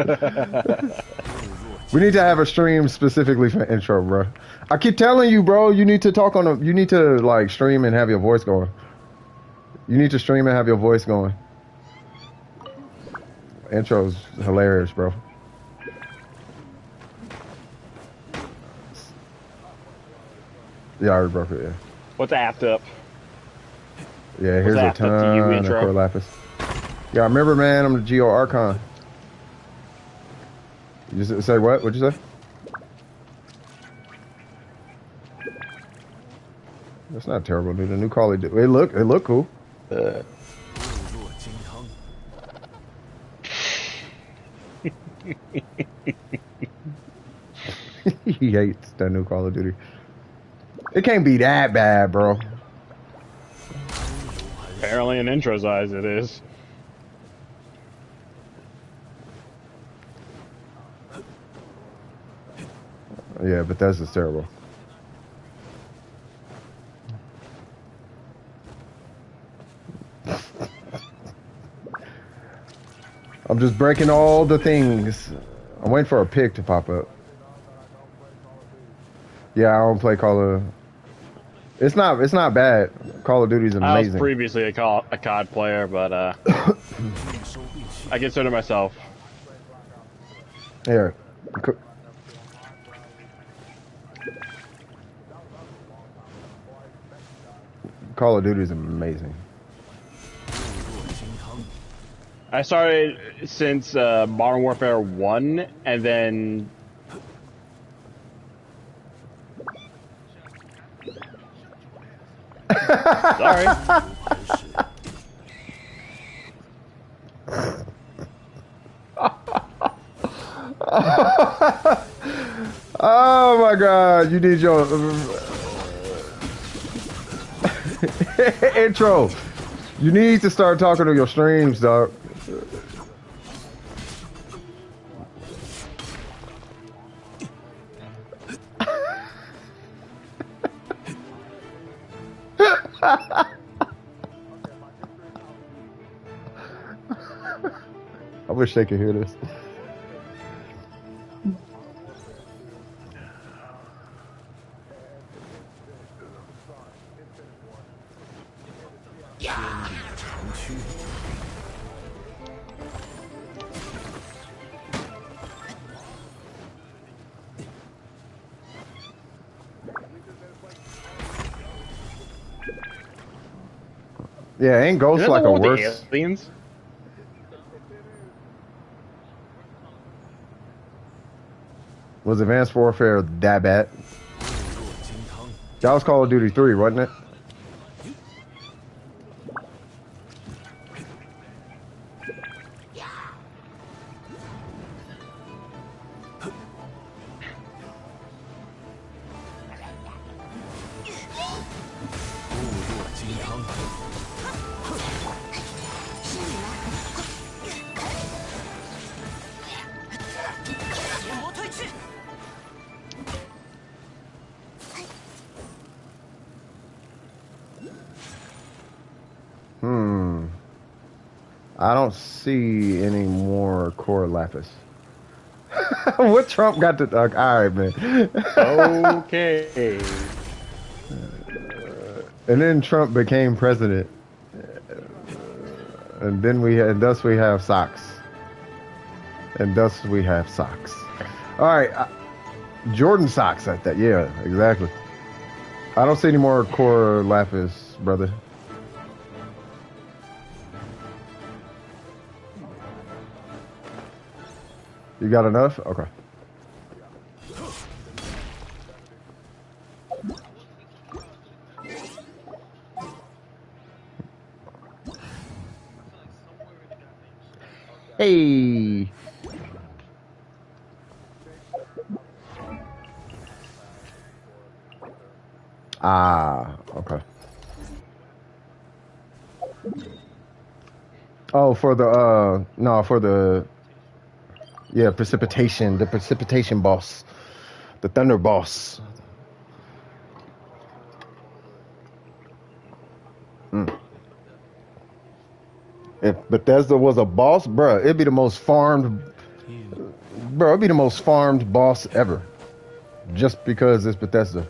We need to have a stream specifically for intro, bro. I keep telling you, bro, you need to you need to like stream and have your voice going. You need to stream and have your voice going. Intro's hilarious, bro. Yeah, I already broke it, yeah. What's aft up? Yeah, here's a that, the ton TU of intro? Core Lapis. Yeah, remember, man, I'm the Geo Archon. You just say what? What'd you say? That's not terrible, dude. The new Call of Duty. It look cool. 固若金汤， He hates that new Call of Duty. It can't be that bad, bro. Apparently in intro's eyes it is. Yeah, but that's just terrible. I'm just breaking all the things. I'm waiting for a pig to pop up. Yeah, I don't play Call of. It's not bad. Call of Duty's I was amazing. previously a COD player, but I consider myself. Here. Call of Duty is amazing. 固若金汤， I started since Modern Warfare 1, and then... Sorry. Oh my god, you need your intro. You need to start talking to your streams, dog. I wish they could hear this. Yeah, ain't Ghost Isn't that like the a one with the worse? aliens? Was Advanced Warfare that bad? That was Call of Duty 3, wasn't it? I don't see any more core lapis. What Trump got to... all right, man. Okay. And then Trump became president. And then and thus we have socks. And thus we have socks. All right. Jordan socks at that. Yeah, exactly. I don't see any more core lapis, brother. You got enough? Okay. Hey. Ah, okay. Oh, for the no, for the yeah, precipitation, the precipitation boss. The thunder boss. If Bethesda was a boss, bruh, it'd be the most farmed it'd be the most farmed boss ever. Just because it's Bethesda.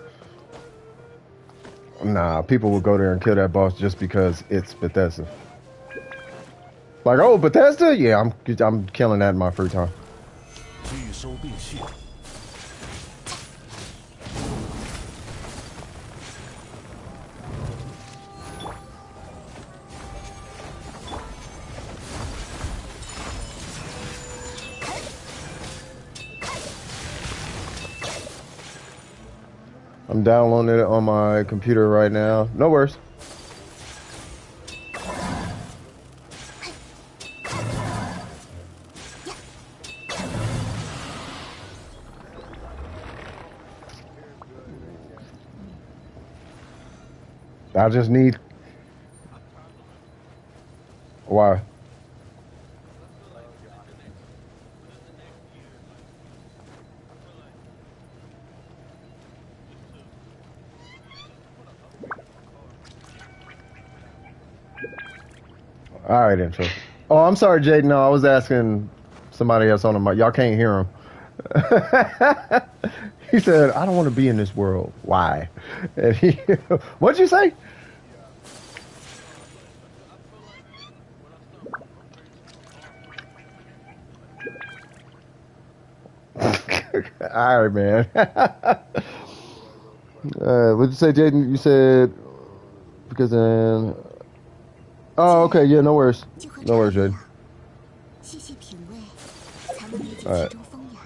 Nah, people will go there and kill that boss just because it's Bethesda. Like, oh, Bethesda? Yeah, I'm killing that in my free time. I'm downloading it on my computer right now. No worries. I just need... Why? All right, intro. Oh, I'm sorry, Jade. No, I was asking somebody else on the mic. Y'all can't hear him. He said, I don't want to be in this world. Why? And what'd you say? All right, man. What'd you say, Jaden? You said because then... Oh, okay. Yeah, no worries. No worries, Jaden. 细细品味，才能理解All right. 其中风雅。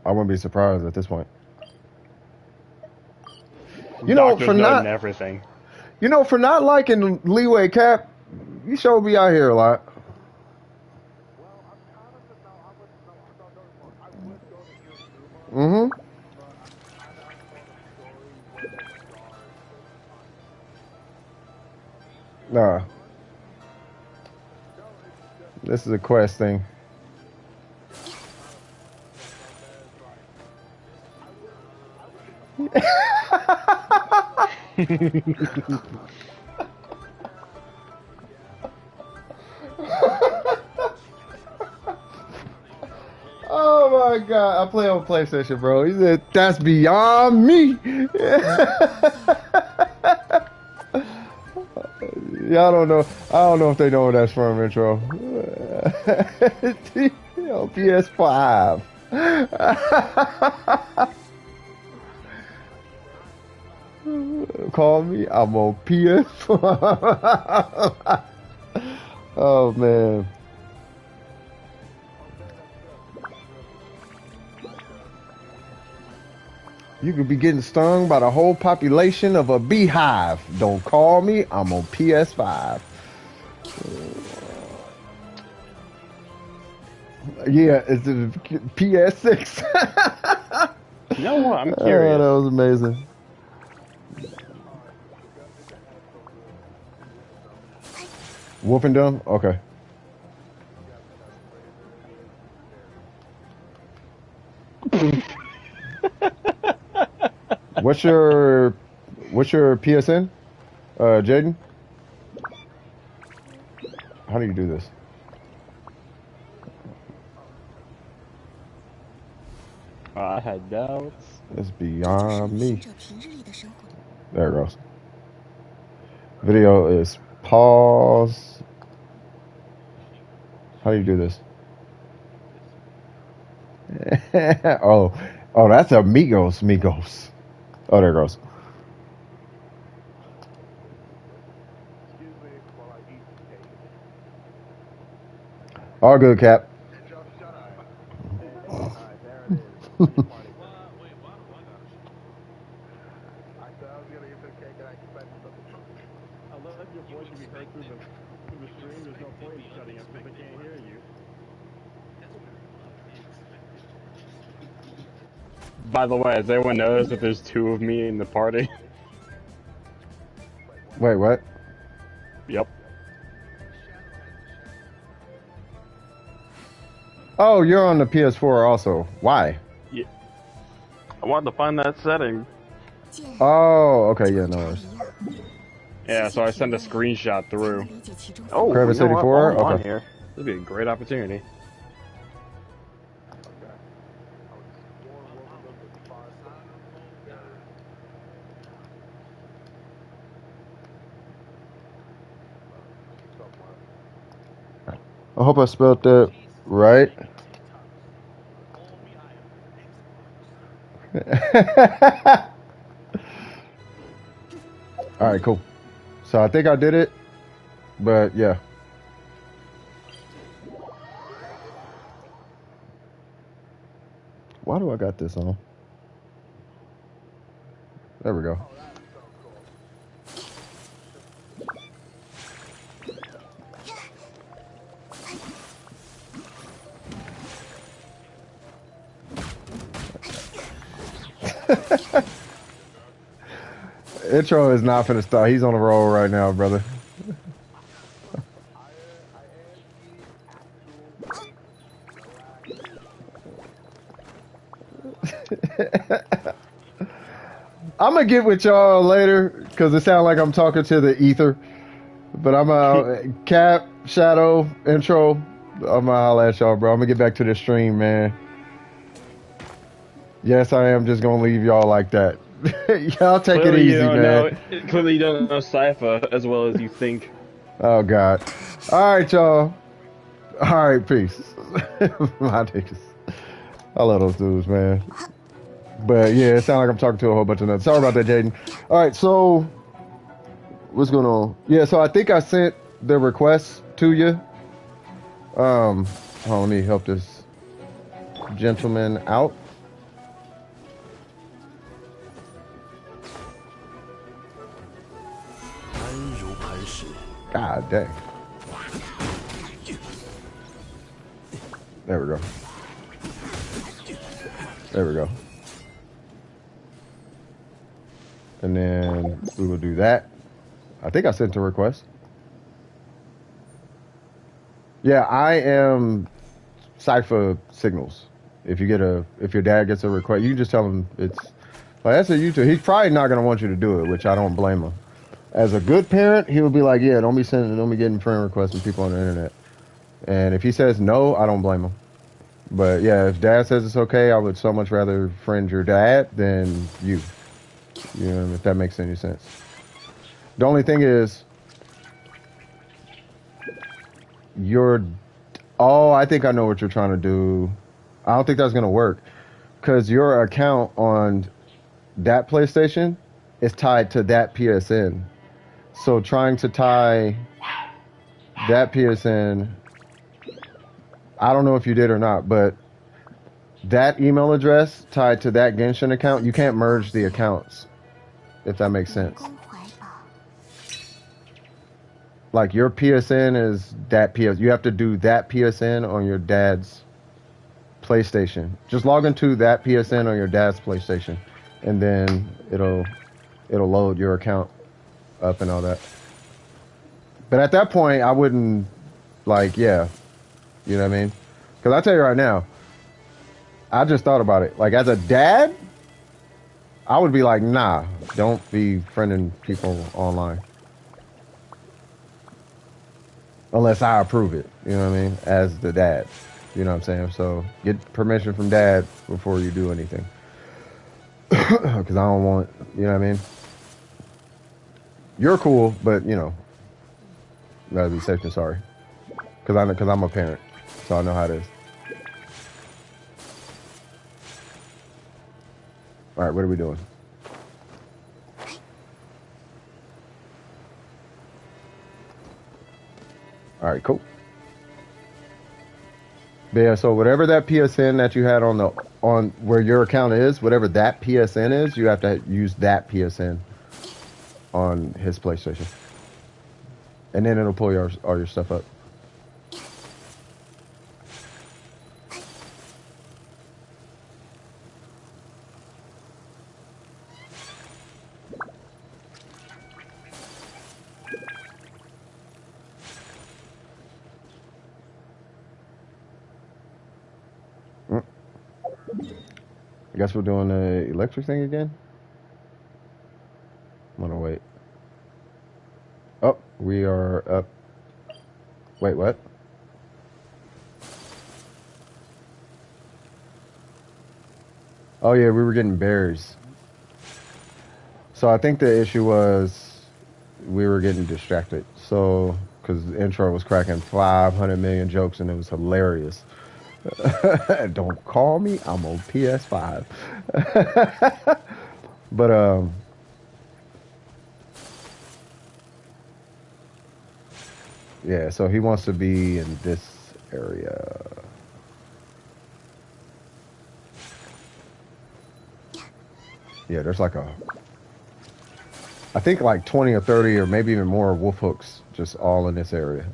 I wouldn't be surprised at this point. You know, Doctor's for note not, and everything. you know, for not liking Leeway Cap, you sure be out here a lot. Mm-hmm. Nah. This is a quest thing. Oh my god, I play on PlayStation, bro. He said, that's beyond me. Y'all don't know. I don't know if they know where that's from, intro. Yo, PS5. Call me. I'm on PS5. Oh man. You could be getting stung by the whole population of a beehive. Don't call me. I'm on PS5. Yeah, it's the PS6. You know what? I'm Oh, curious. that was amazing. Wolfendom? Okay. What's your PSN? Jaden? How do you do this? I had doubts. It's beyond me. There it goes. Video is pause. How do you do this? oh, that's Migos. Oh, there it goes. All good, Cap. By the way, has anyone noticed that there's two of me in the party? Wait, what? Yep. Oh, you're on the PS4 also. Why? Yeah. I wanted to find that setting. Oh, okay, yeah, no worries. Yeah, so I sent a screenshot through. Oh, Crevice 84? Okay. Here. That'd be a great opportunity. I hope I spelled that right. All right, cool. So I think I did it, but yeah. Why do I got this on? There we go. Intro is not finna start. He's on the roll right now, brother. I'm gonna get with y'all later because it sounds like I'm talking to the ether. But I'm Cap, Shadow, Intro. I'm gonna holla at y'all, bro. I'm gonna get back to the stream, man. Yes, I am just gonna leave y'all like that. Y'all take it easy, man. Clearly, you don't know Cypher as well as you think. Oh God. All right, y'all. All right, peace. My niggas. I love those dudes, man. But yeah, it sounds like I'm talking to a whole bunch of nuts. Sorry about that, Jaden. All right, so What's going on? Yeah, so I think I sent the request to you. Hold on, let me help this gentleman out. God dang. There we go. There we go. And then we will do that. I think I sent a request. Yeah, I am Cypher Signals. If your dad gets a request, you can just tell him it's like that's a YouTube. He's probably not gonna want you to do it, which I don't blame him. As a good parent, he would be like, yeah, don't be getting friend requests from people on the internet. And if he says no, I don't blame him. But yeah, if dad says it's okay, I would so much rather friend your dad than you. You know, if that makes any sense. The only thing is, I think I know what you're trying to do. I don't think that's going to work because your account on that PlayStation is tied to that PSN. So trying to tie that PSN, I don't know if you did or not, but that email address tied to that Genshin account, you can't merge the accounts, if that makes sense. Like your PSN is that you have to do that PSN on your dad's PlayStation. Just log into that PSN on your dad's PlayStation, and then it'll load your account up and all that. But at that point, I wouldn't yeah, you know what I mean? Because I tell you right now, I just thought about it. Like as a dad, I would be like, nah, don't be friending people online. Unless I approve it, you know what I mean? As the dad, you know what I'm saying? So get permission from dad before you do anything. Because I don't want, you know what I mean? You're cool, but you know, gotta be safe than sorry. Because I'm a parent, so I know how it is. All right, what are we doing? All right, cool. But yeah, so whatever that PSN that you had on where your account is, whatever that PSN is, you have to use that PSN on his PlayStation, and then it'll pull all your stuff up. I guess we're doing the electric thing again. I'm gonna wait. Oh, we are up. Wait, what? Oh yeah, we were getting berries. So I think the issue was we were getting distracted. So because the intro was cracking 500 million jokes and it was hilarious. Don't call me. I'm on PS5. But yeah. So he wants to be in this area. Yeah, there's like I think like 20 or 30 or maybe even more wolf hooks just all in this area.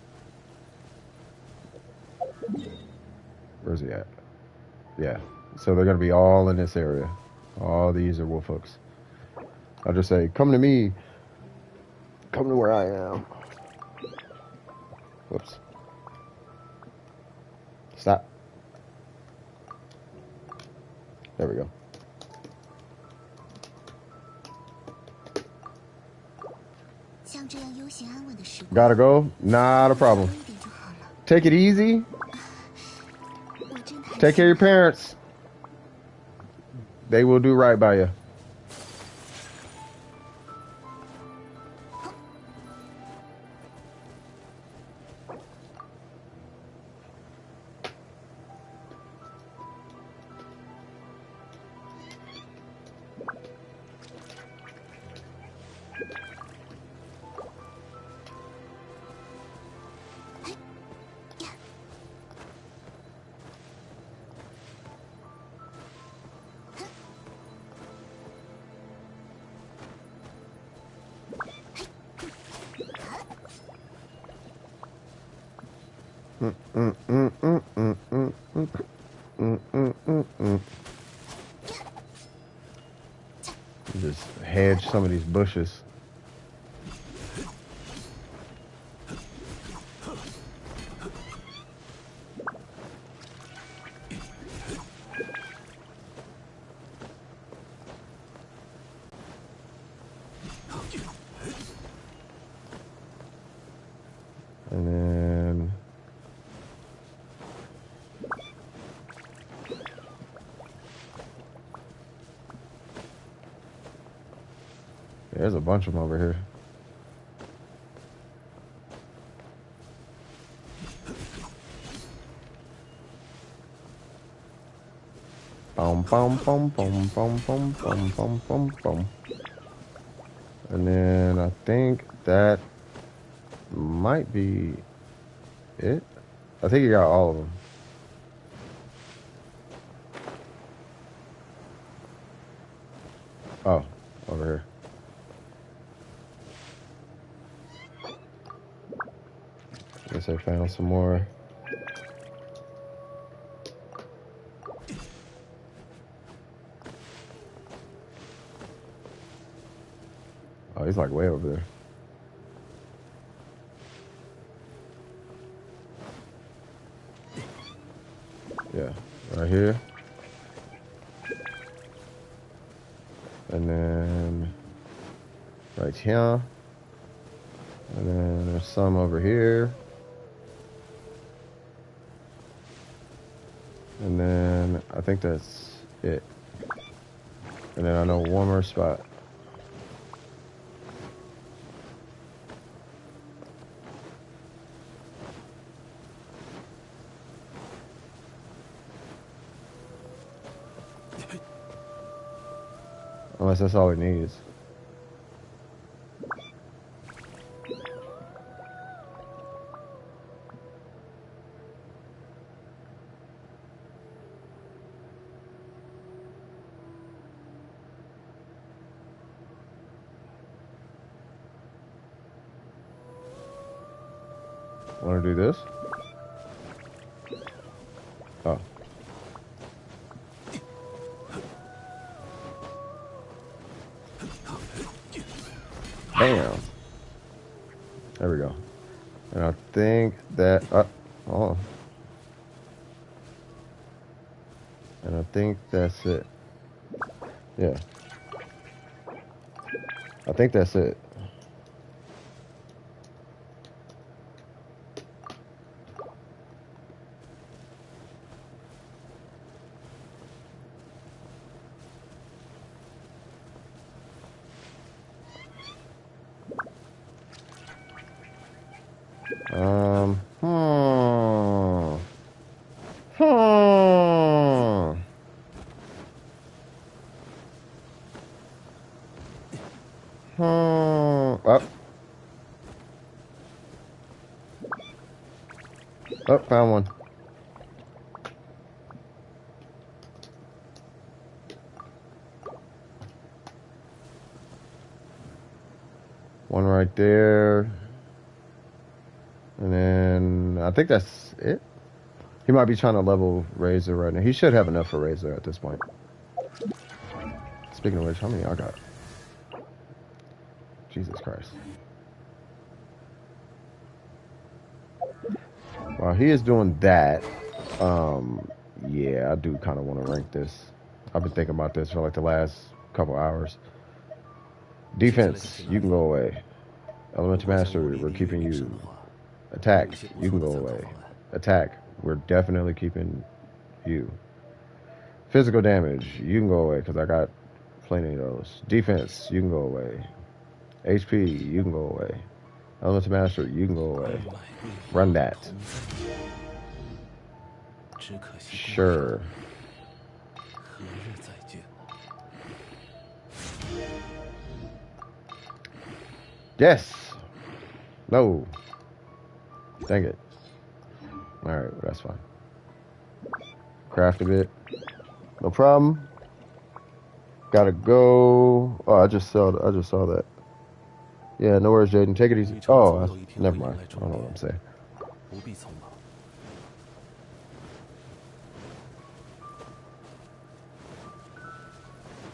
Where's he at? Yeah. So they're going to be all in this area. All these are wolf hooks. I'll just say, come to me. Come to where I am. Whoops. Stop. There we go. Gotta go? Not a problem. Take it easy. Take care of your parents. They will do right by you. mm, mm, mm, mm, mm, mm, mm, mm, mm, mm. Just hedge some of these bushes. And then there's a bunch of them over here. Boom, boom, boom, boom, boom, boom, boom, boom, boom, boom. And then I think that might be it. I think you got all of them. Oh, over here. Guess I found some more. Oh, he's like way over there. Yeah, right here. And then right here. And then there's some over here. And then I think that's it. And then I know one more spot. Unless that's all it needs. Want to do this? Oh. Bam. There we go. And I think that... oh. And I think that's it. Yeah. I think that's it. Hmm. Hmm. Hmm. Oh, found one. One right there. And then I think that's it. He might be trying to level Razor right now. He should have enough for Razor at this point. Speaking of which, how many I got? Jesus Christ. While he is doing that, yeah, I do kind of want to rank this. I've been thinking about this for like the last couple hours. Defense, you can go away. Elemental Mastery, we're keeping you. Attack, you can go away. Attack, we're definitely keeping you. Physical damage, you can go away because I got plenty of those. Defense, you can go away. HP, you can go away. Elemental Mastery, you can go away. Run that. Sure. Yes. No. Dang it. Alright, well, that's fine. Craft a bit. No problem. Gotta go. Oh, I just saw that. Yeah, no worries, Jaden. Take it easy. Oh, never mind. I don't know what I'm saying.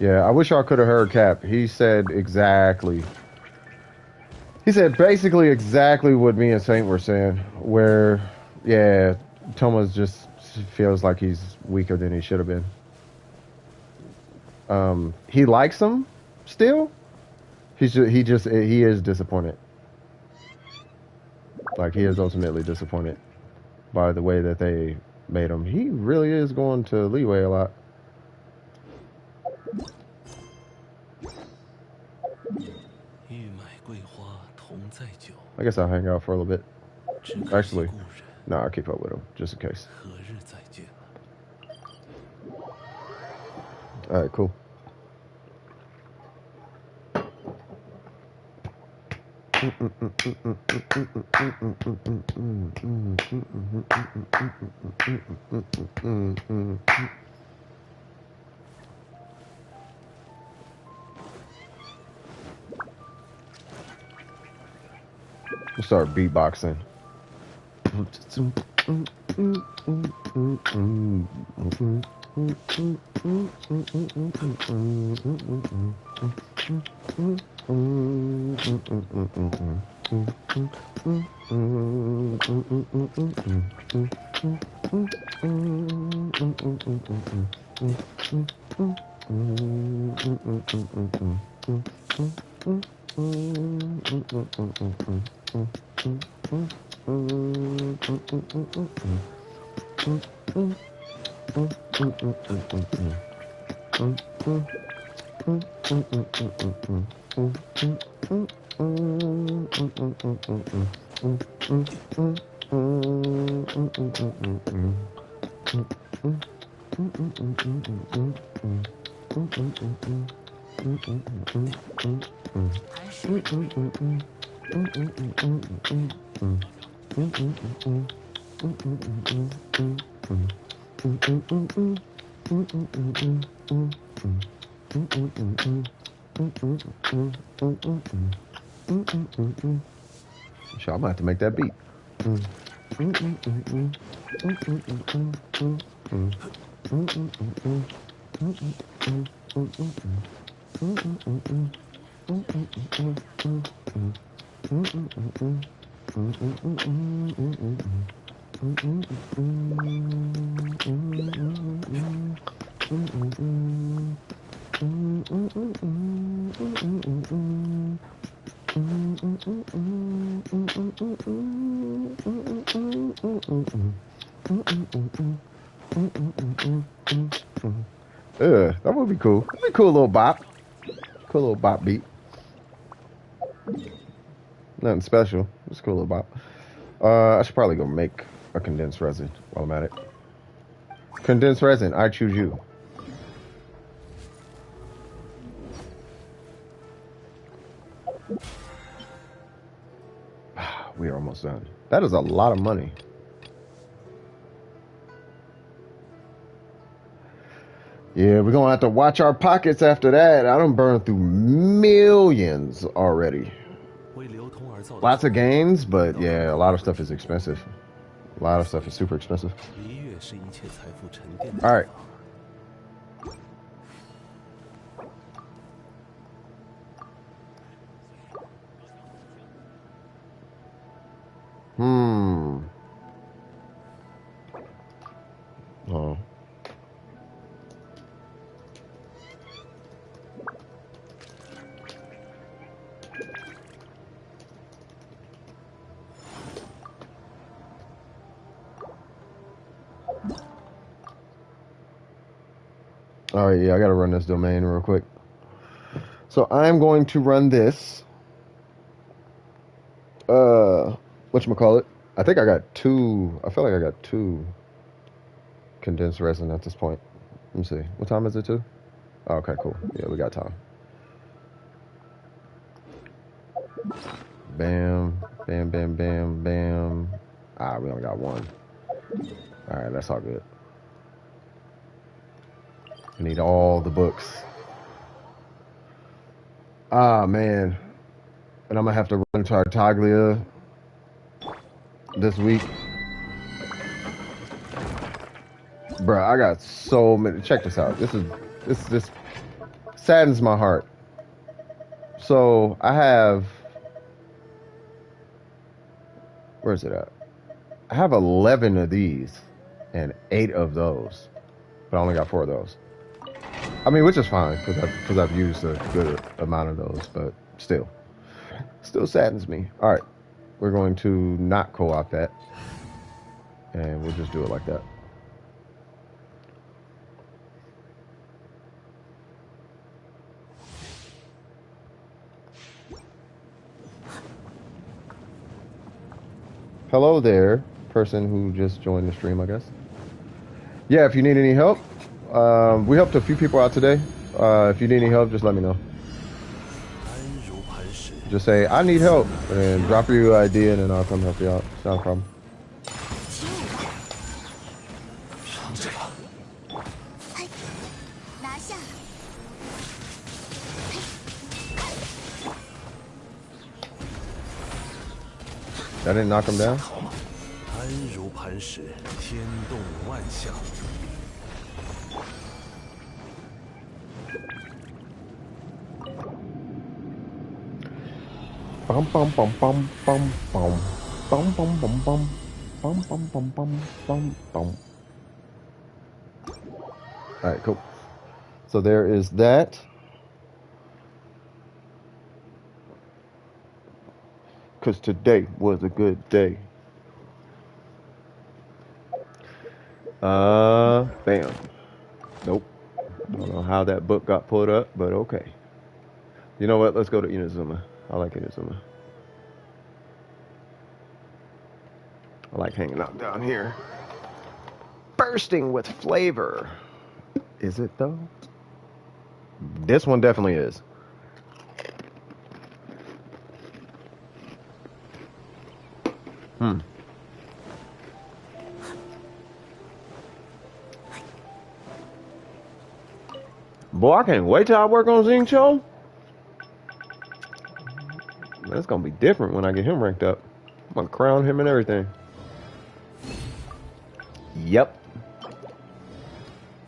Yeah, I wish y'all could have heard Cap. He said exactly. He said basically exactly what me and Saint were saying. Where, yeah, Thomas just feels like he's weaker than he should have been. He likes him still. He is disappointed. Like he is ultimately disappointed by the way that they made him. He really is going to leeway a lot. I guess I'll hang out for a little bit. Actually, no, I'll keep up with him just in case. All right, cool. We'll start beatboxing. Sure, I'm gonna have to make that beat. That would be cool. That'd be a cool little bop. Cool little bop beat. Nothing special. It's a cool little bop. I should probably go make a condensed resin while I'm at it. Condensed resin, I choose you. We are almost done. That is a lot of money. Yeah, we're gonna have to watch our pockets after that. I done burned through millions already. Lots of gains, but yeah, a lot of stuff is expensive. A lot of stuff is super expensive. All right. Oh. All right, yeah, I gotta run this domain real quick. So I'm going to run this. Whatchamacallit? I think I got two. I feel like I got two condensed resin at this point. Let me see. What time is it too? Oh, okay, cool. Yeah, we got time. Bam, bam, bam, bam, bam. Ah, we only got one. All right, that's all good. I need all the books. Ah, man. And I'm gonna have to run Tartaglia this week. Bruh, I got so many. Check this out. This saddens my heart. So I have, where's it at? I have 11 of these and 8 of those, but I only got 4 of those. I mean, which is fine because I've used a good amount of those, but still saddens me. All right, we're going to not co-op that, and we'll just do it like that. Hello there, person who just joined the stream, I guess. Yeah, if you need any help, we helped a few people out today. If you need any help, just let me know. Just say, I need help, and drop your ID, and then I'll come help you out. It's not a problem. 嘿，拿下！ That didn't knock him down? 安如磐石，天动万象。 Bum bum bum bum bum bum bum bum bum bum bum bum bum bum bum bum. All right, cool. So there is that. Because today was a good day. Bam. Nope. I don't know how that book got pulled up, but okay. You know what? Let's go to Inazuma. I like Inazuma. I like hanging out down here. Bursting with flavor. Is it though? This one definitely is. Boy, I can't wait till I work on Xingqiu. That's gonna be different when I get him ranked up. I'm gonna crown him and everything. Yep.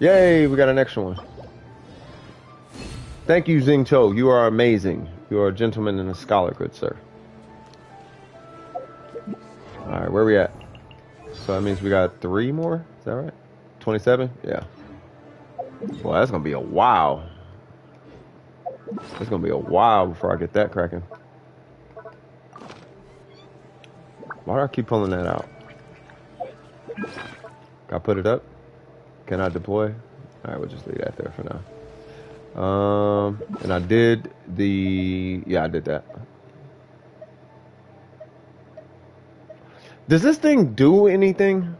Yay, we got an extra one. Thank you, Xingqiu. You are amazing. You are a gentleman and a scholar, good sir. Alright, where we at? So that means we got 3 more? Is that right? 27? Yeah. Well, that's gonna be a while. It's gonna be a while before I get that cracking. Why do I keep pulling that out? Can I put it up? Can I deploy? Alright, we'll just leave that there for now. And I did the... Yeah, I did that. Does this thing do anything?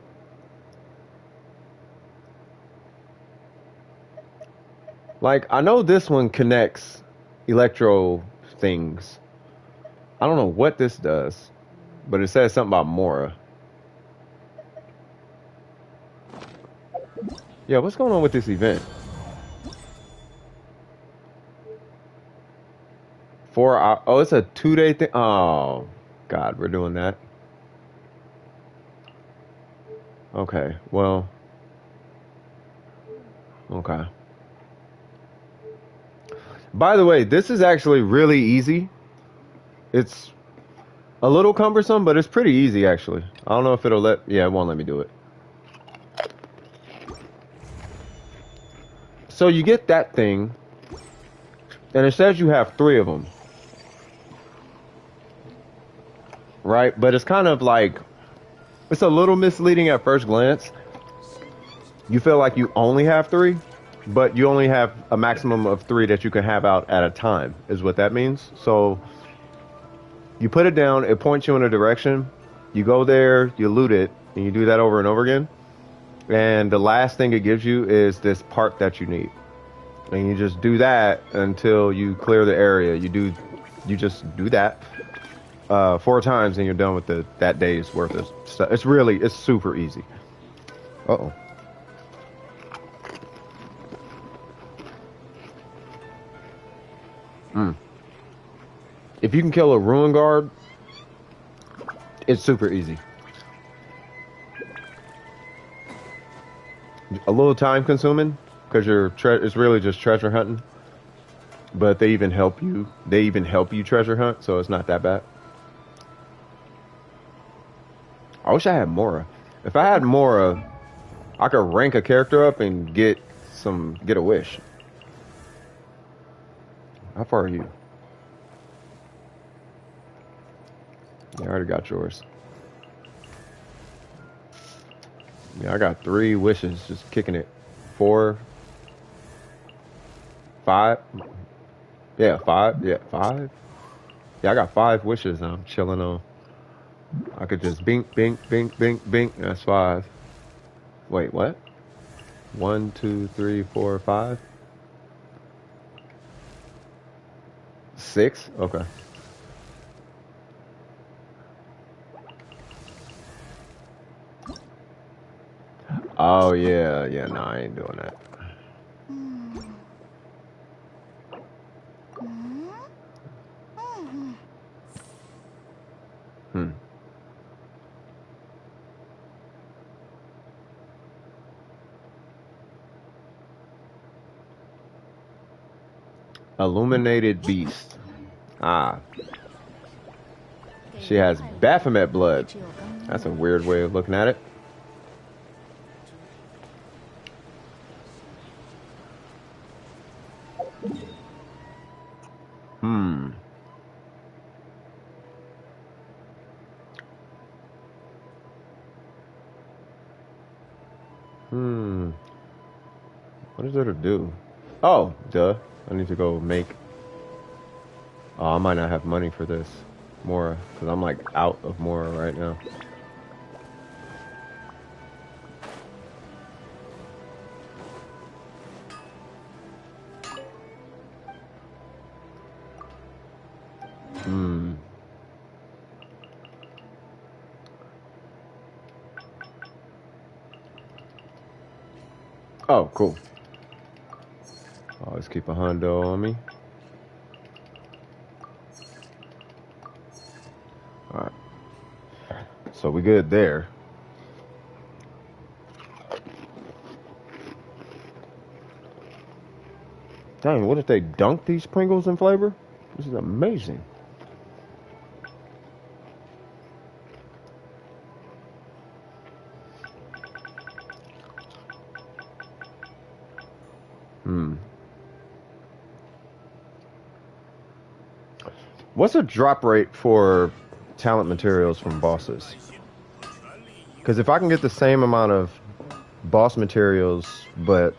Like, I know this one connects electro things. I don't know what this does, but it says something about Mora. Yeah, what's going on with this event? 4 hours. Oh, it's a 2-day thing. Oh, God, we're doing that. Okay, well. Okay. By the way, this is actually really easy. It's a little cumbersome, but it's pretty easy, actually. I don't know if it'll let... Yeah, it won't let me do it. So you get that thing, and it says you have 3 of them. Right? But it's kind of like... It's a little misleading at first glance. You feel like you only have 3, but you only have a maximum of 3 that you can have out at a time, is what that means. So you put it down, it points you in a direction, you go there, you loot it, and you do that over and over again. And the last thing it gives you is this part that you need. And you just do that until you clear the area. You just do that 4 times and you're done with that day's worth of stuff. It's super easy. Uh-oh. If you can kill a ruin guard, it's super easy. A little time consuming because it's really just treasure hunting. But they even help you. They even help you treasure hunt, so it's not that bad. I wish I had Mora. If I had Mora, I could rank a character up and get a wish. How far are you? Yeah, I already got yours. Yeah, I got 3 wishes, just kicking it. 4, 5. Yeah, 5. Yeah, 5. Yeah, I got 5 wishes I'm chilling on. I could just bink, bink, bink, bink, bink. That's 5. Wait, what? 1, 2, 3, 4, 5. 6? Okay. Oh, yeah. Yeah, no, I ain't doing that. Hmm. Illuminated Beast. Ah. She has Baphomet blood. That's a weird way of looking at it. Hmm. Hmm. What is there to do? Oh, duh. I need to go make... Oh, I might not have money for this. Mora. Because I'm like out of Mora right now. Hmm. Oh, cool. Always keep a hundo on me. Alright. So we good there. Dang, what if they dunk these Pringles in flavor? This is amazing. Hmm. What's a drop rate for talent materials from bosses? Because if I can get the same amount of boss materials, but...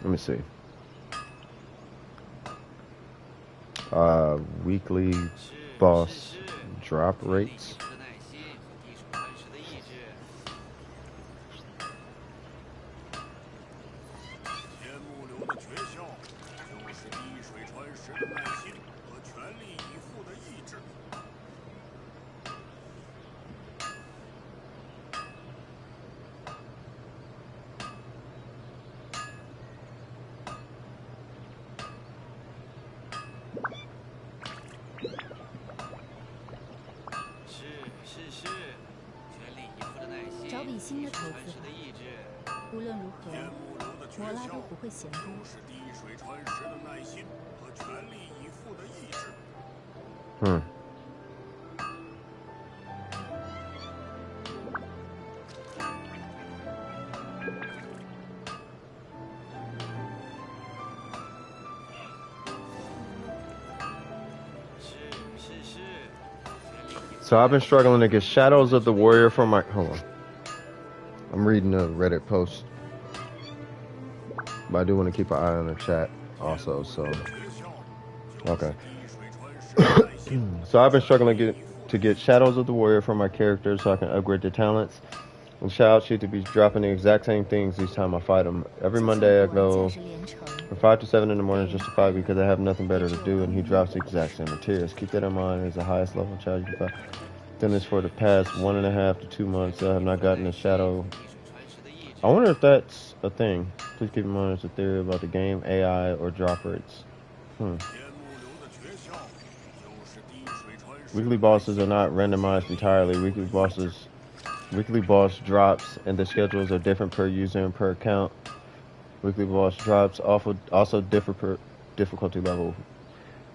Let me see. Weekly boss drop rates. Hmm. So I've been struggling to get Shadows of the Warrior for my... Hold on. I'm reading a Reddit post. But I do want to keep an eye on the chat also, so... Okay. So I've been struggling to get Shadows of the Warrior for my characters so I can upgrade their talents. And Shadow shoot to be dropping the exact same things each time I fight them. Every Monday I go from 5 to 7 in the morning just to fight because I have nothing better to do, and he drops the exact same materials. Keep that in mind. It's the highest level challenge you can fight. Done this for the past 1.5 to 2 months. I have not gotten a Shadow. I wonder if that's a thing. Please keep in mind it's a theory about the game, AI, or drop rates. Weekly bosses are not randomized entirely. Weekly boss drops and the schedules are different per user and per account. Weekly boss drops also differ per difficulty level.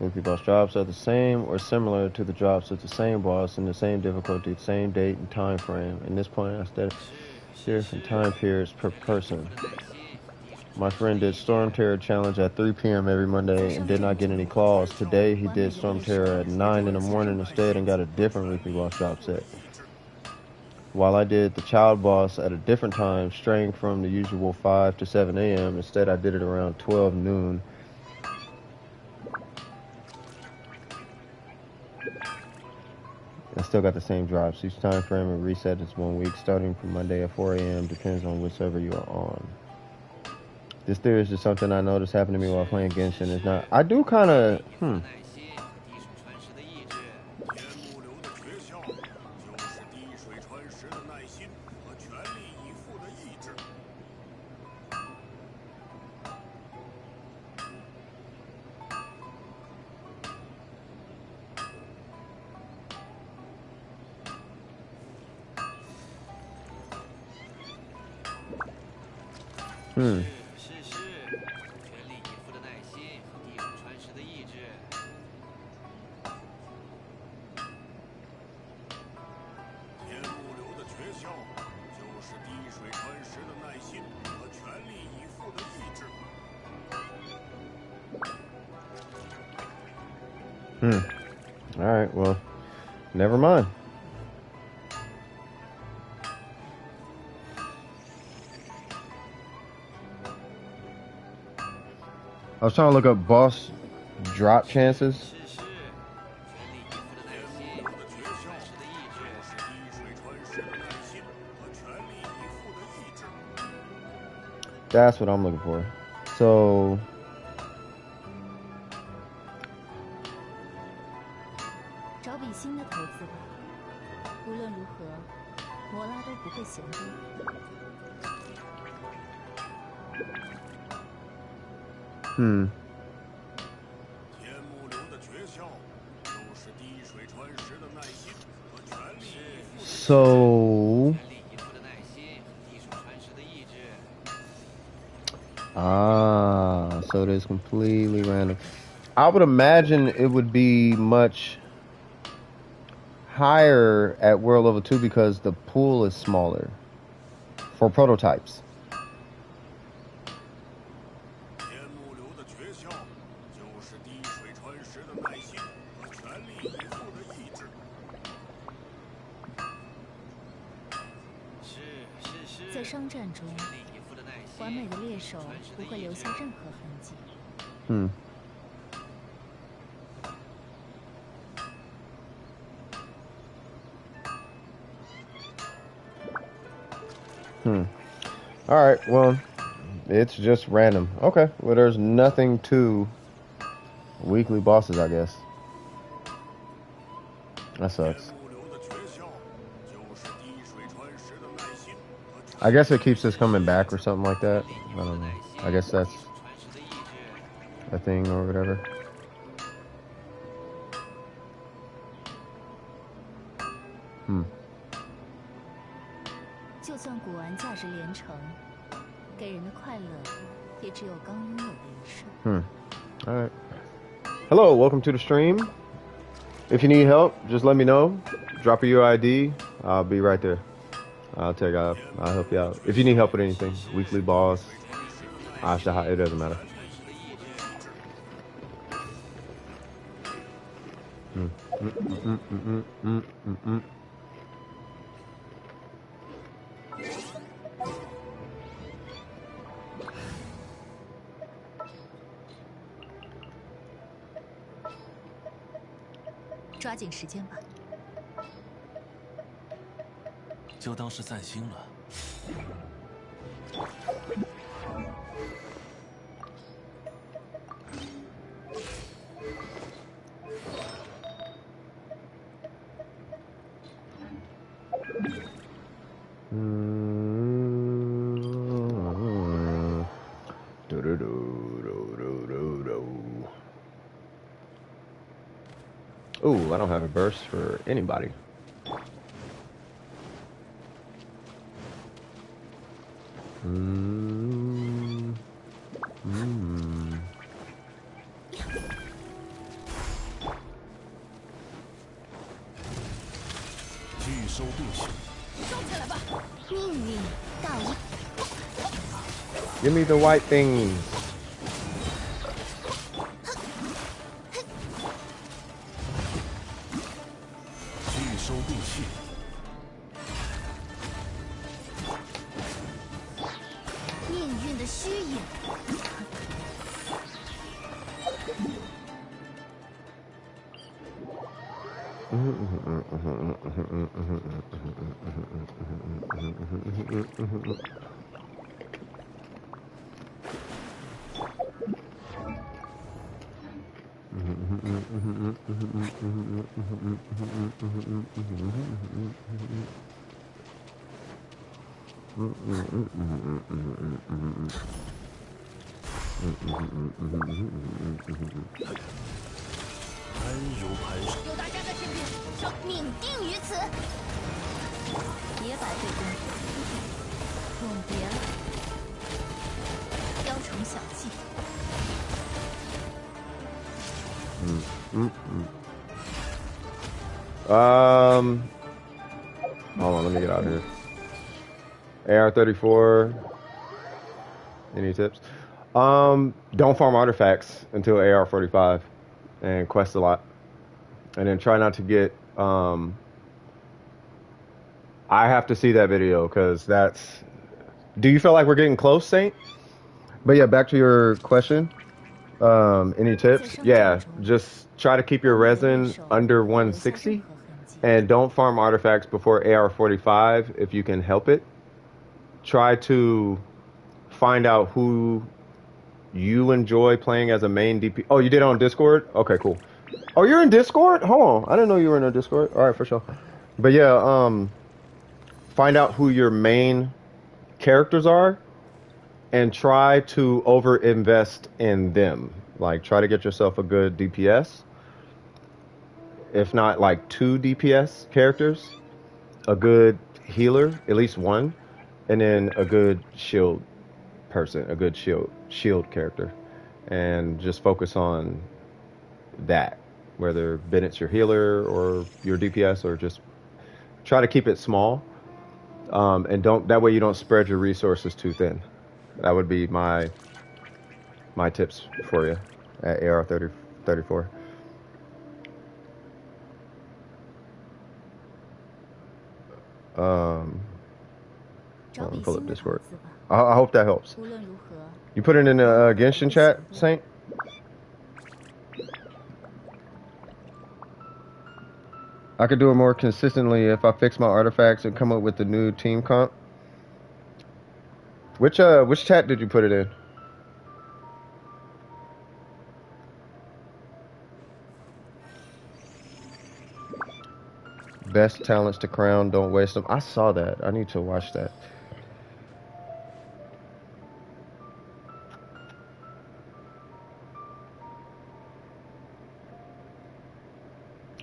Weekly boss drops are the same or similar to the drops of the same boss in the same difficulty, same date and time frame. In this point, instead different time periods per person. My friend did Storm Terror challenge at 3 p.m. every Monday and did not get any claws. Today he did Storm Terror at 9 in the morning instead and got a different weekly boss drop set. While I did the child boss at a different time, straying from the usual 5 to 7 a.m. Instead, I did it around 12 noon. I still got the same drops. Each time frame and reset is 1 week, starting from Monday at 4 a.m. Depends on which server you are on. This theory is just something I noticed happened to me while playing Genshin. It's not. I do kind of. Alright, well, never mind. I was trying to look up boss drop chances. That's what I'm looking for. So so it is completely random. I would imagine it would be much higher at World Level 2 because the pool is smaller for prototypes. Alright, well, it's just random. Okay, well, there's nothing to weekly bosses, I guess. That sucks. I guess it keeps us coming back or something like that. I don't know. I guess that's a thing or whatever. Alright. Hello, welcome to the stream. If you need help, just let me know. Drop your ID. I'll be right there. I'll help you out. If you need help with anything, weekly boss, it doesn't matter. Mm. 抓紧时间吧。就当是散心了。 Ooh, I don't have a burst for anybody. 拒收并蓄。收起来吧，命运到一。Give me the white things. 拒收并蓄。命运的虚影。安如磐石。有大家在身边，生命定于此。别白费功夫，永别了，雕虫小技。Hold on, let me get out of here. AR34. Any tips? Don't farm artifacts until AR45 and quest a lot. And then try not to get I have to see that video because that's. Do you feel like we're getting close, Saint? But yeah, back to your question. Any tips? Yeah, just try to keep your resin under 160 and don't farm artifacts before AR45 if you can help it. Try to find out who you enjoy playing as a main DP. Oh, you did it on Discord? Okay, cool. Oh, you're in Discord? Hold on. I didn't know you were in a Discord. All right, for sure. But yeah, find out who your main characters are and try to over invest in them. Like, try to get yourself a good DPS. If not, like 2 DPS characters, a good healer, at least one, and then a good shield person, a good shield character. And just focus on that, whether Bennett's your healer or your DPS, or just try to keep it small. And don't, that way you don't spread your resources too thin. That would be my tips for you at AR34. Let me pull up Discord. I hope that helps. You put it in the Genshin chat, Saint? I could do it more consistently if I fix my artifacts and come up with the new team comp. Which chat did you put it in? Best talents to crown, don't waste them. I saw that. I need to watch that.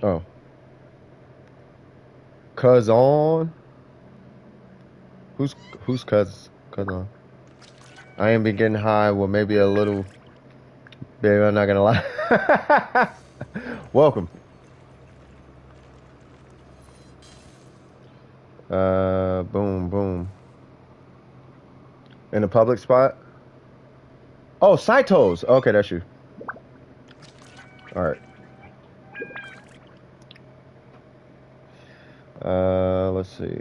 Oh. Cuz on. Who's cuz on? I ain't been getting high. Well, maybe a little. Baby, I'm not gonna lie. Welcome. Boom, boom. In a public spot? Oh, Saitos. Okay, that's you. All right. Let's see.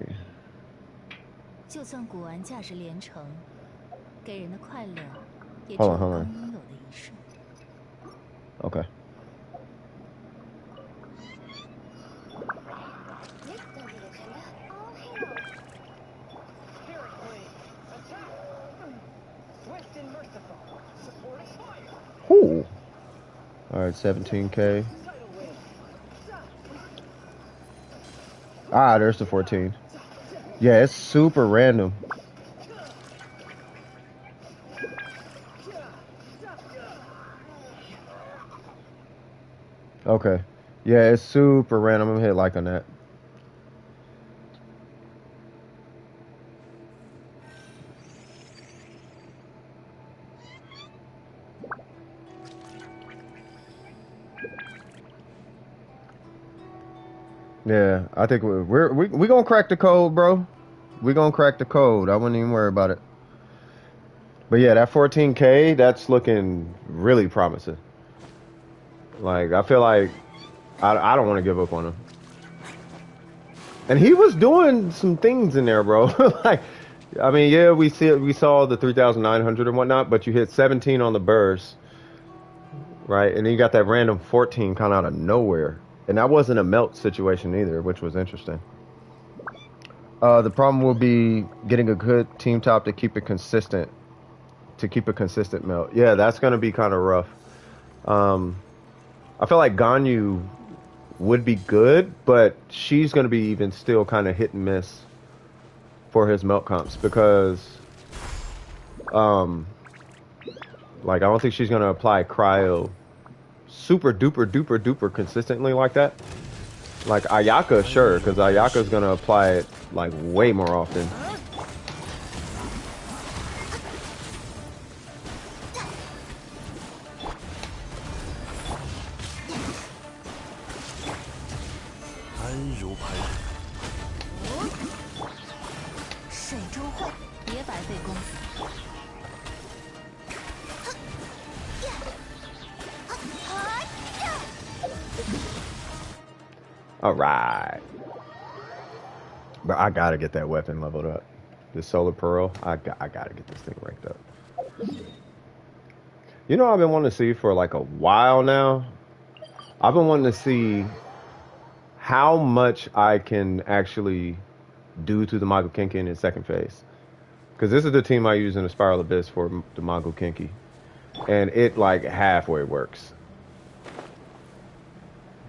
就算古玩价值连城，给人的快乐也只 Hold 有 on, 刚 hold on. 拥有的一瞬。Okay. Ooh. All right, 17K. Ah, there's the 14. Yeah, it's super random. Okay. Yeah, it's super random. I'm gonna hit like on that. Yeah, I think we gonna crack the code, bro. We gonna crack the code. I wouldn't even worry about it. But yeah, that 14K, that's looking really promising. Like, I feel like I don't want to give up on him. And he was doing some things in there, bro. Like, I mean, yeah, we saw the 3,900 and whatnot, but you hit 17 on the burst, right? And then you got that random 14 kind of out of nowhere. And that wasn't a melt situation either, which was interesting. The problem will be getting a good team top to keep it consistent, melt. Yeah, that's going to be kind of rough. I feel like Ganyu would be good, but she's going to be even still kind of hit and miss for his melt comps because, like, I don't think she's going to apply cryo super duper consistently like that. Like Ayaka, sure, because Ayaka's going to apply it like way more often. All right. But I gotta get that weapon leveled up. The Solar Pearl, I gotta get this thing ranked up. You know, I've been wanting to see for like a while now. I've been wanting to see how much I can actually do to the Mago Kinki in its second phase. Because this is the team I use in the Spiral Abyss for the Mago Kinki. And it like halfway works.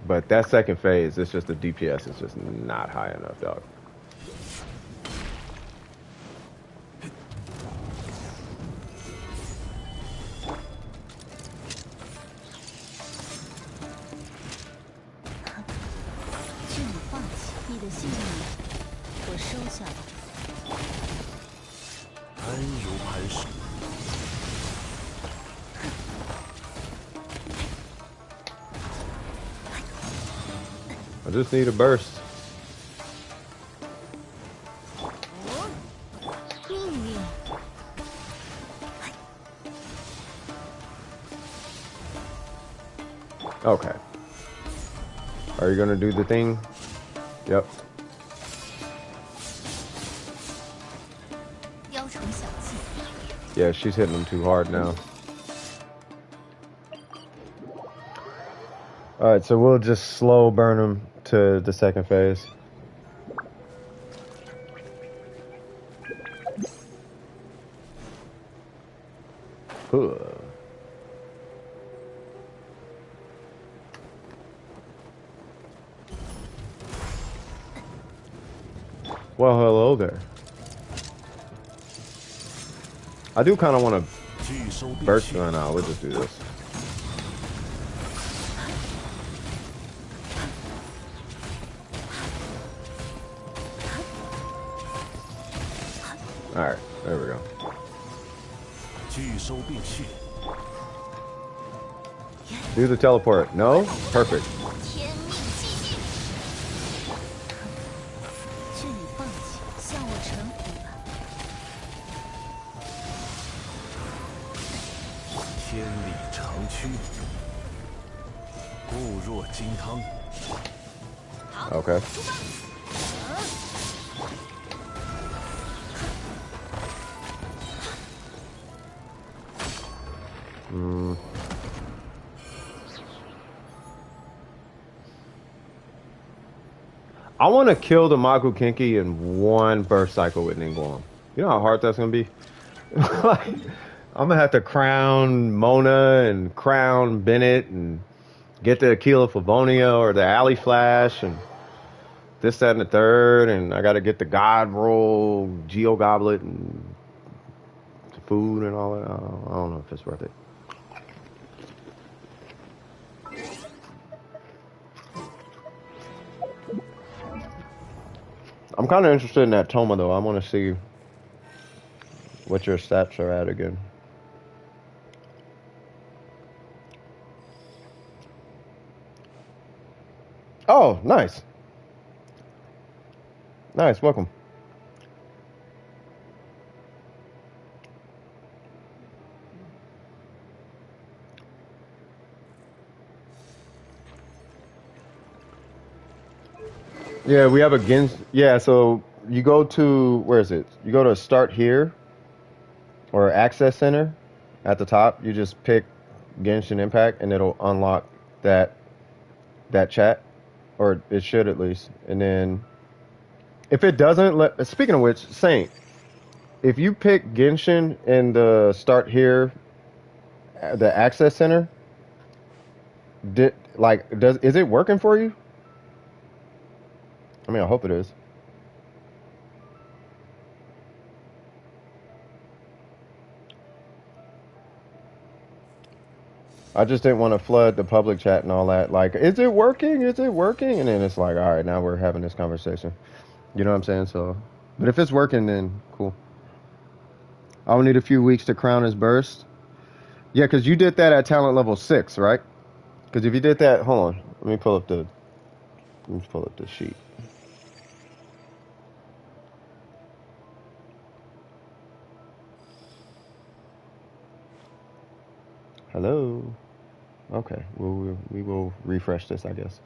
But that second phase, it's just the DPS is just not high enough, dog. I just need a burst. Okay. Are you gonna do the thing? Yep. Yeah, she's hitting them too hard now. Alright, so we'll just slow burn them to the second phase. Well, hello there. I do kind of want to burst right now. We'll just do this. Alright, there we go. Do the teleport. No? Perfect. Okay. I want to kill the Mago Kinki in one burst cycle with Ningguang. You know how hard that's going to be? Like, I'm going to have to crown Mona and crown Bennett and get the Aquila Favonia or the Alley Flash and this, that, and the third. And I got to get the God Roll, Geo Goblet, and the food and all that. I don't know if it's worth it. I'm kind of interested in that Toma, though. I want to see what your stats are at again. Oh, nice. Nice, welcome. Yeah, we have a Genshin. Yeah, so you go to, where is it? You go to start here or access center at the top. You just pick Genshin Impact and it'll unlock that chat, or it should at least. And then if it doesn't, speaking of which, Saint, if you pick Genshin in the start here, the access center, is it working for you? I mean, I hope it is. I just didn't want to flood the public chat and all that. Like, is it working? Is it working? And then it's like, all right, now we're having this conversation. You know what I'm saying? So, but if it's working, then cool. I will need a few weeks to crown his burst. Yeah, because you did that at talent level 6, right? Because if you did that, hold on. Let me pull up the sheet. Hello. Okay, we will refresh this, I guess.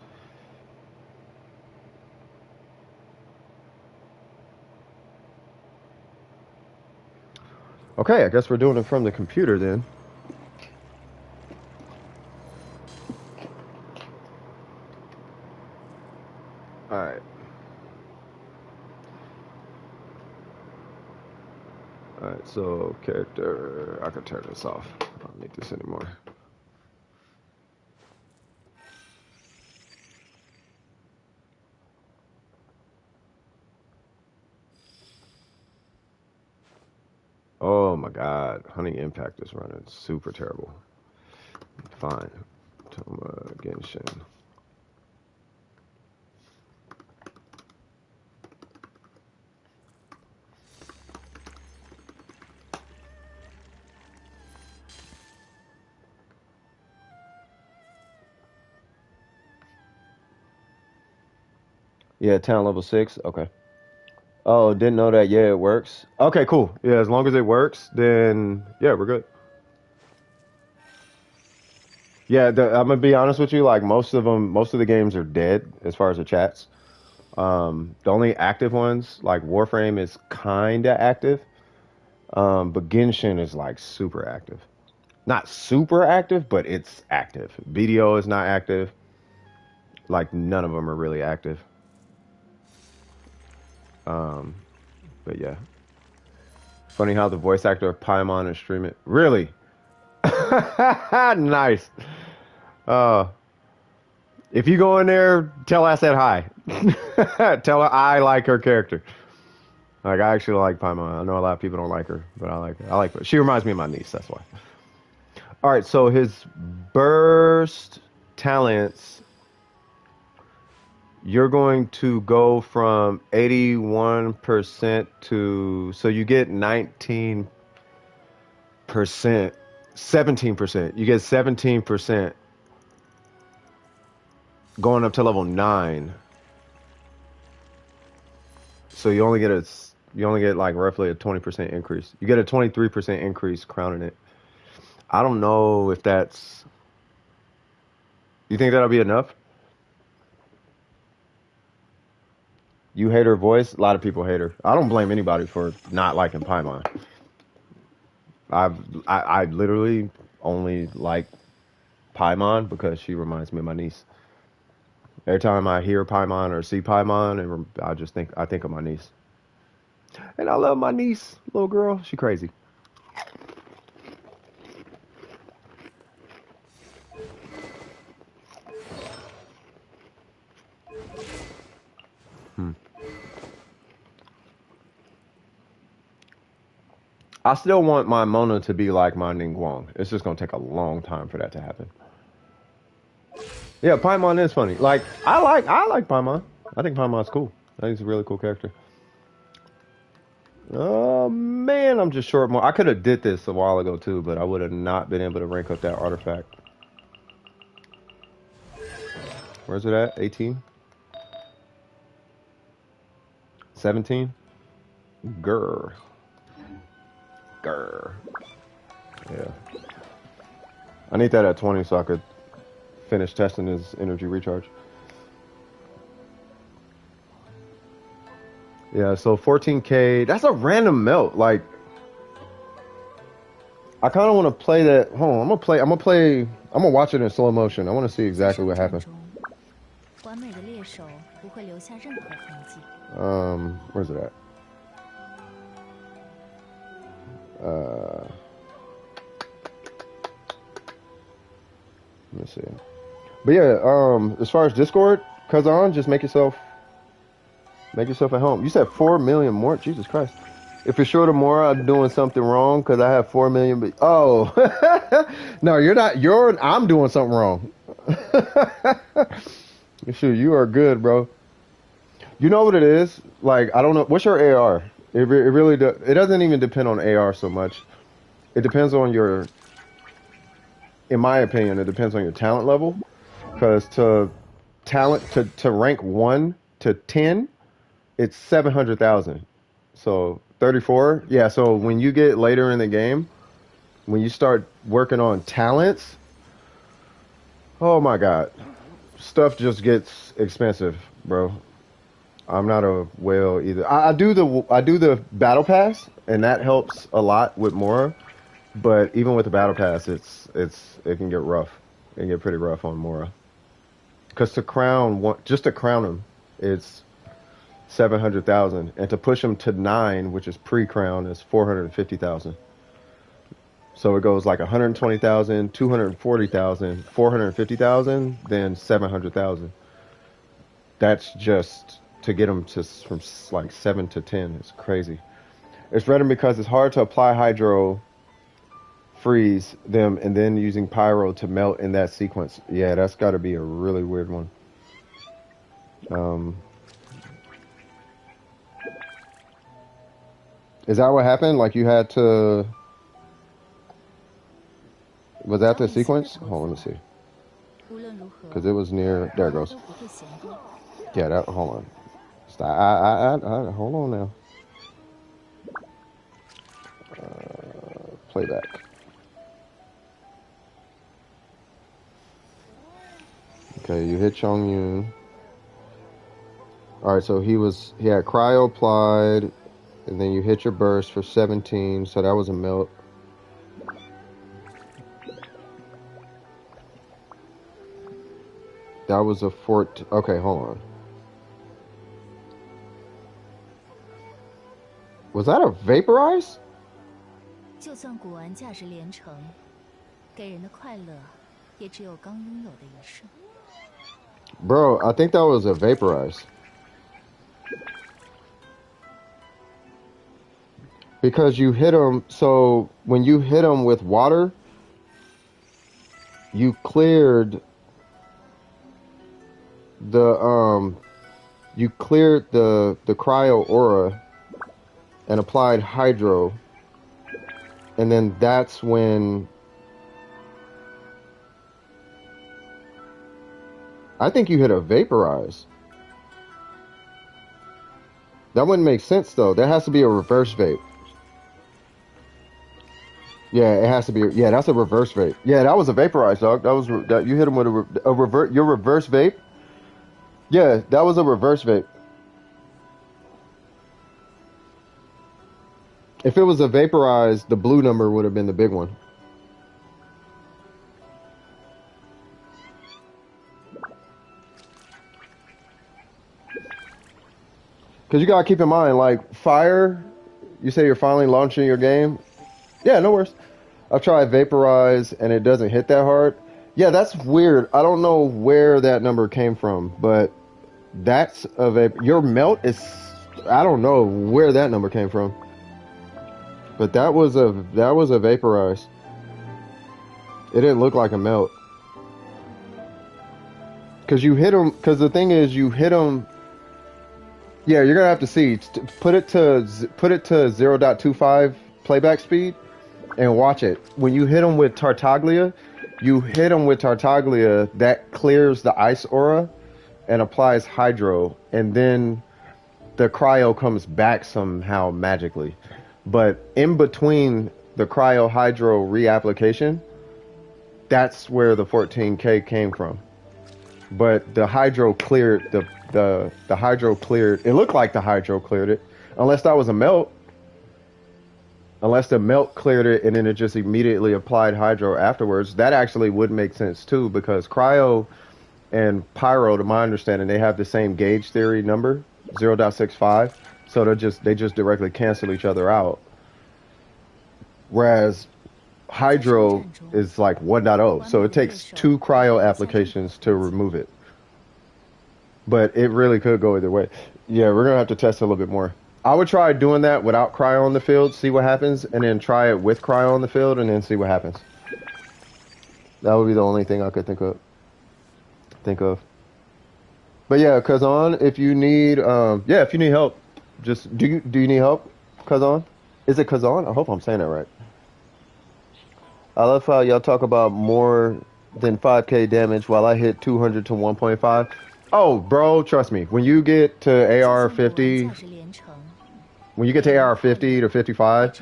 Okay, I guess we're doing it from the computer then. All right. All right, so character, I can turn this off. I don't need this anymore. Oh my God, Honey Impact is running super terrible. Fine. Toma Genshin. Yeah, town level 6. Okay. Oh, didn't know that. Yeah, it works. Okay, cool. Yeah, as long as it works, then yeah, we're good. Yeah, I'm gonna be honest with you. Like most of the games are dead as far as the chats. The only active ones, like Warframe, is kinda active. But Genshin is like super active. Not super active, but it's active. BDO is not active. Like none of them are really active. Um, but yeah, funny how the voice actor of Paimon is streaming. Really nice. Uh, if you go in there, tell her I said hi. Tell her I like her character. Like I actually like Paimon. I know a lot of people don't like her, but I like her. I like her. She reminds me of my niece. That's why. All right, so his burst talents, you're going to go from 81% to, so you get 19%, 17%. You get 17% going up to level 9. So you only get like roughly a 20% increase. You get a 23% increase crowning it. I don't know if that's, you think that'll be enough? You hate her voice? A lot of people hate her. I don't blame anybody for not liking Paimon. I literally only like Paimon because she reminds me of my niece. Every time I hear Paimon or see Paimon, I think of my niece. And I love my niece, little girl. She crazy. Hmm. I still want my Mona to be like my Ningguang. It's just gonna take a long time for that to happen. Yeah, Paimon is funny. Like I like Paimon. I think Paimon's cool. I think he's a really cool character. Oh man, I'm just short more. I could have did this a while ago too, but I would have not been able to rank up that artifact. Where's it at? 18? 17? Grr. Grr. Yeah. I need that at 20 so I could finish testing his energy recharge. Yeah, so 14K. That's a random melt. Like, I kind of want to play that. Hold on, I'm gonna watch it in slow motion. I want to see exactly what happened. Where's it at? Let me see. But yeah, as far as Discord, Kazan, just make yourself at home. You said 4 million more? Jesus Christ. If it's short of more, I'm doing something wrong because I have 4 million. But oh, no, you're not. I'm doing something wrong. Shoot, you are good, bro. You know what it is? Like, I don't know. What's your AR? It really does. It doesn't even depend on AR so much. It depends on your, in my opinion, it depends on your talent level. Because to rank 1 to 10, it's 700,000. So 34. Yeah, so when you get later in the game, when you start working on talents, oh my God, stuff just gets expensive, bro. I'm not a whale either. I do the battle pass, and that helps a lot with Mora. But even with the battle pass, it can get rough. It can get pretty rough on Mora. Because just to crown him, it's 700,000, and to push him to 9, which is pre-crown, is 450,000. So it goes like 120,000, 240,000, 450,000, then 700,000. That's just to get them from like 7 to 10. It's crazy. It's random because it's hard to apply hydro, freeze them, and then using pyro to melt in that sequence. Yeah, that's got to be a really weird one. Is that what happened? Like you had to... Was that the sequence? Hold on, let me see. Because it was near... There it goes. Yeah, that... Hold on. Stop. Hold on now. Playback. Okay, you hit Chongyun. Alright, so he had cryo applied, and then you hit your burst for 17, so that was a melt. That was a 14. Okay, hold on. Was that a vaporize? Bro, I think that was a vaporize. Because you hit him, so when you hit him with water, you cleared the cryo aura and applied hydro, and then that's when I think you hit a vaporize. That wouldn't make sense though. That has to be a reverse vape. Yeah, it has to be. Yeah, that's a reverse vape. Yeah, that was a vaporize, dog. That you hit him with your reverse vape. Yeah, that was a reverse vape. If it was a vaporize, the blue number would have been the big one. Because you got to keep in mind, like, fire, you say you're finally launching your game. Yeah, no worries. I've tried vaporize, and it doesn't hit that hard. Yeah, that's weird. I don't know where that number came from, but that's a vape. Your melt is... I don't know where that number came from. But that was a vaporize. It didn't look like a melt. Because you hit him... Because the thing is, you hit him... Yeah, you're gonna have to see. Put it to 0.25 playback speed and watch it. When you hit him with Tartaglia, that clears the ice aura and applies hydro, and then the cryo comes back somehow magically. But in between the cryo hydro reapplication, that's where the 14K came from. But the hydro cleared the hydro cleared. It looked like the hydro cleared it, unless that was a melt. Unless the melt cleared it and then it just immediately applied hydro afterwards. That actually would make sense too, because cryo and pyro, to my understanding, they have the same gauge theory number, 0.65. So they just directly cancel each other out. Whereas hydro is like 1.0, so it takes 2 cryo applications to remove it. But it really could go either way. Yeah, we're gonna have to test a little bit more. I would try doing that without cryo on the field, see what happens, and then try it with cryo on the field, and then see what happens. That would be the only thing I could think of. But yeah, Kazan, if you need if you need help, just do you need help, Kazan? Is it Kazan? I hope I'm saying that right. I love how y'all talk about more than 5k damage while I hit 200 to 1.5. Oh, bro, trust me. When you get to AR50, when you get to AR50 to 55,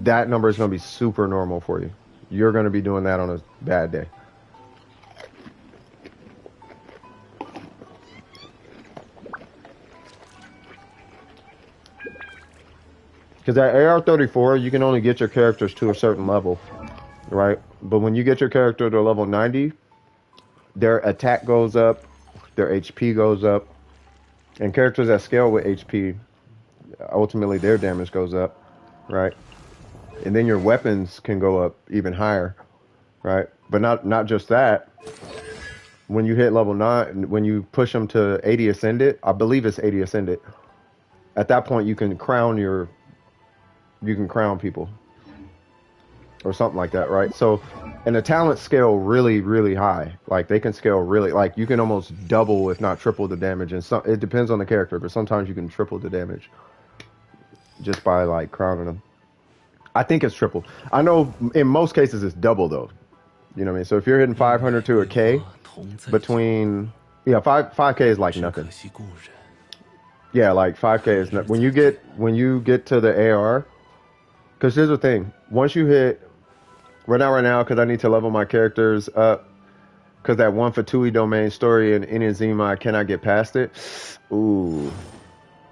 that number is going to be super normal for you. You're going to be doing that on a bad day. Because at AR34, you can only get your characters to a certain level, right? But when you get your character to level 90, their attack goes up, their HP goes up, and characters that scale with HP, ultimately their damage goes up, right? And then your weapons can go up even higher, right? But not just that. When you hit level 9, when you push them to 80 Ascended, I believe it's 80 Ascended, at that point you can crown people or something like that, right? So, and the talents scale really, really high. Like they can scale really, like you can almost double, if not triple the damage. And it depends on the character, but sometimes you can triple the damage just by like crowning them. I think it's triple. I know in most cases it's double though. You know what I mean? So if you're hitting 500 to a K between, 5K is like nothing. Yeah, like 5K is not, when you get to the AR, because here's the thing, once you hit, right now, because I need to level my characters up, because that one Fatui domain story in Inazuma, I cannot get past it. Ooh,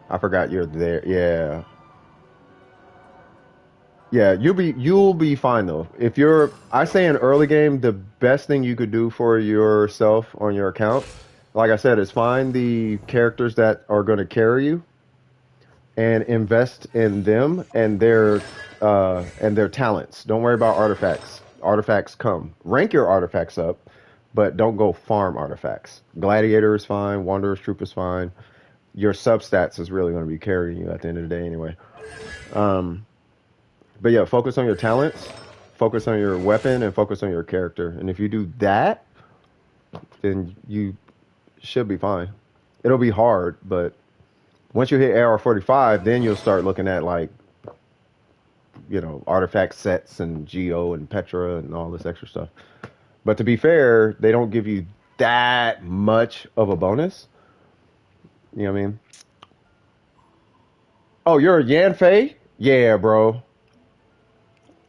I forgot you're there. Yeah. Yeah, you'll be fine though. I say in early game, the best thing you could do for yourself on your account, like I said, is find the characters that are going to carry you and invest in them and their talents. Don't worry about artifacts. Artifacts come. Rank your artifacts up, but don't go farm artifacts. Gladiator is fine. Wanderer's Troop is fine. Your substats is really going to be carrying you at the end of the day anyway. But yeah, focus on your talents, focus on your weapon, and focus on your character. And if you do that, then you should be fine. It'll be hard, but once you hit AR45, then you'll start looking at like, artifact sets and Geo and Petra and all this extra stuff. But to be fair, they don't give you that much of a bonus. You know what I mean? Oh, you're a Yanfei? Yeah, bro.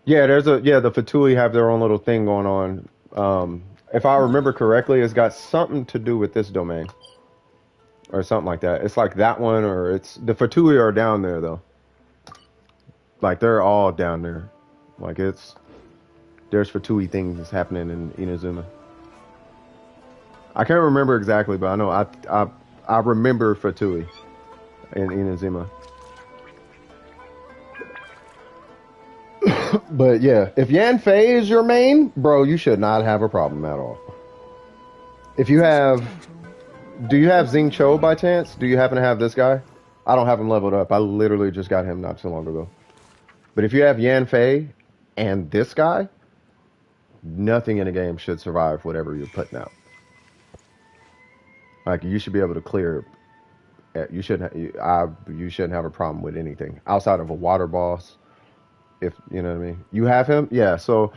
Yeah, the Fatui have their own little thing going on. If I remember correctly, it's got something to do with this domain. Or something like that. It's like that one, or it's the Fatui are down there though. Like they're all down there. Like there's Fatui things happening in Inazuma. I can't remember exactly, but I know I remember Fatui in Inazuma. But yeah, if Yanfei is your main, bro, you should not have a problem at all. Do you have Xing Cho by chance? Do you happen to have this guy? I don't have him leveled up. I literally just got him not too long ago. But if you have Yanfei and this guy, nothing in the game should survive whatever you're putting out. Like you should be able to clear. You shouldn't have a problem with anything outside of a water boss. If you know what I mean. You have him? Yeah, so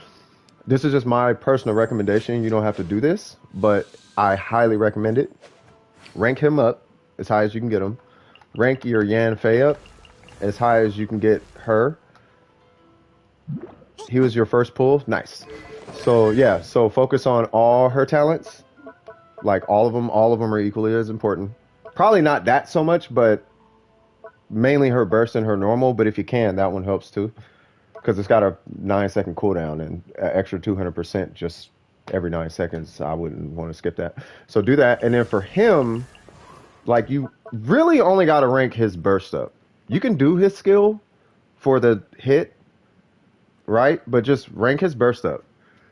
this is just my personal recommendation. You don't have to do this, but I highly recommend it. Rank him up as high as you can get him. rank your Yan Fei up as high as you can get her. He was your first pull? Nice. So, yeah, so focus on all her talents. Like, all of them are equally as important. Probably not that so much, but mainly her burst and her normal, but if you can, that one helps too. Because it's got a 9-second cooldown and an extra 200% just every 9 seconds. I wouldn't want to skip that. So do that. And then for him, like, you really only got to rank his burst up. You can do his skill for the hit, right? But just rank his burst up.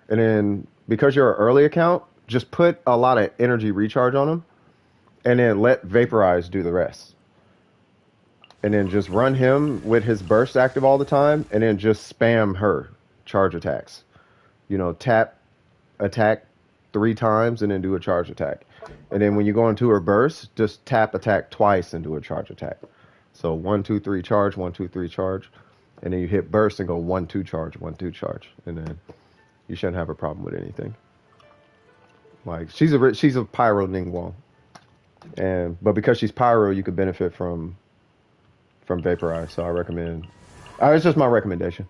And then because you're an early account, just put a lot of energy recharge on him. And then let Vaporize do the rest. And then just run him with his burst active all the time, and then just spam her charge attacks. You know, tap, attack 3 times, and then do a charge attack. And then when you go into her burst, just tap, attack twice, and do a charge attack. So 1, 2, 3 charge, 1, 2, 3 charge, and then you hit burst and go 1, 2 charge, 1, 2 charge, and then you shouldn't have a problem with anything. Like she's a pyro Ningguang, but because she's pyro, you could benefit from Vaporize, so I recommend. It's just my recommendation.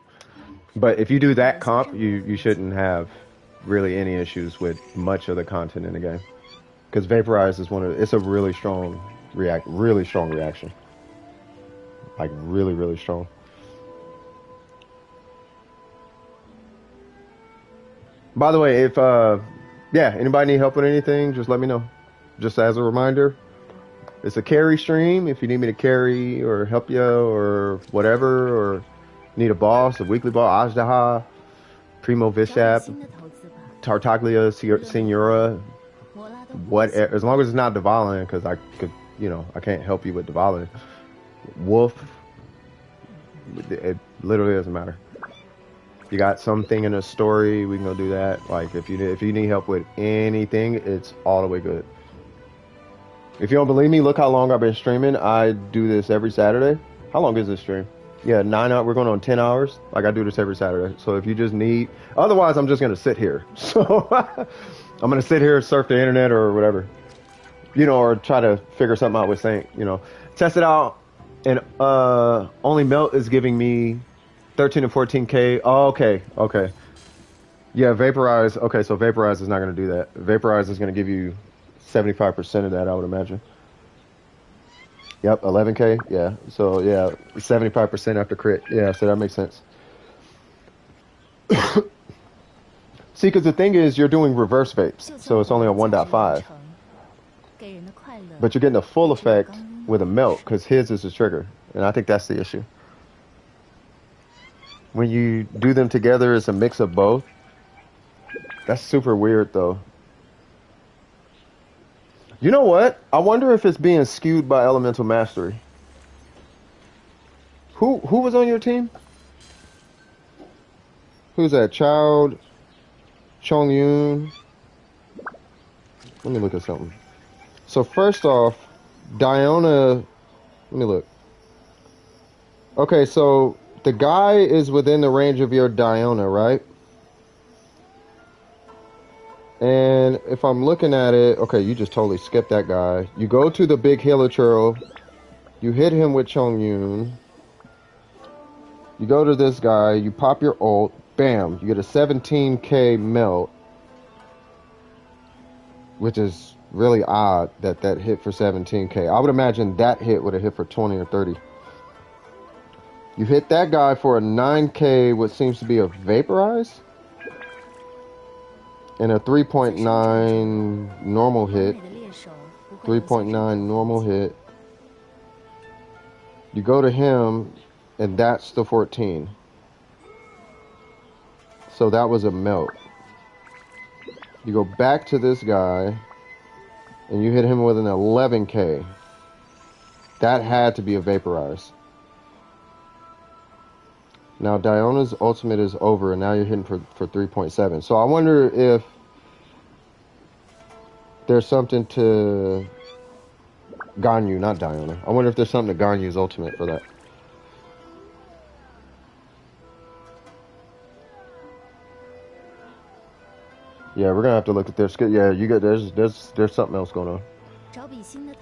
But if you do that comp, you shouldn't have really any issues with much of the content in the game, because Vaporize is it's a really strong reaction, like really strong. By the way, if anybody need help with anything, just let me know. Just as a reminder. It's a carry stream. If you need me to carry or help you or whatever, or need a boss, a weekly boss, Ajdaha, Primo Vishap, Tartaglia, Senora, whatever. As long as it's not Dvalin, because I can't help you with Dvalin. Wolf, it literally doesn't matter. You got something in a story, we can go do that. Like if you need help with anything, it's all the way good. If you don't believe me, look how long I've been streaming. I do this every Saturday. How long is this stream? Yeah, 9 hours. We're going on 10 hours. Like, I do this every Saturday. So if you just need... Otherwise, I'm just going to sit here. So I'm going to sit here, surf the internet or whatever. Or try to figure something out with Saint, Test it out. And only Melt is giving me 13 and 14K. Oh, okay. Yeah, Vaporize. Okay, so Vaporize is not going to do that. Vaporize is going to give you 75% of that, I would imagine. Yep, 11K. Yeah, so yeah, 75% after crit. Yeah, so that makes sense. See, because the thing is, you're doing reverse vapes, so it's only a 1.5. But you're getting the full effect with a melt, because his is the trigger, and I think that's the issue. When you do them together, it's a mix of both. That's super weird, though. You know what? I wonder if it's being skewed by Elemental Mastery. Who was on your team? Who's that? Child, Chong Yun. Let me look at something. So first off, Diona. Let me look. Okay, so the guy is within the range of your Diona, right? And if I'm looking at it, okay, you just totally skipped that guy. You go to the big healer churl. You hit him with Chong Yun. You go to this guy. You pop your ult. Bam. You get a 17k melt. Which is really odd that hit for 17k. I would imagine that hit would have hit for 20 or 30. You hit that guy for a 9k, what seems to be a Vaporize. And a 3.9 normal hit. 3.9 normal hit. You go to him, and that's the 14. So that was a melt. You go back to this guy, and you hit him with an 11k. That had to be a Vaporize. Now Diona's ultimate is over, and now you're hitting for 3.7. So I wonder if there's something to Ganyu, not Diona. I wonder if there's something to Ganyu's ultimate for that. Yeah, we're gonna have to look at their skill. Yeah, there's something else going on.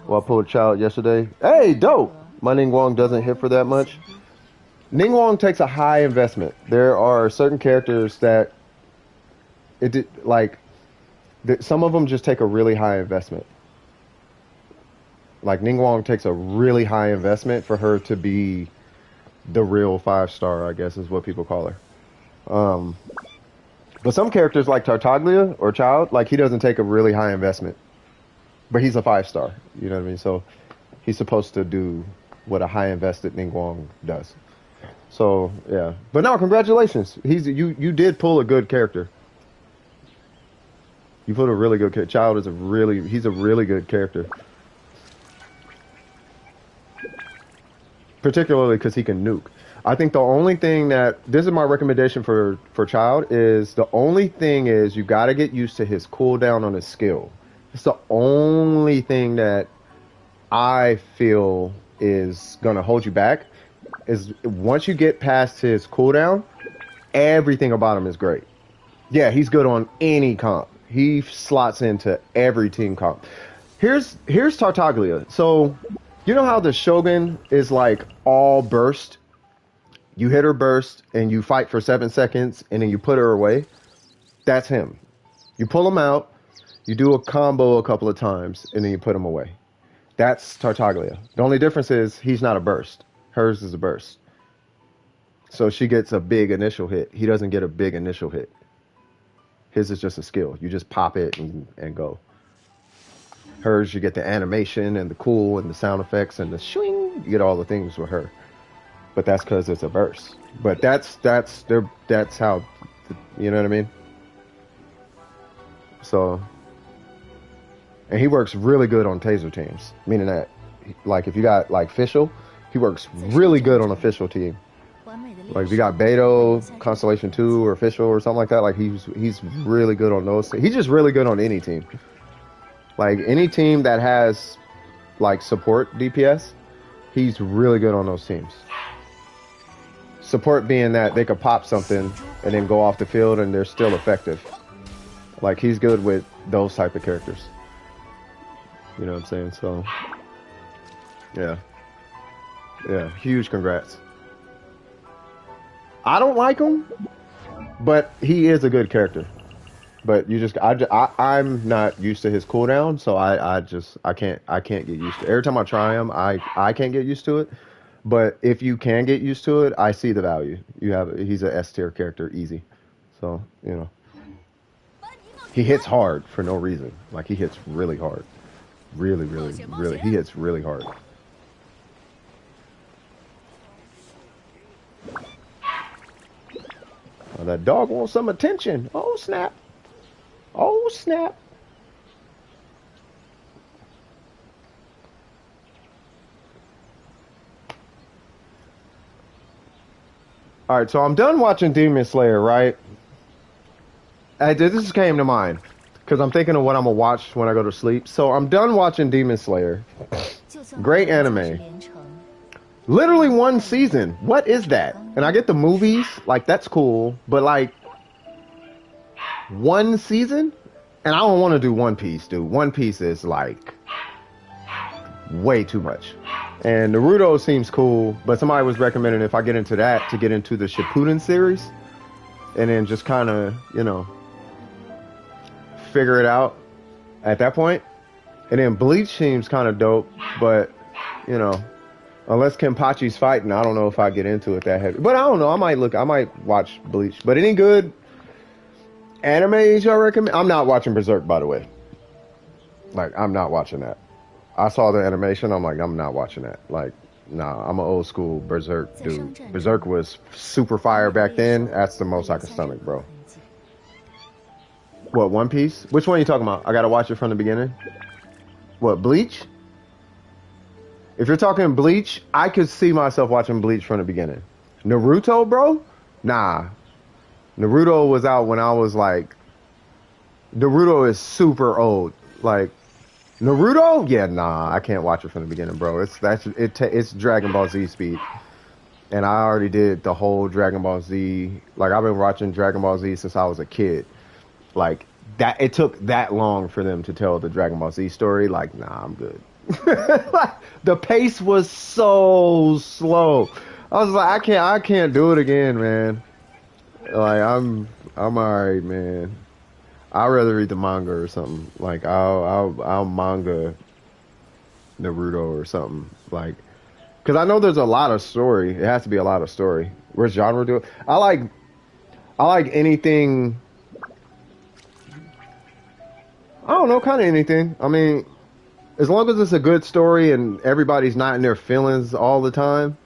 Well, I pulled a child yesterday. Hey, dope. My Ningguang doesn't hit for that much. Ningguang takes a high investment. There are certain characters that some of them just take a really high investment. Like Ningguang takes a really high investment for her to be the real 5-star, I guess is what people call her. But some characters like Tartaglia or Child, like he doesn't take a really high investment, but he's a 5-star. You know what I mean? So he's supposed to do what a high invested Ningguang does. So yeah, but no, congratulations. You did pull a good character. You pulled a really good character. Child is he's a really good character. Particularly because he can nuke. I think the only thing this is my recommendation for Child is the only thing is you got to get used to his cooldown on his skill. It's the only thing that I feel is gonna hold you back. Is once you get past his cooldown, everything about him is great. Yeah, he's good on any comp. He slots into every team comp. Here's Tartaglia. So you know how the Shogun is like all burst? You hit her burst and you fight for 7 seconds and then you put her away. That's him. You pull him out, you do a combo a couple of times, and then you put him away. That's Tartaglia. The only difference is he's not a burst. Hers is a burst. So she gets a big initial hit. He doesn't get a big initial hit. His is just a skill. You just pop it and go. Hers, you get the animation and the cool and the sound effects and the swing. You get all the things with her. But that's because it's a burst. But that's how, you know what I mean? So, and he works really good on taser teams. Meaning that, like, if you got, like, official, he works really good on official team. Like, if you got Beto, Constellation 2, or official, or something like that, like, he's really good on those. He's just really good on any team. Like, any team that has, like, support DPS, he's really good on those teams. Support being that they could pop something and then go off the field and they're still effective. Like, he's good with those type of characters. You know what I'm saying? So, yeah. Yeah, huge congrats. I don't like him, but he is a good character. But I'm not used to his cooldown, so I can't get used to it. Every time I try him, I can't get used to it. But if you can get used to it, I see the value. He's an S tier character, easy. So, you know. He hits hard for no reason. Like, he hits really hard. Really, he hits really hard. Oh, that dog wants some attention. Oh, snap. Oh, snap. All right, so I'm done watching Demon Slayer, right? This just came to mind because I'm thinking of what I'm going to watch when I go to sleep. So I'm done watching Demon Slayer. Great anime. Literally 1 season. What is that? And I get the movies, like, that's cool, but like 1 season? And I don't want to do One Piece, dude. One Piece is like way too much. And Naruto seems cool, but somebody was recommending if I get into that to get into the Shippuden series and then just kind of, you know, figure it out at that point. And then Bleach seems kind of dope, but, you know, unless Kenpachi's fighting, I don't know if I get into it that heavy. But I don't know. I might watch Bleach. But any good animes y'all recommend? I'm not watching Berserk, by the way. Like, I'm not watching that. I saw the animation. I'm like, I'm not watching that. Like, nah, I'm an old school Berserk dude. Berserk was super fire back then. That's the most I can stomach, bro. What, One Piece? Which one are you talking about? I gotta watch it from the beginning? What, Bleach? If you're talking Bleach, I could see myself watching Bleach from the beginning. Naruto, bro? Nah. Naruto was out when I was like... Naruto is super old. Like, Naruto? Yeah, nah, I can't watch it from the beginning, bro. It's Dragon Ball Z speed. And I already did the whole Dragon Ball Z. Like, I've been watching Dragon Ball Z since I was a kid. Like, it took that long for them to tell the Dragon Ball Z story. Like, nah, I'm good. The pace was so slow. I was like, I can't do it again, man. Like I'm alright, man. I'd rather read the manga or something. Like I'll manga Naruto or something. Like, because I know there's a lot of story. It has to be a lot of story. Where's genre do it? I like anything. I don't know, kind of anything. I mean, as long as it's a good story and everybody's not in their feelings all the time,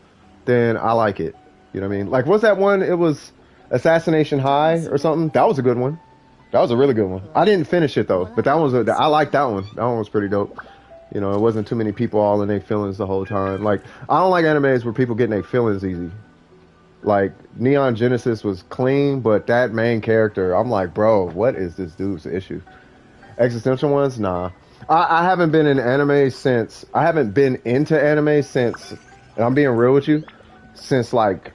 then I like it. You know what I mean? Like, what's that one? It was Assassination High or something. That was a good one. That was a really good one. I didn't finish it though, but that one was I like that one. That one was pretty dope. You know, it wasn't too many people all in their feelings the whole time. Like, I don't like animes where people get in their feelings easy. Like, Neon Genesis was clean, but that main character, I'm like, bro, what is this dude's issue? Existential ones, nah. I haven't been in anime since. I haven't been into anime since, and I'm being real with you, since like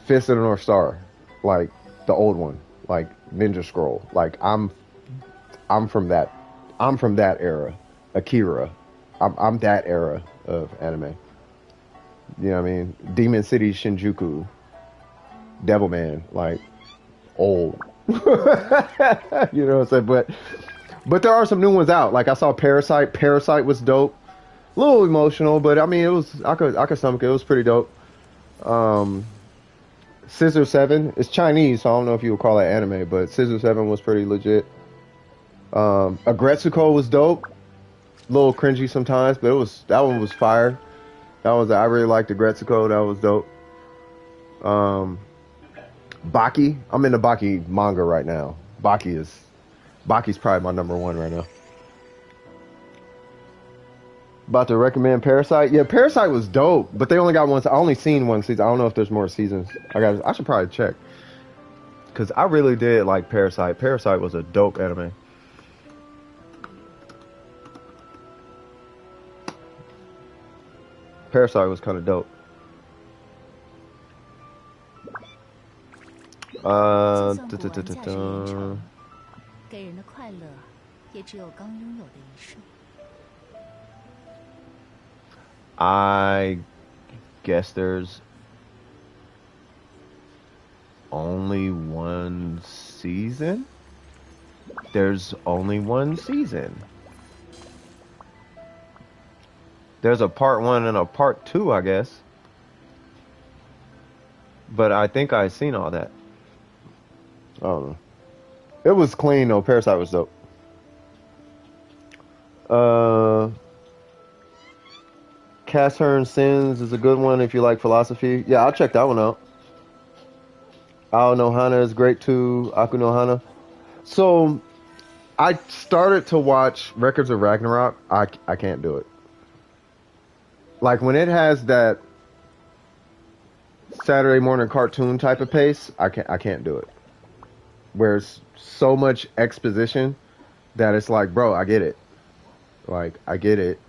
Fist of the North Star, like the old one, like Ninja Scroll. Like I'm from that. I'm from that era. Akira. I'm that era of anime. You know what I mean? Demon City Shinjuku. Devilman. Like old. You know what I'm saying? But there are some new ones out. Like I saw Parasite. Parasite was dope. A little emotional, but I mean it was I could stomach it. It was pretty dope. Scissor 7. It's Chinese, so I don't know if you would call that anime, but Scissor 7 was pretty legit. Agretsuko was dope. A little cringy sometimes, but that one was fire. I really liked Agretsuko. That was dope. Baki. I'm in the Baki manga right now. Baki's probably my number one right now. About to recommend Parasite. Yeah, Parasite was dope, but they only got one. I only seen one season. I don't know if there's more seasons. I should probably check because I really did like Parasite. Parasite was a dope anime. Parasite was kind of dope. 就算古玩价值连城，给人的快乐也只有刚拥有的一瞬。I guess there's only one season. There's only one season. There's a part 1 and a part 2, I guess. But I think I've seen all that. I don't know. It was clean though. Parasite was dope. Cast Hearn Sins is a good one if you like philosophy. Yeah, I'll check that one out. Ao no Hana is great too. Aku no Hana. So, I started to watch Records of Ragnarok. I can't do it. Like when it has that Saturday morning cartoon type of pace, I can't do it. Where it's so much exposition that it's like, bro, I get it. Like, I get it.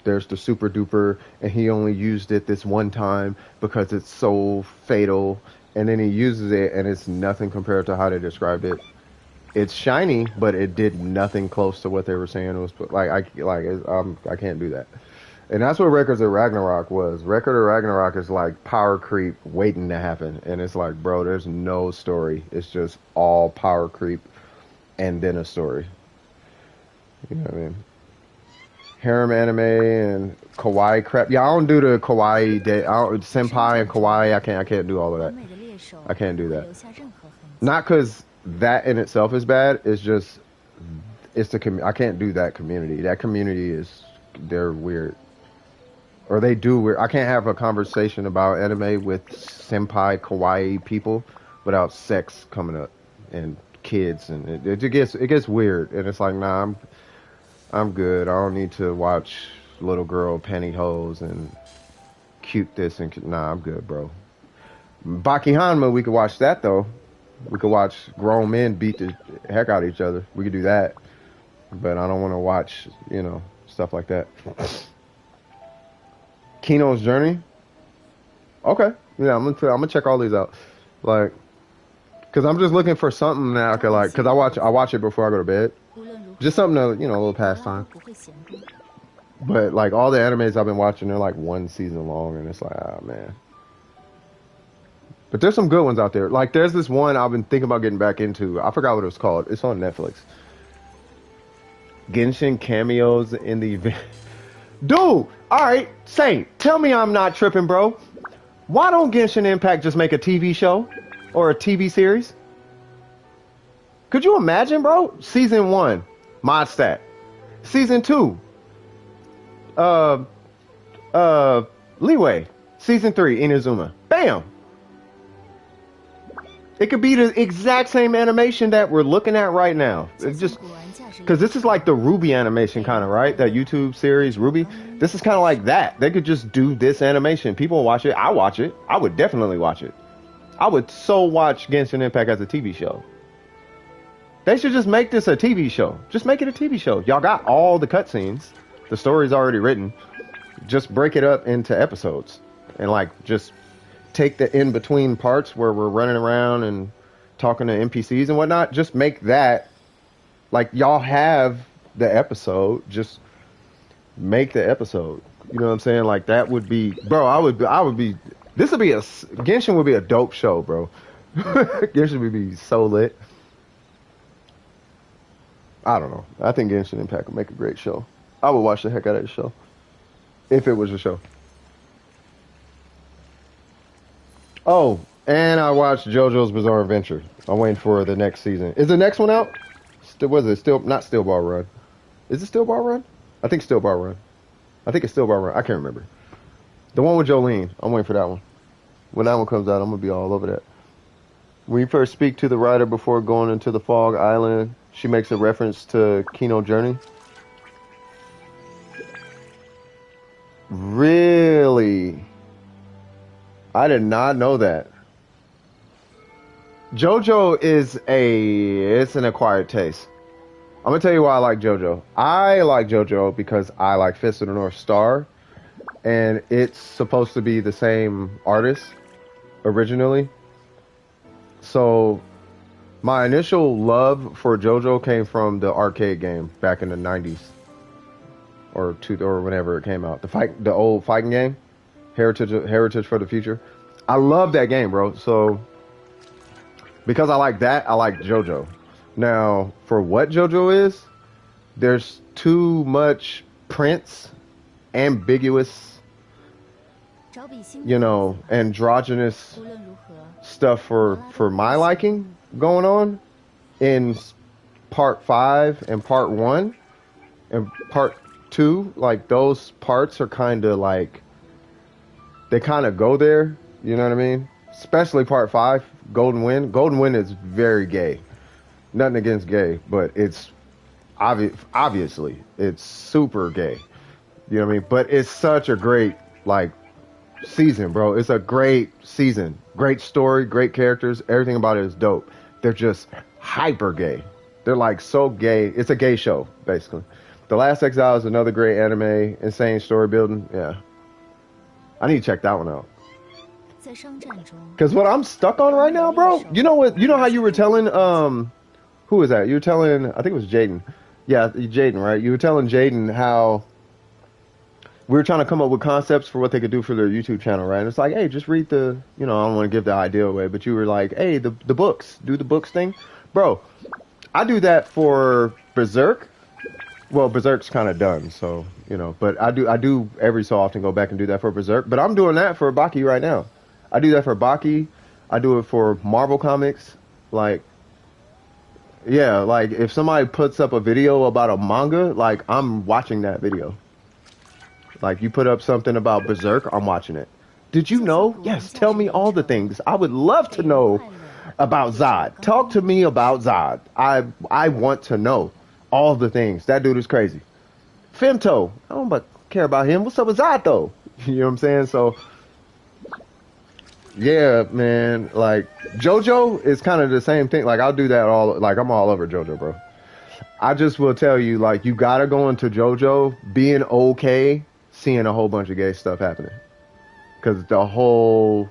There's the super duper, and he only used it this one time because it's so fatal, and then he uses it, and it's nothing compared to how they described it. It's shiny, but it did nothing close to what they were saying. It was I can't do that. And that's what Records of Ragnarok was. Record of Ragnarok is like power creep waiting to happen. And it's like, bro, there's no story. It's just all power creep and then a story. You know what I mean? Harem anime and kawaii crap. Yeah, I don't do the kawaii senpai and kawaii. I can't do all of that. I can't do that. Not because that in itself is bad. It's just I can't do that community. That community they're weird. Or they do weird. I can't have a conversation about anime with senpai kawaii people without sex coming up and kids, and it gets weird. And it's like, nah, I'm good. I don't need to watch little girl pantyhose and cute this and nah, I'm good, bro. Baki Hanma, we could watch that though. We could watch grown men beat the heck out of each other. We could do that, but I don't want to watch, stuff like that. Kino's Journey. Okay, yeah, I'm gonna check all these out, like, cause I'm just looking for something that I could like, cause I watch it before I go to bed, just something to, a little pastime. But like all the animes I've been watching, they're like one season long, and it's like, ah, man. But there's some good ones out there. Like there's this one I've been thinking about getting back into. I forgot what it was called. It's on Netflix. Genshin cameos in the event. Dude, all right, Saint, tell me I'm not tripping, bro. Why don't Genshin Impact just make a TV show or a TV series? Could you imagine, bro? Season 1, Modstat. Season 2, Leeway. Season 3, Inazuma. Bam! It could be the exact same animation that we're looking at right now. It's just because this is like the Ruby animation kind of, right? That YouTube series, Ruby. This is kind of like that. They could just do this animation. People watch it. I watch it. I would definitely watch it. I would so watch Genshin Impact as a TV show. They should just make this a TV show. Just make it a TV show. Y'all got all the cutscenes. The story's already written. Just break it up into episodes. And like just take the in-between parts where we're running around and talking to NPCs and whatnot. Just make that, like, y'all have the episode. Just make the episode. You know what I'm saying? Like, that would be, bro, I would be, Genshin would be a dope show, bro. Genshin would be so lit. I don't know. I think Genshin Impact would make a great show. I would watch the heck out of the show. If it was a show. Oh, and I watched JoJo's Bizarre Adventure. I'm waiting for the next season. Is the next one out? Was it still not Steel Ball Run? Is it Steel Ball Run? I think Steel Ball Run. I think it's Steel Ball Run. I can't remember. The one with Jolene. I'm waiting for that one. When that one comes out, I'm gonna be all over that. When you first speak to the writer before going into the Fog Island, she makes a reference to Kino Journey. Really? I did not know that. JoJo is it's an acquired taste. I'm gonna tell you why I like JoJo. I like JoJo because I like Fist of the North Star, and it's supposed to be the same artist originally. So my initial love for JoJo came from the arcade game back in the 90s or whenever it came out. The old fighting game. Heritage for the Future. I love that game, bro. So because I like that, I like JoJo. Now, for what JoJo is, there's too much Prince, ambiguous, androgynous stuff for my liking going on in part 5 and part 1 and part 2. Like those parts are kind of like, they kind of go there, you know what I mean? Especially part 5, Golden Wind. Golden Wind is very gay. Nothing against gay, but it's obviously it's super gay. You know what I mean? But it's such a great like season, bro. It's a great season. Great story, great characters. Everything about it is dope. They're just hyper gay. They're like so gay. It's a gay show, basically. The Last Exile is another great anime. Insane story building. Yeah. I need to check that one out. Because what I'm stuck on right now, bro, you know what? You know how you were telling, who was that? You were telling, I think it was Jaden. Yeah, Jaden, right? You were telling Jaden how we were trying to come up with concepts for what they could do for their YouTube channel, right? And it's like, hey, just read the, I don't want to give the idea away, but you were like, hey, the books, do the books thing. Bro, I do that for Berserk. Well, Berserk's kind of done, so, but I do every so often go back and do that for Berserk. But I'm doing that for Baki right now. I do that for Baki. I do it for Marvel Comics. Like, yeah, like if somebody puts up a video about a manga, like I'm watching that video. Like you put up something about Berserk, I'm watching it. Did you know? Yes, tell me all the things. I would love to know about Zod. Talk to me about Zod. I want to know all the things. That dude is crazy. Femto, I don't care about him. What's up with Zod though? You know what I'm saying? So yeah, man, like JoJo is kind of the same thing. Like I'll do that I'm all over JoJo, bro. I just will tell you, like, you gotta go into JoJo being okay seeing a whole bunch of gay stuff happening. Cause the whole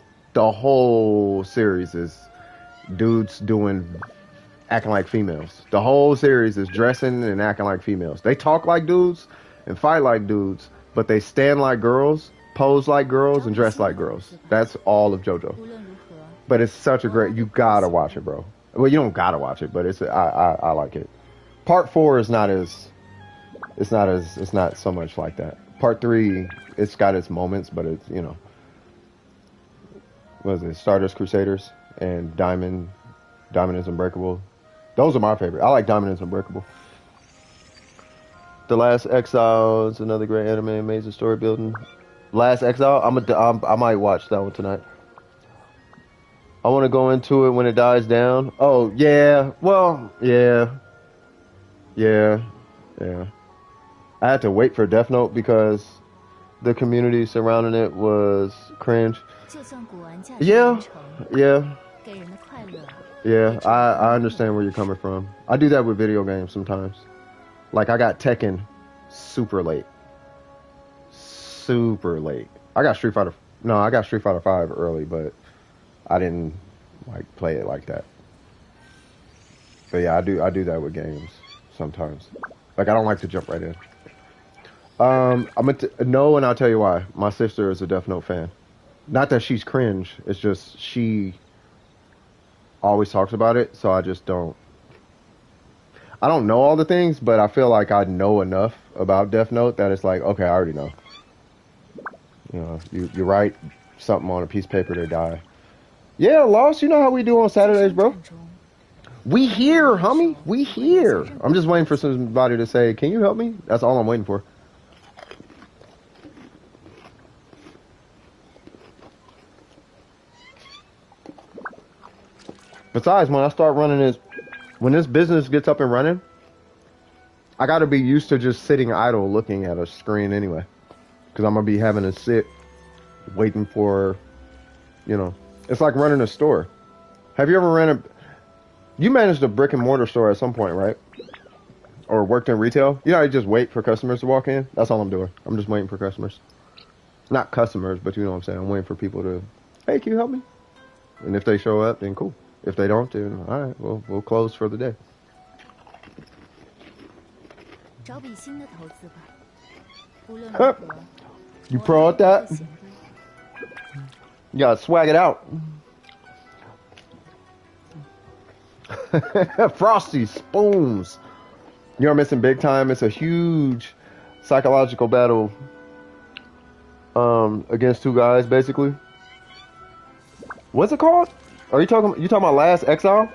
series is dudes acting like females. The whole series is dressing and acting like females. They talk like dudes, and fight like dudes, but they stand like girls, pose like girls, and dress like girls. That's all of JoJo. 无论如何， But it's such a great. You gotta watch it, bro. Well, you don't gotta watch it, but I like it. Part 4 is not as. It's not so much like that. Part 3, it's got its moments, but it's, you know. What is it? Stardust Crusaders and Diamond is Unbreakable. Those are my favorite. I like Diamond is Unbreakable. The Last Exile is another great anime, amazing story building. Last Exile, I might watch that one tonight. I want to go into it when it dies down. Oh, yeah. Well, yeah. I had to wait for Death Note because the community surrounding it was cringe. 就算古玩价值 Yeah, 连城， yeah, 给人的快乐， yeah. I understand where you're coming from. I do that with video games sometimes. Like I got Tekken super late. I got Street Fighter 5 early, but I didn't like play it like that. But yeah, I do that with games sometimes. Like I don't like to jump right in. No, and I'll tell you why. My sister is a Death Note fan. Not that she's cringe. It's just she always talks about it, so I just don't. I don't know all the things, but I feel like I know enough about Death Note that it's like, okay, I already know. You know, you write something on a piece of paper, they die. Yeah, Lost, you know how we do on Saturdays, bro. 战中 We here, homie. We here. I'm just waiting for somebody to say, can you help me? That's all I'm waiting for. Besides, when this business gets up and running, I got to be used to just sitting idle looking at a screen anyway. Because I'm going to be having to sit waiting for, you know, it's like running a store. Have you ever you managed a brick and mortar store at some point, right? Or worked in retail? You know, you just wait for customers to walk in. That's all I'm doing. I'm just waiting for customers. Not customers, but you know what I'm saying. I'm waiting for people to, hey, can you help me? And if they show up, then cool. If they don't, then all right, we'll close for the day. 找笔新的投资吧。无论如 Huh. 何， You pro at that? 不嫌低 You gotta swag it out. Frosty spoons. You're missing big time. It's a huge psychological battle against two guys, basically. What's it called? Are you talking about Last Exile?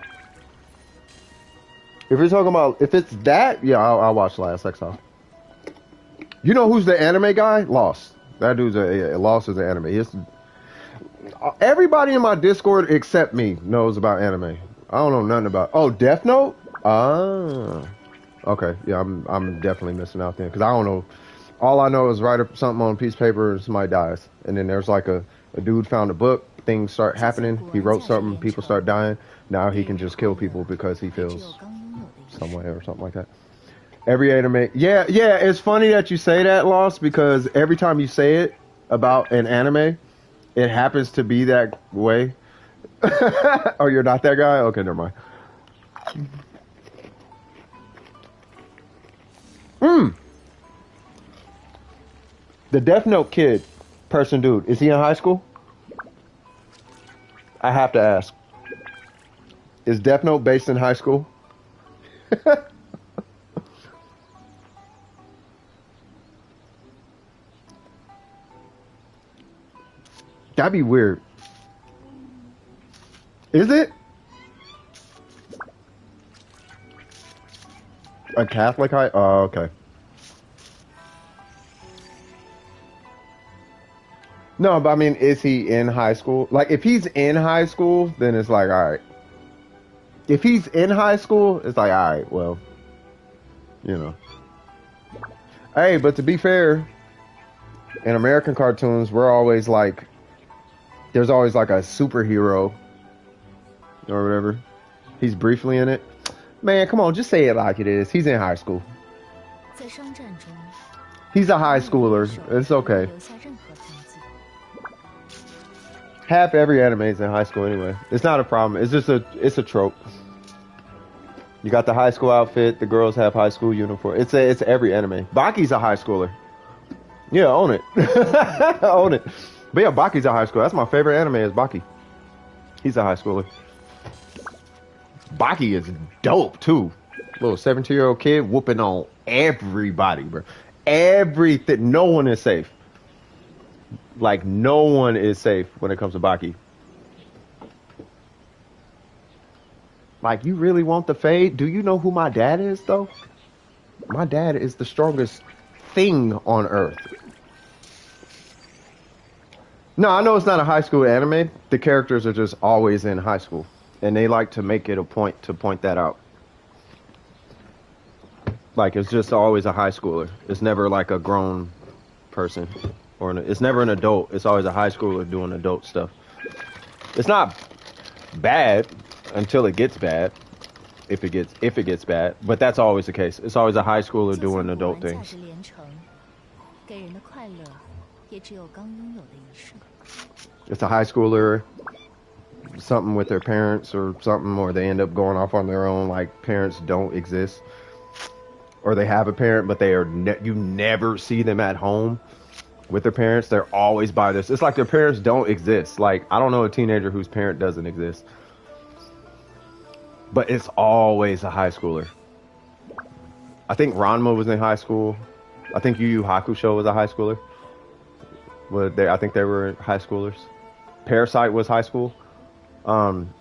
If it's that, yeah, I'll watch Last Exile. You know who's the anime guy? Lost. That dude's Lost is an anime. Everybody in my Discord except me knows about anime. I don't know nothing about. Oh, Death Note? Ah, okay. Yeah, I'm definitely missing out then because I don't know. All I know is write up something on a piece of paper and somebody dies, and then there's like a dude found a book. Things start happening. He wrote something. People start dying. Now he can just kill people because he 只有 feels 刚拥有的一 some 切。 way or something like that. Every anime, yeah. It's funny that you say that, Lost, because every time you say it about an anime, it happens to be that way. Oh, you're not that guy? Okay, never mind. The Death Note kid, dude, is he in high school? I have to ask. Is Death Note based in high school? That'd be weird. Is it? A Catholic high? Oh, okay. No, but I mean, is he in high school? Like, if he's in high school, then it's like, all right. If he's in high school, it's like, all right, well, you know. Hey, but to be fair, in American cartoons, we're always like, there's always like a superhero or whatever. He's briefly in it. Man, come on, just say it like it is. He's in high school. 在商战中， He's a high schooler. It's okay. 留下任何痕迹。 Half every anime is in high school anyway. It's not a problem. It's a trope. You got the high school outfit. The girls have high school uniform. It's every anime. Baki's a high schooler. Yeah, own it. Own it. But yeah, Baki's a high schooler. That's my favorite anime is Baki. He's a high schooler. Baki is dope too. Little 17-year-old kid whooping on everybody, bro. Everything. No one is safe. Like, no one is safe when it comes to Baki. Like, you really want the fade? Do you know who my dad is, though? My dad is the strongest thing on earth. No, I know it's not a high school anime. The characters are just always in high school. And they like to make it a point to point that out. Like, it's just always a high schooler. It's never like a grown person. It's never an adult. It's always a high schooler doing adult stuff. It's not bad until it gets bad. If it gets bad. But that's always the case. It's always a high schooler doing adult things. It's a high schooler, something with their parents or something, or they end up going off on their own, like parents don't exist. Or they have a parent, but they are you never see them at home with their parents. They're always by this. It's like their parents don't exist. Like, I don't know a teenager whose parent doesn't exist. But it's always a high schooler. I think Ranma was in high school. I think Yu Yu Hakusho was a high schooler. I think they were high schoolers. Parasite was high school.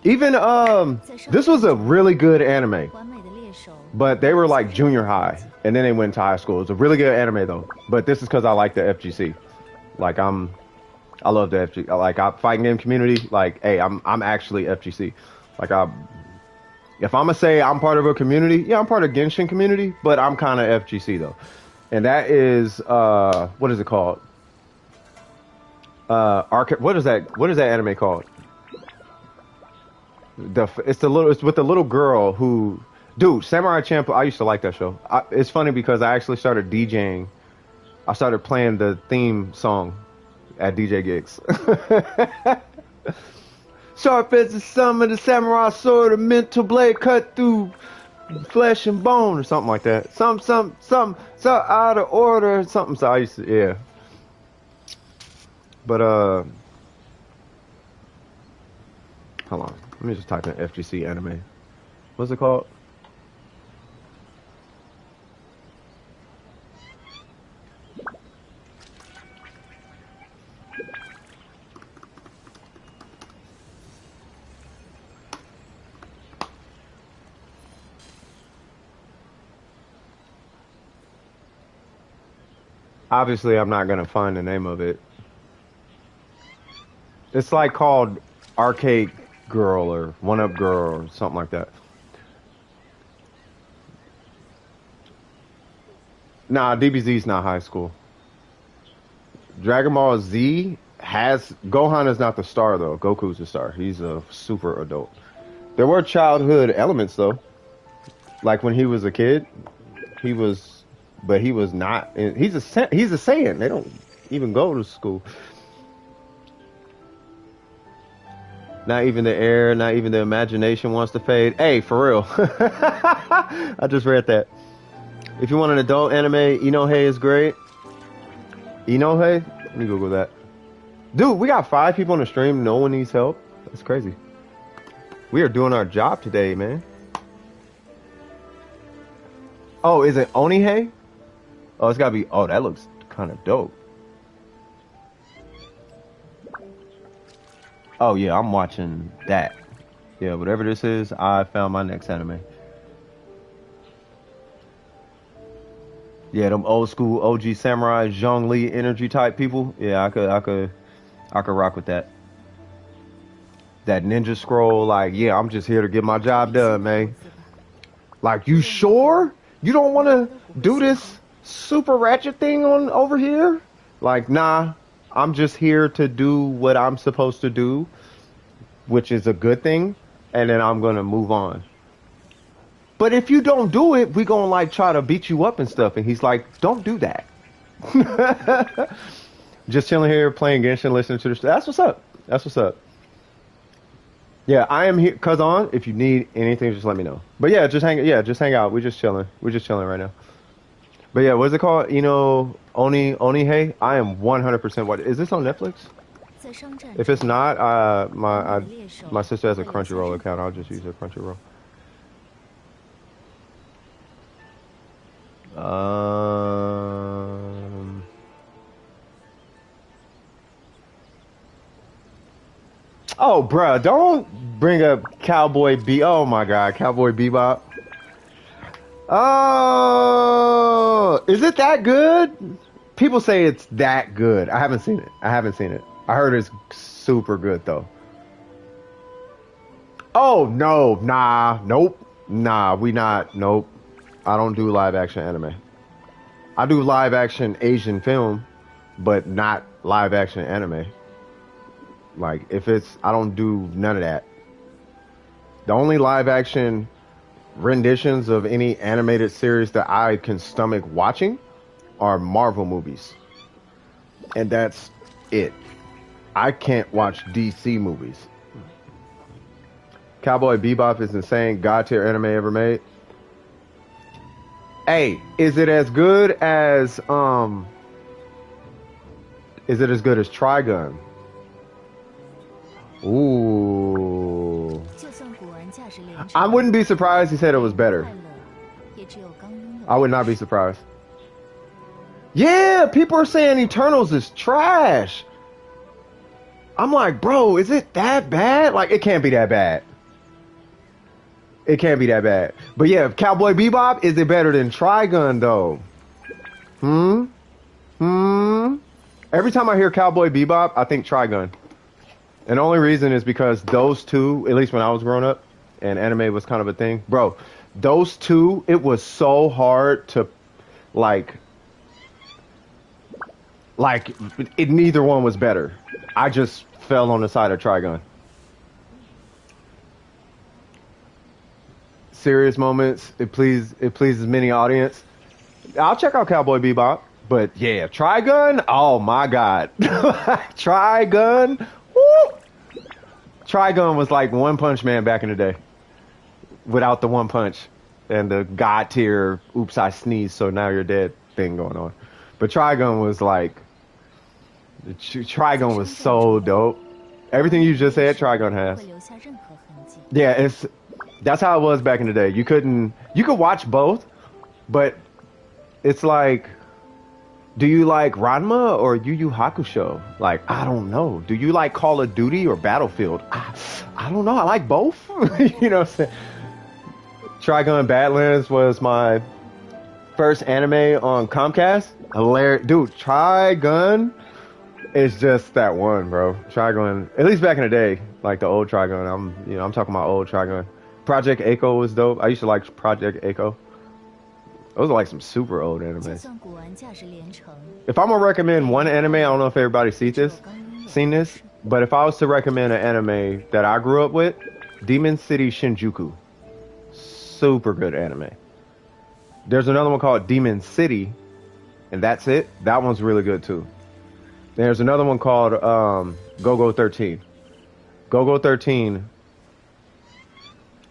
This was a really good anime. But they were like junior high, and then they went to high school. It's a really good anime though. But this is because I like the FGC. Like I love the FGC. Like fighting game community. Like, hey, I'm actually FGC. Like if I'm gonna say I'm part of a community, yeah, I'm part of Genshin community, but I'm kind of FGC though. And that is what is it called? What is that anime called? It's with the little girl who. Dude, Samurai Champloo, I used to like that show. It's funny because I actually started DJing. I started playing the theme song at DJ gigs. Sharp as the summer, the samurai sword, a mental blade cut through flesh and bone, or something like that. Some out of order, something. So I used to, yeah. But hold on. Let me just type in FGC anime. What's it called? Obviously, I'm not gonna find the name of it. It's like called Arcade Girl or One Up Girl or something like that. Nah, DBZ's not high school. Dragon Ball Z Gohan is not the star though. Goku's the star. He's a super adult. There were childhood elements though. Like when he was a kid, but he was not. He's a Saiyan. They don't even go to school. Not even the air, not even the imagination wants to fade. Hey, for real. I just read that. If you want an adult anime, Inoue is great. Inoue? Let me Google that. Dude, we got 5 people on the stream. No one needs help. That's crazy. We are doing our job today, man. Oh, is it Onihei? Oh, it's gotta be. Oh, that looks kind of dope. Oh, yeah, I'm watching that. Yeah, whatever this is, I found my next anime. Yeah, them old school OG samurai Zhongli energy type people. Yeah, I could rock with that. That ninja scroll, like, yeah, I'm just here to get my job done, man. Like, you sure you don't want to do this super ratchet thing on over here? Like, nah, I'm just here to do what I'm supposed to do, which is a good thing, and then I'm gonna move on. But if you don't do it, we gonna like try to beat you up and stuff. And he's like, don't do that. Just chilling here, playing Genshin, listening to the. That's what's up. That's what's up. Yeah, I am here. Cuz on, if you need anything, just let me know. But yeah, just hang out. We're just chilling. We're just chilling right now. But yeah, what's it called? You know, Oni Hey. I am 100% what. Is this on Netflix? 在商战 If 中， it's not, 勇敢的猎手 my sister has 不 a 会留下 Crunchyroll 任何 account. I'll 痕 just use 迹。her Crunchyroll. Oh, bruh, don't bring up Cowboy B. Oh my God, Cowboy Bebop. Oh, is it that good? People say it's that good. I haven't seen it. I haven't seen it. I heard it's super good though. Oh no, nah, nope, nah, we not, nope. I don't do live action anime. I do live action Asian film, but not live action anime. Like if it's, I don't do none of that. The only live action renditions of any animated series that I can stomach watching are Marvel movies. And that's it. I can't watch DC movies. Cowboy Bebop is insane. God tier anime ever made. Hey, is it as good as Trigun? Ooh. 就算古玩价值连城， I wouldn't be surprised he said it was 快 better. 乐也只有刚拥有。 I would not be surprised. Yeah, people are saying Eternals is trash. I'm like, bro, is it that bad? Like, it can't be that bad. It can't be that bad. But yeah, Cowboy Bebop, is it better than Trigun though? Every time I hear Cowboy Bebop, I think Trigun. And the only reason is because those two, at least when I was growing up, and anime was kind of a thing, bro, those two, it was so hard to, like, neither one was better. I just fell on the side of Trigun. Serious moments, it pleases many audience. I'll check out Cowboy Bebop, but yeah, Trigun, oh my god. Trigun, woo! Trigun was like One Punch Man back in the day. Without the one punch and the god tier oops I sneezed so now you're dead thing going on. But Trigun was like, Trigun was so dope. Everything you just said, Trigun 不 has. 会留下任何痕迹。 Yeah, that's how it was back in the day. You could watch both, but it's like, do you like Ranma or Yu Yu Hakusho? Like, I don't know. Do you like Call of Duty or Battlefield? I don't know. I like both. You know what I'm saying? Trigun Badlands was my first anime on Comcast. Hilarious. Dude, Trigun is just that one, bro. Trigun, at least back in the day, like the old Trigun. I'm talking about old Trigun. Project Echo was dope. I used to like Project Echo. Those are like some super old 就 animes. 算古玩价值连城， If I'm gonna recommend one anime, I don't know if everybody 只 seen 有 this, 刚拥有。 seen this, but if I was to recommend an anime that I grew up with, Demon City Shinjuku. Super good anime. There's another one called Demon City, and that's it. That one's really good too. There's another one called Go-Go 13. Go-Go 13.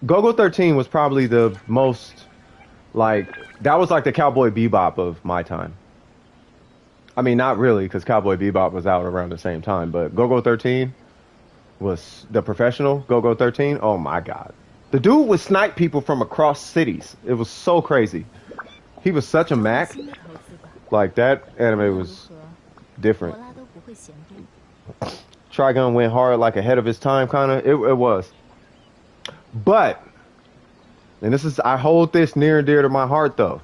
Go-Go 13 was probably the most, like, that was like the Cowboy Bebop of my time. I mean, not really, because Cowboy Bebop was out around the same time, but Go-Go 13 was the professional Go-Go 13. Oh my God. The dude would snipe people from across cities. It was so crazy. He was such a Mac. 新的投资吧， Like, that anime 如 was 何， different. 罗拉都不会嫌多。 Trigun went hard, like ahead of his time, kind of. It was. But, and I hold this near and dear to my heart, though.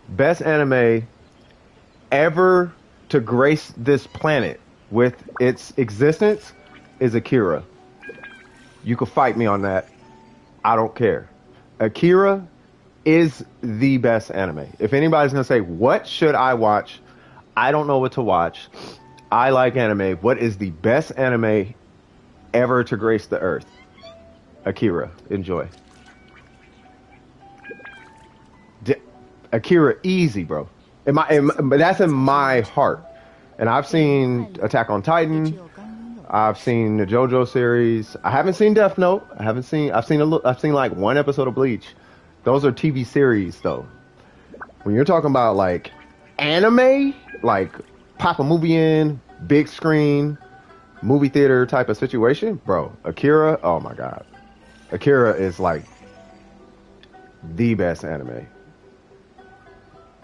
Best anime ever to grace this planet with its existence is Akira. You could fight me on that. I don't care. Akira is the best anime. If anybody's gonna say, what should I watch? I don't know what to watch. I like anime. What is the best anime ever to grace the earth? Akira. Enjoy. Akira, easy, bro. That's in my heart. And I've seen Attack on 也只 Titan. 有刚拥有 I've seen the JoJo series. I haven't seen Death Note. I've seen like one episode of Bleach. Those are TV series though. When you're talking about like anime, like pop a movie in, big screen, movie theater type of situation, bro, Akira, oh my god. Akira is like the best anime.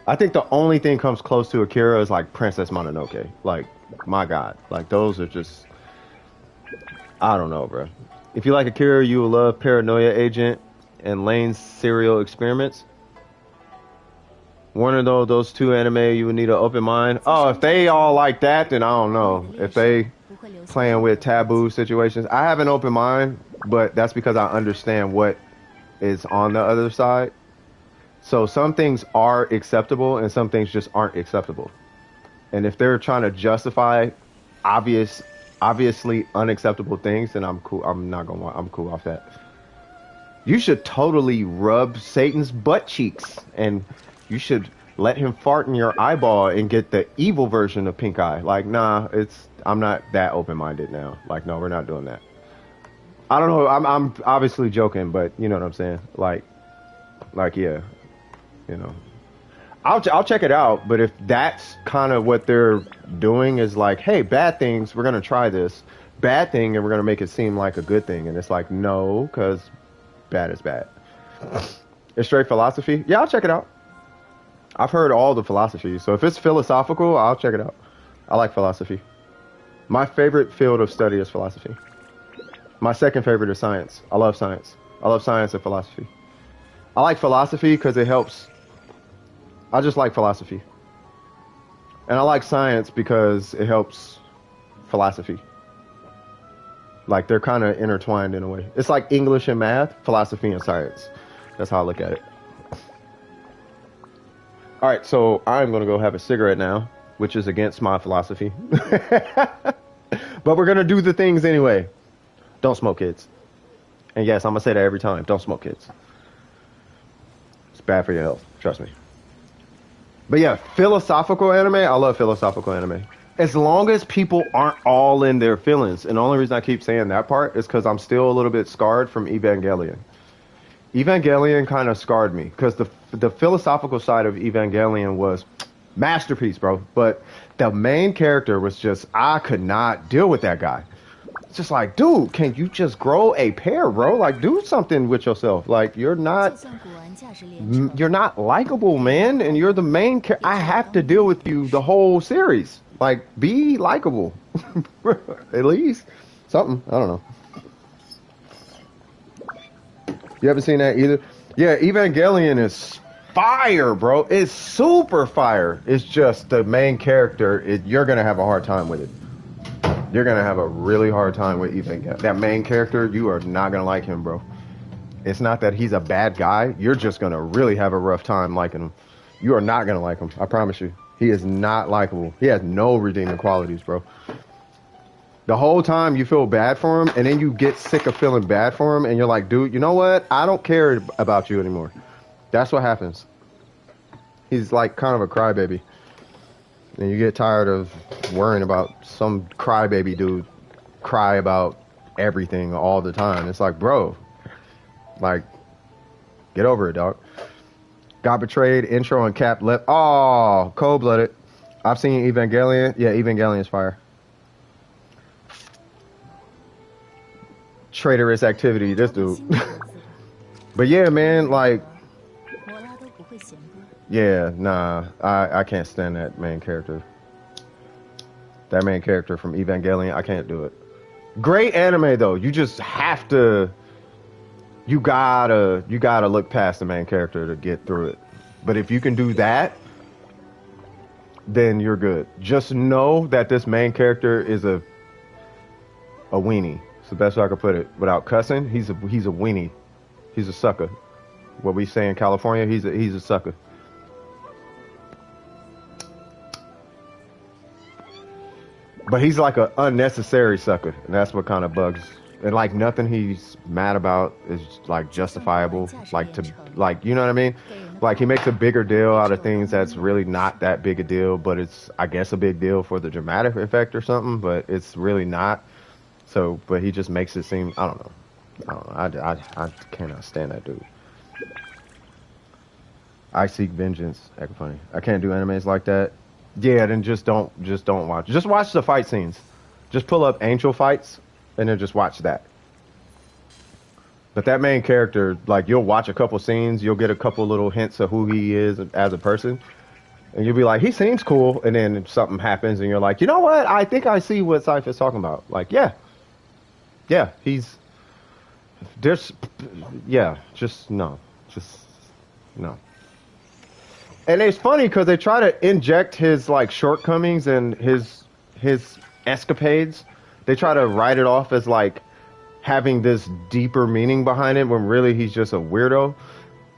I think the only thing comes close to Akira is like Princess Mononoke. Like, my god. Like, those are just, I don't know, bro. If you like Akira, you will love Paranoia Agent and Lane's Serial Experiments. One of those two anime, you would need an open mind. Oh, if they all like that, then I don't know. If they playing with taboo situations, I have an open mind, but that's because I understand what is on the other side. So some things are acceptable and some things just aren't acceptable. And if they're trying to justify obviously unacceptable things, then I'm cool. I'm cool off that. You should totally rub Satan's butt cheeks and you should let him fart in your eyeball and get the evil version of Pink Eye. Like, nah, I'm not that open-minded now. Like, no, we're not doing that. I don't know. I'm obviously joking, but you know what I'm saying. Like, yeah, you know. I'll check it out, but if that's kind of what they're doing is like, hey, bad things, we're gonna try this bad thing and we're gonna make it seem like a good thing, and it's like, no, because bad is bad. It's straight philosophy. Yeah, I'll check it out. I've heard all the philosophy, so if it's philosophical, I'll check it out. I like philosophy. My favorite field of study is philosophy. My second favorite is science. I love science. I love science and philosophy. I like philosophy because it helps. I just like philosophy. And I like science because it helps philosophy. Like, they're kind of intertwined in a way. It's like English and math, philosophy and science. That's how I look at it. All right, so I'm going to go have a cigarette now, which is against my philosophy. But we're going to do the things anyway. Don't smoke, kids. And yes, I'm going to say that every time. Don't smoke, kids. It's bad for your health. Trust me. But yeah, philosophical anime. I love philosophical anime. As long as people aren't all in their feelings. And the only reason I keep saying that part is because I'm still a little bit scarred from Evangelion. Evangelion kind of scarred me because the philosophical side of Evangelion was masterpiece, bro. But the main character was just, I could not deal with that guy. It's just like, dude, can you just grow a pair, bro? Like, do something with yourself. Like, you're not likable, man. And you're the main character. I have to deal with you the whole series. Like, be likable. At least something. I don't know. You haven't seen that either? Yeah, Evangelion is fire, bro. It's super fire. It's just the main character, you're going to have a hard time with it. You're going to have a really hard time with Evangelion. That main character, you are not going to like him, bro. It's not that he's a bad guy. You're just going to really have a rough time liking him. You are not going to like him. I promise you. He is not likable. He has no redeeming qualities, bro. The whole time you feel bad for him, and then you get sick of feeling bad for him, and you're like, dude, you know what? I don't care about you anymore. That's what happens. He's like kind of a crybaby. And you get tired of worrying about some crybaby dude cry about everything all the time. It's like, bro, like, get over it, dog. Got betrayed, intro and cap left. Oh, cold-blooded. I've seen Evangelion. Yeah, Evangelion's fire. Traitorous activity, this dude. But yeah, man, like, yeah, nah, I can't stand that main character. That main character from Evangelion, I can't do it. Great anime though. You just have to. You gotta look past the main character to get through it. But if you can do that, then you're good. Just know that this main character is a weenie. It's the best way I could put it. Without cussing, he's a weenie. He's a sucker. What we say in California, he's a sucker. But he's like an unnecessary sucker, and that's what kind of bugs. And like nothing he's mad about is like justifiable. Like you know what I mean? Like he makes a bigger deal out of things that's really not that big a deal, but it's I guess a big deal for the dramatic effect or something. But it's really not. So, but he just makes it seem, I don't know. I cannot stand that dude. I seek vengeance. Heck funny. I can't do animes like that. Yeah, then just don't watch. Just watch the fight scenes. Just pull up Angel fights and then just watch that. But that main character, like you'll watch a couple scenes, you'll get a couple little hints of who he is as a person, and you'll be like, he seems cool, and then something happens, and you're like, you know what? I think I see what Syph is talking about. Like, yeah, he's just no. And it's funny because they try to inject his like shortcomings and his escapades. They try to write it off as like having this deeper meaning behind it when really he's just a weirdo.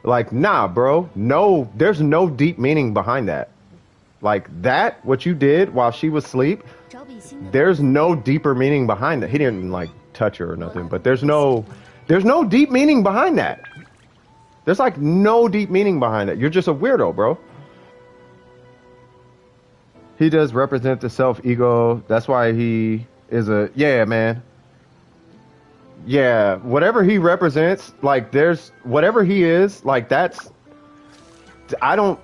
Like, nah, bro. No, there's no deep meaning behind that. Like that, what you did while she was asleep, there's no deeper meaning behind that. He didn't like touch her or nothing, but there's no deep meaning behind that. There's like no deep meaning behind it. You're just a weirdo, bro. He does represent the self-ego. That's why he is a, yeah, man. Yeah, whatever he represents, like there's, whatever he is, like that's, I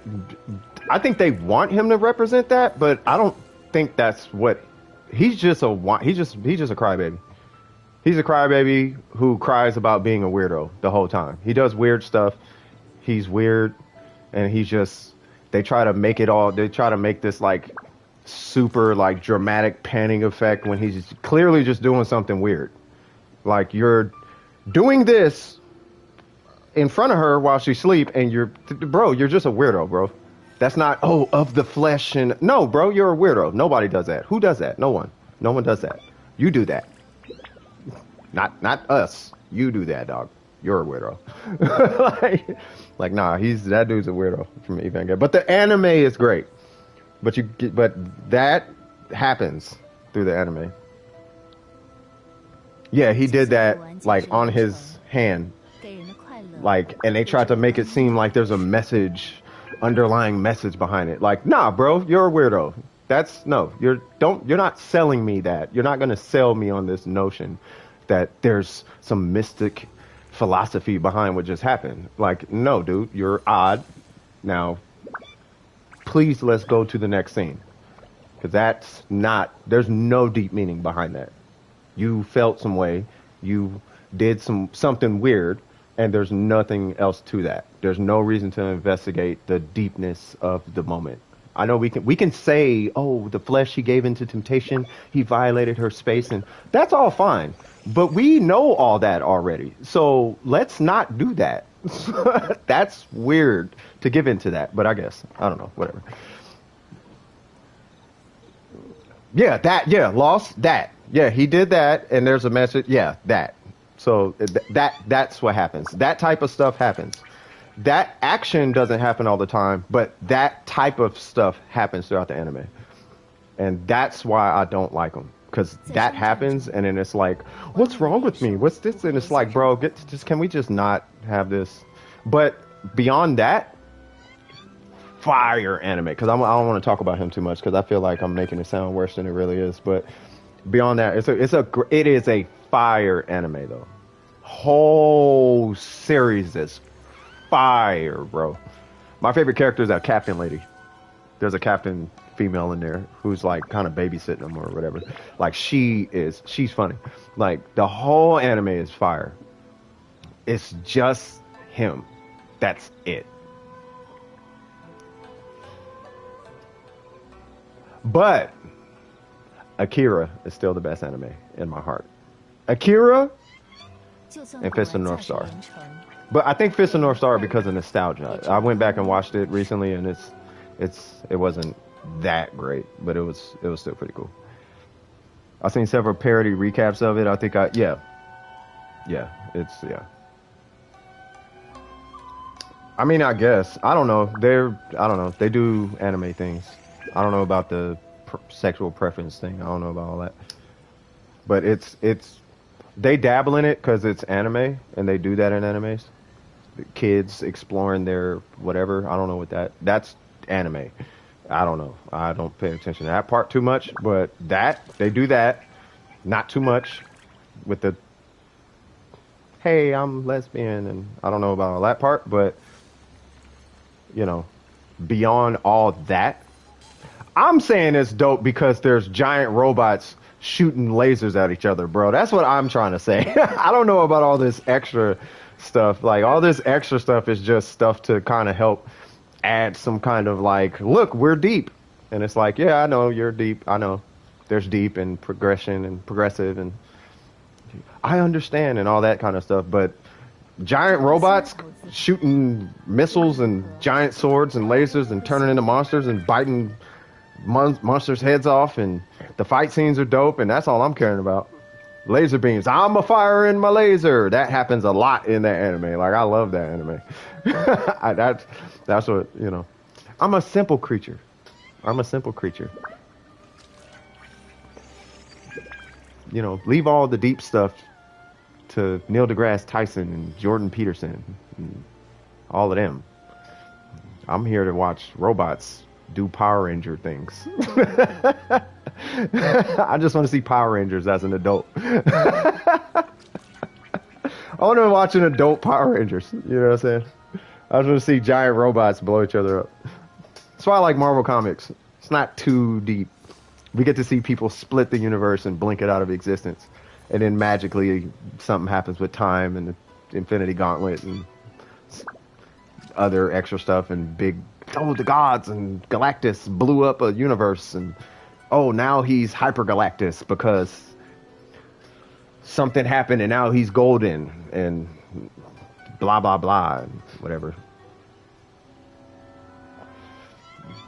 think they want him to represent that, but I don't think that's what, he's just a crybaby. He's a crybaby who cries about being a weirdo the whole time. He does weird stuff. He's weird, and he's just, they try to make this like super like dramatic panning effect when he's clearly just doing something weird. Like you're doing this in front of her while she's asleep, and you're just a weirdo, bro. That's not, oh, of the flesh, and no, bro, you're a weirdo. Nobody does that. Who does that? No one does that. You do that. Not us. You do that, dog. You're a weirdo. like, nah, that dude's a weirdo from Evangelion. But the anime is great. But that happens through the anime. Yeah, he did that like on his hand. Like, and they tried to make it seem like there's a underlying message behind it. Like, nah, bro, you're a weirdo. You're not selling me that. You're not gonna sell me on this notion that there's some mystic philosophy behind what just happened. Like, no, dude, you're odd. Now, please, let's go to the next scene. Because there's no deep meaning behind that. You felt some way, you did something weird, and there's nothing else to that. There's no reason to investigate the deepness of the moment. I know we can say, oh, the flesh he gave into temptation, he violated her space, and that's all fine. But we know all that already. So let's not do that. That's weird to give into that. But I guess, I don't know, whatever. Yeah, Lost, that. Yeah, he did that, and there's a message. Yeah, that. So that's what happens. That type of stuff happens. That action doesn't happen all the time, but that type of stuff happens throughout the anime. And that's why I don't like them. Because that happens, and then it's like, what's wrong with me? What's this? And it's like, bro, can we just not have this? But beyond that, fire anime. Because I don't want to talk about him too much, because I feel like I'm making it sound worse than it really is. But beyond that, it is a fire anime, though. Whole series is fire, bro. My favorite character is that captain lady. There's a captain female in there who's like kind of babysitting them or whatever. Like she's funny. Like the whole anime is fire. It's just him. That's it. But Akira is still the best anime in my heart. Akira and Fist of the North Star. But I think Fist of the North Star because of nostalgia. I went back and watched it recently, and it wasn't that great, but it was still pretty cool. I've seen several parody recaps of it. I think I mean, I guess I don't know. They do anime things. I don't know about the sexual preference thing. I don't know about all that. But they dabble in it because it's anime, and they do that in animes. Kids exploring their whatever. I don't know what that's anime. I don't know. I don't pay attention to that part too much, but they do that. Not too much. with the hey, I'm lesbian, and I don't know about all that part, but you know, beyond all that, I'm saying it's dope because there's giant robots shooting lasers at each other, bro. That's what I'm trying to say. I don't know about all this extra stuff. Like, all this extra stuff is just stuff to kind of help add some kind of like, look, we're deep. And it's like, yeah, I know you're deep. I know there's deep and progression and progressive and I understand and all that kind of stuff. But giant robots shooting missiles and giant swords and lasers and turning into monsters and biting monsters' heads off, and the fight scenes are dope, and that's all I'm caring about. Laser beams. I'm a firing my laser. That happens a lot in that anime. Like, I love that anime. That's what, you know. I'm a simple creature. I'm a simple creature. You know, leave all the deep stuff to Neil deGrasse Tyson and Jordan Peterson and all of them. I'm here to watch robots do Power Ranger things. I just want to see Power Rangers as an adult. I want to watch an adult Power Rangers. You know what I'm saying? I just want to see giant robots blow each other up. That's why I like Marvel Comics. It's not too deep. We get to see people split the universe and blink it out of existence. And then magically something happens with time and the Infinity Gauntlet and other extra stuff and big, oh, the gods and Galactus blew up a universe and oh, now he's Hyper Galactus because something happened and now he's golden and blah, blah, blah, and whatever.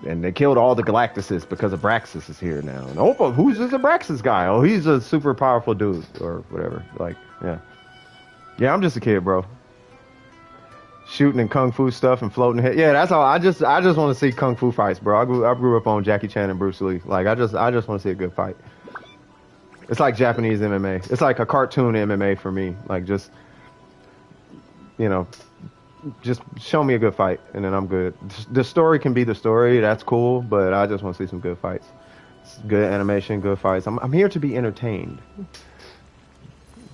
And they killed all the Galactuses because Abraxas is here now. And oh, who's this Abraxas guy? Oh, he's a super powerful dude or whatever. Like, yeah. Yeah, I'm just a kid, bro. Shooting and kung fu stuff and floating head. Yeah, that's all. I just want to see kung fu fights, bro. I grew up on Jackie Chan and Bruce Lee. Like, I just want to see a good fight. It's like Japanese MMA. It's like a cartoon MMA for me. Like, just, you know, just show me a good fight and then I'm good. The story can be the story. That's cool, but I just want to see some good fights. Good animation, good fights. I'm here to be entertained. You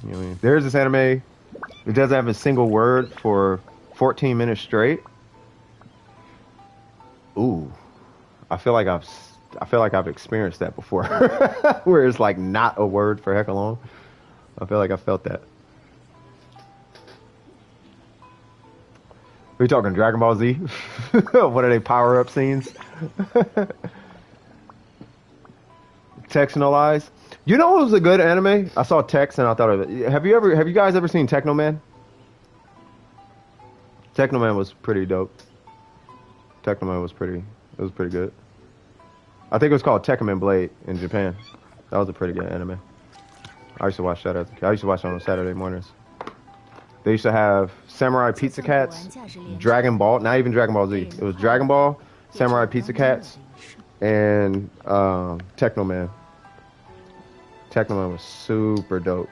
know what I mean? There's this anime. It doesn't have a single word for 14 minutes straight. Ooh, I feel like I've experienced that before, where it's like not a word for heck long. I feel like I felt that. Are you talking Dragon Ball Z? What are they power up scenes? Text No Lies. You know what was a good anime? I saw Text and I thought of it. Have you guys ever seen Techno Man? Techno Man was pretty dope. Techno Man was pretty good. I think it was called Tekkaman Blade in Japan. That was a pretty good anime. I used to watch that I used to watch it on Saturday mornings. They used to have Samurai Pizza Cats, Dragon Ball, not even Dragon Ball Z. It was Dragon Ball, Samurai Pizza Cats, and Techno Man. Techno Man was super dope.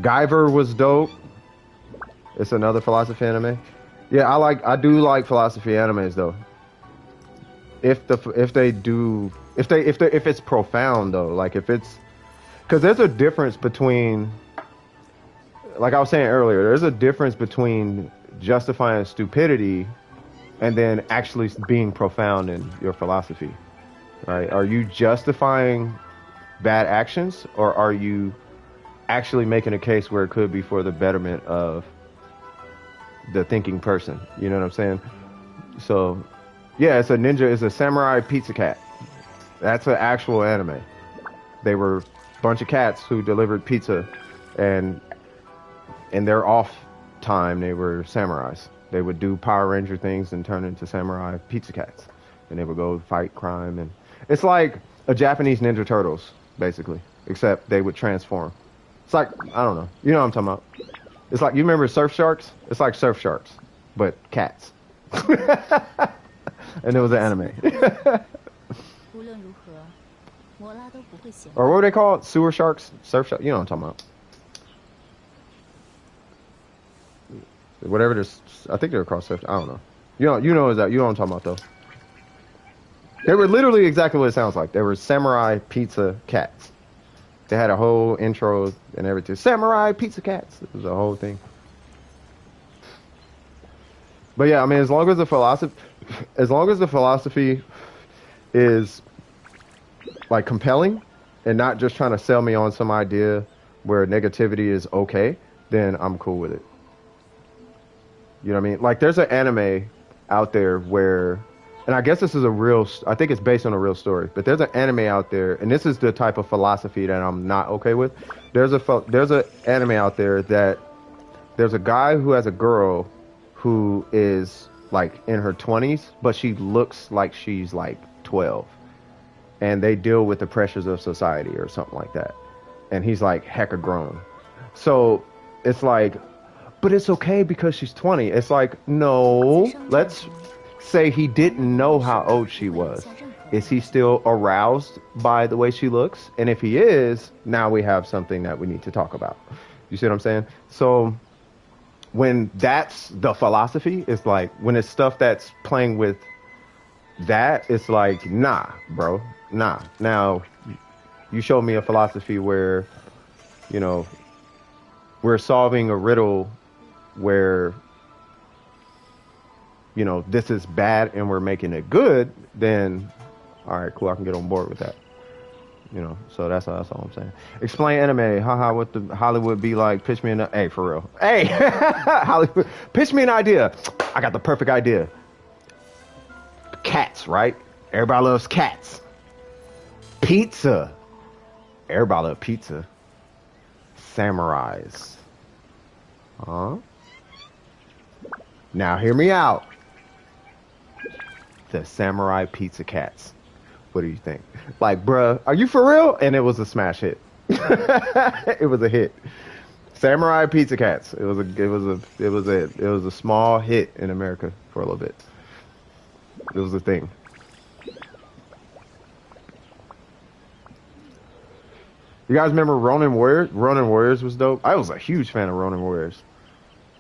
Guyver was dope. It's another philosophy anime. Yeah, I do like philosophy animes though. If it's profound though, like if it's, because there's a difference between, like I was saying earlier, there's a difference between justifying stupidity and then actually being profound in your philosophy, right? Are you justifying bad actions, or are you actually making a case where it could be for the betterment of the thinking person? You know what I'm saying? So, yeah, it's a Samurai Pizza Cat. That's an actual anime. They were a bunch of cats who delivered pizza, and in their off time, they were samurais. They would do Power Ranger things and turn into Samurai Pizza Cats, and they would go fight crime. And it's like a Japanese Ninja Turtles, basically, except they would transform. It's like, I don't know. You know what I'm talking about? It's like, you remember Surf Sharks? It's like Surf Sharks, but cats. And it was an anime. Or what were they called? Sewer sharks? Surf sharks? You know what I'm talking about. Whatever this, I think they're called surf. I don't know. You know what I'm talking about though. They were literally exactly what it sounds like. They were Samurai Pizza Cats. They had a whole intro and everything. Samurai Pizza Cats. It was a whole thing. But yeah, I mean, as long as the philosophy is like compelling and not just trying to sell me on some idea where negativity is okay, then I'm cool with it. You know what I mean? Like, there's an anime out there where, and I guess this is I think it's based on a real story, but there's an anime out there, and this is the type of philosophy that I'm not okay with. There's a anime out there that there's a guy who has a girl who is like in her 20s, but she looks like she's like 12. And they deal with the pressures of society or something like that. And he's like hecka grown. So it's like, but it's okay because she's 20. It's like, no, let's say he didn't know how old she was. Is he still aroused by the way she looks? And if he is, now we have something that we need to talk about. You see what I'm saying? So when that's the philosophy, it's like when it's stuff that's playing with that, it's like, nah, bro, nah. Now, you show me a philosophy where, you know, we're solving a riddle where, you know, this is bad and we're making it good, then, all right, cool, I can get on board with that. You know, so that's all I'm saying. Explain anime. Haha, what the Hollywood be like? Pitch me hey, for real. Hey, Hollywood, pitch me an idea. I got the perfect idea. Cats, right? Everybody loves cats. Pizza. Everybody loves pizza. Samurais. Huh? Now hear me out. The Samurai Pizza Cats. What do you think? Like, bruh, are you for real? And it was a smash hit. It was a hit. Samurai Pizza Cats. It was a small hit in America for a little bit. It was a thing. You guys remember Ronin Warriors? Ronin Warriors was dope. I was a huge fan of Ronin Warriors.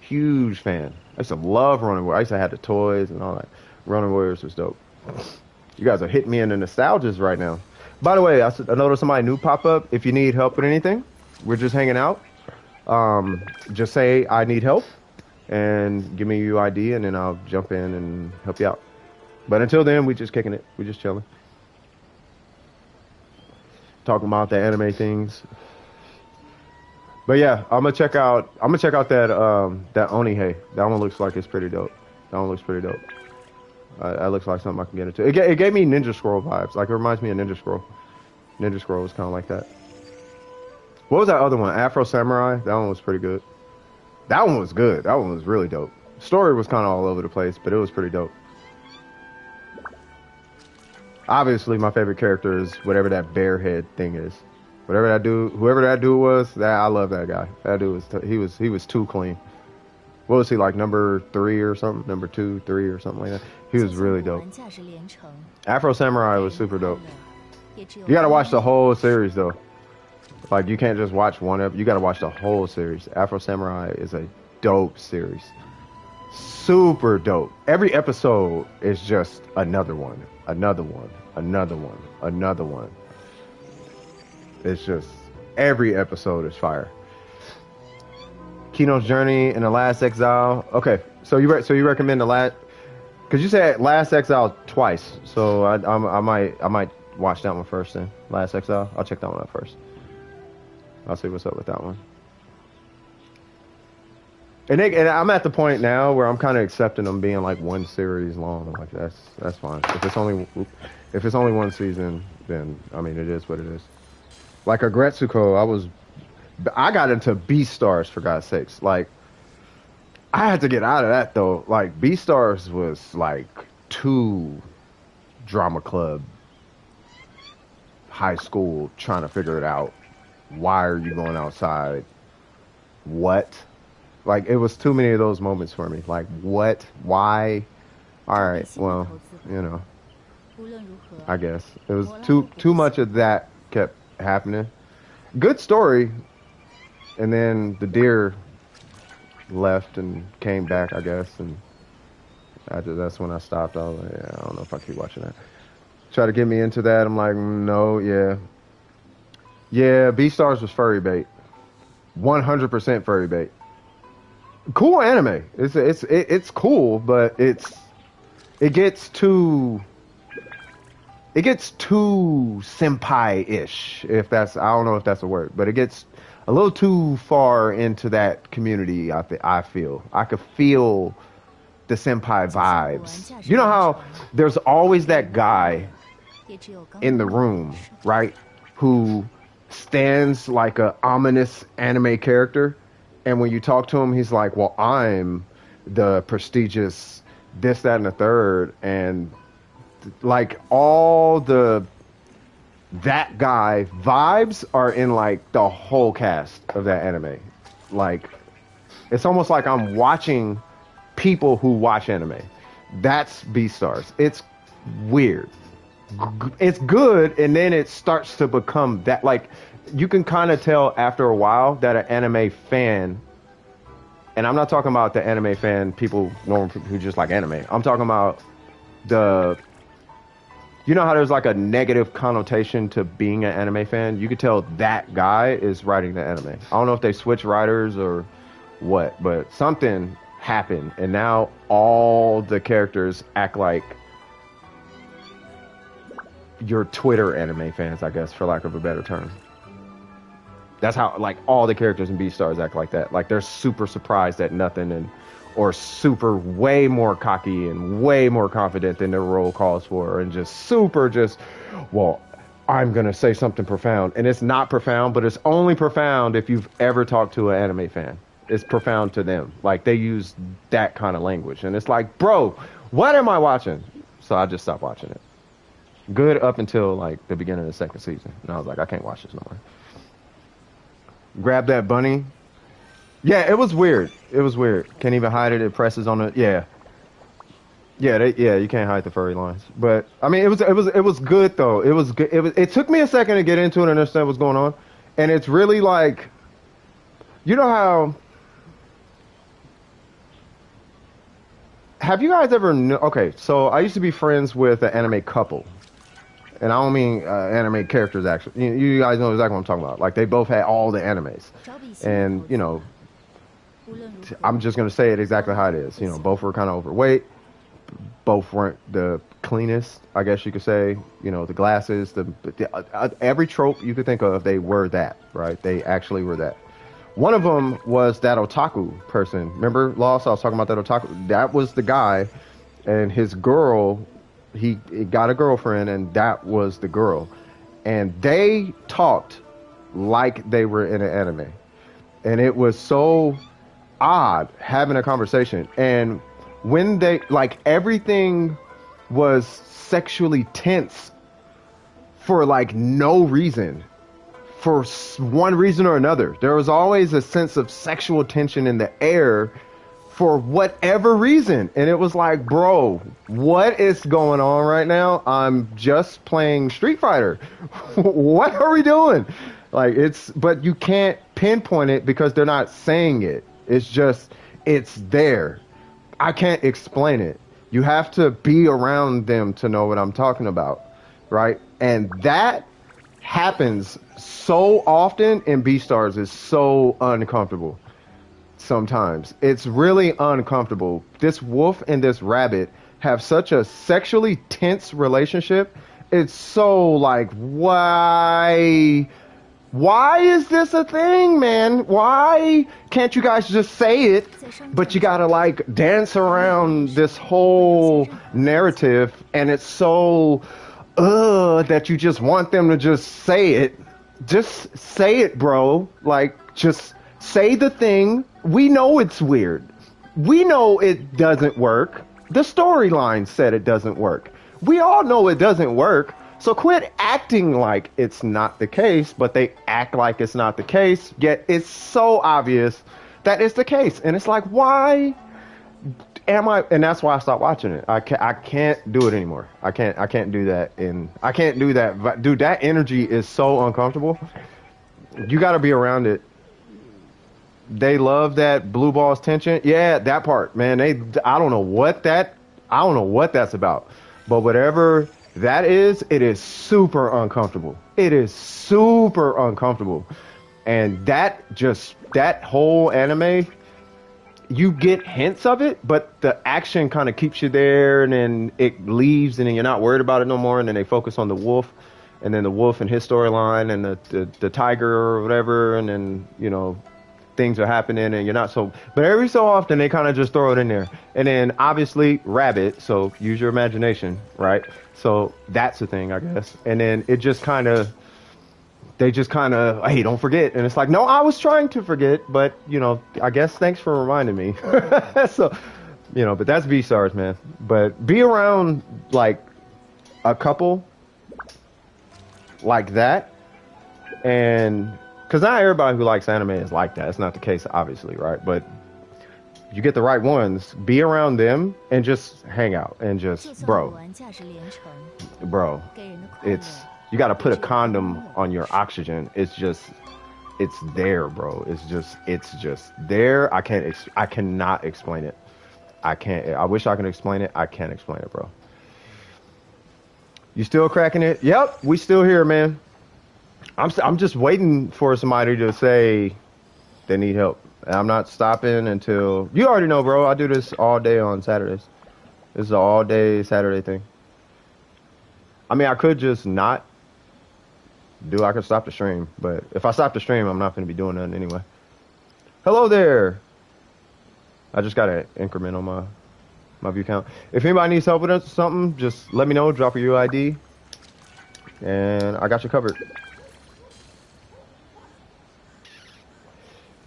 Huge fan. I used to love Ronin Warriors. I used to have the toys and all that. Ronin Warriors was dope. You guys are hitting me in the nostalgias right now. By the way, I noticed somebody new pop up. If you need help with anything, we're just hanging out. Just say I need help and give me your ID and then I'll jump in and help you out. But until then, we just kicking it. We just chilling. Talking about the anime things. But yeah, I'm gonna check out that Onihei. That one looks like it's pretty dope. That one looks pretty dope. That looks like something I can get into. It gave me Ninja Scroll vibes. Like, it reminds me of Ninja Scroll. Ninja Scroll was kind of like that. What was that other one? Afro Samurai? That one was pretty good. That one was good. That one was really dope. Story was kind of all over the place, but it was pretty dope. Obviously, my favorite character is whatever that bear head thing is. Whatever that dude, whoever that dude was, I love that guy. That dude he was too clean. What was he, like, number 3 or something? Number 2, 3 or something like that. He was really dope. Afro Samurai was super dope. You gotta watch the whole series though. Like, you can't just watch one you gotta watch the whole series. Afro Samurai is a dope series. Super dope. Every episode is just another one. Another one. Another one. Another one. It's just, every episode is fire. Kino's Journey and The Last Exile. Okay, so you recommend the last? Because you said Last Exile twice, so I might watch that one first then. Last Exile. I'll check that one out first. I'll see what's up with that one. And I'm at the point now where I'm kind of accepting them being like one series long. Like, that's fine. If it's only one season, then I mean, it is what it is. Like Agretsuko, I got into Beastars, for God's sakes. Like, I had to get out of that though. Like, Beastars was like too drama club, high school, trying to figure it out. Why are you going outside? What? Like, it was too many of those moments for me. Like, what? Why? All right, well, you know, I guess it was too much of that kept happening. Good story. And then the deer left and came back, I guess, and that's when I stopped. I was like, yeah, I don't know if I keep watching that. Try to get me into that. I'm like, no, yeah. Yeah, Beastars was furry bait. 100% furry bait. Cool anime. It's cool, but it gets too senpai-ish, if that's, I don't know if that's a word, but it gets a little too far into that community. I feel I could feel the senpai vibes. You know how there's always that guy in the room, right, who stands like a ominous anime character, and when you talk to him, he's like, well, I'm the prestigious this, that, and the third, and like all the that guy vibes are in like the whole cast of that anime. Like it's almost like I'm watching people who watch anime. That's Beastars. It's weird. It's good, and then it starts to become that, like, you can kind of tell after a while that an anime fan, and I'm not talking about the anime fan people normal people who just like anime. I'm talking about the, you know how there's like a negative connotation to being an anime fan? You could tell that guy is writing the anime. I don't know if they switch writers or what, but something happened, and now all the characters act like your Twitter anime fans, I guess, for lack of a better term. That's how, like, all the characters in Beastars act like that. Like, they're super surprised at nothing, and or super way more cocky and way more confident than their role calls for, and just super just, well, I'm gonna say something profound. And it's not profound, but it's only profound if you've ever talked to an anime fan. It's profound to them. Like, they use that kind of language. And it's like, bro, what am I watching? So I just stopped watching it. Good up until like the beginning of the second season, and I was like, I can't watch this no more. Grab that bunny. Yeah, it was weird. It was weird. Can't even hide it. It presses on it. Yeah, yeah. You can't hide the furry lines. But I mean, it was good though. It was good. It took me a second to get into it and understand what's going on, and it's really like, you know how. Have you guys ever? Okay, so I used to be friends with an anime couple. And I don't mean anime characters, actually. You guys know exactly what I'm talking about. Like, they both had all the animes. And, you know, I'm just going to say it exactly how it is. You know, both were kind of overweight. Both weren't the cleanest, I guess you could say. You know, the glasses, every trope you could think of, they were that, right? They actually were that. One of them was that otaku person. Remember, Lost? I was talking about that otaku. That was the guy, and his girl... He got a girlfriend, and that was the girl, and they talked like they were in an anime, and it was so odd having a conversation. And when they, like, everything was sexually tense for like no reason, for one reason or another. There was always a sense of sexual tension in the air for whatever reason. And it was like, bro, what is going on right now? I'm just playing Street Fighter. What are we doing? Like, but you can't pinpoint it because they're not saying it. It's just, it's there. I can't explain it. You have to be around them to know what I'm talking about, right? And that happens so often in Beastars. Is so uncomfortable. Sometimes it's really uncomfortable. This wolf and this rabbit have such a sexually tense relationship. It's so like, why is this a thing, man? Why can't you guys just say it? But you gotta like dance around this whole narrative, and it's so that you just want them to just say it. Just say it, bro. Like, just say the thing. We know it's weird. We know it doesn't work. The storyline said it doesn't work. We all know it doesn't work. So quit acting like it's not the case, but they act like it's not the case. Yet it's so obvious that it's the case. And it's like, why am I? And that's why I stopped watching it. I can't do it anymore. I can't do that. And I can't do that. Dude, that energy is so uncomfortable. You got to be around it. They love that blue balls tension. Yeah, that part, man. I don't know what that's about. But whatever it is super uncomfortable. It is super uncomfortable. And that whole anime, you get hints of it, but the action kind of keeps you there, and then it leaves, and then you're not worried about it no more, and then they focus on the wolf, and then the wolf and his storyline, and the tiger or whatever, and then, you know, things are happening, and you're not so... But every so often, they kind of just throw it in there. And then, obviously, rabbit, so use your imagination, right? So that's the thing, I guess. And then it just kind of... They just kind of, hey, don't forget. And it's like, no, I was trying to forget, but, you know, I guess thanks for reminding me. So, you know, but that's V-Stars, man. But be around, like, a couple like that. And, because not everybody who likes anime is like that. It's not the case, obviously, right? But you get the right ones, be around them, and just hang out. And just, bro, it's... You got to put a condom on your oxygen. It's there, bro. It's just there. I cannot explain it. I wish I could explain it. I can't explain it, bro. You still cracking it? Yep, we still here, man. I'm just waiting for somebody to say they need help. I'm not stopping until... You already know, bro. I do this all day on Saturdays. This is an all-day Saturday thing. I mean, I could just not I could stop the stream, but if I stop the stream, I'm not going to be doing nothing anyway. Hello there. I just got an increment on my view count. If anybody needs help with something, just let me know. Drop a UID, and I got you covered.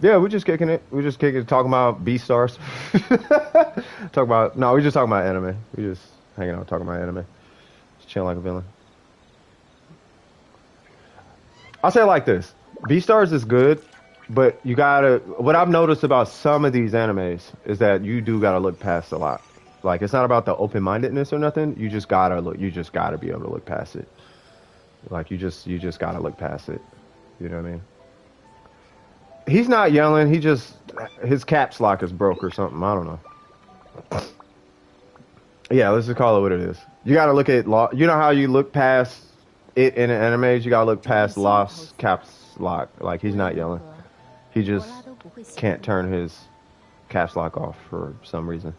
Yeah, we're just kicking it. We're just kicking it, talking about B-Stars. We're just talking about anime. We're just hanging out, talking about anime. Just chilling like a villain. I'll say it like this. B-Stars is good, but you gotta... What I've noticed about some of these animes is that you do gotta look past a lot. Like, it's not about the open-mindedness or nothing. You just gotta be able to look past it. Like, you just gotta look past it. You know what I mean? He's not yelling. He just... His caps lock is broke or something. I don't know. Yeah, let's just call it what it is. You gotta look at... You know how you look past... It in the animes, you gotta look past Lost caps lock. Like, he's not yelling. He just can't turn his caps lock off for some reason.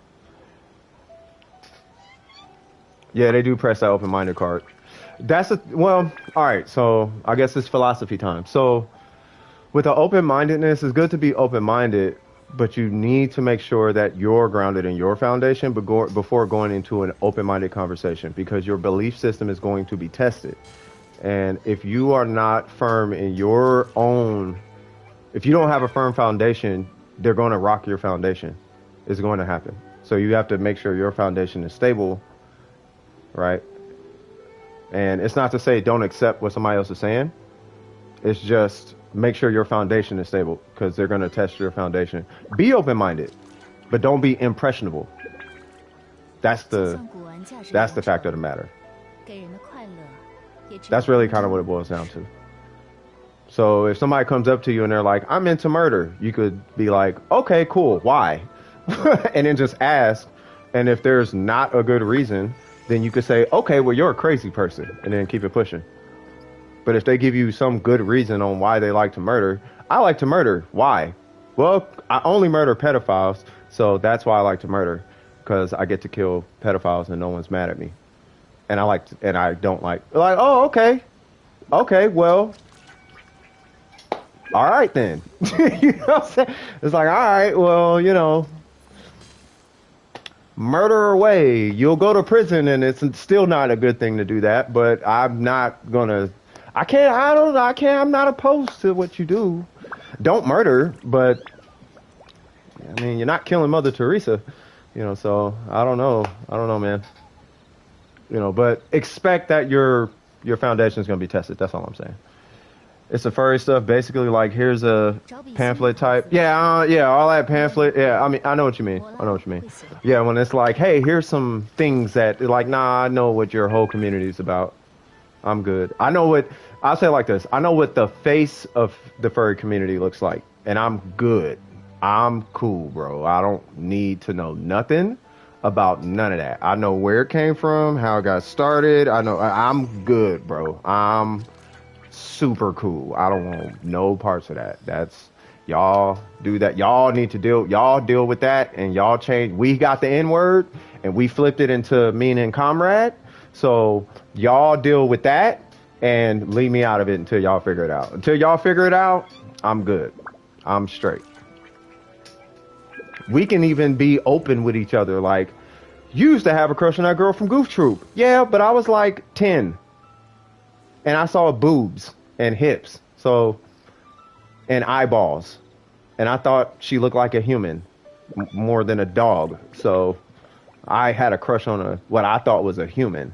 Yeah, they do press that open-minded card. Well, alright, so I guess it's philosophy time. So, with the open-mindedness, it's good to be open-minded, but you need to make sure that you're grounded in your foundation before going into an open-minded conversation, because your belief system is going to be tested. And if you are not firm in your own, if you don't have a firm foundation, they're going to rock your foundation. It's going to happen. So you have to make sure your foundation is stable, right? And it's not to say don't accept what somebody else is saying. It's just make sure your foundation is stable, because they're going to test your foundation. Be open-minded, but don't be impressionable. That's the fact of the matter. That's really kind of what it boils down to. So if somebody comes up to you and they're like, I'm into murder, you could be like, okay, cool, why? And then just ask. And if there's not a good reason, then you could say, okay, well, you're a crazy person, and then keep it pushing. But if they give you some good reason on why they like to murder, I like to murder. Why? Well, I only murder pedophiles, so that's why I like to murder, because I get to kill pedophiles and no one's mad at me. And I don't like, oh, okay, well, all right then. You know what I'm saying? It's like, all right, well, you know, murder away. You'll go to prison, and it's still not a good thing to do that, but I'm not gonna, I'm not opposed to what you do. Don't murder, but I mean, you're not killing Mother Teresa, you know, so I don't know, man. You know, but expect that your foundation is going to be tested. That's all I'm saying. It's the furry stuff. Basically, like, here's a pamphlet type. Yeah, all that pamphlet. Yeah, I mean, I know what you mean. Yeah, when it's like, hey, here's some things that, like, nah, I know what your whole community is about. I'm good. I'll say it like this. I know what the face of the furry community looks like, and I'm good. I'm cool, bro. I don't need to know nothing about none of that. I know where it came from, how it got started. I'm good, bro. I'm super cool. I don't want no parts of that. That's y'all do that. Y'all deal with that and y'all change. We got the N word and we flipped it into meaning comrade. So y'all deal with that and leave me out of it until y'all figure it out. Until y'all figure it out, I'm good. I'm straight. We can even be open with each other. Like, you used to have a crush on that girl from Goof Troop. Yeah, but I was like 10. And I saw boobs and hips. So, and eyeballs. And I thought she looked like a human more than a dog. So, I had a crush on what I thought was a human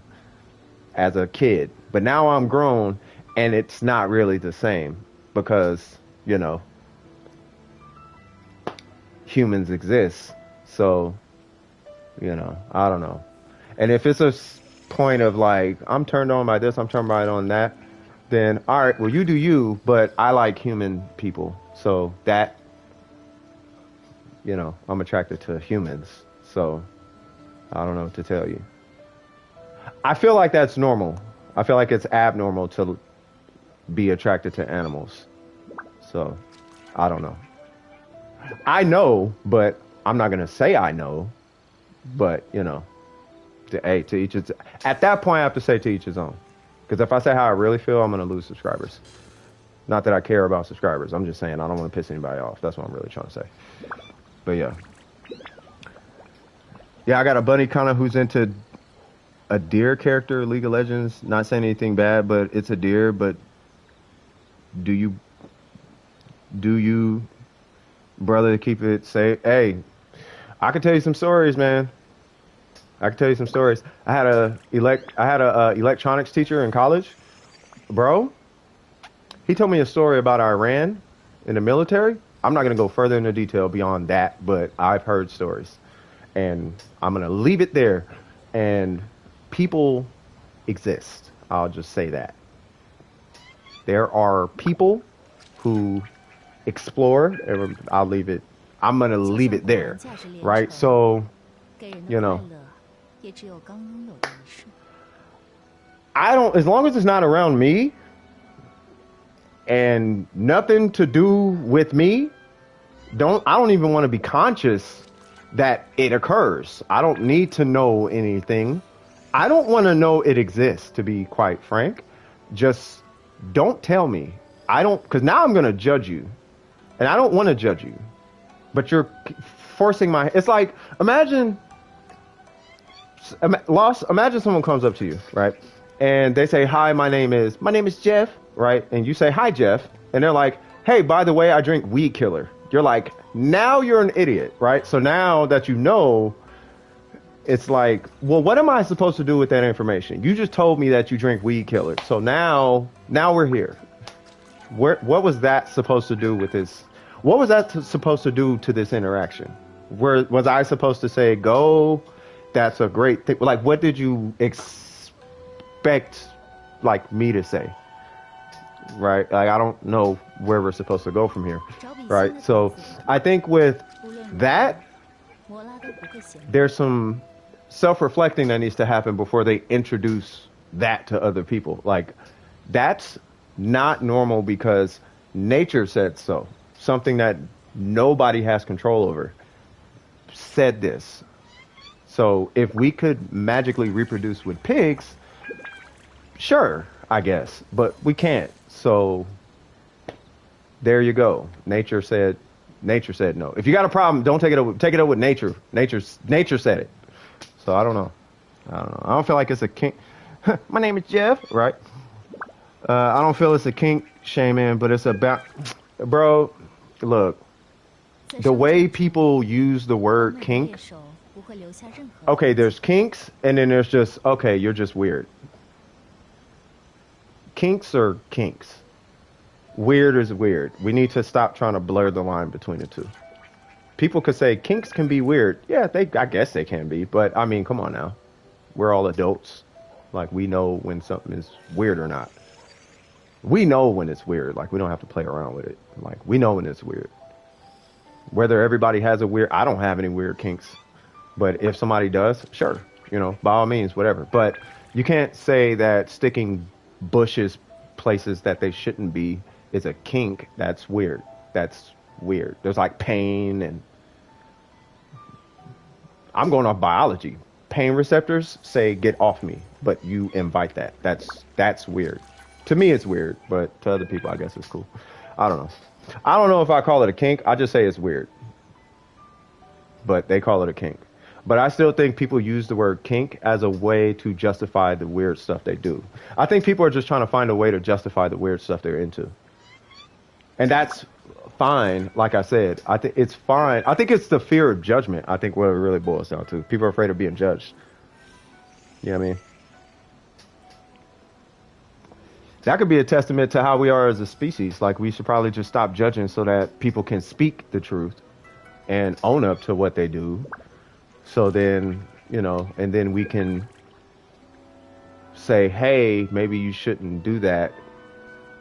as a kid. But now I'm grown and it's not really the same because, you know, humans exist. So, you know, I don't know. And if it's a point of like, I'm turned on by this, I'm turned on that, then all right, well, you do you, but I like human people. So that, you know, I'm attracted to humans. So I don't know what to tell you. I feel like that's normal. I feel like it's abnormal to be attracted to animals. So I don't know. I know, but I'm not going to say I know. But, you know, to each his. At that point, I have to say to each his own. Because if I say how I really feel, I'm going to lose subscribers. Not that I care about subscribers. I'm just saying I don't want to piss anybody off. That's what I'm really trying to say. But yeah. Yeah, I got a buddy kind of who's into a deer character, League of Legends. Not saying anything bad, but it's a deer. But do you, brother, keep it safe? Hey, I can tell you some stories, man. I can tell you some stories. I had a electronics teacher in college, bro. He told me a story about Iran in the military. I'm not going to go further into detail beyond that, but I've heard stories, and I'm going to leave it there. And people exist. I'll just say that. There are people who explore. I'll leave it. I'm going to leave it there, right? So, you know, I don't, as long as it's not around me and nothing to do with me, I don't even want to be conscious that it occurs. I don't need to know anything. I don't want to know it exists, to be quite frank. Just don't tell me. Because now I'm going to judge you. And I don't want to judge you. But you're forcing it's like, imagine someone comes up to you, right? And they say, hi, my name is Jeff, right? And you say, hi, Jeff. And they're like, hey, by the way, I drink weed killer. You're like, now you're an idiot, right? So now that you know, it's like, well, what am I supposed to do with that information? You just told me that you drink weed killer. So now we're here. What was that supposed to do with this? What was that supposed to do to this interaction? Was I supposed to say, go, that's a great thing? Like, what did you expect, like, me to say? Right? Like, I don't know where we're supposed to go from here. Right? So I think with that, there's some self-reflecting that needs to happen before they introduce that to other people. Like, that's not normal because nature said so. Something that nobody has control over said this. So if we could magically reproduce with pigs, sure, I guess, but we can't. So there you go. Nature said no. If you got a problem, don't take it up with nature. Nature said it. So I don't know. I don't feel like it's a kink. My name is Jeff, right? I don't feel it's a kink shaming, but it's about, bro, look, the way people use the word kink, okay, there's kinks, and then there's just, okay, you're just weird. Kinks are kinks. Weird is weird. We need to stop trying to blur the line between the two. People could say kinks can be weird. Yeah, I guess they can be, but I mean, come on now. We're all adults. Like, we know when something is weird or not. We know when it's weird. Like, we don't have to play around with it. Like, we know when it's weird. Whether everybody has I don't have any weird kinks. But if somebody does, sure, by all means, whatever. But you can't say that sticking bushes places that they shouldn't be is a kink. That's weird. That's weird. There's like pain, and I'm going off biology. Pain receptors say get off me, but you invite that. That's weird. To me, it's weird, but to other people, I guess it's cool. I don't know. I don't know if I call it a kink. I just say it's weird. But they call it a kink. But I still think people use the word kink as a way to justify the weird stuff they do. I think people are just trying to find a way to justify the weird stuff they're into. And that's fine, like I said. I think it's fine. I think it's the fear of judgment, I think, what it really boils down to. People are afraid of being judged. You know what I mean? That could be a testament to how we are as a species. Like, we should probably just stop judging so that people can speak the truth and own up to what they do. So then, and then we can say, hey, maybe you shouldn't do that.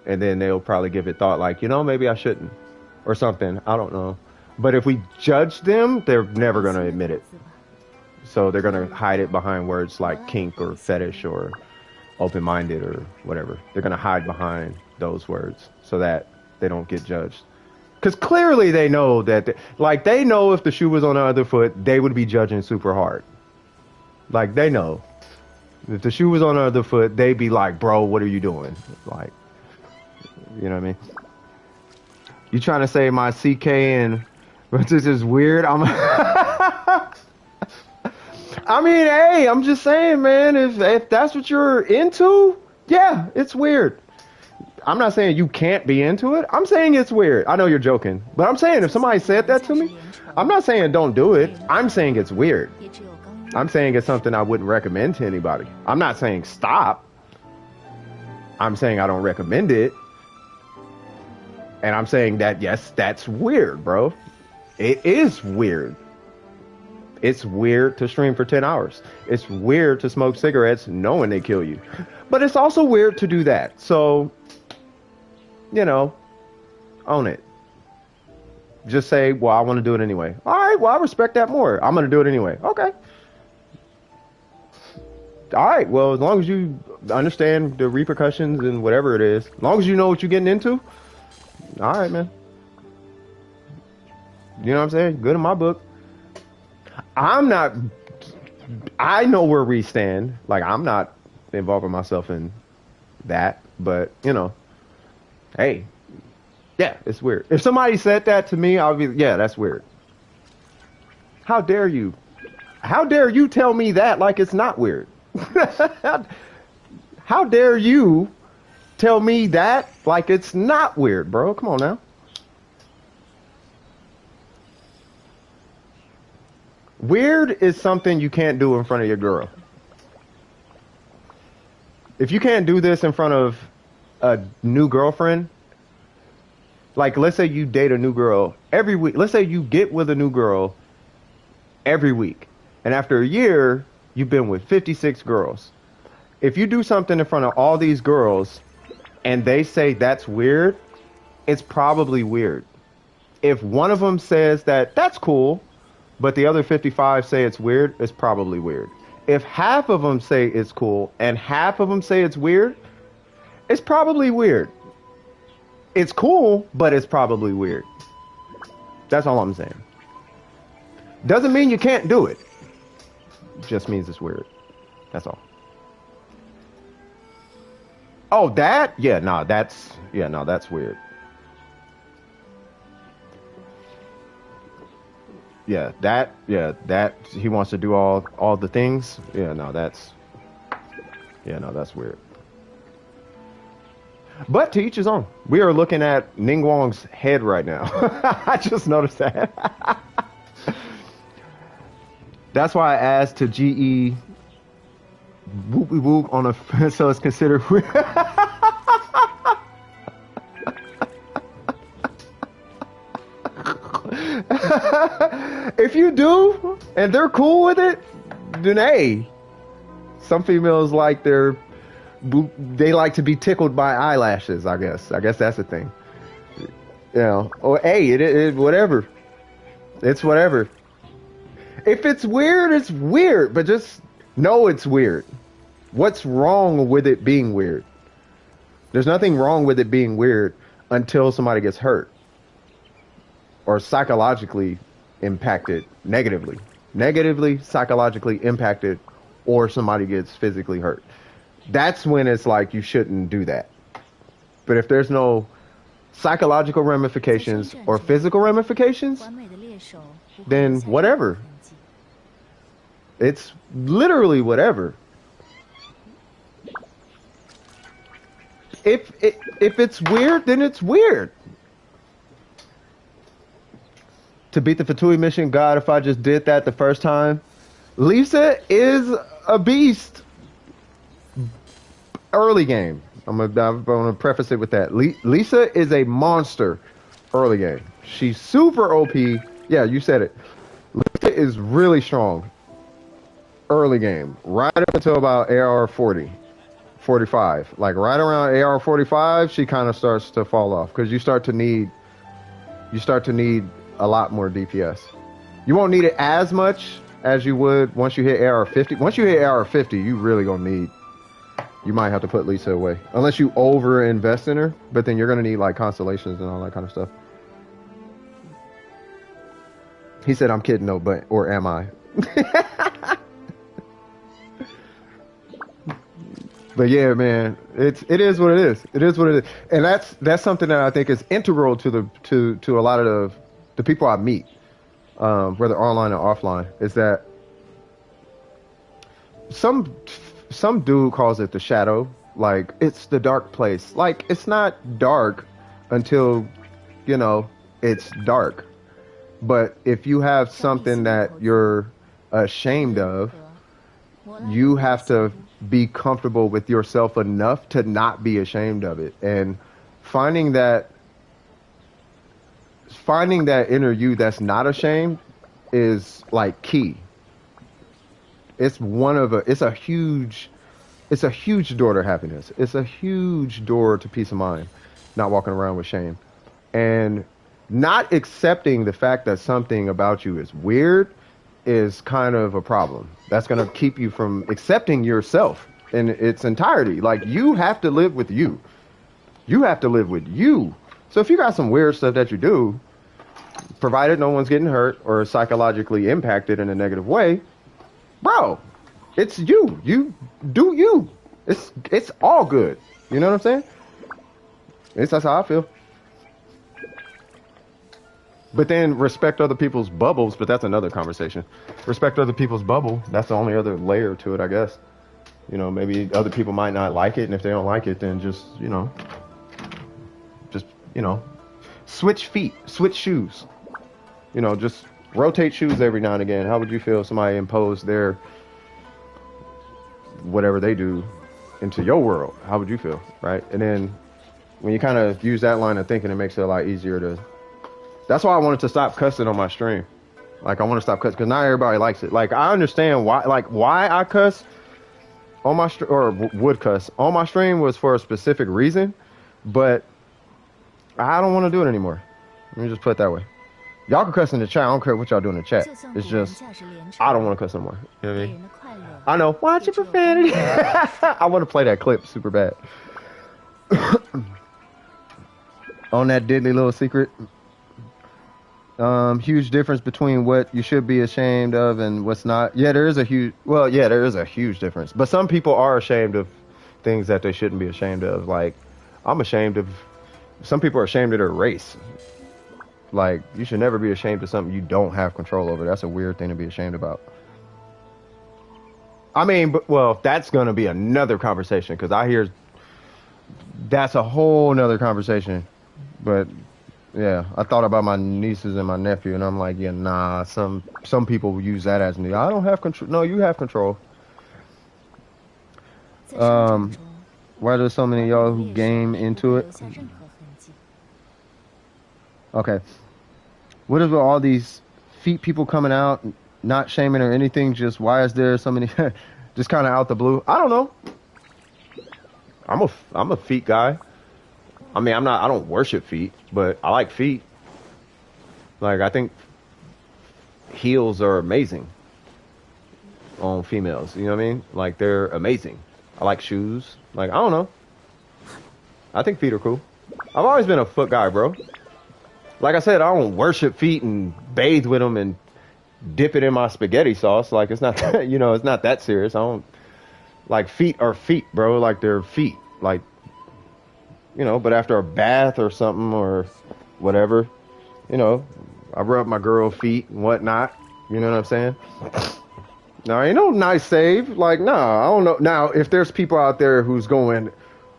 And then they'll probably give it thought like, maybe I shouldn't or something. I don't know. But if we judge them, they're never going to admit it. So they're going to hide it behind words like kink or fetish or open-minded or whatever. They're going to hide behind those words so that they don't get judged. Because clearly they know that, they know if the shoe was on the other foot, they would be judging super hard. Like, they know. If the shoe was on the other foot, they'd be like, bro, what are you doing? Like, you know what I mean? You trying to say my CK and this is weird? I mean, hey, I'm just saying, man, if that's what you're into, yeah, it's weird. I'm not saying you can't be into it. I'm saying it's weird. I know you're joking, but I'm saying if somebody said that to me, I'm not saying don't do it. I'm saying it's weird. I'm saying it's something I wouldn't recommend to anybody. I'm not saying stop. I'm saying I don't recommend it. And I'm saying that, yes, that's weird, bro. It is weird. It's weird to stream for 10 hours. It's weird to smoke cigarettes knowing they kill you. But it's also weird to do that. So, own it. Just say, well, I want to do it anyway. All right, well, I respect that more. I'm going to do it anyway. Okay. All right, well, as long as you understand the repercussions and whatever it is, as long as you know what you're getting into, all right, man. You know what I'm saying? Good in my book. I know where we stand. Like, I'm not involving myself in that, but, hey, yeah, it's weird. If somebody said that to me, I'll be, yeah, that's weird. How dare you? How dare you tell me that like it's not weird? How dare you tell me that like it's not weird, bro? Come on now. Weird is something you can't do in front of your girl. If you can't do this in front of a new girlfriend, like, let's say you date a new girl every week. Let's say you get with a new girl every week. And after a year, you've been with 56 girls. If you do something in front of all these girls and they say that's weird, it's probably weird. If one of them says that that's cool, but the other 55 say it's weird, it's probably weird. If half of them say it's cool and half of them say it's weird, it's probably weird. It's cool, but it's probably weird. That's all I'm saying. Doesn't mean you can't do it. Just means it's weird. That's all. Oh, that? Yeah, no, that's weird. That he wants to do all the things. That's weird. But to each his own. We are looking at Ningguang's head right now. I just noticed that. That's why I asked to GE whoopie whoop on a so it's considered weird. If you do and they're cool with it, then hey, some females like they like to be tickled by eyelashes. I guess that's the thing. Or hey, it whatever. It's whatever. If it's weird, it's weird. But just know it's weird. What's wrong with it being weird? There's nothing wrong with it being weird until somebody gets hurt or psychologically impacted negatively. Negatively, psychologically impacted, or somebody gets physically hurt. That's when it's like you shouldn't do that. But if there's no psychological ramifications or physical ramifications, then whatever. It's literally whatever. If it's weird, then it's weird. To beat the Fatui mission, God, if I just did that the first time, Lisa is a beast. Early game. I'm gonna preface it with that. Lisa is a monster. Early game. She's super OP. Yeah, you said it. Lisa is really strong. Early game, right up until about AR 40. 45, like right around AR 45, she kind of starts to fall off because you start to need a lot more DPS. You won't need it as much as you would once you hit AR 50. Once you hit AR 50, you really gonna need. You might have to put Lisa away unless you over invest in her. But then you're gonna need like constellations and all that kind of stuff. He said, "I'm kidding, no, but or am I?" But yeah, man, it is what it is. It is what it is, and that's something that I think is integral to a lot of the people I meet, whether online or offline. Is that some dude calls it the shadow, like it's the dark place. Like it's not dark until it's dark. But if you have something that you're ashamed of, you have to be comfortable with yourself enough to not be ashamed of it. And finding that inner you that's not ashamed is like key. It's a huge door to happiness. It's a huge door to peace of mind, not walking around with shame. And not accepting the fact that something about you is weird is kind of a problem. That's going to keep you from accepting yourself in its entirety. Like, you have to live with you. You have to live with you. So if you got some weird stuff that you do, provided no one's getting hurt or psychologically impacted in a negative way, bro, it's you. You do you. It's all good. You know what I'm saying? That's how I feel. But then respect other people's bubbles, but that's another conversation. Respect other people's bubble. That's the only other layer to it, I guess. Maybe other people might not like it, and if they don't like it, then just switch feet, switch shoes. Just rotate shoes every now and again. How would you feel if somebody imposed their whatever they do into your world? How would you feel, right? And then when you kind of use that line of thinking, it makes it a lot easier to. That's why I wanted to stop cussing on my stream. Like, I want to stop cussing because not everybody likes it. Like, I understand why I cuss on my or would cuss on my stream was for a specific reason, but I don't want to do it anymore. Let me just put it that way. Y'all can cuss in the chat. I don't care what y'all do in the chat. It's just I don't want to cuss no more. You know what I mean? I know. Watch your profanity. I want to play that clip super bad. On that diddly little secret. Huge difference between what you should be ashamed of and what's not. Yeah, there is a huge difference. But some people are ashamed of things that they shouldn't be ashamed of. Like, I'm ashamed of, some people are ashamed of their race. Like, you should never be ashamed of something you don't have control over. That's a weird thing to be ashamed about. I mean, that's going to be another conversation because I hear that's a whole nother conversation. But yeah, I thought about my nieces and my nephew, and I'm like, yeah, nah. Some people use that as I don't have control. No, you have control. Why there's so many of y'all who game into it? Okay. What is with all these feet people coming out, not shaming or anything? Just why is there so many? Just kind of out the blue. I don't know. I'm a feet guy. I mean, I don't worship feet, but I like feet. Like, I think heels are amazing on females. You know what I mean? Like they're amazing. I like shoes. Like I don't know. I think feet are cool. I've always been a foot guy, bro. Like I said, I don't worship feet and bathe with them and dip it in my spaghetti sauce. Like it's not that, you know, it's not that serious. I don't like feet are feet, bro. Like they're feet. Like, you know, but after a bath or something or whatever, you know, I rub my girl feet and whatnot. You know what I'm saying? Now, ain't no nice save. Like, nah, I don't know. Now, if there's people out there who's going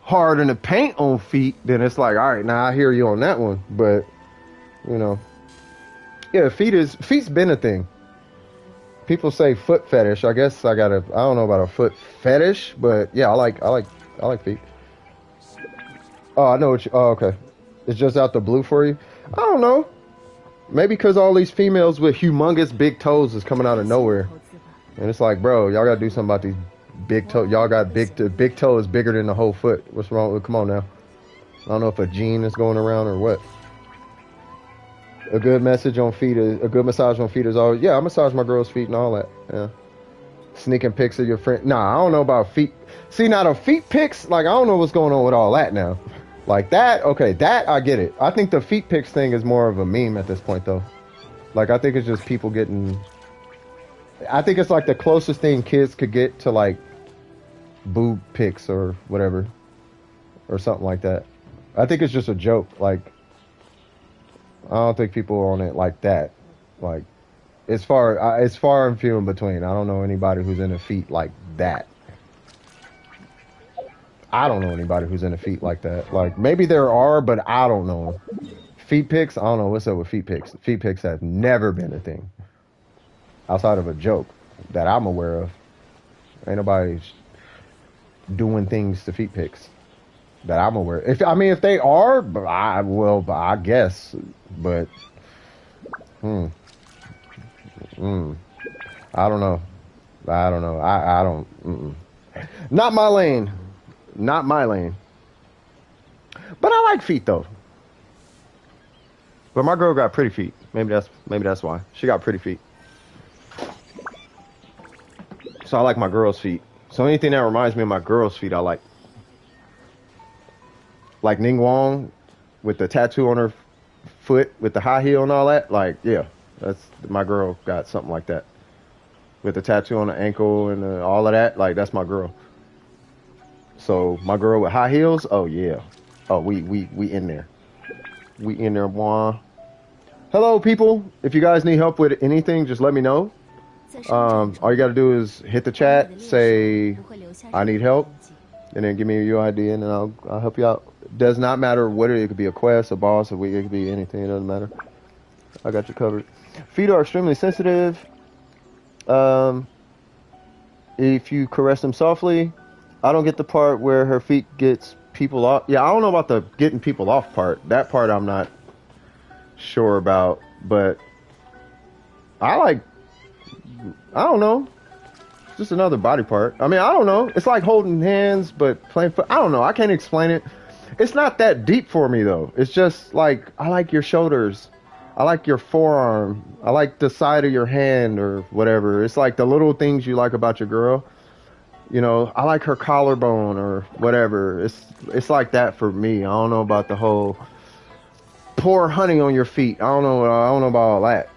hard in the paint on feet, then it's like, all right, now I hear you on that one. But, you know, yeah, feet's been a thing. People say foot fetish. I guess I don't know about a foot fetish, but yeah, I like feet. Oh, I know what you, oh, okay. It's just out the blue for you? I don't know. Maybe because all these females with humongous big toes is coming out of nowhere. And it's like, bro, y'all got to do something about these big toes. Y'all got big toe is bigger than the whole foot. What's wrong with, come on now. I don't know if a gene is going around or what. A good massage on feet is always, yeah, I massage my girl's feet and all that. Yeah. Sneaking pics of your friend. Nah, I don't know about feet. See, now the feet pics, like, I don't know what's going on with all that now. Like that, okay, that I get it. I think the feet pics thing is more of a meme at this point, though. Like, I think it's just people getting. I think it's like the closest thing kids could get to like boob pics or whatever, or something like that. I think it's just a joke. Like, I don't think people are on it like that. Like, it's far and few in between. I don't know anybody who's into feet like that. I don't know anybody who's into feet like that. Like, maybe there are, but I don't know. Feet pics, I don't know what's up with feet pics. Feet pics has never been a thing. Outside of a joke that I'm aware of. Ain't nobody doing things to feet pics that I'm aware of. If they are, I guess. But, I don't know. I don't, Not my lane. Not my lane. But I like feet though. But my girl got pretty feet. Maybe that's why. She got pretty feet. So I like my girl's feet. So anything that reminds me of my girl's feet, I like. Like Ning Wong with the tattoo on her foot with the high heel and all that. Like, yeah, that's my girl got something like that. With the tattoo on the ankle and all of that. Like, that's my girl. So my girl with high heels, oh yeah. Oh, we in there. We in there, boy. Hello, people. If you guys need help with anything, just let me know. All you gotta do is hit the chat, say I need help, and then give me your ID, and then I'll help you out. Does not matter what it could be, a quest, a boss, it could be anything. It doesn't matter. I got you covered. Feet are extremely sensitive. If you caress them softly, I don't get the part where her feet gets people off. Yeah, I don't know about the getting people off part. That part I'm not sure about, but I don't know. It's just another body part. I mean, I don't know. It's like holding hands, but playing foot. I don't know. I can't explain it. It's not that deep for me, though. It's just like, I like your shoulders. I like your forearm. I like the side of your hand or whatever. It's like the little things you like about your girl. You know, I like her collarbone or whatever. It's like that for me. I don't know about the whole pour honey on your feet. I don't know about all that.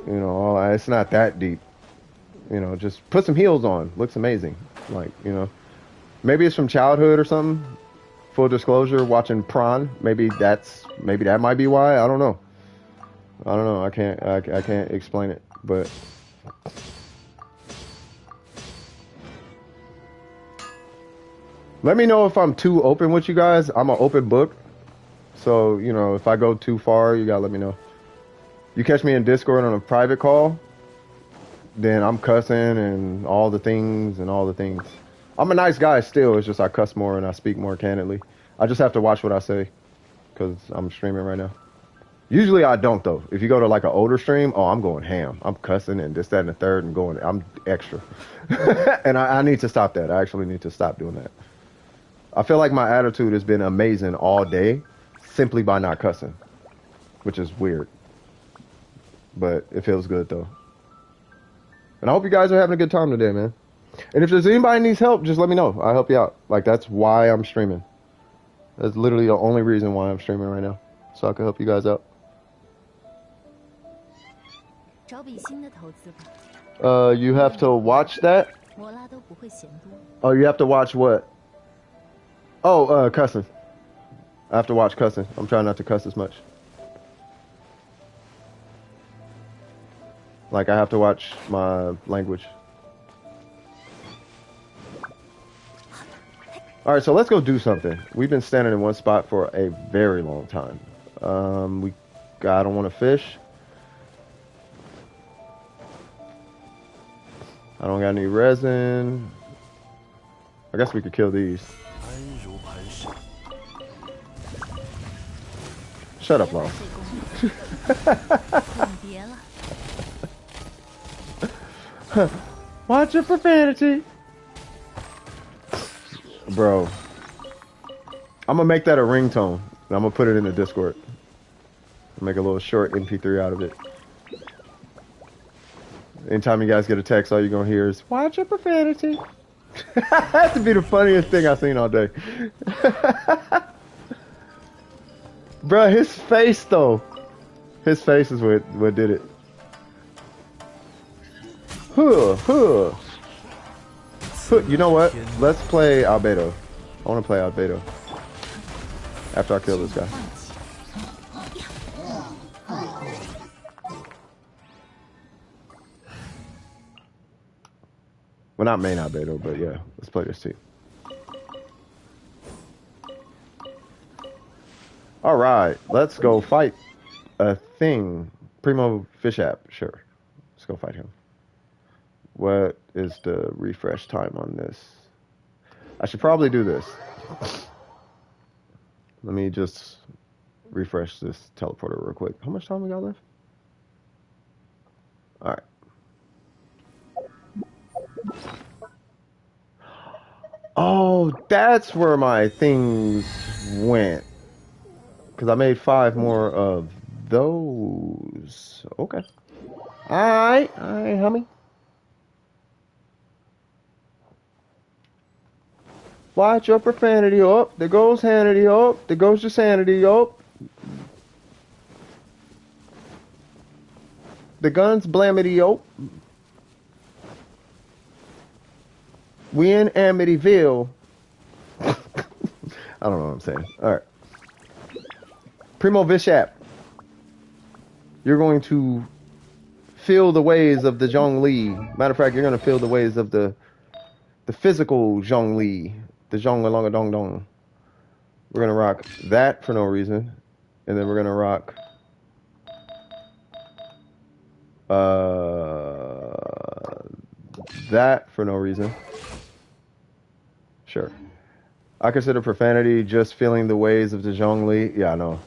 You know, it's not that deep. You know, just put some heels on. Looks amazing. Like, you know, maybe it's from childhood or something. Full disclosure, watching Prawn. Maybe that might be why. I don't know. I can't explain it, but. Let me know if I'm too open with you guys. I'm an open book. So, you know, if I go too far, you gotta let me know. You catch me in Discord on a private call, then I'm cussing and all the things. I'm a nice guy still. It's just I cuss more and I speak more candidly. I just have to watch what I say because I'm streaming right now. Usually I don't, though. If you go to like an older stream, oh, I'm going ham. I'm cussing and this, that, and the third and I'm extra. And I need to stop that. I actually need to stop doing that. I feel like my attitude has been amazing all day simply by not cussing, which is weird. But it feels good, though. And I hope you guys are having a good time today, man. And if there's anybody needs help, just let me know. I'll help you out. Like, that's why I'm streaming. That's literally the only reason why I'm streaming right now. So I can help you guys out. 找笔新的投资吧。You have to watch that? 摩拉都不会嫌多。Oh, you have to watch what? Oh, cussing. I have to watch cussing. I'm trying not to cuss as much. Like, I have to watch my language. Alright, so let's go do something. We've been standing in one spot for a very long time. I don't want to fish. I don't got any resin. I guess we could kill these. Shut up, Law. Watch your profanity. Bro. I'm gonna make that a ringtone. And I'm gonna put it in the Discord. Make a little short MP3 out of it. Anytime you guys get a text, all you're gonna hear is, watch your profanity. That to be the funniest thing I've seen all day. Bro, his face though. His face is what did it. Huh. You know what? Let's play Albedo. I want to play Albedo. After I kill this guy. Well, not main Albedo, but yeah. Let's play this team. Alright. Let's go fight a thing. Primo Fish App. Sure. Let's go fight him. What is the refresh time on this? I should probably do this. Let me just refresh this teleporter real quick. How much time we got left? Alright. Oh, that's where my things went. Because I made 5 more of those. Okay. Alright, homie. Watch your profanity up. There goes sanity up. There goes your sanity up. The guns blamity up. We in Amityville. I don't know what I'm saying. Alright. Primo Bishop. You're going to feel the ways of the Zhongli. Matter of fact, you're going to feel the ways of the physical Zhongli. The Zhongalonga Dong Dong. We're gonna rock that for no reason. And then we're gonna rock that for no reason. Sure. I consider profanity just feeling the ways of the Zhongli. Yeah, I know.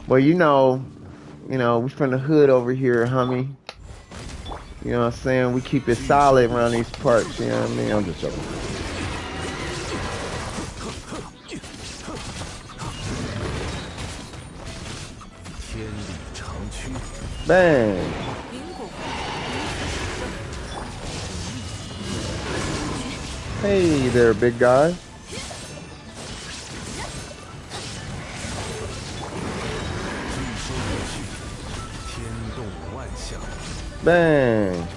Well, you know, we from the hood over here, homie. You know what I'm saying? We keep it solid around these parts, you know what I mean? I'm just joking. Bang! Hey there, big guy. Bang!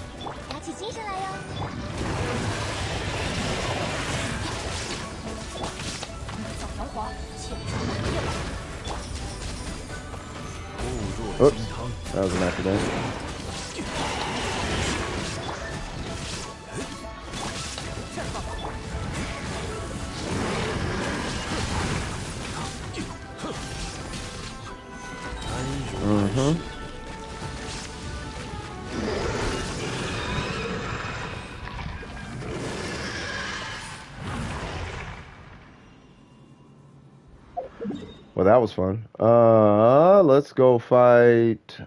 Oops, that was an accident. Well, that was fun. Let's go fight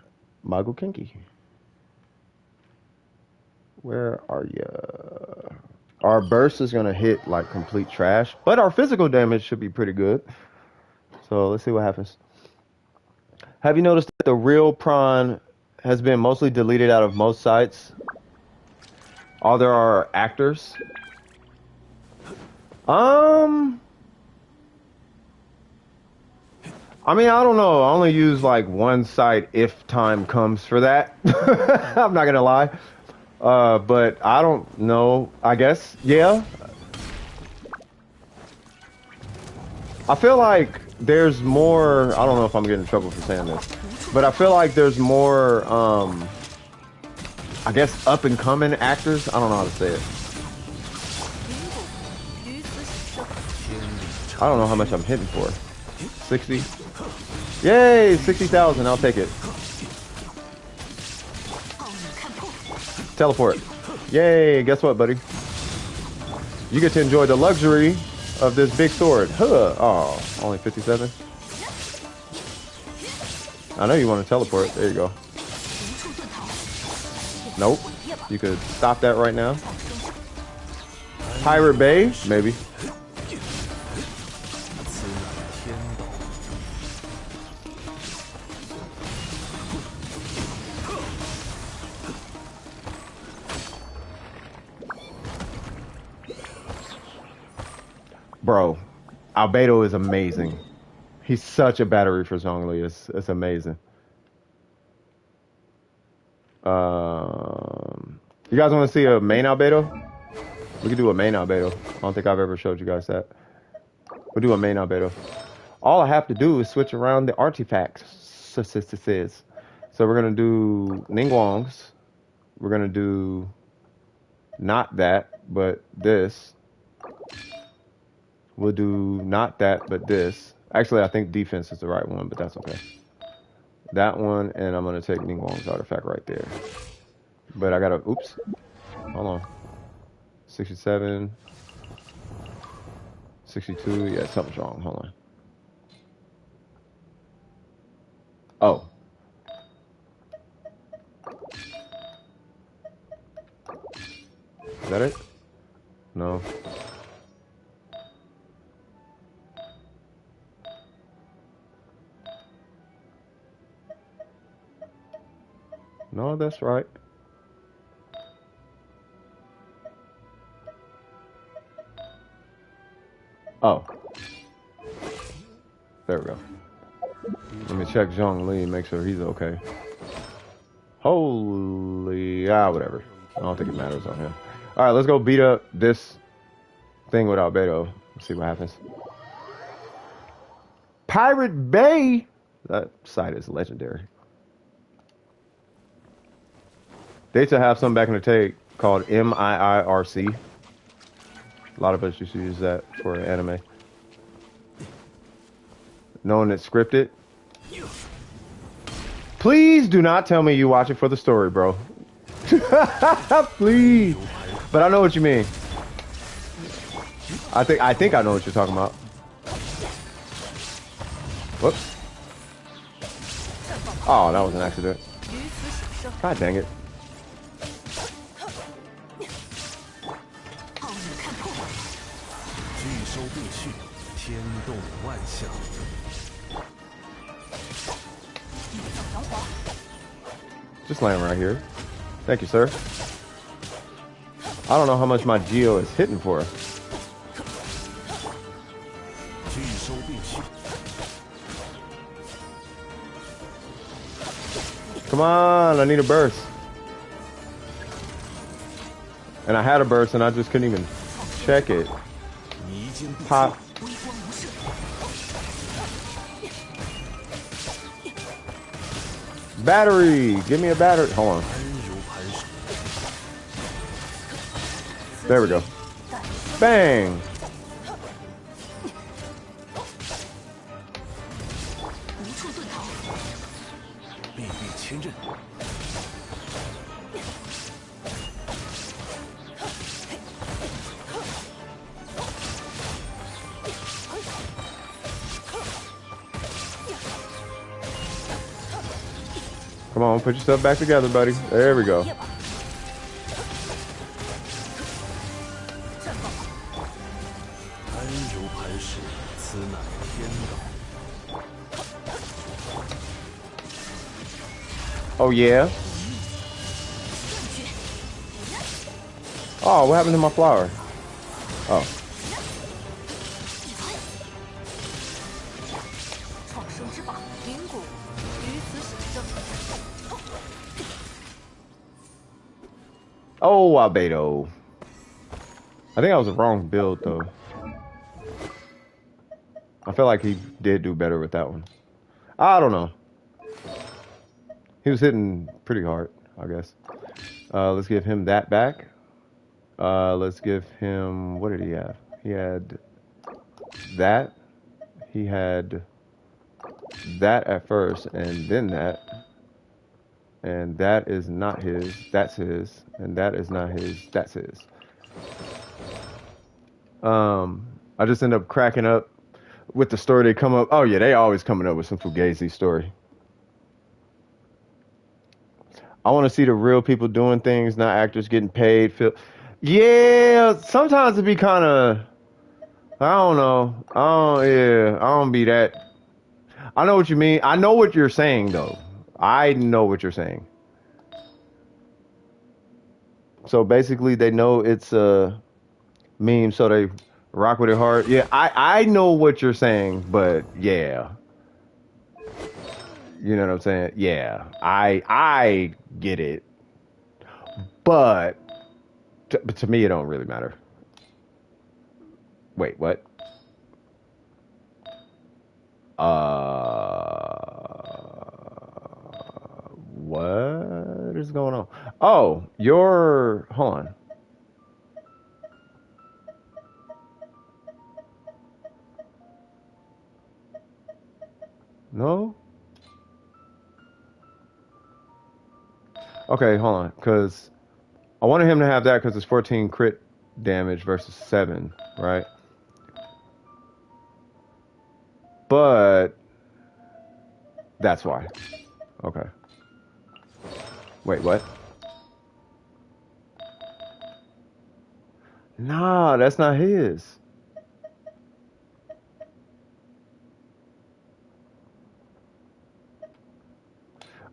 Mago Kinky. Where are ya? Our burst is gonna hit like complete trash, but our physical damage should be pretty good. So let's see what happens. Have you noticed that the real prawn has been mostly deleted out of most sites. All there are actors. I mean, I don't know. I only use like one site if time comes for that. I'm not gonna lie. But I don't know. I guess, yeah. I feel like there's more. I don't know if I'm getting in trouble for saying this, but I feel like there's more. I guess up and coming actors. I don't know how to say it. I don't know how much I'm hitting for. 60. Yay, 60,000. I'll take it. Teleport. Yay, guess what, buddy? You get to enjoy the luxury of this big sword. Huh. Oh, only 57. I know you want to teleport. There you go. Nope. You could stop that right now. Pirate Bay? Maybe. Bro, Albedo is amazing. He's such a battery for Zhongli. It's amazing. You guys want to see a main Albedo? We could do a main Albedo. I don't think I've ever showed you guys that. We'll do a main Albedo. All I have to do is switch around the artifacts. So we're gonna do Ningguang's. We're gonna do not that, but this. We'll do not that, but this. Actually, I think defense is the right one, but that's okay. That one, and I'm gonna take Ningguang's artifact right there. But I gotta, oops. Hold on. 67. 62, yeah, something's wrong. Hold on. Oh. Is that it? No. No, that's right. Oh. There we go. Let me check Zhongli, make sure he's okay. Holy, whatever. I don't think it matters on him. All right, let's go beat up this thing with Albedo. Let's see what happens. Pirate Bay. That site is legendary. They used to have something back in the day called MIIRC. A lot of us used to use that for anime. Knowing it's scripted. Please do not tell me you watch it for the story, bro. Please. But I know what you mean. I think I know what you're talking about. Whoops. Oh, that was an accident. God dang it. Just land right here. Thank you, sir. I don't know how much my Geo is hitting for. Come on, I need a burst. And I had a burst and I just couldn't even check it. Pop. Battery! Give me a battery. Hold on. There we go. Bang! Come on, put yourself back together, buddy. There we go. Oh yeah. Oh, what happened to my flower? Oh. 创生之法灵骨，于此使证。Oh, Albedo. I think that was the wrong build though. I feel like he did do better with that one. I don't know. He was hitting pretty hard, I guess. Let's give him that back. Let's give him, what did he have? He had that. He had that at first, and then that. And that is not his, that's his. And that is not his, that's his. I just end up cracking up with the story they come up. Oh yeah, they always coming up with some Fugazi story. I want to see the real people doing things, not actors getting paid. Yeah, sometimes it be kind of, I don't know. I don't be that. I know what you mean. I know what you're saying though. I know what you're saying. So basically, they know it's a meme, so they rock with it hard. Yeah, I know what you're saying, but yeah, you know what I'm saying. Yeah, I get it, but to me, it don't really matter. Wait, what? What is going on? Oh, hold on. No? Okay, hold on, because I wanted him to have that because it's 14 crit damage versus 7, right? But that's why. Okay. Wait, what? Nah, that's not his.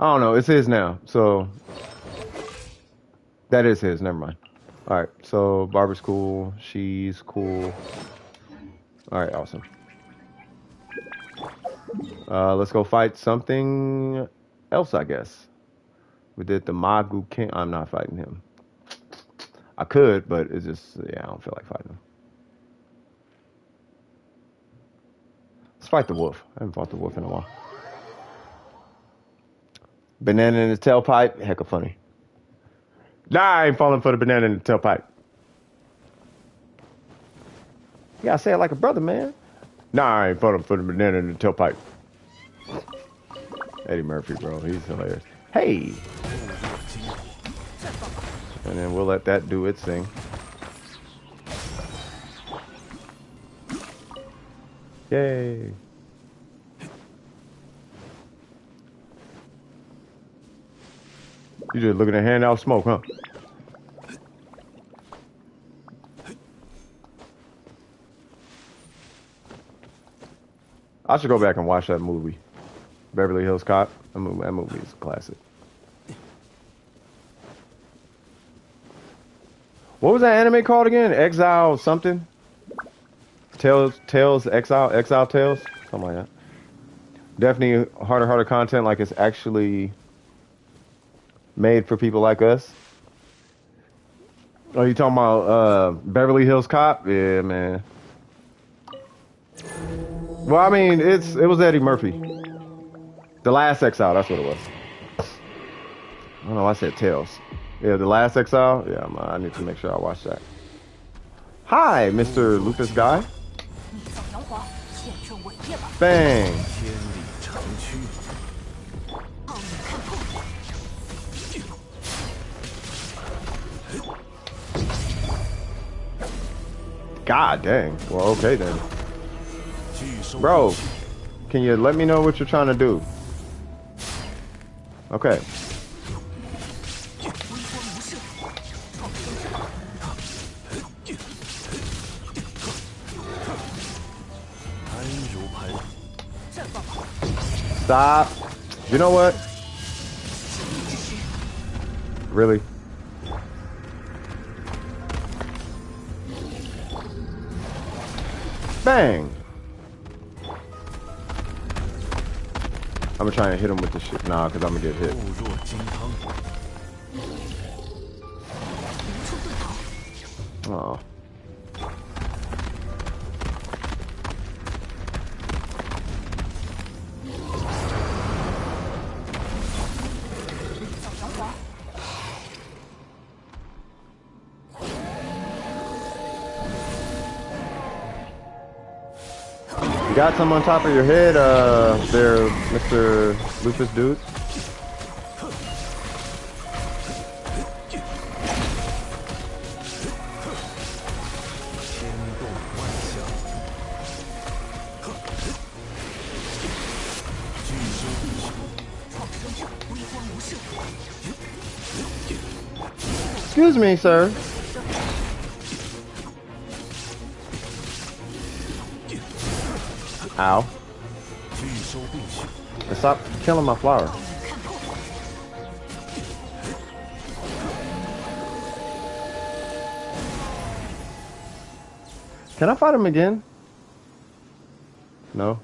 I don't know. It's his now. So that is his. Never mind. All right. So Barbara's cool. She's cool. All right. Awesome. Let's go fight something else, I guess. We did the Magu King. I'm not fighting him. I could, but it's just, yeah, I don't feel like fighting him. Let's fight the wolf. I haven't fought the wolf in a while. Banana in the tailpipe. Heck of funny. Nah, I ain't falling for the banana in the tailpipe. You gotta say it like a brother, man. Nah, I ain't falling for the banana in the tailpipe. Eddie Murphy, bro. He's hilarious. Hey! And then we'll let that do its thing. Yay! You just looking at hand out smoke, huh? I should go back and watch that movie. Beverly Hills Cop. That movie is a classic. What was that anime called again? Exile something? Tales, Exile Tales? Something like that. Definitely harder content, like it's actually made for people like us. Oh, you talking about Beverly Hills Cop? Yeah, man. Well, I mean, it was Eddie Murphy. The Last Exile, that's what it was. I don't know, I said Tales. Yeah, The Last Exile? Yeah, I need to make sure I watch that. Hi, Mr. Lupus Guy. Bang. God dang. Well, okay then. Bro, can you let me know what you're trying to do? Okay. Stop. You know what? Really? Bang! I'm gonna try and hit him with this shit. Nah, because I'm gonna get hit. 固若金汤。 Oh. You got some on top of your head, there, Mr. Lupus dude? Excuse me, sir. Ow. Stop killing my flower. Can I fight him again? No.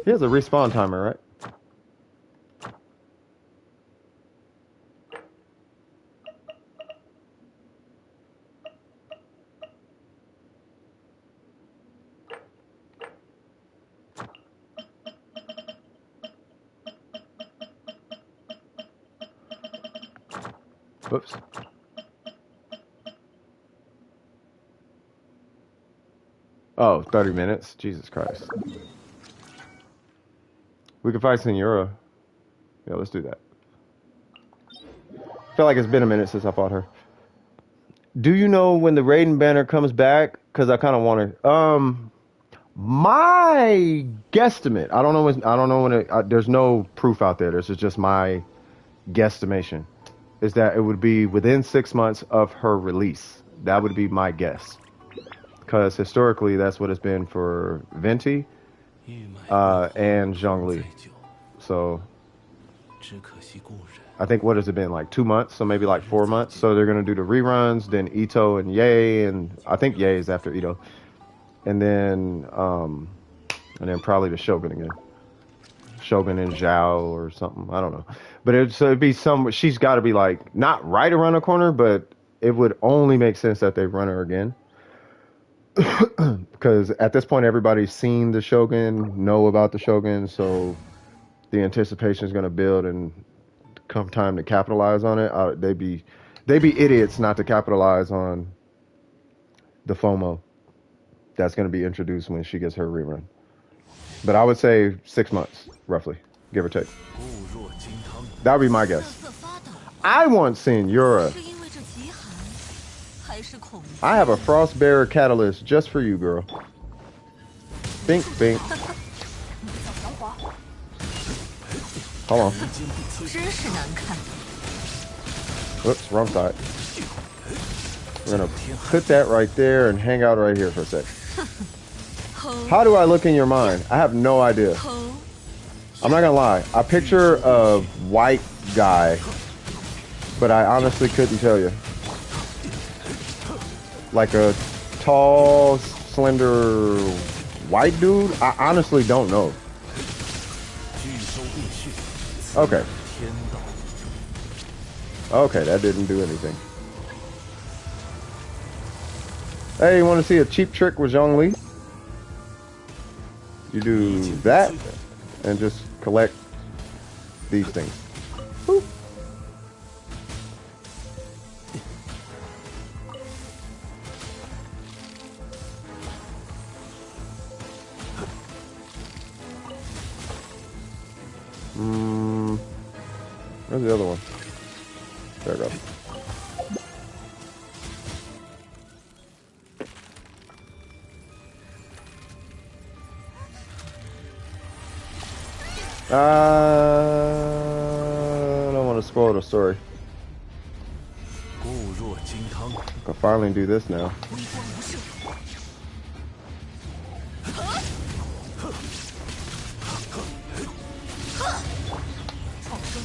He has a respawn timer, right? Whoops. Oh, 30 minutes? Jesus Christ. We can fight Senora. Yeah, let's do that. I feel like it's been a minute since I fought her. Do you know when the Raiden banner comes back? Because I kind of want to. My guesstimate. I don't know. I don't know when it. There's no proof out there. This is just my guesstimation. Is that it would be within 6 months of her release. That would be my guess. Because historically, that's what it's been for Venti and Zhongli. So I think, what has it been, like 2 months? So maybe like 4 months. So they're going to do the reruns, then Ito and Ye, and I think Ye is after Ito. And then probably the Shogun again. Shogun and Zhao or something. I don't know. But it'd be some, she's got to be like, not right around the corner, but it would only make sense that they run her again. Because at this point, everybody's seen the Shogun, know about the Shogun, so the anticipation is going to build, and come time to capitalize on it, they'd be idiots not to capitalize on the FOMO that's going to be introduced when she gets her rerun. But I would say 6 months, roughly, give or take. That would be my guess. I want Senora. I have a Frostbearer catalyst just for you, girl. Bink, bink. Hold on. Whoops, wrong side. We're gonna put that right there and hang out right here for a sec. How do I look in your mind? I have no idea. I'm not gonna lie. I picture a white guy, but I honestly couldn't tell you. Like a tall, slender, white dude? I honestly don't know. Okay. Okay, that didn't do anything. Hey, you want to see a cheap trick with Zhongli? You do that and just collect these things. Boop. Where's the other one? There it goes. I don't want to spoil the story. I can finally do this now.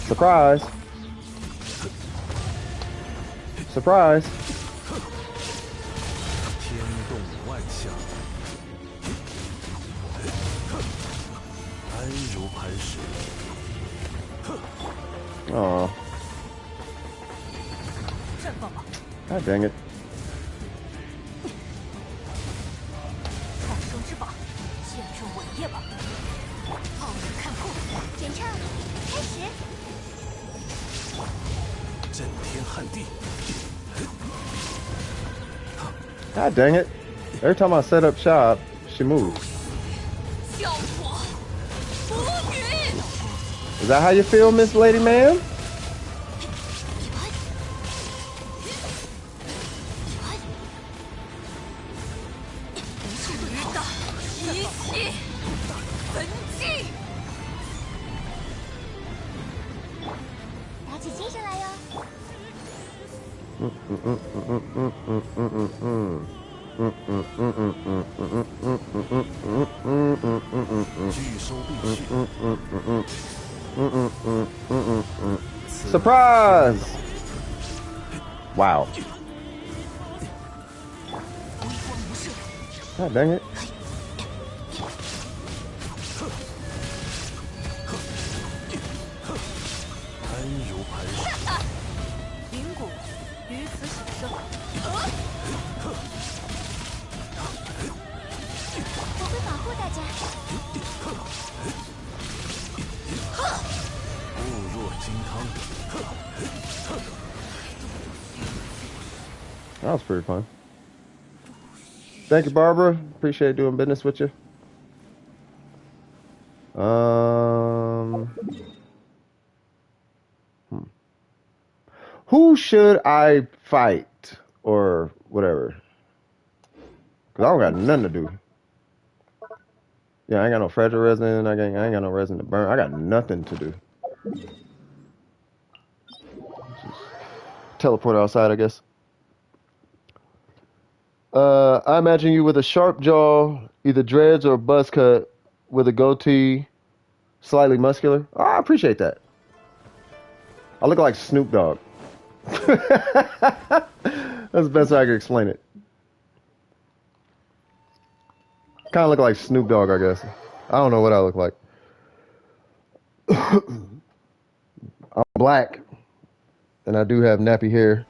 Surprise! Surprise. 天动万象，安如磐石。 Oh. God dang it. 创生之宝，见证伟业吧！傲人看破，演唱开始。震天撼地。 God dang it. Every time I set up shop, she moves. 叫我魔女！ Is that how you feel, Miss Lady Ma'am? 直到一气焚尽。打起精神来哟！拒收并取。 Surprise! Wow. God dang it. 安如磐石。灵骨于此显生。我会保护大家。固若金汤。 That was pretty fun. Thank you, Barbara. Appreciate doing business with you. Who should I fight or whatever? Cause I don't got nothing to do. Yeah, I ain't got no fragile resin. I ain't got no resin to burn. I got nothing to do. Just teleport outside, I guess. I imagine you with a sharp jaw, either dreads or a buzz cut, with a goatee, slightly muscular. Oh, I appreciate that. I look like Snoop Dogg. That's the best way I can explain it. Kind of look like Snoop Dogg, I guess. I don't know what I look like. I'm black, and I do have nappy hair.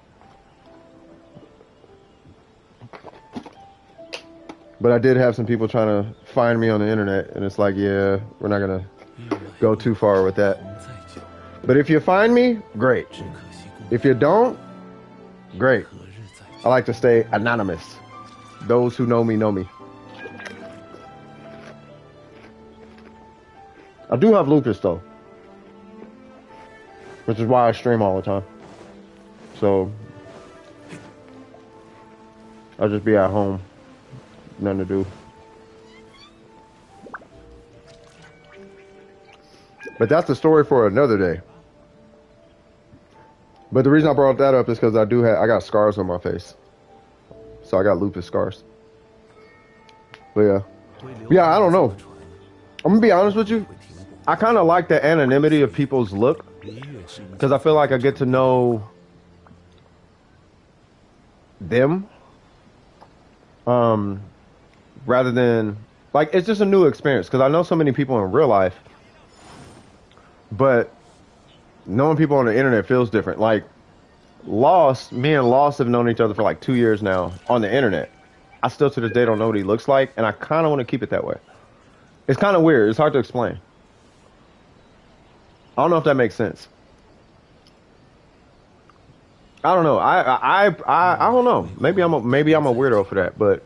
But I did have some people trying to find me on the internet, and it's like, yeah, we're not gonna go too far with that. But if you find me, great. If you don't, great. I like to stay anonymous. Those who know me know me. I do have lupus though, which is why I stream all the time. So I'll just be at home. Nothing to do. But that's the story for another day. But the reason I brought that up is because I got scars on my face. So I got lupus scars. But yeah, I don't know. I'm gonna be honest with you. I kind of like the anonymity of people's look, because I feel like I get to know them. Rather than, like, it's just a new experience, because I know so many people in real life, but knowing people on the internet feels different. Like, me and Lost have known each other for like 2 years now on the internet. I still to this day don't know what he looks like, and I kind of want to keep it that way. It's kind of weird. It's hard to explain. I don't know if that makes sense. I don't know. I don't know. Maybe I'm a weirdo for that, but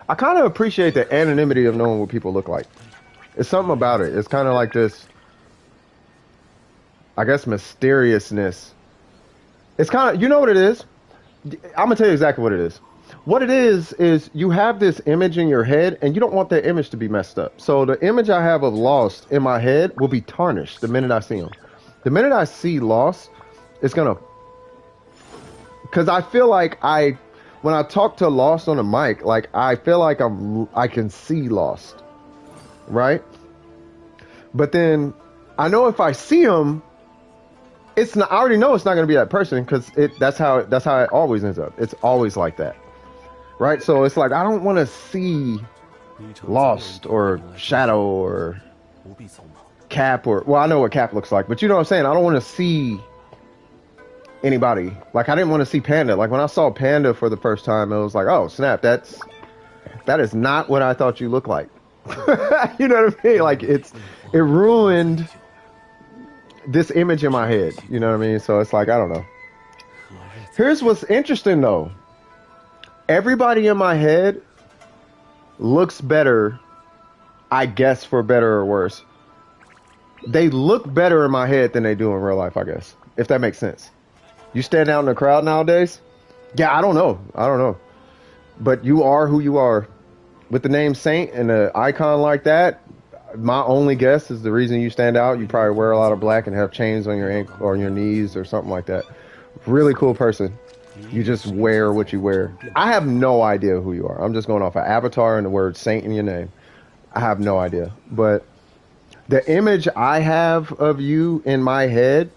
I kind of appreciate the anonymity of knowing what people look like. It's something about it. It's kind of like this, I guess, mysteriousness. It's kind of, you know what it is? I'm gonna tell you exactly what it is. What it is you have this image in your head, and you don't want that image to be messed up. So the image I have of Lost in my head will be tarnished the minute I see him. The minute I see Lost, it's gonna, because I feel like when I talk to Lost on the mic, like, I feel like I can see Lost, right? But then I know if I see him, it's not. I already know it's not going to be that person because that's how it always ends up. It's always like that, right? So it's like I don't want to see Lost or Shadow or Cap or I know what Cap looks like, but you know what I'm saying. I don't want to see anybody. Like I didn't want to see Panda. Like when I saw Panda for the first time, it was like, oh snap, that is not what I thought you looked like. You know what I mean? Like it ruined this image in my head. You know what I mean? So it's like I don't know. Here's what's interesting though. Everybody in my head looks better, I guess, for better or worse. They look better in my head than they do in real life, I guess, if that makes sense. You stand out in the crowd nowadays? Yeah, I don't know. But you are who you are. With the name Saint and an icon like that, my only guess is the reason you stand out, you probably wear a lot of black and have chains on your ankle or your knees or something like that. Really cool person. You just wear what you wear. I have no idea who you are. I'm just going off an avatar and the word Saint in your name. I have no idea. But the image I have of you in my head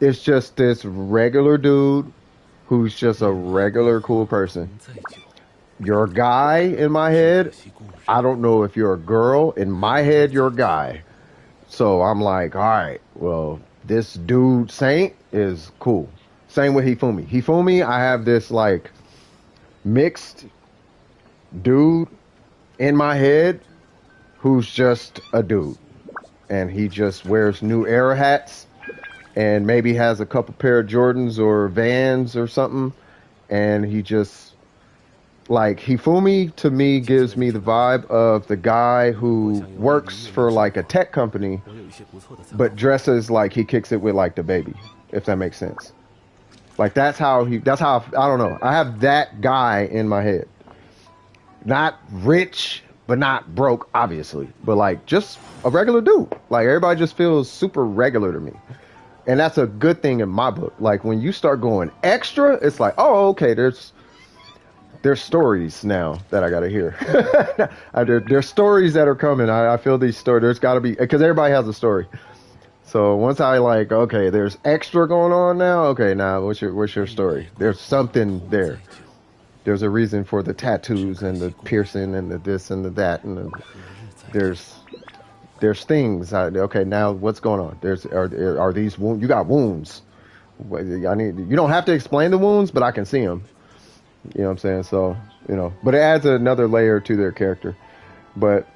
is just this regular dude who's just a regular cool person. You're a guy in my head. I don't know if you're a girl. In my head, you're a guy. So I'm like, all right, well, this dude Saint is cool. Same with Hifumi. Hifumi, I have this like mixed dude in my head who's just a dude. And he just wears New Era hats and maybe has a couple pair of Jordans or Vans or something. And he just, like, Hifumi to me gives me the vibe of the guy who works for like a tech company, but dresses like he kicks it with like the baby, if that makes sense. Like that's how I don't know. I have that guy in my head. Not rich, but not broke, obviously. But like just a regular dude. Like everybody just feels super regular to me. And that's a good thing in my book. Like when you start going extra, it's like, oh, okay, there's stories now that I gotta hear. There's stories that are coming. I feel these stories. There's gotta be, because everybody has a story. So once I like, okay, there's extra going on now. Okay, now what's your story? There's something there. There's a reason for the tattoos and the piercing and the this and the that and there's things. Okay, now what's going on? Are these wounds? You got wounds. You don't have to explain the wounds, but I can see them. You know what I'm saying? So but it adds another layer to their character. But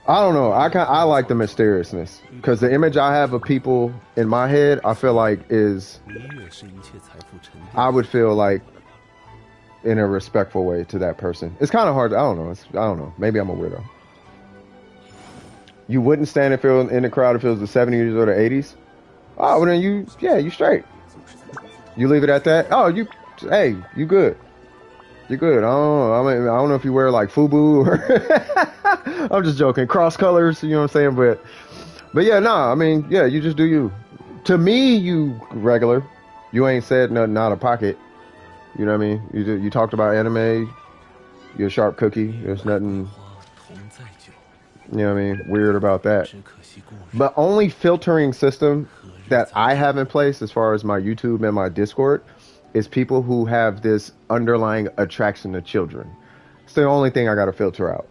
I don't know. I like the mysteriousness because the image I have of people in my head, I feel like I would feel like in a respectful way to that person. It's kind of hard. I don't know. Maybe I'm a weirdo. You wouldn't stand in the crowd if it was the 70s or the 80s. Oh, well then you straight. You leave it at that. Oh, you good. You're good. I don't know if you wear like FUBU or I'm just joking. Cross colors, you know what I'm saying? But yeah, I mean, yeah, you just do you. To me, you regular. You ain't said nothing out of pocket. You know what I mean? You talked about anime. You're a sharp cookie. There's nothing, you know what I mean, weird about that. But only filtering system that I have in place as far as my YouTube and my Discord is people who have this underlying attraction to children. It's the only thing I got to filter out.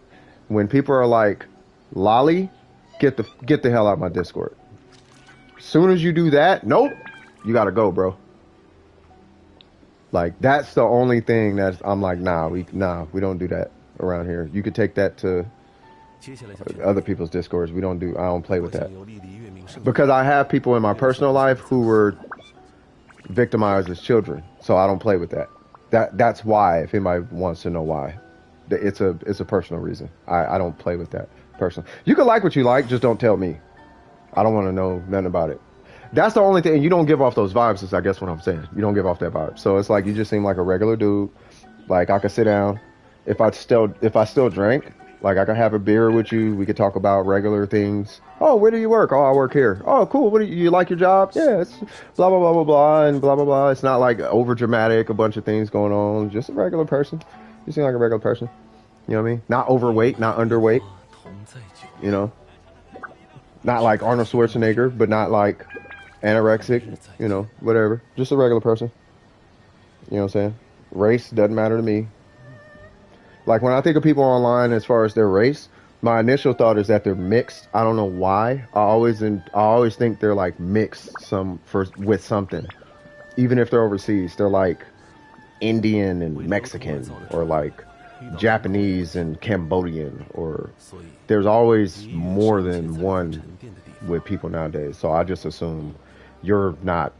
When people are like, lolly, get the hell out of my Discord. As soon as you do that, nope, you got to go, bro. Like, that's the only thing that I'm like, nah, we don't do that around here. You could take that to other people's Discords. I don't play with that. Because I have people in my personal life who were victimized as children, so I don't play with that. That's why, if anybody wants to know why, it's a personal reason. I don't play with that personally. You can like what you like, just don't tell me. I don't want to know nothing about it. That's the only thing. And you don't give off those vibes, is I guess what I'm saying. You don't give off that vibe. So it's like you just seem like a regular dude. Like I could sit down. If I still drank, like I could have a beer with you. We could talk about regular things. Oh, where do you work? Oh, I work here. Oh, cool. What do you like your job? Yeah, it's blah blah blah blah blah and blah blah blah. It's not like over dramatic, a bunch of things going on. Just a regular person. You seem like a regular person. You know what I mean? Not overweight, not underweight. You know. Not like Arnold Schwarzenegger, but not like anorexic, you know, whatever. Just a regular person. You know what I'm saying? Race doesn't matter to me. Like when I think of people online as far as their race, my initial thought is that they're mixed. I don't know why. I always think they're like mixed with something. Even if they're overseas, they're like Indian and Mexican or like Japanese and Cambodian, or there's always more than one with people nowadays. So I just assume you're not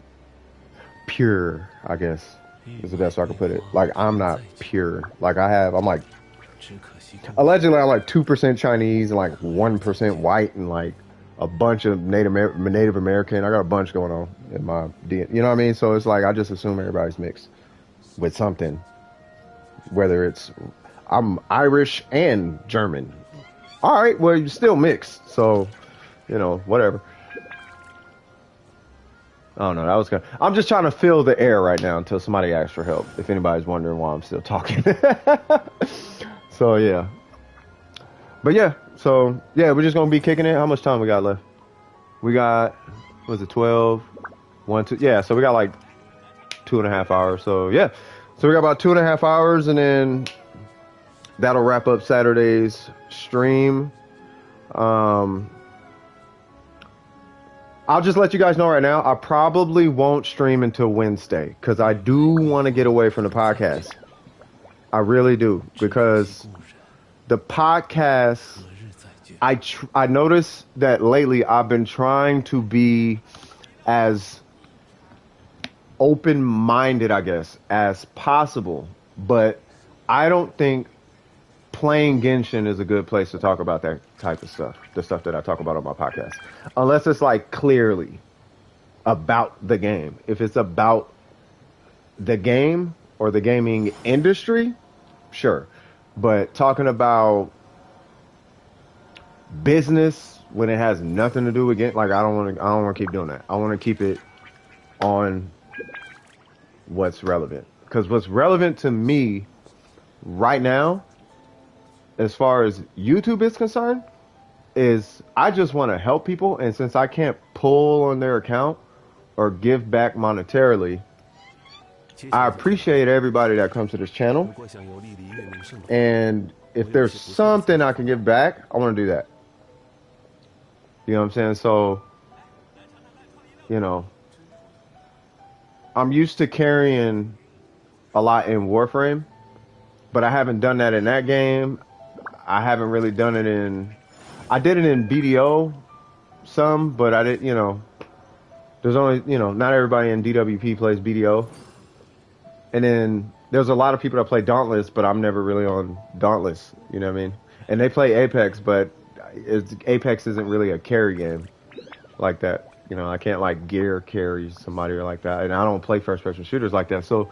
pure, I guess is the best way I could put it. Like I'm not pure. Like I'm like allegedly I'm like 2% Chinese and like 1% white and like a bunch of Native American. I got a bunch going on in my DNA. You know what I mean? So it's like I just assume everybody's mixed with something, whether it's I'm Irish and German. All right, well you're still mixed, so you know whatever. I don't know. That was good. I'm just trying to fill the air right now until somebody asks for help. If anybody's wondering why I'm still talking. So yeah. But yeah. So yeah, we're just gonna be kicking it. How much time we got left? We got, was it 12? 1, 2. Yeah. So we got like 2.5 hours. So yeah. So we got about 2.5 hours, and then that'll wrap up Saturday's stream. I'll just let you guys know right now, I probably won't stream until Wednesday because I do want to get away from the podcast. I really do, because the podcast, I noticed that lately I've been trying to be as open-minded, I guess, as possible, but I don't think playing Genshin is a good place to talk about that type of stuff, the stuff that I talk about on my podcast, unless it's like clearly about the game. If it's about the game or the gaming industry, sure. But talking about business when it has nothing to do with it, like I don't want to keep doing that. I want to keep it on what's relevant, because what's relevant to me right now, as far as YouTube is concerned, is I just want to help people. And since I can't pull on their account or give back monetarily, I appreciate everybody that comes to this channel. And if there's something I can give back, I want to do that. You know what I'm saying? So, you know, I'm used to carrying a lot in Warframe, but I haven't done that in that game. I haven't really done it I did it in BDO some, but I didn't, you know, there's only, you know, not everybody in DWP plays BDO. And then there's a lot of people that play Dauntless, but I'm never really on Dauntless, you know what I mean? And they play Apex, but Apex isn't really a carry game like that. You know, I can't like gear carry somebody or like that. And I don't play first person shooters like that. So,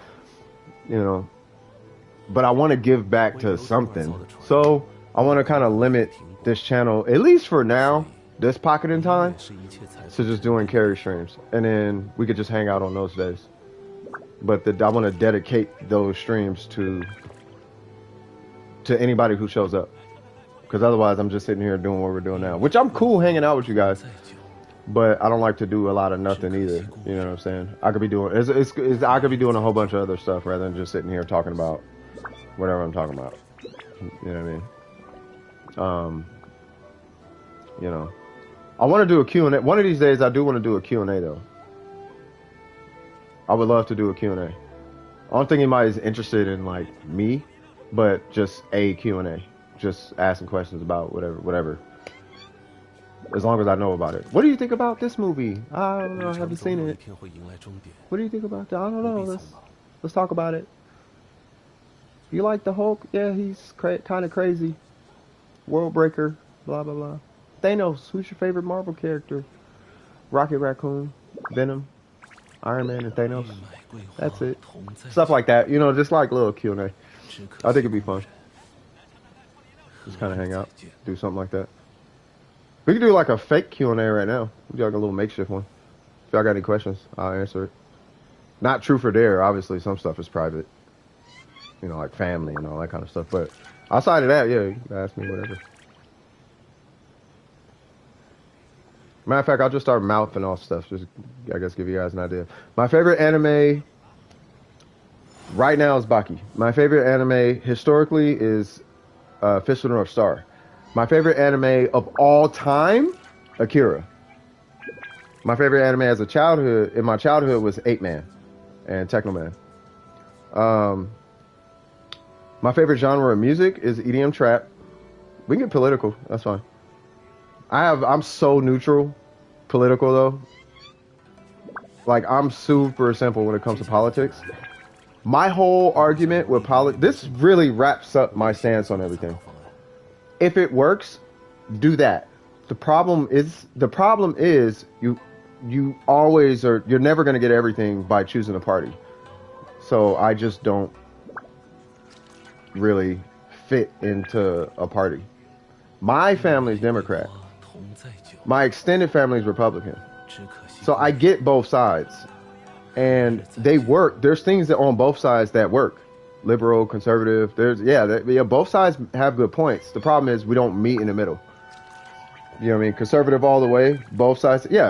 you know, but I want to give back to something. So I want to kind of limit this channel, at least for now, this pocket in time, to just doing carry streams. And then we could just hang out on those days. But I want to dedicate those streams to anybody who shows up. Because otherwise I'm just sitting here doing what we're doing now. Which I'm cool hanging out with you guys. But I don't like to do a lot of nothing either. You know what I'm saying? I could be doing I could be doing a whole bunch of other stuff rather than just sitting here talking about whatever I'm talking about. You know what I mean? You know, I want to do a Q&A. One of these days I do want to do a Q&A though. I would love to do a Q&A. I don't think anybody's interested in like me, but just a Q&A. Just asking questions about whatever. As long as I know about it. What do you think about this movie? I don't know. I haven't seen it. What do you think about that? I don't know. Let's talk about it. You like the Hulk? Yeah, he's kind of crazy. World Breaker. Blah, blah, blah. Thanos. Who's your favorite Marvel character? Rocket Raccoon. Venom. Iron Man and Thanos. That's it. Stuff like that. You know, just like little Q&A. I think it'd be fun. Just kind of hang out. Do something like that. We could do like a fake Q&A right now. We do like a little makeshift one. If y'all got any questions, I'll answer it. Not truth or dare. Obviously, some stuff is private. You know, like family and all that kind of stuff. But outside of that, yeah, you can ask me whatever. Matter of fact, I'll just start mouthing off stuff. Just, I guess, give you guys an idea. My favorite anime right now is Baki. My favorite anime historically is Fist of the North Star. My favorite anime of all time, Akira. My favorite anime as a childhood, in my childhood, was 8-Man and Technoman. My favorite genre of music is EDM trap. We can get political. That's fine. I'm so neutral, political though. Like, I'm super simple when it comes to politics. My whole argument with this really wraps up my stance on everything. If it works, do that. The problem is you always are. You're never going to get everything by choosing a party. So I just don't really fit into a party. My family's Democrat. My extended family is Republican. So I get both sides. And they work. There's things that on both sides that work. Liberal, conservative. Both sides have good points. The problem is we don't meet in the middle. You know what I mean? Conservative all the way. Both sides. Yeah.